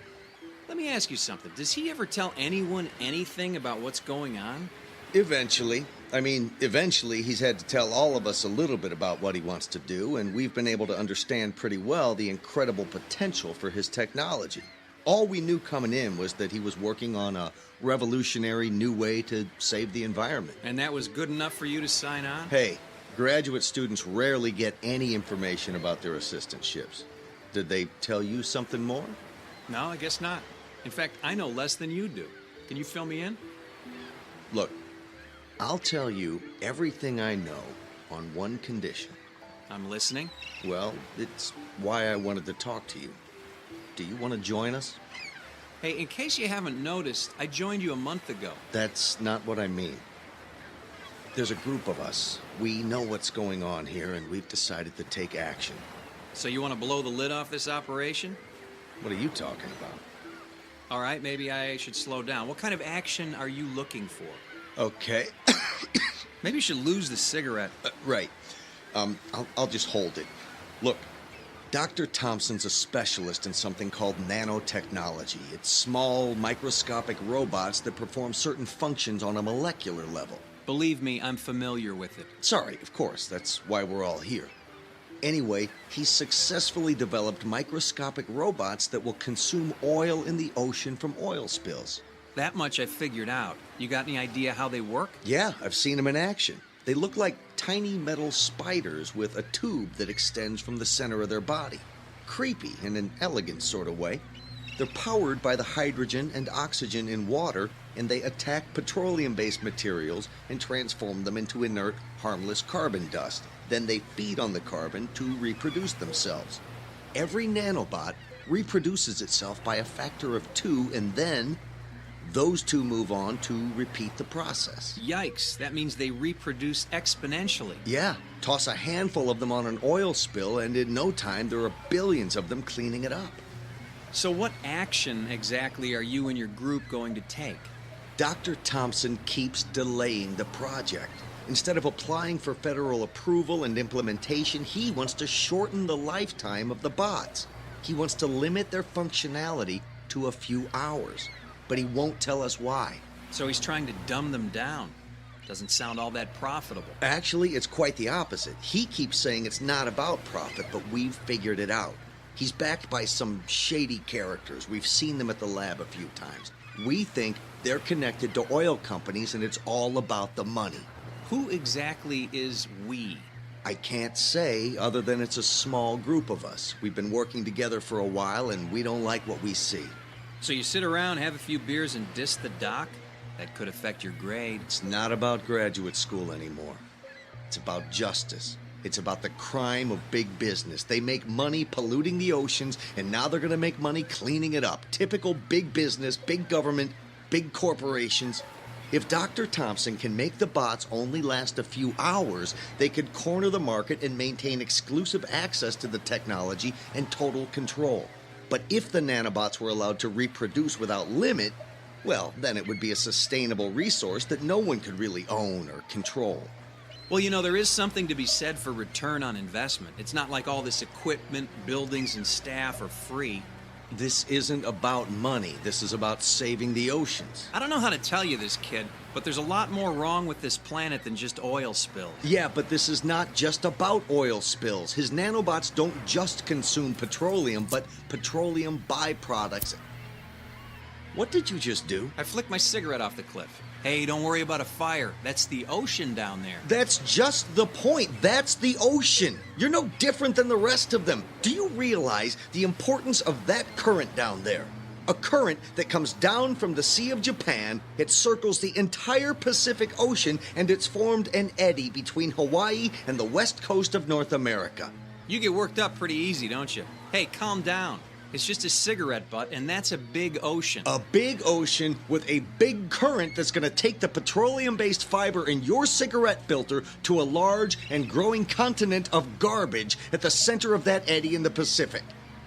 Let me ask you something. Does he ever tell anyone anything about what's going on? Eventually. Eventually he's had to tell all of us a little bit about what he wants to do, and we've been able to understand pretty well the incredible potential for his technology. All we knew coming in was that he was working on a revolutionary new way to save the environment. And that was good enough for you to sign on? Hey, graduate students rarely get any information about their assistantships. Did they tell you something more? No, I guess not. In fact, I know less than you do. Can you fill me in? Look, I'll tell you everything I know on one condition. I'm listening. Well, it's why I wanted to talk to you. Do you want to join us? Hey, in case you haven't noticed, I joined you a month ago. That's not what I mean. There's a group of us. We know what's going on here, and we've decided to take action. So you want to blow the lid off this operation? What are you talking about? All right, maybe I should slow down. What kind of action are you looking for? Okay. Maybe you should lose the cigarette. Right. I'll just hold it. Look, Dr. Thompson's a specialist in something called nanotechnology. It's small, microscopic robots that perform certain functions on a molecular level. Believe me, I'm familiar with it. Sorry, of course. That's why we're all here. Anyway, he's successfully developed microscopic robots that will consume oil in the ocean from oil spills. That much I figured out. You got any idea how they work? Yeah, I've seen them in action. They look like tiny metal spiders with a tube that extends from the center of their body. Creepy in an elegant sort of way. They're powered by the hydrogen and oxygen in water, and they attack petroleum-based materials and transform them into inert, harmless carbon dust. Then they feed on the carbon to reproduce themselves. Every nanobot reproduces itself by a factor of 2, and then those two move on to repeat the process. Yikes, that means they reproduce exponentially. Yeah, toss a handful of them on an oil spill, and in no time there are billions of them cleaning it up. So what action exactly are you and your group going to take? Dr. Thompson keeps delaying the project. Instead of applying for federal approval and implementation, he wants to shorten the lifetime of the bots. He wants to limit their functionality to a few hours, but he won't tell us why. So he's trying to dumb them down. Doesn't sound all that profitable. Actually, it's quite the opposite. He keeps saying it's not about profit, but we've figured it out. He's backed by some shady characters. We've seen them at the lab a few times. We think they're connected to oil companies, and it's all about the money. Who exactly is we? I can't say, other than it's a small group of us. We've been working together for a while, and we don't like what we see. So you sit around, have a few beers, and diss the doc? That could affect your grade. It's not about graduate school anymore. It's about justice. It's about the crime of big business. They make money polluting the oceans, and now they're going to make money cleaning it up. Typical big business, big government, big corporations. If Dr. Thompson can make the bots only last a few hours, they could corner the market and maintain exclusive access to the technology and total control. But if the nanobots were allowed to reproduce without limit, well, then it would be a sustainable resource that no one could really own or control. Well, you know, there is something to be said for return on investment. It's not like all this equipment, buildings, and staff are free. This isn't about money. This is about saving the oceans. I don't know how to tell you this, kid, but there's a lot more wrong with this planet than just oil spills. Yeah, but this is not just about oil spills. His nanobots don't just consume petroleum, but petroleum byproducts. What did you just do? I flicked my cigarette off the cliff. Hey, don't worry about a fire. That's the ocean down there. That's just the point. That's the ocean. You're no different than the rest of them. Do you realize the importance of that current down there? A current that comes down from the Sea of Japan, it circles the entire Pacific Ocean, and it's formed an eddy between Hawaii and the west coast of North America. You get worked up pretty easy, don't you? Hey, calm down. It's just a cigarette butt, and that's a big ocean. A big ocean with a big current that's going to take the petroleum-based fiber in your cigarette filter to a large and growing continent of garbage at the center of that eddy in the Pacific.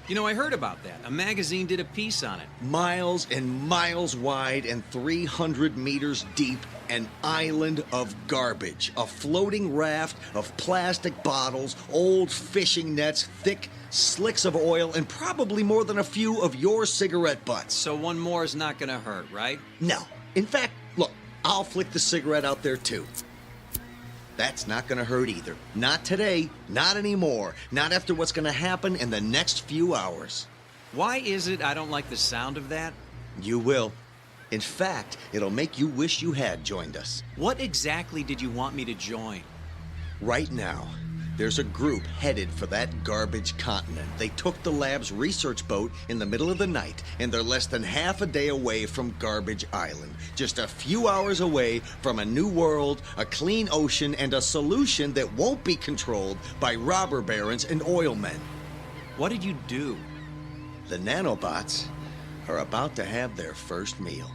You know, I heard about that. A magazine did a piece on it. Miles and miles wide and 300 meters deep, an island of garbage. A floating raft of plastic bottles, old fishing nets, thick slicks of oil, and probably more than a few of your cigarette butts. So one more is not gonna hurt, right? No. In fact, look, I'll flick the cigarette out there too. That's not gonna hurt either. Not today, not anymore, not after what's gonna happen in the next few hours. Why is it I don't like the sound of that? You will. In fact, it'll make you wish you had joined us. What exactly did you want me to join? Right now, there's a group headed for that garbage continent. They took the lab's research boat in the middle of the night, and they're less than half a day away from Garbage Island. Just a few hours away from a new world, a clean ocean, and a solution that won't be controlled by robber barons and oil men. What did you do? The Nanobots are about to have their first meal.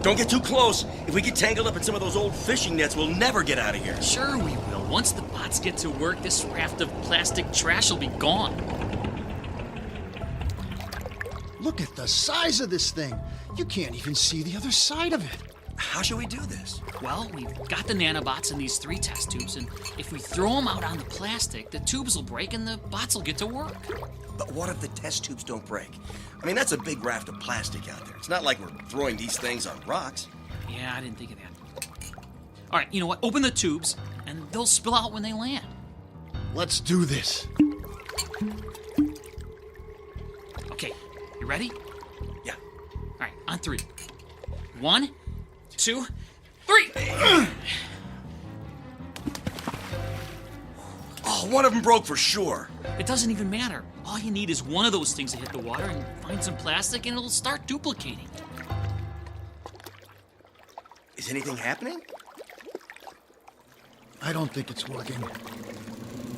Don't get too close. If we get tangled up in some of those old fishing nets, we'll never get out of here. Sure we will. Once the bots get to work, this raft of plastic trash will be gone. Look at the size of this thing. You can't even see the other side of it. How should we do this? Well, we've got the nanobots in these 3 test tubes, and if we throw them out on the plastic, the tubes will break and the bots will get to work. But what if the test tubes don't break? I mean, that's a big raft of plastic out there. It's not like we're throwing these things on rocks. Yeah, I didn't think of that. All right, you know what? Open the tubes, and they'll spill out when they land. Let's do this. Okay, you ready? Yeah. All right, on 3. 1, 2, 3! Oh, one of them broke for sure. It doesn't even matter. All you need is one of those things to hit the water and find some plastic, and it'll start duplicating. Is anything happening? I don't think it's working.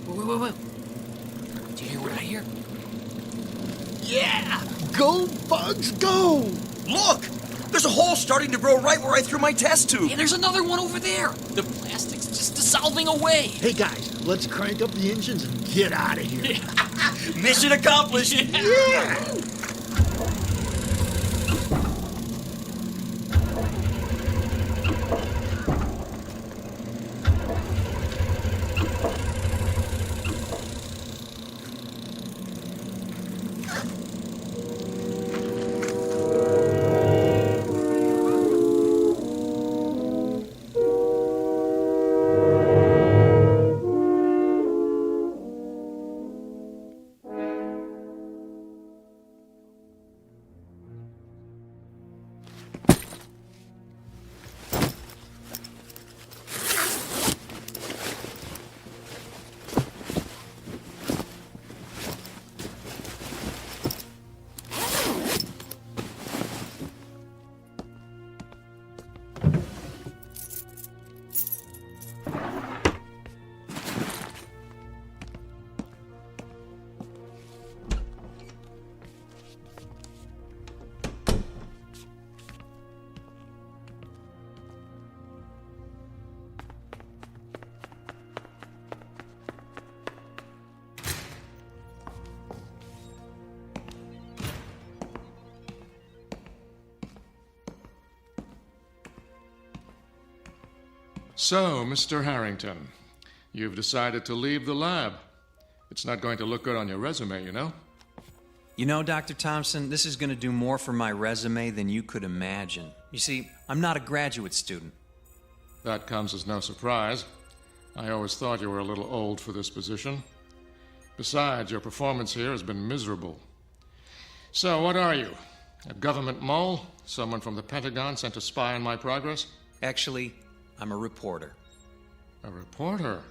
Wait. Do you hear what I hear? Yeah! Go, bugs, go! Look! There's a hole starting to grow right where I threw my test tube. Yeah, there's another one over there. The plastic's just dissolving away. Hey, guys, let's crank up the engines and get out of here. Mission accomplished. Yeah! So, Mr. Harrington, you've decided to leave the lab. It's not going to look good on your resume, you know? You know, Dr. Thompson, this is going to do more for my resume than you could imagine. You see, I'm not a graduate student. That comes as no surprise. I always thought you were a little old for this position. Besides, your performance here has been miserable. So, what are you? A government mole? Someone from the Pentagon sent to spy on my progress? Actually, I'm a reporter. A reporter?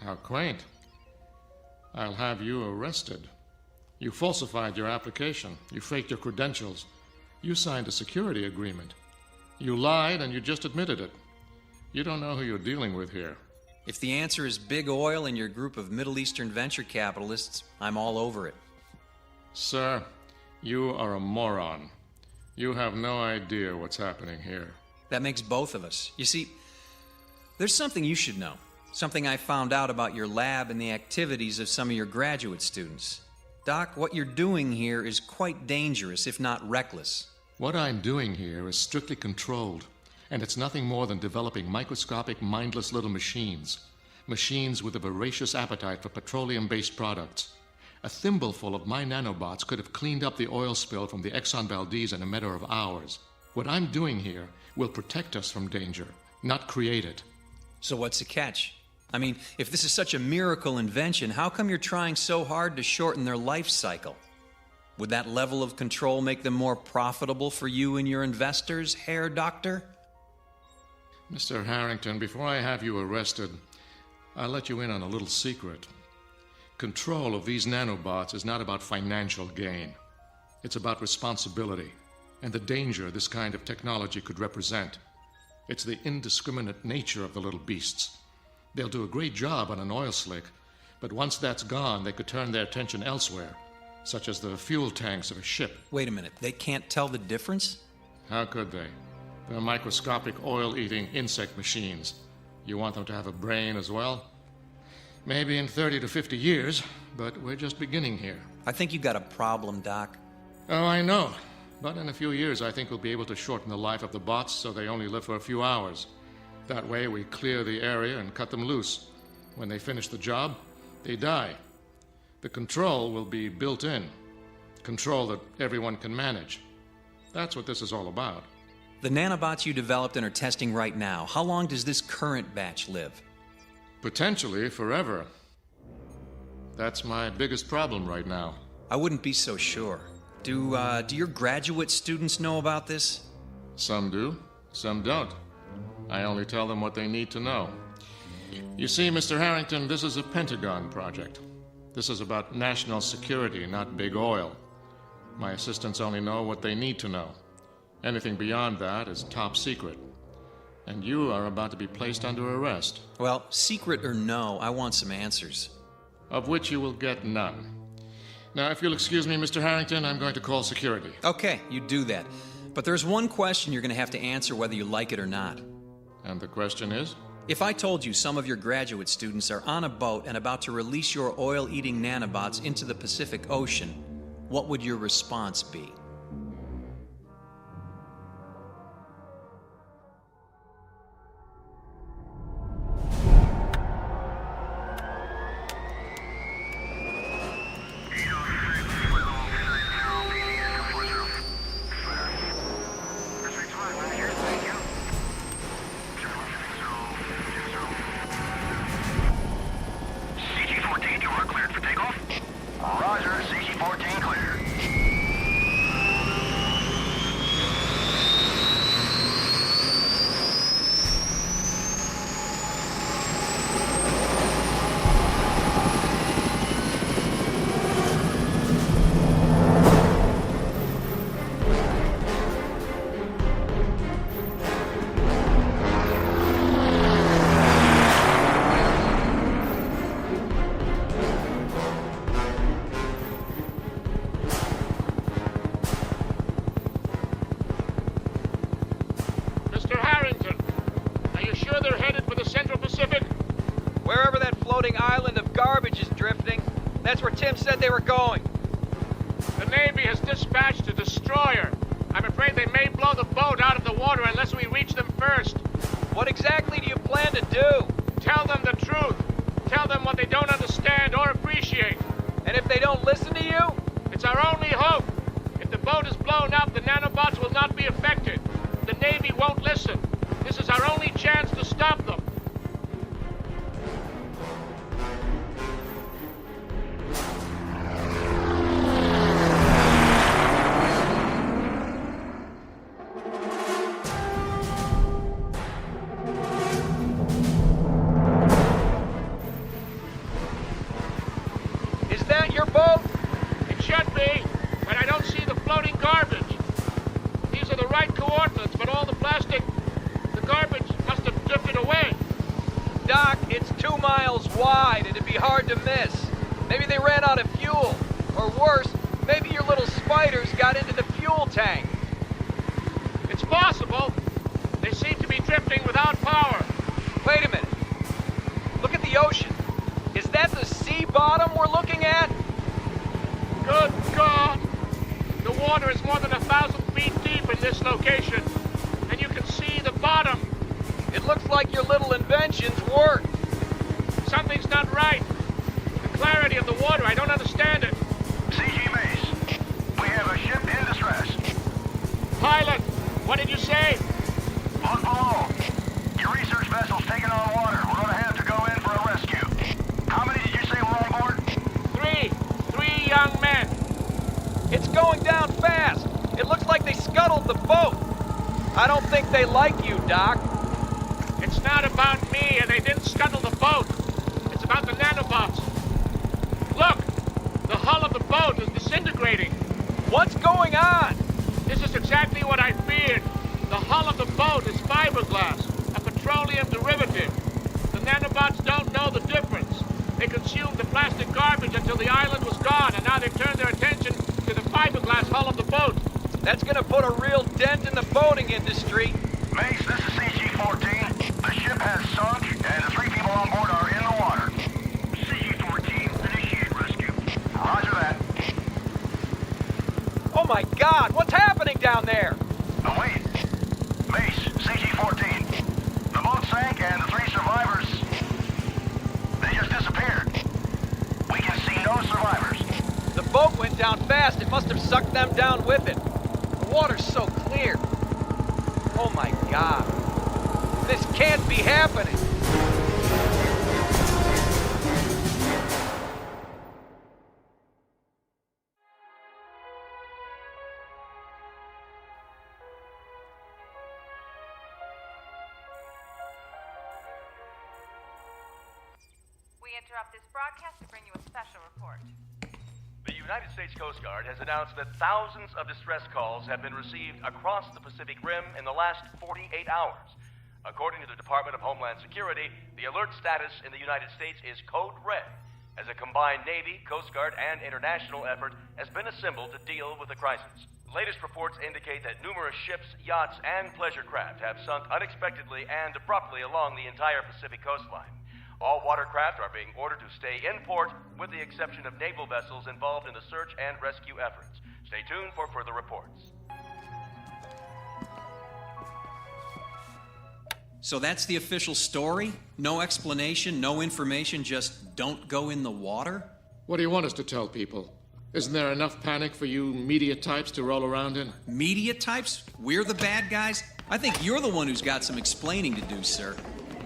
How quaint. I'll have you arrested. You falsified your application. You faked your credentials. You signed a security agreement. You lied and you just admitted it. You don't know who you're dealing with here. If the answer is big oil and your group of Middle Eastern venture capitalists, I'm all over it. Sir, you are a moron. You have no idea what's happening here. That makes both of us. You see, there's something you should know. Something I found out about your lab and the activities of some of your graduate students. Doc, what you're doing here is quite dangerous, if not reckless. What I'm doing here is strictly controlled, and it's nothing more than developing microscopic, mindless little machines. Machines with a voracious appetite for petroleum-based products. A thimbleful of my nanobots could have cleaned up the oil spill from the Exxon Valdez in a matter of hours. What I'm doing here will protect us from danger, not create it. So what's the catch? I mean, if this is such a miracle invention, how come you're trying so hard to shorten their life cycle? Would that level of control make them more profitable for you and your investors, Herr Doctor? Mr. Harrington, before I have you arrested, I'll let you in on a little secret. Control of these nanobots is not about financial gain. It's about responsibility and the danger this kind of technology could represent. It's the indiscriminate nature of the little beasts. They'll do a great job on an oil slick, but once that's gone, they could turn their attention elsewhere, such as the fuel tanks of a ship. Wait a minute, they can't tell the difference? How could they? They're microscopic oil-eating insect machines. You want them to have a brain as well? Maybe in 30 to 50 years, but we're just beginning here. I think you got a problem, Doc. Oh, I know. But in a few years, I think we'll be able to shorten the life of the bots so they only live for a few hours. That way, we clear the area and cut them loose. When they finish the job, they die. The control will be built in. Control that everyone can manage. That's what this is all about. The nanobots you developed and are testing right now, how long does this current batch live? Potentially forever. That's my biggest problem right now. I wouldn't be so sure. Do your graduate students know about this? Some do, some don't. I only tell them what they need to know. You see, Mr. Harrington, this is a Pentagon project. This is about national security, not big oil. My assistants only know what they need to know. Anything beyond that is top secret. And you are about to be placed under arrest. Well, secret or no, I want some answers. Of which you will get none. Now, if you'll excuse me, Mr. Harrington, I'm going to call security. Okay, you do that. But there's one question you're going to have to answer whether you like it or not. And the question is? If I told you some of your graduate students are on a boat and about to release your oil-eating nanobots into the Pacific Ocean, what would your response be? That's where Tim said they were going. The Navy has dispatched a destroyer. I'm afraid they may blow the boat out of the water unless we reach them first. What exactly do you plan to do? Tell them the truth. Tell them what they don't understand or appreciate. And if they don't listen to you? It's our only hope. If the boat is blown up, the nanobots will not be affected. The Navy won't listen. This is our only chance to stop them. Is that your boat? It should be, but I don't see the floating garbage. These are the right coordinates, but all the garbage must have drifted away. Doc, it's 2 miles wide. It'd be hard to miss. Maybe they ran out of fuel. Or worse, maybe your little spiders got into the fuel tank. It's possible. They seem to be drifting without power. Wait a minute. Look at the ocean. Is that the sea bottom we're looking at? Good God! The water is more than 1,000 feet deep in this location, and you can see the bottom. It looks like your little inventions work. Something's not right. The clarity of the water, I don't understand it. CG Base, we have a ship in distress. Pilot, what did you say? Look below. Your research vessel's taking on water. We're gonna have to go in for a rescue. How many did you say were on board? 3. 3 young men. It's going down fast. It looks like they scuttled the boat. I don't think they like you, Doc. It's not about me, and they didn't scuttle the boat. It's about the nanobots. Look, the hull of the boat is disintegrating. What's going on? This is exactly what I feared. The hull of the boat is fiberglass, a petroleum derivative. The nanobots don't know the difference. They consumed the plastic garbage until the island was gone, and now they've turned their attention to the fiberglass hull of the boat. That's gonna put a real dent in the boating industry. Mace, this is CG-14. The ship has sunk, and the 3 people on board are in the water. CG-14, initiate rescue. Roger that. Oh my God, what's happening down there? Oh, wait. Mace, CG-14. The boat sank, and the 3 survivors, they just disappeared. We can see no survivors. The boat went down fast. It must have sucked them down with it. The water's so clear. Oh my God. This can't be happening. We interrupt this broadcast to bring you a special report. The United States Coast Guard has announced that thousands of distress calls have been received across the Pacific Rim in the last 48 hours. According to the Department of Homeland Security, the alert status in the United States is code red, as a combined Navy, Coast Guard, and international effort has been assembled to deal with the crisis. Latest reports indicate that numerous ships, yachts, and pleasure craft have sunk unexpectedly and abruptly along the entire Pacific coastline. All watercraft are being ordered to stay in port, with the exception of naval vessels involved in the search and rescue efforts. Stay tuned for further reports. So that's the official story? No explanation, no information, just don't go in the water? What do you want us to tell people? Isn't there enough panic for you media types to roll around in? Media types? We're the bad guys? I think you're the one who's got some explaining to do, sir.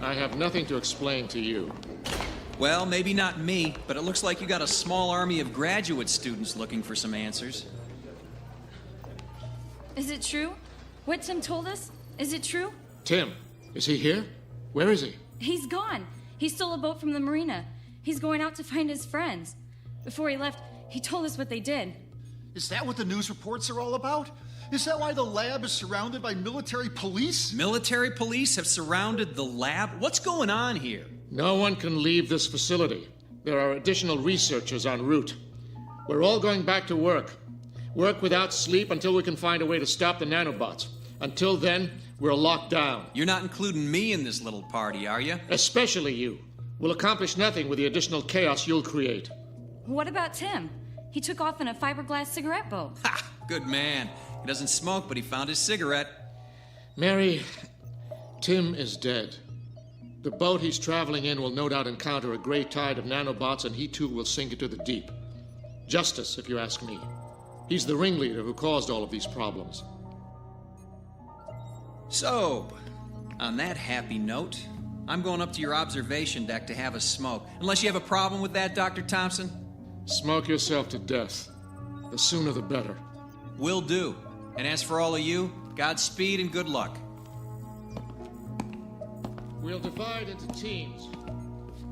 I have nothing to explain to you. Well, maybe not me, but it looks like you got a small army of graduate students looking for some answers. Is it true? What Tim told us? Is it true? Tim, is he here? Where is he? He's gone. He stole a boat from the marina. He's going out to find his friends. Before he left, he told us what they did. Is that what the news reports are all about? Is that why the lab is surrounded by military police? Military police have surrounded the lab? What's going on here? No one can leave this facility. There are additional researchers en route. We're all going back to work. Work without sleep until we can find a way to stop the nanobots. Until then, we're locked down. You're not including me in this little party, are you? Especially you. We'll accomplish nothing with the additional chaos you'll create. What about Tim? He took off in a fiberglass cigarette boat. Ha! Good man. He doesn't smoke, but he found his cigarette. Mary, Tim is dead. The boat he's traveling in will no doubt encounter a great tide of nanobots, and he too will sink into the deep. Justice, if you ask me. He's the ringleader who caused all of these problems. So, On that happy note, I'm going up to your observation deck to have a smoke. Unless you have a problem with that, Dr. Thompson? Smoke yourself to death. The sooner the better. Will do. And as for all of you, Godspeed and good luck. We'll divide into teams.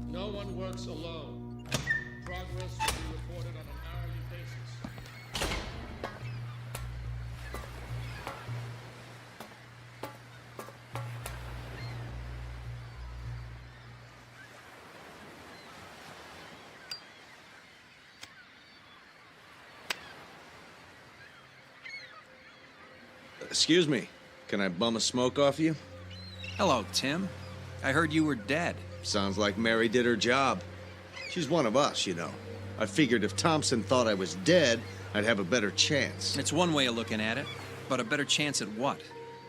No one works alone. Progress will be reported on an hourly basis. Excuse me. Can I bum a smoke off you? Hello, Tim. I heard you were dead. Sounds like Mary did her job. She's one of us, you know. I figured if Thompson thought I was dead, I'd have a better chance. It's one way of looking at it, but a better chance at what?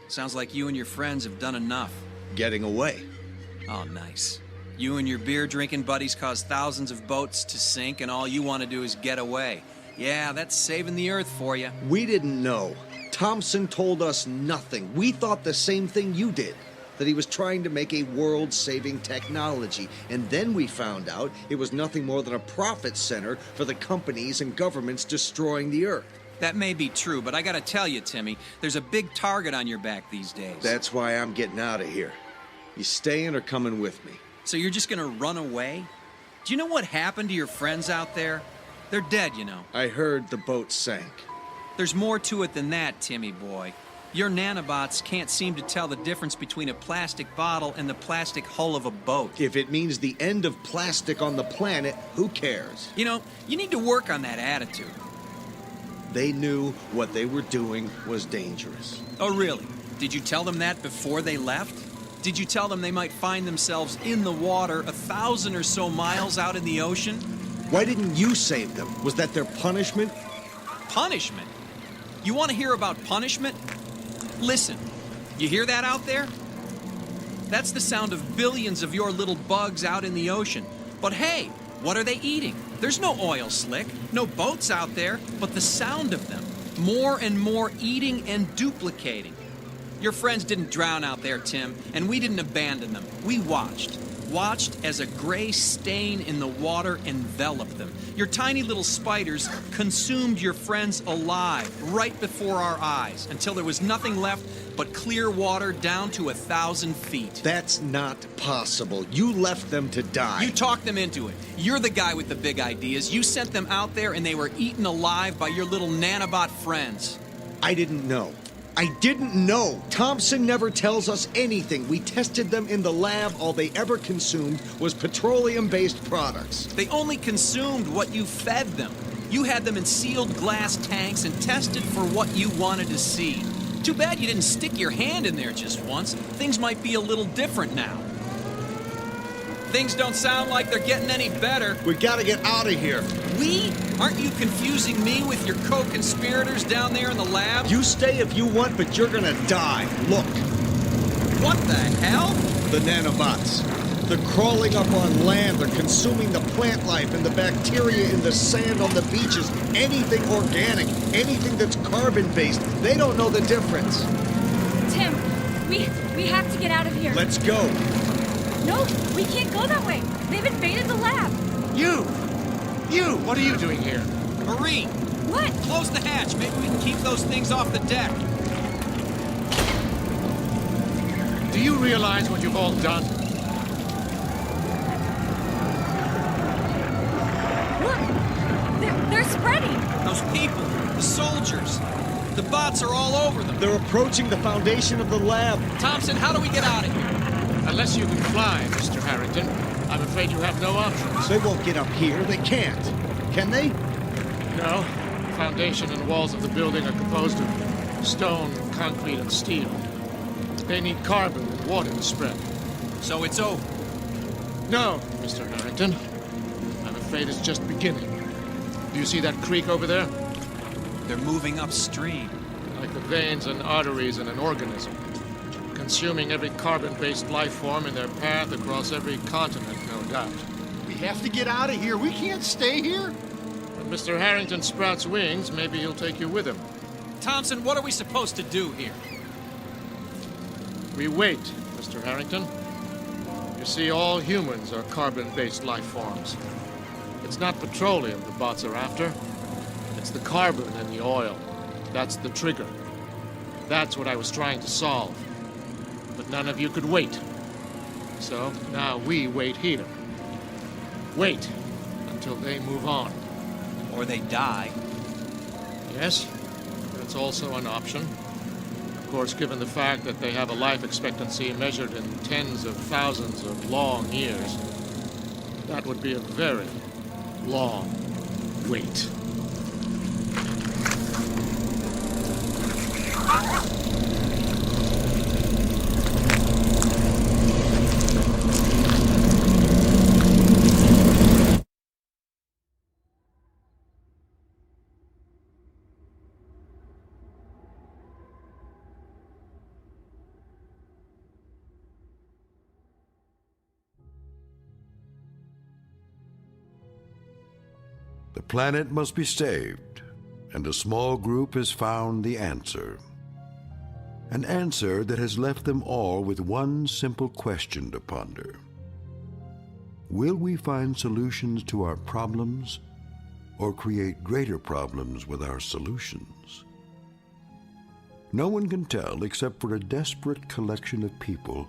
Sounds like you and your friends have done enough. Getting away. Oh, nice. You and your beer-drinking buddies caused thousands of boats to sink, and all you want to do is get away. Yeah, that's saving the Earth for you. We didn't know. Thompson told us nothing. We thought the same thing you did. That he was trying to make a world-saving technology. And then we found out it was nothing more than a profit center for the companies and governments destroying the Earth. That may be true, but I gotta tell you, Timmy, there's a big target on your back these days. That's why I'm getting out of here. You staying or coming with me? So you're just gonna run away? Do you know what happened to your friends out there? They're dead, you know. I heard the boat sank. There's more to it than that, Timmy boy. Your nanobots can't seem to tell the difference between a plastic bottle and the plastic hull of a boat. If it means the end of plastic on the planet, who cares? You know, you need to work on that attitude. They knew what they were doing was dangerous. Oh, really? Did you tell them that before they left? Did you tell them they might find themselves in the water 1,000 or so miles out in the ocean? Why didn't you save them? Was that their punishment? Punishment? You want to hear about punishment? Listen, you hear that out there? That's the sound of billions of your little bugs out in the ocean. But hey, what are they eating? There's no oil slick, no boats out there, but the sound of them. More and more eating and duplicating. Your friends didn't drown out there, Tim, and we didn't abandon them. We watched as a gray stain in the water enveloped them. Your tiny little spiders consumed your friends alive right before our eyes until there was nothing left but clear water down to 1,000 feet. That's not possible. You left them to die. You talked them into it. You're the guy with the big ideas. You sent them out there and they were eaten alive by your little nanobot friends. I didn't know. I didn't know. Thompson never tells us anything. We tested them in the lab. All they ever consumed was petroleum-based products. They only consumed what you fed them. You had them in sealed glass tanks and tested for what you wanted to see. Too bad you didn't stick your hand in there just once. Things might be a little different now. Things don't sound like they're getting any better. We gotta get out of here. We? Aren't you confusing me with your co-conspirators down there in the lab? You stay if you want, but you're gonna die. Look. What the hell? The nanobots. They're crawling up on land. They're consuming the plant life and the bacteria in the sand on the beaches. Anything organic, anything that's carbon-based. They don't know the difference. Tim, we have to get out of here. Let's go. No, we can't go that way. They've invaded the lab. You! What are you doing here? Marine! What? Close the hatch. Maybe we can keep those things off the deck. Do you realize what you've all done? Look! They're spreading! Those people, the soldiers, the bots are all over them. They're approaching the foundation of the lab. Thompson, how do we get out of here? Unless you can fly, Mr. Harrington, I'm afraid you have no options. They won't get up here. They can't. Can they? No. The foundation and walls of the building are composed of stone, concrete, and steel. They need carbon and water to spread. So it's over? No, Mr. Harrington. I'm afraid it's just beginning. Do you see that creek over there? They're moving upstream. Like the veins and arteries in an organism. Consuming every carbon-based life form in their path across every continent, no doubt. We have to get out of here. We can't stay here. When Mr. Harrington sprouts wings, maybe he'll take you with him. Thompson, what are we supposed to do here? We wait for Mr. Harrington. You see, all humans are carbon-based life forms. It's not petroleum the bots are after. It's the carbon in the oil. That's the trigger. That's what I was trying to solve. But none of you could wait. So now we wait here. Wait until they move on. Or they die. Yes, that's also an option. Of course, given the fact that they have a life expectancy measured in tens of thousands of long years, that would be a very long wait. The planet must be saved, and a small group has found the answer. An answer that has left them all with one simple question to ponder. Will we find solutions to our problems, or create greater problems with our solutions? No one can tell except for a desperate collection of people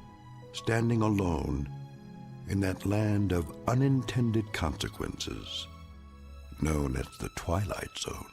standing alone in that land of unintended consequences known as the Twilight Zone.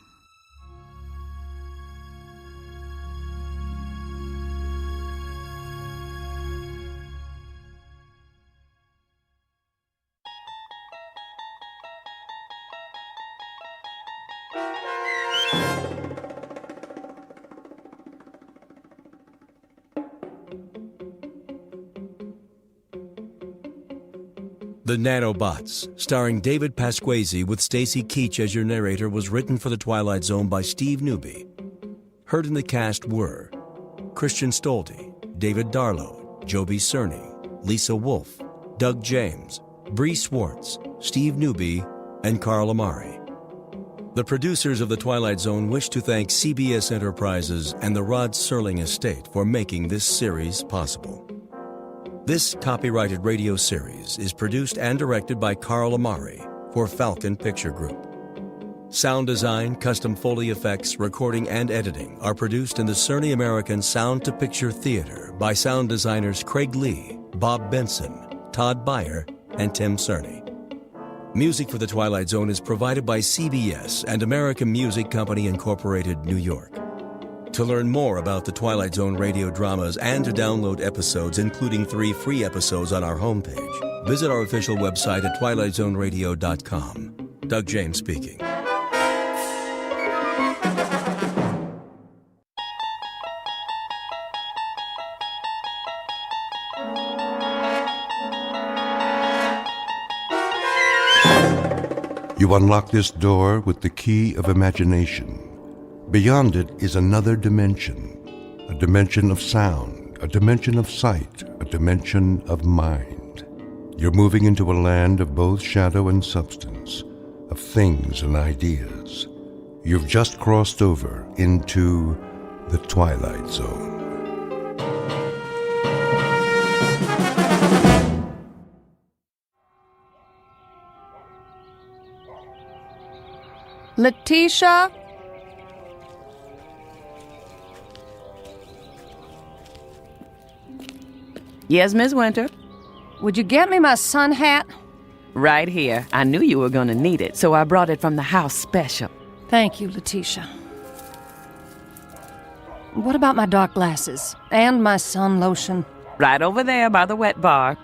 The Nanobots, starring David Pasquesi with Stacy Keach as your narrator, was written for The Twilight Zone by Steve Newby. Heard in the cast were Christian Stolte, David Darlow, Joby Cerny, Lisa Wolfe, Doug James, Bree Swartz, Steve Newby, and Carl Amari. The producers of The Twilight Zone wish to thank CBS Enterprises and the Rod Serling Estate for making this series possible. This copyrighted radio series is produced and directed by Carl Amari for Falcon Picture Group. Sound design, custom Foley effects, recording, and editing are produced in the Cerny American Sound to Picture Theater by sound designers Craig Lee, Bob Benson, Todd Beyer, and Tim Cerny. Music for The Twilight Zone is provided by CBS and American Music Company Incorporated, New York. To learn more about the Twilight Zone radio dramas and to download episodes, including 3 free episodes on our homepage, visit our official website at twilightzoneradio.com. Doug James speaking. You unlock this door with the key of imagination. Beyond it is another dimension, a dimension of sound, a dimension of sight, a dimension of mind. You're moving into a land of both shadow and substance, of things and ideas. You've just crossed over into the Twilight Zone. Letitia? Yes, Miss Winter? Would you get me my sun hat? Right here. I knew you were going to need it, so I brought it from the house special. Thank you, Letitia. What about my dark glasses? And my sun lotion? Right over there by the wet bar.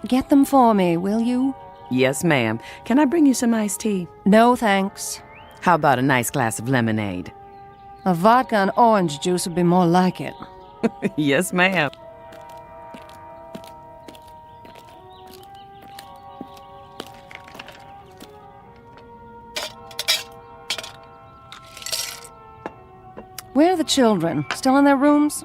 Get them for me, will you? Yes, ma'am. Can I bring you some iced tea? No, thanks. How about a nice glass of lemonade? A vodka and orange juice would be more like it. Yes, ma'am. Where are the children? Still in their rooms?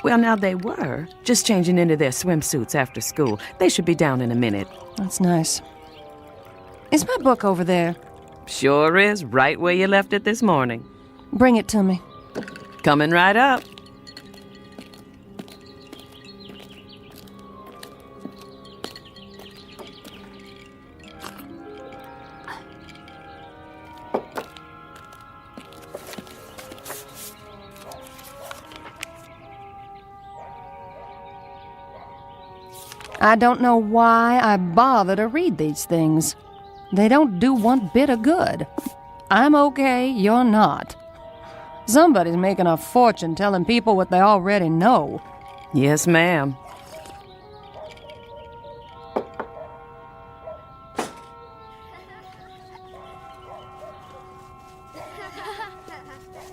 Well, now they were. Just changing into their swimsuits after school. They should be down in a minute. That's nice. Is my book over there? Sure is, right where you left it this morning. Bring it to me. Coming right up. I don't know why I bother to read these things. They don't do one bit of good. I'm okay, you're not. Somebody's making a fortune telling people what they already know. Yes, ma'am.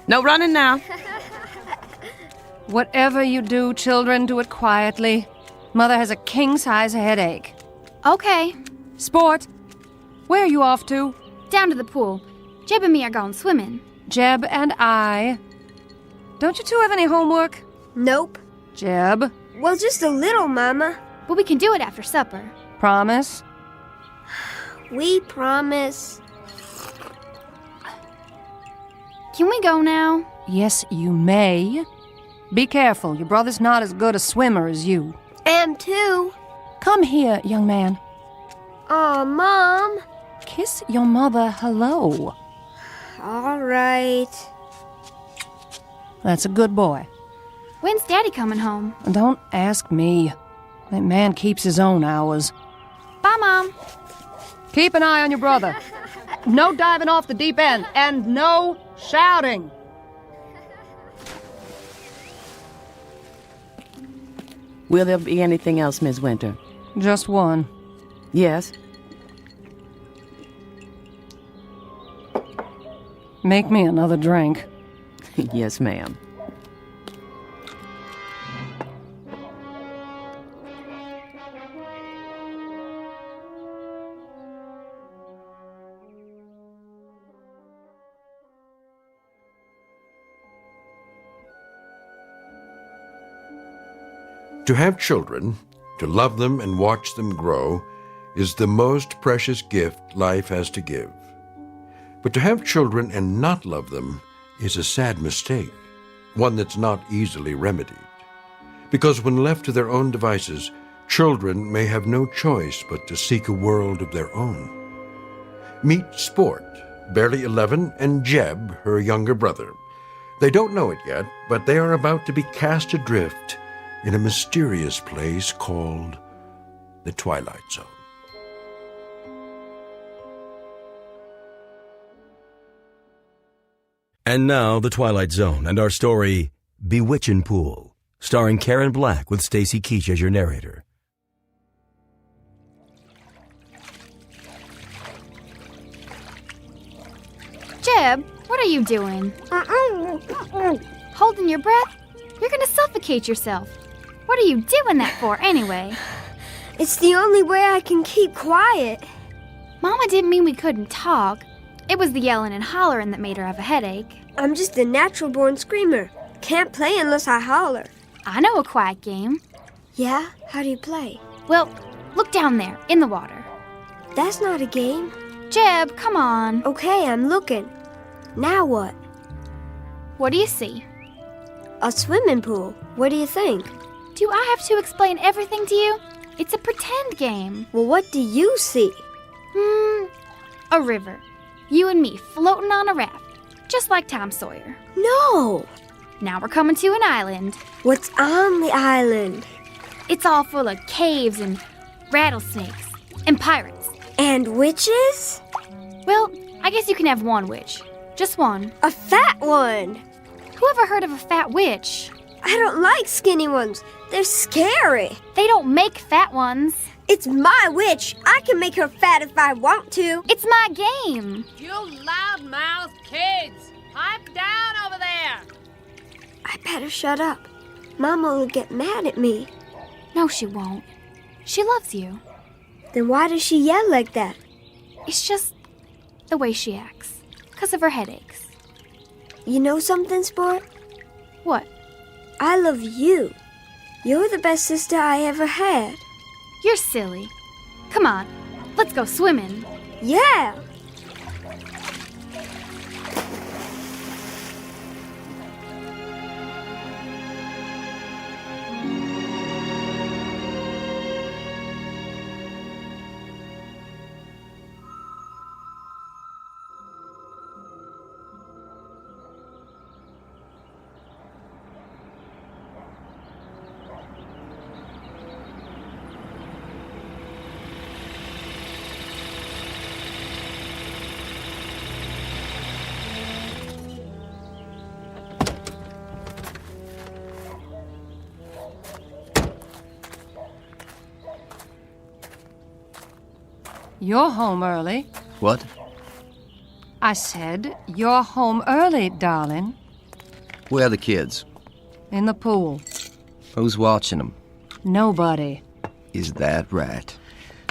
No running now. Whatever you do, children, do it quietly. Mother has a king-size headache. Okay. Sport, where are you off to? Down to the pool. Jeb and me are going swimming. Jeb and I. Don't you two have any homework? Nope. Jeb? Well, just a little, Mama. But we can do it after supper. Promise? We promise. Can we go now? Yes, you may. Be careful. Your brother's not as good a swimmer as you. Am too. Come here, young man. Aw, Mom. Kiss your mother hello. All right. That's a good boy. When's Daddy coming home? Don't ask me. That man keeps his own hours. Bye, Mom. Keep an eye on your brother. No diving off the deep end, and no shouting. Will there be anything else, Miss Winter? Just one. Yes? Make me another drink. Yes, ma'am. To have children, to love them and watch them grow, is the most precious gift life has to give. But to have children and not love them is a sad mistake, one that's not easily remedied. Because when left to their own devices, children may have no choice but to seek a world of their own. Meet Sport, barely 11, and Jeb, her younger brother. They don't know it yet, but they are about to be cast adrift in a mysterious place called the Twilight Zone. And now, The Twilight Zone and our story, Bewitching Pool, starring Karen Black with Stacy Keach as your narrator. Jeb, what are you doing? Holding your breath? You're gonna suffocate yourself. What are you doing that for, anyway? It's the only way I can keep quiet. Mama didn't mean we couldn't talk. It was the yelling and hollering that made her have a headache. I'm just a natural-born screamer. Can't play unless I holler. I know a quiet game. Yeah? How do you play? Well, look down there, in the water. That's not a game. Jeb, come on. Okay, I'm looking. Now what? What do you see? A swimming pool. What do you think? Do I have to explain everything to you? It's a pretend game. Well, what do you see? A river. You and me floating on a raft, just like Tom Sawyer. No! Now we're coming to an island. What's on the island? It's all full of caves and rattlesnakes and pirates. And witches? Well, I guess you can have one witch. Just one. A fat one! Who ever heard of a fat witch? I don't like skinny ones. They're scary. They don't make fat ones. It's my witch. I can make her fat if I want to. It's my game. You loudmouth kids! Pipe down over there! I better shut up. Mama will get mad at me. No, she won't. She loves you. Then why does she yell like that? It's just the way she acts. 'Cause of her headaches. You know something, Sport? What? I love you. You're the best sister I ever had. You're silly. Come on, let's go swimming. Yeah! You're home early. What? I said, you're home early, darling. Where are the kids? In the pool. Who's watching them? Nobody. Is that right?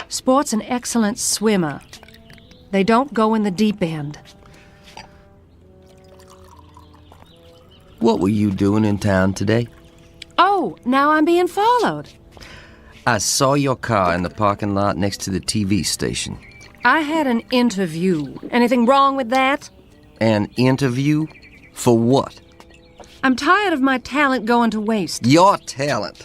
Sport's an excellent swimmer. They don't go in the deep end. What were you doing in town today? Oh, now I'm being followed. I saw your car in the parking lot next to the TV station. I had an interview. Anything wrong with that? An interview? For what? I'm tired of my talent going to waste. Your talent?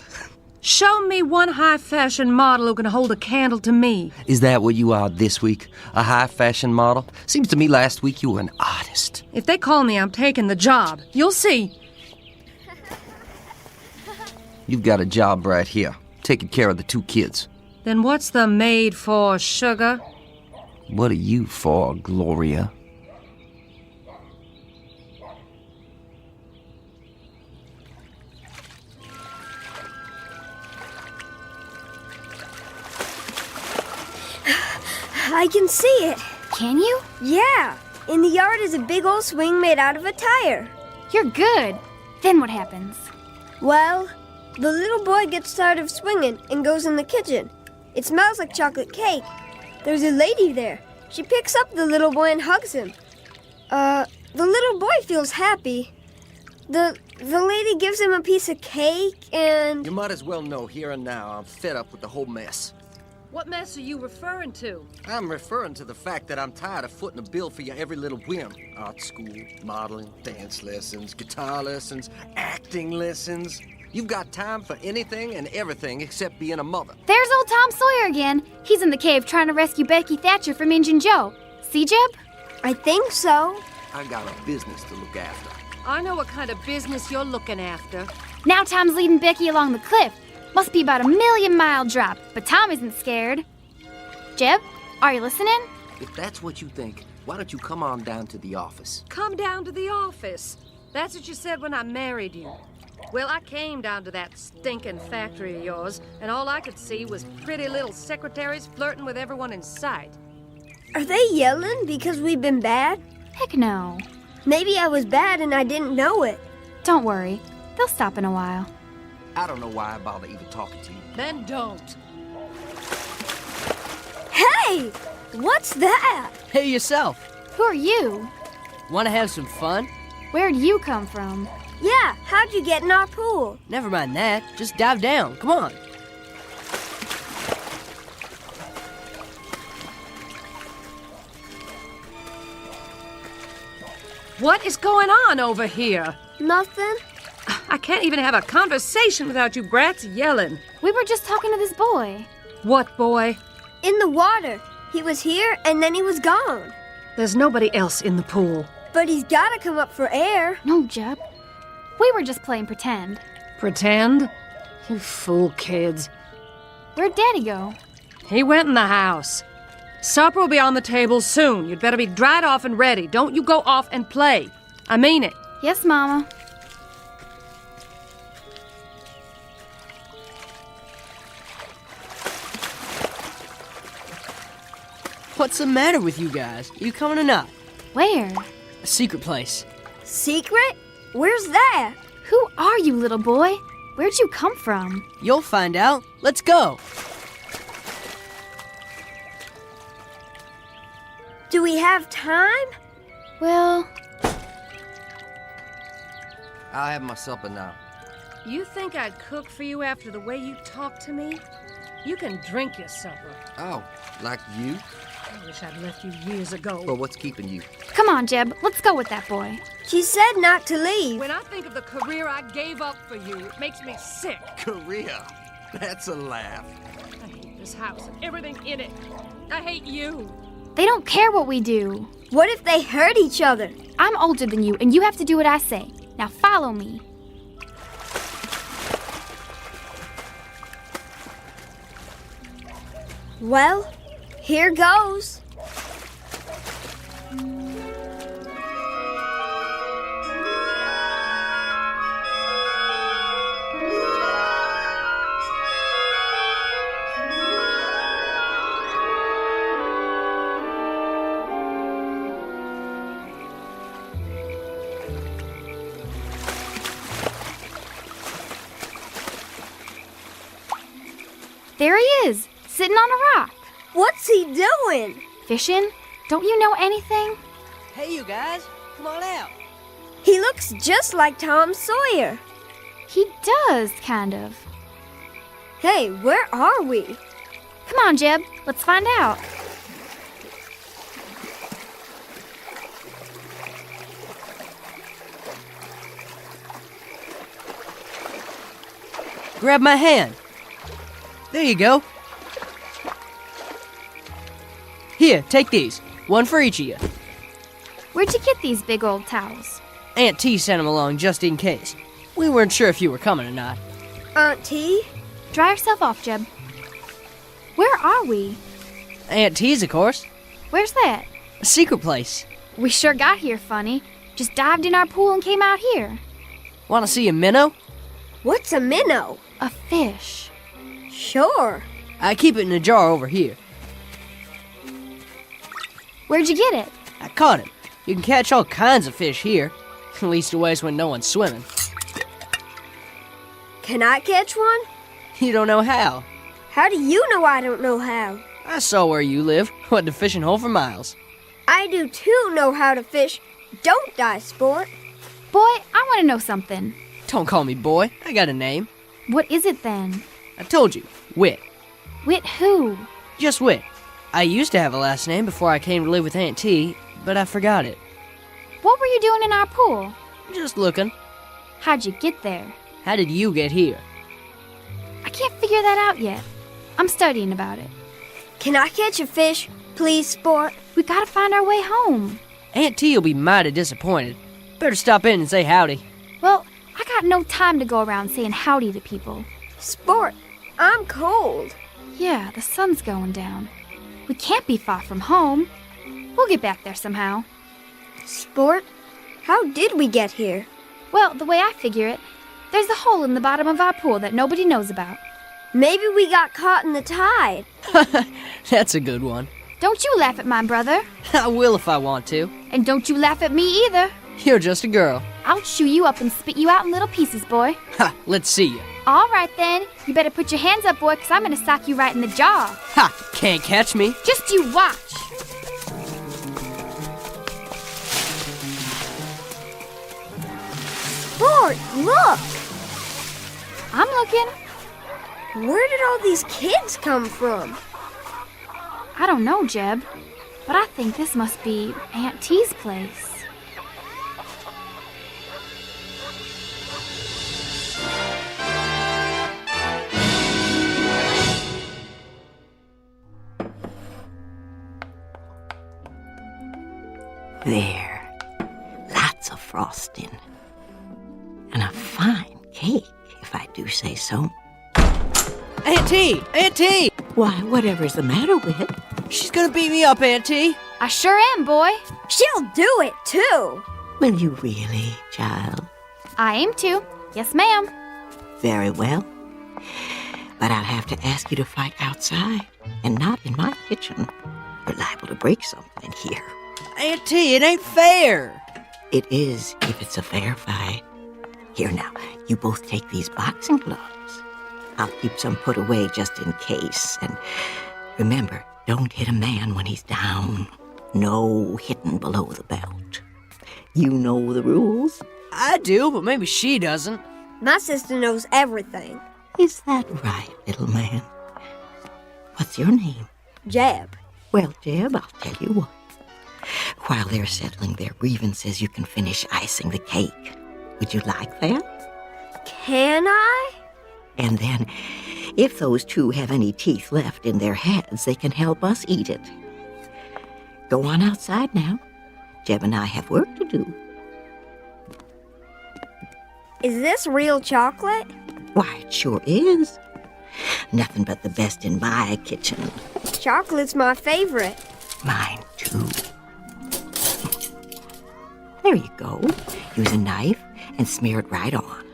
Show me one high-fashion model who can hold a candle to me. Is that what you are this week? A high-fashion model? Seems to me last week you were an artist. If they call me, I'm taking the job. You'll see. You've got a job right here, taking care of the 2 kids. Then what's the maid for, sugar? What are you for, Gloria? I can see it. Can you? Yeah. In the yard is a big old swing made out of a tire. You're good. Then what happens? Well, the little boy gets tired of swinging and goes in the kitchen. It smells like chocolate cake. There's a lady there. She picks up the little boy and hugs him. The little boy feels happy. The lady gives him a piece of cake and... You might as well know here and now I'm fed up with the whole mess. What mess are you referring to? I'm referring to the fact that I'm tired of footing the bill for your every little whim. Art school, modeling, dance lessons, guitar lessons, acting lessons. You've got time for anything and everything except being a mother. There's old Tom Sawyer again. He's in the cave trying to rescue Becky Thatcher from Injun Joe. See, Jeb? I think so. I got a business to look after. I know what kind of business you're looking after. Now Tom's leading Becky along the cliff. Must be about a 1,000,000-mile drop, but Tom isn't scared. Jeb, are you listening? If that's what you think, why don't you come on down to the office? Come down to the office. That's what you said when I married you. Well, I came down to that stinking factory of yours, and all I could see was pretty little secretaries flirting with everyone in sight. Are they yelling because we've been bad? Heck no. Maybe I was bad and I didn't know it. Don't worry. They'll stop in a while. I don't know why I bother even talking to you. Then don't. Hey! What's that? Hey, yourself. Who are you? Want to have some fun? Where'd you come from? Yeah, how'd you get in our pool? Never mind that. Just dive down. Come on. What is going on over here? Nothing. I can't even have a conversation without you brats yelling. We were just talking to this boy. What boy? In the water. He was here and then he was gone. There's nobody else in the pool. But he's gotta come up for air. No, Jeb. We were just playing pretend. Pretend? You fool kids. Where'd Daddy go? He went in the house. Supper will be on the table soon. You'd better be dried off and ready. Don't you go off and play. I mean it. Yes, Mama. What's the matter with you guys? You coming or not? Where? A secret place. Secret? Where's that? Who are you, little boy? Where'd you come from? You'll find out. Let's go. Do we have time? Well... I'll have my supper now. You think I'd cook for you after the way you talk to me? You can drink your supper. Oh, like you? I wish I'd left you years ago. Well, what's keeping you? Come on, Jeb. Let's go with that boy. She said not to leave. When I think of the career I gave up for you, it makes me sick. Career? That's a laugh. I hate this house and everything in it. I hate you. They don't care what we do. What if they hurt each other? I'm older than you, and you have to do what I say. Now follow me. Well, here goes. sitting on a rock. What's he doing? Fishing? Don't you know anything? Hey, you guys, come on out. He looks just like Tom Sawyer. He does, kind of. Hey, where are we? Come on, Jeb, let's find out. Grab my hand. There you go. Here, take these. One for each of you. Where'd you get these big old towels? Aunt T sent them along just in case. We weren't sure if you were coming or not. Aunt T? Dry yourself off, Jeb. Where are we? Aunt T's, of course. Where's that? A secret place. We sure got here funny. Just dived in our pool and came out here. Want to see a minnow? What's a minnow? A fish. Sure. I keep it in a jar over here. Where'd you get it? I caught him. You can catch all kinds of fish here. At least always when no one's swimming. Can I catch one? You don't know how. How do you know I don't know how? I saw where you live. Went to fishing hole for miles. I do too know how to fish. Don't die, sport. Boy, I want to know something. Don't call me boy. I got a name. What is it then? I told you. Wit. Wit who? Just Wit. I used to have a last name before I came to live with Aunt T, but I forgot it. What were you doing in our pool? Just looking. How'd you get there? How did you get here? I can't figure that out yet. I'm studying about it. Can I catch a fish, please, sport? We gotta find our way home. Aunt T will be mighty disappointed. Better stop in and say howdy. Well, I got no time to go around saying howdy to people. Sport, I'm cold. Yeah, the sun's going down. We can't be far from home. We'll get back there somehow. Sport, how did we get here? Well, the way I figure it, there's a hole in the bottom of our pool that nobody knows about. Maybe we got caught in the tide. That's a good one. Don't you laugh at my brother. I will if I want to. And don't you laugh at me either. You're just a girl. I'll chew you up and spit you out in little pieces, boy. Ha, let's see you. All right, then. You better put your hands up, boy, because I'm going to sock you right in the jaw. Ha, can't catch me. Just you watch. Sport, look. I'm looking. Where did all these kids come from? I don't know, Jeb, but I think this must be Aunt T's place. There. Lots of frosting. And a fine cake, if I do say so. Aunt T! Aunt T! Why, whatever's the matter with it? She's gonna beat me up, Aunt T. I sure am, boy. She'll do it, too. Will you really, child? I aim to. Yes, ma'am. Very well. But I'll have to ask you to fight outside and not in my kitchen. You're liable to break something here. Aunt T, it ain't fair. It is if it's a fair fight. Here now, you both take these boxing gloves. I'll keep some put away just in case. And remember, don't hit a man when he's down. No hitting below the belt. You know the rules. I do, but maybe she doesn't. My sister knows everything. Is that right, little man? What's your name? Jeb. Well, Jeb, I'll tell you what. While they're settling their grievances, you can finish icing the cake. Would you like that? Can I? And then, if those two have any teeth left in their heads, they can help us eat it. Go on outside now. Jeb and I have work to do. Is this real chocolate? Why, it sure is. Nothing but the best in my kitchen. Chocolate's my favorite. Mine, too. There you go. Use a knife and smear it right on.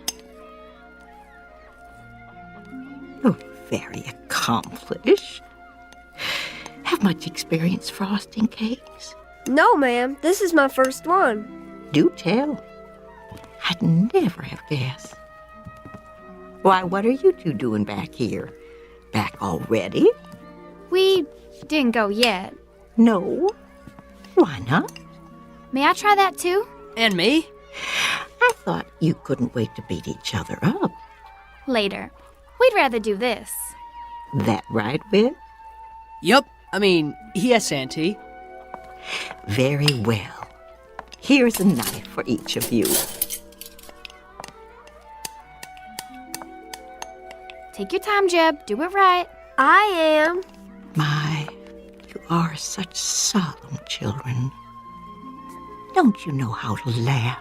Oh, very accomplished. Have much experience frosting cakes? No, ma'am. This is my first one. Do tell. I'd never have guessed. Why, what are you two doing back here? Back already? We didn't go yet. No? Why not? May I try that too? And me? I thought you couldn't wait to beat each other up. Later. We'd rather do this. That right, Whit? Yup. I mean, yes, Auntie. Very well. Here's a knife for each of you. Take your time, Jeb. Do it right. I am. My, you are such solemn children. Don't you know how to laugh?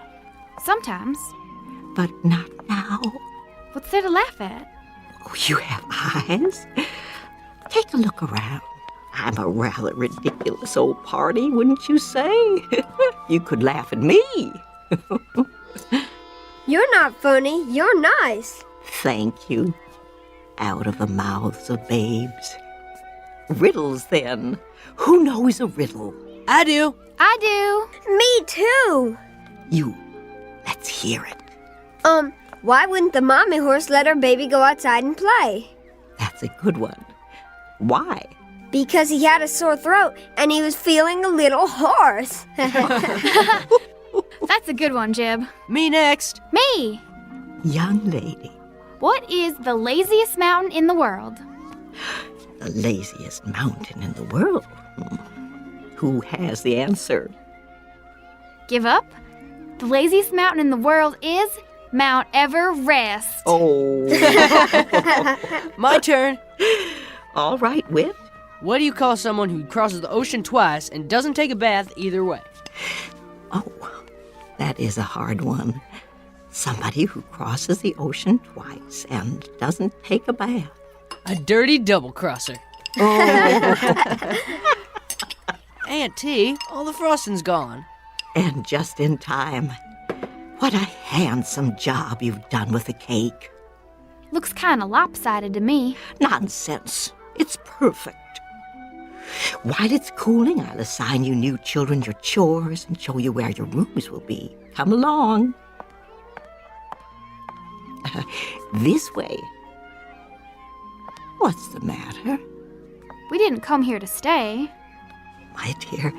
Sometimes. But not now. What's there to laugh at? Oh, you have eyes. Take a look around. I'm a rather ridiculous old party, wouldn't you say? You could laugh at me. You're not funny. You're nice. Thank you. Out of the mouths of babes. Riddles, then. Who knows a riddle? I do. I do. Me too. You. Let's hear it. Why wouldn't the mommy horse let her baby go outside and play? That's a good one. Why? Because he had a sore throat and he was feeling a little hoarse. That's a good one, Jeb. Me next. Me. Young lady. What is the laziest mountain in the world? The laziest mountain in the world? Who has the answer? Give up? The laziest mountain in the world is Mount Everest. Oh. My turn. All right, Whit. What do you call someone who crosses the ocean twice and doesn't take a bath either way? Oh, that is a hard one. Somebody who crosses the ocean twice and doesn't take a bath. A dirty double-crosser. Oh. Auntie, all the frosting's gone. And just in time. What a handsome job you've done with the cake. Looks kind of lopsided to me. Nonsense. It's perfect. While it's cooling, I'll assign you new children your chores and show you where your rooms will be. Come along. This way. What's the matter? We didn't come here to stay. My dear,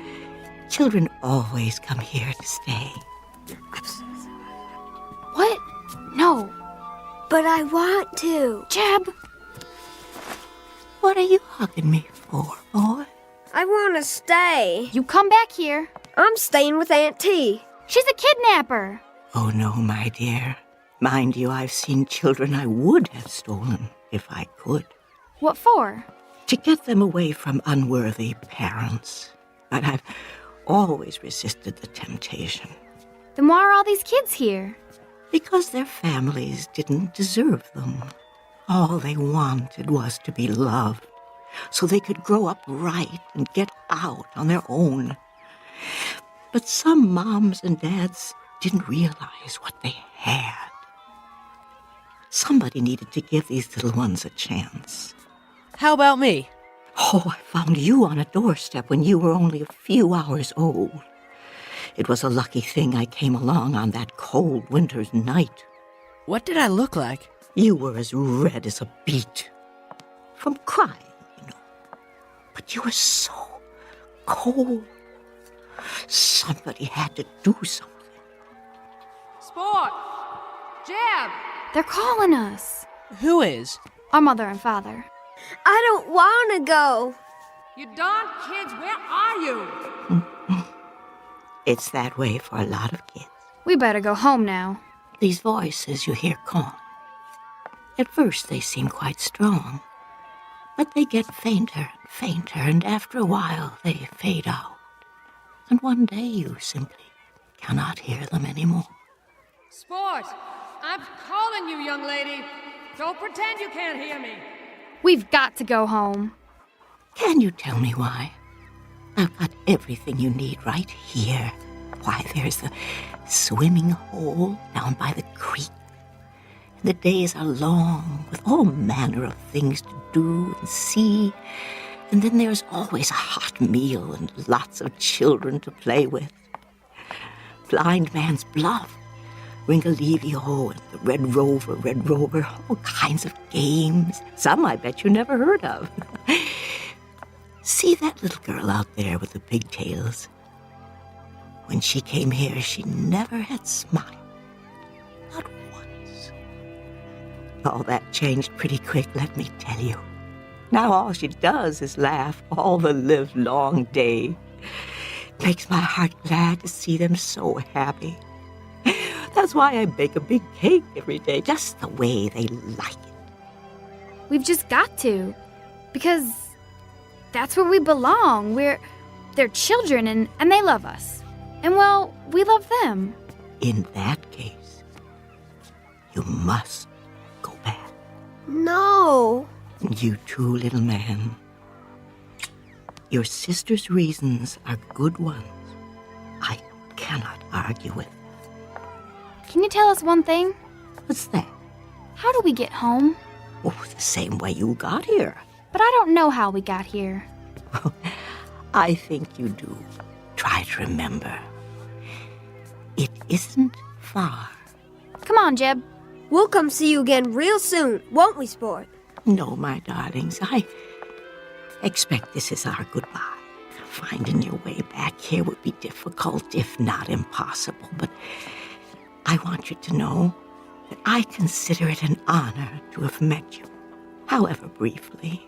children always come here to stay. What? No. But I want to. Jeb. What are you hugging me for, boy? I want to stay. You come back here. I'm staying with Aunt T. She's a kidnapper. Oh, no, my dear. Mind you, I've seen children I would have stolen if I could. What for? To get them away from unworthy parents. But I've always resisted the temptation. Then why are all these kids here? Because their families didn't deserve them. All they wanted was to be loved, so they could grow up right and get out on their own. But some moms and dads didn't realize what they had. Somebody needed to give these little ones a chance. How about me? Oh, I found you on a doorstep when you were only a few hours old. It was a lucky thing I came along on that cold winter's night. What did I look like? You were as red as a beet. From crying, you know. But you were so cold. Somebody had to do something. Sport! Jeb! They're calling us. Who is? Our mother and father. I don't want to go. You darn kids, where are you? It's that way for a lot of kids. We better go home now. These voices you hear calling. At first they seem quite strong, but they get fainter and fainter, and after a while they fade out. And one day you simply cannot hear them anymore. Sport! I'm calling you, young lady. Don't pretend you can't hear me. We've got to go home. Can you tell me why? I've got everything you need right here. Why, there's the swimming hole down by the creek. And the days are long, with all manner of things to do and see. And then there's always a hot meal and lots of children to play with. Blind Man's Bluff, Ringalevio and the Red Rover, all kinds of games. Some I bet you never heard of. See that little girl out there with the pigtails? When she came here, she never had smiled. Not once. All that changed pretty quick, let me tell you. Now all she does is laugh all the livelong day. Makes my heart glad to see them so happy. That's why I bake a big cake every day, just the way they like it. We've just got to. Because that's where we belong. They're children and they love us. And well, we love them. In that case, you must go back. No. You too, little man. Your sister's reasons are good ones. I cannot argue with them. Can you tell us one thing? What's that? How do we get home? Oh, the same way you got here. But I don't know how we got here. I think you do. Try to remember. It isn't far. Come on, Jeb. We'll come see you again real soon, won't we, Sport? No, my darlings, I expect this is our goodbye. Finding your way back here would be difficult, if not impossible, but I want you to know that I consider it an honor to have met you, however briefly.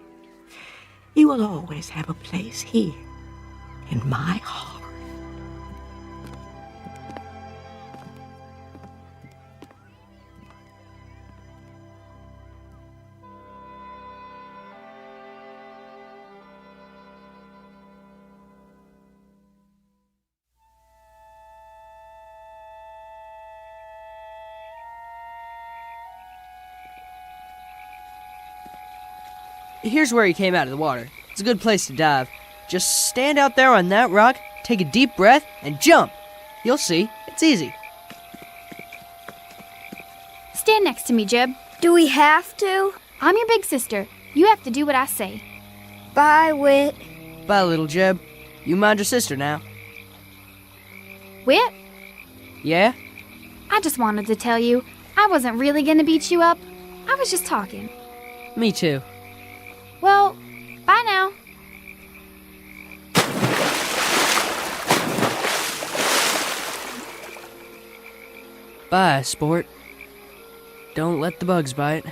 You will always have a place here, in my heart. Here's where he came out of the water. It's a good place to dive. Just stand out there on that rock, take a deep breath, and jump. You'll see. It's easy. Stand next to me, Jeb. Do we have to? I'm your big sister. You have to do what I say. Bye, Whit. Bye, little Jeb. You mind your sister now. Whit? Yeah? I just wanted to tell you, I wasn't really gonna beat you up. I was just talking. Me too. Well, bye now. Bye, Sport. Don't let the bugs bite.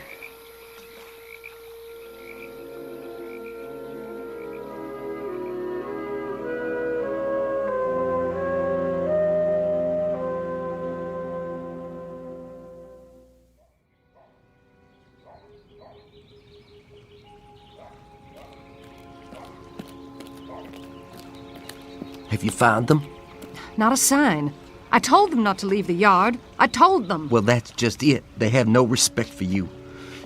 Have you found them? Not a sign. I told them not to leave the yard. I told them. Well, that's just it. They have no respect for you.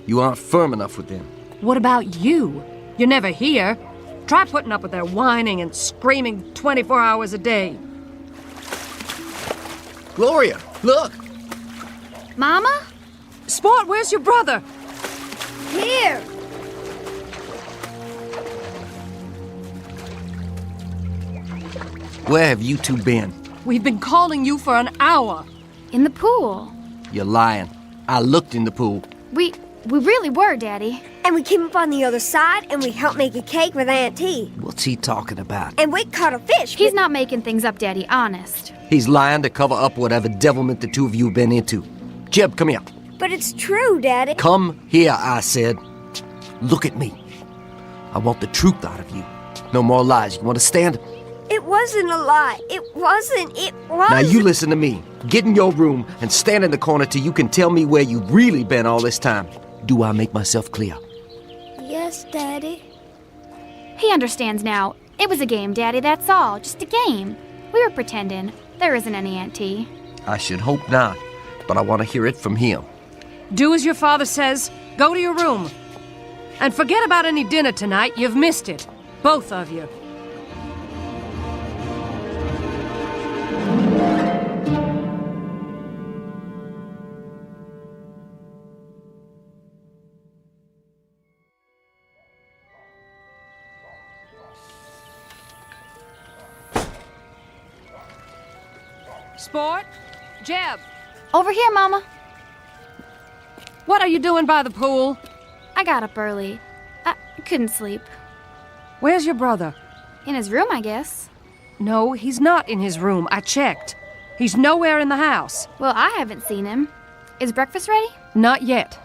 You aren't firm enough with them. What about you? You're never here. Try putting up with their whining and screaming 24 hours a day. Gloria, look! Mama? Sport, where's your brother? Here! Where have you two been? We've been calling you for an hour. In the pool. You're lying. I looked in the pool. We really were, Daddy. And we came up on the other side, and we helped make a cake with Aunt T. What's he talking about? And we caught a fish. He's not making things up, Daddy, honest. He's lying to cover up whatever devilment the two of you have been into. Jeb, come here. But it's true, Daddy. Come here, I said. Look at me. I want the truth out of you. No more lies. You understand? It wasn't a lie. It wasn't. Now you listen to me. Get in your room and stand in the corner till you can tell me where you've really been all this time. Do I make myself clear? Yes, Daddy. He understands now. It was a game, Daddy, that's all. Just a game. We were pretending. There isn't any Aunt T. I should hope not, but I want to hear it from him. Do as your father says. Go to your room. And forget about any dinner tonight. You've missed it. Both of you. Sport? Jeb? Over here, Mama. What are you doing by the pool? I got up early. I couldn't sleep. Where's your brother? In his room, I guess. No, he's not in his room. I checked. He's nowhere in the house. Well, I haven't seen him. Is breakfast ready? Not yet.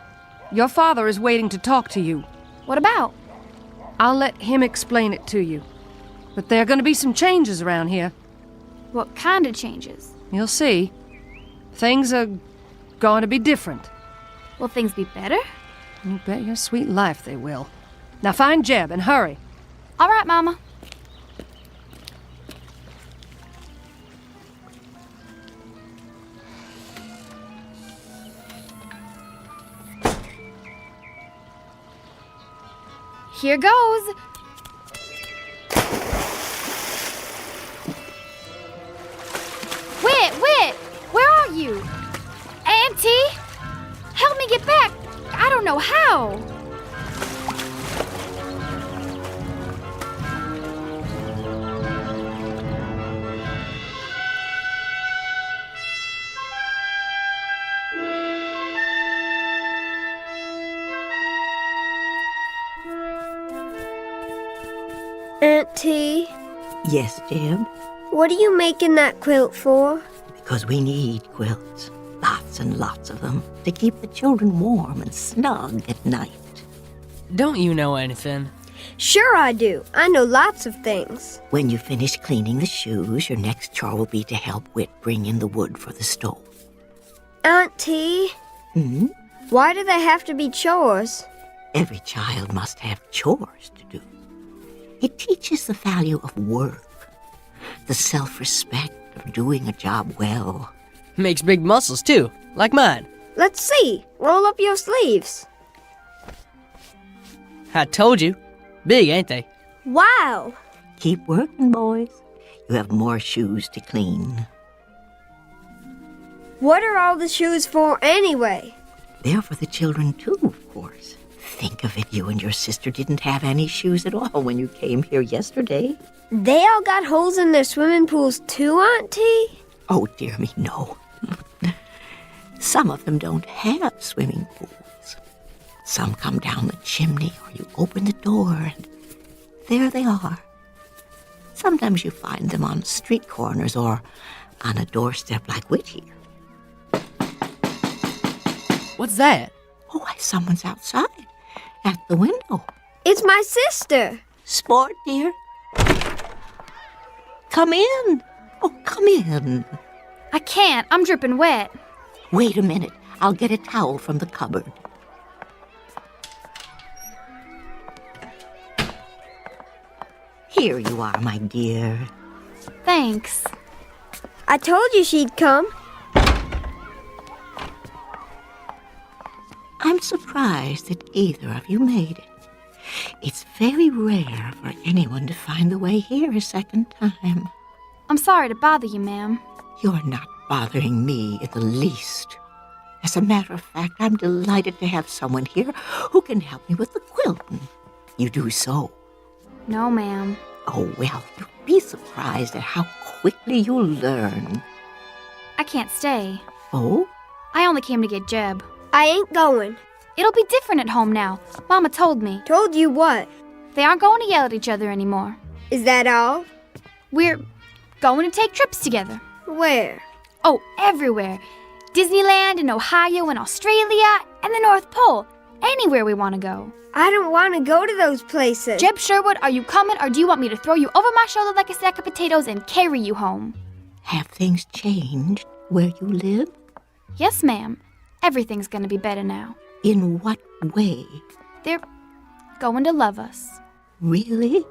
Your father is waiting to talk to you. What about? I'll let him explain it to you. But there are going to be some changes around here. What kind of changes? You'll see. Things are going to be different. Will things be better? You bet your sweet life they will. Now find Jeb and hurry. All right, Mama. Here goes. Whit, where are you? Auntie? Help me get back. I don't know how. Auntie? Yes, Jeb? What are you making that quilt for? Because we need quilts. Lots and lots of them. To keep the children warm and snug at night. Don't you know anything? Sure I do. I know lots of things. When you finish cleaning the shoes, your next chore will be to help Whit bring in the wood for the stove. Auntie? Why do they have to be chores? Every child must have chores to do. It teaches the value of work, the self-respect of doing a job well. Makes big muscles, too, like mine. Let's see. Roll up your sleeves. I told you. Big, ain't they? Wow. Keep working, boys. You have more shoes to clean. What are all the shoes for anyway? They're for the children, too, of course. Think of it, you and your sister didn't have any shoes at all when you came here yesterday. They all got holes in their swimming pools too, Auntie? Oh, dear me, no. Some of them don't have swimming pools. Some come down the chimney, or you open the door, and there they are. Sometimes you find them on street corners or on a doorstep like Whit here. What's that? Oh, why, someone's outside. At the window. It's my sister. Sport, dear. Come in. Oh, come in. I can't. I'm dripping wet. Wait a minute. I'll get a towel from the cupboard. Here you are, my dear. Thanks. I told you she'd come. I'm surprised that either of you made it. It's very rare for anyone to find the way here a second time. I'm sorry to bother you, ma'am. You're not bothering me in the least. As a matter of fact, I'm delighted to have someone here who can help me with the quilting. You do so. No, ma'am. Oh, well, you'll be surprised at how quickly you'll learn. I can't stay. Oh? I only came to get Jeb. I ain't going. It'll be different at home now. Mama told me. Told you what? They aren't going to yell at each other anymore. Is that all? We're going to take trips together. Where? Oh, everywhere. Disneyland and Ohio and Australia and the North Pole. Anywhere we want to go. I don't want to go to those places. Jeb Sherwood, are you coming, or do you want me to throw you over my shoulder like a sack of potatoes and carry you home? Have things changed where you live? Yes, ma'am. Everything's going to be better now. In what way? They're going to love us. Really?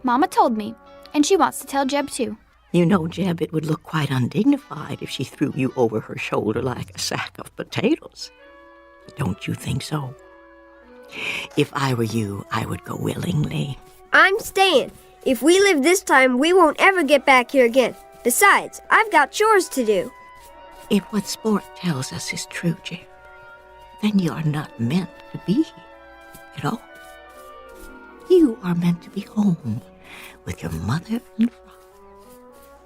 Mama told me, and she wants to tell Jeb too. You know, Jeb, it would look quite undignified if she threw you over her shoulder like a sack of potatoes. Don't you think so? If I were you, I would go willingly. I'm staying. If we live this time, we won't ever get back here again. Besides, I've got chores to do. If what Sport tells us is true, Jeb, then you are not meant to be here at all. You are meant to be home with your mother and father.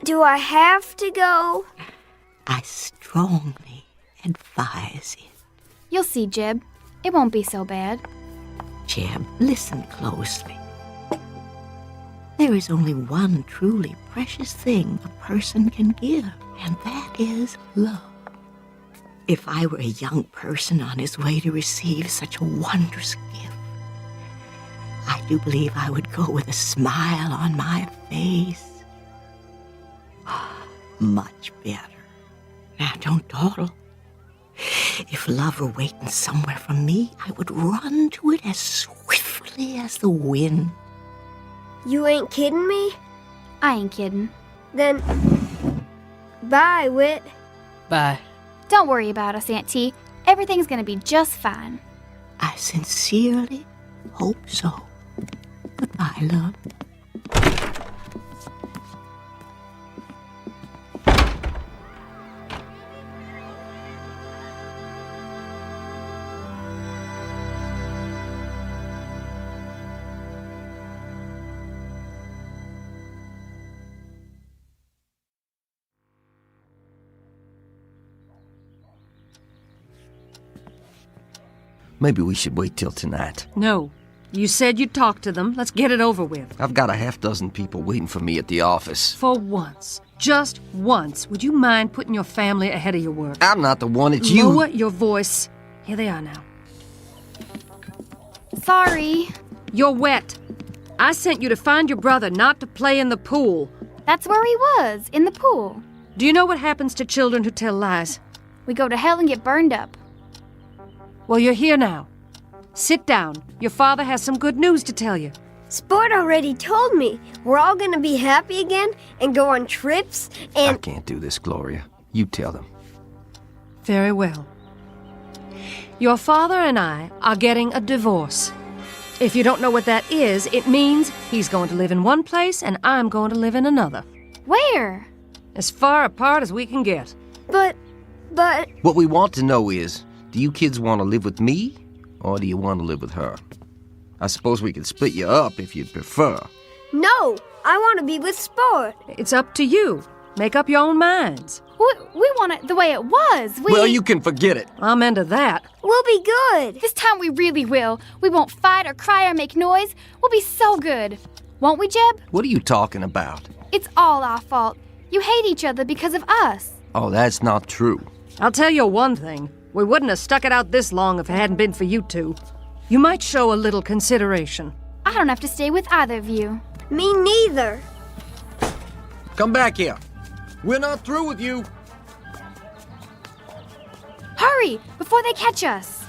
Do I have to go? I strongly advise it. You'll see, Jeb. It won't be so bad. Jeb, listen closely. There is only one truly precious thing a person can give, and that is love. If I were a young person on his way to receive such a wondrous gift, I do believe I would go with a smile on my face. Much better. Now, don't dawdle. If love were waiting somewhere for me, I would run to it as swiftly as the wind. You ain't kidding me? I ain't kidding. Then, bye, Wit. Bye. Don't worry about us, Aunt T. Everything's gonna be just fine. I sincerely hope so. Goodbye, love. Maybe we should wait till tonight. No. You said you'd talk to them. Let's get it over with. I've got a half-dozen people waiting for me at the office. For once. Just once. Would you mind putting your family ahead of your work? I'm not the one, it's you. Lower your voice. Here they are now. Sorry. You're wet. I sent you to find your brother, not to play in the pool. That's where he was, in the pool. Do you know what happens to children who tell lies? We go to hell and get burned up. Well, you're here now. Sit down. Your father has some good news to tell you. Sport already told me we're all gonna be happy again and go on trips and... I can't do this, Gloria. You tell them. Very well. Your father and I are getting a divorce. If you don't know what that is, it means he's going to live in one place and I'm going to live in another. Where? As far apart as we can get. But... What we want to know is, do you kids want to live with me, or do you want to live with her? I suppose we could split you up if you'd prefer. No, I want to be with Sport. It's up to you. Make up your own minds. We want it the way it was. Well, you can forget it. I'm into that. We'll be good. This time we really will. We won't fight or cry or make noise. We'll be so good. Won't we, Jeb? What are you talking about? It's all our fault. You hate each other because of us. Oh, that's not true. I'll tell you one thing. We wouldn't have stuck it out this long if it hadn't been for you two. You might show a little consideration. I don't have to stay with either of you. Me neither. Come back here. We're not through with you. Hurry, before they catch us.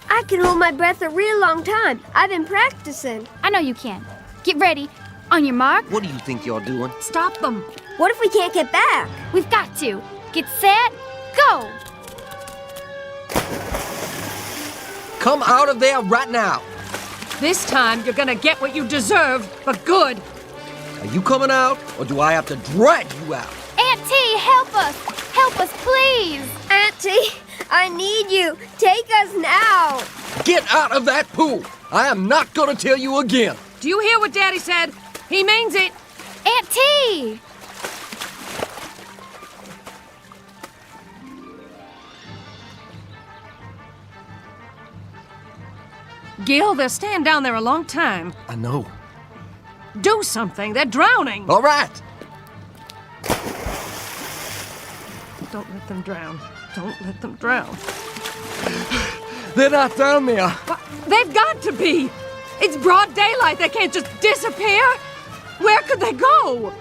I can hold my breath a real long time. I've been practicing. I know you can. Get ready. On your mark. What do you think you're doing? Stop them. What if we can't get back? We've got to. Get set, go. Come out of there right now. This time you're gonna get what you deserve for good. Are you coming out, or do I have to drag you out? Aunt T, help us. Help us, please. Auntie, I need you. Take us now. Get out of that pool. I am not gonna tell you again. Do you hear what Daddy said? He means it. Aunt T. Gil, they're staying down there a long time. I know. Do something. They're drowning. All right. Don't let them drown. Don't let them drown. They're not down there. But they've got to be. It's broad daylight. They can't just disappear. Where could they go?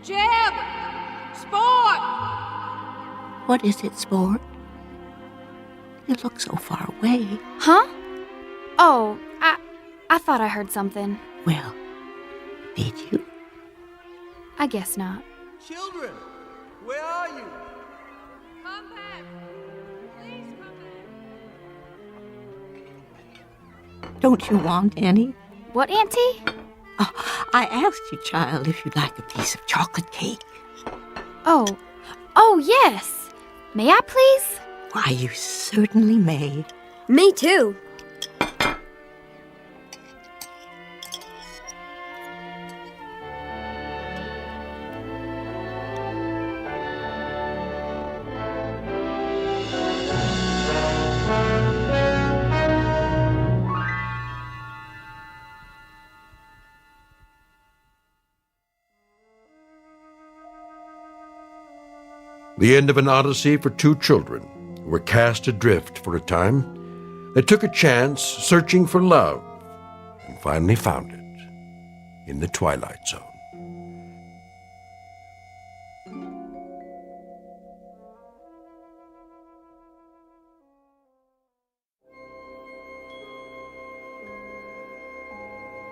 Jeb! Sport! What is it, Sport? You look so far away. Huh? Oh, I thought I heard something. Well, did you? I guess not. Children, where are you? Come back. Please come back. Don't you want any? What, Auntie? Oh, I asked you, child, if you'd like a piece of chocolate cake. Oh, yes. May I, please? Why, you certainly may. Me too. The end of an odyssey for two children who were cast adrift for a time. They took a chance searching for love and finally found it in the Twilight Zone.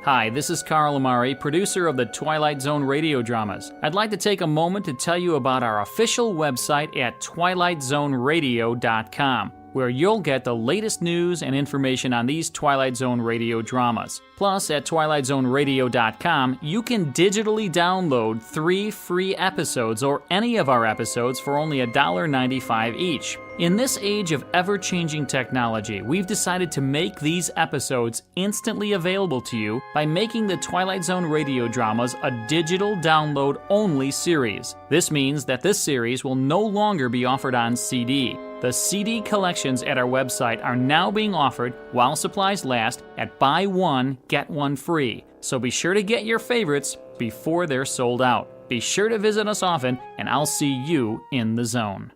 Hi, this is Carl Amari, producer of the Twilight Zone radio dramas. I'd like to take a moment to tell you about our official website at twilightzoneradio.com, where you'll get the latest news and information on these Twilight Zone radio dramas. Plus, at twilightzoneradio.com, you can digitally download 3 free episodes or any of our episodes for only $1.95 each. In this age of ever-changing technology, we've decided to make these episodes instantly available to you by making the Twilight Zone radio dramas a digital download-only series. This means that this series will no longer be offered on CD. The CD collections at our website are now being offered while supplies last at buy one, get one free. So be sure to get your favorites before they're sold out. Be sure to visit us often, and I'll see you in the zone.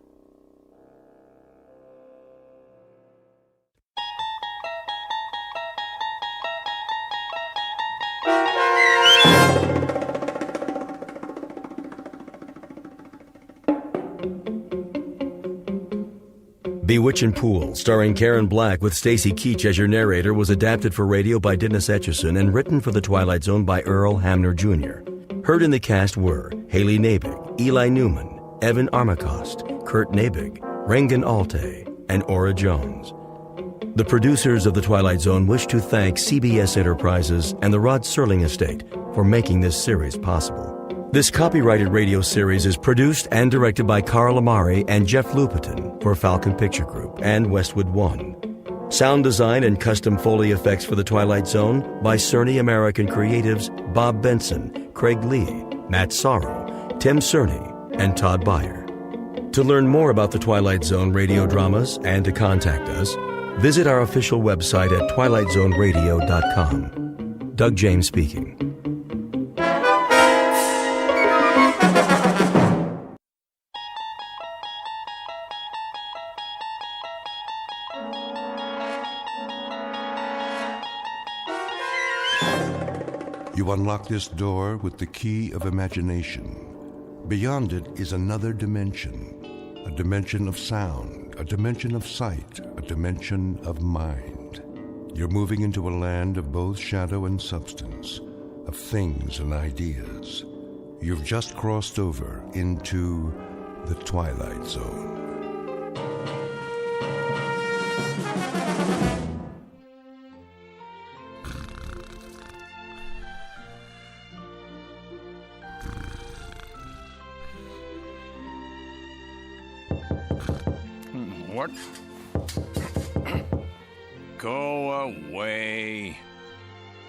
Bewitching Pool, starring Karen Black with Stacy Keach as your narrator, was adapted for radio by Dennis Etchison and written for The Twilight Zone by Earl Hamner Jr. Heard in the cast were Haley Nabig, Eli Newman, Evan Armacost, Kurt Nabig, Regan Alte, and Ora Jones. The producers of The Twilight Zone wish to thank CBS Enterprises and the Rod Serling Estate for making this series possible. This copyrighted radio series is produced and directed by Carl Amari and Jeff Lupetin for Falcon Picture Group and Westwood One. Sound design and custom Foley effects for The Twilight Zone by Cerny American creatives Bob Benson, Craig Lee, Matt Sorrow, Tim Cerny, and Todd Beyer. To learn more about the Twilight Zone radio dramas and to contact us, visit our official website at twilightzoneradio.com. Doug James speaking. You unlock this door with the key of imagination. Beyond it is another dimension, a dimension of sound, a dimension of sight, a dimension of mind. You're moving into a land of both shadow and substance, of things and ideas. You've just crossed over into the Twilight Zone. What? Go away.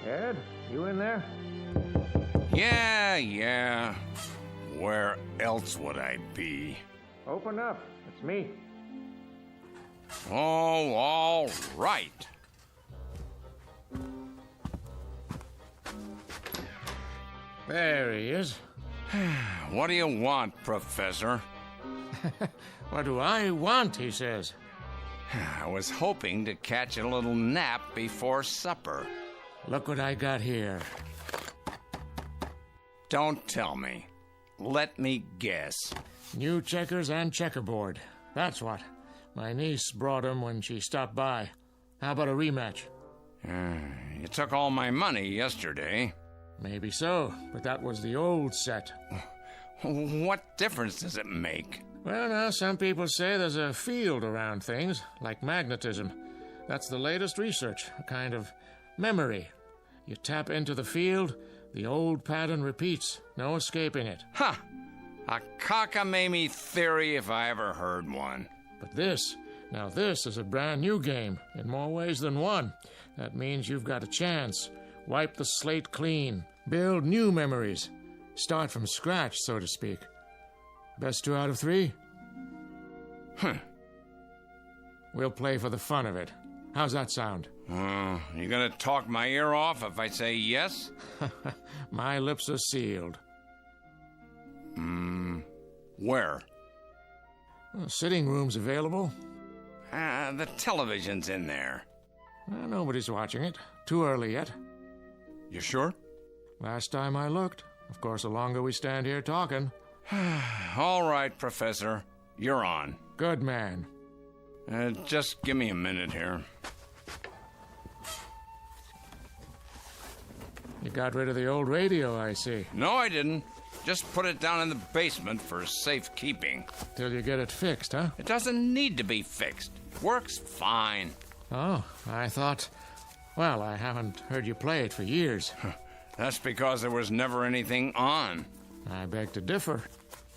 Ed, you in there? Yeah. Where else would I be? Open up. It's me. Oh, all right. There he is. What do you want, Professor? What do I want, he says. I was hoping to catch a little nap before supper. Look what I got here. Don't tell me. Let me guess. New checkers and checkerboard. That's what. My niece brought 'em when she stopped by. How about a rematch? You took all my money yesterday. Maybe so, but that was the old set. What difference does it make? Well, now, some people say there's a field around things, like magnetism. That's the latest research, a kind of memory. You tap into the field, the old pattern repeats, no escaping it. Ha! A cockamamie theory if I ever heard one. But this is a brand new game, in more ways than one. That means you've got a chance. Wipe the slate clean, build new memories, start from scratch, so to speak. Best 2 out of 3? We'll play for the fun of it. How's that sound? You gonna talk my ear off if I say yes? My lips are sealed. Where? Sitting room's available. The television's in there. Nobody's watching it. Too early yet. You sure? Last time I looked. Of course, the longer we stand here talking. All right, Professor. You're on. Good man. Just give me a minute here. You got rid of the old radio, I see. No, I didn't. Just put it down in the basement for safekeeping. Till you get it fixed, huh? It doesn't need to be fixed. Works fine. Oh, I thought... Well, I haven't heard you play it for years. That's because there was never anything on. I beg to differ.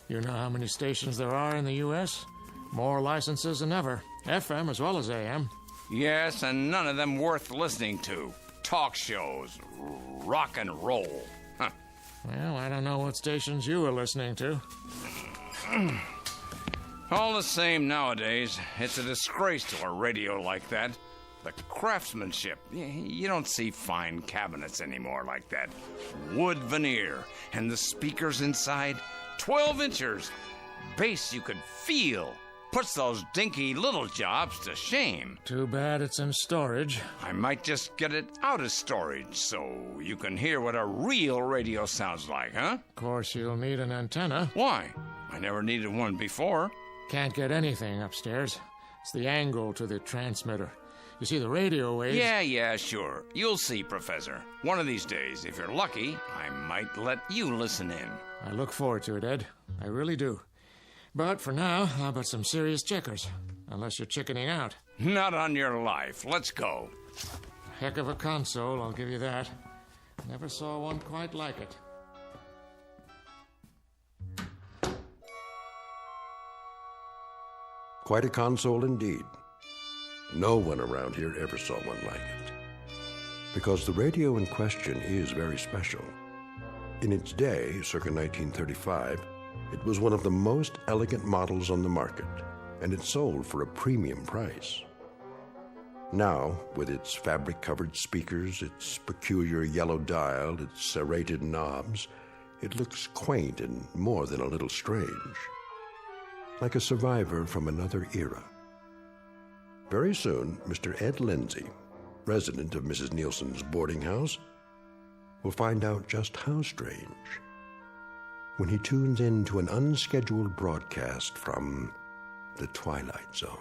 You know how many stations there are in the U.S.? More licenses than ever. FM as well as AM. Yes, and none of them worth listening to. Talk shows, rock and roll. Huh. Well, I don't know what stations you were listening to. All the same nowadays, it's a disgrace to a radio like that. The craftsmanship. You don't see fine cabinets anymore like that. Wood veneer, and the speakers inside, 12 inches. Bass you could feel. Puts those dinky little jobs to shame. Too bad it's in storage. I might just get it out of storage so you can hear what a real radio sounds like, huh? Of course, you'll need an antenna. Why? I never needed one before. Can't get anything upstairs. It's the angle to the transmitter. You see the radio waves... Yeah, sure. You'll see, Professor. One of these days, if you're lucky, I might let you listen in. I look forward to it, Ed. I really do. But for now, how about some serious checkers? Unless you're chickening out. Not on your life. Let's go. Heck of a console, I'll give you that. Never saw one quite like it. Quite a console indeed. No one around here ever saw one like it. Because the radio in question is very special. In its day, circa 1935, it was one of the most elegant models on the market, and it sold for a premium price. Now, with its fabric-covered speakers, its peculiar yellow dial, its serrated knobs, it looks quaint and more than a little strange. Like a survivor from another era. Very soon, Mr. Ed Lindsay, resident of Mrs. Nielsen's boarding house, will find out just how strange when he tunes in to an unscheduled broadcast from the Twilight Zone.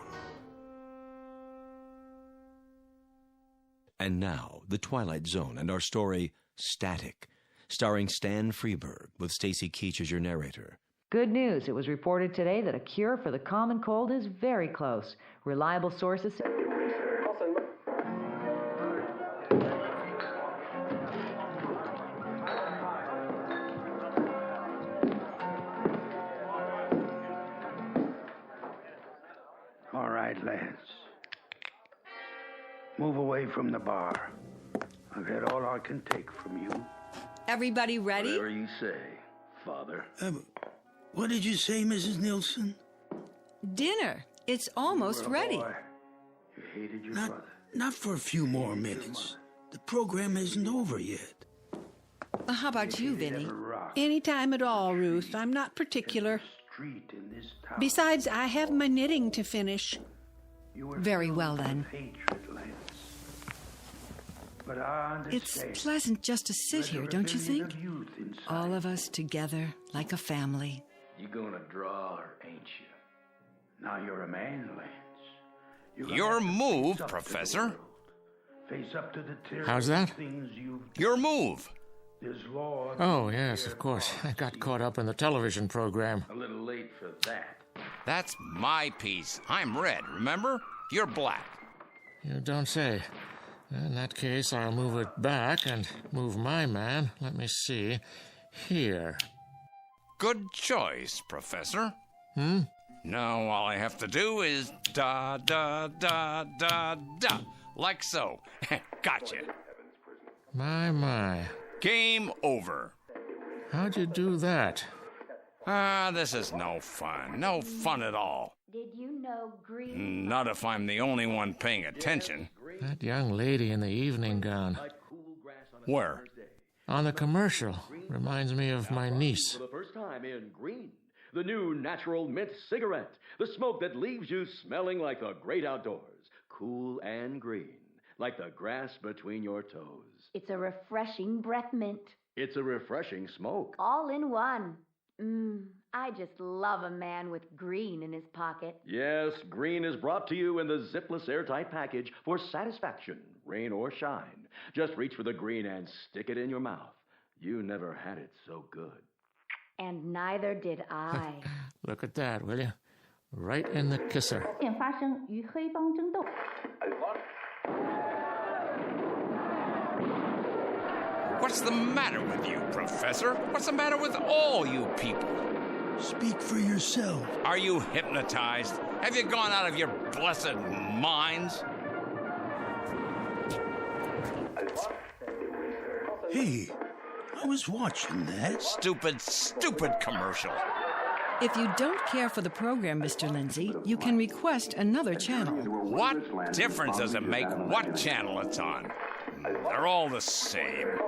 And now, the Twilight Zone and our story, Static, starring Stan Freberg, with Stacy Keach as your narrator. Good news. It was reported today that a cure for the common cold is very close. Reliable sources... All right, lads. Move away from the bar. I've had all I can take from you. Everybody ready? Whatever you say, Father. What did you say, Mrs. Nielsen? Dinner. It's almost ready. Boy. You hated your brother. Not for a few more minutes. The program isn't over yet. How about you, Vinny? Any time at all, Ruth. I'm not particular. Besides, I have my knitting to finish. Very well, then. But I understand. It's pleasant just to sit here, don't you think? All of us together, like a family. You're gonna draw her, ain't you? Now you're a man, Lance. Your move, Professor. Face up to the How's that? Your move. Oh, yes, of course. I got caught up in the television program. A little late for that. That's my piece. I'm red, remember? You're black. You don't say. In that case, I'll move it back and move my man. Let me see. Here. Good choice, Professor. Now all I have to do is da, da, da, da, da. Like so. Gotcha. My. Game over. How'd you do that? This is no fun. No fun at all. Did you know green? Not if I'm the only one paying attention. That young lady in the evening gown. Where? On the commercial. Reminds me of my niece. For the first time in green, the new natural mint cigarette, the smoke that leaves you smelling like the great outdoors, cool and green, like the grass between your toes. It's a refreshing breath mint. It's a refreshing smoke. All in one. I just love a man with green in his pocket. Yes, green is brought to you in the zipless airtight package for satisfaction, rain or shine. Just reach for the green and stick it in your mouth. You never had it so good. And neither did I. Look at that, will you? Right in the kisser. 发生与黑帮争斗。 What's the matter with you, Professor? What's the matter with all you people? Speak for yourself. Are you hypnotized? Have you gone out of your blessed minds? Hey, I was watching that. Stupid commercial. If you don't care for the program, Mr. Lindsay, you can request another channel. What difference does it make what channel it's on? They're all the same.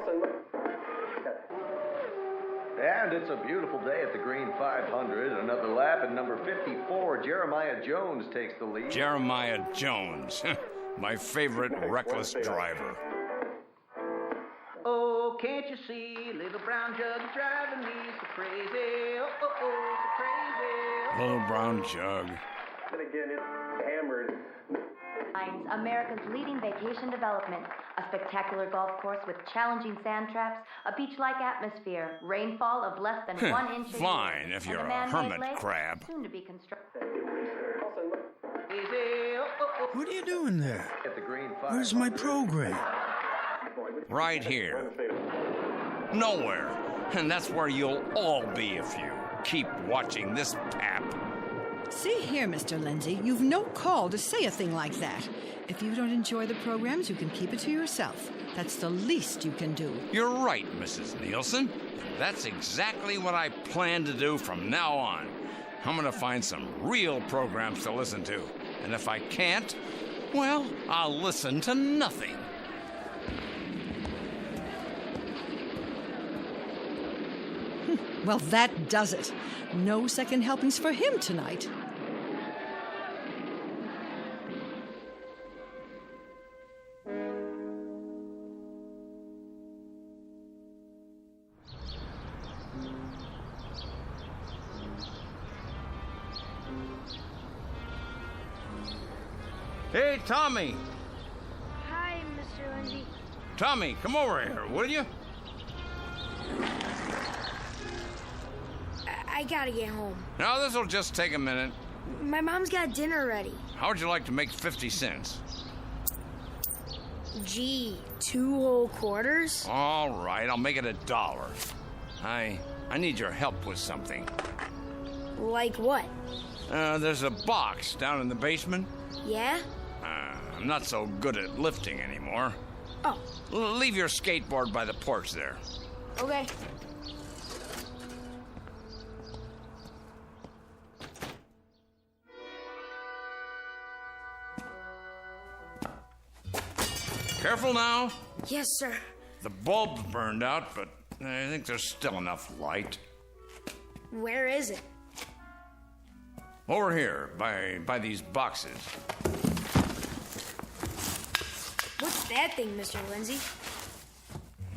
And it's a beautiful day at the Green 500. Another lap, and number 54, Jeremiah Jones, takes the lead. Jeremiah Jones, my favorite reckless driver. Oh, can't you see, little brown jug is driving me so crazy. Oh, oh, oh, so crazy. Little brown jug. And again, it's hammered. America's leading vacation development. A spectacular golf course with challenging sand traps, a beach-like atmosphere, rainfall of less than 1 inch a year. Fine, if you're a hermit crab. Soon to be constructed. What are you doing there? At the Green 500. Where's my program? Right here. Nowhere. And that's where you'll all be if you keep watching this pap. See here, Mr. Lindsay, you've no call to say a thing like that. If you don't enjoy the programs, you can keep it to yourself. That's the least you can do. You're right, Mrs. Nielsen. That's exactly what I plan to do from now on. I'm going to find some real programs to listen to. And if I can't, well, I'll listen to nothing. Well, that does it. No second helpings for him tonight. Hey, Tommy. Hi, Mr. Lindsay. Tommy, come over here, will you? I gotta get home. Now, this'll just take a minute. My mom's got dinner ready. How would you like to make 50 cents? Gee, 2 whole quarters? All right, I'll make it $1. I need your help with something. Like what? There's a box down in the basement. Yeah? I'm not so good at lifting anymore. Oh. Leave your skateboard by the porch there. Okay. Careful now. Yes, sir. The bulb's burned out, but I think there's still enough light. Where is it? Over here, by these boxes. What's that thing, Mr. Lindsay?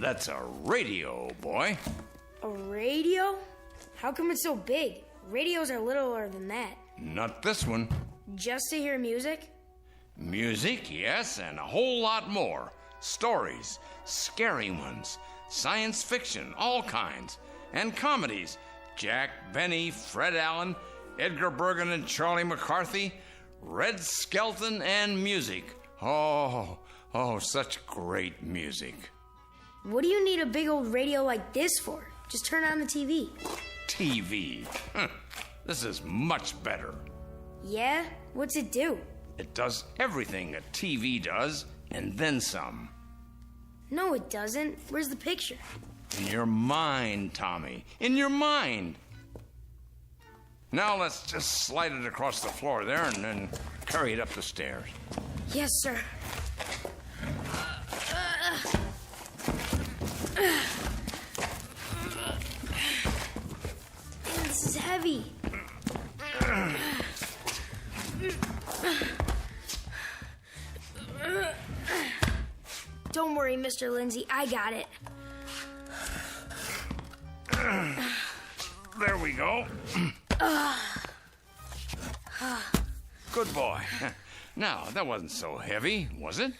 That's a radio, boy. A radio? How come it's so big? Radios are littler than that. Not this one. Just to hear music? Music, yes, and a whole lot more. Stories, scary ones, science fiction, all kinds, and comedies. Jack Benny, Fred Allen, Edgar Bergen and Charlie McCarthy, Red Skelton, and music. Oh, such great music. What do you need a big old radio like this for? Just turn on the TV. TV? This is much better. Yeah? What's it do? It does everything a TV does, and then some. No, it doesn't. Where's the picture? In your mind, Tommy. In your mind. Now let's just slide it across the floor there and then carry it up the stairs. Yes, sir. This is heavy. Don't worry, Mr. Lindsay. I got it. There we go. Good boy. Now, that wasn't so heavy, was it?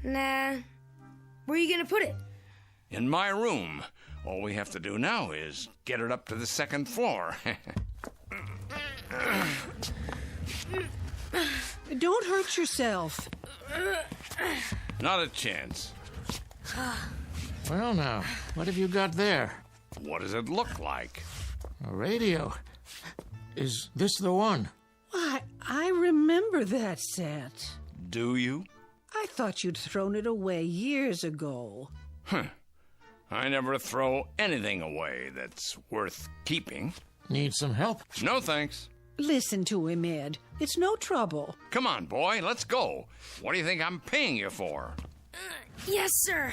Nah. Where are you gonna put it? In my room. All we have to do now is get it up to the second floor. Don't hurt yourself. Not a chance. Well, now, what have you got there? What does it look like? A radio. Is this the one? Why, I remember that set. Do you? I thought you'd thrown it away years ago. Huh. I never throw anything away that's worth keeping. Need some help? No, thanks. Listen to him, Ed. It's no trouble. Come on, boy, let's go. What do you think I'm paying you for? Yes, sir.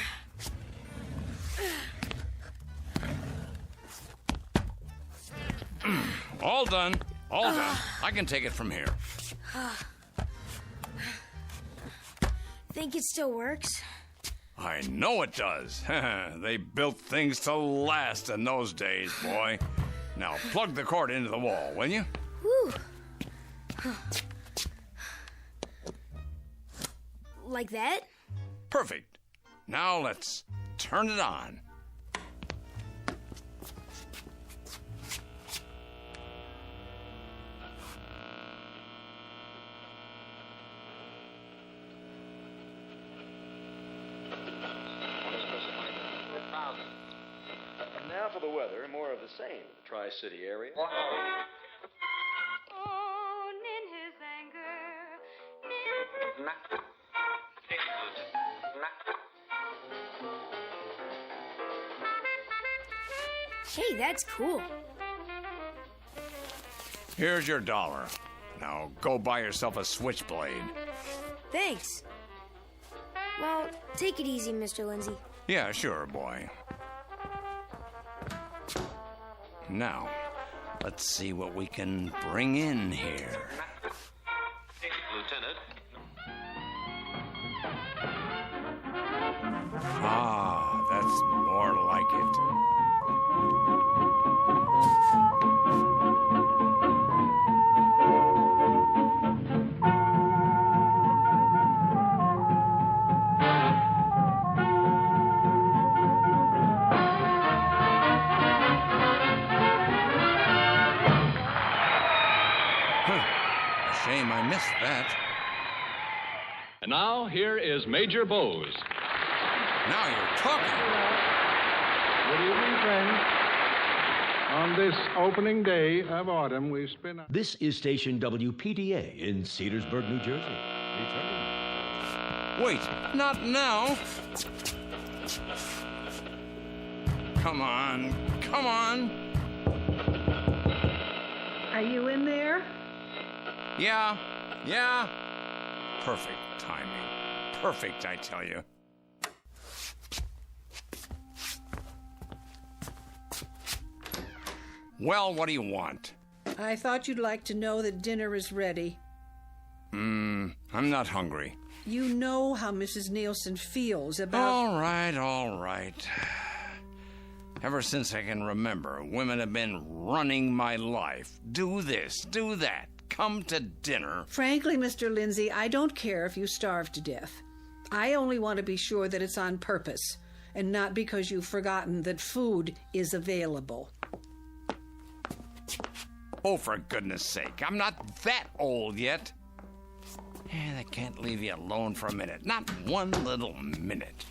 All done. All done. I can take it from here. Think it still works? I know it does. They built things to last in those days, boy. Now, plug the cord into the wall, will you? Whew. Like that? Perfect. Now let's turn it on. And now for the weather, more of the same in the Tri-City area. Hey, that's cool. Here's your $1. Now go buy yourself a switchblade. Thanks. Well, take it easy, Mr. Lindsay. Yeah, sure, boy. Now, let's see what we can bring in here. Lieutenant. Ah, that's more like it. Shame I missed that. And now, here is Major Bowes. Now you're talking. Good evening, friends. On this opening day of autumn, we spin... This is station WPDA in Cedarsburg, New Jersey. Returning. Wait, not now. Come on, come on. Are you in there? Yeah. Perfect timing. Perfect, I tell you. Well, what do you want? I thought you'd like to know that dinner is ready. I'm not hungry. You know how Mrs. Nielsen feels about... All right. Ever since I can remember, women have been running my life. Do this, do that. Come to dinner. Frankly, Mr. Lindsay, I don't care if you starve to death. I only want to be sure that it's on purpose, and not because you've forgotten that food is available. Oh, for goodness sake, I'm not that old yet. And I can't leave you alone for a minute. Not one little minute.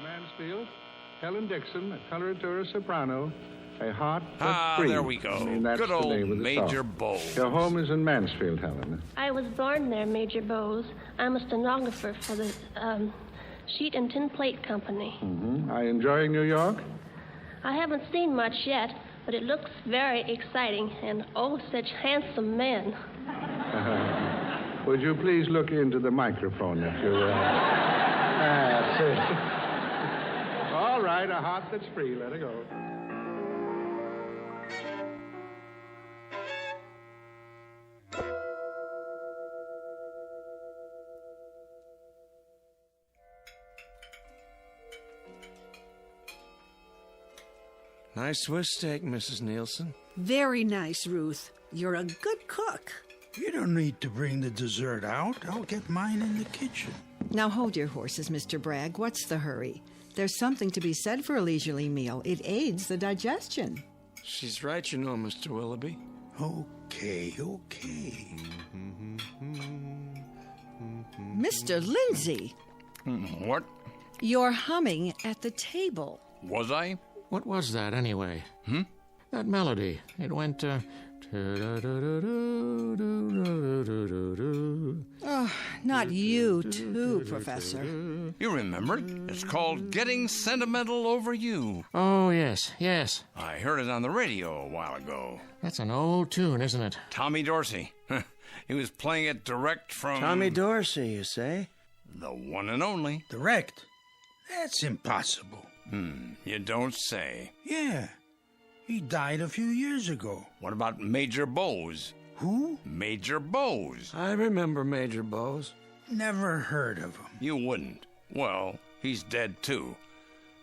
Mansfield, Helen Dixon, a coloratura soprano, a hot but free. There we go. That's good the old name of the Major song. Bowes. Your home is in Mansfield, Helen. I was born there, Major Bowes. I'm a stenographer for the Sheet and Tin Plate Company. Mm-hmm. Are you enjoying New York? I haven't seen much yet, but it looks very exciting, and oh, such handsome men. Would you please look into the microphone if you will? That's it. All right, a heart that's free. Let her go. Nice Swiss steak, Mrs. Nielsen. Very nice, Ruth. You're a good cook. You don't need to bring the dessert out. I'll get mine in the kitchen. Now hold your horses, Mr. Bragg. What's the hurry? There's something to be said for a leisurely meal. It aids the digestion. She's right, you know, Mr. Willoughby. Okay. Mr. Lindsay! What? You're humming at the table. Was I? What was that, anyway? That melody. It went, Oh, not you, too, Professor. You remember it. It's called Getting Sentimental Over You. Oh, yes. I heard it on the radio a while ago. That's an old tune, isn't it? Tommy Dorsey. He was playing it direct from... Tommy Dorsey, you say? The one and only. Direct? That's impossible. You don't say. Yeah. He died a few years ago. What about Major Bowes? Who? Major Bowes. I remember Major Bowes. Never heard of him. You wouldn't. Well, he's dead too.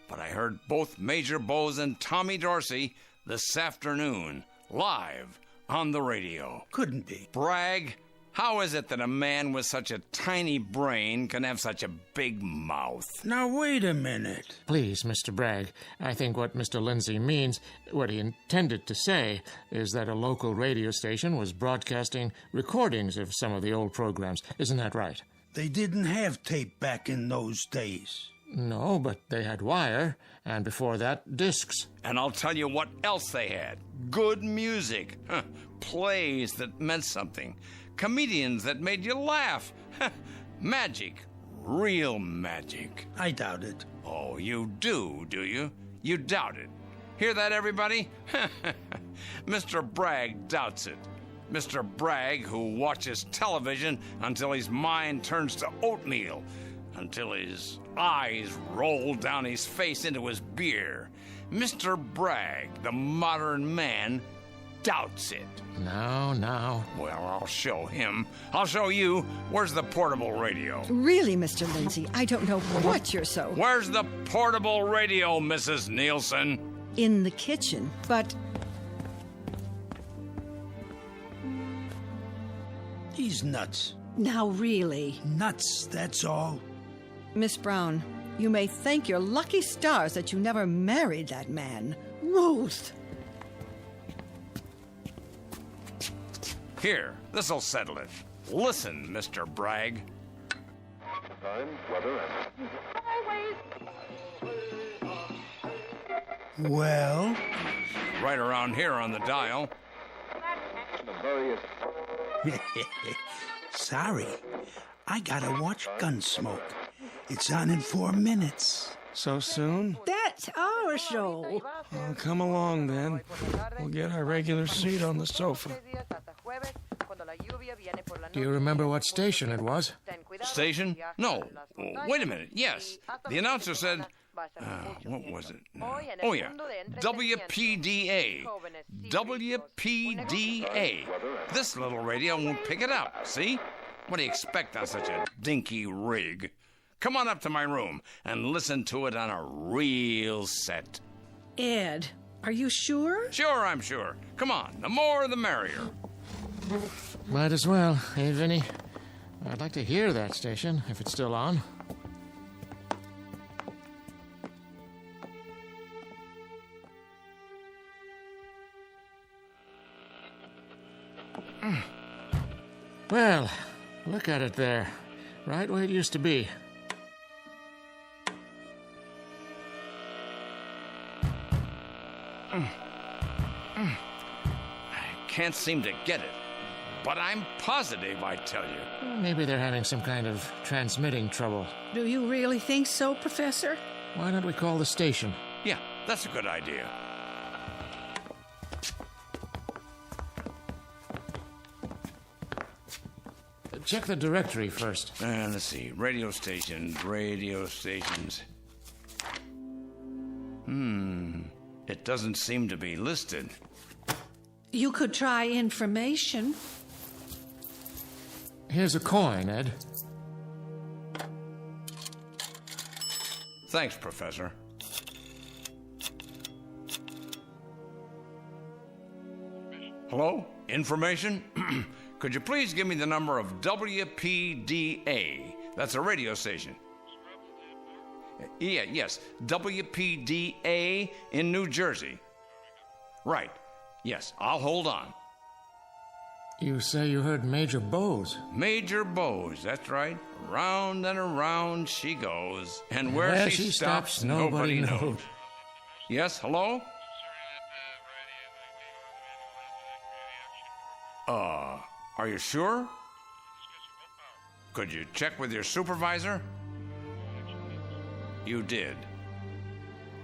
But I heard both Major Bowes and Tommy Dorsey this afternoon, live on the radio. Couldn't be. Bragg, how is it that a man with such a tiny brain can have such a big mouth? Now, wait a minute. Please, Mr. Bragg, I think what Mr. Lindsay means, what he intended to say, is that a local radio station was broadcasting recordings of some of the old programs. Isn't that right? They didn't have tape back in those days. No, but they had wire, and before that, discs. And I'll tell you what else they had. Good music. Plays that meant something. Comedians that made you laugh. Magic. Real magic. I doubt it. Oh, you do you? You doubt it. Hear that, everybody? Mr. Bragg doubts it. Mr. Bragg, who watches television until his mind turns to oatmeal, until his eyes roll down his face into his beer. Mr. Bragg, the modern man, doubts it. Now. Well, I'll show him. I'll show you. Where's the portable radio? Really, Mr. Lindsay, I don't know what you're so... Where's the portable radio, Mrs. Nielsen? In the kitchen, but... He's nuts. Now, really. Nuts, that's all. Miss Brown, you may thank your lucky stars that you never married that man. Ruth! Here, this'll settle it. Listen, Mr. Bragg. Time, weather, and... Well? Right around here on the dial. Sorry. I gotta watch Gunsmoke. It's on in 4 minutes. So soon? That's our show. Oh, come along, then. We'll get our regular seat on the sofa. Do you remember what station it was? Station? No. Wait a minute. Yes. The announcer said... what was it? Oh, yeah. WPDA. WPDA. This little radio won't pick it up, see? What do you expect on such a dinky rig? Come on up to my room and listen to it on a real set. Ed, are you sure? Sure, I'm sure. Come on, the more the merrier. Might as well, hey, Vinny? I'd like to hear that station, if it's still on. Well, look at it there. Right where it used to be. I can't seem to get it, but I'm positive, I tell you. Maybe they're having some kind of transmitting trouble. Do you really think so, Professor? Why don't we call the station? Yeah, that's a good idea. check the directory first. Let's see. Radio stations. It doesn't seem to be listed. You could try information. Here's a coin, Ed. Thanks, Professor. Hello? Information? Could you please give me the number of WPDA? That's a radio station. Yes, WPDA in New Jersey. Right. Yes, I'll hold on. You say you heard Major Bowes. Major Bowes, that's right. Round and around she goes. And where she stops, nobody knows. Yes, hello? Are you sure? Could you check with your supervisor? You did.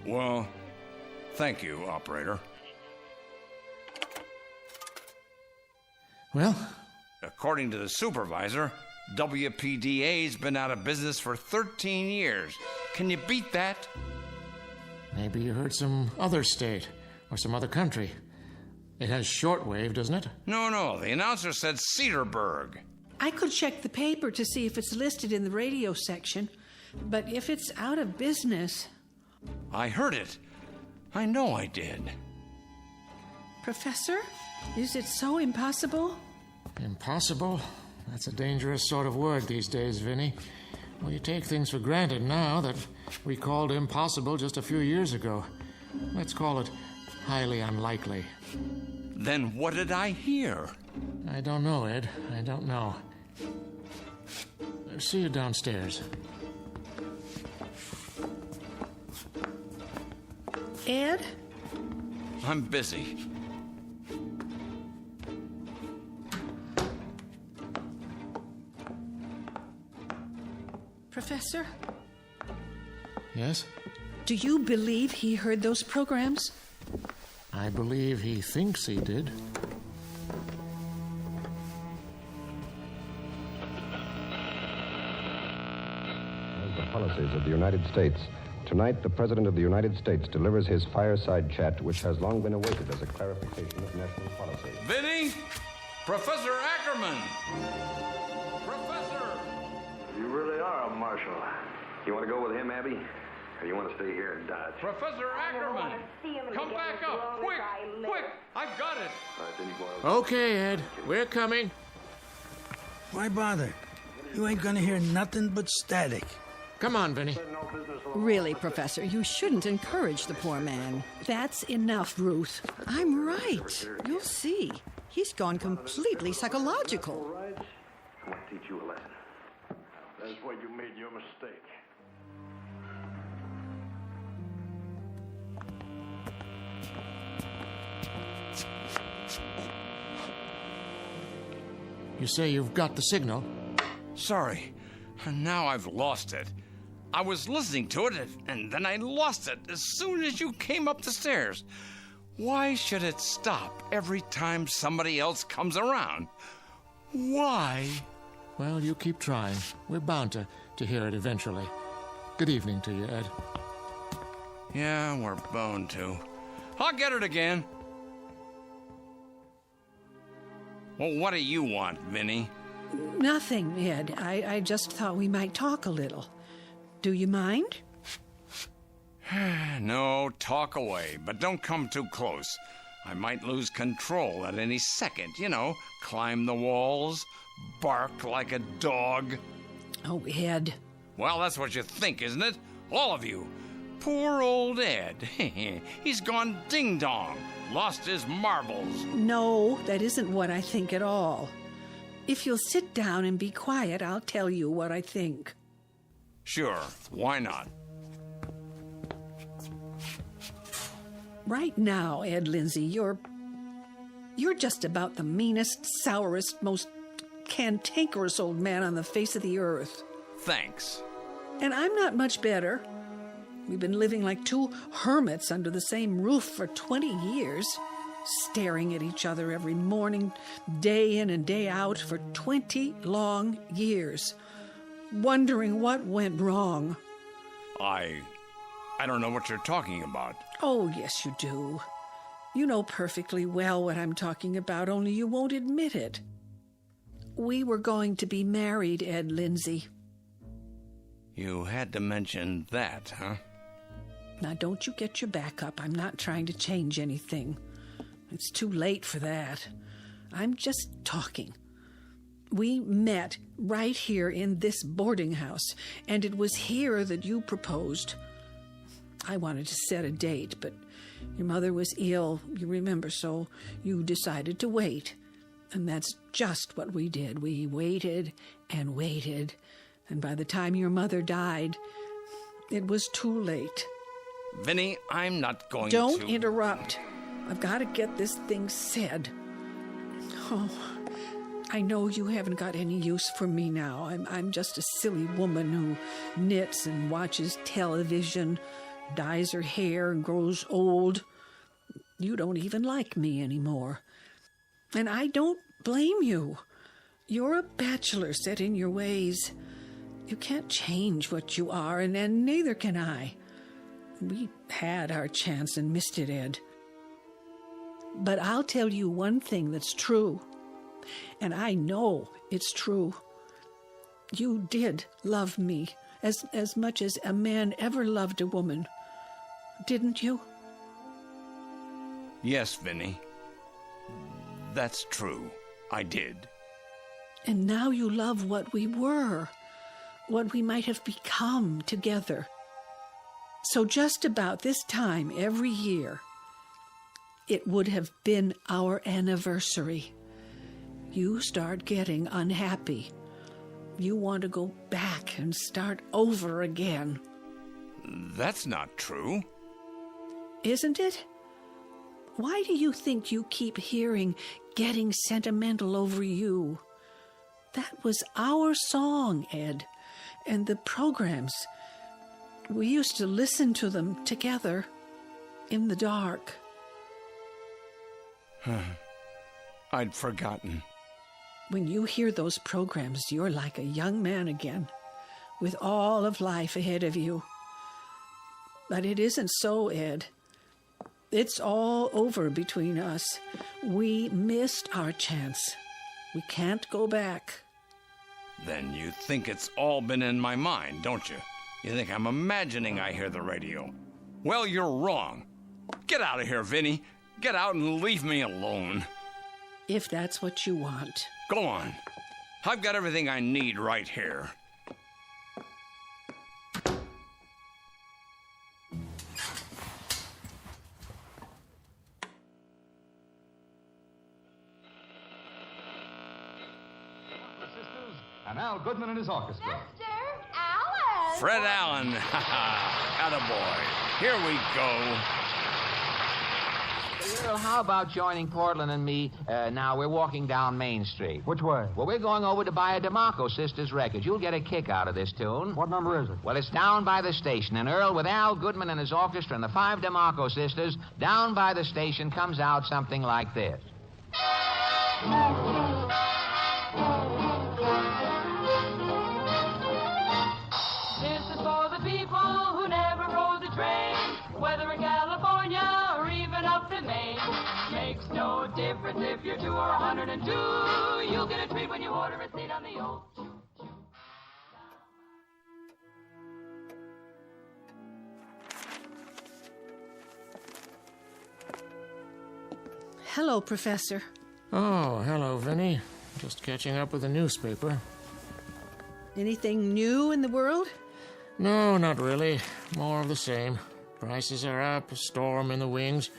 Well, thank you, operator. Well? According to the supervisor, WPDA's been out of business for 13 years. Can you beat that? Maybe you heard some other state or some other country. It has shortwave, doesn't it? No. The announcer said Cedarburg. I could check the paper to see if it's listed in the radio section, but if it's out of business... I heard it. I know I did. Professor, is it so impossible? Impossible? That's a dangerous sort of word these days, Vinny. We take things for granted now that we called impossible just a few years ago. Let's call it highly unlikely. Then what did I hear? I don't know, Ed. I don't know. See you downstairs. Ed? I'm busy. Professor? Yes? Do you believe he heard those programs? I believe he thinks he did. The policies of the United States. Tonight, the President of the United States delivers his fireside chat, which has long been awaited as a clarification of national policy. Vinny? Professor Ackerman! Professor! You really are a marshal. You want to go with him, Abby? Or you want to stay here and dodge? Professor Ackerman! Come back up! Quick! I've got it! Okay, Ed. We're coming. Why bother? You ain't gonna hear nothing but static. Come on, Vinny. Really, Professor, you shouldn't encourage the poor man. That's enough, Ruth. I'm right. You'll see. He's gone completely psychological. I want to teach you a lesson. That's why you made your mistake. You say you've got the signal? Sorry. Now I've lost it. I was listening to it, and then I lost it as soon as you came up the stairs. Why should it stop every time somebody else comes around? Why? Well, you keep trying. We're bound to hear it eventually. Good evening to you, Ed. Yeah, we're bound to. I'll get it again. Well, what do you want, Vinny? Nothing, Ed. I just thought we might talk a little. Do you mind? No, talk away, but don't come too close. I might lose control at any second, climb the walls, bark like a dog. Oh, Ed. Well, that's what you think, isn't it? All of you. Poor old Ed. He's gone ding-dong, lost his marbles. No, that isn't what I think at all. If you'll sit down and be quiet, I'll tell you what I think. Sure, why not? Right now, Ed Lindsay, you're just about the meanest, sourest, most cantankerous old man on the face of the earth. Thanks. And I'm not much better. We've been living like two hermits under the same roof for 20 years. staring at each other every morning, day in and day out for 20 long years, wondering what went wrong. I don't know what you're talking about. Oh, yes, you do. You know perfectly well what I'm talking about, only you won't admit it. We were going to be married, Ed Lindsay. You had to mention that, huh? Now, don't you get your back up. I'm not trying to change anything. It's too late for that. I'm just talking. We met right here in this boarding house, and it was here that you proposed. I wanted to set a date, but your mother was ill, you remember, so you decided to wait. And that's just what we did. We waited and waited, and by the time your mother died, it was too late. Vinny, I'm not going Don't to... interrupt. I've got to get this thing said. Oh, I know you haven't got any use for me now. I'm just a silly woman who knits and watches television, dyes her hair and grows old. You don't even like me anymore. And I don't blame you. You're a bachelor set in your ways. You can't change what you are, and neither can I. We had our chance and missed it, Ed. But I'll tell you one thing that's true, and I know it's true. You did love me as much as a man ever loved a woman, didn't you? Yes, Vinny. That's true. I did. And now you love what we were, what we might have become together. So just about this time every year, it would have been our anniversary. You start getting unhappy. You want to go back and start over again. That's not true. Isn't it? Why do you think you keep hearing getting sentimental over you? That was our song, Ed, and the programs. We used to listen to them together in the dark. I'd forgotten. When you hear those programs, you're like a young man again, with all of life ahead of you. But it isn't so, Ed. It's all over between us. We missed our chance. We can't go back. Then you think it's all been in my mind, don't you? You think I'm imagining I hear the radio. Well, you're wrong. Get out of here, Vinny. Get out and leave me alone. If that's what you want. Go on. I've got everything I need right here. And Al Goodman and his orchestra. Mr. Allen! Fred Allen. Attaboy. Here we go. Well, how about joining Portland and me? Now, we're walking down Main Street. Which way? Well, we're going over to buy a DeMarco Sisters record. You'll get a kick out of this tune. What number is it? Well, it's down by the station. And Earl, with Al Goodman and his orchestra and the 5 DeMarco Sisters, down by the station comes out something like this. This is for the people who never rode the train, whether in California or even up in Maine. Makes no difference if you're 2 or 102. You'll get a treat when you order a seat on the old choo-choo. Hello, Professor. Oh, hello, Vinny. Just catching up with the newspaper. Anything new in the world? No, not really. More of the same. Prices are up, a storm in the wings,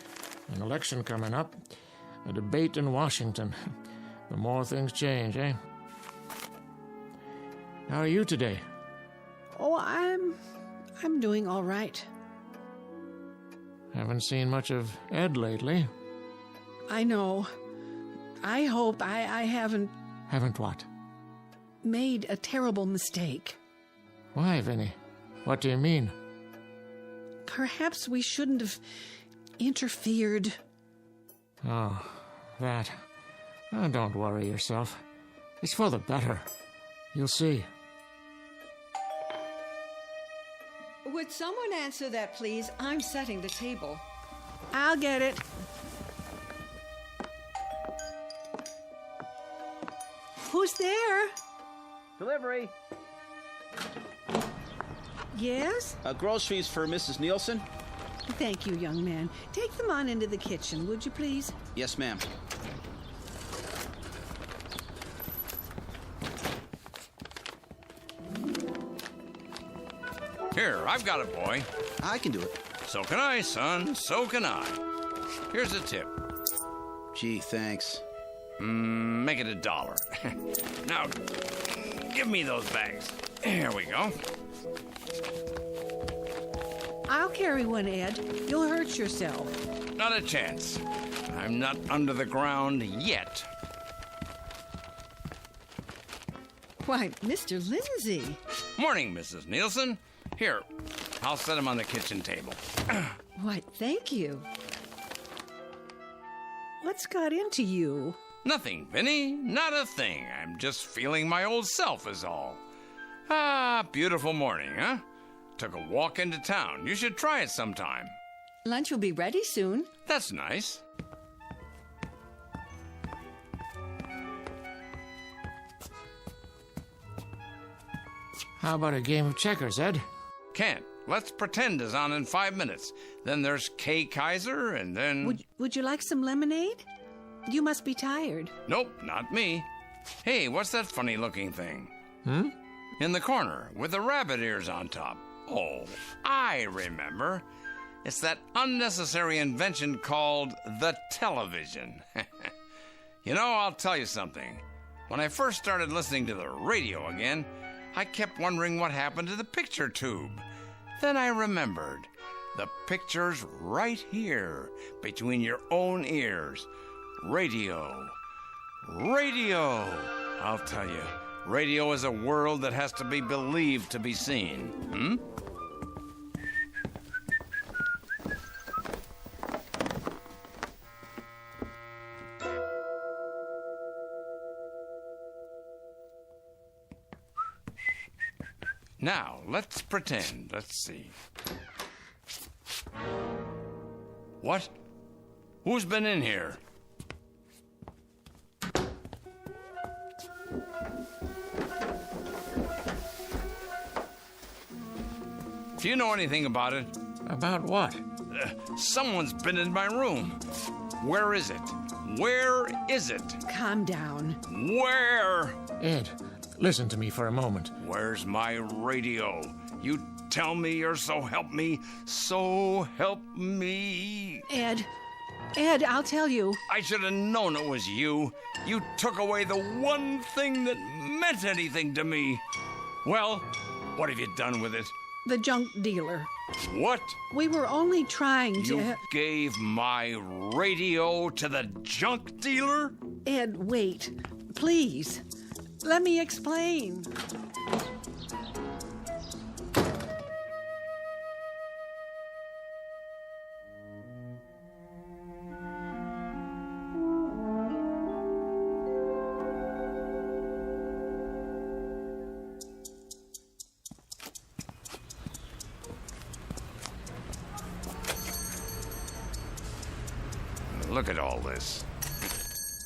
an election coming up, a debate in Washington. The more things change, eh? How are you today? Oh, I'm doing all right. Haven't seen much of Ed lately. I know. I hope I haven't... Haven't what? Made a terrible mistake. Why, Vinny? What do you mean? Perhaps we shouldn't have interfered. Oh, that. Oh, don't worry yourself. It's for the better. You'll see. Would someone answer that, please? I'm setting the table. I'll get it. Who's there? Delivery. Yes? Groceries for Mrs. Nielsen? Thank you, young man. Take them on into the kitchen, would you please? Yes, ma'am. Here, I've got it, boy. I can do it. So can I, son. So can I. Here's a tip. Gee, thanks. Make it $1. Now, give me those bags. Here we go. I'll carry one, Ed. You'll hurt yourself. Not a chance. I'm not under the ground yet. Why, Mr. Lindsay. Morning, Mrs. Nielsen. Here, I'll set him on the kitchen table. Why, thank you. What's got into you? Nothing, Vinny. Not a thing. I'm just feeling my old self is all. Ah, beautiful morning, huh? Took a walk into town. You should try it sometime. Lunch will be ready soon. That's nice. How about a game of checkers, Ed? Can't. Let's pretend is on in 5 minutes. Then there's Kay Kaiser, and then... Would you like some lemonade? You must be tired. Nope, not me. Hey, what's that funny-looking thing? Hmm? In the corner, with the rabbit ears on top. Oh, I remember. It's that unnecessary invention called the television. You know, I'll tell you something. When I first started listening to the radio again, I kept wondering what happened to the picture tube. Then I remembered. The picture's right here, between your own ears. Radio. Radio! I'll tell you, radio is a world that has to be believed to be seen. Hmm? Now, let's pretend. Let's see. What? Who's been in here? Do you know anything about it? About what? Someone's been in my room. Where is it? Where is it? Calm down. Where? Ed, listen to me for a moment. Where's my radio? You tell me, or so help me. So help me. Ed, I'll tell you. I should have known it was you. You took away the one thing that meant anything to me. Well, what have you done with it? The junk dealer. What? We were only trying to... You gave my radio to the junk dealer? Ed, wait. Please. Let me explain. Look at all this.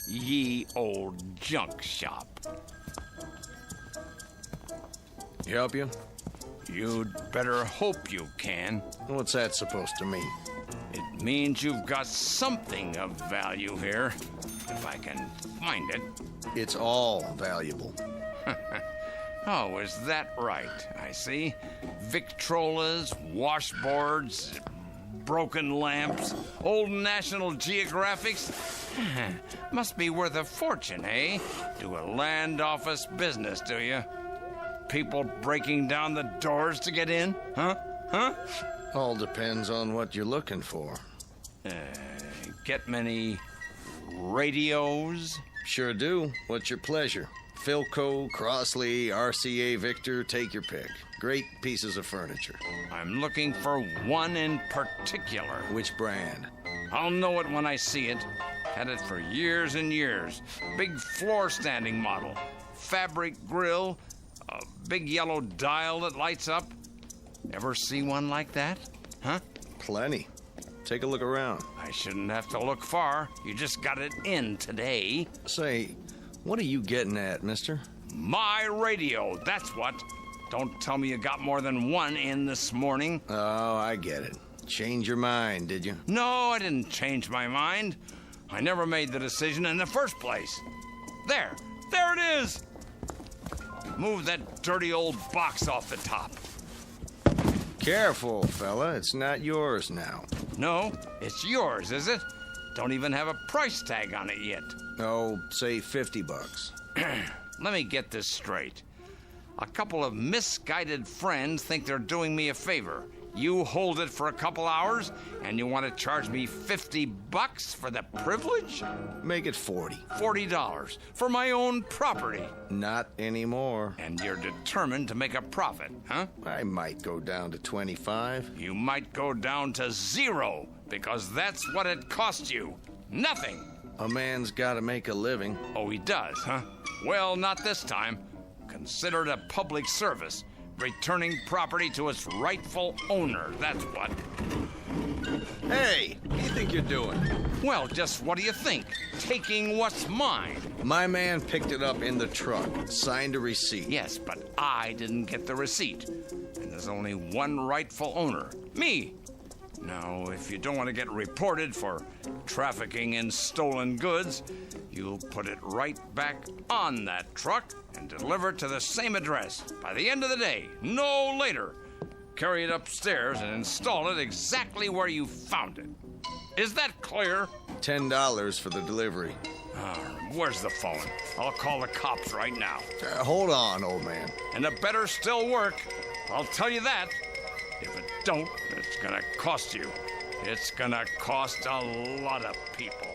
Ye old junk shop. Help you? You'd better hope you can. What's that supposed to mean? It means you've got something of value here, if I can find it. It's all valuable. Oh, is that right? I see. Victrolas, washboards, broken lamps, old National Geographics. Must be worth a fortune, eh? Do a land office business, do you? People breaking down the doors to get in? Huh? All depends on what you're looking for. Get many radios? Sure do. What's your pleasure? Philco, Crossley, RCA Victor, take your pick. Great pieces of furniture. I'm looking for one in particular. Which brand? I'll know it when I see it. Had it for years and years. Big floor standing model. Fabric grill. A big yellow dial that lights up. Ever see one like that? Huh? Plenty. Take a look around. I shouldn't have to look far. You just got it in today. Say, what are you getting at, mister? My radio, that's what. Don't tell me you got more than one in this morning. Oh, I get it. Change your mind, did you? No, I didn't change my mind. I never made the decision in the first place. There it is. Move that dirty old box off the top. Careful, fella. It's not yours now. No, it's yours, is it? Don't even have a price tag on it yet. Oh, say $50. Let me get this straight. A couple of misguided friends think they're doing me a favor. You hold it for a couple hours, and you want to charge me $50 for the privilege? Make it 40. $40 for my own property. Not anymore. And you're determined to make a profit, huh? I might go down to 25. You might go down to 0, because that's what it cost you. Nothing. A man's got to make a living. Oh, he does, huh? Well, not this time. Consider it a public service. Returning property to its rightful owner, that's what. Hey, what do you think you're doing? Well, just what do you think? Taking what's mine. My man picked it up in the truck, signed a receipt. Yes, but I didn't get the receipt. And there's only one rightful owner, me. Now, if you don't want to get reported for trafficking in stolen goods, you'll put it right back on that truck and deliver it to the same address by the end of the day, no later. Carry it upstairs and install it exactly where you found it. Is that clear? $10 for the delivery. Where's the phone? I'll call the cops right now. Hold on, old man. And it better still work. I'll tell you that. If it don't, it's gonna cost you. It's gonna cost a lot of people.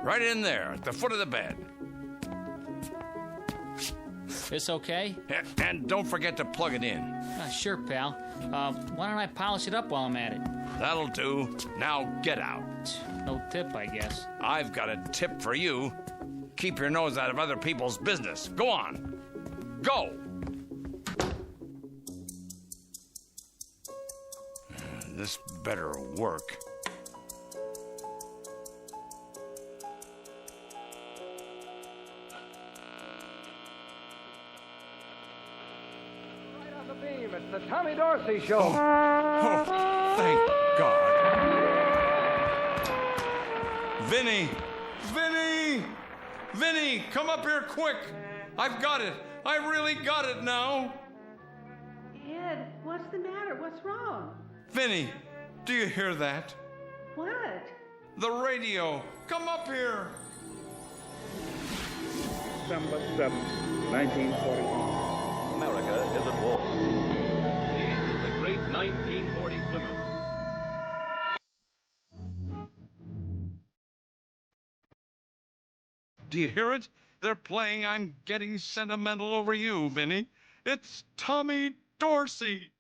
Right in there, at the foot of the bed. This okay? And don't forget to plug it in. Sure, pal. Why don't I polish it up while I'm at it? That'll do. Now get out. No tip, I guess. I've got a tip for you. Keep your nose out of other people's business. Go on. Go! This better work. Right on the beam, it's the Tommy Dorsey Show. Oh, thank God. Vinny! Vinny! Vinny, come up here quick! I've got it! I really got it now! Ed, what's the matter? What's wrong? Vinny, do you hear that? What? The radio! Come up here! December 7, 1941. America is at war. This is the great 1940 Plymouth. Do you hear it? They're playing I'm Getting Sentimental Over You, Vinny. It's Tommy Dorsey.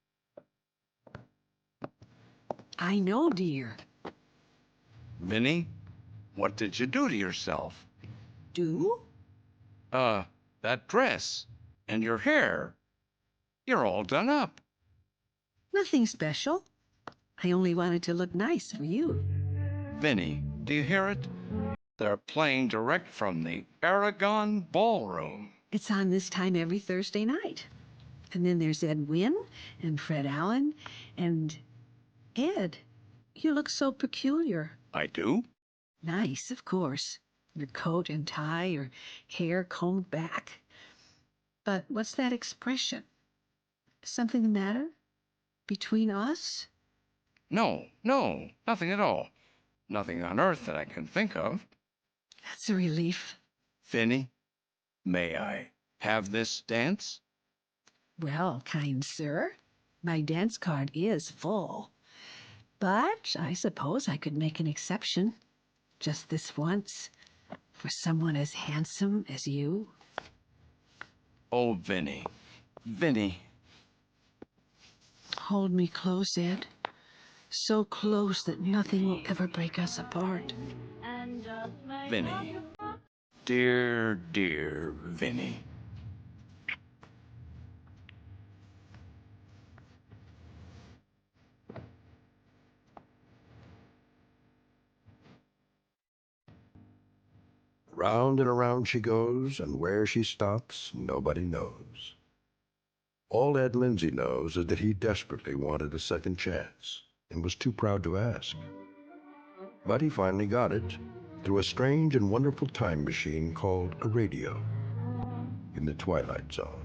I know, dear. Vinny, what did you do to yourself? Do? That dress and your hair. You're all done up. Nothing special. I only wanted to look nice for you. Vinny, do you hear it? They're playing direct from the Aragon Ballroom. It's on this time every Thursday night. And then there's Ed Wynn and Fred Allen and Ed. You look so peculiar. I do? Nice, of course. Your coat and tie, your hair combed back. But what's that expression? Something the matter? Between us? No, nothing at all. Nothing on earth that I can think of. That's a relief. Vinny, may I have this dance? Well, kind sir, my dance card is full. But I suppose I could make an exception. Just this once. For someone as handsome as you. Oh, Vinny. Vinny. Hold me close, Ed. So close that nothing will ever break us apart. Vinny. Dear, dear Vinny. Round and around she goes, and where she stops, nobody knows. All Ed Lindsay knows is that he desperately wanted a second chance and was too proud to ask. But he finally got it through a strange and wonderful time machine called a radio in the Twilight Zone.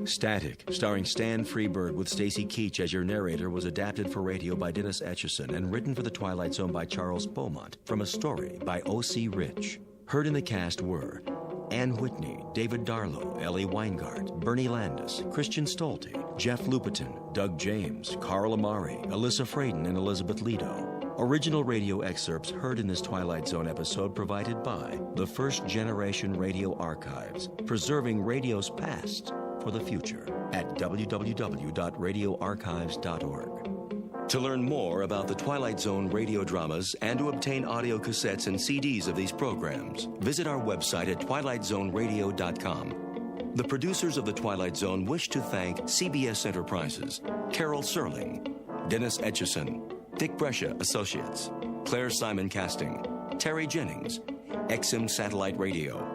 Static, starring Stan Freberg with Stacy Keach as your narrator, was adapted for radio by Dennis Etchison and written for The Twilight Zone by Charles Beaumont from a story by O.C. Rich. Heard in the cast were Ann Whitney, David Darlow, Ellie Weingart, Bernie Landis, Christian Stolte, Jeff Lupetin, Doug James, Carl Amari, Alyssa Fraden, and Elizabeth Lido. Original radio excerpts heard in this Twilight Zone episode provided by the First Generation Radio Archives, preserving radio's past for the future at www.radioarchives.org. To learn more about the Twilight Zone radio dramas and to obtain audio cassettes and CDs of these programs, visit our website at twilightzoneradio.com. The producers of The Twilight Zone wish to thank CBS Enterprises, Carol Serling, Dennis Etchison, Dick Brescia Associates, Claire Simon Casting, Terry Jennings, XM Satellite Radio,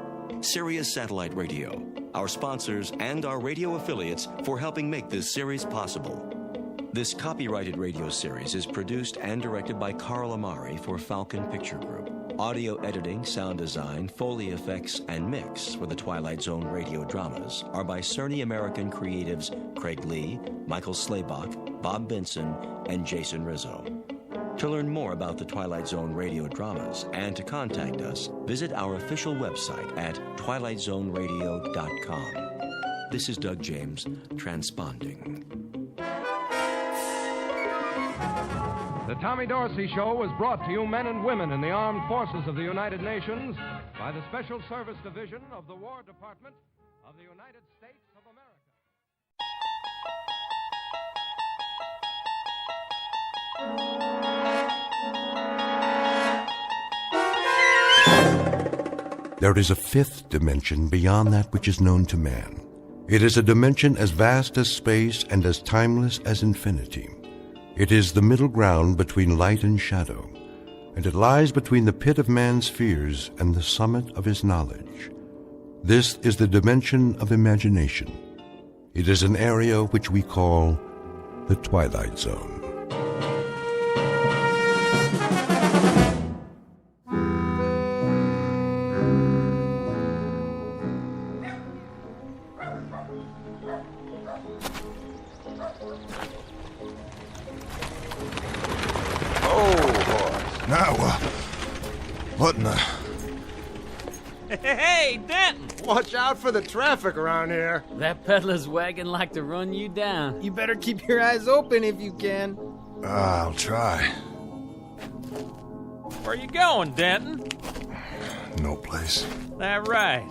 Sirius Satellite Radio, our sponsors, and our radio affiliates for helping make this series possible. This copyrighted radio series is produced and directed by Carl Amari for Falcon Picture Group. Audio editing, sound design, Foley effects, and mix for the Twilight Zone radio dramas are by Cerny American creatives Craig Lee, Michael Slaybach, Bob Benson, and Jason Rizzo. To learn more about the Twilight Zone radio dramas and to contact us, visit our official website at twilightzoneradio.com. This is Doug James, transponding. The Tommy Dorsey Show was brought to you, men and women in the armed forces of the United Nations, by the Special Service Division of the War Department of the United States of America. There is a fifth dimension beyond that which is known to man. It is a dimension as vast as space and as timeless as infinity. It is the middle ground between light and shadow, and it lies between the pit of man's fears and the summit of his knowledge. This is the dimension of imagination. It is an area which we call the Twilight Zone. What in the... Hey, Denton! Watch out for the traffic around here. That peddler's wagon like to run you down. You better keep your eyes open if you can. I'll try. Where you going, Denton? No place. That right.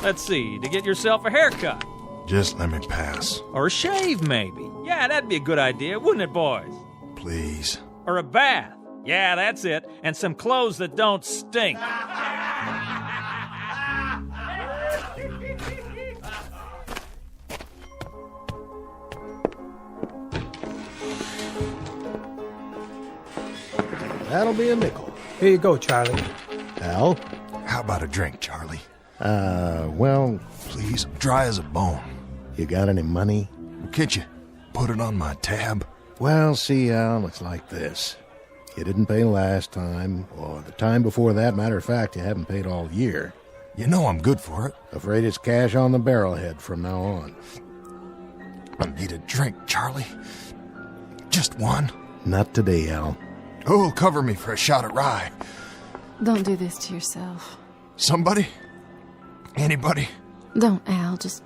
Let's see, to get yourself a haircut. Just let me pass. Or a shave, maybe. Yeah, that'd be a good idea, wouldn't it, boys? Please. Or a bath. Yeah, that's it. And some clothes that don't stink. That'll be a nickel. Here you go, Charlie. Al? How about a drink, Charlie? Well... Please, dry as a bone. You got any money? Can't you put it on my tab? Well, see, Al, it's like this. You didn't pay last time, or the time before that. Matter of fact, you haven't paid all year. You know I'm good for it. Afraid it's cash on the barrelhead from now on. I need a drink, Charlie. Just one. Not today, Al. Who'll cover me for a shot at rye? Don't do this to yourself. Somebody? Anybody? Don't, Al. Just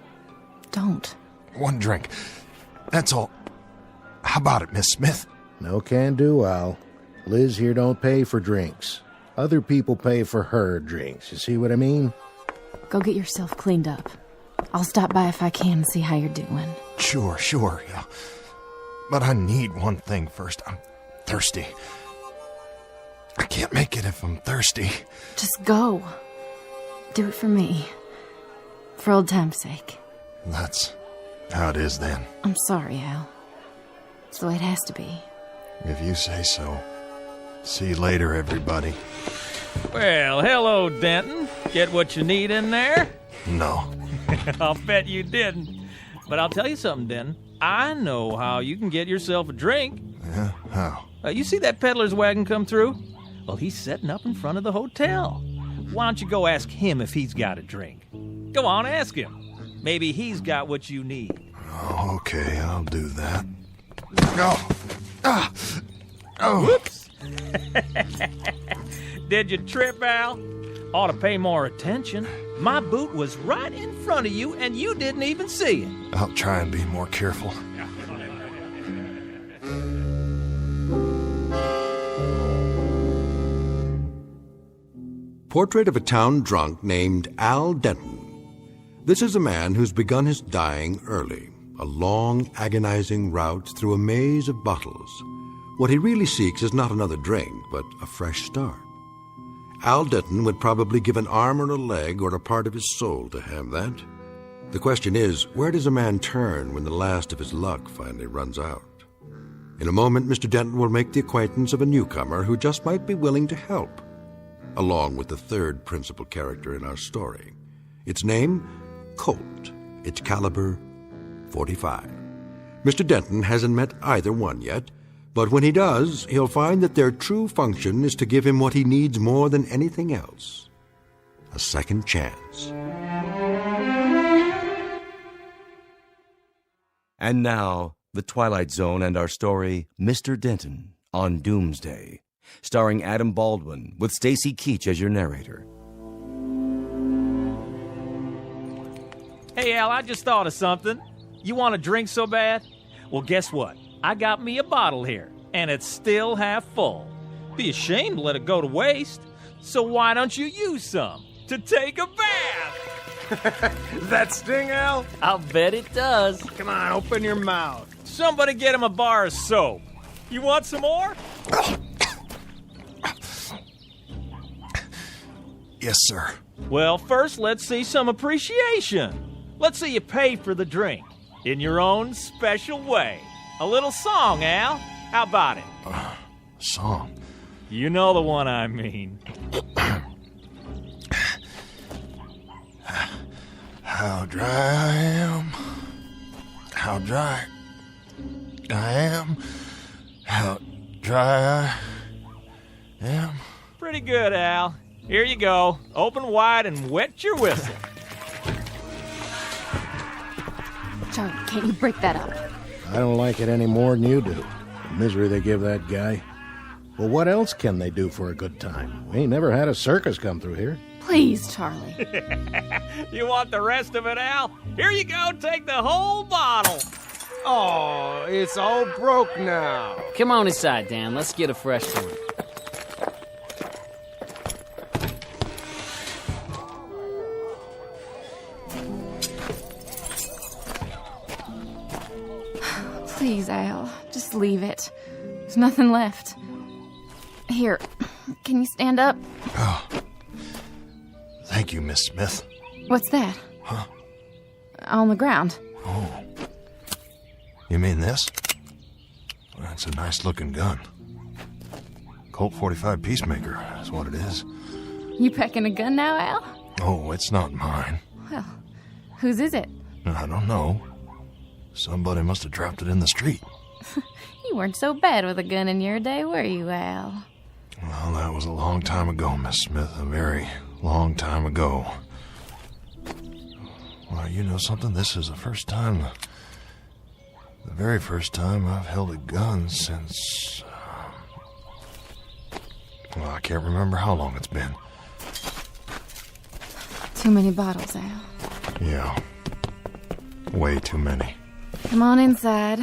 don't. One drink. That's all. How about it, Miss Smith? No can do, Al. Liz here don't pay for drinks. Other people pay for her drinks. You see what I mean? Go get yourself cleaned up. I'll stop by if I can and see how you're doing. Sure. Yeah. But I need one thing first. I'm thirsty. I can't make it if I'm thirsty. Just go. Do it for me. For old time's sake. That's how it is then. I'm sorry, Al. It's the way it has to be. If you say so. See you later, everybody. Well, hello, Denton. Get what you need in there? No. I'll bet you didn't. But I'll tell you something, Denton. I know how you can get yourself a drink. Yeah? How? You see that peddler's wagon come through? Well, he's setting up in front of the hotel. Why don't you go ask him if he's got a drink? Go on, ask him. Maybe he's got what you need. Oh, okay, I'll do that. Oh. Whoops. Did you trip, Al? Ought to pay more attention. My boot was right in front of you, and you didn't even see it. I'll try and be more careful. Portrait of a town drunk named Al Denton. This is a man who's begun his dying early, a long, agonizing route through a maze of bottles. What he really seeks is not another drink, but a fresh start. Al Denton would probably give an arm or a leg or a part of his soul to have that. The question is, where does a man turn when the last of his luck finally runs out? In a moment, Mr. Denton will make the acquaintance of a newcomer who just might be willing to help, along with the third principal character in our story. Its name, Colt. Its caliber, .45. Mr. Denton hasn't met either one yet, but when he does, he'll find that their true function is to give him what he needs more than anything else: a second chance. And now, The Twilight Zone and our story, Mr. Denton, on Doomsday, starring Adam Baldwin, with Stacy Keach as your narrator. Hey, Al, I just thought of something. You want a drink so bad? Well, guess what? I got me a bottle here, and it's still half full. Be ashamed to let it go to waste. So why don't you use some to take a bath? That sting, Al? I'll bet it does. Come on, open your mouth. Somebody get him a bar of soap. You want some more? Yes, sir. Well, first, let's see some appreciation. Let's see you pay for the drink in your own special way. A little song, Al. How about it? Song? You know the one I mean. How dry I am. How dry I am. How dry I am. Pretty good, Al. Here you go. Open wide and wet your whistle. Charlie, can't you break that up? I don't like it any more than you do. The misery they give that guy. Well, what else can they do for a good time? We ain't never had a circus come through here. Please, Charlie. You want the rest of it, Al? Here you go. Take the whole bottle. Oh, it's all broke now. Come on inside, Dan. Let's get a fresh one. Please, Al, just leave it. There's nothing left. Here, can you stand up? Oh. Thank you, Miss Smith. What's that? Huh? On the ground. Oh. You mean this? That's a nice-looking gun. Colt 45 Peacemaker, that's what it is. You packing a gun now, Al? Oh, it's not mine. Well, whose is it? I don't know. Somebody must have dropped it in the street. You weren't so bad with a gun in your day, were you, Al? Well, that was a long time ago, Miss Smith. A very long time ago. Well, you know something? This is the very first time I've held a gun since... well, I can't remember how long it's been. Too many bottles, Al. Yeah. Way too many. Come on inside.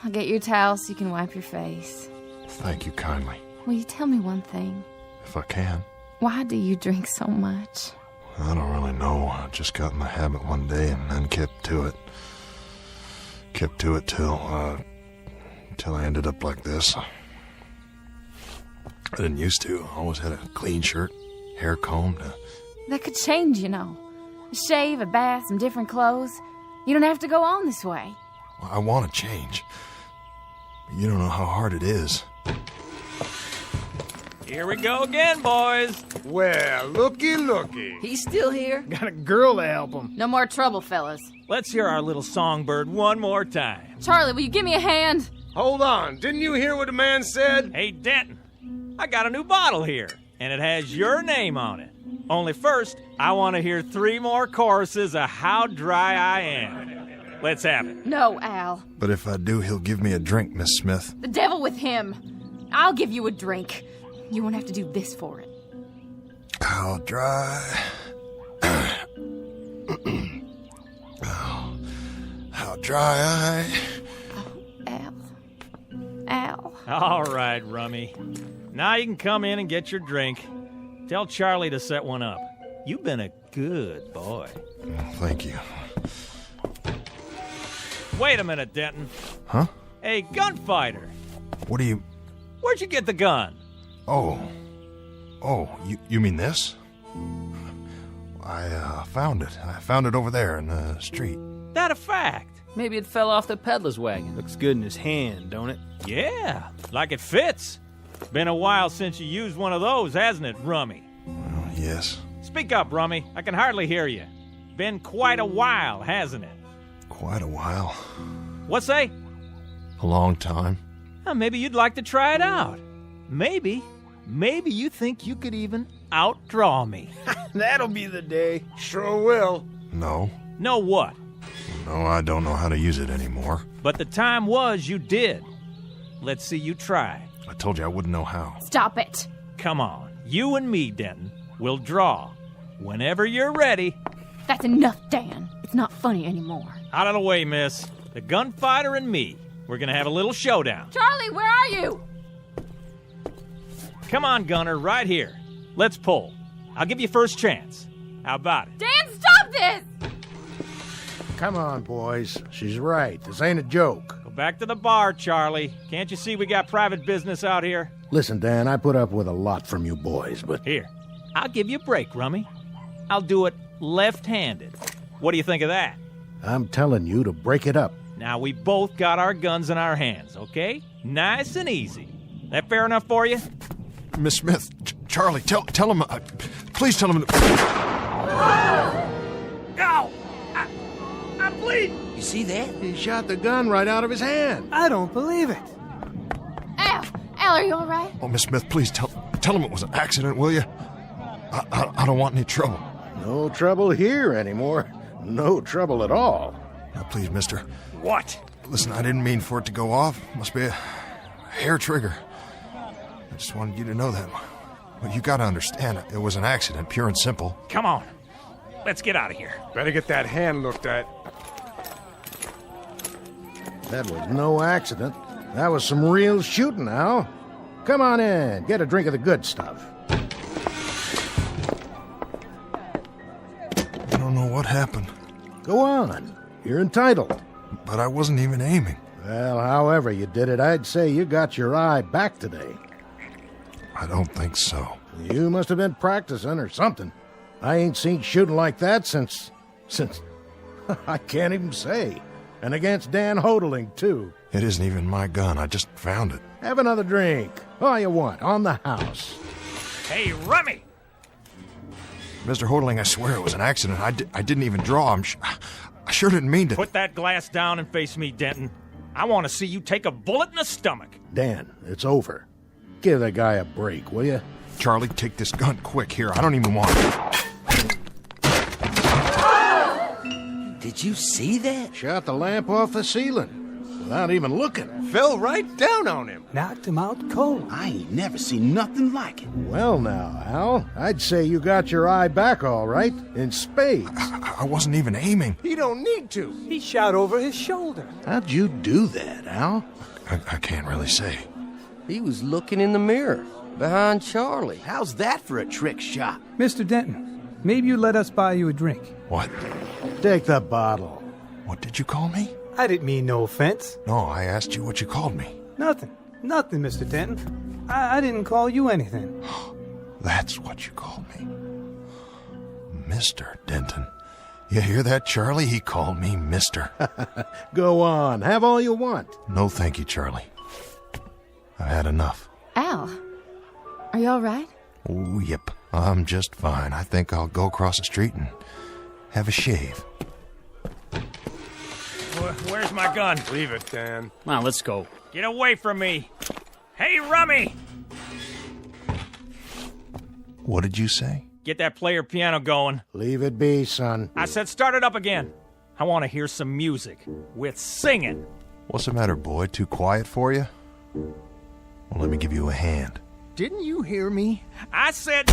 I'll get you a towel so you can wipe your face. Thank you kindly. Will you tell me one thing? If I can. Why do you drink so much? I don't really know. I just got in the habit one day and then kept to it. Kept to it till I ended up like this. I didn't used to. I always had a clean shirt, hair combed. That could change, you know. A shave, a bath, some different clothes. You don't have to go on this way. I want to change. But you don't know how hard it is. Here we go again, boys. Well, looky. He's still here. Got a girl to help him. No more trouble, fellas. Let's hear our little songbird one more time. Charlie, will you give me a hand? Hold on. Didn't you hear what the man said? Hey, Denton, I got a new bottle here, and it has your name on it. Only first, I want to hear 3 more choruses of How Dry I Am. Let's have it. No, Al. But if I do, he'll give me a drink, Miss Smith. The devil with him. I'll give you a drink. You won't have to do this for it. How dry. How dry I. Al. All right, Rummy. Now you can come in and get your drink. Tell Charlie to set one up. You've been a good boy. Thank you. Wait a minute, Denton. Huh? Hey, gunfighter. What do you... Where'd you get the gun? Oh, you mean this? I found it. I found it over there in the street. That a fact? Maybe it fell off the peddler's wagon. Looks good in his hand, don't it? Yeah, like it fits. Been a while since you used one of those, hasn't it, Rummy? Well, yes. Speak up, Rummy. I can hardly hear you. Been quite a while, hasn't it? Quite a while. What say? A long time. Well, maybe you'd like to try it out. Maybe you think you could even outdraw me. That'll be the day. Sure will. No. Know what? No, I don't know how to use it anymore. But the time was you did. Let's see you try. I told you I wouldn't know how. Stop it. Come on. You and me, Denton, will draw. Whenever you're ready. That's enough, Dan. It's not funny anymore. Out of the way, miss. The gunfighter and me. We're gonna have a little showdown. Charlie, where are you? Come on, Gunner, right here. Let's pull. I'll give you first chance. How about it? Dan, stop this! Come on, boys. She's right. This ain't a joke. Go back to the bar, Charlie. Can't you see we got private business out here? Listen, Dan, I put up with a lot from you boys, but... Here, I'll give you a break, Rummy. I'll do it left-handed. What do you think of that? I'm telling you to break it up. Now, we both got our guns in our hands, okay? Nice and easy. That fair enough for you? Miss Smith, Charlie, tell him... please tell him... Ow! I'm bleeding! You see that? He shot the gun right out of his hand. I don't believe it. Al, are you all right? Oh, Miss Smith, please tell him it was an accident, will you? I don't want any trouble. No trouble here anymore. No trouble at all. Now, please, mister. What? Listen, I didn't mean for it to go off. Must be a hair trigger. I just wanted you to know that. Well, you gotta understand, it was an accident, pure and simple. Come on. Let's get out of here. Better get that hand looked at. That was no accident. That was some real shooting, Al. Come on in. Get a drink of the good stuff. I don't know what happened. Go on. You're entitled. But I wasn't even aiming. Well, however you did it, I'd say you got your eye back today. I don't think so. You must have been practicing or something. I ain't seen shooting like that since... I can't even say. And against Dan Hodling, too. It isn't even my gun. I just found it. Have another drink. All you want, on the house. Hey, Rummy! Mr. Hodling, I swear it was an accident. I didn't even draw. I sure didn't mean to... Put that glass down and face me, Denton. I want to see you take a bullet in the stomach. Dan, it's over. Give the guy a break, will you? Charlie, take this gun quick here. I don't even want it. Did you see that? Shot the lamp off the ceiling. without even looking. Fell right down on him. Knocked him out cold. I ain't never seen nothing like it. Well now, Al, I'd say you got your eye back all right, in spades. I wasn't even aiming. He don't need to. He shot over his shoulder. How'd you do that, Al? I can't really say. He was looking in the mirror, behind Charlie. How's that for a trick shot? Mr. Denton, maybe you let us buy you a drink. What? Take the bottle. What did you call me? I didn't mean no offense. No, I asked you what you called me. Nothing, Mr. Denton. I didn't call you anything. That's what you called me. Mr. Denton. You hear that, Charlie? He called me Mister. Go on, have all you want. No, thank you, Charlie. I've had enough. Al, are you all right? Oh, yep. I'm just fine. I think I'll go across the street and have a shave. Where's my gun? Leave it, Dan. Come on, let's go. Get away from me. Hey, Rummy! What did you say? Get that player piano going. Leave it be, son. I said start it up again. I want to hear some music with singing. What's the matter, boy? Too quiet for you? Well, let me give you a hand. Didn't you hear me? I said...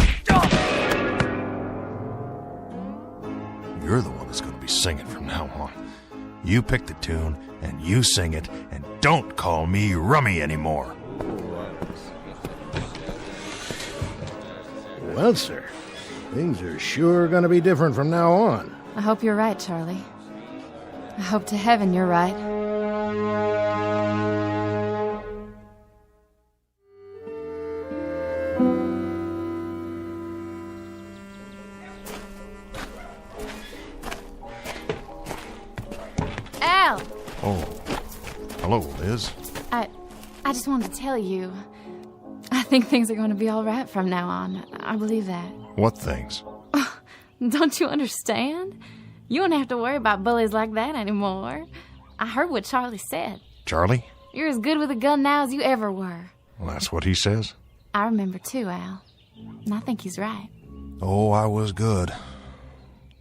You're the one that's going to be singing from now on. You pick the tune, and you sing it, and don't call me Rummy anymore. Well, sir, things are sure going to be different from now on. I hope you're right, Charlie. I hope to heaven you're right. Al! Oh, hello, Liz. I just wanted to tell you, I think things are going to be all right from now on. I believe that. What things? Don't you understand? You don't have to worry about bullies like that anymore. I heard what Charlie said. Charlie? You're as good with a gun now as you ever were. Well, that's what he says. I remember too, Al. And I think he's right. Oh, I was good.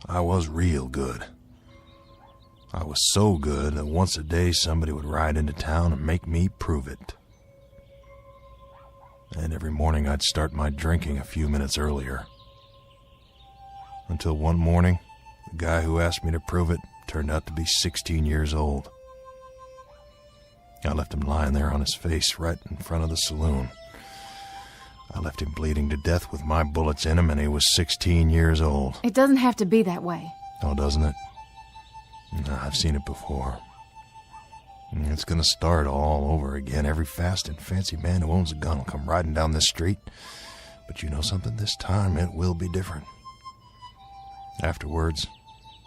I was real good. I was so good that once a day somebody would ride into town and make me prove it. And every morning I'd start my drinking a few minutes earlier. Until one morning, the guy who asked me to prove it turned out to be 16 years old. I left him lying there on his face right in front of the saloon. I left him bleeding to death with my bullets in him, and he was 16 years old. It doesn't have to be that way. Oh, doesn't it? No, I've seen it before. It's gonna start all over again. Every fast and fancy man who owns a gun will come riding down this street. But you know something? This time it will be different. Afterwards,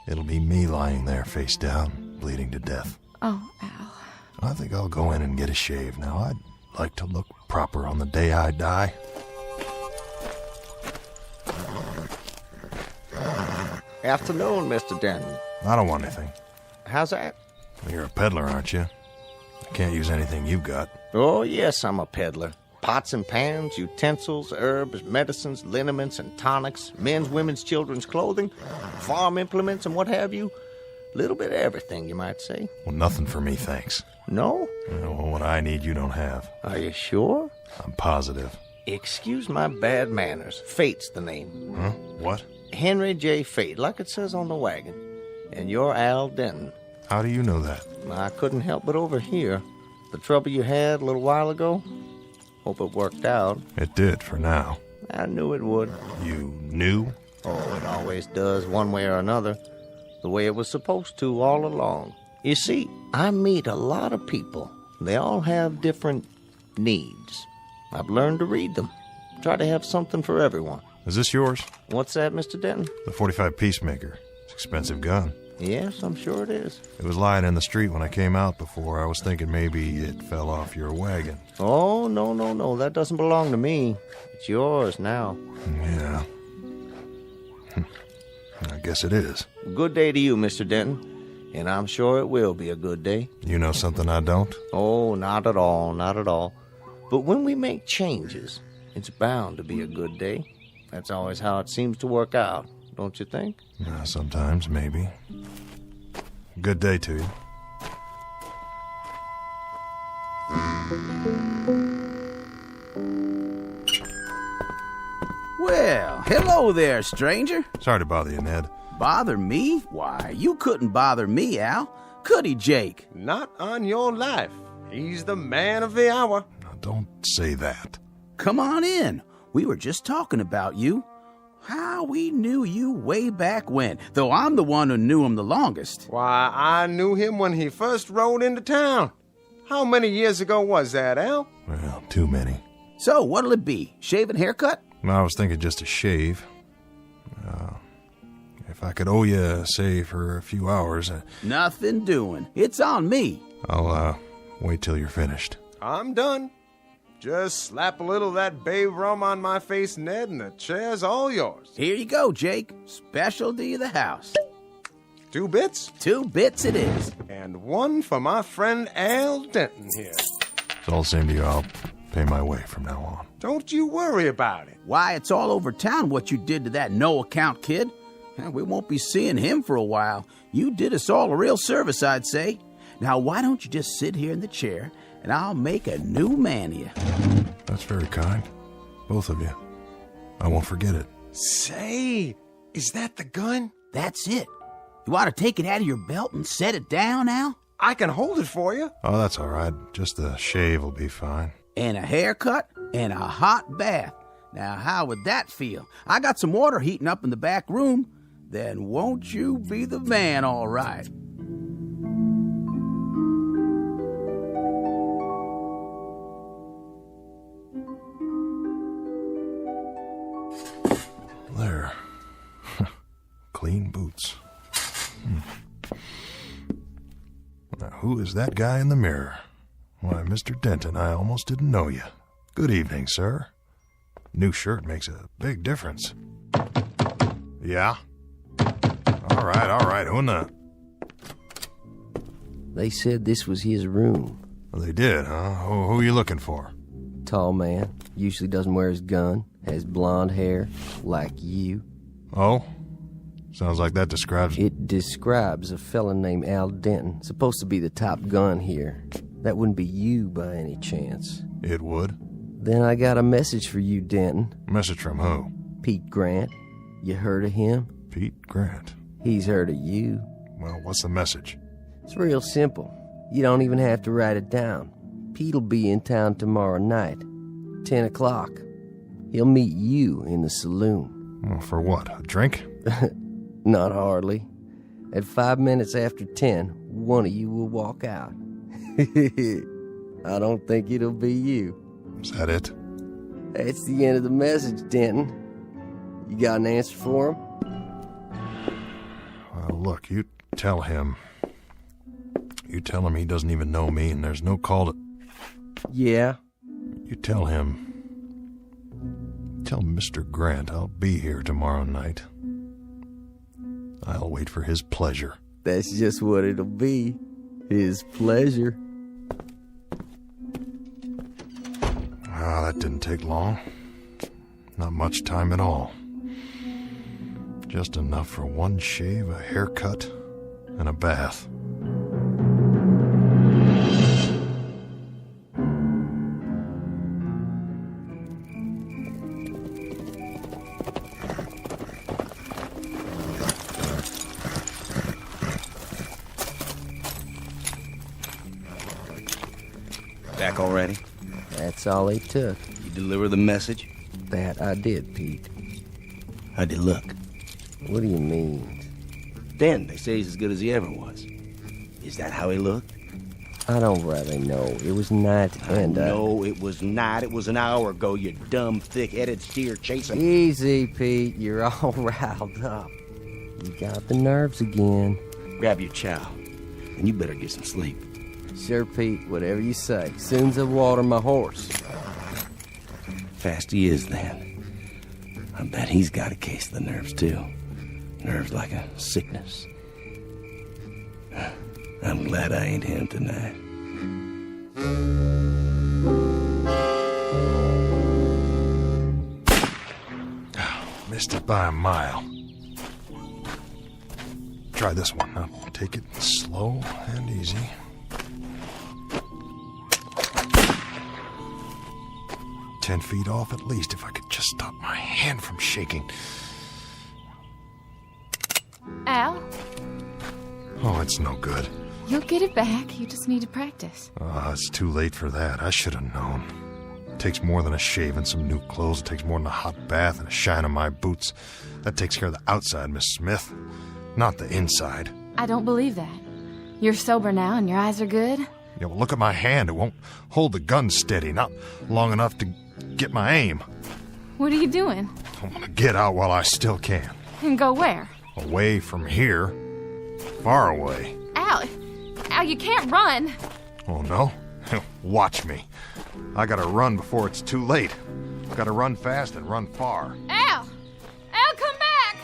it'll be me lying there face down, bleeding to death. Oh, Al. I think I'll go in and get a shave now. I'd like to look proper on the day I die. Afternoon, Mr. Denton. I don't want anything. How's that? You're a peddler, aren't you? I can't use anything you've got. Oh, yes, I'm a peddler. Pots and pans, utensils, herbs, medicines, liniments and tonics, men's, women's, children's clothing, farm implements and what have you. Little bit of everything, you might say. Well, nothing for me, thanks. No? Well, what I need, you don't have. Are you sure? I'm positive. Excuse my bad manners. Fate's the name. Huh? What? Henry J. Fate, like it says on the wagon. And you're Al Denton. How do you know that? I couldn't help but overhear. The trouble you had a little while ago? Hope it worked out. It did, for now. I knew it would. You knew? Oh, it always does, one way or another. The way it was supposed to all along. You see, I meet a lot of people. They all have different needs. I've learned to read them. Try to have something for everyone. Is this yours? What's that, Mr. Denton? The .45 Peacemaker. It's an expensive gun. Yes, I'm sure it is. It was lying in the street when I came out before. I was thinking maybe it fell off your wagon. Oh, no. That doesn't belong to me. It's yours now. Yeah. I guess it is. Good day to you, Mr. Denton. And I'm sure it will be a good day. You know something I don't? Oh, not at all, not at all. But when we make changes, it's bound to be a good day. That's always how it seems to work out, don't you think? Sometimes, maybe. Good day to you. Well, hello there, stranger. Sorry to bother you, Ned. Bother me? Why, you couldn't bother me, Al. Could he, Jake? Not on your life. He's the man of the hour. Now, don't say that. Come on in. We were just talking about you. How we knew you way back when, though I'm the one who knew him the longest. Why, I knew him when he first rode into town. How many years ago was that, Al? Well, too many. So, what'll it be? Shave and haircut? I was thinking just a shave. If I could owe you, say, for a few hours... Nothing doing. It's on me. I'll, wait till you're finished. I'm done. Just slap a little of that bay rum on my face, Ned, and the chair's all yours. Here you go, Jake. Specialty of the house. 2 bits? 2 bits it is. And 1 for my friend Al Denton here. It's all the same to you. I'll pay my way from now on. Don't you worry about it. Why, it's all over town what you did to that no-account kid. We won't be seeing him for a while. You did us all a real service, I'd say. Now, why don't you just sit here in the chair, and I'll make a new man of you. That's very kind. Both of you. I won't forget it. Say, is that the gun? That's it. You want to take it out of your belt and set it down, Al? I can hold it for you. Oh, that's all right. Just the shave will be fine. And a haircut and a hot bath. Now, how would that feel? I got some water heating up in the back room. Then won't you be the man, all right? There. Clean boots. Now, who is that guy in the mirror? Why, Mr. Denton, I almost didn't know you. Good evening, sir. New shirt makes a big difference. Yeah? All right, who in the... They said this was his room. Well, they did, huh? Who are you looking for? Tall man, usually doesn't wear his gun, has blonde hair, like you. Oh? Sounds like that describes... It describes a fella named Al Denton, supposed to be the top gun here. That wouldn't be you by any chance. It would. Then I got a message for you, Denton. Message from who? Pete Grant. You heard of him? Pete Grant. He's heard of you. Well, what's the message? It's real simple. You don't even have to write it down. Pete'll be in town tomorrow night, 10 o'clock. He'll meet you in the saloon. Well, for what, a drink? Not hardly. At 5 minutes after 10, one of you will walk out. I don't think it'll be you. Is that it? That's the end of the message, Denton. You got an answer for him? Well, look, you tell him. You tell him he doesn't even know me and there's no call to... Yeah? You tell him. Tell Mr. Grant I'll be here tomorrow night. I'll wait for his pleasure. That's just what it'll be. His pleasure. Ah, that didn't take long. Not much time at all. Just enough for one shave, a haircut, and a bath. Back already? That's all it took. You deliver the message? That I did, Pete. How'd he look? What do you mean? Dan, they say he's as good as he ever was. Is that how he looked? I don't really know. It was night and... No, it was not. It was an hour ago, you dumb, thick-headed steer chasing... Easy, Pete. You're all riled up. You got the nerves again. Grab your chow, and you better get some sleep. Sure, Pete. Whatever you say. Soon as I water my horse. Fast he is, then. I bet he's got a case of the nerves, too. Nerves like a sickness. I'm glad I ain't him tonight. Missed it by a mile. Try this one. Now, take it slow and easy. 10 feet off at least if I could just stop my hand from shaking. Al, Oh, it's no good. you'll get it back. You just need to practice. It's too late for that. I should have known. It takes more than a shave and some new clothes. It takes more than a hot bath and a shine on my boots. That takes care of the outside, Miss Smith, not the inside. I don't believe that. You're sober now and your eyes are good. Yeah, well, look at my hand. It won't hold the gun steady, not long enough to get my aim. What are you doing? I want to get out while I still can. And go where? Away from here. Far away. Al, you can't run. Oh, no? Watch me. I gotta run before it's too late. Gotta run fast and run far. Al, come back.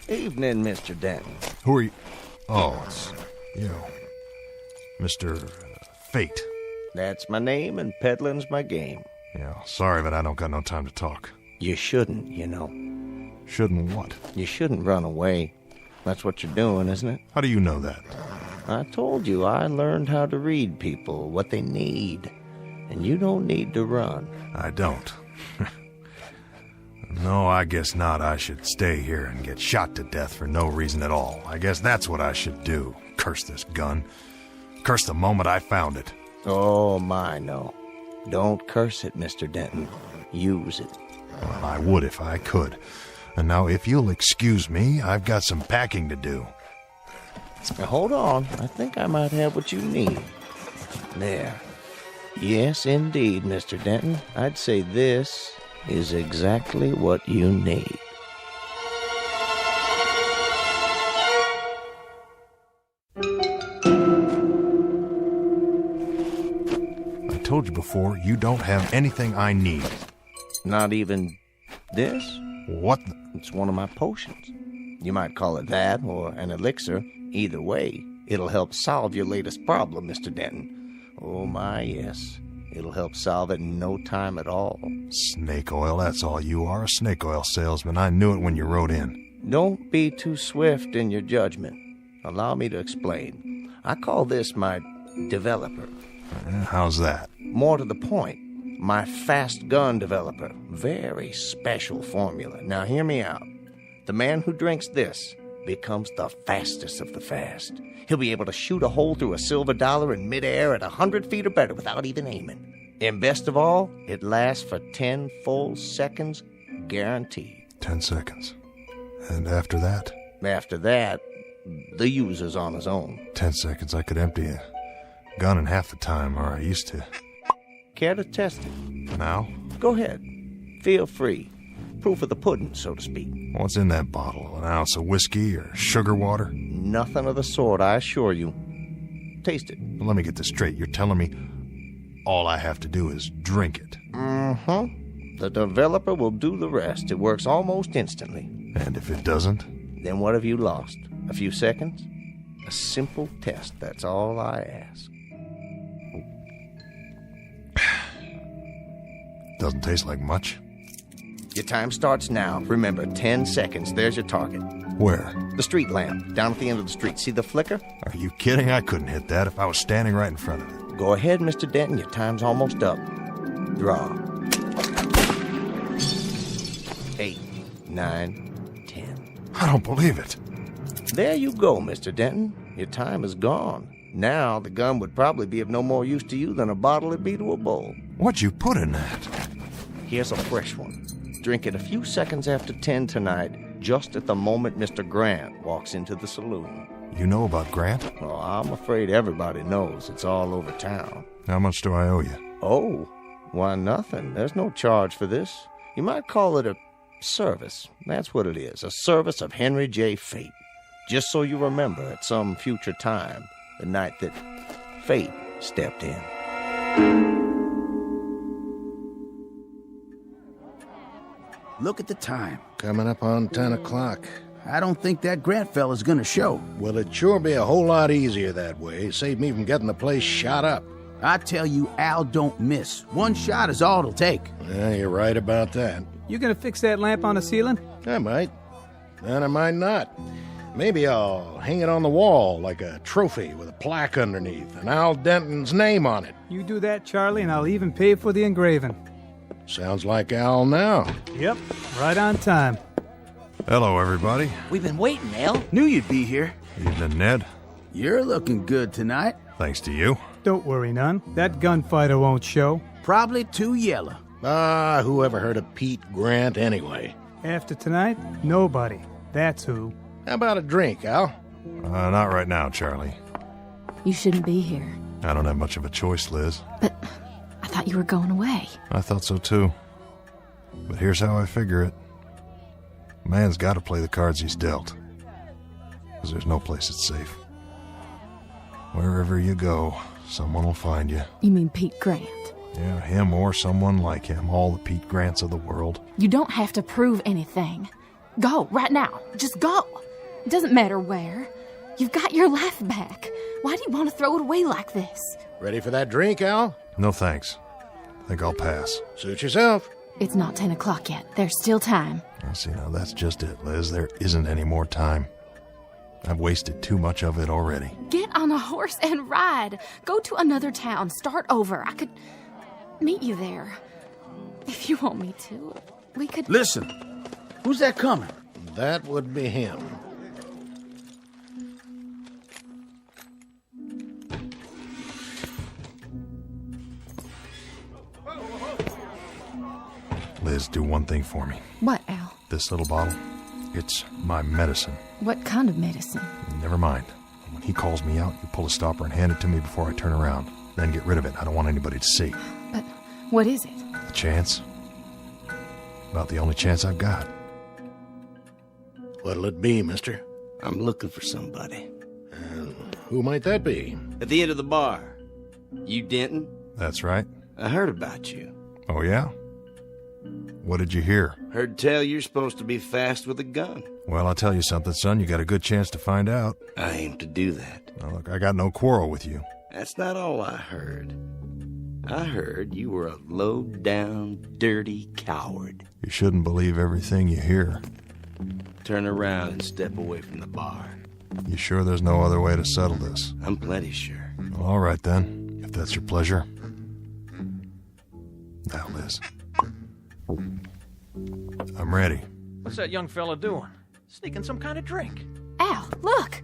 Evening, Mr. Denton. Who are you? Oh, it's you. Mr. Fate. That's my name, and peddling's my game. Yeah, sorry, but I don't got no time to talk. You shouldn't, you know. Shouldn't what? You shouldn't run away. That's what you're doing, isn't it? How do you know that? I told you I learned how to read people, what they need. And you don't need to run. I don't. No, I guess not. I should stay here and get shot to death for no reason at all. I guess that's what I should do. Curse this gun. Curse the moment I found it. Oh, my, no. Don't curse it, Mr. Denton. Use it. Well, I would if I could. And now, if you'll excuse me, I've got some packing to do. Now, hold on. I think I might have what you need. There. Yes, indeed, Mr. Denton. I'd say this is exactly what you need. I told you before, you don't have anything I need. Not even this? What? It's one of my potions. You might call it that or an elixir. Either way, it'll help solve your latest problem, Mr. Denton. Oh, my, yes. It'll help solve it in no time at all. Snake oil, that's all you are, a snake oil salesman. I knew it when you rode in. Don't be too swift in your judgment. Allow me to explain. I call this my developer. How's that? More to the point, my fast gun developer. Very special formula. Now hear me out. The man who drinks this becomes the fastest of the fast. He'll be able to shoot a hole through a silver dollar in midair at 100 feet or better without even aiming. And best of all, it lasts for 10 full seconds, guaranteed. 10 seconds. And after that? After that, the user's on his own. 10 seconds, I could empty a gun in half the time, or I used to. Care to test it? Now? Go ahead. Feel free. Proof of the pudding, so to speak. What's in that bottle? An ounce of whiskey or sugar water? Nothing of the sort, I assure you. Taste it. Well, let me get this straight. You're telling me all I have to do is drink it? Mm-hmm. The developer will do the rest. It works almost instantly. And if it doesn't? Then what have you lost? A few seconds? A simple test, that's all I ask. Doesn't taste like much. Your time starts now. Remember, 10 seconds. There's your target. Where? The street lamp, down at the end of the street. See the flicker? Are you kidding? I couldn't hit that if I was standing right in front of it. Go ahead, Mr. Denton. Your time's almost up. Draw. 8, 9, 10. I don't believe it. There you go, Mr. Denton. Your time is gone. Now, the gun would probably be of no more use to you than a bottle would be to a bowl. What'd you put in that? Here's a fresh one. Drink it a few seconds after 10 tonight, just at the moment Mr. Grant walks into the saloon. You know about Grant? Oh, I'm afraid everybody knows. It's all over town. How much do I owe you? Oh, why, nothing. There's no charge for this. You might call it a service. That's what it is, a service of Henry J. Fate. Just so you remember at some future time, the night that Fate stepped in. Look at the time. Coming up on 10 o'clock. I don't think that Grant fella's gonna show. Well, it'd sure be a whole lot easier that way. Save me from getting the place shot up. I tell you, Al don't miss. One shot is all it'll take. Yeah, you're right about that. You gonna fix that lamp on the ceiling? I might. And I might not. Maybe I'll hang it on the wall like a trophy with a plaque underneath and Al Denton's name on it. You do that, Charlie, and I'll even pay for the engraving. Sounds like Al now. Yep, right on time. Hello, everybody. We've been waiting, Al. Knew you'd be here. Evening, Ned. You're looking good tonight. Thanks to you. Don't worry none. That gunfighter won't show. Probably too yellow. Whoever heard of Pete Grant anyway? After tonight, nobody. That's who. How about a drink, Al? Not right now, Charlie. You shouldn't be here. I don't have much of a choice, Liz. But I thought you were going away. I thought so too. But here's how I figure it. A man's got to play the cards he's dealt. Because there's no place that's safe. Wherever you go, someone will find you. You mean Pete Grant? Yeah, him or someone like him. All the Pete Grants of the world. You don't have to prove anything. Go, right now. Just go. It doesn't matter where. You've got your life back. Why do you want to throw it away like this? Ready for that drink, Al? No thanks. I think I'll pass. Suit yourself. It's not 10 o'clock yet. There's still time. See, now that's just it, Liz. There isn't any more time. I've wasted too much of it already. Get on a horse and ride. Go to another town. Start over. I could meet you there. If you want me to, we could... Listen, who's that coming? That would be him. Liz, do one thing for me. What, Al? This little bottle, it's my medicine. What kind of medicine? Never mind. When he calls me out, you pull a stopper and hand it to me before I turn around. Then get rid of it. I don't want anybody to see. But what is it? A chance. About the only chance I've got. What'll it be, mister? I'm looking for somebody. Who might that be? At the end of the bar. You Denton? That's right. I heard about you. Oh, yeah? What did you hear? Heard tell you're supposed to be fast with a gun. Well, I'll tell you something, son. You got a good chance to find out. I aim to do that. Now, look, I got no quarrel with you. That's not all I heard. I heard you were a low-down, dirty coward. You shouldn't believe everything you hear. Turn around and step away from the bar. You sure there's no other way to settle this? I'm plenty sure. Well, all right, then, if that's your pleasure. Now, Liz. I'm ready. What's that young fella doing? Sneaking some kind of drink. Al, look!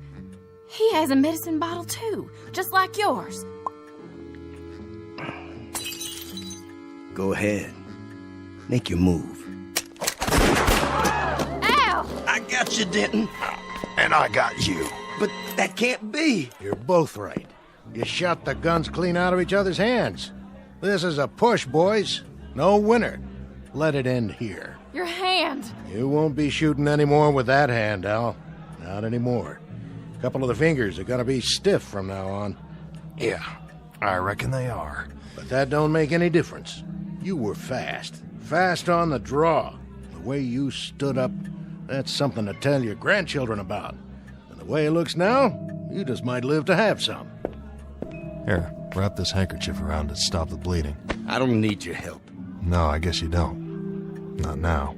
He has a medicine bottle, too, just like yours. Go ahead. Make your move. Al! I got you, Denton. And I got you. But that can't be. You're both right. You shot the guns clean out of each other's hands. This is a push, boys. No winner. Let it end here. Your hand! You won't be shooting anymore with that hand, Al. Not anymore. A couple of the fingers are gonna be stiff from now on. Yeah, I reckon they are. But that don't make any difference. You were fast. Fast on the draw. The way you stood up, that's something to tell your grandchildren about. And the way it looks now, you just might live to have some. Here, wrap this handkerchief around it, stop the bleeding. I don't need your help. No, I guess you don't. Not now.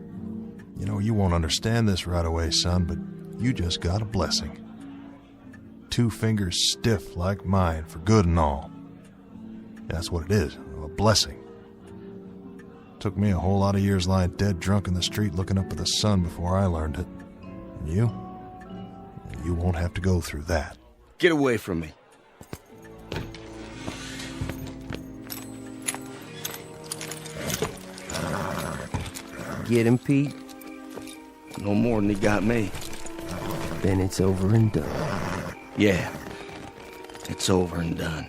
You know, you won't understand this right away, son, but you just got a blessing. 2 fingers stiff like mine, for good and all. That's what it is, a blessing. Took me a whole lot of years lying dead drunk in the street looking up at the sun before I learned it. And you won't have to go through that. Get away from me. Get him, Pete? No more than he got me. Then it's over and done. Yeah, it's over and done.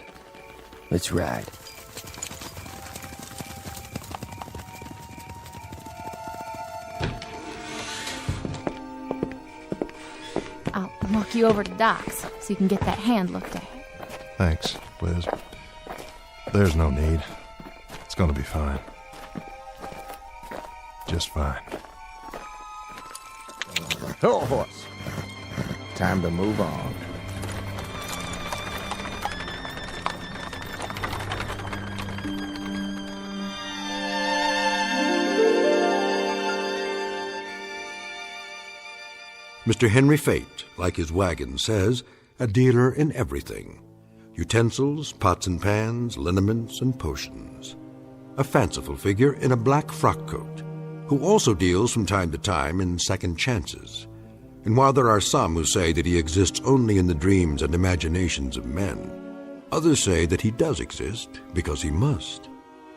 Let's ride. I'll walk you over to Doc's so you can get that hand looked at. Thanks, Liz. There's no need. It's gonna be fine. Just fine. Oh, horse. Time to move on. Mr. Henry Fate, like his wagon says, a dealer in everything. Utensils, pots and pans, liniments, and potions. A fanciful figure in a black frock coat, who also deals from time to time in second chances. And while there are some who say that he exists only in the dreams and imaginations of men, others say that he does exist because he must,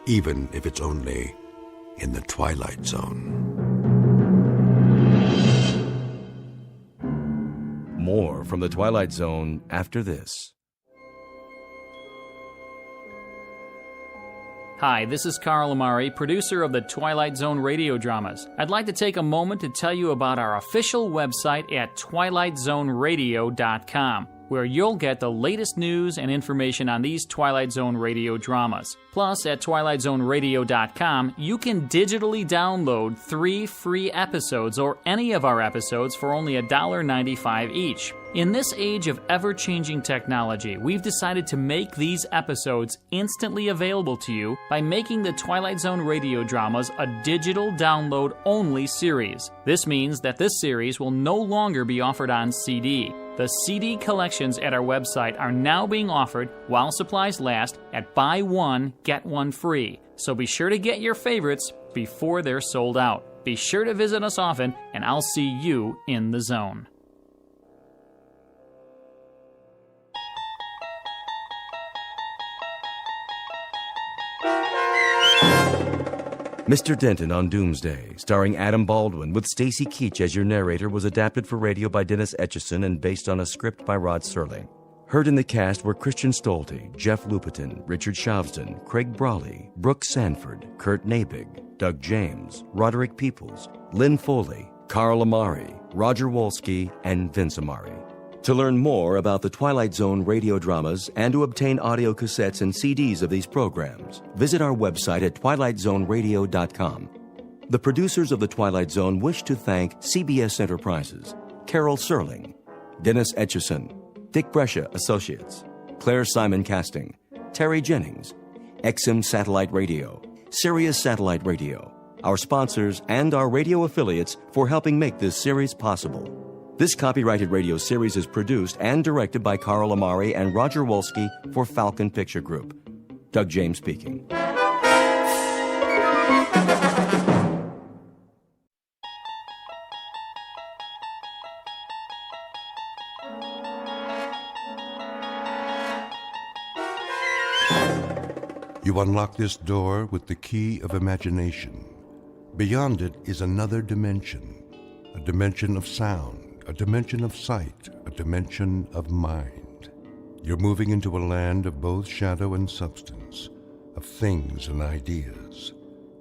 even if it's only in the Twilight Zone. More from the Twilight Zone after this. Hi, this is Carl Amari, producer of the Twilight Zone radio dramas. I'd like to take a moment to tell you about our official website at twilightzoneradio.com, where you'll get the latest news and information on these Twilight Zone radio dramas. Plus, at twilightzoneradio.com, you can digitally download 3 free episodes or any of our episodes for only $1.95 each. In this age of ever-changing technology, we've decided to make these episodes instantly available to you by making the Twilight Zone radio dramas a digital download-only series. This means that this series will no longer be offered on CD. The CD collections at our website are now being offered while supplies last at buy one, get one free. So be sure to get your favorites before they're sold out. Be sure to visit us often, and I'll see you in the zone. Mr. Denton on Doomsday, starring Adam Baldwin with Stacy Keach as your narrator, was adapted for radio by Dennis Etchison and based on a script by Rod Serling. Heard in the cast were Christian Stolte, Jeff Lupetin, Richard Shavsden, Craig Brawley, Brooke Sanford, Kurt Nabig, Doug James, Roderick Peoples, Lynn Foley, Carl Amari, Roger Wolski, and Vince Amari. To learn more about the Twilight Zone radio dramas and to obtain audio cassettes and CDs of these programs, visit our website at twilightzoneradio.com. The producers of The Twilight Zone wish to thank CBS Enterprises, Carol Serling, Dennis Etchison, Dick Brescia Associates, Claire Simon Casting, Terry Jennings, XM Satellite Radio, Sirius Satellite Radio, our sponsors, and our radio affiliates for helping make this series possible. This copyrighted radio series is produced and directed by Carl Amari and Roger Wolski for Falcon Picture Group. Doug James speaking. You unlock this door with the key of imagination. Beyond it is another dimension, a dimension of sound, a dimension of sight, a dimension of mind. You're moving into a land of both shadow and substance, of things and ideas.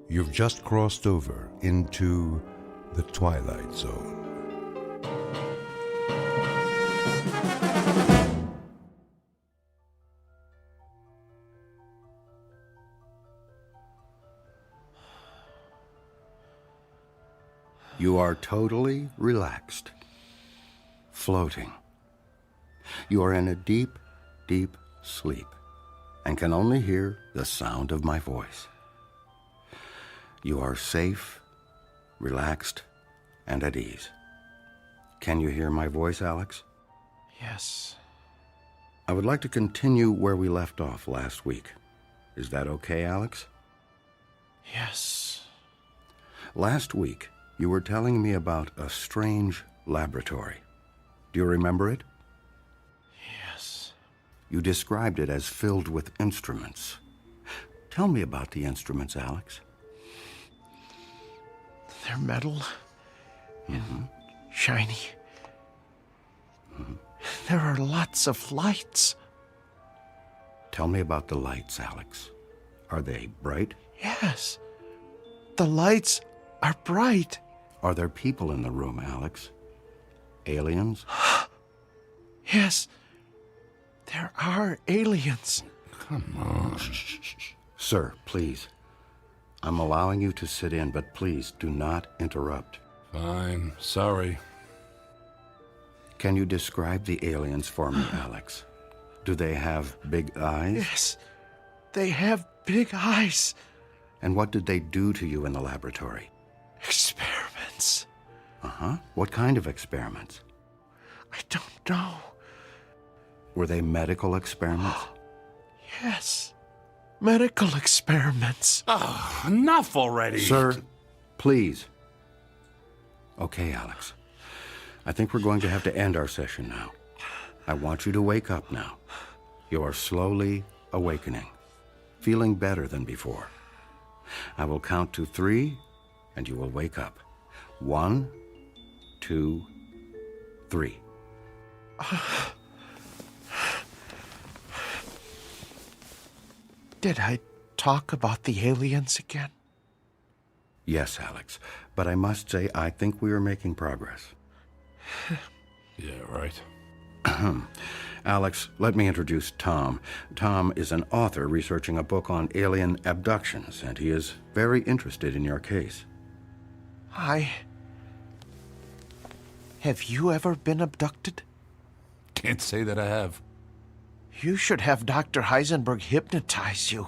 You've just crossed over into the Twilight Zone. You are totally relaxed, floating. You are in a deep, deep sleep and can only hear the sound of my voice. You are safe, relaxed, and at ease. Can you hear my voice, Alex? Yes. I would like to continue where we left off last week. Is that okay, Alex? Yes. Last week, you were telling me about a strange laboratory. Do you remember it? Yes. You described it as filled with instruments. Tell me about the instruments, Alex. They're metal and shiny. There are lots of lights. Tell me about the lights, Alex. Are they bright? Yes. The lights are bright. Are there people in the room, Alex? Aliens? Yes. There are aliens. Come on. Sir, please. I'm allowing you to sit in, but please do not interrupt. Fine. Sorry. Can you describe the aliens for me, Alex? Do they have big eyes? Yes. They have big eyes. And what did they do to you in the laboratory? Experiments. Uh-huh. What kind of experiments? I don't know. Were they medical experiments? Yes. Medical experiments. Oh, enough already. Sir, please. Okay, Alex. I think we're going to have to end our session now. I want you to wake up now. You are slowly awakening, feeling better than before. I will count to 3, and you will wake up. 1, 2, 3. Did I talk about the aliens again? Yes, Alex, but I must say I think we are making progress. Yeah, right. Alex, let me introduce Tom. Tom is an author researching a book on alien abductions, and he is very interested in your case. Have you ever been abducted? Can't say that I have. You should have Dr. Heisenberg hypnotize you.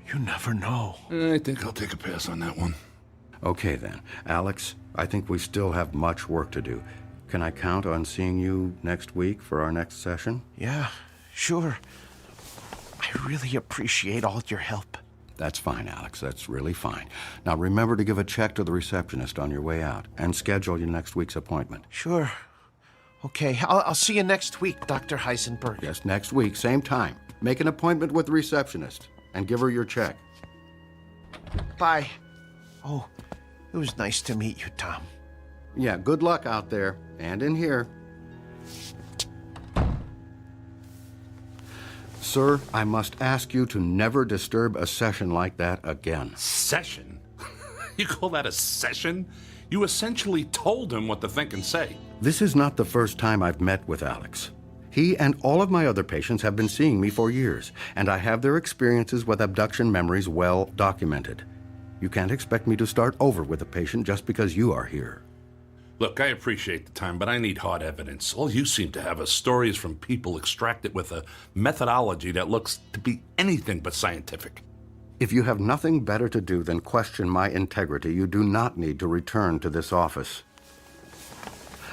You never know. I think I'll take a pass on that one. Okay, then. Alex, I think we still have much work to do. Can I count on seeing you next week for our next session? Yeah, sure. I really appreciate all your help. That's fine, Alex. That's really fine. Now, remember to give a check to the receptionist on your way out and schedule your next week's appointment. Sure. Okay, I'll see you next week, Dr. Heisenberg. Yes, next week, same time. Make an appointment with the receptionist and give her your check. Bye. Oh, it was nice to meet you, Tom. Yeah, good luck out there and in here. Sir, I must ask you to never disturb a session like that again. Session? You call that a session? You essentially told him what to think and say. This is not the first time I've met with Alex. He and all of my other patients have been seeing me for years, and I have their experiences with abduction memories well documented. You can't expect me to start over with a patient just because you are here. Look, I appreciate the time, but I need hard evidence. All you seem to have are stories from people extracted with a methodology that looks to be anything but scientific. If you have nothing better to do than question my integrity, you do not need to return to this office.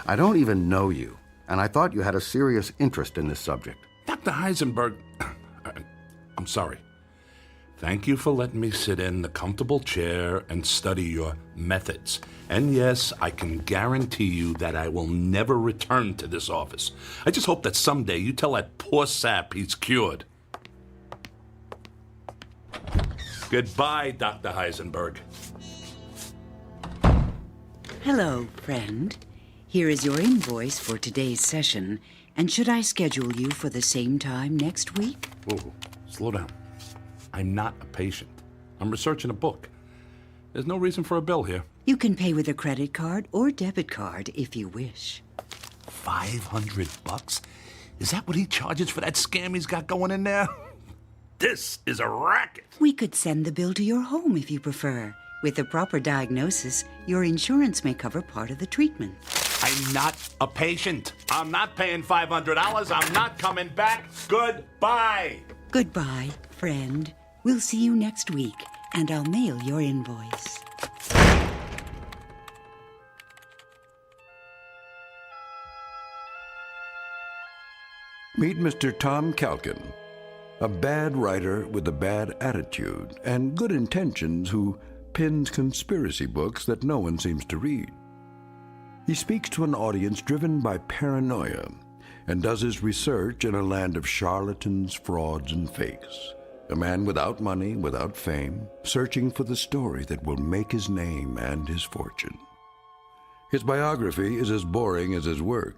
I don't even know you, and I thought you had a serious interest in this subject. Dr. Heisenberg, I'm sorry. Thank you for letting me sit in the comfortable chair and study your methods. And yes, I can guarantee you that I will never return to this office. I just hope that someday you tell that poor sap he's cured. Goodbye, Dr. Heisenberg. Hello, friend. Here is your invoice for today's session. And should I schedule you for the same time next week? Whoa, slow down. I'm not a patient. I'm researching a book. There's no reason for a bill here. You can pay with a credit card or debit card if you wish. $500? Is that what he charges for that scam he's got going in there? This is a racket. We could send the bill to your home if you prefer. With a proper diagnosis, your insurance may cover part of the treatment. I'm not a patient. I'm not paying $500. I'm not coming back. Goodbye. Goodbye, friend. We'll see you next week, and I'll mail your invoice. Meet Mr. Tom Calkin, a bad writer with a bad attitude and good intentions who pens conspiracy books that no one seems to read. He speaks to an audience driven by paranoia and does his research in a land of charlatans, frauds, and fakes. A man without money, without fame, searching for the story that will make his name and his fortune. His biography is as boring as his work,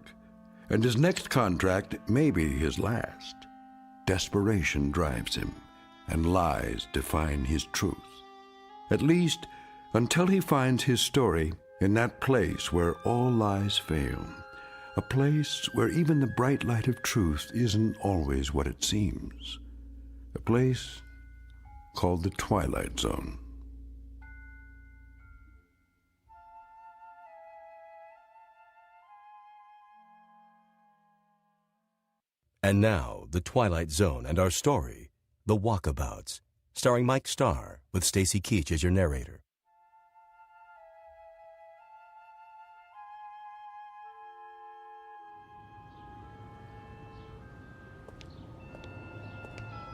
and his next contract may be his last. Desperation drives him, and lies define his truth. At least, until he finds his story in that place where all lies fail, a place where even the bright light of truth isn't always what it seems. A place called the Twilight Zone. And now, The Twilight Zone and our story, The Walkabouts, starring Mike Starr, with Stacy Keach as your narrator.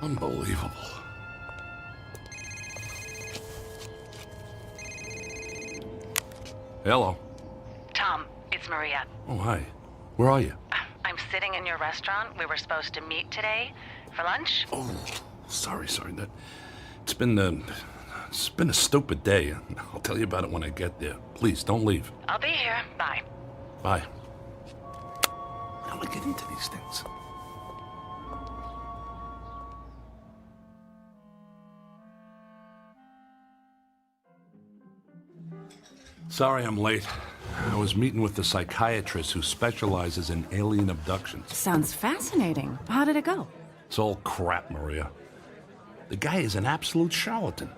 Unbelievable. Hello. Tom, it's Maria. Oh, hi. Where are you? I'm sitting in your restaurant. We were supposed to meet today for lunch. Oh, sorry. It's been a stupid day. I'll tell you about it when I get there. Please, don't leave. I'll be here. Bye. Bye. How do I get into these things? Sorry I'm late. I was meeting with the psychiatrist who specializes in alien abductions. Sounds fascinating. How did it go? It's all crap, Maria. The guy is an absolute charlatan.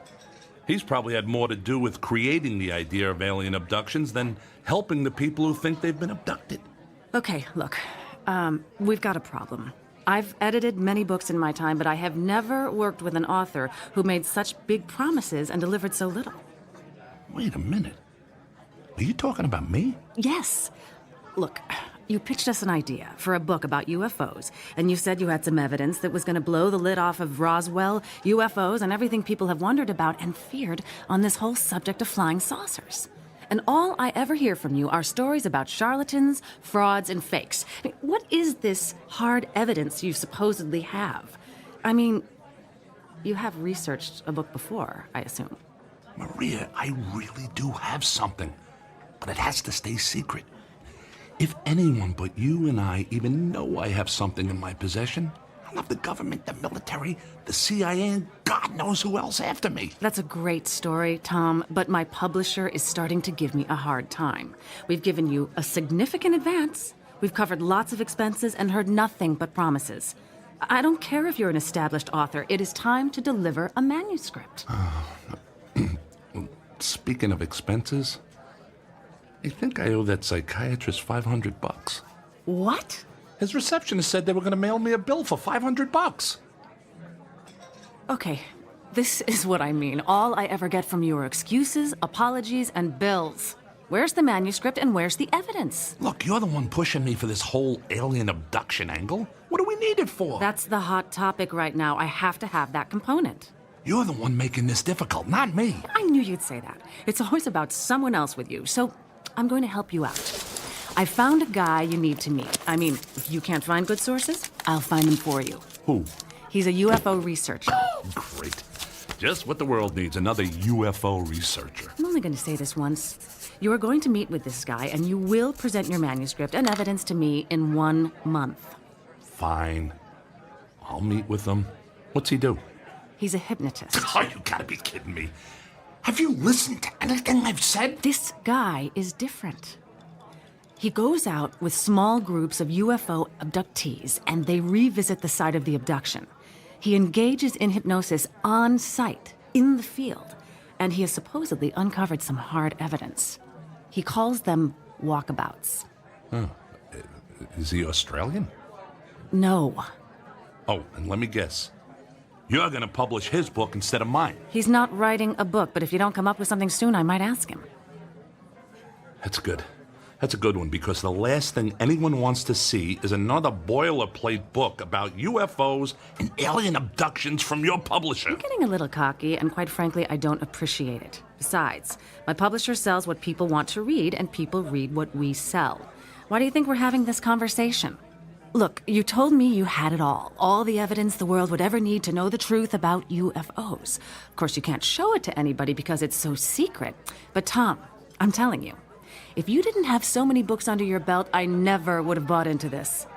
He's probably had more to do with creating the idea of alien abductions than helping the people who think they've been abducted. Okay, look. We've got a problem. I've edited many books in my time, but I have never worked with an author who made such big promises and delivered so little. Wait a minute. Are you talking about me? Yes. Look, you pitched us an idea for a book about UFOs, and you said you had some evidence that was going to blow the lid off of Roswell, UFOs, and everything people have wondered about and feared on this whole subject of flying saucers. And all I ever hear from you are stories about charlatans, frauds, and fakes. I mean, what is this hard evidence you supposedly have? I mean, you have researched a book before, I assume. Maria, I really do have something. But it has to stay secret. If anyone but you and I even know I have something in my possession, I'll have the government, the military, the CIA, and God knows who else after me. That's a great story, Tom, but my publisher is starting to give me a hard time. We've given you a significant advance. We've covered lots of expenses and heard nothing but promises. I don't care if you're an established author. It is time to deliver a manuscript. Speaking of expenses, I think I owe that psychiatrist $500. What? His receptionist said they were going to mail me a bill for $500. Okay, this is what I mean. All I ever get from you are excuses, apologies, and bills. Where's the manuscript and where's the evidence? Look, you're the one pushing me for this whole alien abduction angle. What do we need it for? That's the hot topic right now. I have to have that component. You're the one making this difficult, not me. I knew you'd say that. It's always about someone else with you, so I'm going to help you out. I found a guy you need to meet. I mean, if you can't find good sources, I'll find them for you. Who? He's a UFO researcher. Great. Just what the world needs, another UFO researcher. I'm only going to say this once. You are going to meet with this guy, and you will present your manuscript and evidence to me in 1 month. Fine. I'll meet with him. What's he do? He's a hypnotist. Oh, you gotta be kidding me. Have you listened to anything I've said? This guy is different. He goes out with small groups of UFO abductees, and they revisit the site of the abduction. He engages in hypnosis on site, in the field, and he has supposedly uncovered some hard evidence. He calls them walkabouts. Huh. Is he Australian? No. Oh, and let me guess. You're gonna publish his book instead of mine. He's not writing a book, but if you don't come up with something soon, I might ask him. That's good. That's a good one, because the last thing anyone wants to see is another boilerplate book about UFOs and alien abductions from your publisher. You're getting a little cocky, and quite frankly, I don't appreciate it. Besides, my publisher sells what people want to read, and people read what we sell. Why do you think we're having this conversation? Look, you told me you had it all the evidence the world would ever need to know the truth about UFOs. Of course, you can't show it to anybody because it's so secret. But Tom, I'm telling you, if you didn't have so many books under your belt, I never would have bought into this.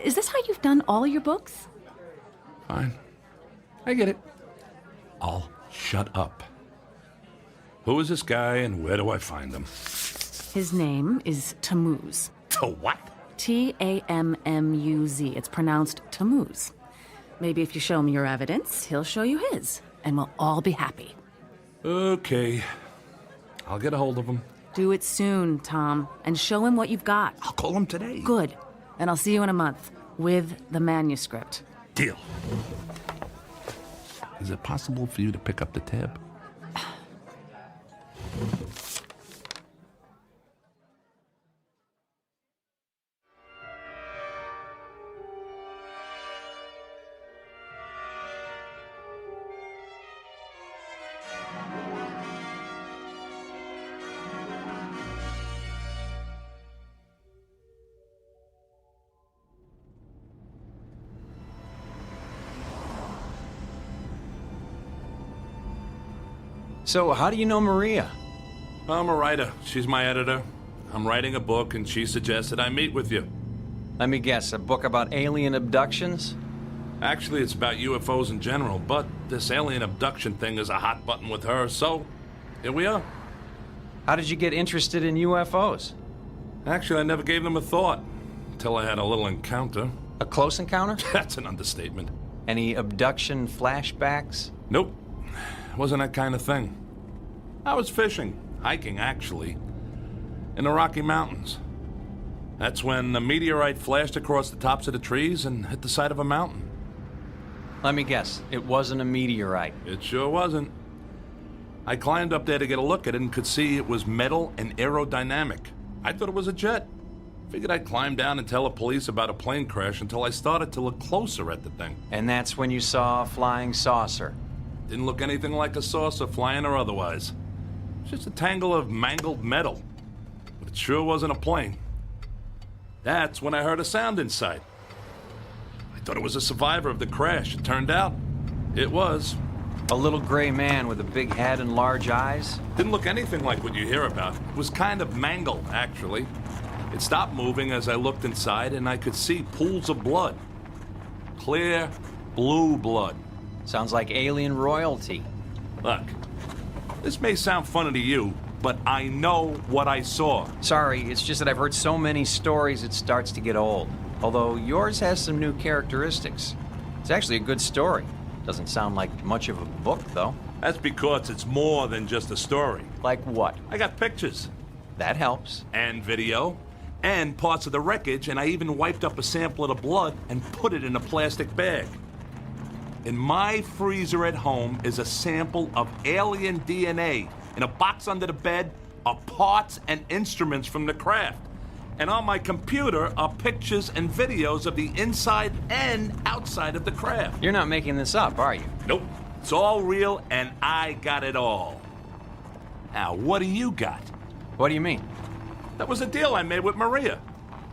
Is this how you've done all your books? Fine. I get it. I'll shut up. Who is this guy and where do I find him? His name is Tammuz. To what? Tammuz. It's pronounced Tammuz. Maybe if you show him your evidence, he'll show you his, and we'll all be happy. Okay. I'll get a hold of him. Do it soon, Tom, and show him what you've got. I'll call him today. Good. And I'll see you in a month with the manuscript. Deal. Is it possible for you to pick up the tab? So, how do you know Maria? I'm a writer. She's my editor. I'm writing a book, and she suggested I meet with you. Let me guess, a book about alien abductions? Actually, it's about UFOs in general, but this alien abduction thing is a hot button with her, so here we are. How did you get interested in UFOs? Actually, I never gave them a thought until I had a little encounter. A close encounter? That's an understatement. Any abduction flashbacks? Nope. Wasn't that kind of thing. I was fishing, hiking actually, in the Rocky Mountains. That's when a meteorite flashed across the tops of the trees and hit the side of a mountain. Let me guess, it wasn't a meteorite. It sure wasn't. I climbed up there to get a look at it and could see it was metal and aerodynamic. I thought it was a jet. Figured I'd climb down and tell the police about a plane crash until I started to look closer at the thing. And that's when you saw a flying saucer? Didn't look anything like a saucer, flying or otherwise. Just a tangle of mangled metal. But it sure wasn't a plane. That's when I heard a sound inside. I thought it was a survivor of the crash. It turned out, it was. A little gray man with a big head and large eyes? Didn't look anything like what you hear about. It was kind of mangled, actually. It stopped moving as I looked inside, and I could see pools of blood. Clear, blue blood. Sounds like alien royalty. Look, this may sound funny to you, but I know what I saw. Sorry, it's just that I've heard so many stories it starts to get old. Although yours has some new characteristics. It's actually a good story. Doesn't sound like much of a book, though. That's because it's more than just a story. Like what? I got pictures. That helps. And video. And parts of the wreckage, and I even wiped up a sample of the blood and put it in a plastic bag. In my freezer at home is a sample of alien DNA. In a box under the bed are parts and instruments from the craft. And on my computer are pictures and videos of the inside and outside of the craft. You're not making this up, are you? Nope. It's all real, and I got it all. Now, what do you got? What do you mean? That was a deal I made with Maria.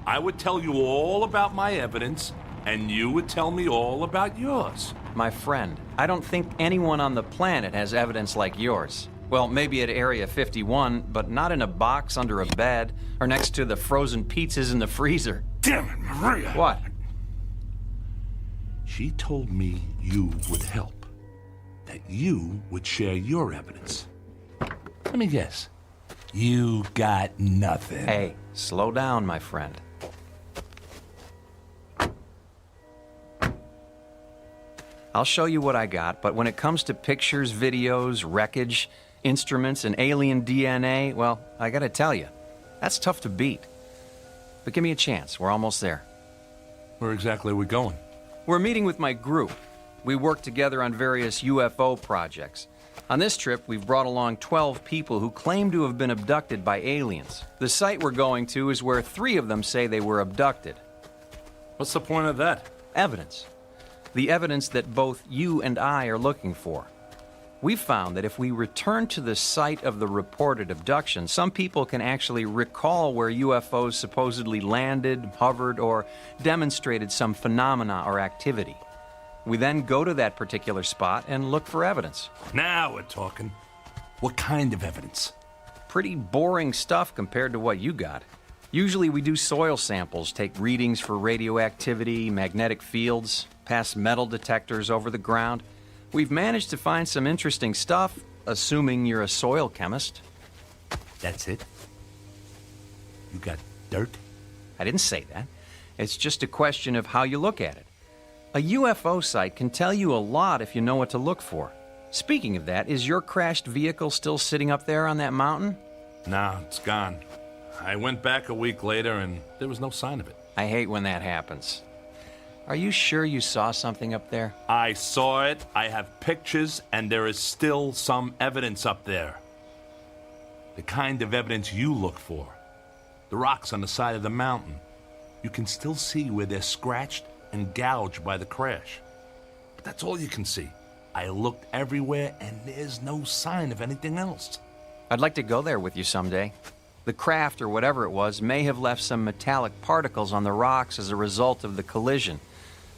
I would tell you all about my evidence, and you would tell me all about yours. My friend, I don't think anyone on the planet has evidence like yours. Well, maybe at Area 51, but not in a box under a bed or next to the frozen pizzas in the freezer. Damn it, Maria! What? She told me you would help. That you would share your evidence. Let me guess. You got nothing. Hey, slow down, my friend. I'll show you what I got, but when it comes to pictures, videos, wreckage, instruments, and alien DNA, well, I gotta tell you, that's tough to beat. But give me a chance. We're almost there. Where exactly are we going? We're meeting with my group. We work together on various UFO projects. On this trip, we've brought along 12 people who claim to have been abducted by aliens. The site we're going to is where 3 of them say they were abducted. What's the point of that? Evidence. The evidence that both you and I are looking for. We've found that if we return to the site of the reported abduction, some people can actually recall where UFOs supposedly landed, hovered, or demonstrated some phenomena or activity. We then go to that particular spot and look for evidence. Now we're talking. What kind of evidence? Pretty boring stuff compared to what you got. Usually we do soil samples, take readings for radioactivity, magnetic fields, pass metal detectors over the ground. We've managed to find some interesting stuff, assuming you're a soil chemist. That's it? You got dirt? I didn't say that. It's just a question of how you look at it. A UFO site can tell you a lot if you know what to look for. Speaking of that, is your crashed vehicle still sitting up there on that mountain? Nah, it's gone. I went back a week later and there was no sign of it. I hate when that happens. Are you sure you saw something up there? I saw it, I have pictures, and there is still some evidence up there. The kind of evidence you look for. The rocks on the side of the mountain. You can still see where they're scratched and gouged by the crash. But that's all you can see. I looked everywhere and there's no sign of anything else. I'd like to go there with you someday. The craft, or whatever it was, may have left some metallic particles on the rocks as a result of the collision.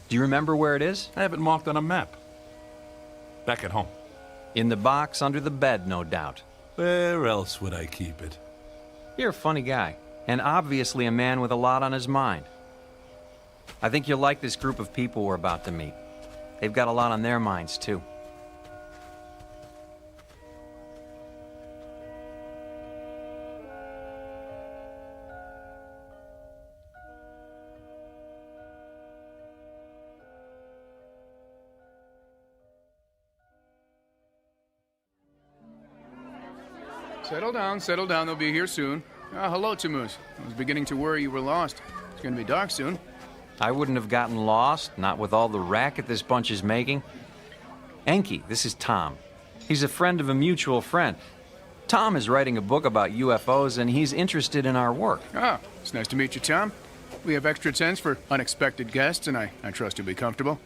Do you remember where it is? I have it marked on a map. Back at home. In the box under the bed, no doubt. Where else would I keep it? You're a funny guy, and obviously a man with a lot on his mind. I think you'll like this group of people we're about to meet. They've got a lot on their minds, too. Settle down. They'll be here soon. Hello, Tammuz. I was beginning to worry you were lost. It's going to be dark soon. I wouldn't have gotten lost, not with all the racket this bunch is making. Enki, this is Tom. He's a friend of a mutual friend. Tom is writing a book about UFOs, and he's interested in our work. It's nice to meet you, Tom. We have extra tents for unexpected guests, and I trust you'll be comfortable.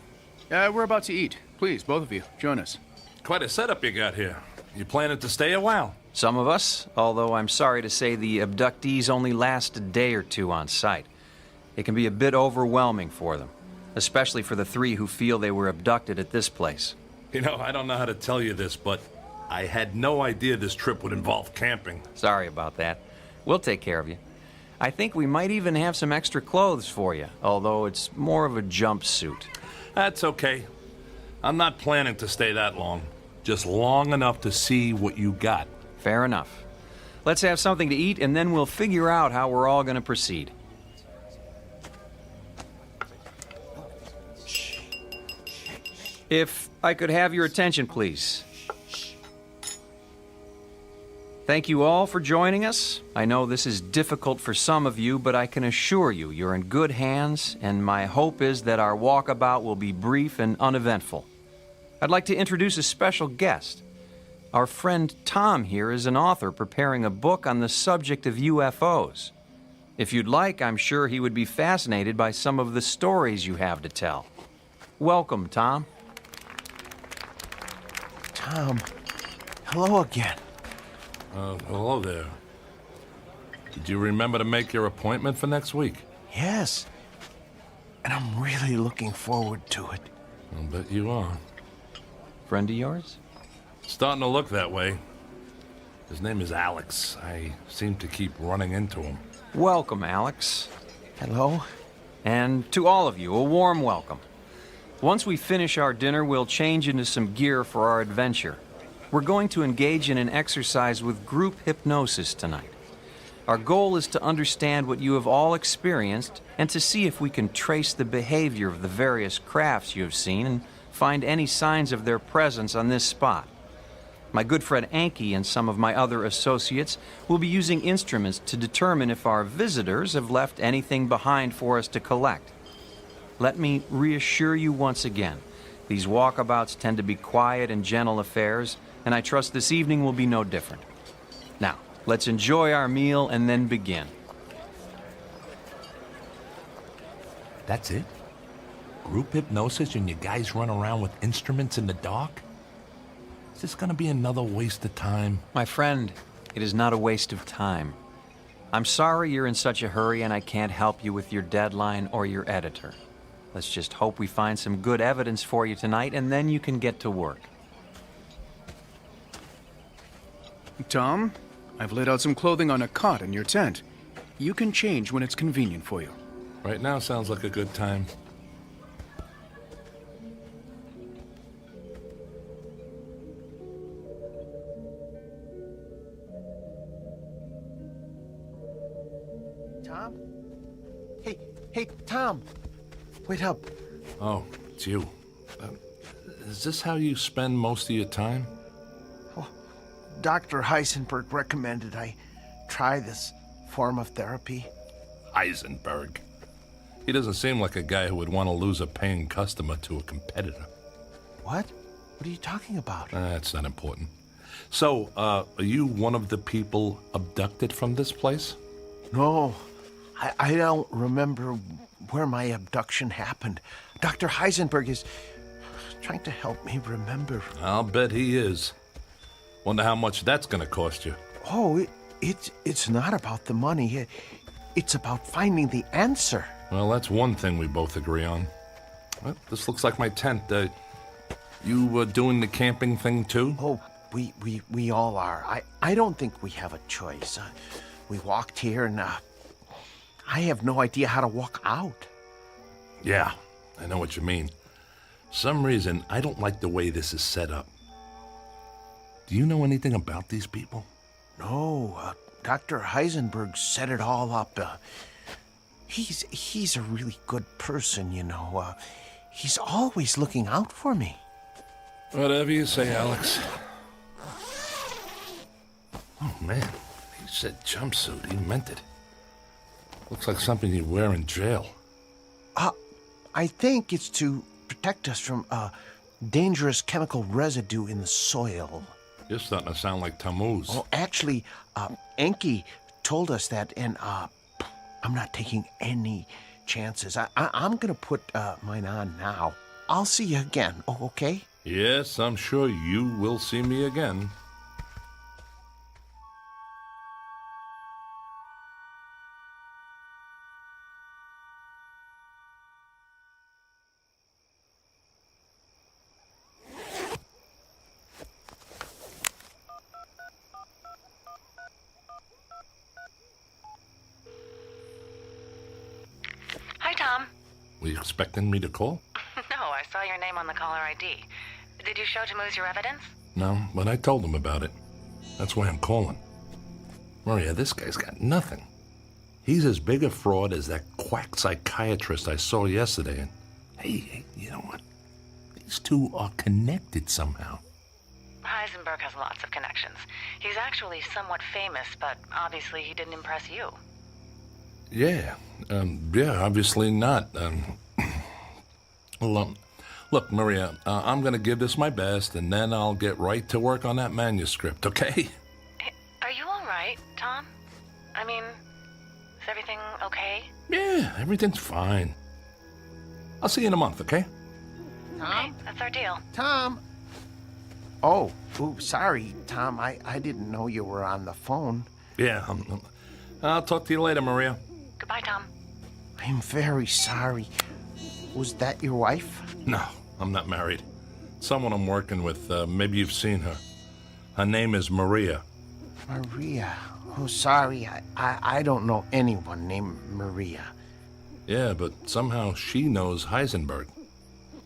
We're about to eat. Please, both of you, join us. Quite a setup you got here. You planning to stay a while? Some of us, although I'm sorry to say the abductees only last a day or two on site. It can be a bit overwhelming for them, especially for the 3 who feel they were abducted at this place. You know, I don't know how to tell you this, but I had no idea this trip would involve camping. Sorry about that. We'll take care of you. I think we might even have some extra clothes for you, although it's more of a jumpsuit. That's okay. I'm not planning to stay that long. Just long enough to see what you got. Fair enough. Let's have something to eat, and then we'll figure out how we're all going to proceed. If I could have your attention, please. Thank you all for joining us. I know this is difficult for some of you, but I can assure you you're in good hands, and my hope is that our walkabout will be brief and uneventful. I'd like to introduce a special guest. Our friend Tom here is an author preparing a book on the subject of UFOs. If you'd like, I'm sure he would be fascinated by some of the stories you have to tell. Welcome, Tom. Tom, hello again. Hello there. Did you remember to make your appointment for next week? Yes. And I'm really looking forward to it. I'll bet you are. Friend of yours? Starting to look that way. His name is Alex. I seem to keep running into him. Welcome, Alex. Hello. And to all of you, a warm welcome. Once we finish our dinner, we'll change into some gear for our adventure. We're going to engage in an exercise with group hypnosis tonight. Our goal is to understand what you have all experienced and to see if we can trace the behavior of the various crafts you have seen and find any signs of their presence on this spot. My good friend Enki and some of my other associates will be using instruments to determine if our visitors have left anything behind for us to collect. Let me reassure you once again, these walkabouts tend to be quiet and gentle affairs, and I trust this evening will be no different. Now, let's enjoy our meal and then begin. That's it? Group hypnosis and you guys run around with instruments in the dark? Is this gonna be another waste of time? My friend, it is not a waste of time. I'm sorry you're in such a hurry and I can't help you with your deadline or your editor. Let's just hope we find some good evidence for you tonight and then you can get to work. Tom, I've laid out some clothing on a cot in your tent. You can change when it's convenient for you. Right now sounds like a good time. Tom? Hey, Tom! Wait up. Oh, it's you. Is this how you spend most of your time? Oh, Dr. Heisenberg recommended I try this form of therapy. Heisenberg? He doesn't seem like a guy who would want to lose a paying customer to a competitor. What? What are you talking about? That's not important. So, are you one of the people abducted from this place? No, I don't remember where my abduction happened. Dr. Heisenberg is trying to help me remember. I'll bet he is. Wonder how much that's gonna cost you. Oh, it's not about the money. It's about finding the answer. Well, that's one thing we both agree on. Well, this looks like my tent. You were doing the camping thing too? Oh, we all are. I don't think we have a choice. We walked here and I have no idea how to walk out. Yeah, I know what you mean. Some reason I don't like the way this is set up. Do you know anything about these people? No, Dr. Heisenberg set it all up. He's a really good person, you know. He's always looking out for me. Whatever you say, Alex. Oh, man. He said jumpsuit. He meant it. Looks like something you wear in jail. I think it's to protect us from dangerous chemical residue in the soil. You're starting to sound like Tammuz. Oh, actually, Enki told us that, and I'm not taking any chances. I'm going to put mine on now. I'll see you again, okay? Yes, I'm sure you will see me again. Hi, Tom. Were you expecting me to call? No, I saw your name on the caller ID. Did you show Tammuz your evidence? No, but I told him about it. That's why I'm calling. Maria, this guy's got nothing. He's as big a fraud as that quack psychiatrist I saw yesterday. And hey, you know what? These two are connected somehow. Heisenberg has lots of connections. He's actually somewhat famous, but obviously he didn't impress you. Yeah, obviously not. Look, Maria, I'm going to give this my best, and then I'll get right to work on that manuscript, okay? Are you all right, Tom? I mean, is everything okay? Yeah, everything's fine. I'll see you in a month, okay? Tom? Okay, that's our deal. Tom! Oh, sorry, Tom. I didn't know you were on the phone. Yeah, I'll talk to you later, Maria. Goodbye, Tom. I'm very sorry. Was that your wife? No, I'm not married. Someone I'm working with. Maybe you've seen her. Her name is Maria. Maria? Oh, sorry. I don't know anyone named Maria. Yeah, but somehow she knows Heisenberg.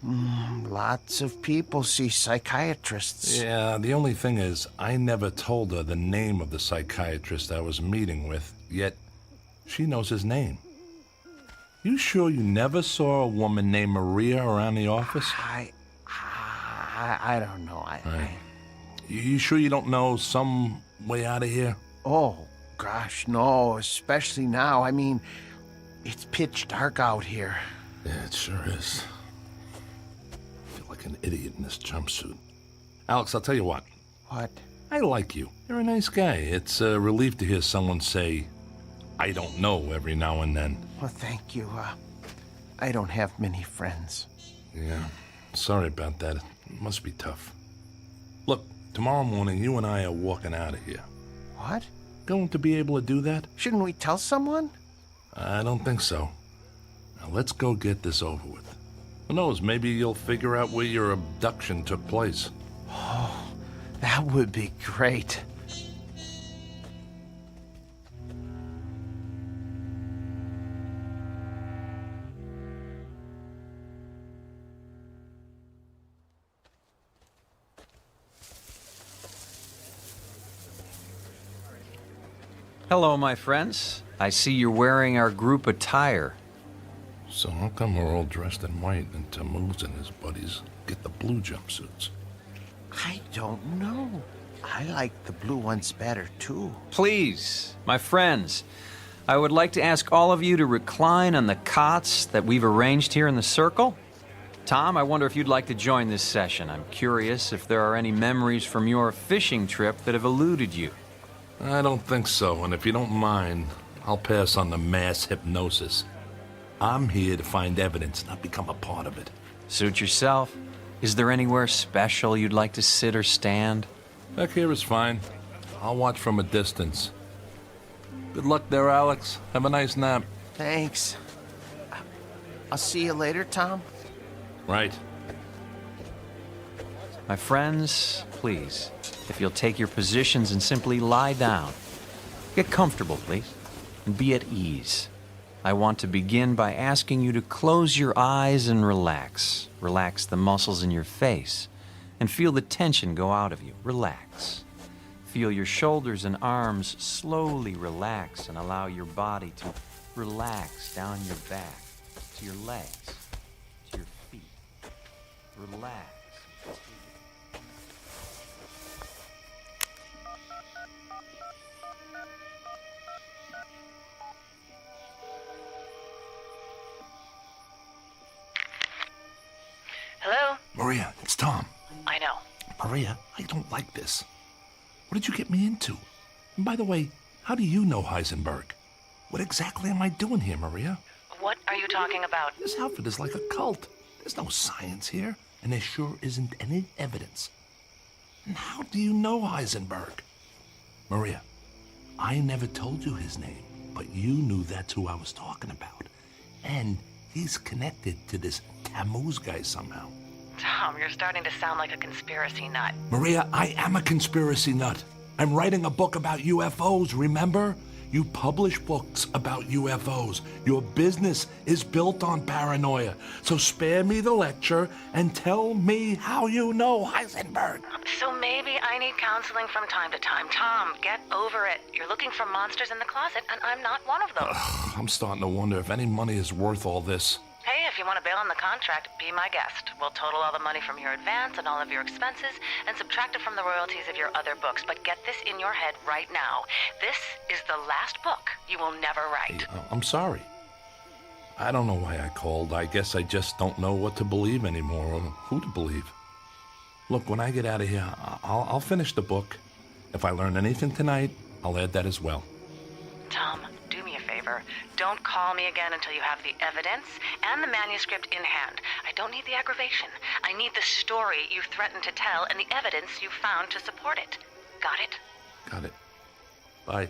Lots of people see psychiatrists. Yeah, the only thing is, I never told her the name of the psychiatrist I was meeting with, yet she knows his name. You sure you never saw a woman named Maria around the office? I don't know. You sure you don't know some way out of here? Oh, gosh, no, especially now. I mean, it's pitch dark out here. Yeah, it sure is. I feel like an idiot in this jumpsuit. Alex, I'll tell you what. What? I like you. You're a nice guy. It's a relief to hear someone say, I don't know, every now and then. Well, thank you. I don't have many friends. Yeah, sorry about that. It must be tough. Look, tomorrow morning you and I are walking out of here. What? Going to be able to do that? Shouldn't we tell someone? I don't think so. Now let's go get this over with. Who knows, maybe you'll figure out where your abduction took place. Oh, that would be great. Hello, my friends. I see you're wearing our group attire. So how come we're all dressed in white and Tammuz and his buddies get the blue jumpsuits? I don't know. I like the blue ones better, too. Please, my friends, I would like to ask all of you to recline on the cots that we've arranged here in the circle. Tom, I wonder if you'd like to join this session. I'm curious if there are any memories from your fishing trip that have eluded you. I don't think so, and if you don't mind, I'll pass on the mass hypnosis. I'm here to find evidence, not become a part of it. Suit yourself. Is there anywhere special you'd like to sit or stand? Back here is fine. I'll watch from a distance. Good luck there, Alex. Have a nice nap. Thanks. I'll see you later, Tom. Right. My friends, please, if you'll take your positions and simply lie down. Get comfortable, please, and be at ease. I want to begin by asking you to close your eyes and relax. Relax the muscles in your face and feel the tension go out of you. Relax. Feel your shoulders and arms slowly relax and allow your body to relax down your back, to your legs, to your feet. Relax. Hello? Maria, it's Tom. I know. Maria, I don't like this. What did you get me into? And by the way, how do you know Heisenberg? What exactly am I doing here, Maria? What are you talking about? This outfit is like a cult. There's no science here, and there sure isn't any evidence. And how do you know Heisenberg? Maria, I never told you his name, but you knew that's who I was talking about. And he's connected to this Tammuz guy somehow. Tom, you're starting to sound like a conspiracy nut. Maria, I am a conspiracy nut. I'm writing a book about UFOs, remember? You publish books about UFOs. Your business is built on paranoia. So spare me the lecture and tell me how you know Heisenberg. So maybe I need counseling from time to time. Tom, get over it. You're looking for monsters in the closet, and I'm not one of those. I'm starting to wonder if any money is worth all this. Hey, if you want to bail on the contract, be my guest. We'll total all the money from your advance and all of your expenses and subtract it from the royalties of your other books. But get this in your head right now. This is the last book you will never write. I'm sorry. I don't know why I called. I guess I just don't know what to believe anymore or who to believe. Look, when I get out of here, I'll finish the book. If I learn anything tonight, I'll add that as well. Tom, do me a favor. Don't call me again until you have the evidence and the manuscript in hand. I don't need the aggravation. I need the story you threatened to tell and the evidence you found to support it. Got it? Got it. Bye.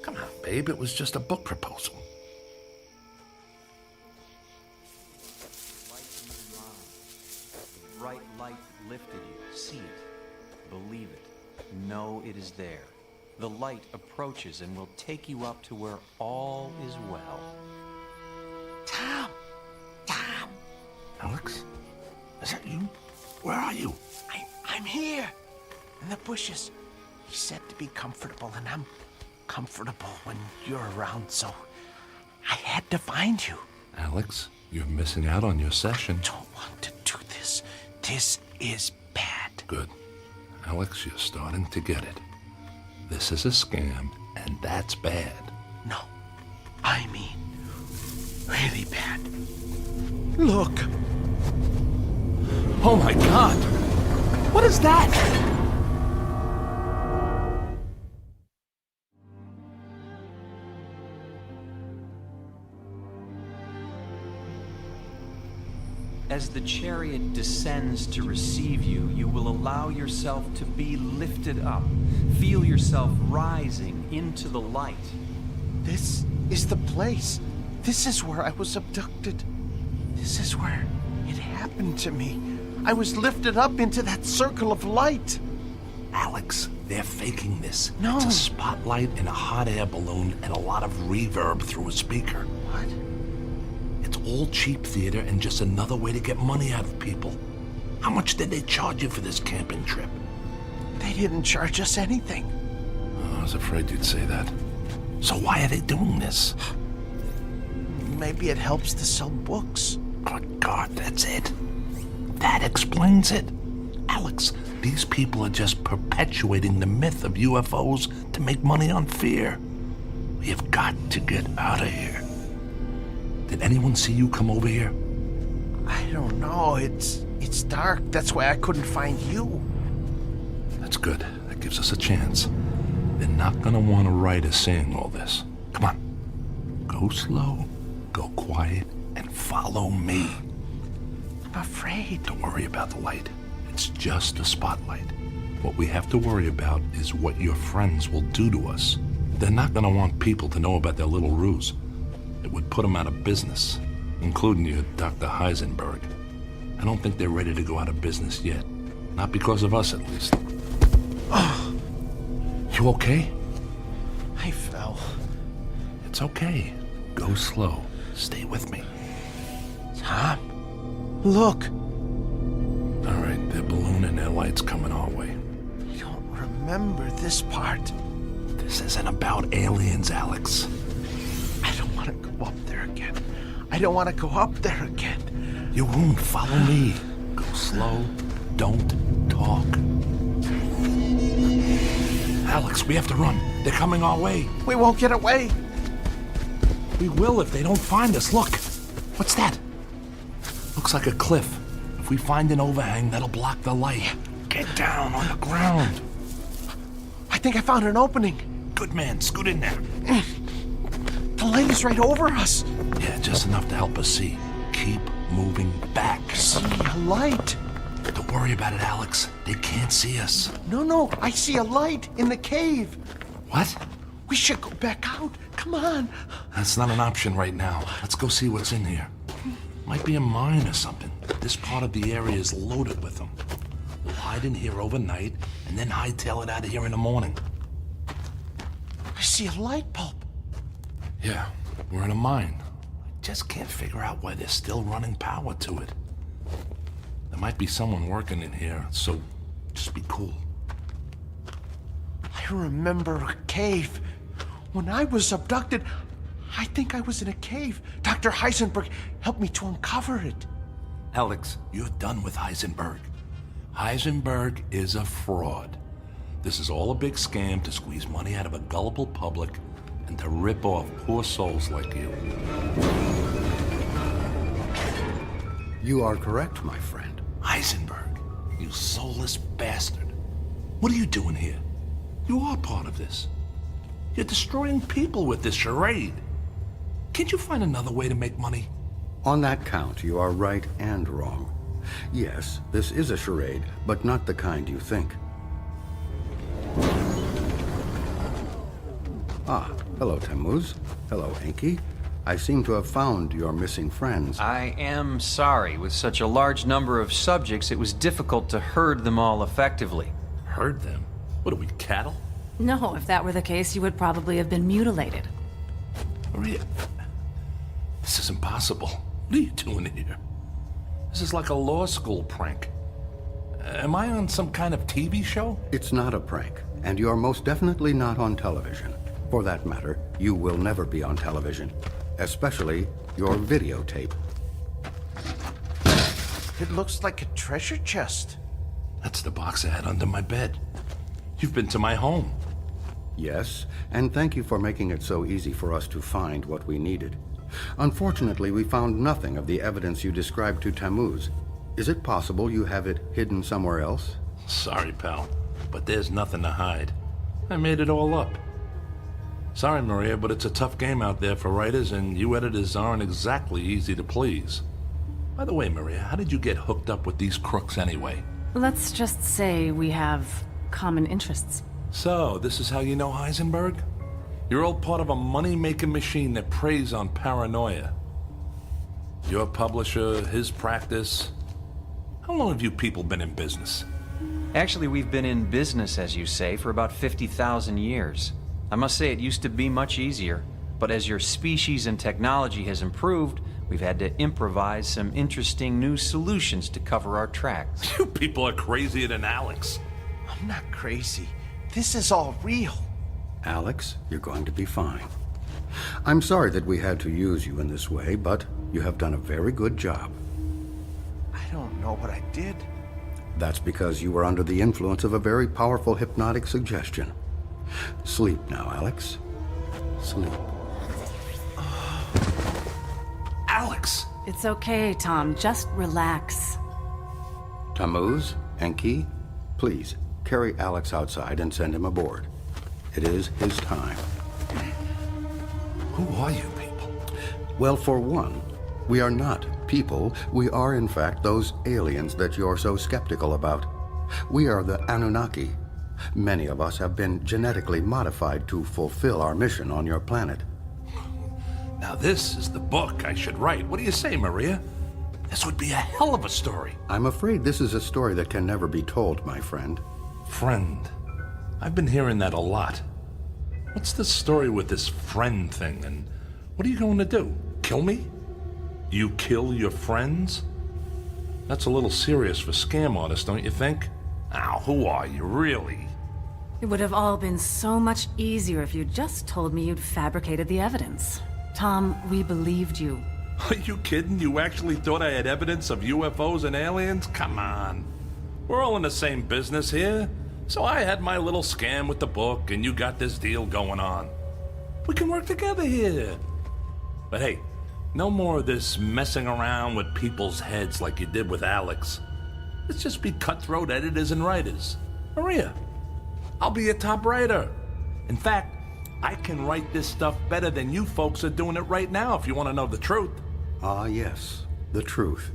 Come on, babe. It was just a book proposal. The bright light lifted you. See it. Believe it. Know it is there. The light approaches and will take you up to where all is well. Tom! Tom! Alex? Is that you? Where are you? I'm here, in the bushes. You said to be comfortable, and I'm comfortable when you're around, so I had to find you. Alex, you're missing out on your session. I don't want to do this. This is bad. Good. Alex, you're starting to get it. This is a scam, and that's bad. No, I mean really bad. Look. Oh my God! What is that? As the chariot descends to receive you, you will allow yourself to be lifted up. Feel yourself rising into the light. This is the place. This is where I was abducted. This is where it happened to me. I was lifted up into that circle of light. Alex, they're faking this. No. It's a spotlight in a hot air balloon and a lot of reverb through a speaker. What? It's all cheap theater and just another way to get money out of people. How much did they charge you for this camping trip? They didn't charge us anything. Oh, I was afraid you'd say that. So why are they doing this? Maybe it helps to sell books. Good God, that's it. That explains it. Alex, these people are just perpetuating the myth of UFOs to make money on fear. We have got to get out of here. Did anyone see you come over here? I don't know. It's dark. That's why I couldn't find you. That's good. That gives us a chance. They're not gonna want to write us saying all this. Come on. Go slow, go quiet, and follow me. I'm afraid. Don't worry about the light. It's just a spotlight. What we have to worry about is what your friends will do to us. They're not gonna want people to know about their little ruse. It would put them out of business. including you, Dr. Heisenberg. I don't think they're ready to go out of business yet. Not because of us, at least. You okay? I fell. It's okay. Go slow. Stay with me. Tom, look. All right, they're ballooning their lights coming our way. I don't remember this part. This isn't about aliens, Alex. I don't want to go up there again. I don't want to go up there again. You won't. Follow me. Go slow. Don't talk. Alex, we have to run. They're coming our way. We won't get away. We will if they don't find us. Look. What's that? Looks like a cliff. If we find an overhang, that'll block the light. Get down on the ground. I think I found an opening. Good man. Scoot in there. The light is right over us. Yeah, just enough to help us see. Keep moving back. See a light. Don't worry about it, Alex. They can't see us. No. I see a light in the cave. What? We should go back out. Come on. That's not an option right now. Let's go see what's in here. Might be a mine or something. This part of the area is loaded with them. We'll hide in here overnight and then hightail it out of here in the morning. I see a light bulb. Yeah, we're in a mine. I just can't figure out why they're still running power to it. There might be someone working in here, so just be cool. I remember a cave. When I was abducted, I think I was in a cave. Dr. Heisenberg helped me to uncover it. Alex, you're done with Heisenberg. Heisenberg is a fraud. This is all a big scam to squeeze money out of a gullible public and to rip off poor souls like you. You are correct, my friend. Heisenberg, you soulless bastard. What are you doing here? You are part of this. You're destroying people with this charade. Can't you find another way to make money? On that count, you are right and wrong. Yes, this is a charade, but not the kind you think. Ah, hello, Tammuz. Hello, Enki. I seem to have found your missing friends. I am sorry. With such a large number of subjects, it was difficult to herd them all effectively. Herd them? What are we, cattle? No, if that were the case, you would probably have been mutilated. Maria, this is impossible. What are you doing here? This is like a law school prank. Am I on some kind of TV show? It's not a prank, and you're most definitely not on television. For that matter, you will never be on television, especially your videotape. It looks like a treasure chest. That's the box I had under my bed. You've been to my home. Yes, and thank you for making it so easy for us to find what we needed. Unfortunately, we found nothing of the evidence you described to Tammuz. Is it possible you have it hidden somewhere else? Sorry, pal, but there's nothing to hide. I made it all up. Sorry, Maria, but it's a tough game out there for writers, and you editors aren't exactly easy to please. By the way, Maria, how did you get hooked up with these crooks anyway? Let's just say we have common interests. So, this is how you know Heisenberg? You're all part of a money-making machine that preys on paranoia. Your publisher, his practice. How long have you people been in business? Actually, we've been in business, as you say, for about 50,000 years. I must say it used to be much easier, but as your species and technology has improved, we've had to improvise some interesting new solutions to cover our tracks. You people are crazier than Alex. I'm not crazy. This is all real. Alex, you're going to be fine. I'm sorry that we had to use you in this way, but you have done a very good job. I don't know what I did. That's because you were under the influence of a very powerful hypnotic suggestion. Sleep now, Alex. Sleep. Alex! It's okay, Tom. Just relax. Tammuz, Enki, please carry Alex outside and send him aboard. It is his time. Who are you people? Well, for one, we are not people. We are, in fact, those aliens that you're so skeptical about. We are the Anunnaki. Many of us have been genetically modified to fulfill our mission on your planet. Now this is the book I should write. What do you say, Maria? This would be a hell of a story. I'm afraid this is a story that can never be told, my friend. Friend. I've been hearing that a lot. What's the story with this friend thing, and what are you going to do? Kill me? You kill your friends? That's a little serious for scam artists, don't you think? Now, who are you, really? It would have all been so much easier if you'd just told me you'd fabricated the evidence. Tom, we believed you. Are you kidding? You actually thought I had evidence of UFOs and aliens? Come on. We're all in the same business here. So I had my little scam with the book, and you got this deal going on. We can work together here. But hey, no more of this messing around with people's heads like you did with Alex. Let's just be cutthroat editors and writers. Maria, I'll be a top writer. In fact, I can write this stuff better than you folks are doing it right now, if you want to know the truth. Ah, yes, the truth.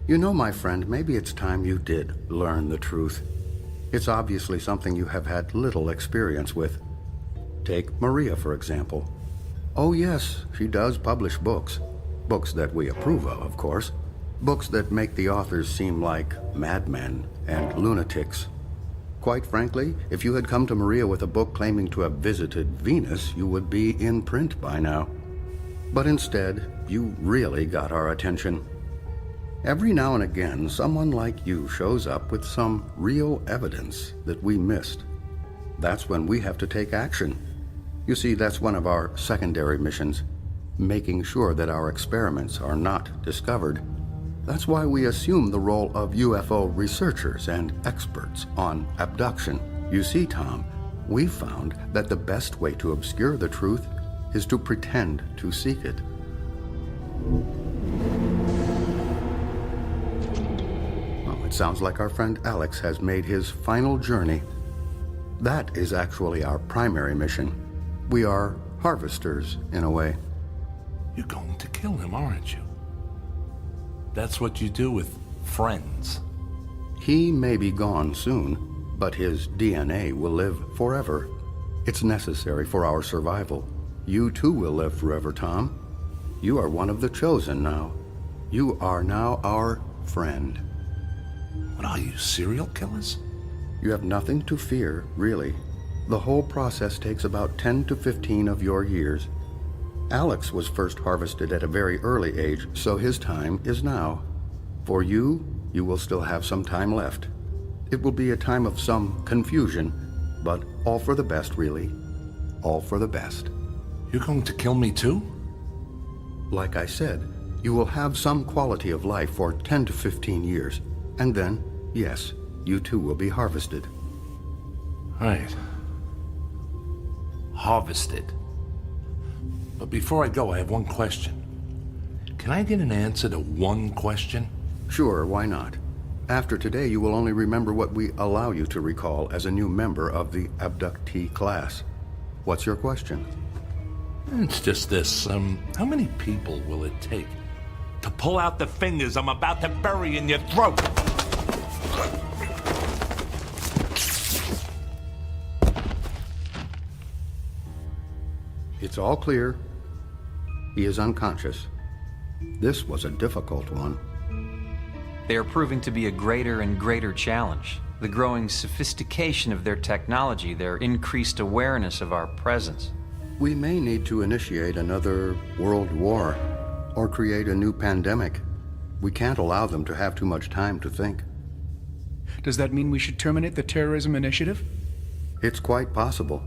You know, my friend, maybe it's time you did learn the truth. It's obviously something you have had little experience with. Take Maria, for example. Oh, yes, she does publish books. Books that we approve of course. Books that make the authors seem like madmen and lunatics. Quite frankly, if you had come to Maria with a book claiming to have visited Venus, you would be in print by now. But instead, you really got our attention. Every now and again, someone like you shows up with some real evidence that we missed. That's when we have to take action. You see, that's one of our secondary missions, making sure that our experiments are not discovered. That's why we assume the role of UFO researchers and experts on abduction. You see, Tom, we found that the best way to obscure the truth is to pretend to seek it. It sounds like our friend Alex has made his final journey. That is actually our primary mission. We are harvesters, in a way. You're going to kill him, aren't you? That's what you do with friends. He may be gone soon, but his DNA will live forever. It's necessary for our survival. You too will live forever, Tom. You are one of the chosen now. You are now our friend. What are you, serial killers? You have nothing to fear, really. The whole process takes about 10 to 15 of your years. Alex was first harvested at a very early age, so his time is now. For you, you will still have some time left. It will be a time of some confusion, but all for the best, really. All for the best. You're going to kill me too? Like I said, you will have some quality of life for 10 to 15 years. And then, yes, you too will be harvested. Right. Harvested. But before I go, I have one question. Can I get an answer to one question? Sure, why not? After today, you will only remember what we allow you to recall as a new member of the abductee class. What's your question? It's just this. How many people will it take to pull out the fingers I'm about to bury in your throat? It's all clear. He is unconscious. This was a difficult one. They are proving to be a greater and greater challenge. The growing sophistication of their technology, their increased awareness of our presence. We may need to initiate another world war or create a new pandemic. We can't allow them to have too much time to think. Does that mean we should terminate the terrorism initiative? It's quite possible.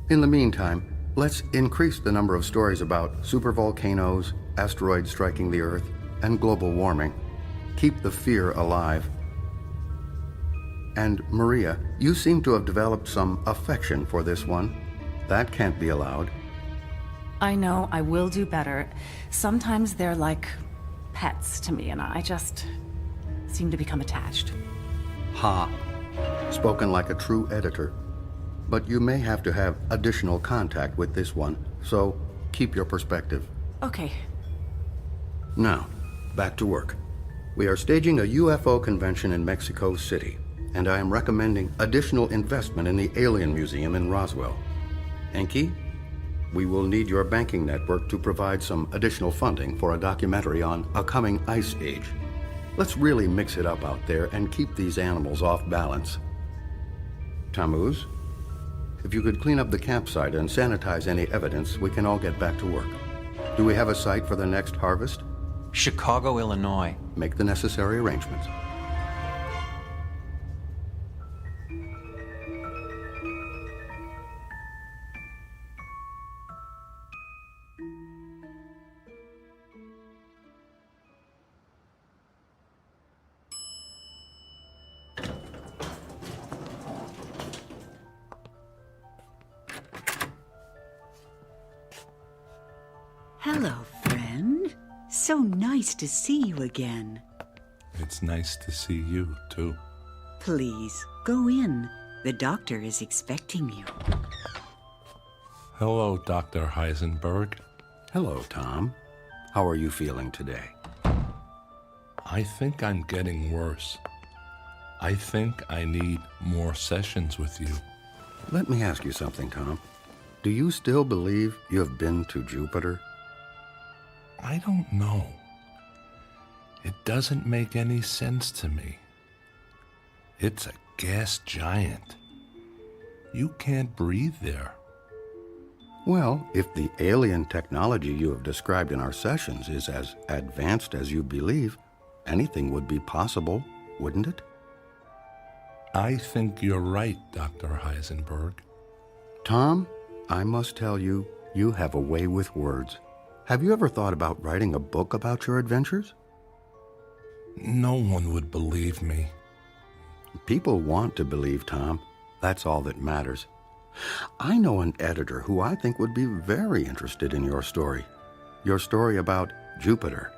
In the meantime, let's increase the number of stories about supervolcanoes, asteroids striking the Earth, and global warming. Keep the fear alive. And Maria, you seem to have developed some affection for this one. That can't be allowed. I know, I will do better. Sometimes they're like pets to me, and I just seem to become attached. Ha. Spoken like a true editor. But you may have to have additional contact with this one, so keep your perspective. Okay. Now, back to work. We are staging a UFO convention in Mexico City, and I am recommending additional investment in the Alien Museum in Roswell. Enki, we will need your banking network to provide some additional funding for a documentary on a coming ice age. Let's really mix it up out there and keep these animals off balance. Tammuz, if you could clean up the campsite and sanitize any evidence, we can all get back to work. Do we have a site for the next harvest? Chicago, Illinois. Make the necessary arrangements. Hello, friend. So nice to see you again. It's nice to see you, too. Please, go in. The doctor is expecting you. Hello, Dr. Heisenberg. Hello, Tom. How are you feeling today? I think I'm getting worse. I think I need more sessions with you. Let me ask you something, Tom. Do you still believe you have been to Jupiter? I don't know. It doesn't make any sense to me. It's a gas giant. You can't breathe there. Well, if the alien technology you have described in our sessions is as advanced as you believe, anything would be possible, wouldn't it? I think you're right, Dr. Heisenberg. Tom, I must tell you, you have a way with words. Have you ever thought about writing a book about your adventures? No one would believe me. People want to believe, Tom. That's all that matters. I know an editor who I think would be very interested in your story about Jupiter.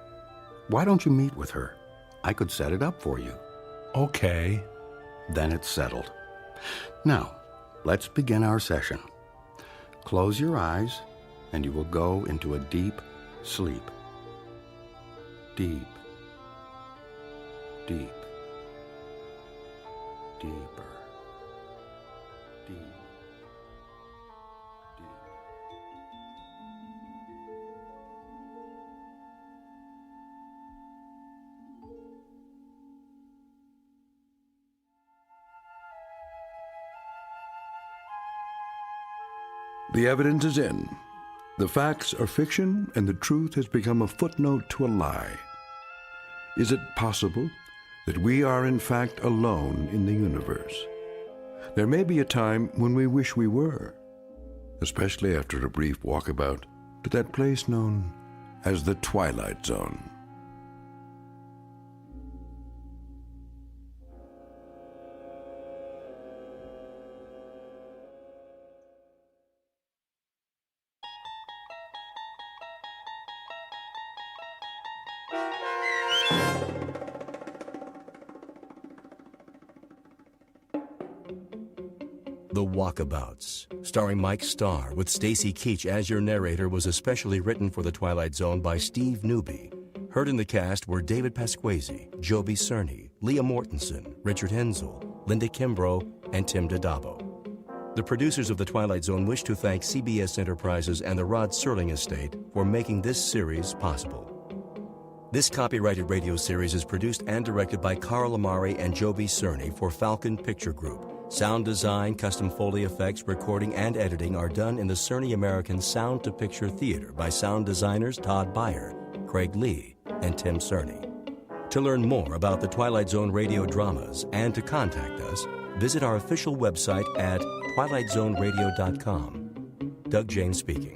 Why don't you meet with her? I could set it up for you. Okay. Then it's settled. Now, let's begin our session. Close your eyes, and you will go into a deep sleep. Deep, deep, deeper, deep, deep. The evidence is in. The facts are fiction, and the truth has become a footnote to a lie. Is it possible that we are in fact alone in the universe? There may be a time when we wish we were, especially after a brief walkabout to that place known as the Twilight Zone. The Walkabouts, starring Mike Starr with Stacy Keach as your narrator, was especially written for The Twilight Zone by Steve Newby. Heard in the cast were David Pasquesi, Joby Cerny, Leah Mortensen, Richard Hensel, Linda Kimbrough, and Tim Dadabo. The producers of The Twilight Zone wish to thank CBS Enterprises and the Rod Serling Estate for making this series possible. This copyrighted radio series is produced and directed by Carl Amari and Joby Cerny for Falcon Picture Group. Sound design, custom Foley effects, recording, and editing are done in the Cerny American Sound to Picture Theater by sound designers Todd Beyer, Craig Lee, and Tim Cerny. To learn more about the Twilight Zone radio dramas and to contact us, visit our official website at twilightzoneradio.com. Doug James speaking.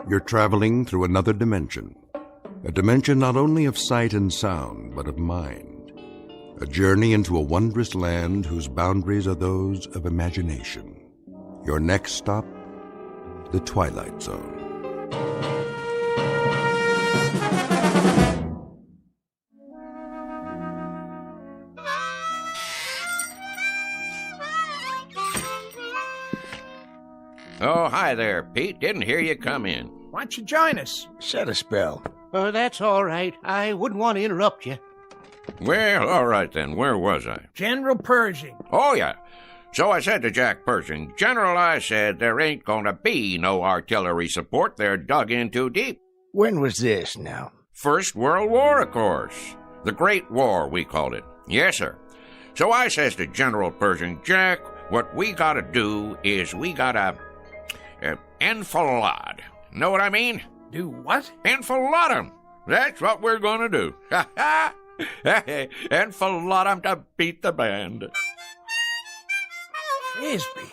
You're traveling through another dimension. A dimension not only of sight and sound, but of mind. A journey into a wondrous land whose boundaries are those of imagination. Your next stop, the Twilight Zone. Oh, hi, Hi there, Pete. Didn't hear you come in. Why don't you join us? Set a spell. That's all right. I wouldn't want to interrupt you. Well, all right then. Where was I? General Pershing. Oh, yeah. So I said to Jack Pershing, General, I said there ain't gonna be no artillery support. They're dug in too deep. When was this now? First World War, of course. The Great War, we called it. Yes, sir. So I says to General Pershing, Jack, what we gotta do is we gotta enfilade. Know what I mean? Do what? Enfilade 'em. That's what we're gonna do. Ha ha! Enfilade 'em to beat the band. Frisby,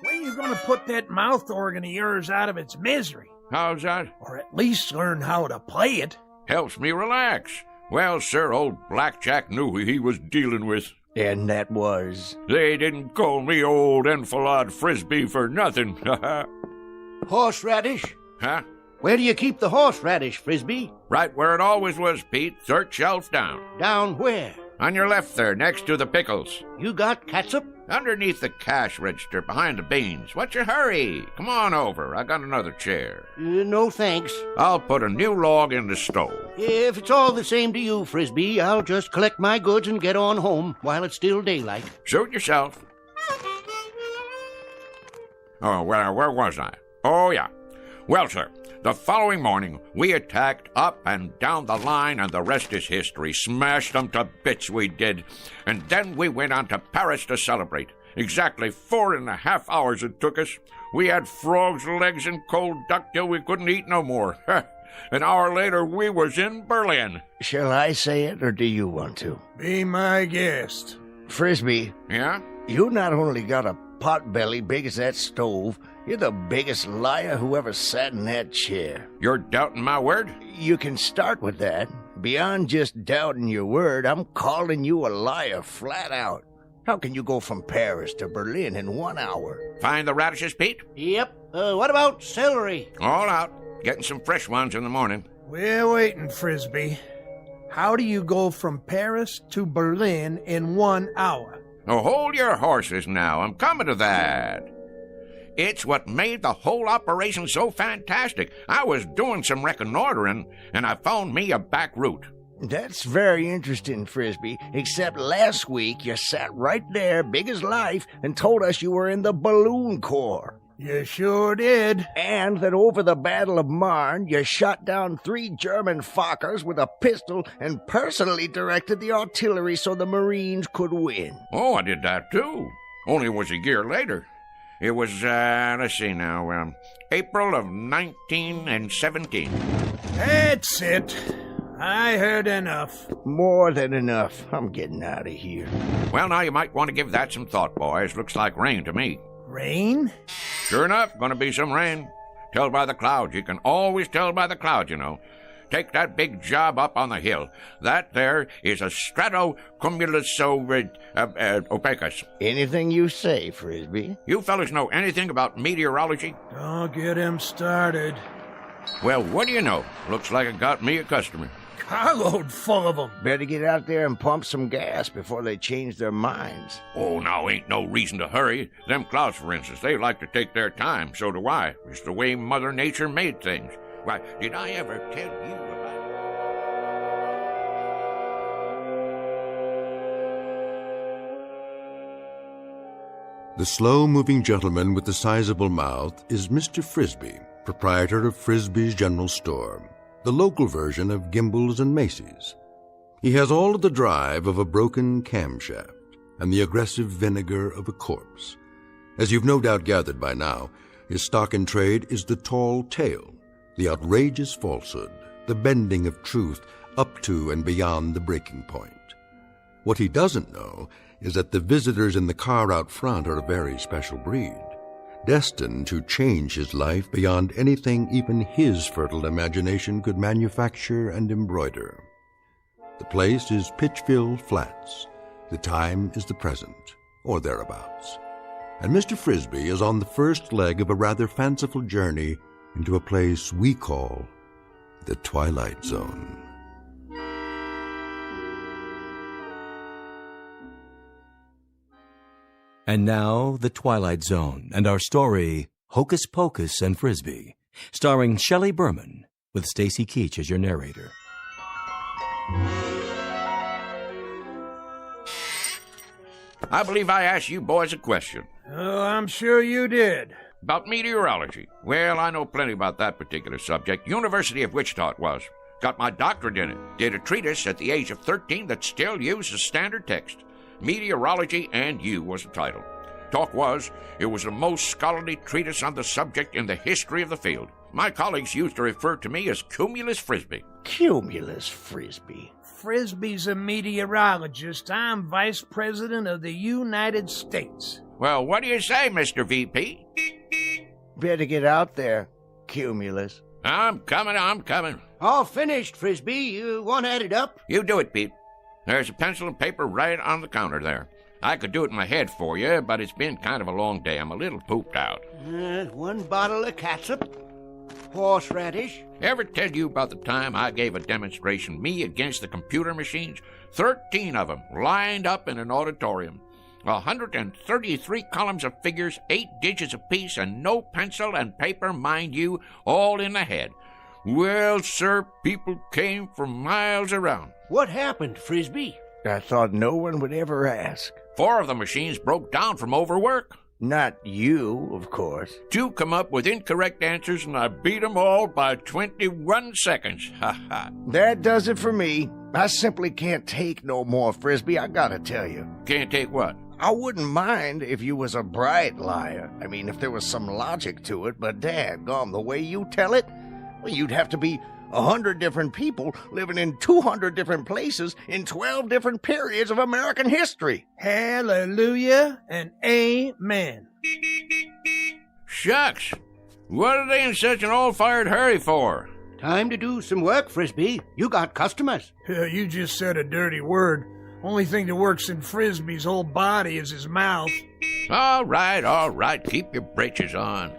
when are you going to put that mouth organ of yours out of its misery? How's that? Or at least learn how to play it. Helps me relax. Well, sir, old Blackjack knew who he was dealing with. And that was? They didn't call me old Enfilade Frisby for nothing. Horseradish? Huh? Where do you keep the horseradish, Frisby? Right where it always was, Pete. Third shelf down. Down where? On your left there, next to the pickles. You got catsup? Underneath the cash register, behind the beans. What's your hurry? Come on over. I got another chair. No thanks. I'll put a new log in the stove. If it's all the same to you, Frisby, I'll just collect my goods and get on home while it's still daylight. Suit yourself. Oh, well, where was I? Oh, yeah. Well, sir, the following morning, we attacked up and down the line, and the rest is history. Smashed them to bits, we did. And then we went on to Paris to celebrate. Exactly 4.5 hours it took us. We had frogs' legs and cold duck till we couldn't eat no more. An hour later, we was in Berlin. Shall I say it, or do you want to? Be my guest. Frisby. Yeah? You not only got a potbelly big as that stove, you're the biggest liar who ever sat in that chair. You're doubting my word? You can start with that. Beyond just doubting your word, I'm calling you a liar flat out. How can you go from Paris to Berlin in 1 hour? Find the radishes, Pete? Yep. What about celery? All out. Getting some fresh ones in the morning. We're waiting, Frisby. How do you go from Paris to Berlin in 1 hour? Oh, hold your horses now. I'm coming to that. It's what made the whole operation so fantastic. I was doing some reconnoitering, and I found me a back route. That's very interesting, Frisby, except last week you sat right there, big as life, and told us you were in the Balloon Corps. You sure did. And that over the Battle of Marne, you shot down 3 German Fokkers with a pistol and personally directed the artillery so the Marines could win. Oh, I did that too. Only it was a year later. It was, let's see now, April of 1917. That's it. I heard enough. More than enough. I'm getting out of here. Well, now you might want to give that some thought, boys. Looks like rain to me. Rain? Sure enough, gonna be some rain. Tell by the clouds. You can always tell by the clouds, you know. Take that big job up on the hill. That there is a stratocumulus opacus. Anything you say, Frisby. You fellas know anything about meteorology? Don't get him started. Well, what do you know? Looks like it got me a customer. Carload full of them. Better get out there and pump some gas before they change their minds. Oh, now ain't no reason to hurry. Them clouds, for instance, they like to take their time. So do I. It's the way Mother Nature made things. Why, did I ever tell you about... The slow-moving gentleman with the sizable mouth is Mr. Frisby, proprietor of Frisby's General Store, the local version of Gimbel's and Macy's. He has all of the drive of a broken camshaft and the aggressive vinegar of a corpse. As you've no doubt gathered by now, his stock in trade is the tall tale, the outrageous falsehood, the bending of truth up to and beyond the breaking point. What he doesn't know is that the visitors in the car out front are a very special breed, destined to change his life beyond anything even his fertile imagination could manufacture and embroider. The place is Pitchville Flats. The time is the present, or thereabouts. And Mr. Frisby is on the first leg of a rather fanciful journey into a place we call the Twilight Zone. And now, The Twilight Zone, and our story, Hocus Pocus and Frisby, starring Shelley Berman, with Stacy Keach as your narrator. I believe I asked you boys a question. Oh, I'm sure you did. About meteorology. Well, I know plenty about that particular subject. University of Wichita it was. Got my doctorate in it. Did a treatise at the age of 13 that still uses standard text. Meteorology and You was the title. Talk was, it was the most scholarly treatise on the subject in the history of the field. My colleagues used to refer to me as Cumulus Frisby. Cumulus Frisby. Frisby's a meteorologist. I'm Vice President of the United States. Well, what do you say, Mr. VP? Better get out there, Cumulus. I'm coming. All finished, Frisby. You want to add it up? You do it, Pete. There's a pencil and paper right on the counter there. I could do it in my head for you, but it's been kind of a long day. I'm a little pooped out. 1 bottle of catsup. Horseradish. Ever tell you about the time I gave a demonstration, me against the computer machines? 13 of them lined up in an auditorium. 133 columns of figures, 8 digits apiece, and no pencil and paper, mind you, all in the head. Well, sir, people came from miles around. What happened, Frisby? I thought no one would ever ask. 4 of the machines broke down from overwork. Not you, of course. 2 come up with incorrect answers, and I beat them all by 21 seconds. Ha ha. That does it for me. I simply can't take no more, Frisby, I gotta tell you. Can't take what? I wouldn't mind if you was a bright liar. I mean, if there was some logic to it, but dadgum, the way you tell it, well, you'd have to be 100 different people living in 200 different places in 12 different periods of American history. Hallelujah and amen. Shucks. What are they in such an all-fired hurry for? Time to do some work, Frisby. You got customers. You just said a dirty word. Only thing that works in Frisby's whole body is his mouth. All right. Keep your britches on.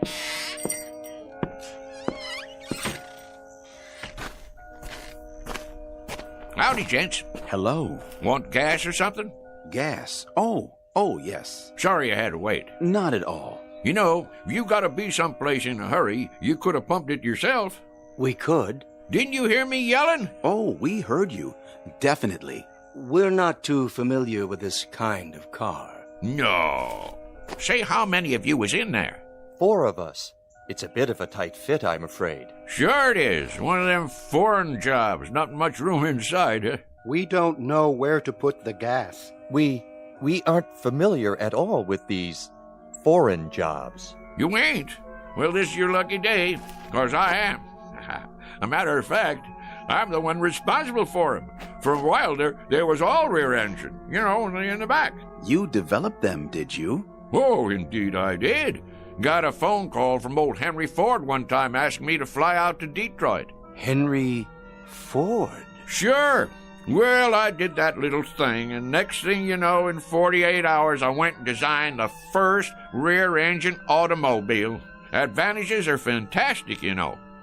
Howdy, gents. Hello. Want gas or something? Gas? Oh, yes. Sorry you had to wait. Not at all. You know, if you gotta be someplace in a hurry, you could have pumped it yourself. We could. Didn't you hear me yelling? Oh, we heard you. Definitely. We're not too familiar with this kind of car. No. Say, how many of you was in there? 4 of us. It's a bit of a tight fit, I'm afraid. Sure it is. One of them foreign jobs. Not much room inside, huh? We don't know where to put the gas. We aren't familiar at all with these foreign jobs. You ain't? Well, this is your lucky day, 'cause I am. A matter of fact, I'm the one responsible for them. For a while there was all rear engine, only in the back. You developed them, did you? Oh, indeed I did. Got a phone call from old Henry Ford one time asking me to fly out to Detroit. Henry Ford? Sure. Well, I did that little thing, and next thing you know, in 48 hours, I went and designed the first rear-engine automobile. Advantages are fantastic,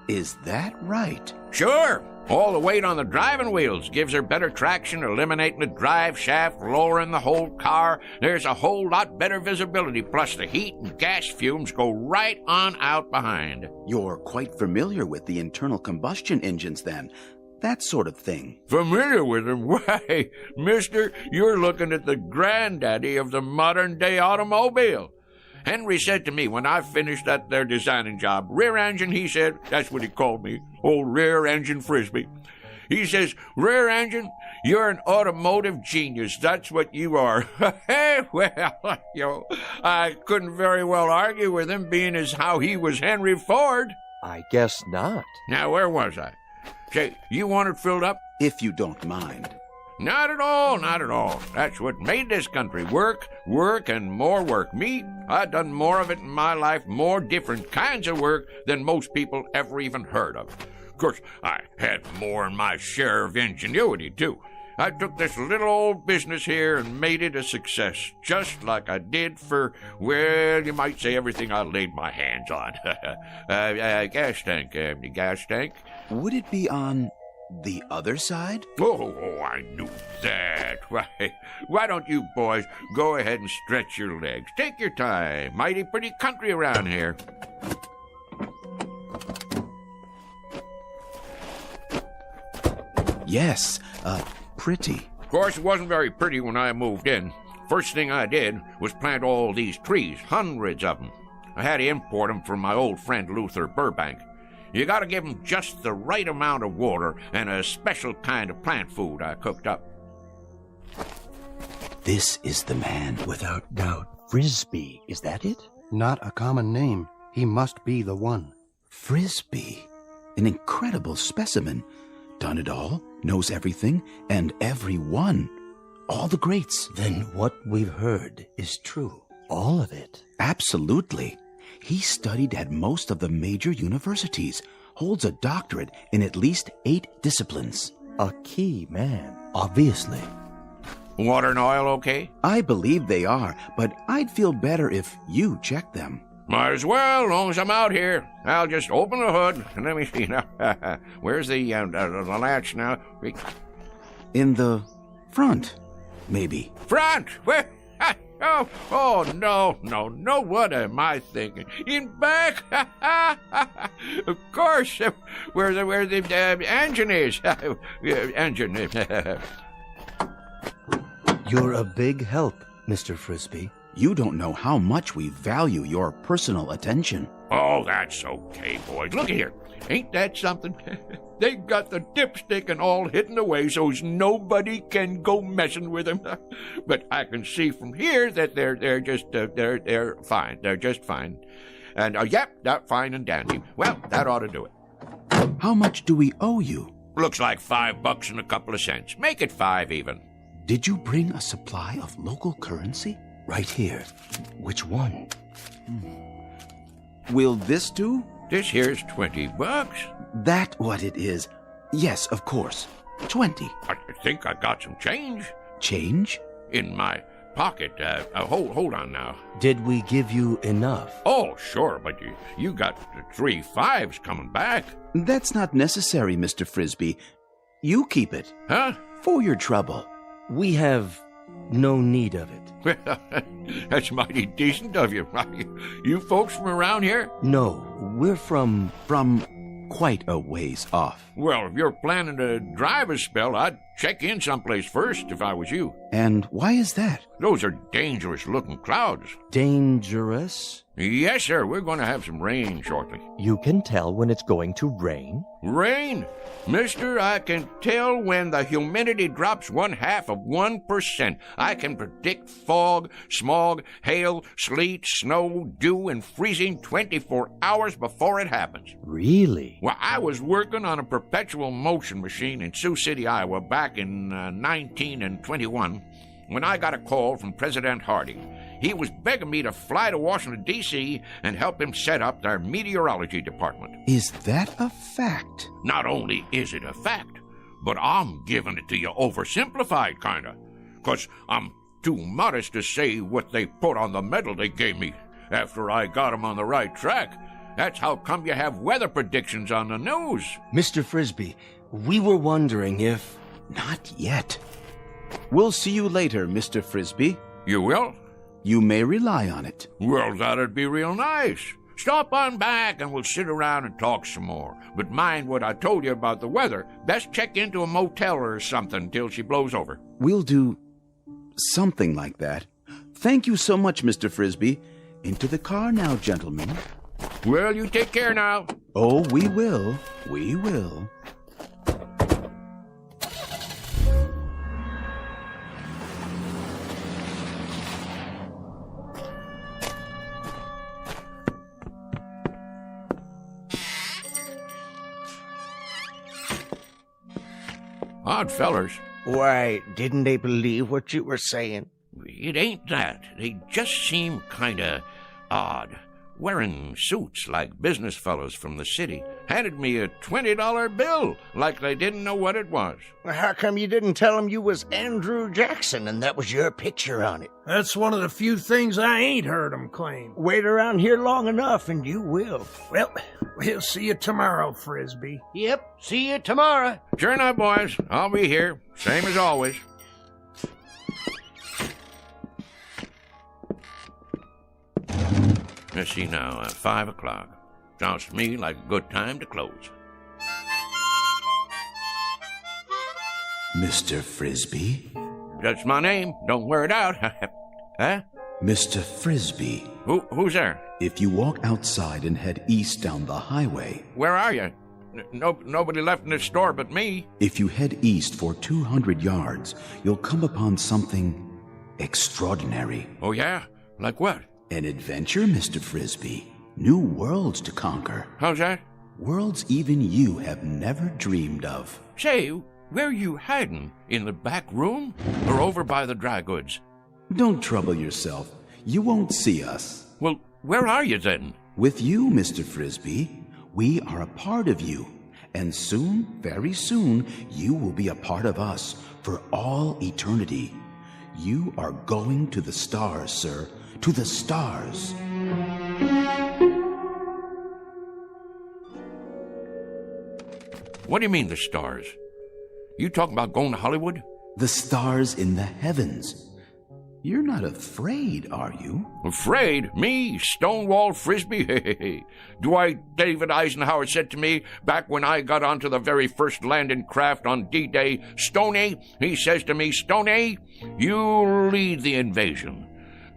Is that right? Sure. All the weight on the driving wheels gives her better traction, eliminating the drive shaft, lowering the whole car. There's a whole lot better visibility, plus the heat and gas fumes go right on out behind. You're quite familiar with the internal combustion engines, then. That sort of thing. Familiar with them? Why, mister, you're looking at the granddaddy of the modern-day automobile. Henry said to me when I finished that there designing job, rear engine, he said, that's what he called me, old rear engine Frisby. He says, rear engine, you're an automotive genius. That's what you are. Hey, well, I couldn't very well argue with him, being as how he was Henry Ford. I guess not. Now, where was I? Say, you want it filled up? If you don't mind. Not at all. That's what made this country work, and more work. Me, I done more of it in my life, more different kinds of work than most people ever even heard of. Of course, I had more than my share of ingenuity, too. I took this little old business here and made it a success, just like I did for, well, you might say everything I laid my hands on. Gas tank. Would it be on The other side? Oh, I knew that. Why don't you boys go ahead and stretch your legs? Take your time. Mighty pretty country around here. Yes, pretty. Of course, it wasn't very pretty when I moved in. First thing I did was plant all these trees, hundreds of them. I had to import them from my old friend Luther Burbank. You gotta give them just the right amount of water and a special kind of plant food I cooked up. This is the man. Without doubt. Frisby, is that it? Not a common name. He must be the one. Frisby. An incredible specimen. Done it all, knows everything, and everyone. All the greats. Then what we've heard is true. All of it. Absolutely. He studied at most of the major universities, holds a doctorate in at least 8 disciplines. A key man, obviously. Water and oil okay? I believe they are, but I'd feel better if you checked them. Might as well, long as I'm out here. I'll just open the hood and let me see now. Where's the latch now? In the front, maybe. Front? Where? Oh, no, what am I thinking? In back? Of course, where the engine is. Engine. You're a big help, Mr. Frisby. You don't know how much we value your personal attention. Oh, that's okay, boys. Look here. Ain't that something? They got the dipstick and all hidden away so's nobody can go messing with them. But I can see from here that they're just fine. They're just fine. And yep, that's fine and dandy. Well, that ought to do it. How much do we owe you? Looks like $5 and a couple of cents. Make it 5 even. Did you bring a supply of local currency? Right here. Which one? Will this do? This here's $20. That what it is? Yes, of course. 20. I think I got some change. Change? In my pocket. Hold on now. Did we give you enough? Oh, sure, but you got 3 5s coming back. That's not necessary, Mr. Frisby. You keep it. Huh? For your trouble. We have no need of it. That's mighty decent of you. You folks from around here? No, we're from quite a ways off. Well, if you're planning to drive a spell, I'd check in someplace first if I was you. And why is that? Those are dangerous-looking clouds. Dangerous? Yes, sir. We're going to have some rain shortly. You can tell when it's going to rain? Rain? Mister, I can tell when the humidity drops 0.5%. I can predict fog, smog, hail, sleet, snow, dew, and freezing 24 hours before it happens. Really? Well, I was working on a perpetual motion machine in Sioux City, Iowa back in 1921 when I got a call from President Harding. He was begging me to fly to Washington, D.C. and help him set up their meteorology department. Is that a fact? Not only is it a fact, but I'm giving it to you oversimplified, kinda. 'Cause I'm too modest to say what they put on the medal they gave me after I got 'em on the right track. That's how come you have weather predictions on the news. Mr. Frisby, we were wondering if... Not yet. We'll see you later, Mr. Frisby. You will? You may rely on it. Well, that'd be real nice. Stop on back and we'll sit around and talk some more. But mind what I told you about the weather. Best check into a motel or something till she blows over. We'll do something like that. Thank you so much, Mr. Frisby. Into the car now, gentlemen. Well, you take care now. Oh, we will. We will. Odd fellers. Why, didn't they believe what you were saying? It ain't that. They just seem kinda odd. Wearing suits like business fellows from the city. handed me a $20 bill like they didn't know what it was. Well, how come you didn't tell them you was Andrew Jackson and that was your picture on it? That's one of the few things I ain't heard 'em claim. Wait around here long enough and you will. Well, we'll see you tomorrow, Frisby. Yep, see you tomorrow. Sure enough, boys. I'll be here, same as always. Let's see now, 5 o'clock. Sounds to me like a good time to close. Mr. Frisby? That's my name. Don't wear it out. Huh? Mr. Frisby. Who's there? If you walk outside and head east down the highway... Where are you? Nobody left in this store but me. If you head east for 200 yards, you'll come upon something extraordinary. Oh, yeah? Like what? An adventure, Mr. Frisby. New worlds to conquer. How's that? Worlds even you have never dreamed of. Say, where are you hiding? In the back room? Or over by the dry goods? Don't trouble yourself. You won't see us. Well, where are you then? With you, Mr. Frisby. We are a part of you. And soon, very soon, you will be a part of us for all eternity. You are going to the stars, sir. To the stars. What do you mean, the stars? You talking about going to Hollywood? The stars in the heavens. You're not afraid, are you? Afraid? Me? Stonewall Frisby? Dwight David Eisenhower said to me back when I got onto the very first landing craft on D-Day, Stoney, he says to me, Stoney, you lead the invasion.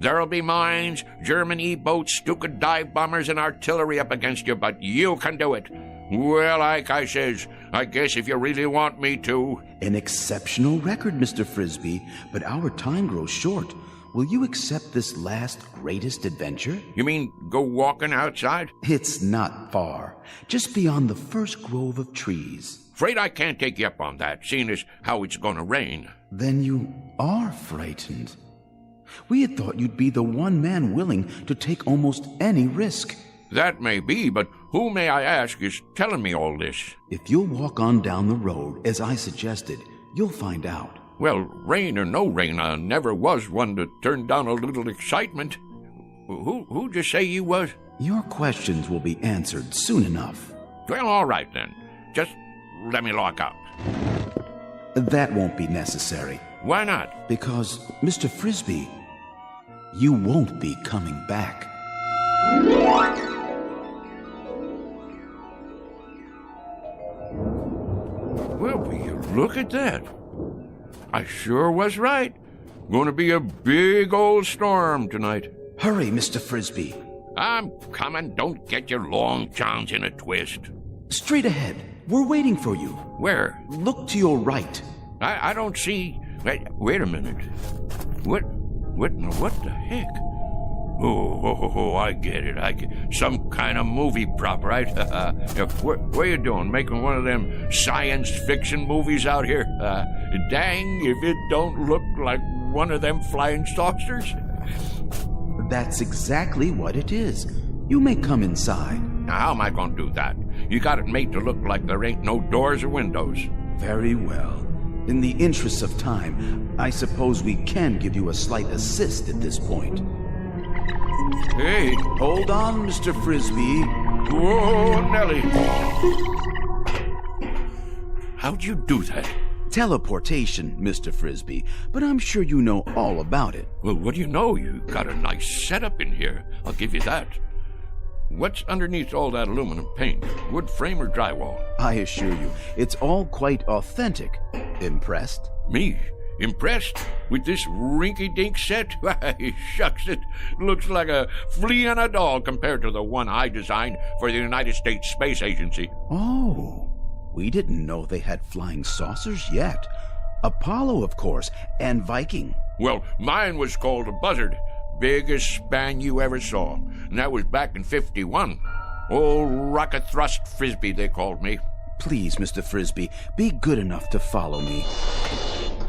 There'll be mines, German E-boats, Stuka dive bombers, and artillery up against you, but you can do it. Well, Ike, I says, I guess if you really want me to. An exceptional record, Mr. Frisby, but our time grows short. Will you accept this last greatest adventure? You mean go walking outside? It's not far. Just beyond the first grove of trees. Afraid I can't take you up on that, seeing as how it's going to rain. Then you are frightened. We had thought you'd be the one man willing to take almost any risk. That may be, but who, may I ask, is telling me all this? If you'll walk on down the road, as I suggested, you'll find out. Well, rain or no rain, I never was one to turn down a little excitement. Who'd you say you was? Your questions will be answered soon enough. Well, all right then. Just let me lock up. That won't be necessary. Why not? Because, Mr. Frisby, you won't be coming back. Well, will you look at that? I sure was right. Going to be a big old storm tonight. Hurry, Mr. Frisby. I'm coming. Don't get your long johns in a twist. Straight ahead. We're waiting for you. Where? Look to your right. I don't see... Wait a minute. What the heck? Oh, I get it. Some kind of movie prop, right? What you doing? Making one of them science fiction movies out here? Dang if it don't look like one of them flying saucers. That's exactly what it is. You may come inside. Now, how am I going to do that? You got it made to look like there ain't no doors or windows. Very well. In the interests of time, I suppose we can give you a slight assist at this point. Hey! Hold on, Mr. Frisby. Whoa, Nellie! How'd you do that? Teleportation, Mr. Frisby, but I'm sure you know all about it. Well, what do you know? You got a nice setup in here. I'll give you that. What's underneath all that aluminum paint? Wood frame or drywall? I assure you, it's all quite authentic. Impressed? Me? Impressed? With this rinky-dink set? Why, shucks, it looks like a flea on a doll compared to the one I designed for the United States Space Agency. Oh, we didn't know they had flying saucers yet. Apollo, of course, and Viking. Well, mine was called a Buzzard. Biggest span you ever saw. And that was back in 51. Old Rocket Thrust Frisby, they called me. Please, Mr. Frisby, be good enough to follow me.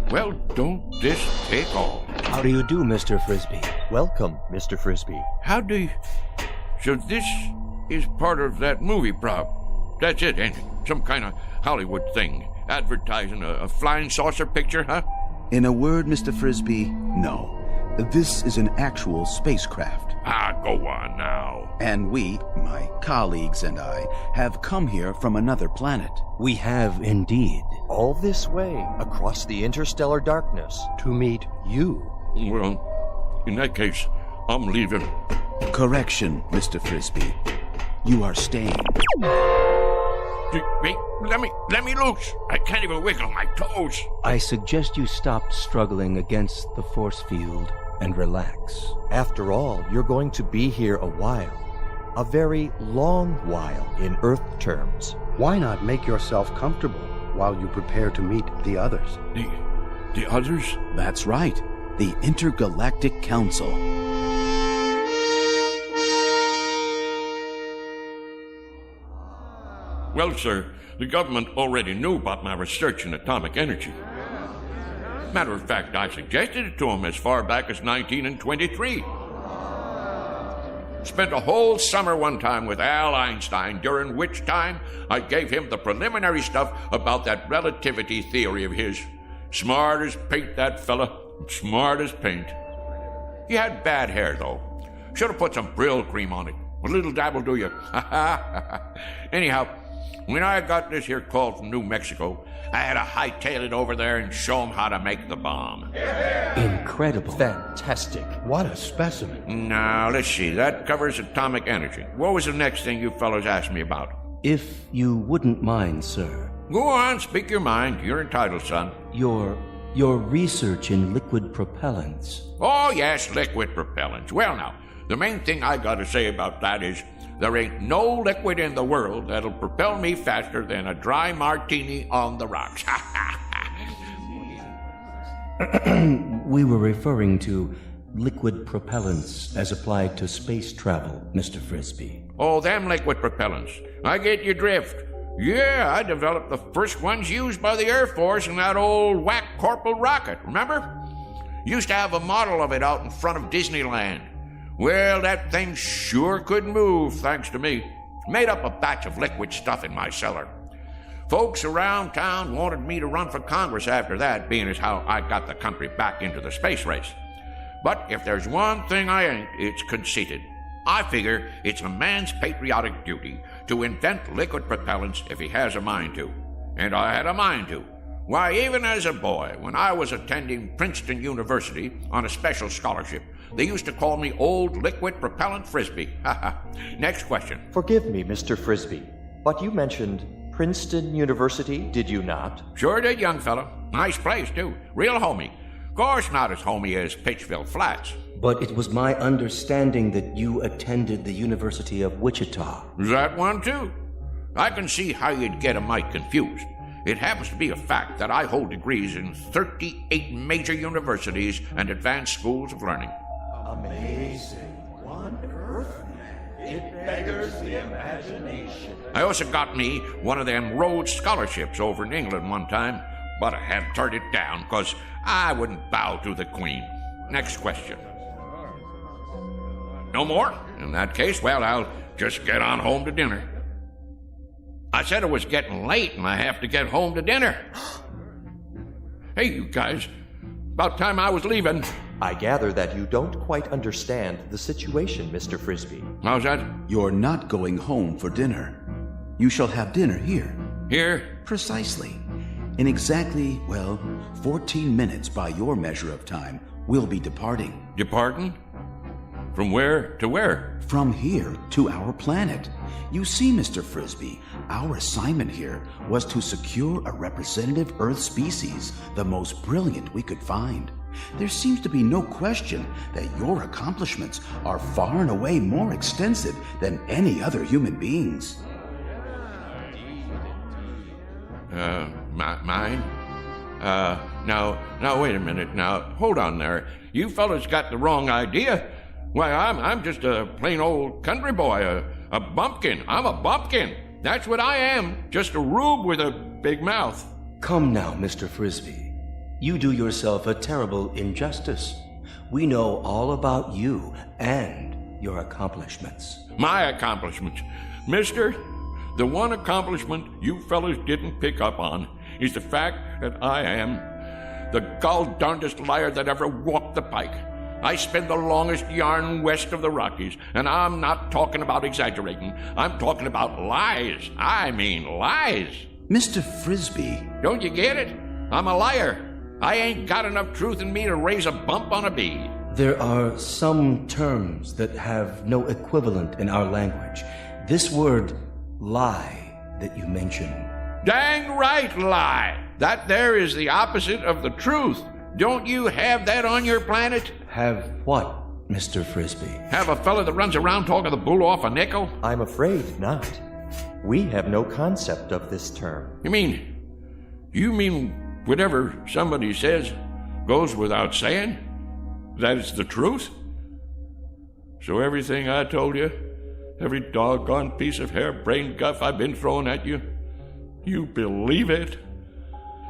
Well, don't this take all? How do you do, Mr. Frisby? Welcome, Mr. Frisby. How do you... So this is part of that movie prop. That's it, ain't it? Some kind of Hollywood thing. Advertising a flying saucer picture, huh? In a word, Mr. Frisby, no. This is an actual spacecraft. Go on now. And we, my colleagues and I, have come here from another planet. We have indeed. All this way, across the interstellar darkness, to meet you. Well, in that case, I'm leaving. Correction, Mr. Frisby. You are staying. Wait, let me loose. I can't even wiggle my toes. I suggest you stop struggling against the force field and relax. After all, you're going to be here a while. A very long while in Earth terms. Why not make yourself comfortable while you prepare to meet the others? The others? That's right. The Intergalactic Council. Well, sir, the government already knew about my research in atomic energy. Matter of fact, I suggested it to them as far back as 1923. Spent a whole summer one time with Al Einstein, during which time I gave him the preliminary stuff about that relativity theory of his. Smart as paint, that fella. Smart as paint. He had bad hair, though. Should have put some Brill cream on it. A little dabble, do you? Anyhow, when I got this here call from New Mexico, I had to hightail it over there and show them how to make the bomb. Incredible. Fantastic. What a specimen. Now, let's see. That covers atomic energy. What was the next thing you fellows asked me about? If you wouldn't mind, sir. Go on, speak your mind. You're entitled, son. Your research in liquid propellants. Oh, yes, liquid propellants. Well, now, the main thing I gotta say about that is there ain't no liquid in the world that'll propel me faster than a dry martini on the rocks. We were referring to liquid propellants as applied to space travel, Mr. Frisby. Oh, them liquid propellants. I get your drift. Yeah, I developed the first ones used by the Air Force in that old whack Corporal rocket, remember? Used to have a model of it out in front of Disneyland. Well, that thing sure could move, thanks to me. Made up a batch of liquid stuff in my cellar. Folks around town wanted me to run for Congress after that, being as how I got the country back into the space race. But if there's one thing I ain't, it's conceited. I figure it's a man's patriotic duty to invent liquid propellants if he has a mind to. And I had a mind to. Why, even as a boy, when I was attending Princeton University on a special scholarship, they used to call me Old Liquid Propellant Frisby. Next question. Forgive me, Mr. Frisby, but you mentioned Princeton University, did you not? Sure did, young fella. Nice place, too. Real homey. Of course not as homey as Pitchville Flats. But it was my understanding that you attended the University of Wichita. That one, too. I can see how you'd get a mite confused. It happens to be a fact that I hold degrees in 38 major universities and advanced schools of learning. Amazing. Unearthly. It beggars the imagination. I also got me one of them Rhodes scholarships over in England one time, but I had to turn it down because I wouldn't bow to the Queen. Next question. No more? In that case, well, I'll just get on home to dinner. I said it was getting late and I have to get home to dinner. Hey, you guys. About time I was leaving. I gather that you don't quite understand the situation, Mr. Frisby. How's that? You're not going home for dinner. You shall have dinner here. Here? Precisely. In exactly, 14 minutes by your measure of time, we'll be departing. Departing? From where to where? From here to our planet. You see, Mr. Frisby, our assignment here was to secure a representative Earth species, the most brilliant we could find. There seems to be no question that your accomplishments are far and away more extensive than any other human beings. Mine? Now, wait a minute. Now, hold on there. You fellas got the wrong idea. Why, I'm just a plain old country boy, a bumpkin. I'm a bumpkin. That's what I am. Just a rube with a big mouth. Come now, Mr. Frisby. You do yourself a terrible injustice. We know all about you and your accomplishments. My accomplishments? Mister, The one accomplishment you fellas didn't pick up on is the fact that I am the gall-darndest liar that ever walked the pike. I spin the longest yarn west of the Rockies, and I'm not talking about exaggerating. I'm talking about lies. I mean lies. Mr. Frisby. Don't you get it? I'm a liar. I ain't got enough truth in me to raise a bump on a bee. There are some terms that have no equivalent in our language. This word, lie, that you mentioned. Dang right, lie. That there is the opposite of the truth. Don't you have that on your planet? Have what, Mr. Frisby? Have a fella that runs around talking the bull off a nickel? I'm afraid not. We have no concept of this term. You mean whatever somebody says goes without saying? That it's the truth? So everything I told you, every doggone piece of harebrained guff I've been throwing at you, you believe it?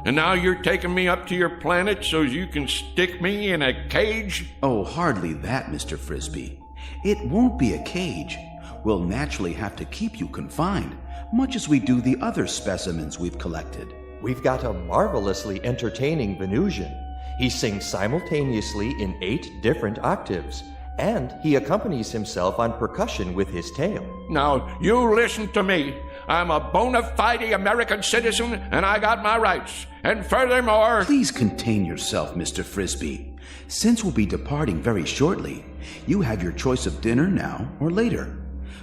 And now you're taking me up to your planet so you can stick me in a cage? Oh, hardly that, Mr. Frisby. It won't be a cage. We'll naturally have to keep you confined, much as we do the other specimens we've collected. We've got a marvelously entertaining Venusian. He sings simultaneously in 8 different octaves, and he accompanies himself on percussion with his tail. Now, you listen to me. I'm a bona fide American citizen, and I got my rights. And furthermore... Please contain yourself, Mr. Frisby. Since we'll be departing very shortly, you have your choice of dinner now or later.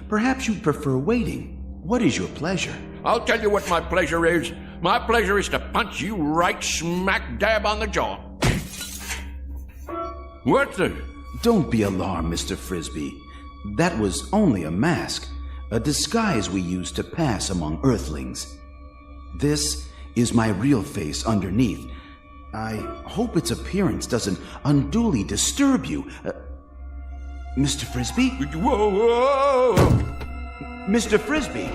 Perhaps you'd prefer waiting. What is your pleasure? I'll tell you what my pleasure is. My pleasure is to punch you right smack dab on the jaw. What the... Don't be alarmed, Mr. Frisby. That was only a mask, a disguise we use to pass among Earthlings. This is my real face underneath. I hope its appearance doesn't unduly disturb you. Mr. Frisby? Whoa, whoa! Mr. Frisby!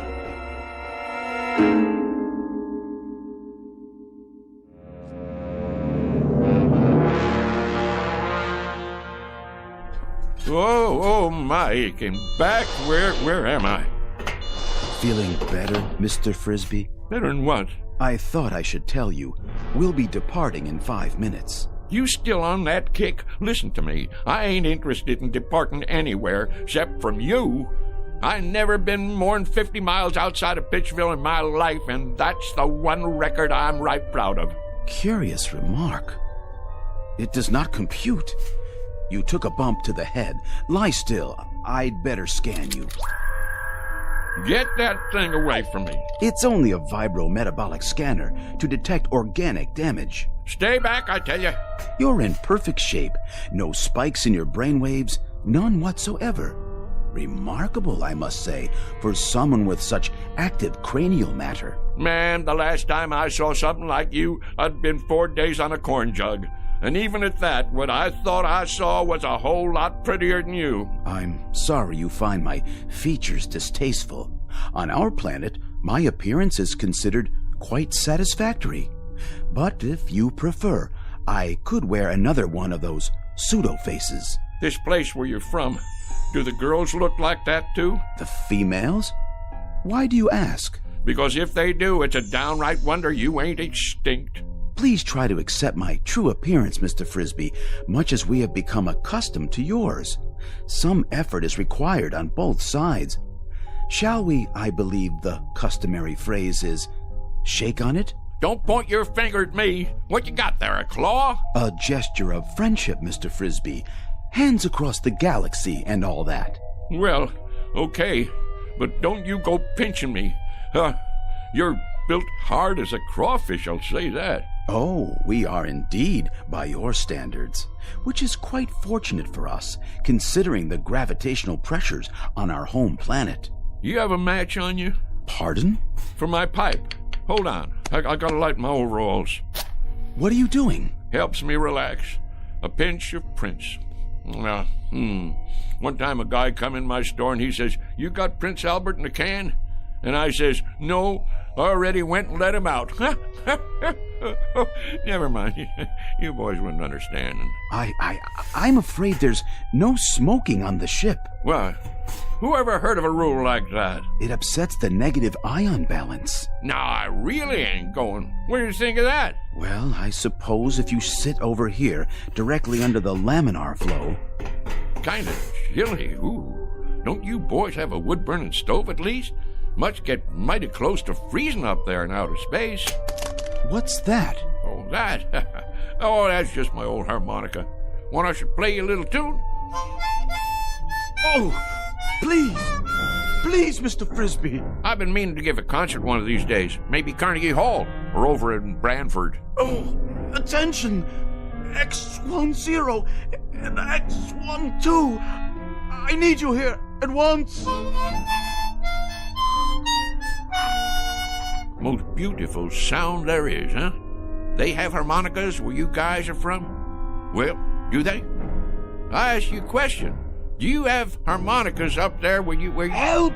Oh, my aching back. Where am I? Feeling better, Mr. Frisby? Better than what? I thought I should tell you. We'll be departing in 5 minutes. You still on that kick? Listen to me. I ain't interested in departing anywhere except from you. I never been more'n 50 miles outside of Pittsville in my life, and that's the one record I'm right proud of. Curious remark. It does not compute. You took a bump to the head. Lie still. I'd better scan you. Get that thing away from me. It's only a vibrometabolic scanner to detect organic damage. Stay back, I tell you. You're in perfect shape. No spikes in your brainwaves. None whatsoever. Remarkable, I must say, for someone with such active cranial matter. Man, the last time I saw something like you, I'd been 4 days on a corn jug. And even at that, what I thought I saw was a whole lot prettier than you. I'm sorry you find my features distasteful. On our planet, my appearance is considered quite satisfactory. But if you prefer, I could wear another one of those pseudo-faces. This place where you're from, do the girls look like that too? The females? Why do you ask? Because if they do, it's a downright wonder you ain't extinct. Please try to accept my true appearance, Mr. Frisby, much as we have become accustomed to yours. Some effort is required on both sides. Shall we, I believe the customary phrase is, shake on it? Don't point your finger at me. What you got there, a claw? A gesture of friendship, Mr. Frisby. Hands across the galaxy and all that. Well, okay, but don't you go pinching me. You're built hard as a crawfish, I'll say that. Oh, we are indeed, by your standards, which is quite fortunate for us, considering the gravitational pressures on our home planet. You have a match on you? Pardon? For my pipe. Hold on, I gotta light my overalls. What are you doing? Helps me relax. A pinch of Prince. One time a guy come in my store and he says, "You got Prince Albert in a can?" And I says, "No, already went and let him out." Never mind. You boys wouldn't understand. I'm afraid there's no smoking on the ship. Well, Who ever heard of a rule like that? It upsets the negative ion balance. No, I really ain't going. What do you think of that? Well, I suppose if you sit over here, directly under the laminar flow. Kind of chilly. Ooh. Don't you boys have a wood-burning stove at least? Must get mighty close to freezing up there in outer space. What's that? Oh, that? Oh, that's just my old harmonica. Want I should play you a little tune? Oh, please. Please, Mr. Frisby. I've been meaning to give a concert one of these days. Maybe Carnegie Hall or over in Branford. Oh, attention. X10 and X12. I need you here at once. Most beautiful sound there is, huh? They have harmonicas where you guys are from? Well, do they? I ask you a question. Do you have harmonicas up there where you Help!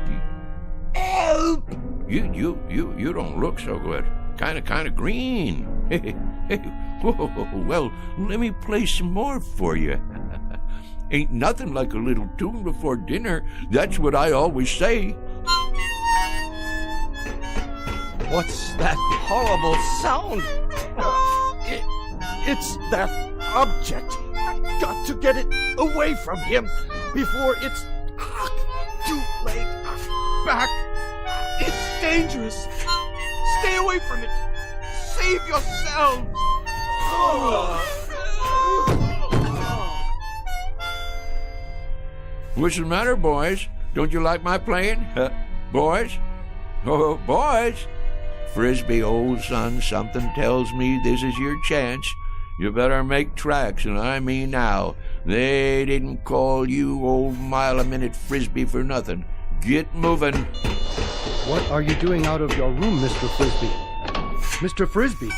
Help! You don't look so good. Kind of green. Whoa, well, let me play some more for you. Ain't nothing like a little tune before dinner. That's what I always say. What's that horrible sound? It's that object. I've got to get it away from him before it's too late. Back. It's dangerous. Stay away from it. Save yourselves. What's the matter, boys? Don't you like my playing? Boys? Oh, boys! Frisby, old son, something tells me this is your chance. You better make tracks, and I mean now. They didn't call you old mile-a-minute Frisby for nothing. Get moving. What are you doing out of your room, Mr. Frisby? Mr. Frisby!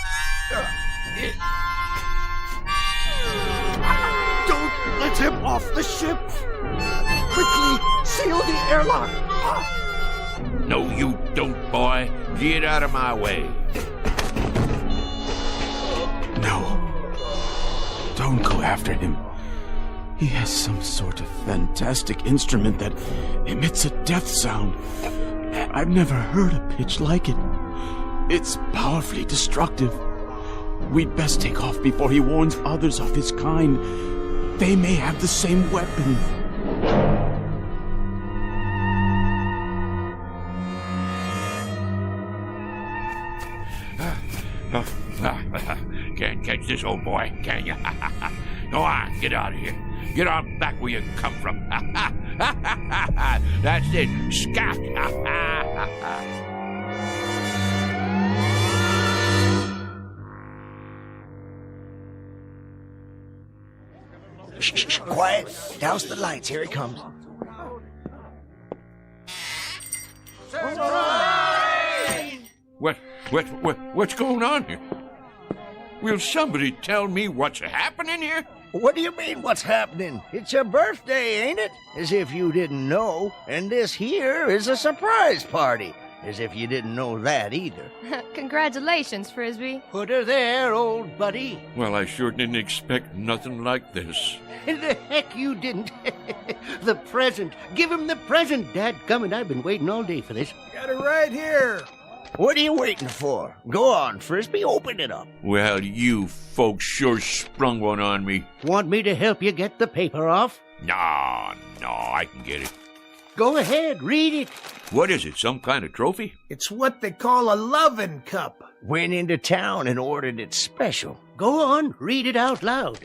Don't let him off the ship! Quickly, seal the airlock! No, you don't, boy. Get out of my way. No. Don't go after him. He has some sort of fantastic instrument that emits a death sound. I've never heard a pitch like it. It's powerfully destructive. We'd best take off before he warns others of his kind. They may have the same weapon. Can't catch this old boy, can you? Go on, get out of here. Get on back where you come from. That's it. Scat. Shh, quiet. Douse the lights. Here he comes. What's going on here? Will somebody tell me what's happening here? What do you mean, what's happening? It's your birthday, ain't it? As if you didn't know. And this here is a surprise party. As if you didn't know that either. Congratulations, Frisby. Put her there, old buddy. Well, I sure didn't expect nothing like this. The heck you didn't. The present. Give him the present, dadgummit. I've been waiting all day for this. Got it right here. What are you waiting for? Go on, Frisby, open it up. Well, you folks sure sprung one on me. Want me to help you get the paper off? No, I can get it. Go ahead, read it. What is it, some kind of trophy? It's what they call a lovin' cup. Went into town and ordered it special. Go on, read it out loud.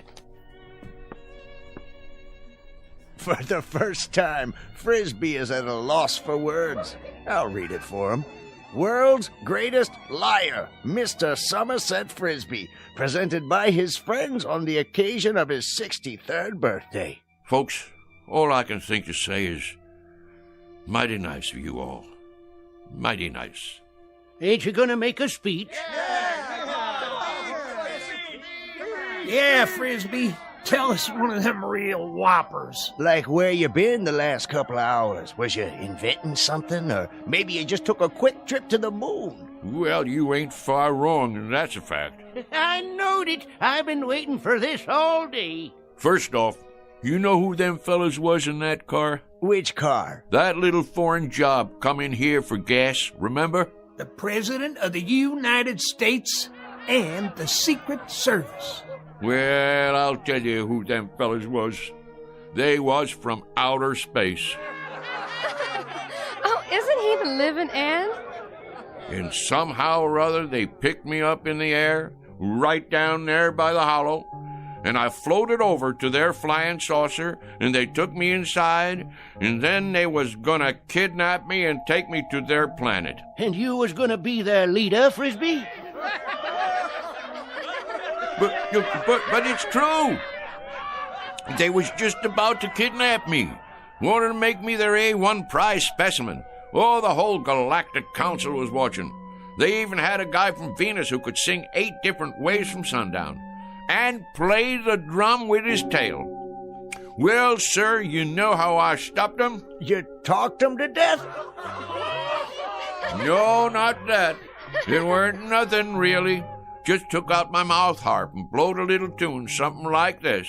For the first time, Frisby is at a loss for words. I'll read it for him. World's greatest liar, Mr. Somerset Frisby, presented by his friends on the occasion of his 63rd birthday. Folks, all I can think to say is, mighty nice of you all. Mighty nice. Ain't you gonna make a speech? Yeah, Frisby. Tell us one of them real whoppers. Like where you been the last couple of hours? Was you inventing something? Or maybe you just took a quick trip to the moon? Well, you ain't far wrong, and that's a fact. I knowed it. I've been waiting for this all day. First off, you know who them fellas was in that car? Which car? That little foreign job come in here for gas, remember? The President of the United States and the Secret Service. Well, I'll tell you who them fellas was. They was from outer space. Oh, isn't he the living end? And somehow or other they picked me up in the air, right down there by the hollow, and I floated over to their flying saucer, and they took me inside, and then they was gonna kidnap me and take me to their planet. And you was gonna be their leader, Frisby? But it's true. They was just about to kidnap me. Wanted to make me their A1 prize specimen. Oh, the whole Galactic Council was watching. They even had a guy from Venus who could sing 8 different ways from sundown and play the drum with his tail. Well, sir, you know how I stopped them? You talked them to death? No, not that. It weren't nothing, really. Just took out my mouth harp and blowed a little tune, something like this.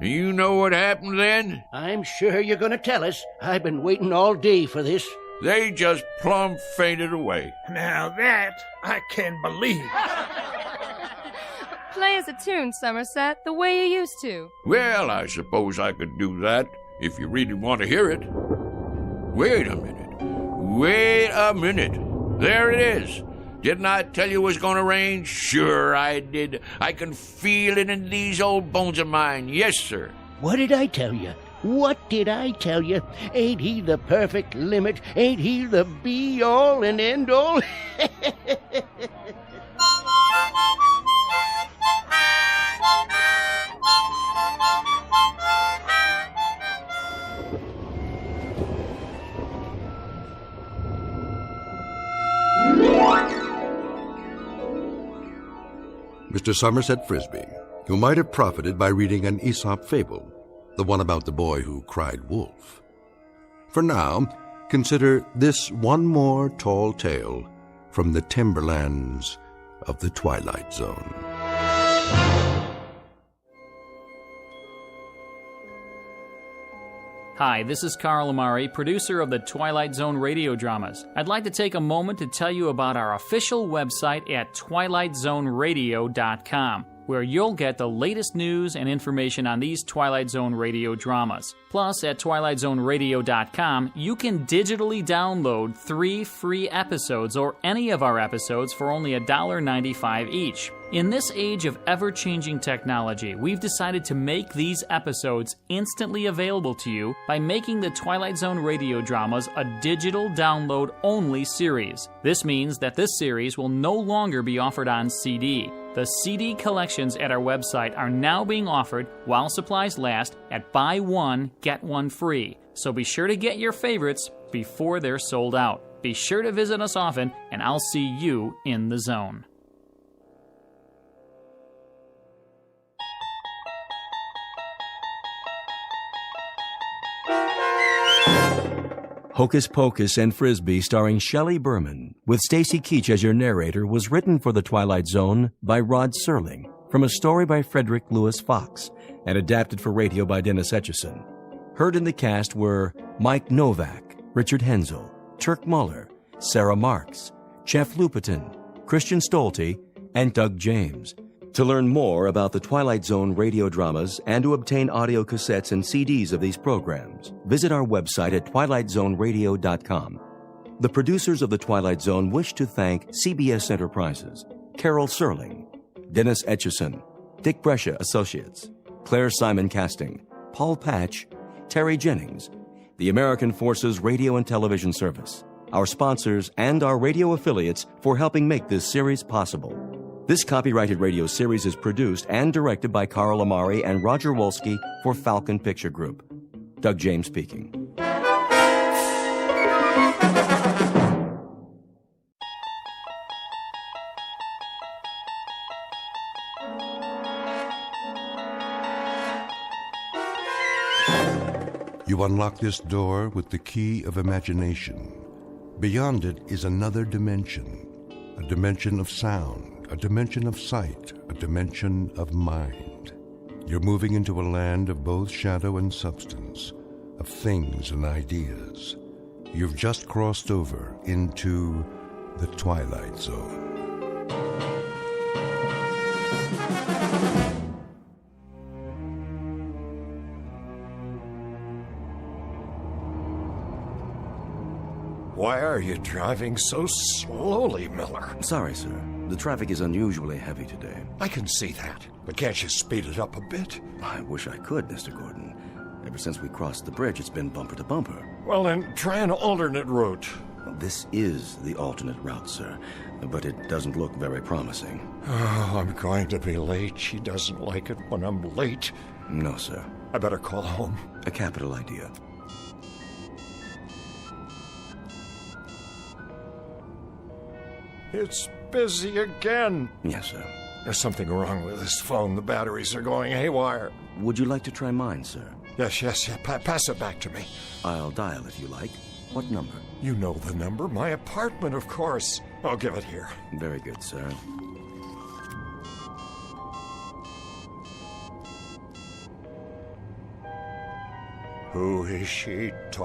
You know what happened then? I'm sure you're gonna tell us. I've been waiting all day for this. They just plumb fainted away. Now that I can believe. Play us a tune, Somerset, the way you used to. Well, I suppose I could do that, if you really want to hear it. Wait a minute. There it is. Didn't I tell you it was going to rain? Sure I did. I can feel it in these old bones of mine. Yes, sir. What did I tell you? What did I tell you? Ain't he the perfect limit? Ain't he the be-all and end-all? Mr. Somerset Frisby, who might have profited by reading an Aesop fable, the one about the boy who cried wolf. For now, consider this one more tall tale from the timberlands of the Twilight Zone. Hi, this is Carl Amari, producer of the Twilight Zone radio dramas. I'd like to take a moment to tell you about our official website at twilightzoneradio.com, where you'll get the latest news and information on these Twilight Zone radio dramas. Plus, at twilightzoneradio.com, you can digitally download 3 free episodes or any of our episodes for only $1.95 each. In this age of ever-changing technology, we've decided to make these episodes instantly available to you by making the Twilight Zone radio dramas a digital download-only series. This means that this series will no longer be offered on CD. The CD collections at our website are now being offered while supplies last at buy one, get one free. So be sure to get your favorites before they're sold out. Be sure to visit us often, and I'll see you in the zone. Hocus Pocus and Frisby, starring Shelley Berman, with Stacy Keach as your narrator, was written for The Twilight Zone by Rod Serling, from a story by Frederick Lewis Fox, and adapted for radio by Dennis Etchison. Heard in the cast were Mike Novak, Richard Hensel, Turk Muller, Sarah Marks, Jeff Lupetin, Christian Stolte, and Doug James. To learn more about the Twilight Zone radio dramas and to obtain audio cassettes and CDs of these programs, visit our website at twilightzoneradio.com. The producers of The Twilight Zone wish to thank CBS Enterprises, Carol Serling, Dennis Etchison, Dick Brescia Associates, Claire Simon Casting, Paul Patch, Terry Jennings, the American Forces Radio and Television Service, our sponsors, and our radio affiliates for helping make this series possible. This copyrighted radio series is produced and directed by Carl Amari and Roger Wolski for Falcon Picture Group. Doug James speaking. You unlock this door with the key of imagination. Beyond it is another dimension, a dimension of sound, a dimension of sight, a dimension of mind. You're moving into a land of both shadow and substance, of things and ideas. You've just crossed over into the Twilight Zone. Why are you driving so slowly, Miller? Sorry, sir. The traffic is unusually heavy today. I can see that, but can't you speed it up a bit? I wish I could, Mr. Gordon. Ever since we crossed the bridge, it's been bumper to bumper. Well, then try an alternate route. This is the alternate route, sir, but it doesn't look very promising. Oh, I'm going to be late. She doesn't like it when I'm late. No, sir. I better call home. A capital idea. It's busy again. Yes, sir. There's something wrong with this phone. The batteries are going haywire. Would you like to try mine, sir? Yes. Pass it back to me. I'll dial if you like. What number? You know the number. My apartment, of course. I'll give it here. Very good, sir. Who is she talking